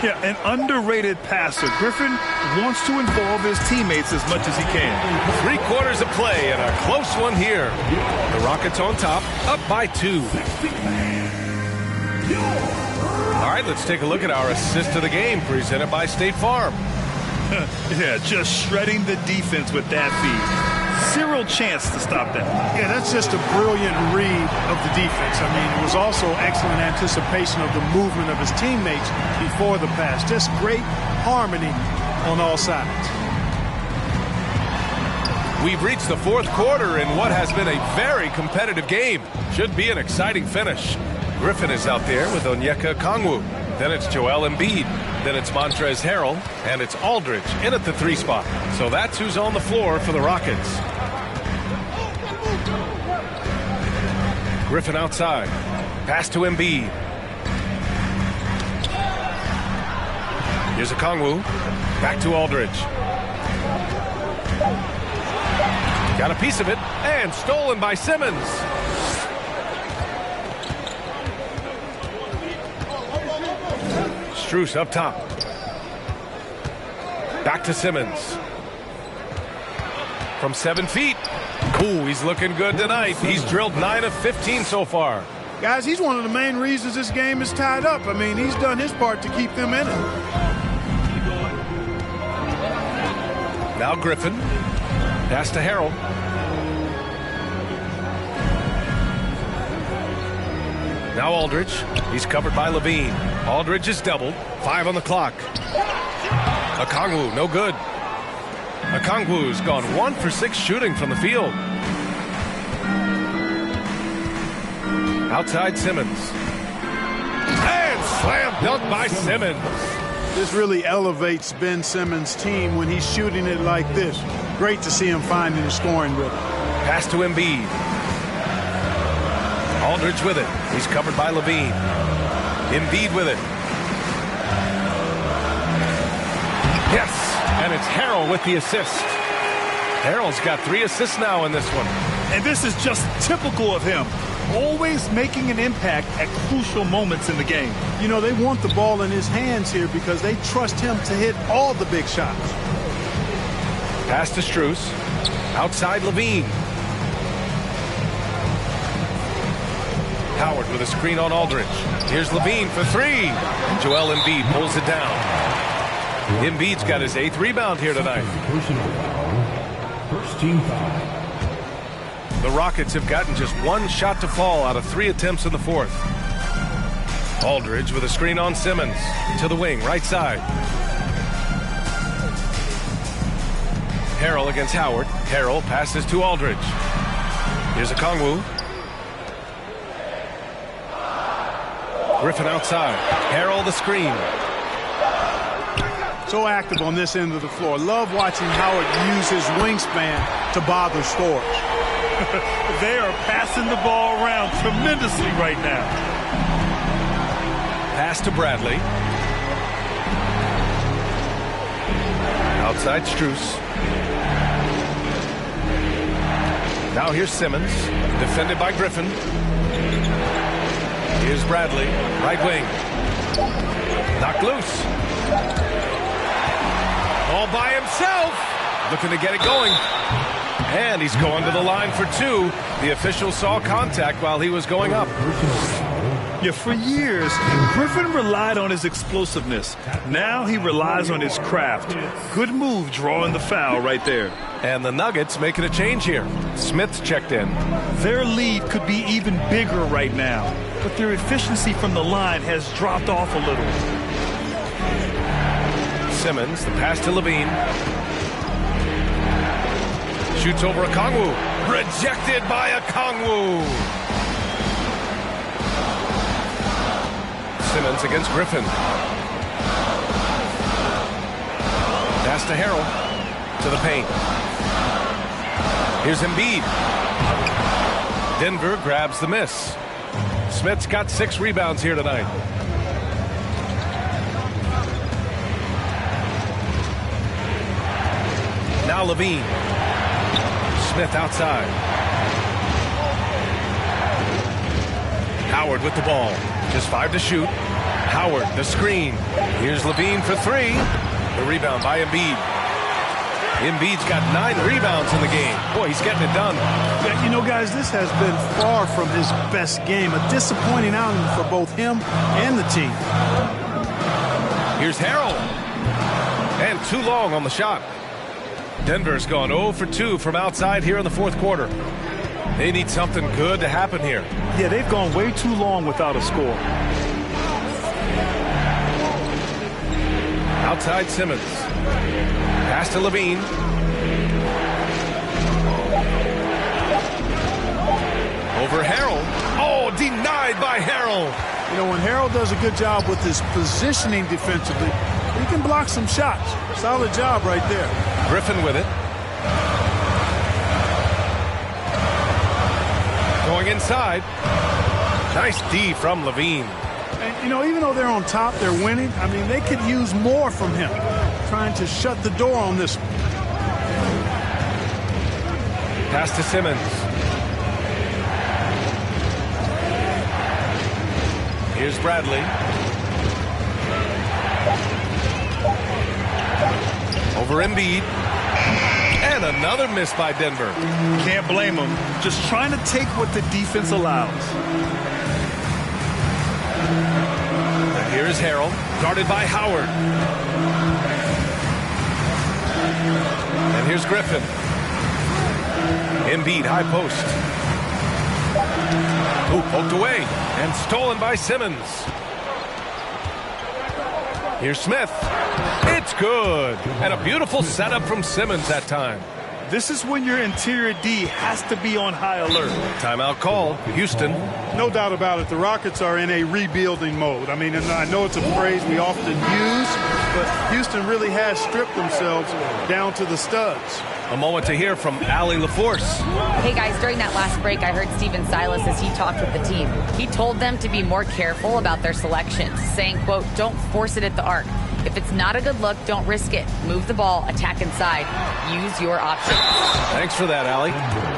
Yeah, an underrated passer. Griffin wants to involve his teammates as much as he can. 3 quarters of play and a close one here. The Rockets on top, up by 2. All right, let's take a look at our assist of the game presented by State Farm. Yeah, just shredding the defense with that feed. Zero chance to stop that. Yeah, that's just a brilliant read of the defense. I mean, it was also excellent anticipation of the movement of his teammates before the pass. Just great harmony on all sides. We've reached the 4th quarter in what has been a very competitive game. Should be an exciting finish. Griffin is out there with Onyeka Okongwu. Then it's Joel Embiid. Then it's Montrezl Harrell. And it's Aldridge in at the 3 spot. So that's who's on the floor for the Rockets. Griffin outside. Pass to Embiid. Here's Okongwu. Back to Aldridge. Got a piece of it. And stolen by Simmons. Strus up top. Back to Simmons. From 7 feet. Ooh, he's looking good tonight. He's drilled 9 of 15 so far. Guys, he's one of the main reasons this game is tied up. I mean, he's done his part to keep them in it. Now Griffin. Pass to Harrell. Now Aldridge. He's covered by Levine. Aldridge is doubled. 5 on the clock. Okongwu, no good. Okongwu's gone 1 for 6 shooting from the field. Outside Simmons. And slam dunk by Simmons. This really elevates Ben Simmons' team when he's shooting it like this. Great to see him finding the scoring rhythm. Pass to Embiid. Aldridge with it. He's covered by Levine. Embiid with it. Yes, and it's Harrell with the assist. Harrell's got 3 assists now in this one. And this is just typical of him. Always making an impact at crucial moments in the game. You know, they want the ball in his hands here because they trust him to hit all the big shots. Pass to Strus. Outside Levine. Howard with a screen on Aldridge. Here's Levine for 3. And Joel Embiid pulls it down. Embiid's got his 8th rebound here tonight. First team foul. The Rockets have gotten just 1 shot to fall out of 3 attempts in the 4th. Aldridge with a screen on Simmons. To the wing, right side. Harrell against Howard. Harrell passes to Aldridge. Here's Okongwu. Griffin outside. Harrell the screen. So active on this end of the floor. Love watching Howard use his wingspan to bother Storch. They are passing the ball around tremendously right now. Pass to Bradley. Outside Strus. Now here's Simmons. Defended by Griffin. Here's Bradley. Right wing. Knocked loose. All by himself. Looking to get it going. And he's going to the line for 2. The official saw contact while he was going up. Yeah, for years, Griffin relied on his explosiveness. Now he relies on his craft. Good move drawing the foul right there. And the Nuggets making a change here. Smith's checked in. Their lead could be even bigger right now, but their efficiency from the line has dropped off a little. Simmons, the pass to Levine. Shoots over Okongwu. Rejected by Okongwu. Simmons against Griffin. Pass to Harrell. To the paint. Here's Embiid. Denver grabs the miss. Smith's got 6 rebounds here tonight. Now Levine. Smith outside. Howard with the ball. Just 5 to shoot. Howard, the screen. Here's Levine for 3. The rebound by Embiid. Embiid's got 9 rebounds in the game. Boy, he's getting it done. Yeah, you know, guys, this has been far from his best game. A disappointing outing for both him and the team. Here's Harrell. And too long on the shot. Denver's gone 0 for 2 from outside here in the fourth quarter. They need something good to happen here. Yeah, they've gone way too long without a score. Outside Simmons. Pass to Levine. Over Harrell. Oh, denied by Harrell. You know, when Harrell does a good job with his positioning defensively, he can block some shots. Solid job right there. Griffin with it. Going inside. Nice D from Levine. And, you know, even though they're on top, they're winning. I mean, they could use more from him. Trying to shut the door on this. Pass to Simmons. Here's Bradley. Over Embiid. And another miss by Denver. Can't blame them. Just trying to take what the defense allows. And here is Harrell, guarded by Howard. And here's Griffin. Embiid, high post. Oh, poked away and stolen by Simmons. Here's Smith. It's good. And a beautiful setup from Simmons that time. This is when your interior D has to be on high alert. Timeout call, Houston. No doubt about it. The Rockets are in a rebuilding mode. I mean, and I know it's a phrase we often use, but Houston really has stripped themselves down to the studs. A moment to hear from Allie LaForce. Hey, guys, during that last break, I heard Stephen Silas as he talked with the team. He told them to be more careful about their selections, saying, quote, don't force it at the arc. If it's not a good look, don't risk it. Move the ball, attack inside. Use your options. Thanks for that, Allie.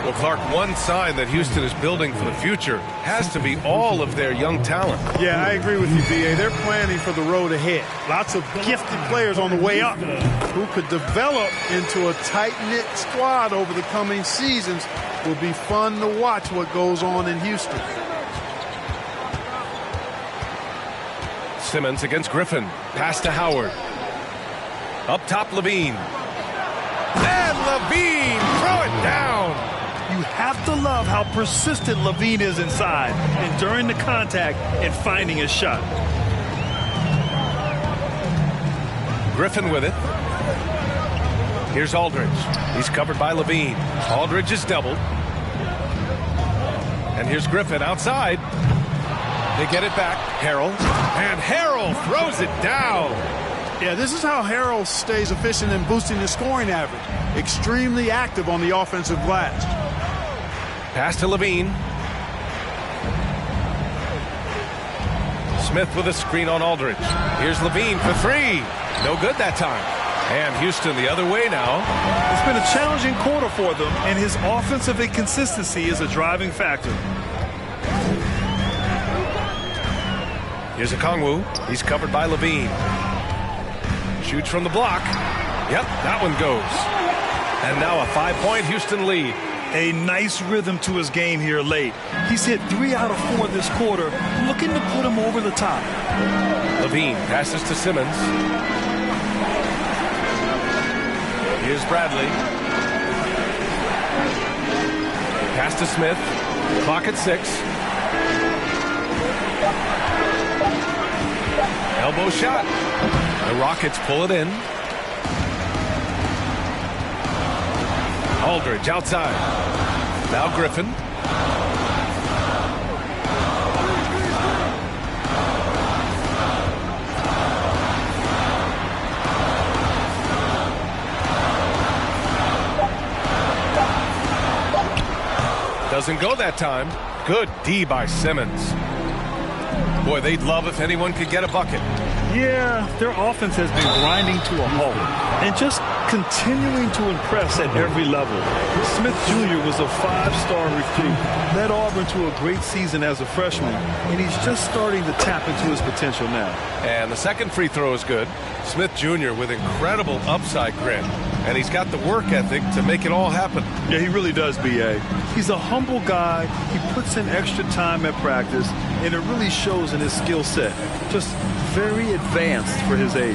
Well, Clark, one sign that Houston is building for the future has to be all of their young talent. Yeah, I agree with you, B.A. They're planning for the road ahead. Lots of gifted players on the way up who could develop into a tight-knit squad over the coming seasons. Will be fun to watch what goes on in Houston. Simmons against Griffin. Pass to Howard. Up top, Levine. And Levine, throw it down. You have to love how persistent Levine is inside and during the contact and finding his shot. Griffin with it. Here's Aldridge. He's covered by Levine. Aldridge is doubled. And here's Griffin outside. They get it back. Harrell. And Harrell throws it down. Yeah, this is how Harrell stays efficient in boosting his scoring average. Extremely active on the offensive glass. Pass to Levine. Smith with a screen on Aldridge. Here's Levine for 3. No good that time. And Houston the other way now. It's been a challenging quarter for them, and his offensive inconsistency is a driving factor. Here's Okongwu. He's covered by Levine. Shoots from the block. Yep, that one goes. And now a 5-point Houston lead. A nice rhythm to his game here late. He's hit 3 out of 4 this quarter, looking to put him over the top. Levine passes to Simmons. Here's Bradley. Pass to Smith. Clock at 6. Elbow shot. The Rockets pull it in. Aldridge outside. Now Griffin. Doesn't go that time. Good D by Simmons. Boy, they'd love if anyone could get a bucket. Yeah, their offense has been grinding to a halt. And just continuing to impress at every level. Smith Jr. was a 5-star recruit, led Auburn to a great season as a freshman, and he's just starting to tap into his potential now. And the second free throw is good. Smith Jr. with incredible upside grit, and he's got the work ethic to make it all happen. Yeah, he really does, B.A. He's a humble guy. He puts in extra time at practice, and it really shows in his skill set. Just very advanced for his age.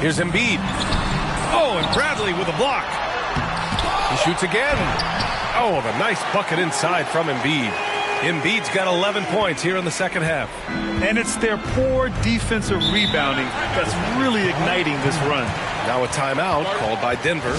Here's Embiid. Oh, and Bradley with a block. He shoots again. Oh, the nice bucket inside from Embiid. Embiid's got 11 points here in the second half. And it's their poor defensive rebounding that's really igniting this run. Now a timeout called by Denver.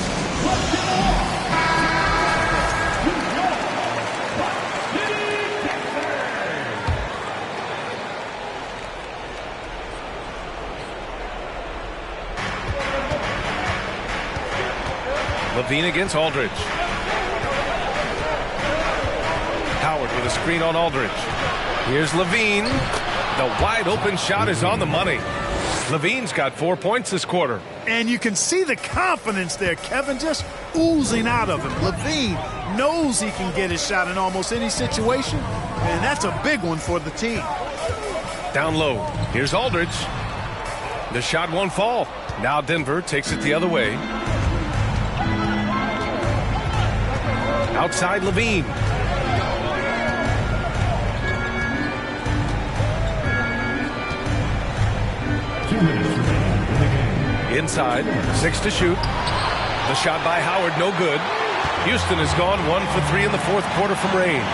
Levine against Aldridge. Howard with a screen on Aldridge. Here's Levine. The wide open shot is on the money. Levine's got 4 points this quarter. And you can see the confidence there, Kevin, just oozing out of him. Levine knows he can get his shot in almost any situation, and that's a big one for the team. Down low. Here's Aldridge. The shot won't fall. Now Denver takes it the other way. Outside Levine. Inside, 6 to shoot. The shot by Howard, no good. Houston has gone 1 for 3 in the fourth quarter from range.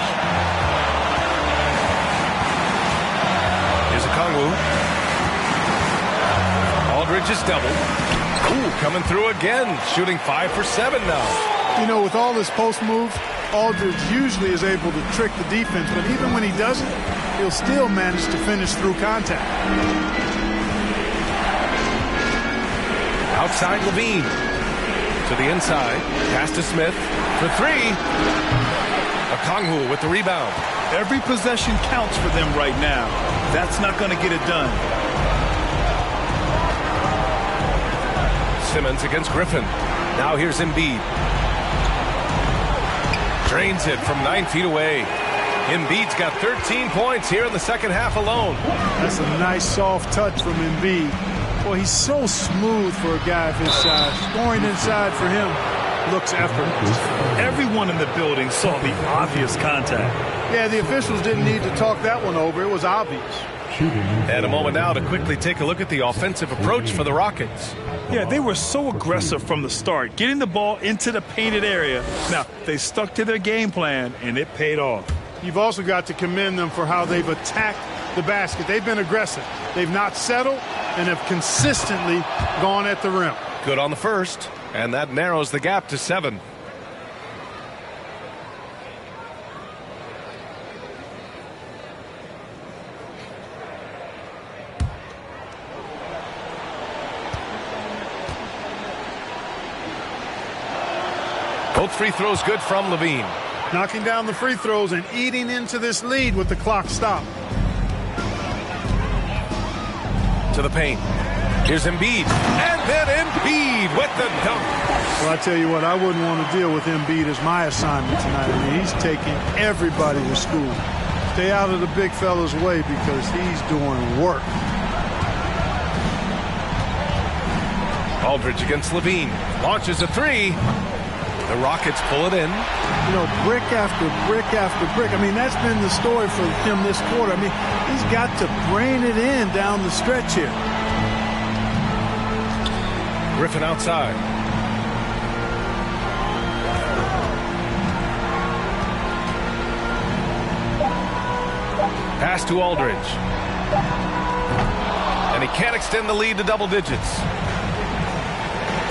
Here's Okongwu. Aldridge is doubled. Ooh, coming through again, shooting 5 for 7 now. You know, with all his post moves, Aldridge usually is able to trick the defense, but even when he doesn't, he'll still manage to finish through contact. Outside Levine. To the inside. Pass to Smith. For 3. Okongwu with the rebound. Every possession counts for them right now. That's not going to get it done. Simmons against Griffin. Now here's Embiid. Drains it from 9 feet away. Embiid's got 13 points here in the second half alone. That's a nice soft touch from Embiid. Boy, he's so smooth for a guy of his size. Scoring inside for him looks effortless. Everyone in the building saw the obvious contact. Yeah, the officials didn't need to talk that one over. It was obvious. And a moment now to quickly take a look at the offensive approach for the Rockets. Yeah, they were so aggressive from the start, getting the ball into the painted area. Now, they stuck to their game plan, and it paid off. You've also got to commend them for how they've attacked the basket. They've been aggressive. They've not settled and have consistently gone at the rim. Good on the first, and that narrows the gap to 7. Both free throws good from Levine. Knocking down the free throws and eating into this lead with the clock stopped. To the paint. Here's Embiid. And then Embiid with the dunk. Well, I tell you what, I wouldn't want to deal with Embiid as my assignment tonight. I mean, he's taking everybody to school. Stay out of the big fella's way because he's doing work. Aldridge against Levine. Launches a 3. The Rockets pull it in. You know, brick after brick after brick. I mean, that's been the story for him this quarter. I mean, he's got to brain it in down the stretch here. Griffin outside. Pass to Aldridge. And he can't extend the lead to double digits.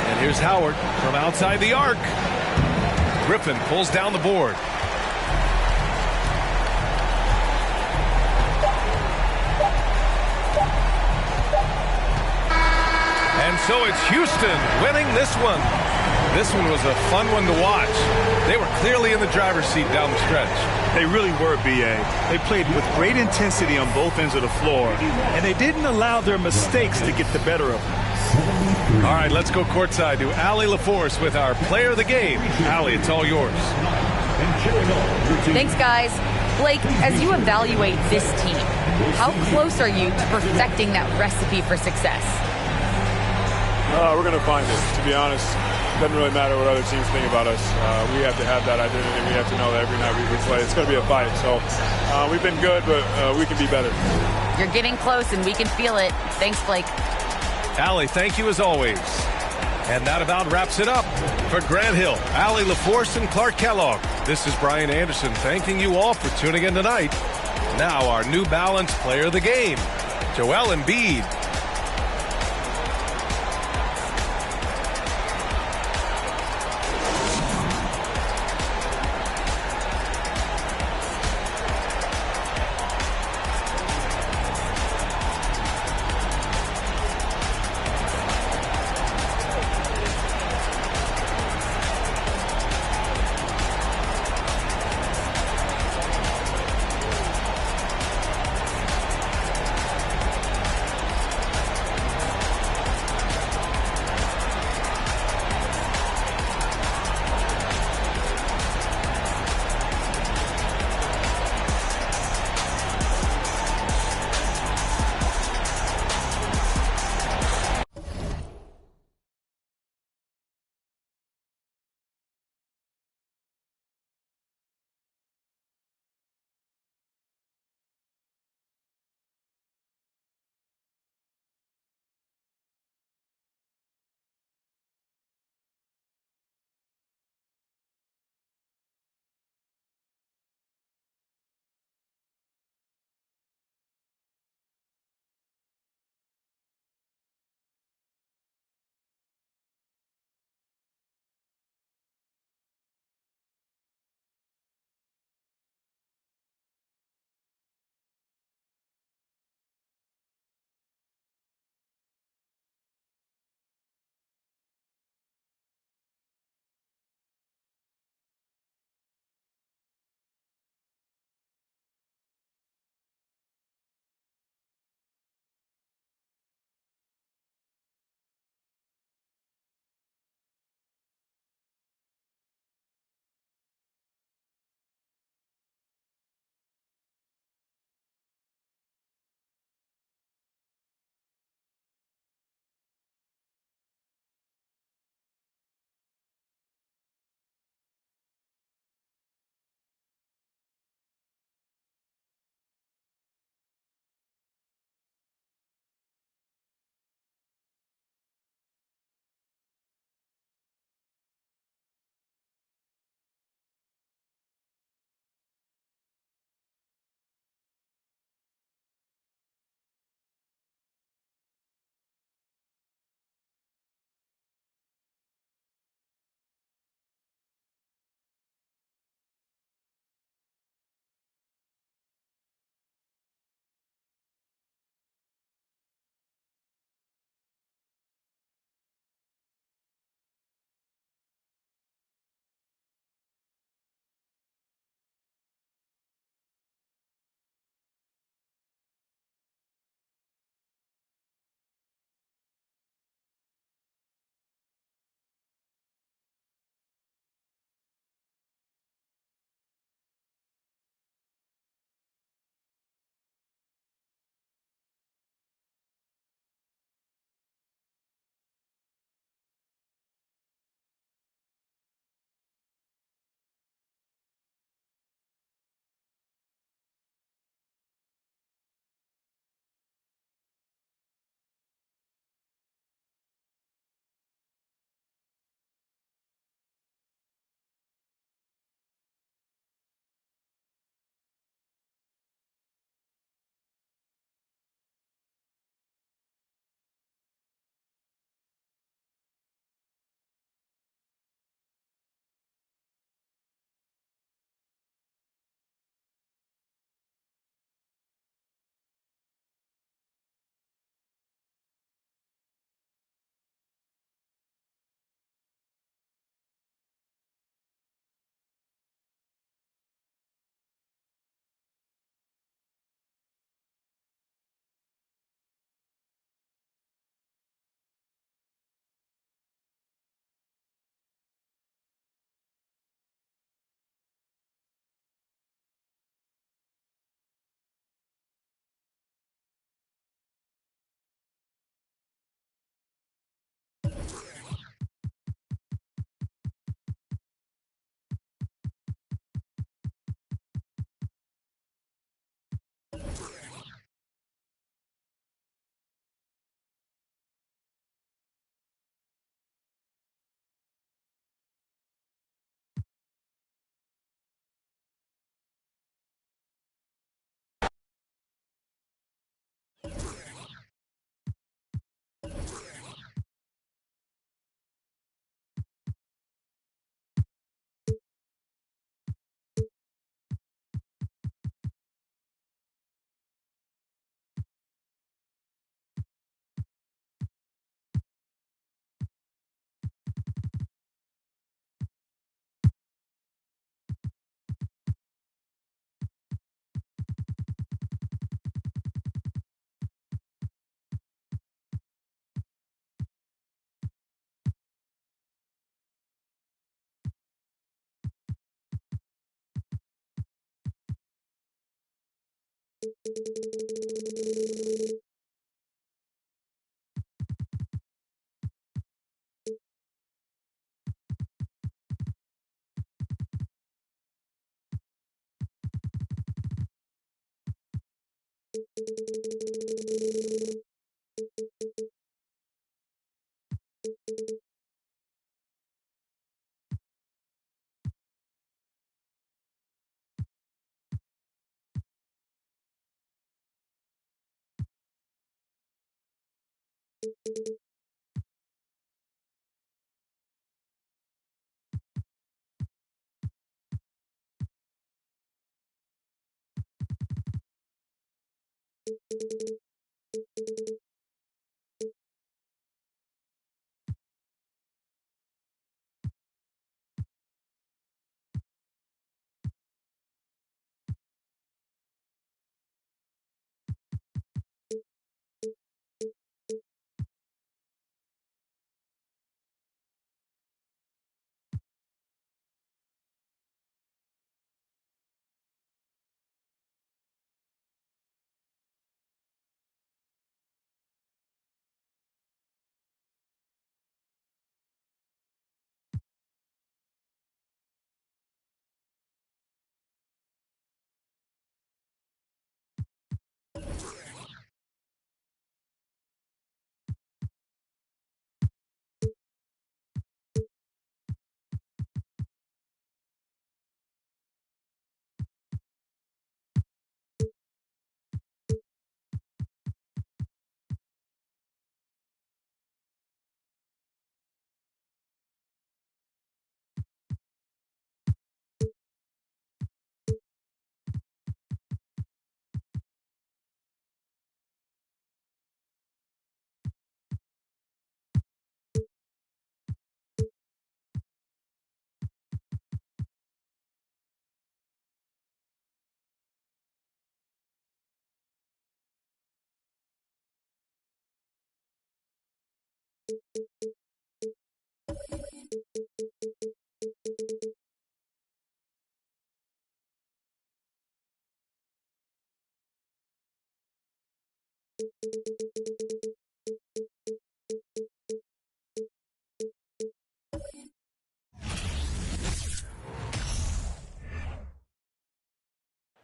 And here's Howard from outside the arc. Griffin pulls down the board. And so it's Houston winning this one. This one was a fun one to watch. They were clearly in the driver's seat down the stretch. They really were, B.A. They played with great intensity on both ends of the floor, and they didn't allow their mistakes to get the better of them. All right, let's go courtside to Allie LaForce with our player of the game. Allie, it's all yours. Thanks, guys. Blake, as you evaluate this team, how close are you to perfecting that recipe for success? We're going to find it, to be honest. It doesn't really matter what other teams think about us. We have to have that identity. We have to know that every night we play, it's going to be a fight. So we've been good, but we can be better. You're getting close, and we can feel it. Thanks, Blake. Allie, thank you as always. And that about wraps it up. For Grant Hill, Allie LaForce, and Clark Kellogg, this is Brian Anderson thanking you all for tuning in tonight. Now our New Balance player of the game, Joel Embiid.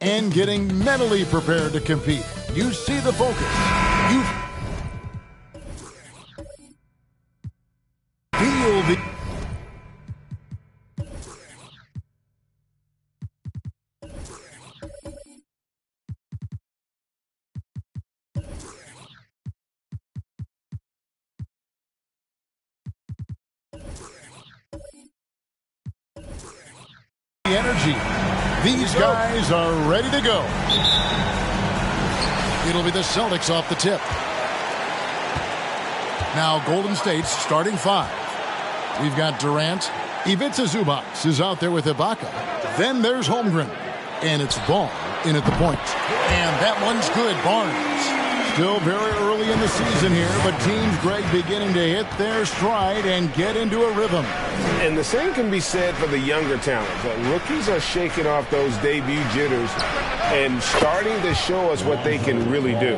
And getting mentally prepared to compete. You see the focus. You feel the... energy. These guys are ready to go. It'll be the Celtics off the tip. Now Golden State's starting five. We've got Durant. Ivica Zubac is out there with Ibaka. Then there's Holmgren. And it's Ball in at the point. And that one's good. Barnes. Still very early in the season here, but teams, Greg, beginning to hit their stride and get into a rhythm. And the same can be said for the younger talent. Rookies are shaking off those debut jitters and starting to show us what they can really do.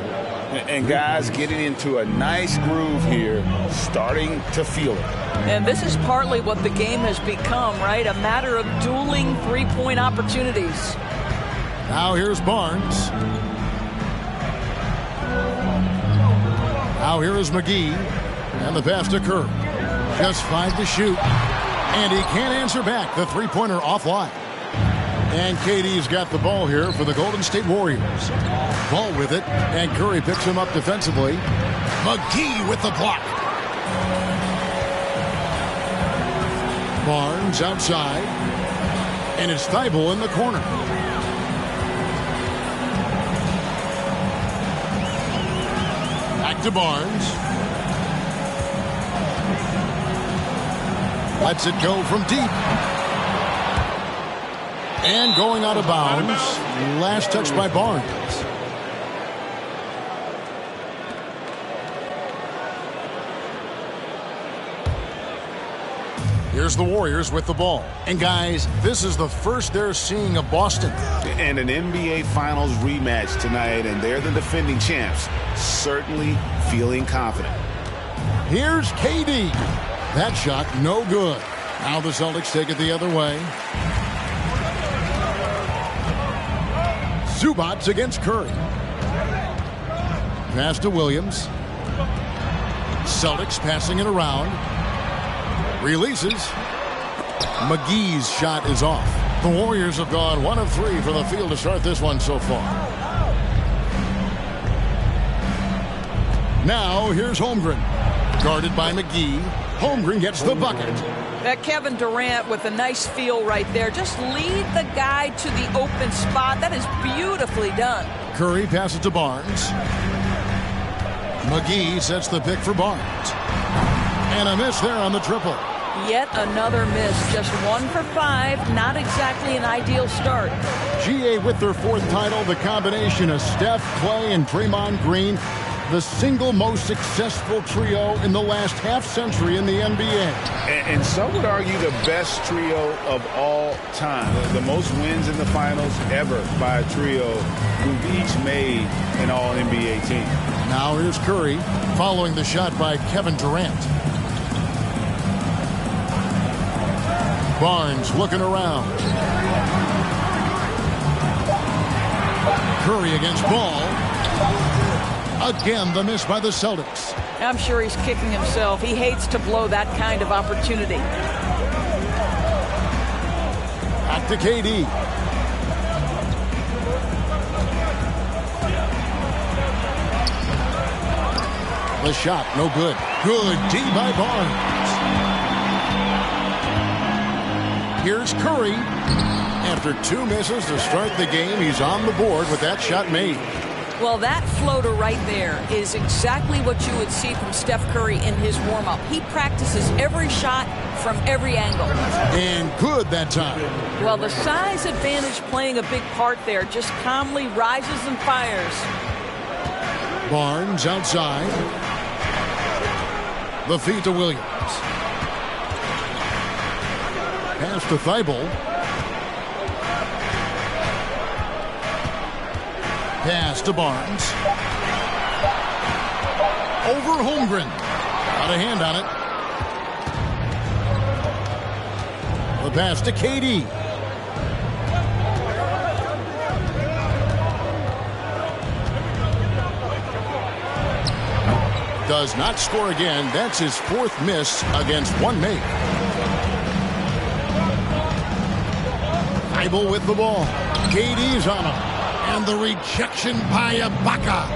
And guys getting into a nice groove here, starting to feel it. And this is partly what the game has become, right? A matter of dueling three-point opportunities. Now here's Barnes. Now here is McGee. And the pass to Kerr. Just 5 to shoot. And he can't answer back. The three-pointer offline. And KD's got the ball here for the Golden State Warriors. Ball with it. And Curry picks him up defensively. McGee with the block. Barnes outside. And it's Thibault in the corner. Back to Barnes. Lets it go from deep. And going out of bounds. Last touch by Barnes. Here's the Warriors with the ball. And guys, this is the first they're seeing of Boston. And an NBA Finals rematch tonight, and they're the defending champs. Certainly feeling confident. Here's KD. That shot, no good. Now the Celtics take it the other way. Zubac against Curry. Pass to Williams. Celtics passing it around. Releases. McGee's shot is off. The Warriors have gone 1 of 3 from the field to start this one so far. Now here's Holmgren. Guarded by McGee. Holmgren gets the bucket. That Kevin Durant with a nice feel right there. Just lead the guy to the open spot. That is beautifully done. Curry passes to Barnes. McGee sets the pick for Barnes. And a miss there on the triple. Yet another miss. Just 1 for 5. Not exactly an ideal start. GA with their 4th title. The combination of Steph, Clay, and Draymond Green. The single most successful trio in the last half-century in the NBA. And some would argue the best trio of all time. The most wins in the finals ever by a trio who've each made an all-NBA team. Now here's Curry following the shot by Kevin Durant. Barnes looking around. Curry against Ball. Again, the miss by the Celtics. I'm sure he's kicking himself. He hates to blow that kind of opportunity. Back to KD. The shot, no good. Good D by Barnes. Here's Curry. After 2 misses to start the game, he's on the board with that shot made. Well, that floater right there is exactly what you would see from Steph Curry in his warm-up. He practices every shot from every angle. And good that time. Well, the size advantage playing a big part there. Just calmly rises and fires. Barnes outside. The feed to Williams. Pass to Thibault. Pass to Barnes. Over Holmgren. Got a hand on it. The pass to KD. Does not score again. That's his 4th miss against 1 make. Thibault with the ball. KD's on him. And the rejection by Ibaka.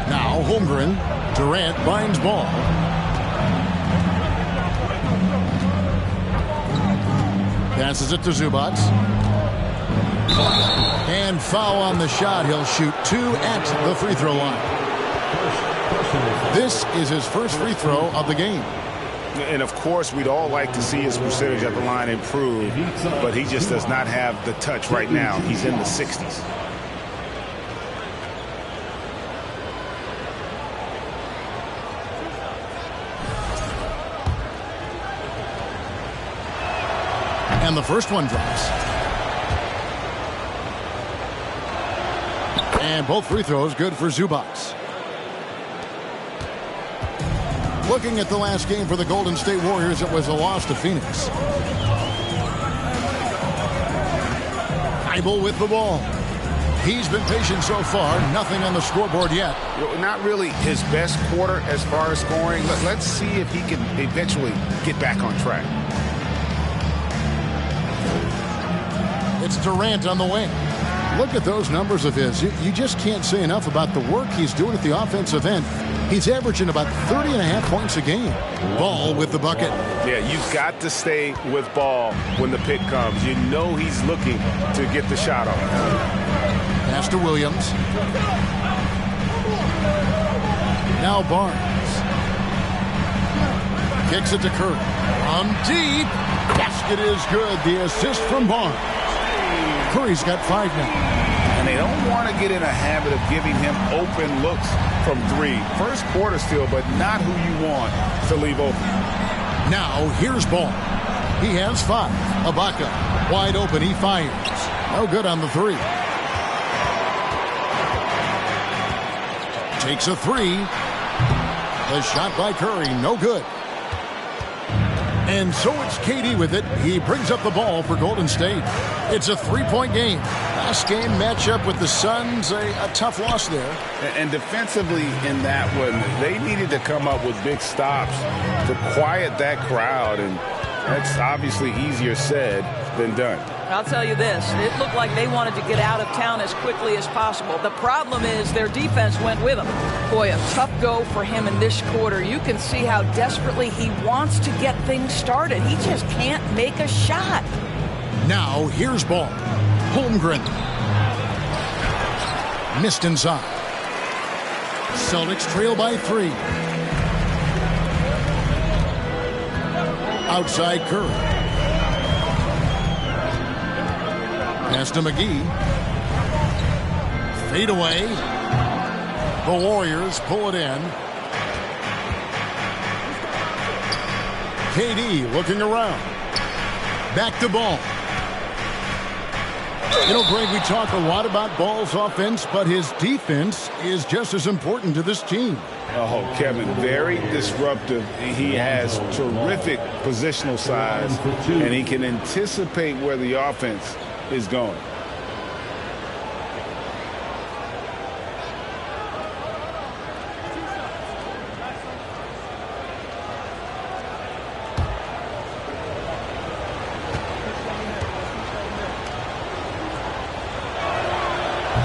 Now Holmgren. Durant binds ball. Passes it to Zubac. And foul on the shot. He'll shoot 2 at the free throw line. This is his first free throw of the game. And, of course, we'd all like to see his percentage at the line improve, but he just does not have the touch right now. He's in the 60s. And the first one drops. And both free throws good for Zubac. Looking at the last game for the Golden State Warriors, it was a loss to Phoenix. Thibault with the ball. He's been patient so far. Nothing on the scoreboard yet. Not really his best quarter as far as scoring. Let's see if he can eventually get back on track. It's Durant on the wing. Look at those numbers of his. You just can't say enough about the work he's doing at the offensive end. He's averaging about 30.5 points a game. Ball with the bucket. Yeah, you've got to stay with Ball when the pick comes. You know he's looking to get the shot off. Pass to Williams. Now Barnes. Kicks it to Curry. On deep. Basket is good. The assist from Barnes. Curry's got 5 now. and they don't want to get in a habit of giving him open looks from three. First quarter still, but not who you want to leave open. Now here's Ball. He has 5. Ibaka wide open. He fires. No good on the 3. Takes a 3. The shot by Curry. No good. And so it's KD with it. He brings up the ball for Golden State. It's a 3-point game. Last game matchup with the Suns, a tough loss there. And defensively in that one, they needed to come up with big stops to quiet that crowd. And that's obviously easier said than done. I'll tell you this, it looked like they wanted to get out of town as quickly as possible. The problem is their defense went with them. Boy, a tough go for him in this quarter. You can see how desperately he wants to get things started. He just can't make a shot. Now here's Ball. Holmgren. Missed inside. Celtics trail by 3. Outside Curry. Pass to McGee. Fade away. The Warriors pull it in. KD looking around. Back to Ball. You know, Greg, we talk a lot about Ball's offense, but his defense is just as important to this team. Oh, Kevin, very disruptive. He has terrific positional size, and he can anticipate where the offense is going.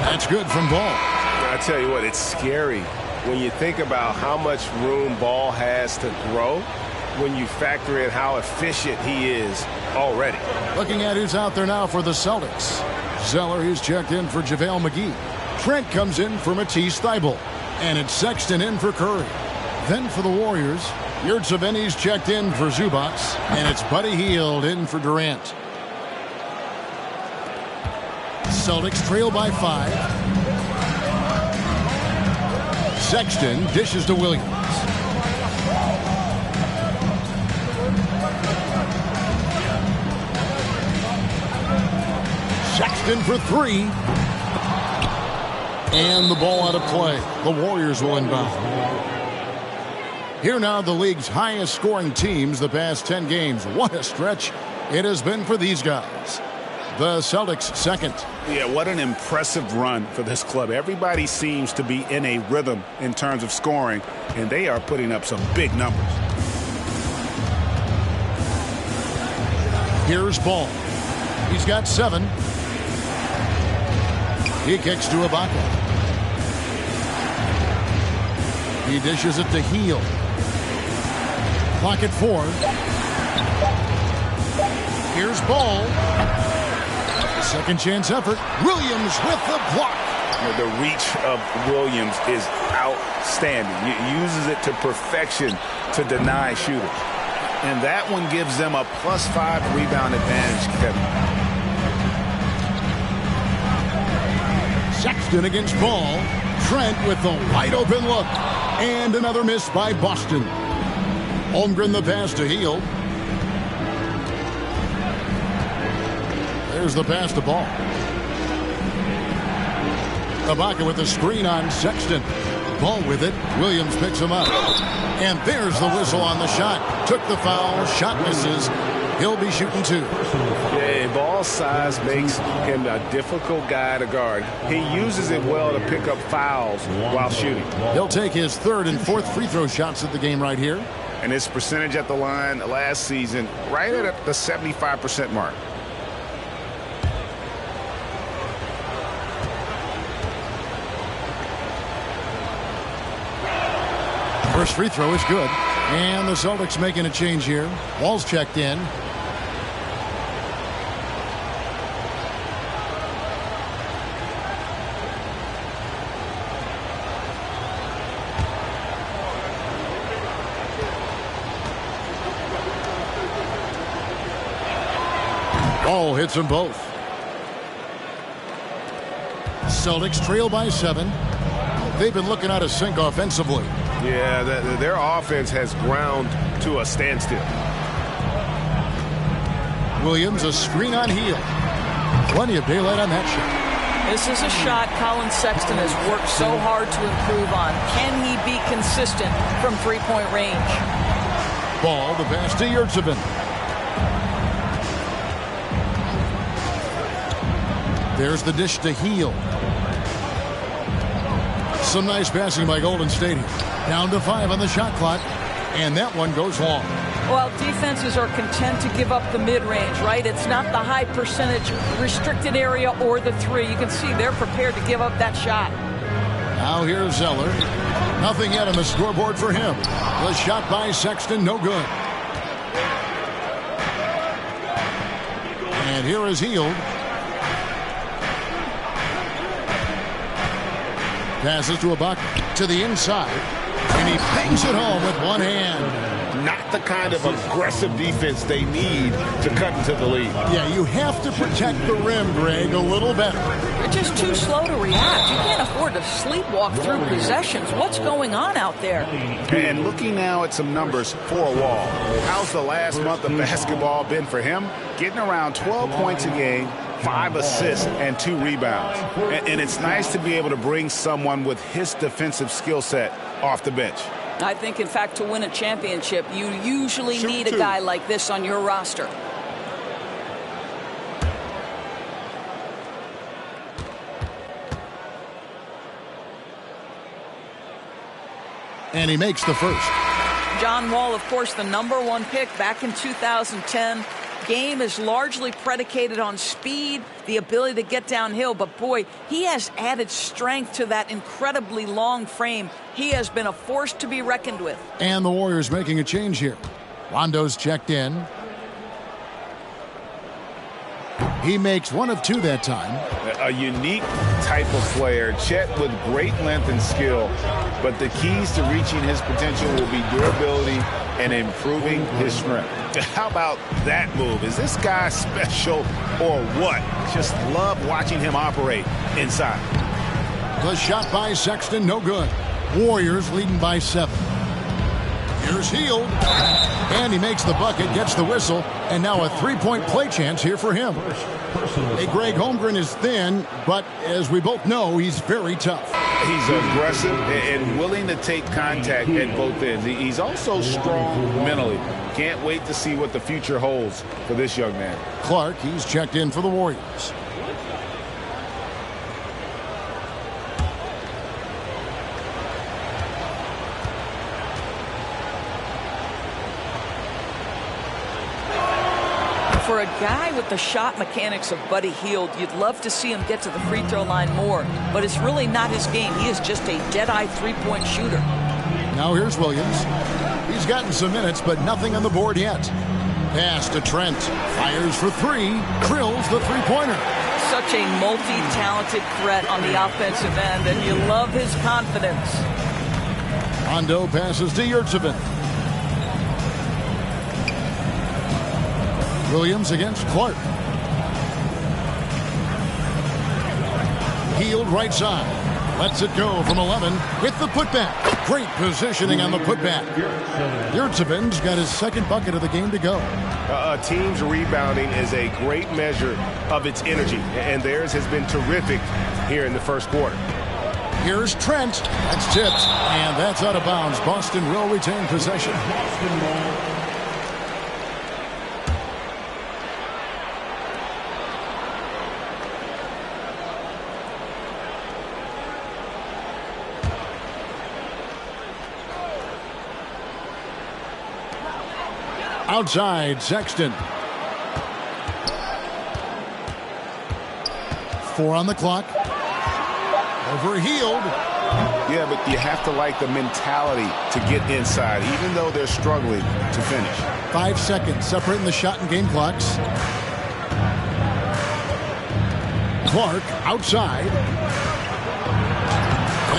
That's good from Ball. I tell you what, it's scary when you think about how much room Ball has to grow when you factor in how efficient he is already. Looking at who's out there now for the Celtics. Zeller, who's checked in for JaVale McGee. Trent comes in for Matisse Thybulle. And it's Sexton in for Curry. Then for the Warriors, Yurtseven's checked in for Zubac. And it's Buddy Hield in for Durant. Celtics trail by 5. Sexton dishes to Williams. Sexton for 3. And the ball out of play. The Warriors will inbound. Here now the league's highest scoring teams the past 10 games. What a stretch it has been for these guys. The Celtics second. Yeah, what an impressive run for this club. Everybody seems to be in a rhythm in terms of scoring, and they are putting up some big numbers. Here's Ball. He's got 7. He kicks to Ibaka. He dishes it to Hield. Clock at 4. Here's Ball. Second chance effort. Williams with the block. The reach of Williams is outstanding. He uses it to perfection to deny shooters. And that one gives them a +5 rebound advantage, Kevin. Sexton against Ball. Trent with the wide open look. And another miss by Boston. Holmgren the pass to Hield. There's the pass to Ball. Ibaka with the screen on Sexton. Ball with it. Williams picks him up. And there's the whistle on the shot. Took the foul. Shot misses. He'll be shooting 2. Yeah, Ball's size makes him a difficult guy to guard. He uses it well to pick up fouls while shooting. He'll take his 3rd and 4th free throw shots at the game right here. And his percentage at the line last season right at the 75% mark. First free throw is good. And the Celtics making a change here. Wall's checked in. Ball hits them both. Celtics trail by 7. They've been looking out of sync offensively. Yeah, their offense has ground to a standstill. Williams, a screen on Hield. Plenty of daylight on that shot. This is a shot Colin Sexton has worked so hard to improve on. Can he be consistent from three-point range? Ball, the pass to Yurtseven. There's the dish to Hield. Some nice passing by Golden State here. Down to 5 on the shot clock, and that one goes long. Well, defenses are content to give up the mid-range, right? It's not the high percentage restricted area or the three. You can see they're prepared to give up that shot. Now here's Zeller. Nothing yet on the scoreboard for him. The shot by Sexton, no good. And here is Hield. Passes to Ibaka to the inside. And he bangs it home with one hand. Not the kind of aggressive defense they need to cut into the lead. Yeah, you have to protect the rim, Greg, a little better. You're just too slow to react. You can't afford to sleepwalk through possessions. What's going on out there? And looking now at some numbers for a Wall. How's the last month of basketball been for him? Getting around 12 points a game, 5 assists, and 2 rebounds. And it's nice to be able to bring someone with his defensive skill set off the bench. I think, in fact, to win a championship, you usually need a guy like this on your roster. And he makes the first. John Wall, of course, the #1 pick back in 2010. Game is largely predicated on speed, the ability to get downhill, but boy, he has added strength to that incredibly long frame. He has been a force to be reckoned with. And the Warriors making a change here. Rondo's checked in. He makes 1 of 2 that time. A unique type of player. Chet with great length and skill, but the keys to reaching his potential will be durability and improving his strength. How about that move? Is this guy special or what? Just love watching him operate inside. The shot by Sexton, no good. Warriors leading by 7. Here's Hield. And he makes the bucket, gets the whistle, and now a three-point play chance here for him. Hey, Greg, Holmgren is thin, but as we both know, he's very tough. He's aggressive and willing to take contact at both ends. He's also strong mentally. Can't wait to see what the future holds for this young man. Clark, he's checked in for the Warriors. For a guy with the shot mechanics of Buddy Hield, you'd love to see him get to the free throw line more, but it's really not his game. He is just a dead-eye three-point shooter. Now here's Williams. He's gotten some minutes, but nothing on the board yet. Pass to Trent. Fires for 3. Drills the three-pointer. Such a multi-talented threat on the offensive end, and you love his confidence. Rondo passes to Yurtseven. Williams against Clark. Hield right side. Lets it go from 11 with the putback. Great positioning on the putback. Yurtseven's got his second bucket of the game to go. A team's rebounding is a great measure of its energy, and theirs has been terrific here in the first quarter. Here's Trent. That's tipped, and that's out of bounds. Boston will retain possession. Outside, Sexton. 4 on the clock. Over Hield. Yeah, but you have to like the mentality to get inside, even though they're struggling to finish. 5 seconds separating the shot and game clocks. Clark outside.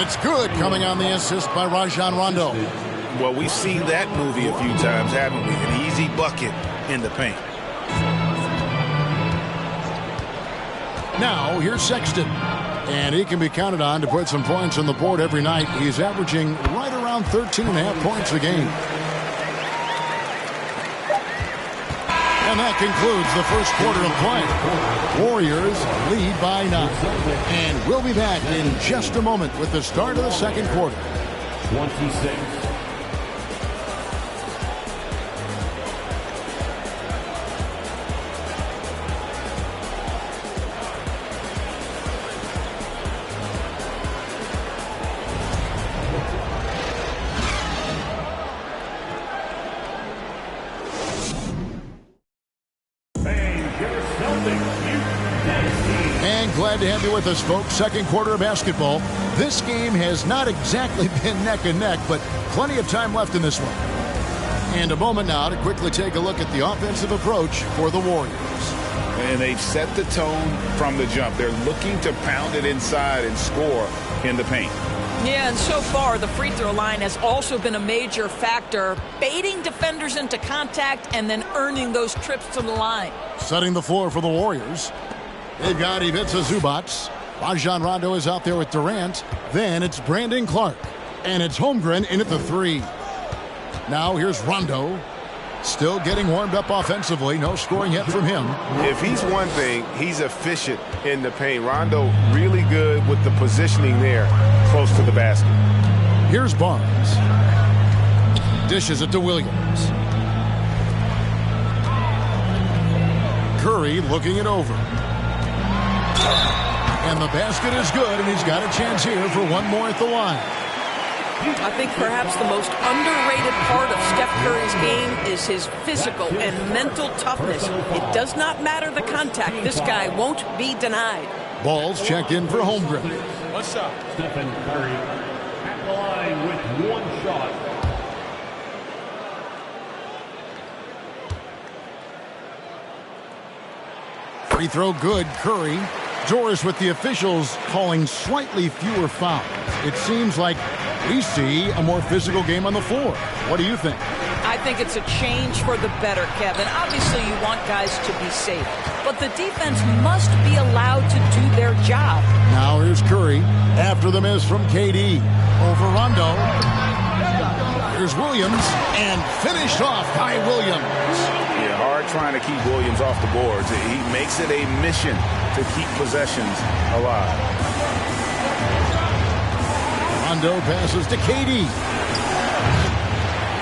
It's good, coming on the assist by Rajon Rondo. Well, we've seen that movie a few times, haven't we? An easy bucket in the paint. Now, here's Sexton. And he can be counted on to put some points on the board every night. He's averaging right around 13.5 points a game. And that concludes the first quarter of play. Warriors lead by 9. And we'll be back in just a moment with the start of the second quarter. 26. Glad to have you with us, folks. Second quarter of basketball. This game has not exactly been neck and neck, but plenty of time left in this one. And a moment now to quickly take a look at the offensive approach for the Warriors. And they've set the tone from the jump. They're looking to pound it inside and score in the paint. Yeah, and so far the free throw line has also been a major factor, baiting defenders into contact and then earning those trips to the line. Setting the floor for the Warriors. They've got Ivica Zubac. Rajon Rondo is out there with Durant. Then it's Brandon Clark. And it's Holmgren in at the 3. Now here's Rondo. Still getting warmed up offensively. No scoring yet from him. If he's one thing, he's efficient in the paint. Rondo really good with the positioning there close to the basket. Here's Barnes. Dishes it to Williams. Curry looking it over. And the basket is good, and he's got a chance here for one more at the line. I think perhaps the most underrated part of Steph Curry's game is his physical and mental toughness. It does not matter the contact. This guy won't be denied. Ball's checked in for Holmgren. What's up? Stephen Curry at the line with one shot. Free throw good, Curry. Doris with the officials calling slightly fewer fouls. It seems like we see a more physical game on the floor. What do you think? I think it's a change for the better, Kevin. Obviously, you want guys to be safe, but the defense must be allowed to do their job. Now here's Curry after the miss from KD. Over Rondo. Here's Williams, and finished off by Williams. Yeah, hard trying to keep Williams off the boards. He makes it a mission to keep possessions alive. Rondo passes to KD.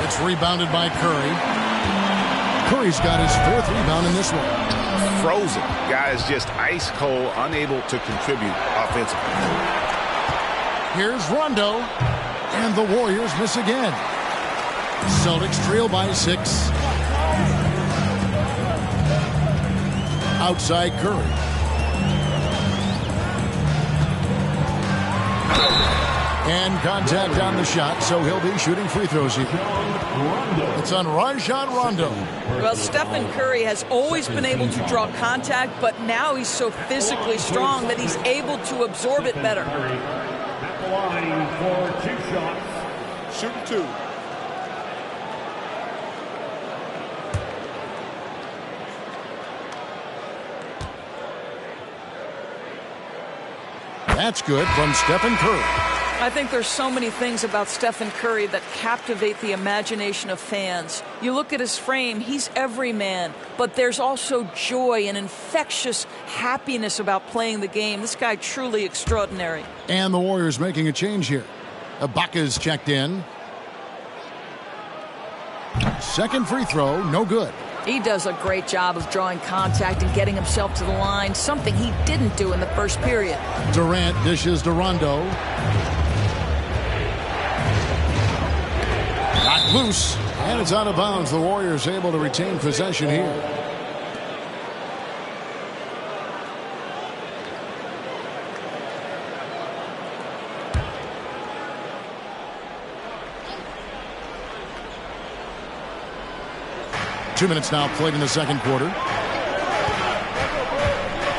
It's rebounded by Curry. Curry's got his 4th rebound in this one. Frozen. Guys just ice cold, unable to contribute offensively. Here's Rondo. And the Warriors miss again. Celtics trail by 6. Outside Curry. And contact on the shot, so he'll be shooting free throws here. It's on Rajon Rondo. Well, Stephen Curry has always been able to draw contact, but now he's so physically strong that he's able to absorb it better. At the line for 2 shots. Shooting 2. That's good from Stephen Curry. I think there's so many things about Stephen Curry that captivate the imagination of fans. You look at his frame, he's every man, but there's also joy and infectious happiness about playing the game. This guy truly extraordinary. And the Warriors making a change here. Ibaka's checked in. Second free throw, no good. He does a great job of drawing contact and getting himself to the line, something he didn't do in the first period. Durant dishes to Rondo. Knocked loose, and it's out of bounds. The Warriors able to retain possession here. Two minutes now played in the second quarter.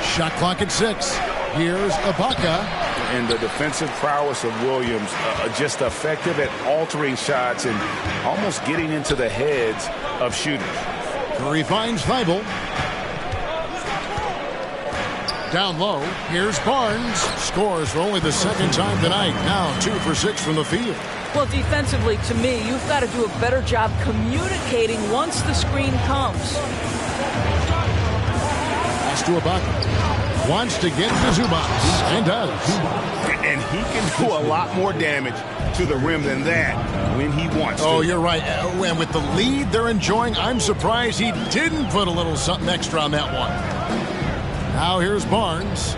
Shot clock at 6. Here's Ibaka. And the defensive prowess of Williams, just effective at altering shots and almost getting into the heads of shooters. Curry finds Thibault. down low. Here's Barnes. Scores for only the second time tonight. Now 2 for 6 from the field. Well, defensively, to me, you've got to do a better job communicating once the screen comes. Pass to Ibaka. Wants to get to Zubac. And does. And he can do a lot more damage to the rim than that when he wants to. Oh, you're right. And with the lead they're enjoying, I'm surprised he didn't put a little something extra on that one. Now here's Barnes.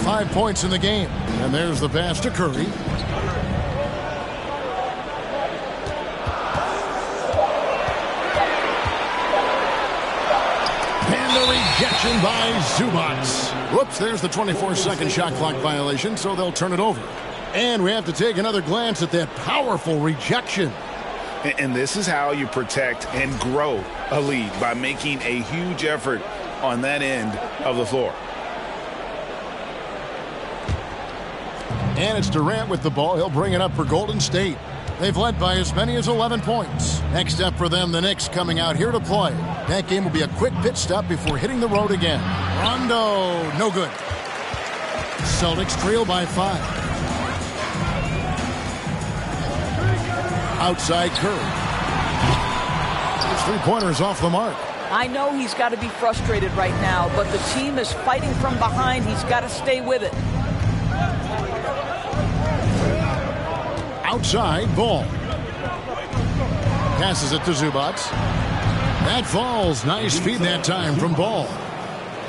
5 points in the game. And there's the pass to Curry. And the rejection by Zubac. Whoops, there's the 24-second shot clock violation, so they'll turn it over. And we have to take another glance at that powerful rejection. And this is how you protect and grow a lead, by making a huge effort on that end of the floor. And it's Durant with the ball. He'll bring it up for Golden State. They've led by as many as 11 points. Next up for them, the Knicks coming out here to play. That game will be a quick pit stop before hitting the road again. Rondo, no good. Celtics trail by 5. Outside Curry. His three-pointers off the mark. I know he's got to be frustrated right now, but the team is fighting from behind. He's got to stay with it. Outside, Ball. Passes it to Zubac. That falls. Nice feed that time from Ball.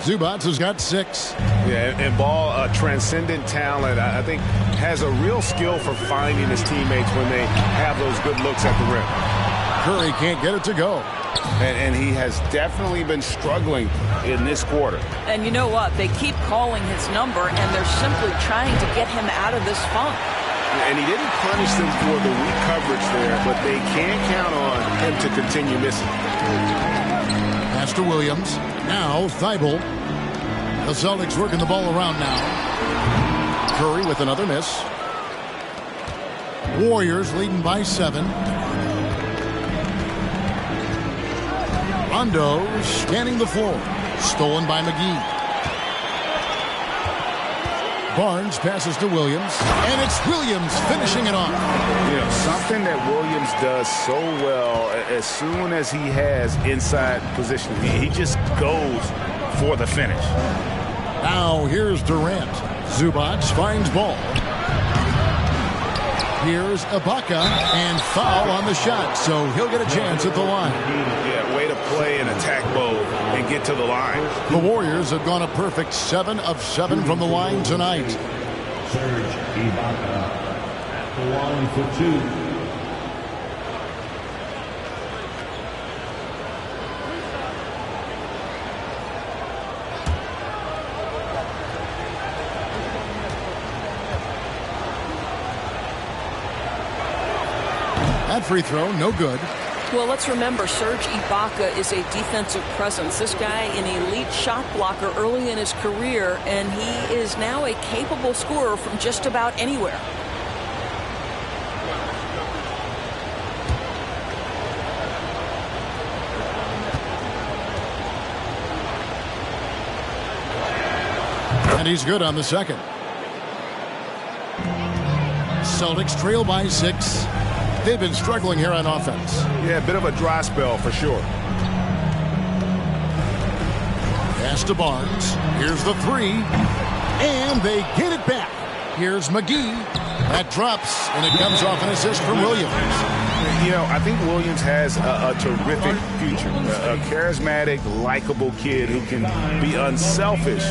Zubac has got 6. Yeah, and Ball, a transcendent talent, I think, has a real skill for finding his teammates when they have those good looks at the rim. Curry can't get it to go. And he has definitely been struggling in this quarter. And you know what? They keep calling his number, and they're simply trying to get him out of this funk. And he didn't punish them for the weak coverage there, but they can't count on him to continue missing. Pass to Williams. Now Thibault. The Celtics working the ball around now. Curry with another miss. Warriors leading by 7. Rondo scanning the floor. Stolen by McGee. Barnes passes to Williams, and it's Williams finishing it off. You know, something that Williams does so well, as soon as he has inside position, he just goes for the finish. Now here's Durant. Zubac finds Ball. Here's Ibaka, and foul on the shot, so he'll get a chance at the line. Yeah, way to play an attack mode and get to the line. The Warriors have gone a perfect 7 of 7 from the line tonight. Serge Ibaka at the line for 2. That free throw, no good. Well, let's remember, Serge Ibaka is a defensive presence. This guy, an elite shot blocker early in his career, and he is now a capable scorer from just about anywhere. And he's good on the second. Celtics trail by 6. They've been struggling here on offense. Yeah, a bit of a dry spell for sure. Pass to Barnes. Here's the 3. And they get it back. Here's McGee. That drops, and it comes off an assist from Williams. You know, I think Williams has a terrific future. A charismatic, likable kid who can be unselfish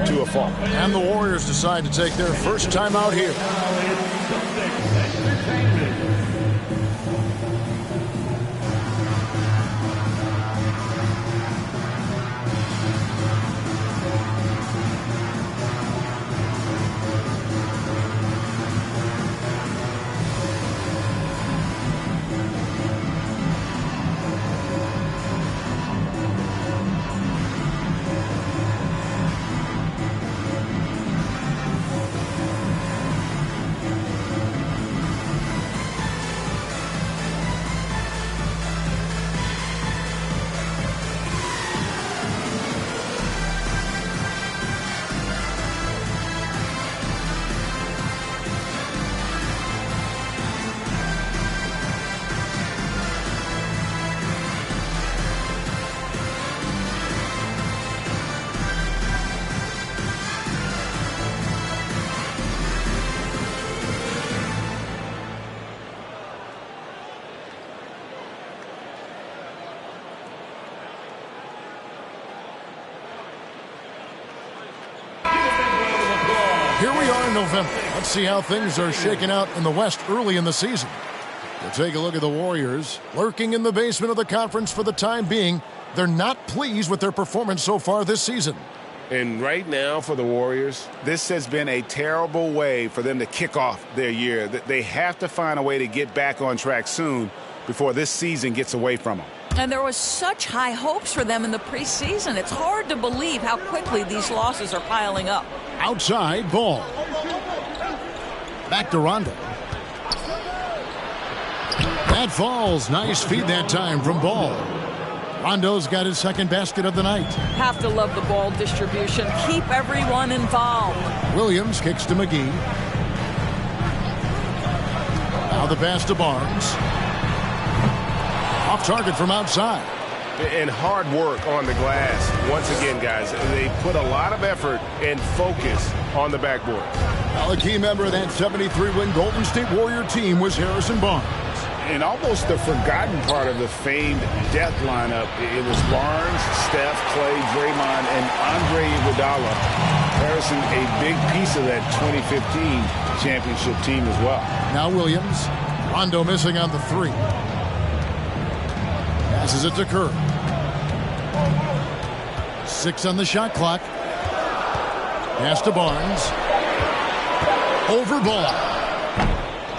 to a fault. And the Warriors decide to take their first time out here. Here we are in November. Let's see how things are shaking out in the West early in the season. We'll take a look at the Warriors. Lurking in the basement of the conference for the time being. They're not pleased with their performance so far this season. And right now for the Warriors, this has been a terrible way for them to kick off their year. They have to find a way to get back on track soon before this season gets away from them. And there was such high hopes for them in the preseason. It's hard to believe how quickly these losses are piling up. Outside, Ball. Back to Rondo. That falls. Nice feed that time from Ball. Rondo's got his second basket of the night. Have to love the ball distribution. Keep everyone involved. Williams kicks to McGee. Now the pass to Barnes. Off target from outside. And hard work on the glass. Once again, guys, they put a lot of effort and focus on the backboard. Now a key member of that 73-win Golden State Warrior team was Harrison Barnes. And almost the forgotten part of the famed death lineup, it was Barnes, Steph, Clay, Draymond, and Andre Iguodala. Harrison, a big piece of that 2015 championship team as well. Now Williams. Rondo missing on the three. Passes it to Kerr. 6 on the shot clock. Pass to Barnes. Over Ball.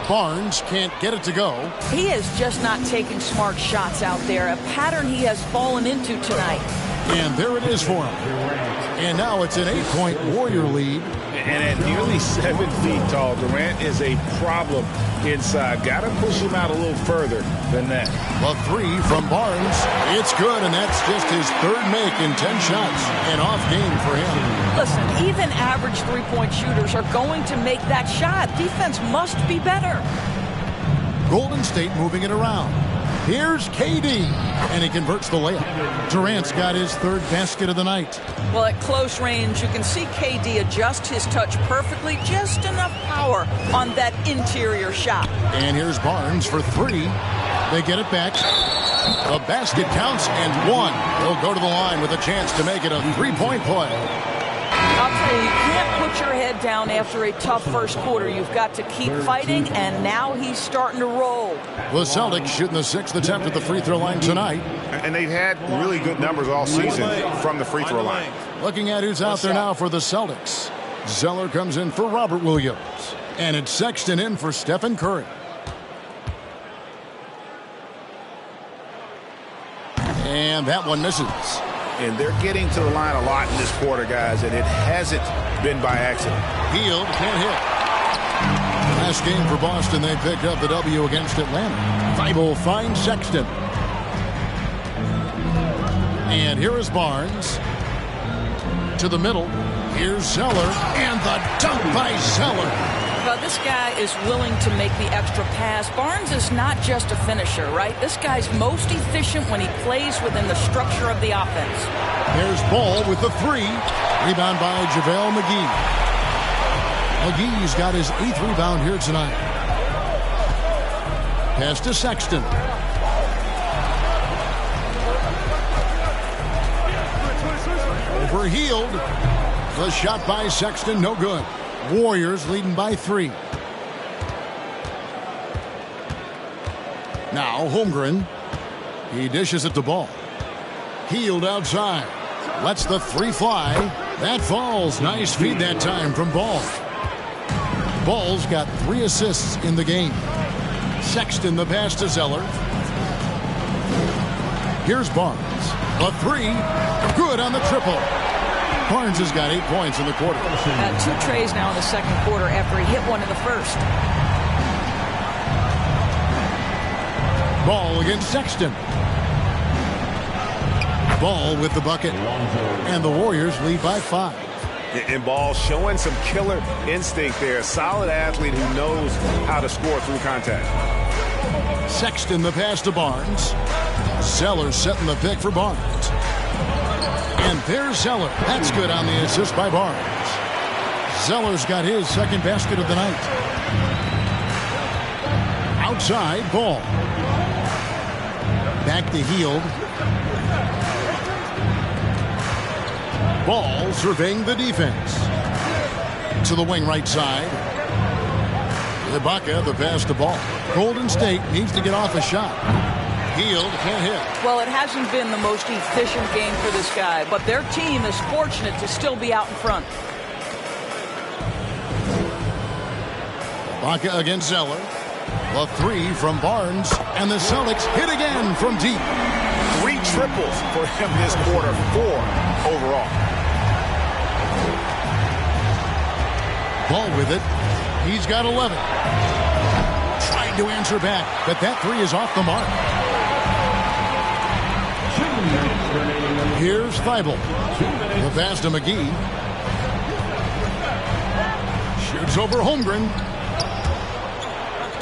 Barnes can't get it to go. He is just not taking smart shots out there, a pattern he has fallen into tonight. And there it is for him. And now it's an 8-point Warrior lead. And at nearly 7 feet tall, Durant is a problem inside. Got to push him out a little further than that. The three from Barnes. It's good, and that's just his third make in 10 shots. An off game for him. Listen, even average three-point shooters are going to make that shot. Defense must be better. Golden State moving it around. Here's KD, and he converts the layup. Durant's got his third basket of the night. Well, at close range, you can see KD adjust his touch perfectly, just enough power on that interior shot. And here's Barnes for three. They get it back. The basket counts, and one. He'll go to the line with a chance to make it a three-point play. I'll tell you can't put your head down after a tough first quarter. You've got to keep fighting, and now he's starting to roll. The Celtics shooting the 6th attempt at the free throw line tonight. And they've had really good numbers all season from the free throw line. Looking at who's out there now for the Celtics. Zeller comes in for Robert Williams. And it's Sexton in for Stephen Curry. And that one misses. And they're getting to the line a lot in this quarter, guys, and it hasn't been by accident. Hield can't hit. Last game for Boston, they picked up the W against Atlanta. Thibault finds Sexton. And here is Barnes. To the middle. Here's Zeller. And the dunk by Zeller. Well, this guy is willing to make the extra pass. Barnes is not just a finisher, right? This guy's most efficient when he plays within the structure of the offense. There's Ball with the three. Rebound by JaVale McGee. McGee's got his 8th rebound here tonight. Pass to Sexton. Over Hield. The shot by Sexton, no good. Warriors leading by 3. Now Holmgren. He dishes it to Ball. Hield outside. Lets the three fly. That falls. Nice feed that time from Ball. Ball's got 3 assists in the game. Sexton the pass to Zeller. Here's Barnes. The three. Good on the triple. Barnes has got 8 points in the quarter. 2 trays now in the second quarter after he hit one in the first. Ball against Sexton. Ball with the bucket. And the Warriors lead by 5. And Ball showing some killer instinct there. A solid athlete who knows how to score through contact. Sexton the pass to Barnes. Zeller setting the pick for Barnes. And there's Zeller. That's good on the assist by Barnes. Zeller's got his second basket of the night. Outside, Ball. Back to Hield. Ball surveying the defense. to the wing right side. Ibaka, the pass to ball. Golden State needs to get off a shot. Hield can't hit. Well, it hasn't been the most efficient game for this guy, but their team is fortunate to still be out in front. Ibaka against Zeller. The three from Barnes, and the Celtics hit again from deep. 3 triples for him this quarter, 4 overall. Ball with it. He's got 11. Trying to answer back, but that three is off the mark. Here's Thibault. The pass to McGee. Shoots over Holmgren.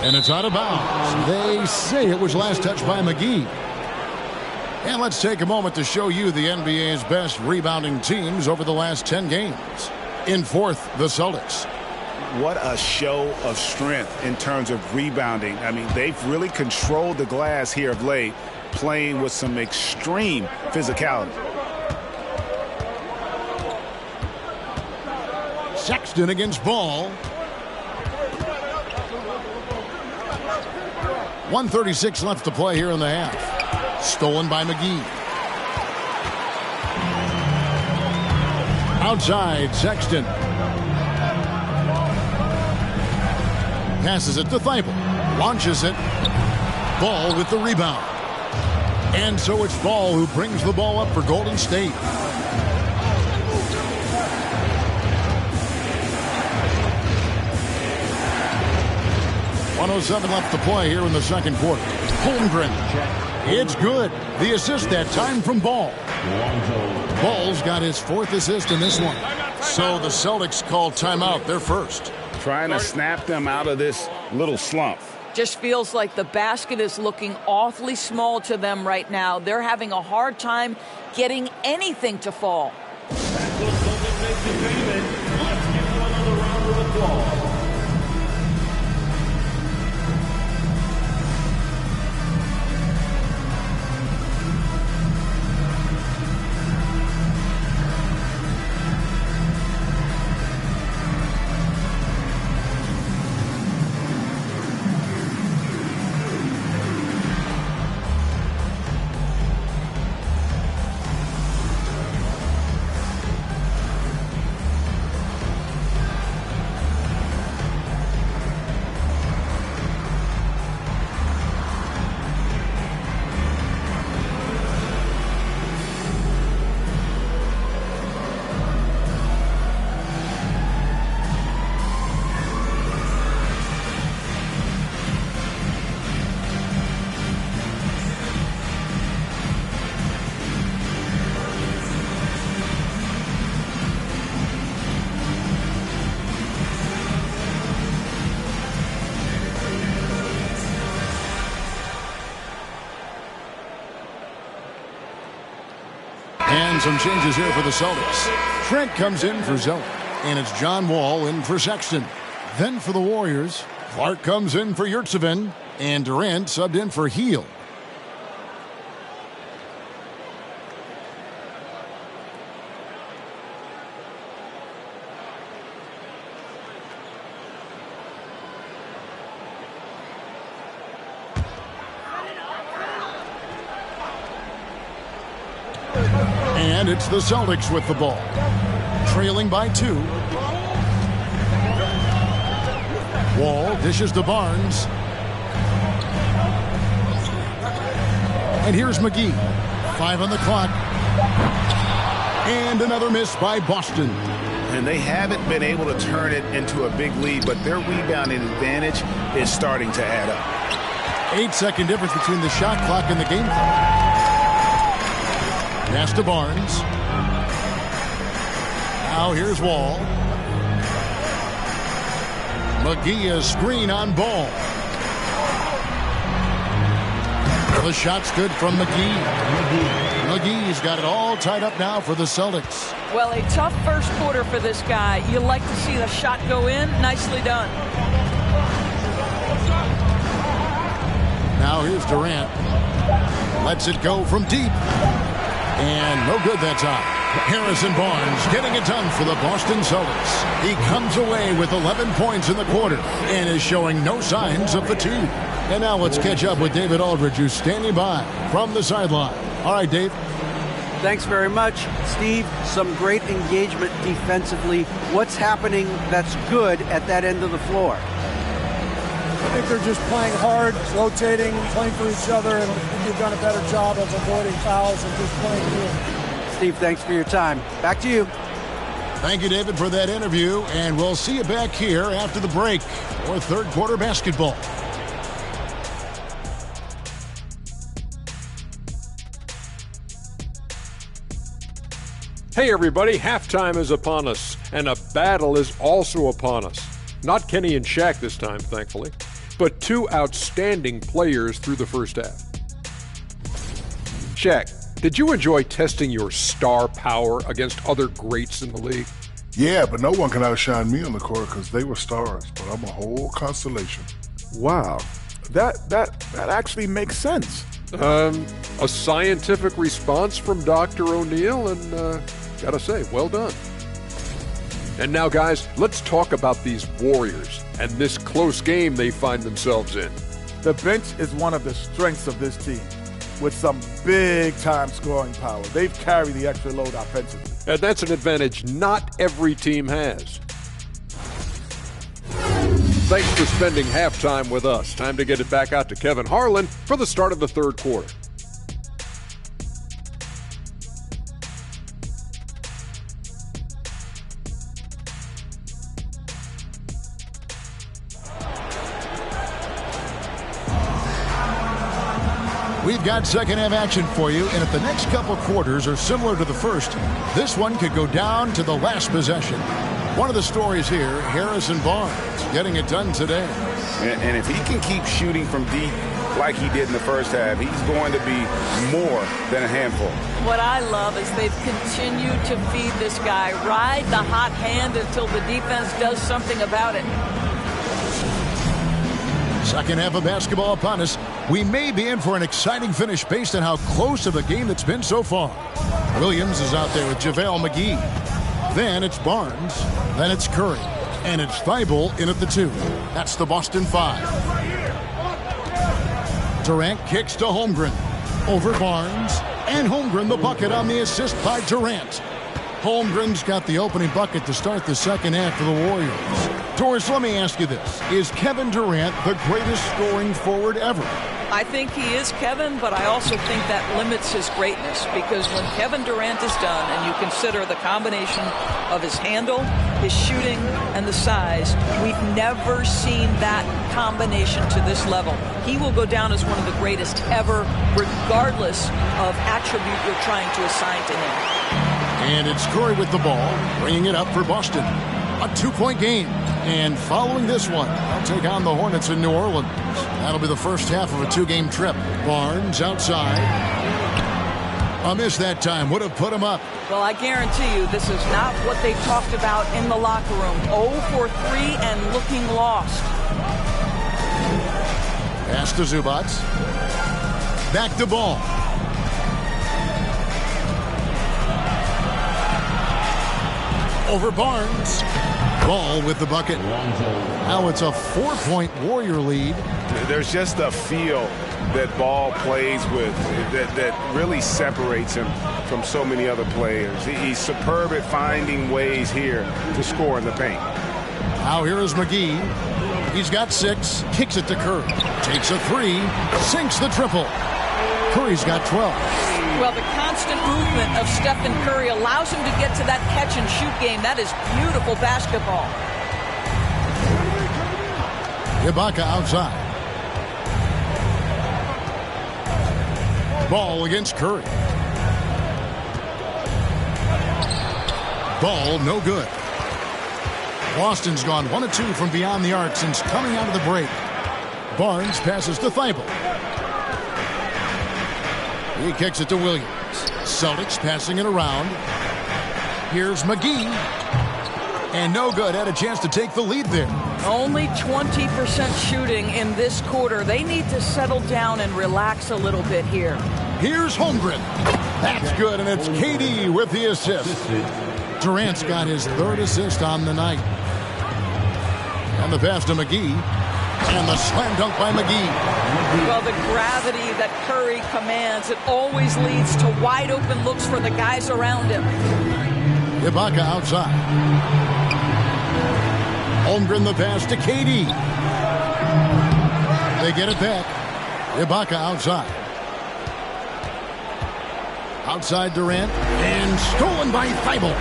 And it's out of bounds. They say it was last touched by McGee. And let's take a moment to show you the NBA's best rebounding teams over the last 10 games. In fourth, the Celtics. What a show of strength in terms of rebounding. I mean, they've really controlled the glass here of late, playing with some extreme physicality. Sexton against Ball. 1:36 left to play here in the half. Stolen by McGee. Outside, Sexton. Passes it to Thibault. Launches it. Ball with the rebound. And so it's Ball who brings the ball up for Golden State. .107 left to play here in the second quarter. Holmgren. It's good. The assist that time from Ball. Ball's got his 4th assist in this one. So the Celtics call timeout. They're first. Trying to snap them out of this little slump. Just feels like the basket is looking awfully small to them right now. They're having a hard time getting anything to fall. And some changes here for the Celtics. Trent comes in for Zeller. And it's John Wall in for Sexton. Then for the Warriors, Clark comes in for Yurtseven. And Durant subbed in for Hield. And it's the Celtics with the ball. Trailing by 2. Wall dishes to Barnes. And here's McGee. 5 on the clock. And another miss by Boston. And they haven't been able to turn it into a big lead, but their rebounding advantage is starting to add up. 8-second difference between the shot clock and the game clock. Pass to Barnes. Now here's Wall. McGee a screen on Ball. The shot's good from McGee. McGee's got it all tied up now for the Celtics. Well, a tough first quarter for this guy. You like to see the shot go in. Nicely done. Now here's Durant. Lets it go from deep. And no good that time. Harrison Barnes getting it done for the Boston Celtics. He comes away with 11 points in the quarter and is showing no signs of fatigue. And now let's catch up with David Aldridge, who's standing by from the sideline. All right, Dave. Thanks very much, Steve. Some great engagement defensively. What's happening that's good at that end of the floor? I think they're just playing hard, rotating, playing for each other, and they've done a better job of avoiding fouls and just playing good. Steve, thanks for your time. Back to you. Thank you, David, for that interview, and we'll see you back here after the break for third quarter basketball. Hey everybody, halftime is upon us, and a battle is also upon us. Not Kenny and Shaq this time, thankfully, but two outstanding players through the first half. Shaq, did you enjoy testing your star power against other greats in the league? Yeah, but no one can outshine me on the court because they were stars, but I'm a whole constellation. Wow, that actually makes sense. A scientific response from Dr. O'Neill, and gotta say, well done. And now, guys, let's talk about these Warriors and this close game they find themselves in. The bench is one of the strengths of this team, with some big-time scoring power. They've carried the extra load offensively. And that's an advantage not every team has. Thanks for spending halftime with us. Time to get it back out to Kevin Harlan for the start of the third quarter. We've got second half action for you, and if the next couple quarters are similar to the first, this one could go down to the last possession. One of the stories here, Harrison Barnes getting it done today. And if he can keep shooting from deep like he did in the first half, he's going to be more than a handful. What I love is they've continued to feed this guy, ride the hot hand until the defense does something about it. Second half of basketball upon us. We may be in for an exciting finish based on how close of a game it's been so far. Williams is out there with JaVale McGee. Then it's Barnes. Then it's Curry. And it's Thibault in at the 2. That's the Boston 5. Durant kicks to Holmgren. Over Barnes. And Holmgren the bucket on the assist by Durant. Holmgren's got the opening bucket to start the second half for the Warriors. Doris, let me ask you this. Is Kevin Durant the greatest scoring forward ever? I think he is, Kevin, but I also think that limits his greatness, because when Kevin Durant is done and you consider the combination of his handle, his shooting, and the size, we've never seen that combination to this level. He will go down as one of the greatest ever, regardless of attribute you're trying to assign to him. And it's Curry with the ball, bringing it up for Boston. A 2-point game. And following this one, they'll take on the Hornets in New Orleans. That'll be the first half of a 2-game trip. Barnes outside. A miss that time would have put him up. Well, I guarantee you this is not what they talked about in the locker room. 0 for 3 and looking lost. Pass to Zubac. Back to Ball. Over Barnes. Ball with the bucket. Now it's a 4-point Warrior lead. There's just a feel that Ball plays with that really separates him from so many other players. He's superb at finding ways here to score in the paint. Now here is McGee. He's got 6. Kicks it to Curry. Takes a 3. Sinks the triple. Curry's got 12. Well, the constant movement of Stephen Curry allows him to get to that catch-and-shoot game. That is beautiful basketball. Ibaka outside. Ball against Curry. Ball no good. Boston's gone 1 of 2 from beyond the arc since coming out of the break. Barnes passes to Thibault. He kicks it to Williams. Celtics passing it around. Here's McGee. And no good. Had a chance to take the lead there. Only 20% shooting in this quarter. They need to settle down and relax a little bit here. Here's Holmgren. That's good, and it's KD with the assist. Durant's got his third assist on the night. And the pass to McGee. And the slam dunk by McGee. Well, the gravity that Curry commands, it always leads to wide open looks for the guys around him. Ibaka outside. Holmgren the pass to KD. They get it back. Ibaka outside. Outside Durant. And stolen by Thibault.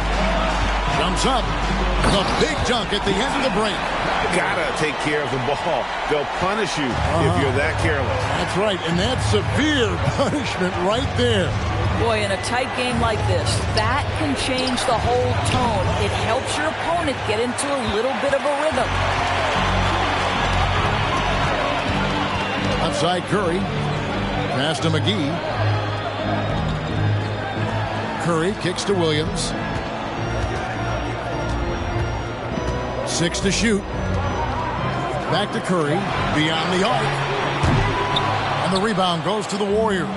Jumps up. The big dunk at the end of the break. Gotta take care of the ball. They'll punish you if you're that careless. That's right, and that's severe punishment right there. Boy, in a tight game like this, that can change the whole tone. It helps your opponent get into a little bit of a rhythm. Outside Curry. Pass to McGee. Curry kicks to Williams. 6 to shoot. Back to Curry, beyond the arc. And the rebound goes to the Warriors.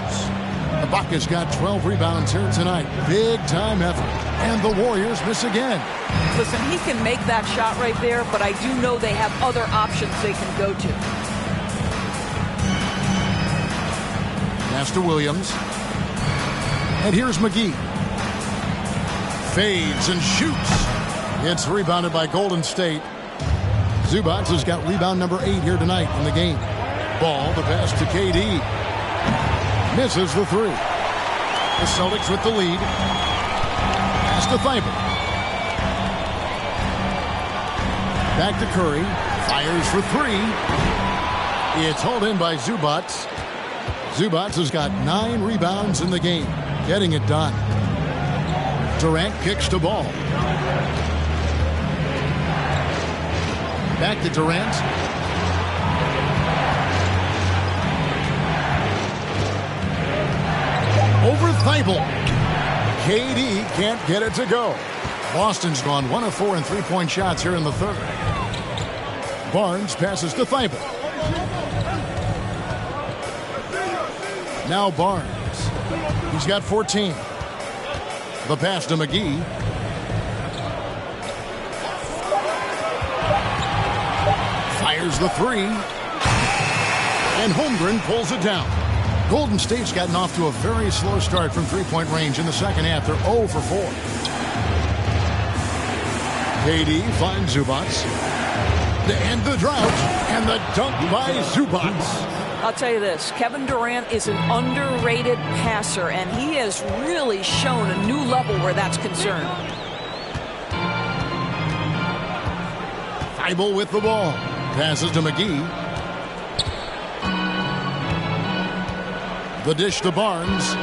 Ibaka's got 12 rebounds here tonight. Big time effort. And the Warriors miss again. Listen, he can make that shot right there, but I do know they have other options they can go to. Pass to Williams. And here's McGee. Fades and shoots. It's rebounded by Golden State. Zubac has got rebound number 8 here tonight in the game. Ball, the pass to KD. Misses the 3. The Celtics with the lead. Pass to Thibault. Back to Curry. Fires for 3. It's hauled in by Zubac. Zubac has got 9 rebounds in the game. Getting it done. Durant kicks to ball. Back to Durant. Over Thibault. KD can't get it to go. Boston's gone 1 of 4 in three-point shots here in the third. Barnes passes to Thibault. Now Barnes. He's got 14. The pass to McGee. Fires the 3. And Holmgren pulls it down. Golden State's gotten off to a very slow start from three-point range in the second half. They're 0 for 4. KD finds Zubac. To end the drought. And the dunk by Zubac. I'll tell you this, Kevin Durant is an underrated passer, and he has really shown a new level where that's concerned. Thibault with the ball. Passes to McGee. The dish to Barnes.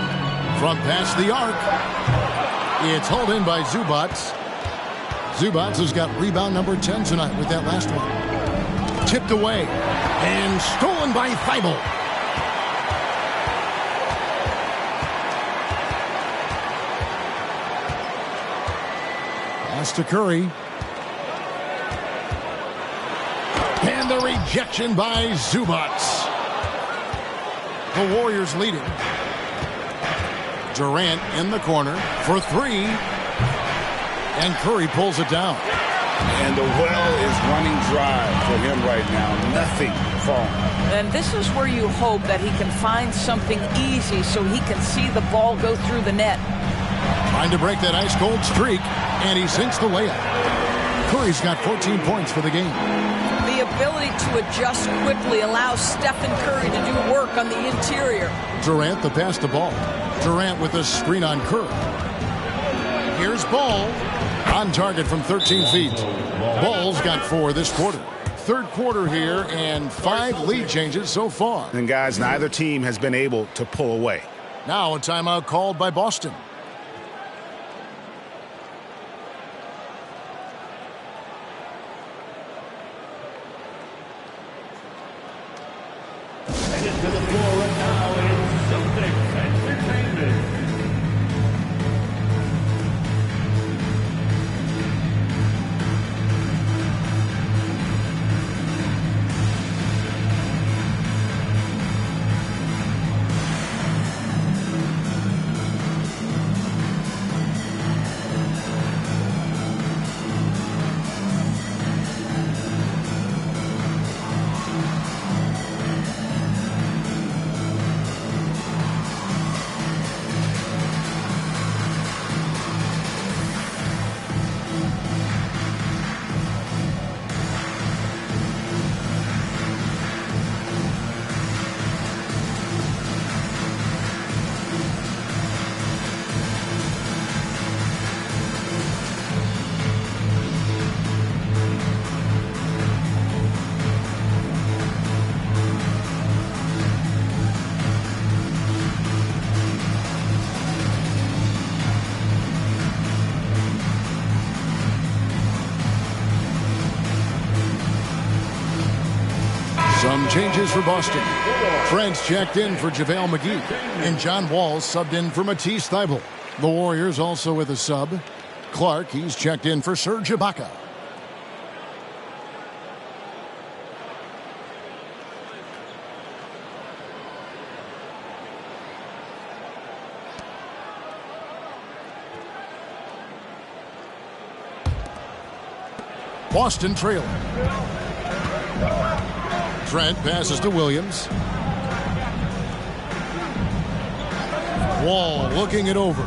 From past the arc. It's hauled in by Zubac. Zubac has got rebound number 10 tonight with that last one. Tipped away. And stolen by Thibault. Pass to Curry. And the rejection by Zubac. The Warriors leading. Durant in the corner for 3. And Curry pulls it down. And the well is running dry for him right now. Nothing falling. And this is where you hope that he can find something easy so he can see the ball go through the net. Trying to break that ice-cold streak, and he sinks the layup. Curry's got 14 points for the game. The ability to adjust quickly allows Stephen Curry to do work on the interior. Durant the pass to Ball. Durant with a screen on Curry. Here's Ball. On target from 13 feet. Ball's got 4 this quarter. Third quarter here and 5 lead changes so far. And guys, neither team has been able to pull away. Now a timeout called by Boston. Headed to the floor right now is Celtics Entertainment. Some changes for Boston. Trent's checked in for JaVale McGee. And John Wall subbed in for Matisse Thybulle. The Warriors also with a sub. Clark, he's checked in for Serge Ibaka. Boston trailing. Trent passes to Williams. Wall looking it over.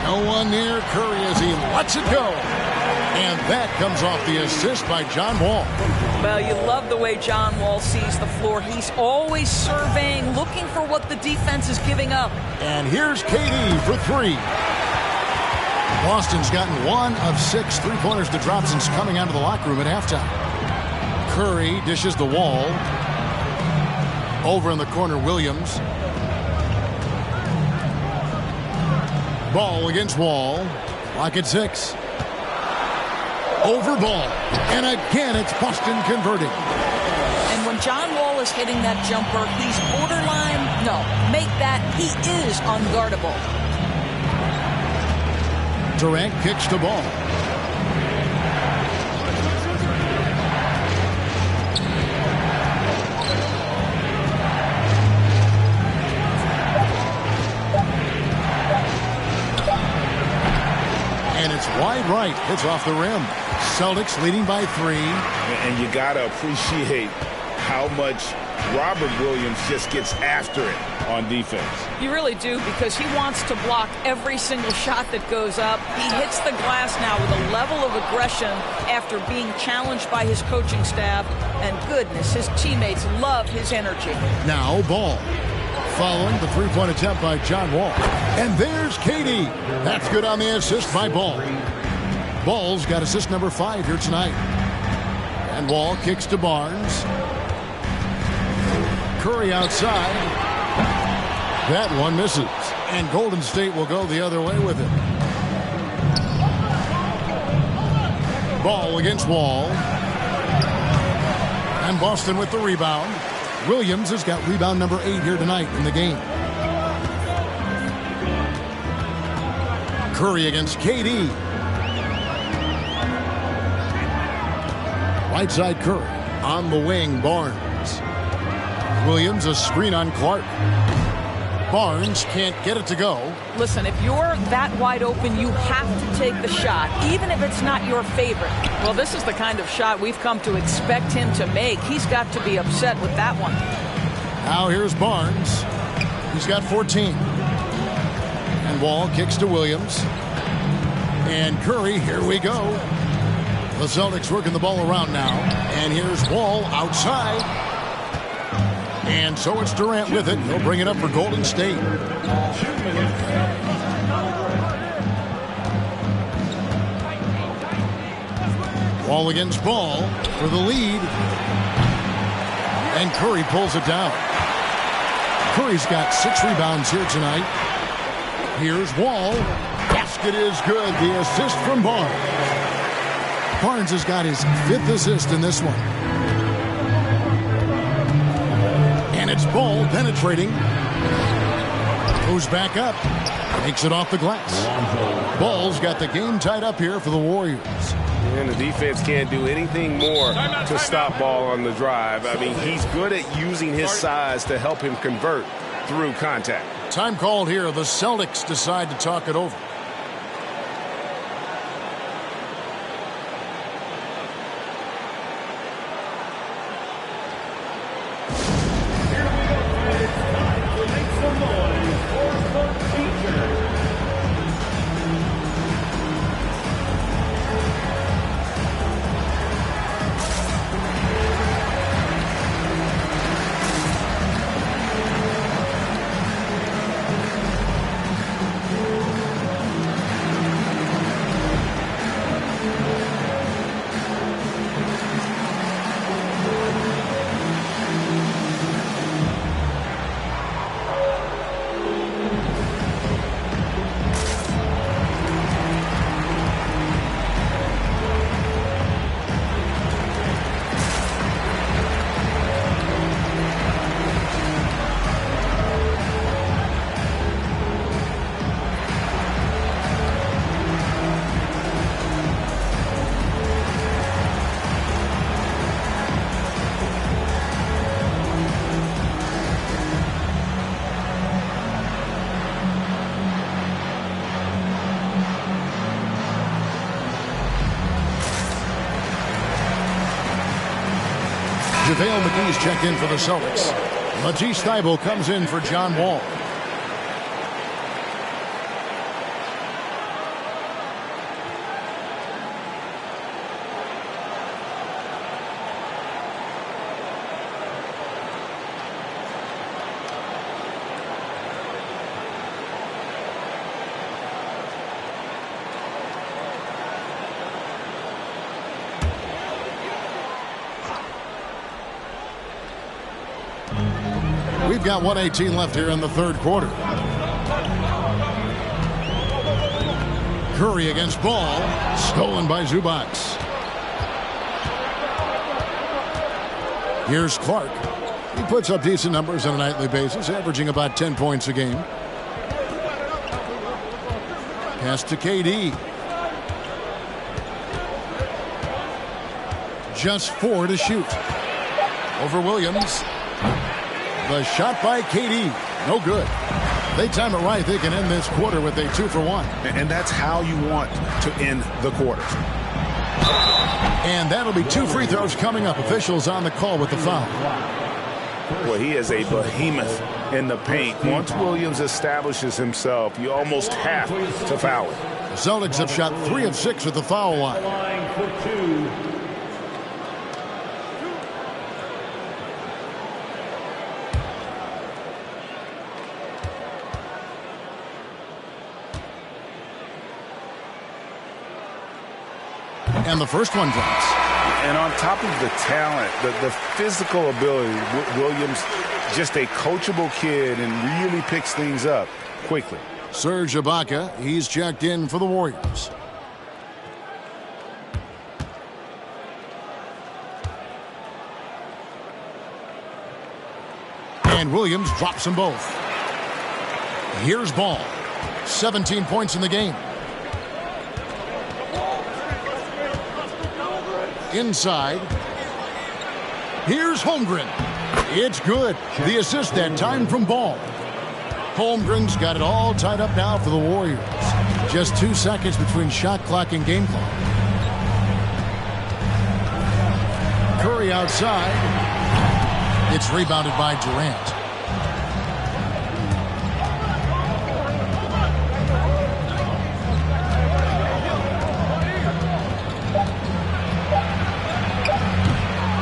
No one near Curry as he lets it go. And that comes off the assist by John Wall. Well, you love the way John Wall sees the floor. He's always surveying, looking for what the defense is giving up. And here's KD for three. Boston's gotten 1 of 6 three-pointers to drop since coming out of the locker room at halftime. Curry dishes the Wall. Over in the corner, Williams. Ball against Wall. Clock at 6. Over Ball. And again, it's Boston converting. And when John Wall is hitting that jumper, he's borderline, no, make that, he is unguardable. Durant kicks the ball. And it's wide right. Hits off the rim. Celtics leading by 3. And you got to appreciate how much Robert Williams just gets after it on defense. You really do, because he wants to block every single shot that goes up. He hits the glass now with a level of aggression after being challenged by his coaching staff. And goodness, his teammates love his energy. Now Ball. Following the three-point attempt by John Wall. And there's KD. That's good on the assist by Ball. Ball's got assist number 5 here tonight. And Wall kicks to Barnes. Curry outside. That one misses. And Golden State will go the other way with it. Ball against Wall. And Boston with the rebound. Williams has got rebound number 8 here tonight in the game. Curry against KD. Right side Curry. On the wing, Barnes. Williams, a screen on Clark. Barnes can't get it to go. Listen, if you're that wide open, you have to take the shot, even if it's not your favorite. Well, this is the kind of shot we've come to expect him to make. He's got to be upset with that one. Now here's Barnes. He's got 14. And Wall kicks to Williams. And Curry, here we go. The Celtics working the ball around now. And here's Wall outside. And so it's Durant with it. He'll bring it up for Golden State. Wall against Ball for the lead. And Curry pulls it down. Curry's got 6 rebounds here tonight. Here's Wall. Basket is good. The assist from Barnes. Barnes has got his 5th assist in this one. And it's Ball penetrating. Goes back up. Takes it off the glass. Ball's got the game tied up here for the Warriors. And the defense can't do anything more to stop Ball on the drive. I mean, he's good at using his size to help him convert through contact. Time called here. The Celtics decide to talk it over. JaVale McGee's checked in for the Celtics. Matisse Thybulle comes in for John Wall. We've got 1:18 left here in the third quarter. Curry against Ball. Stolen by Zubac. Here's Clark. He puts up decent numbers on a nightly basis, averaging about 10 points a game. Pass to KD. Just 4 to shoot. Over Williams. The shot by KD. No good. They time it right. They can end this quarter with a 2 for 1. And that's how you want to end the quarter. And that'll be 2 free throws coming up. Officials on the call with the foul. Well, he is a behemoth in the paint. Once Williams establishes himself, you almost have to foul him. The Celtics have shot 3 of 6 at the foul line. And the first one drops. And on top of the talent, the physical ability, Williams, just a coachable kid and really picks things up quickly. Serge Ibaka, he's checked in for the Warriors. And Williams drops them both. Here's Ball. 17 points in the game. Inside. Here's Holmgren. It's good. The assist that time from Ball. Holmgren's got it all tied up now for the Warriors. Just 2 seconds between shot clock and game clock. Curry outside. It's rebounded by Durant.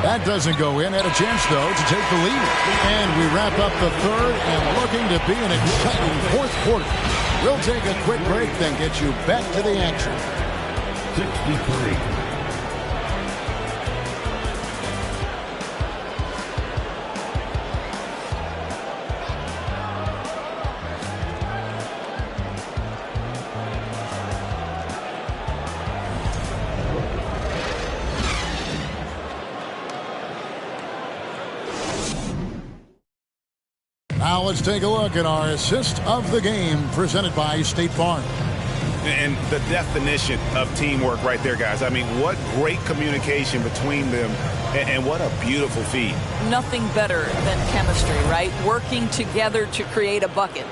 That doesn't go in. Had a chance, though, to take the lead. And we wrap up the third and looking to be an exciting fourth quarter. We'll take a quick break, then get you back to the action. 63. Now let's take a look at our assist of the game presented by State Farm. And the definition of teamwork right there, guys. I mean, what great communication between them and what a beautiful feed. Nothing better than chemistry, right? Working together to create a bucket.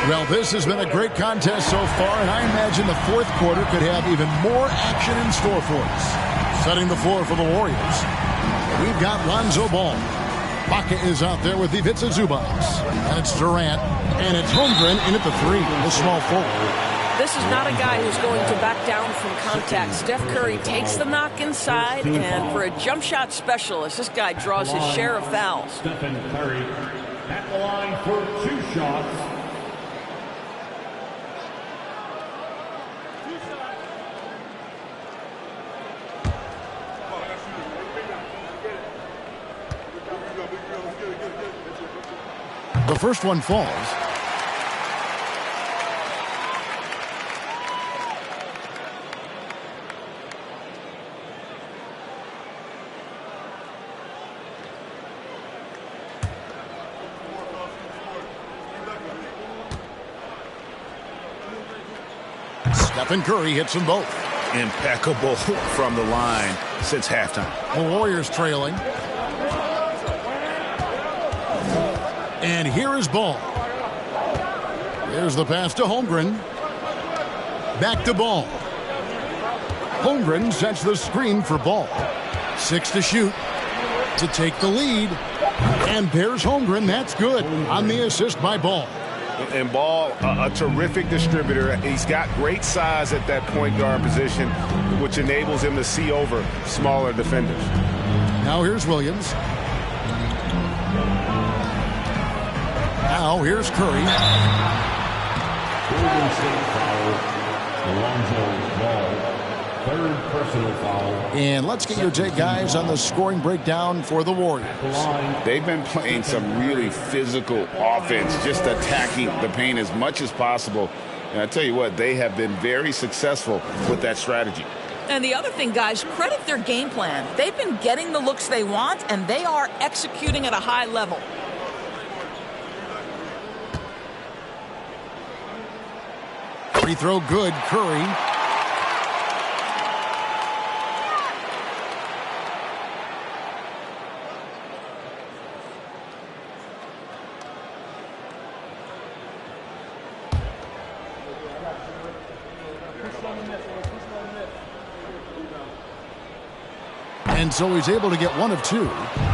Well, this has been a great contest so far, and I imagine the fourth quarter could have even more action in store for us. Setting the floor for the Warriors, we've got Lonzo Ball. Ibaka is out there with Ivica Zubac. And it's Durant, and it's Holmgren in at the 3, the small forward. This is not a guy who's going to back down from contact. Steph Curry takes the knock inside, and for a jump shot specialist, this guy draws his share of fouls. Stephen Curry at the line for 2 shots. The first one falls. Stephen Curry hits them both. Impeccable from the line since halftime. The Warriors trailing. And here is Ball. Here's the pass to Holmgren. Back to Ball. Holmgren sets the screen for Ball. 6 to shoot to take the lead. And there's Holmgren. That's good on the assist by Ball. And Ball, a terrific distributor. He's got great size at that point guard position, which enables him to see over smaller defenders. Now here's Williams. Now here's Curry. Golden State foul. Alonzo Ball. Third personal foul. And let's get your take, guys, on the scoring breakdown for the Warriors. They've been playing some really physical offense, just attacking the paint as much as possible. And I tell you what, they have been very successful with that strategy. And the other thing, guys, credit their game plan. They've been getting the looks they want, and they are executing at a high level. Free throw good, Curry. And so he's able to get 1 of 2.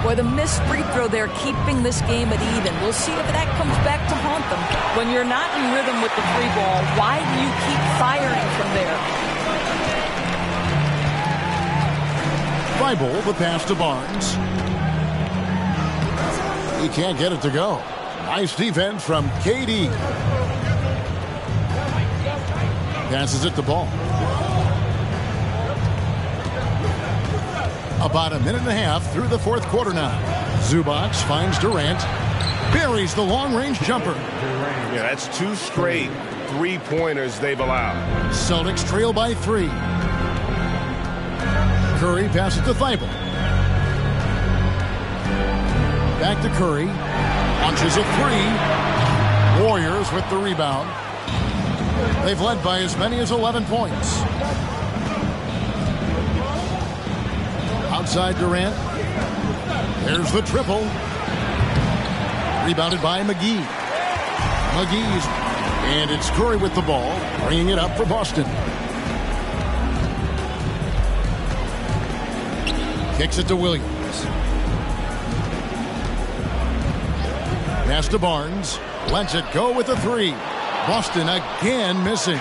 Boy, the missed free throw there keeping this game at even. We'll see if that comes back to haunt them. When you're not in rhythm with the free ball, why do you keep firing from there? Thibault, the pass to Barnes. He can't get it to go. Nice defense from KD. Passes it to Ball. About a minute and a half through the fourth quarter now. Zubac finds Durant. Buries the long-range jumper. Yeah, that's 2 straight three-pointers they've allowed. Celtics trail by 3. Curry passes to Thibault. Back to Curry. Launches a 3. Warriors with the rebound. They've led by as many as 11 points. Outside Durant. There's the triple. Rebounded by McGee. McGee's. And it's Curry with the ball. Bringing it up for Boston. Kicks it to Williams. Pass to Barnes. Lets it go with a 3. Boston again missing.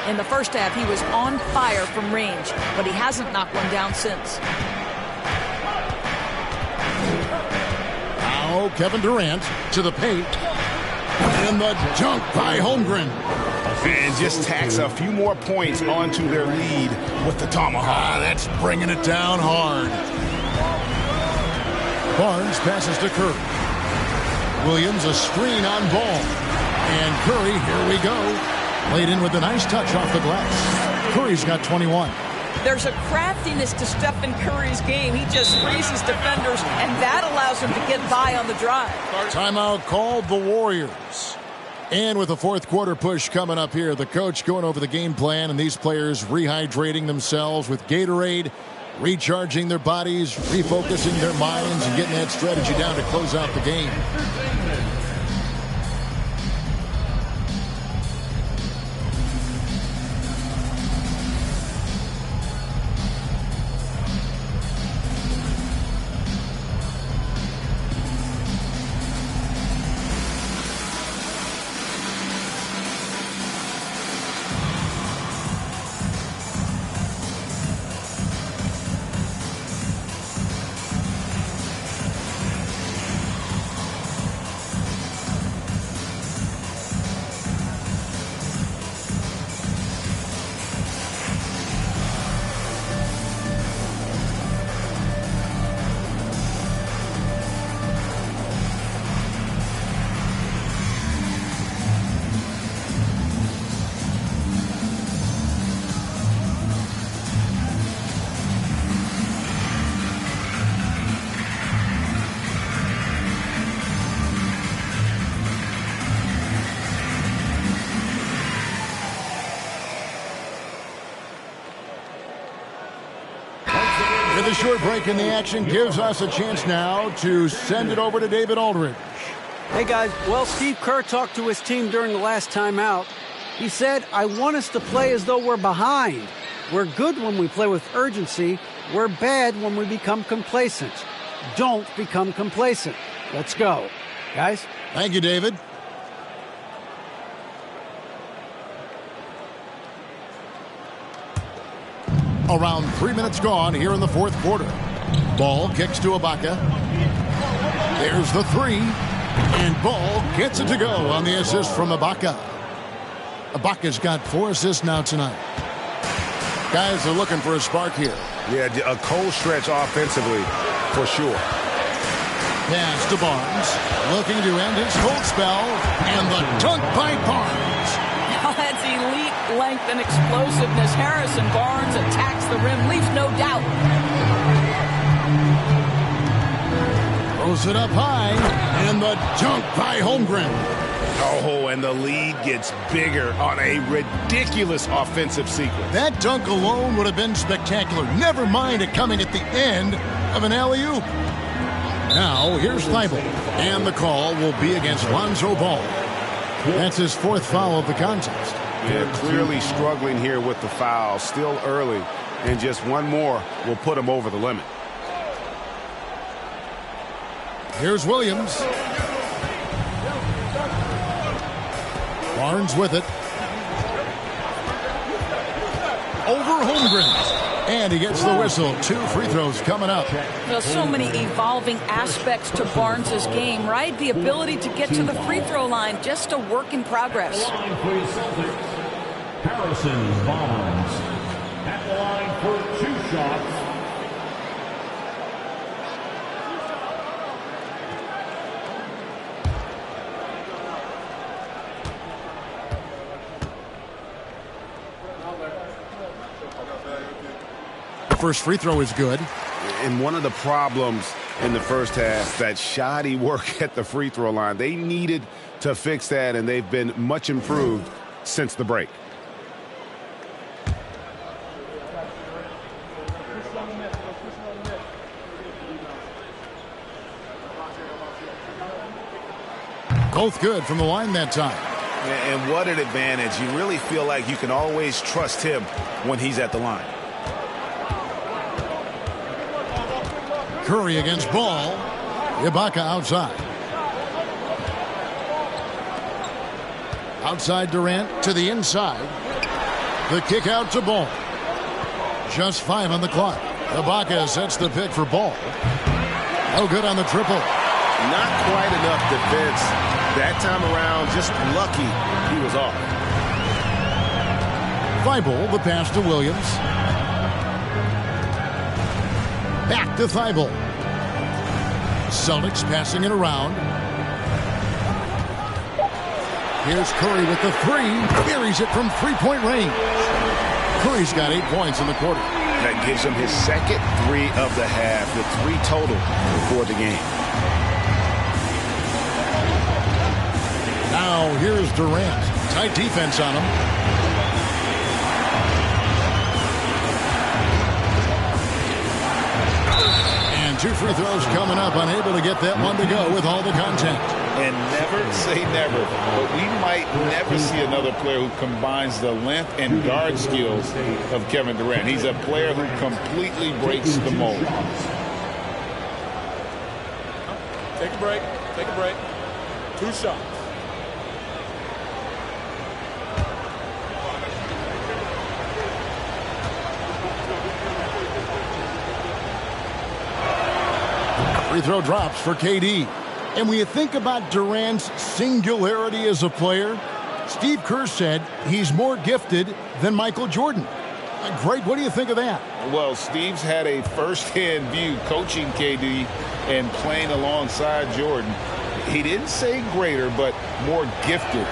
In the first half, he was on fire from range, but he hasn't knocked one down since. Now Kevin Durant to the paint. And the dunk by Holmgren. And just tacks a few more points onto their lead with the tomahawk. That's bringing it down hard. Barnes passes to Curry. Williams a screen on Ball. And Curry, here we go. Laid in with a nice touch off the glass. Curry's got 21. There's a craftiness to Stephen Curry's game. He just freezes defenders, and that allows him to get by on the drive. Timeout called the Warriors. And with the fourth quarter push coming up here, the coach going over the game plan, and these players rehydrating themselves with Gatorade, recharging their bodies, refocusing their minds, and getting that strategy down to close out the game. The short break in the action gives us a chance now to send it over to David Aldridge. Hey, guys. Well, Steve Kerr talked to his team during the last timeout. He said, "I want us to play as though we're behind. We're good when we play with urgency. We're bad when we become complacent. Don't become complacent. Let's go." Guys? Thank you, David. Around 3 minutes gone here in the fourth quarter. Ball kicks to Ibaka. There's the three. And Ball gets it to go on the assist from Ibaka. Ibaka's got 4 assists now tonight. Guys are looking for a spark here. Yeah, a cold stretch offensively, for sure. Pass to Barnes. Looking to end his cold spell. And the dunk by Barnes. Now that's elite length and explosiveness. Harrison Barnes attacks the rim, leaves no doubt. Throws it up high. And the dunk by Holmgren. Oh, and the lead gets bigger on a ridiculous offensive sequence. That dunk alone would have been spectacular. Never mind it coming at the end of an alley-oop. Now, here's Thibault. And the call will be against Lonzo Ball. That's his 4th foul of the contest. Yeah, clearly struggling here with the foul. Still early. And just one more will put him over the limit. Here's Williams. Barnes with it. Over Holmgren. And he gets the whistle. 2 free throws coming up. There's so many evolving aspects to Barnes' game, right? The ability to get to the free throw line, just a work in progress. Harrison Barnes at the line for 2 shots. First free throw is good. And one of the problems in the first half, that shoddy work at the free throw line. They needed to fix that, and they've been much improved since the break. Both good from the line that time. And what an advantage. You really feel like you can always trust him when he's at the line. Curry against Ball. Ibaka outside. Outside Durant to the inside. The kick out to Ball. Just 5 on the clock. Ibaka sets the pick for Ball. No good on the triple. Not quite enough defense that time around. Just lucky he was off. Thibault, the pass to Williams. Back to Thibault. Celtics passing it around. Here's Curry with the 3. Buries it from 3-point range. Curry's got 8 points in the quarter. That gives him his second 3 of the half, with 3 total for the game. Now here's Durant. Tight defense on him. And 2 free throws coming up. Unable to get that one to go with all the contact. And never say never, but we might never see another player who combines the length and guard skills of Kevin Durant. He's a player who completely breaks the mold. Take a break. Take a break. 2 shots. Free throw drops for KD. And when you think about Durant's singularity as a player, Steve Kerr said he's more gifted than Michael Jordan. Great. What do you think of that? Well, Steve's had a first-hand view coaching KD and playing alongside Jordan. He didn't say greater, but more gifted.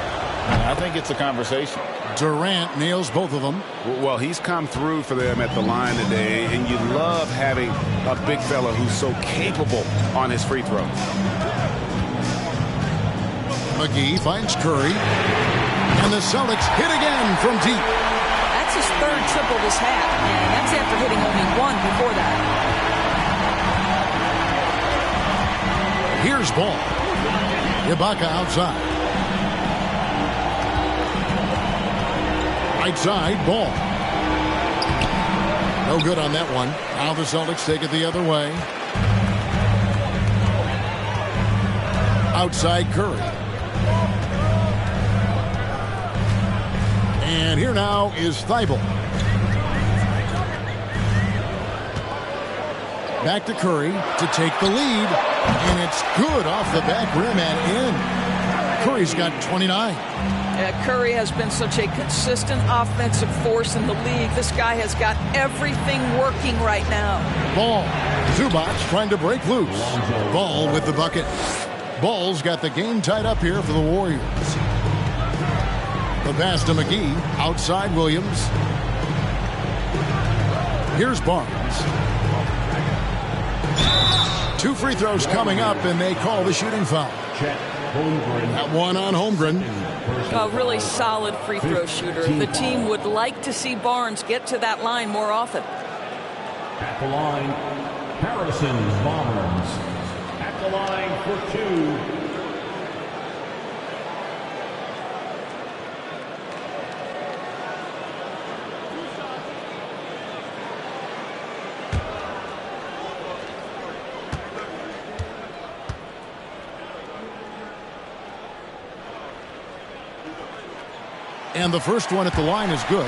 I think it's a conversation. Durant nails both of them. Well, he's come through for them at the line today, and you love having a big fella who's so capable on his free throw. McGee finds Curry, and the Celtics hit again from deep. That's his 3rd triple this half, and that's after hitting only 1 before that. Here's Ball. Ibaka outside. Right side, Ball. No good on that one. Now the Celtics take it the other way. Outside Curry. And here now is Thibault. Back to Curry to take the lead. And it's good off the back rim and in. Curry's got 29. Curry has been such a consistent offensive force in the league. This guy has got everything working right now. Ball. Zubac trying to break loose. Ball with the bucket. Ball's got the game tied up here for the Warriors. The pass to McGee. Outside Williams. Here's Barnes. 2 free throws coming up, and they call the shooting foul. That one on Holmgren. A really solid free throw shooter. The team would like to see Barnes get to that line more often. At the line, Harrison Barnes. At the line for 2. And the first one at the line is good.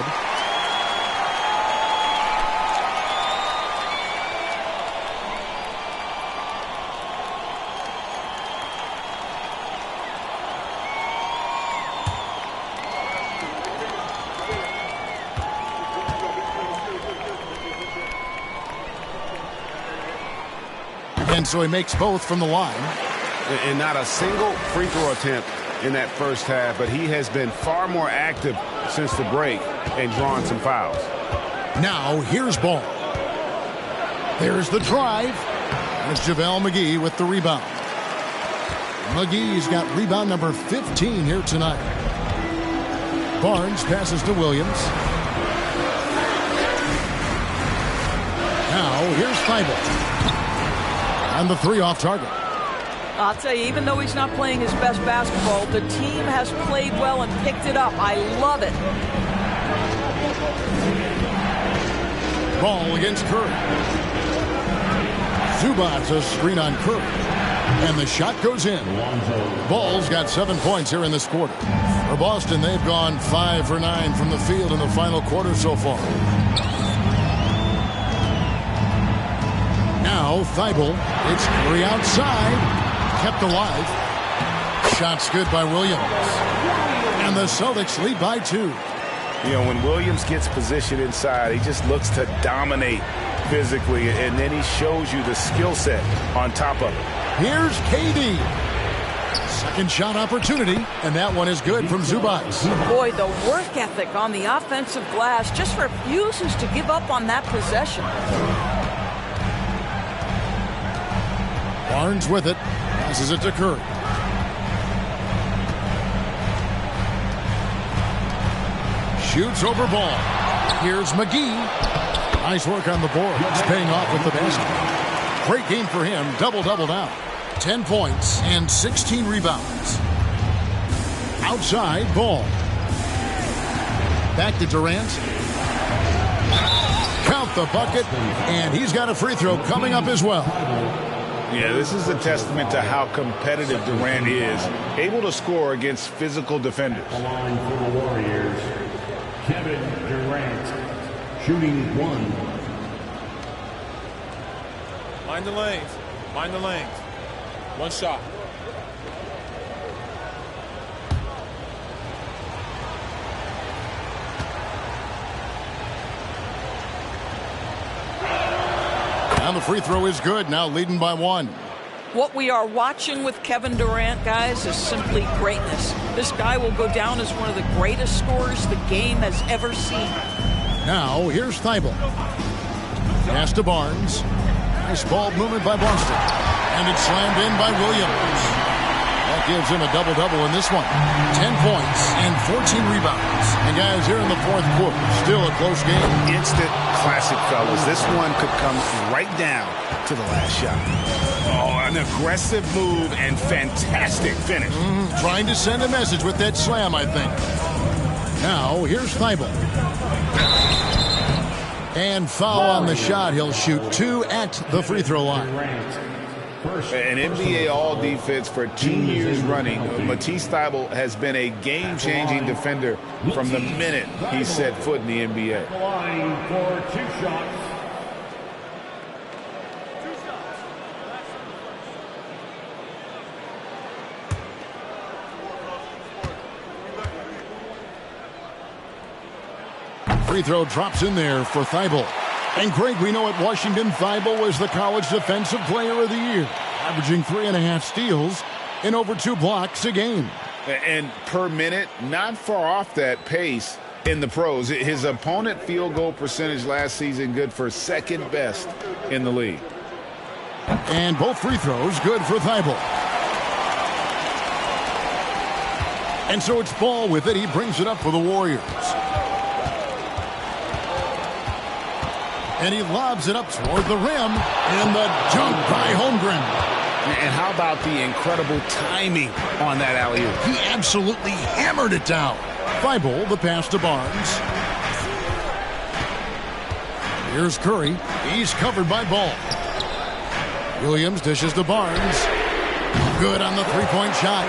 And so he makes both from the line. And not a single free throw attempt in that first half, but he has been far more active since the break and drawn some fouls. Now here's Ball. There's the drive. There's JaVale McGee with the rebound. McGee's got rebound number 15 here tonight. Barnes passes to Williams. Now here's Thibault. And the 3 off target. I'll tell you, even though he's not playing his best basketball, the team has played well and picked it up. I love it. Ball against Curry. Zubac a screen on Curry. And the shot goes in. Ball's got 7 points here in this quarter. For Boston, they've gone 5 for 9 from the field in the final quarter so far. Now Thibault. It's Curry outside. Kept alive. Shots good by Williams. And the Celtics lead by 2. You know, when Williams gets positioned inside, he just looks to dominate physically, and then he shows you the skill set on top of it. Here's KD. Second shot opportunity, and that one is good from Zubac. Boy, the work ethic on the offensive glass just refuses to give up on that possession. Barnes with it. Passes it to Curry. Shoots over Ball. Here's McGee. Nice work on the board. It's paying off with the basket. Great game for him. Double-double now. 10 points and 16 rebounds. Outside, Ball. Back to Durant. Count the bucket. And he's got a free throw coming up as well. Yeah, this is a testament to how competitive Durant is, able to score against physical defenders. The line for the Warriors, Kevin Durant, shooting 1. Mind the lanes. Mind the lanes. 1 shot. And the free throw is good, now leading by 1. What we are watching with Kevin Durant, guys, is simply greatness. This guy will go down as one of the greatest scorers the game has ever seen. Now, here's Thibault. Pass to Barnes. Nice ball movement by Boston. And it's slammed in by Williams. That gives him a double-double in this one. 10 points and 14 rebounds. And guys, here in the fourth quarter, still a close game. Instant classic, fellas. This one could come right down to the last shot. Oh, an aggressive move and fantastic finish. Trying to send a message with that slam, I think. Now, here's Thibault. And foul on the shot. He'll shoot 2 at the free throw line. An NBA All-Defense for 2 years running. Matisse Thybulle has been a game-changing defender from the minute he set foot in the NBA. Line for 2 shots. Free throw drops in there for Thybulle. And Greg, we know at Washington, Thybulle was the College Defensive Player of the Year, averaging 3.5 steals and over 2 blocks a game. And per minute, not far off that pace in the pros. His opponent field goal percentage last season good for 2nd best in the league. And both free throws good for Thybulle. And so it's Ball with it. He brings it up for the Warriors. And he lobs it up toward the rim, and the dunk by Holmgren. And how about the incredible timing on that alley-oop? He absolutely hammered it down. Thybulle, the pass to Barnes. Here's Curry. He's covered by Ball. Williams dishes to Barnes. Good on the three-point shot.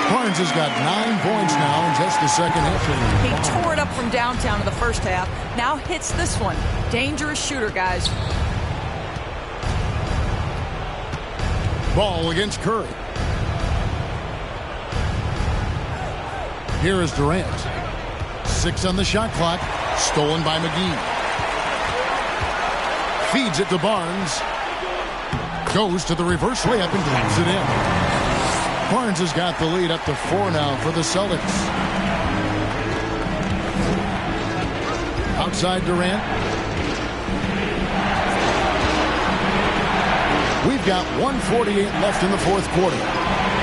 Barnes has got 9 points now in just the second half. He tore it up from downtown in the first half. Now hits this one. Dangerous shooter, guys. Ball against Curry. Here is Durant. 6 on the shot clock. Stolen by McGee. Feeds it to Barnes. Goes to the reverse layup and drives it in. Barnes has got the lead up to 4 now for the Celtics. Outside Durant. We've got 1:48 left in the fourth quarter.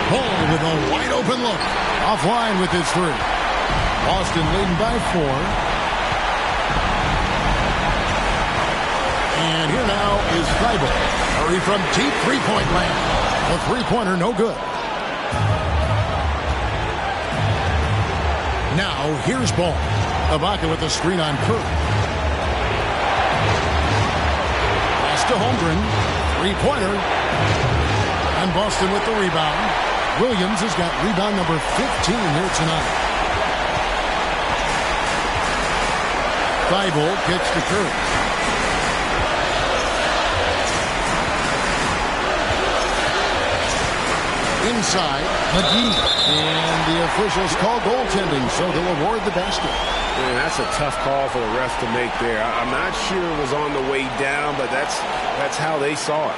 Ball with a wide open look. Offline with his 3. Boston leading by 4. And here now is Thybulle. Curry from deep three-point land. The three-pointer no good. Now, here's Ball. Ibaka with the screen on Curry. Pass to Holmgren. Three-pointer. And Boston with the rebound. Williams has got rebound number 15 here tonight. Thybulle gets to Curry. Inside, McGee. And the officials call goaltending, so they'll award the basket. Man, that's a tough call for the ref to make there. I'm not sure it was on the way down, but that's how they saw it.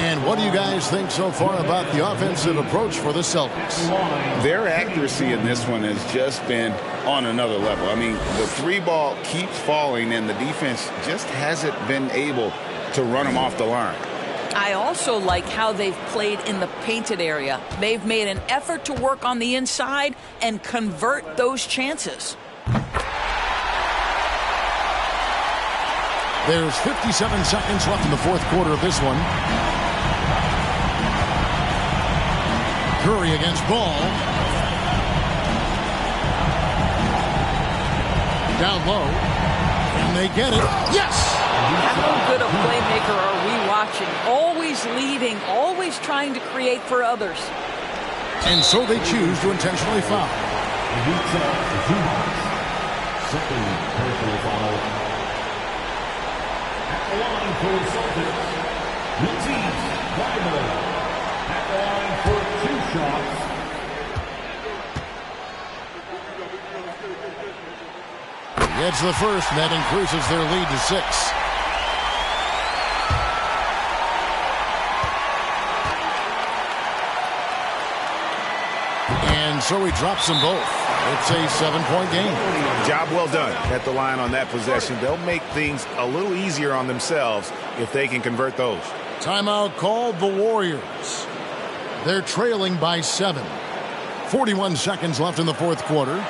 And what do you guys think so far about the offensive approach for the Celtics? Their accuracy in this one has just been on another level. I mean, the 3 ball keeps falling, and the defense just hasn't been able to run them off the line. I also like how they've played in the painted area. They've made an effort to work on the inside and convert those chances. There's 57 seconds left in the fourth quarter of this one. Curry against Ball. Down low. And they get it. Yes! How good a playmaker are we watching? Always leading, always trying to create for others. And so they choose to intentionally foul. Second personal foul. At the line for the Celtics, Matisse Thybulle. At the line for 2 shots. Gets the first, and that increases their lead to 6. And so he drops them both. It's a 7-point game. Job well done at the line on that possession. They'll make things a little easier on themselves if they can convert those. Timeout called the Warriors. They're trailing by 7. 41 seconds left in the fourth quarter.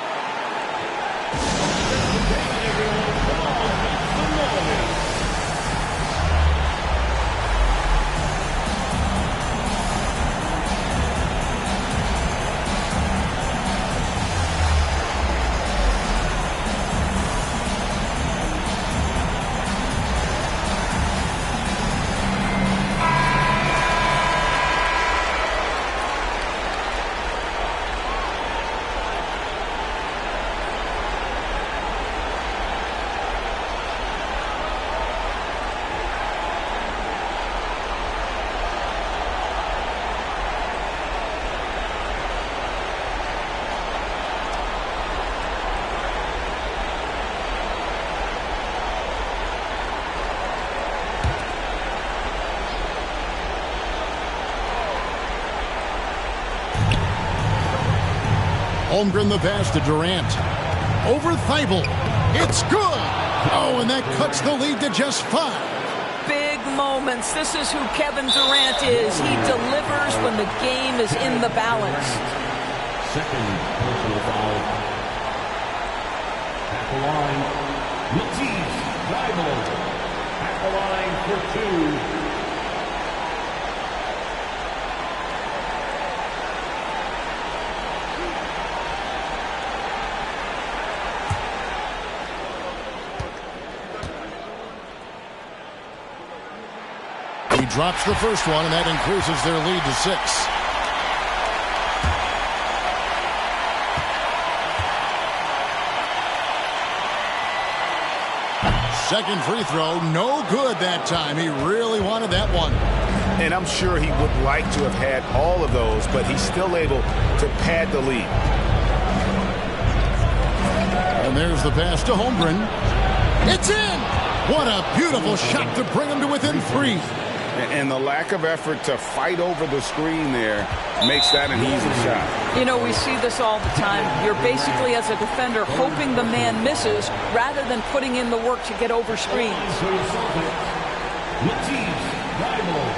Holmgren the pass to Durant. Over Thibault. It's good. Oh, and that cuts the lead to just 5. Big moments. This is who Kevin Durant is. He delivers when the game is in the balance. Second personal foul. At the line, Matisse Thybulle. At the line for 2. He drops the first one, and that increases their lead to 6. Second free throw, no good that time. He really wanted that one. And I'm sure he would like to have had all of those, but he's still able to pad the lead. And there's the pass to Holmgren. It's in! What a beautiful shot to bring him to within 3. And the lack of effort to fight over the screen there makes that an easy shot. You know, we see this all the time. You're basically, as a defender, hoping the man misses rather than putting in the work to get over screens. Matisse Thybulle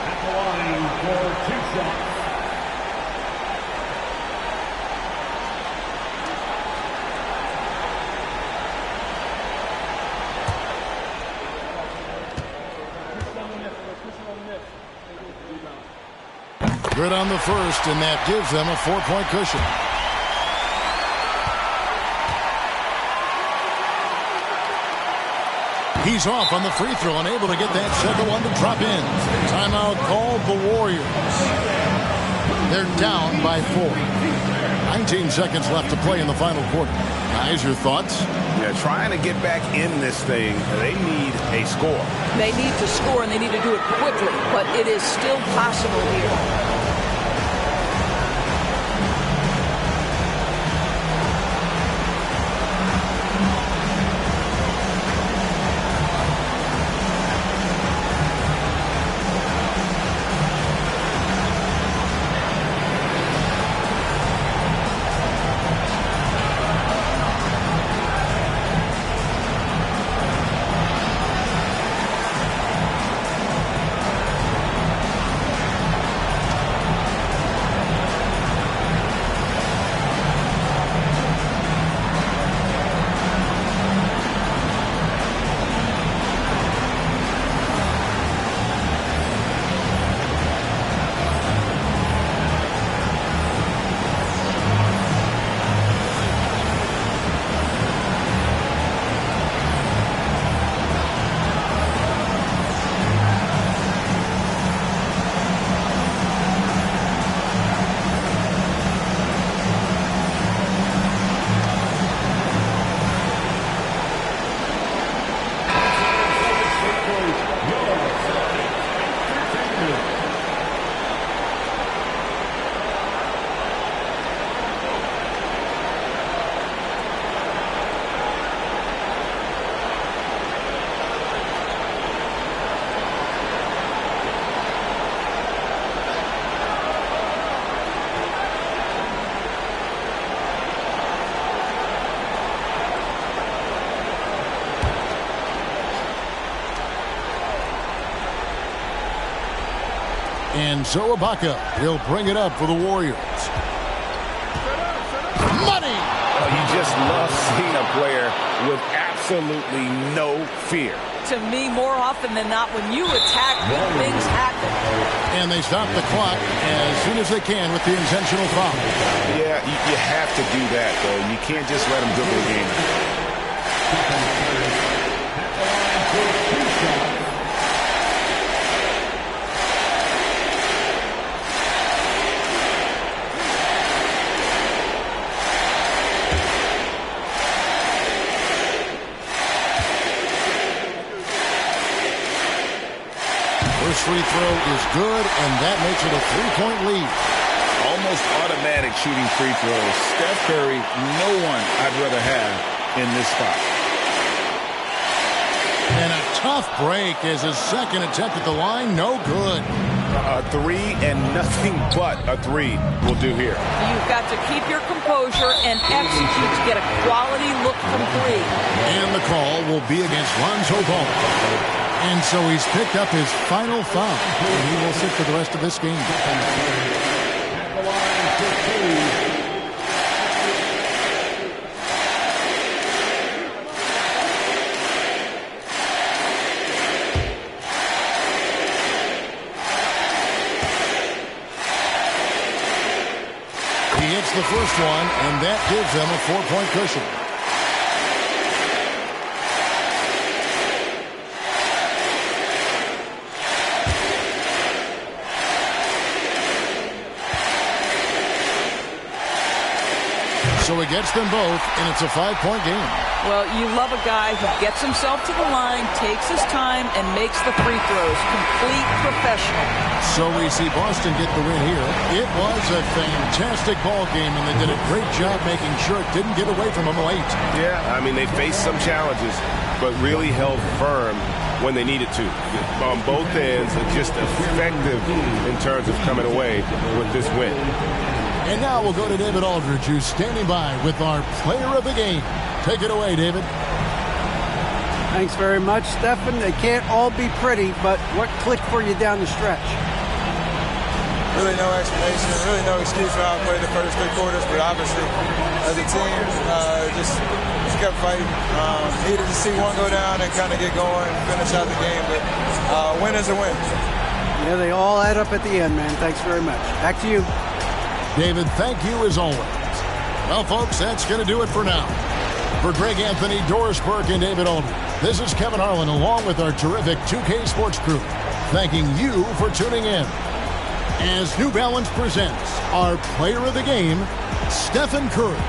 at the line for 2 shots. Good on the first, and that gives them a 4-point cushion. He's off on the free throw and able to get that second one to drop in. Timeout called the Warriors. They're down by 4. 19 seconds left to play in the final quarter. Guys, your thoughts? Yeah, trying to get back in this thing, they need a score. They need to score, and they need to do it quickly, but it is still possible here. And so Ibaka will bring it up for the Warriors. Money! You just love seeing a player with absolutely no fear. To me, more often than not, when you attack, good things happen. And they stop the clock as soon as they can with the intentional foul. Yeah, you have to do that, though. You can't just let them dribble the game. First free throw is good, and that makes it a 3-point lead. Almost automatic shooting free throws. Steph Curry, no one I'd rather have in this spot. And a tough break as his second attempt at the line, no good. A three and nothing but a three will do here. You've got to keep your composure and execute to get a quality look from three. And the call will be against Lonzo Ball. And so he's picked up his final foul. And he will sit for the rest of this game. He hits the first one, and that gives them a 4-point cushion. So he gets them both, and it's a 5-point game. Well, you love a guy who gets himself to the line, takes his time, and makes the free throws. Complete professional. So we see Boston get the win here. It was a fantastic ball game, and they did a great job making sure it didn't get away from them late. Yeah, I mean, they faced some challenges, but really held firm when they needed to. On both ends, just effective in terms of coming away with this win. And now we'll go to David Aldridge, who's standing by with our player of the game. Take it away, David. Thanks very much, Stephen. They can't all be pretty, but what clicked for you down the stretch? Really no explanation, really no excuse for how I played the first 3 quarters, but obviously as a team, just kept fighting. Needed to see one go down and kind of get going and finish out the game, but win is a win. Yeah, they all add up at the end, man. Thanks very much. Back to you. David, thank you as always. Well, folks, that's going to do it for now. For Greg Anthony, Doris Burke, and David Aldridge, this is Kevin Harlan along with our terrific 2K Sports crew, thanking you for tuning in. As New Balance presents our player of the game, Stephen Curry.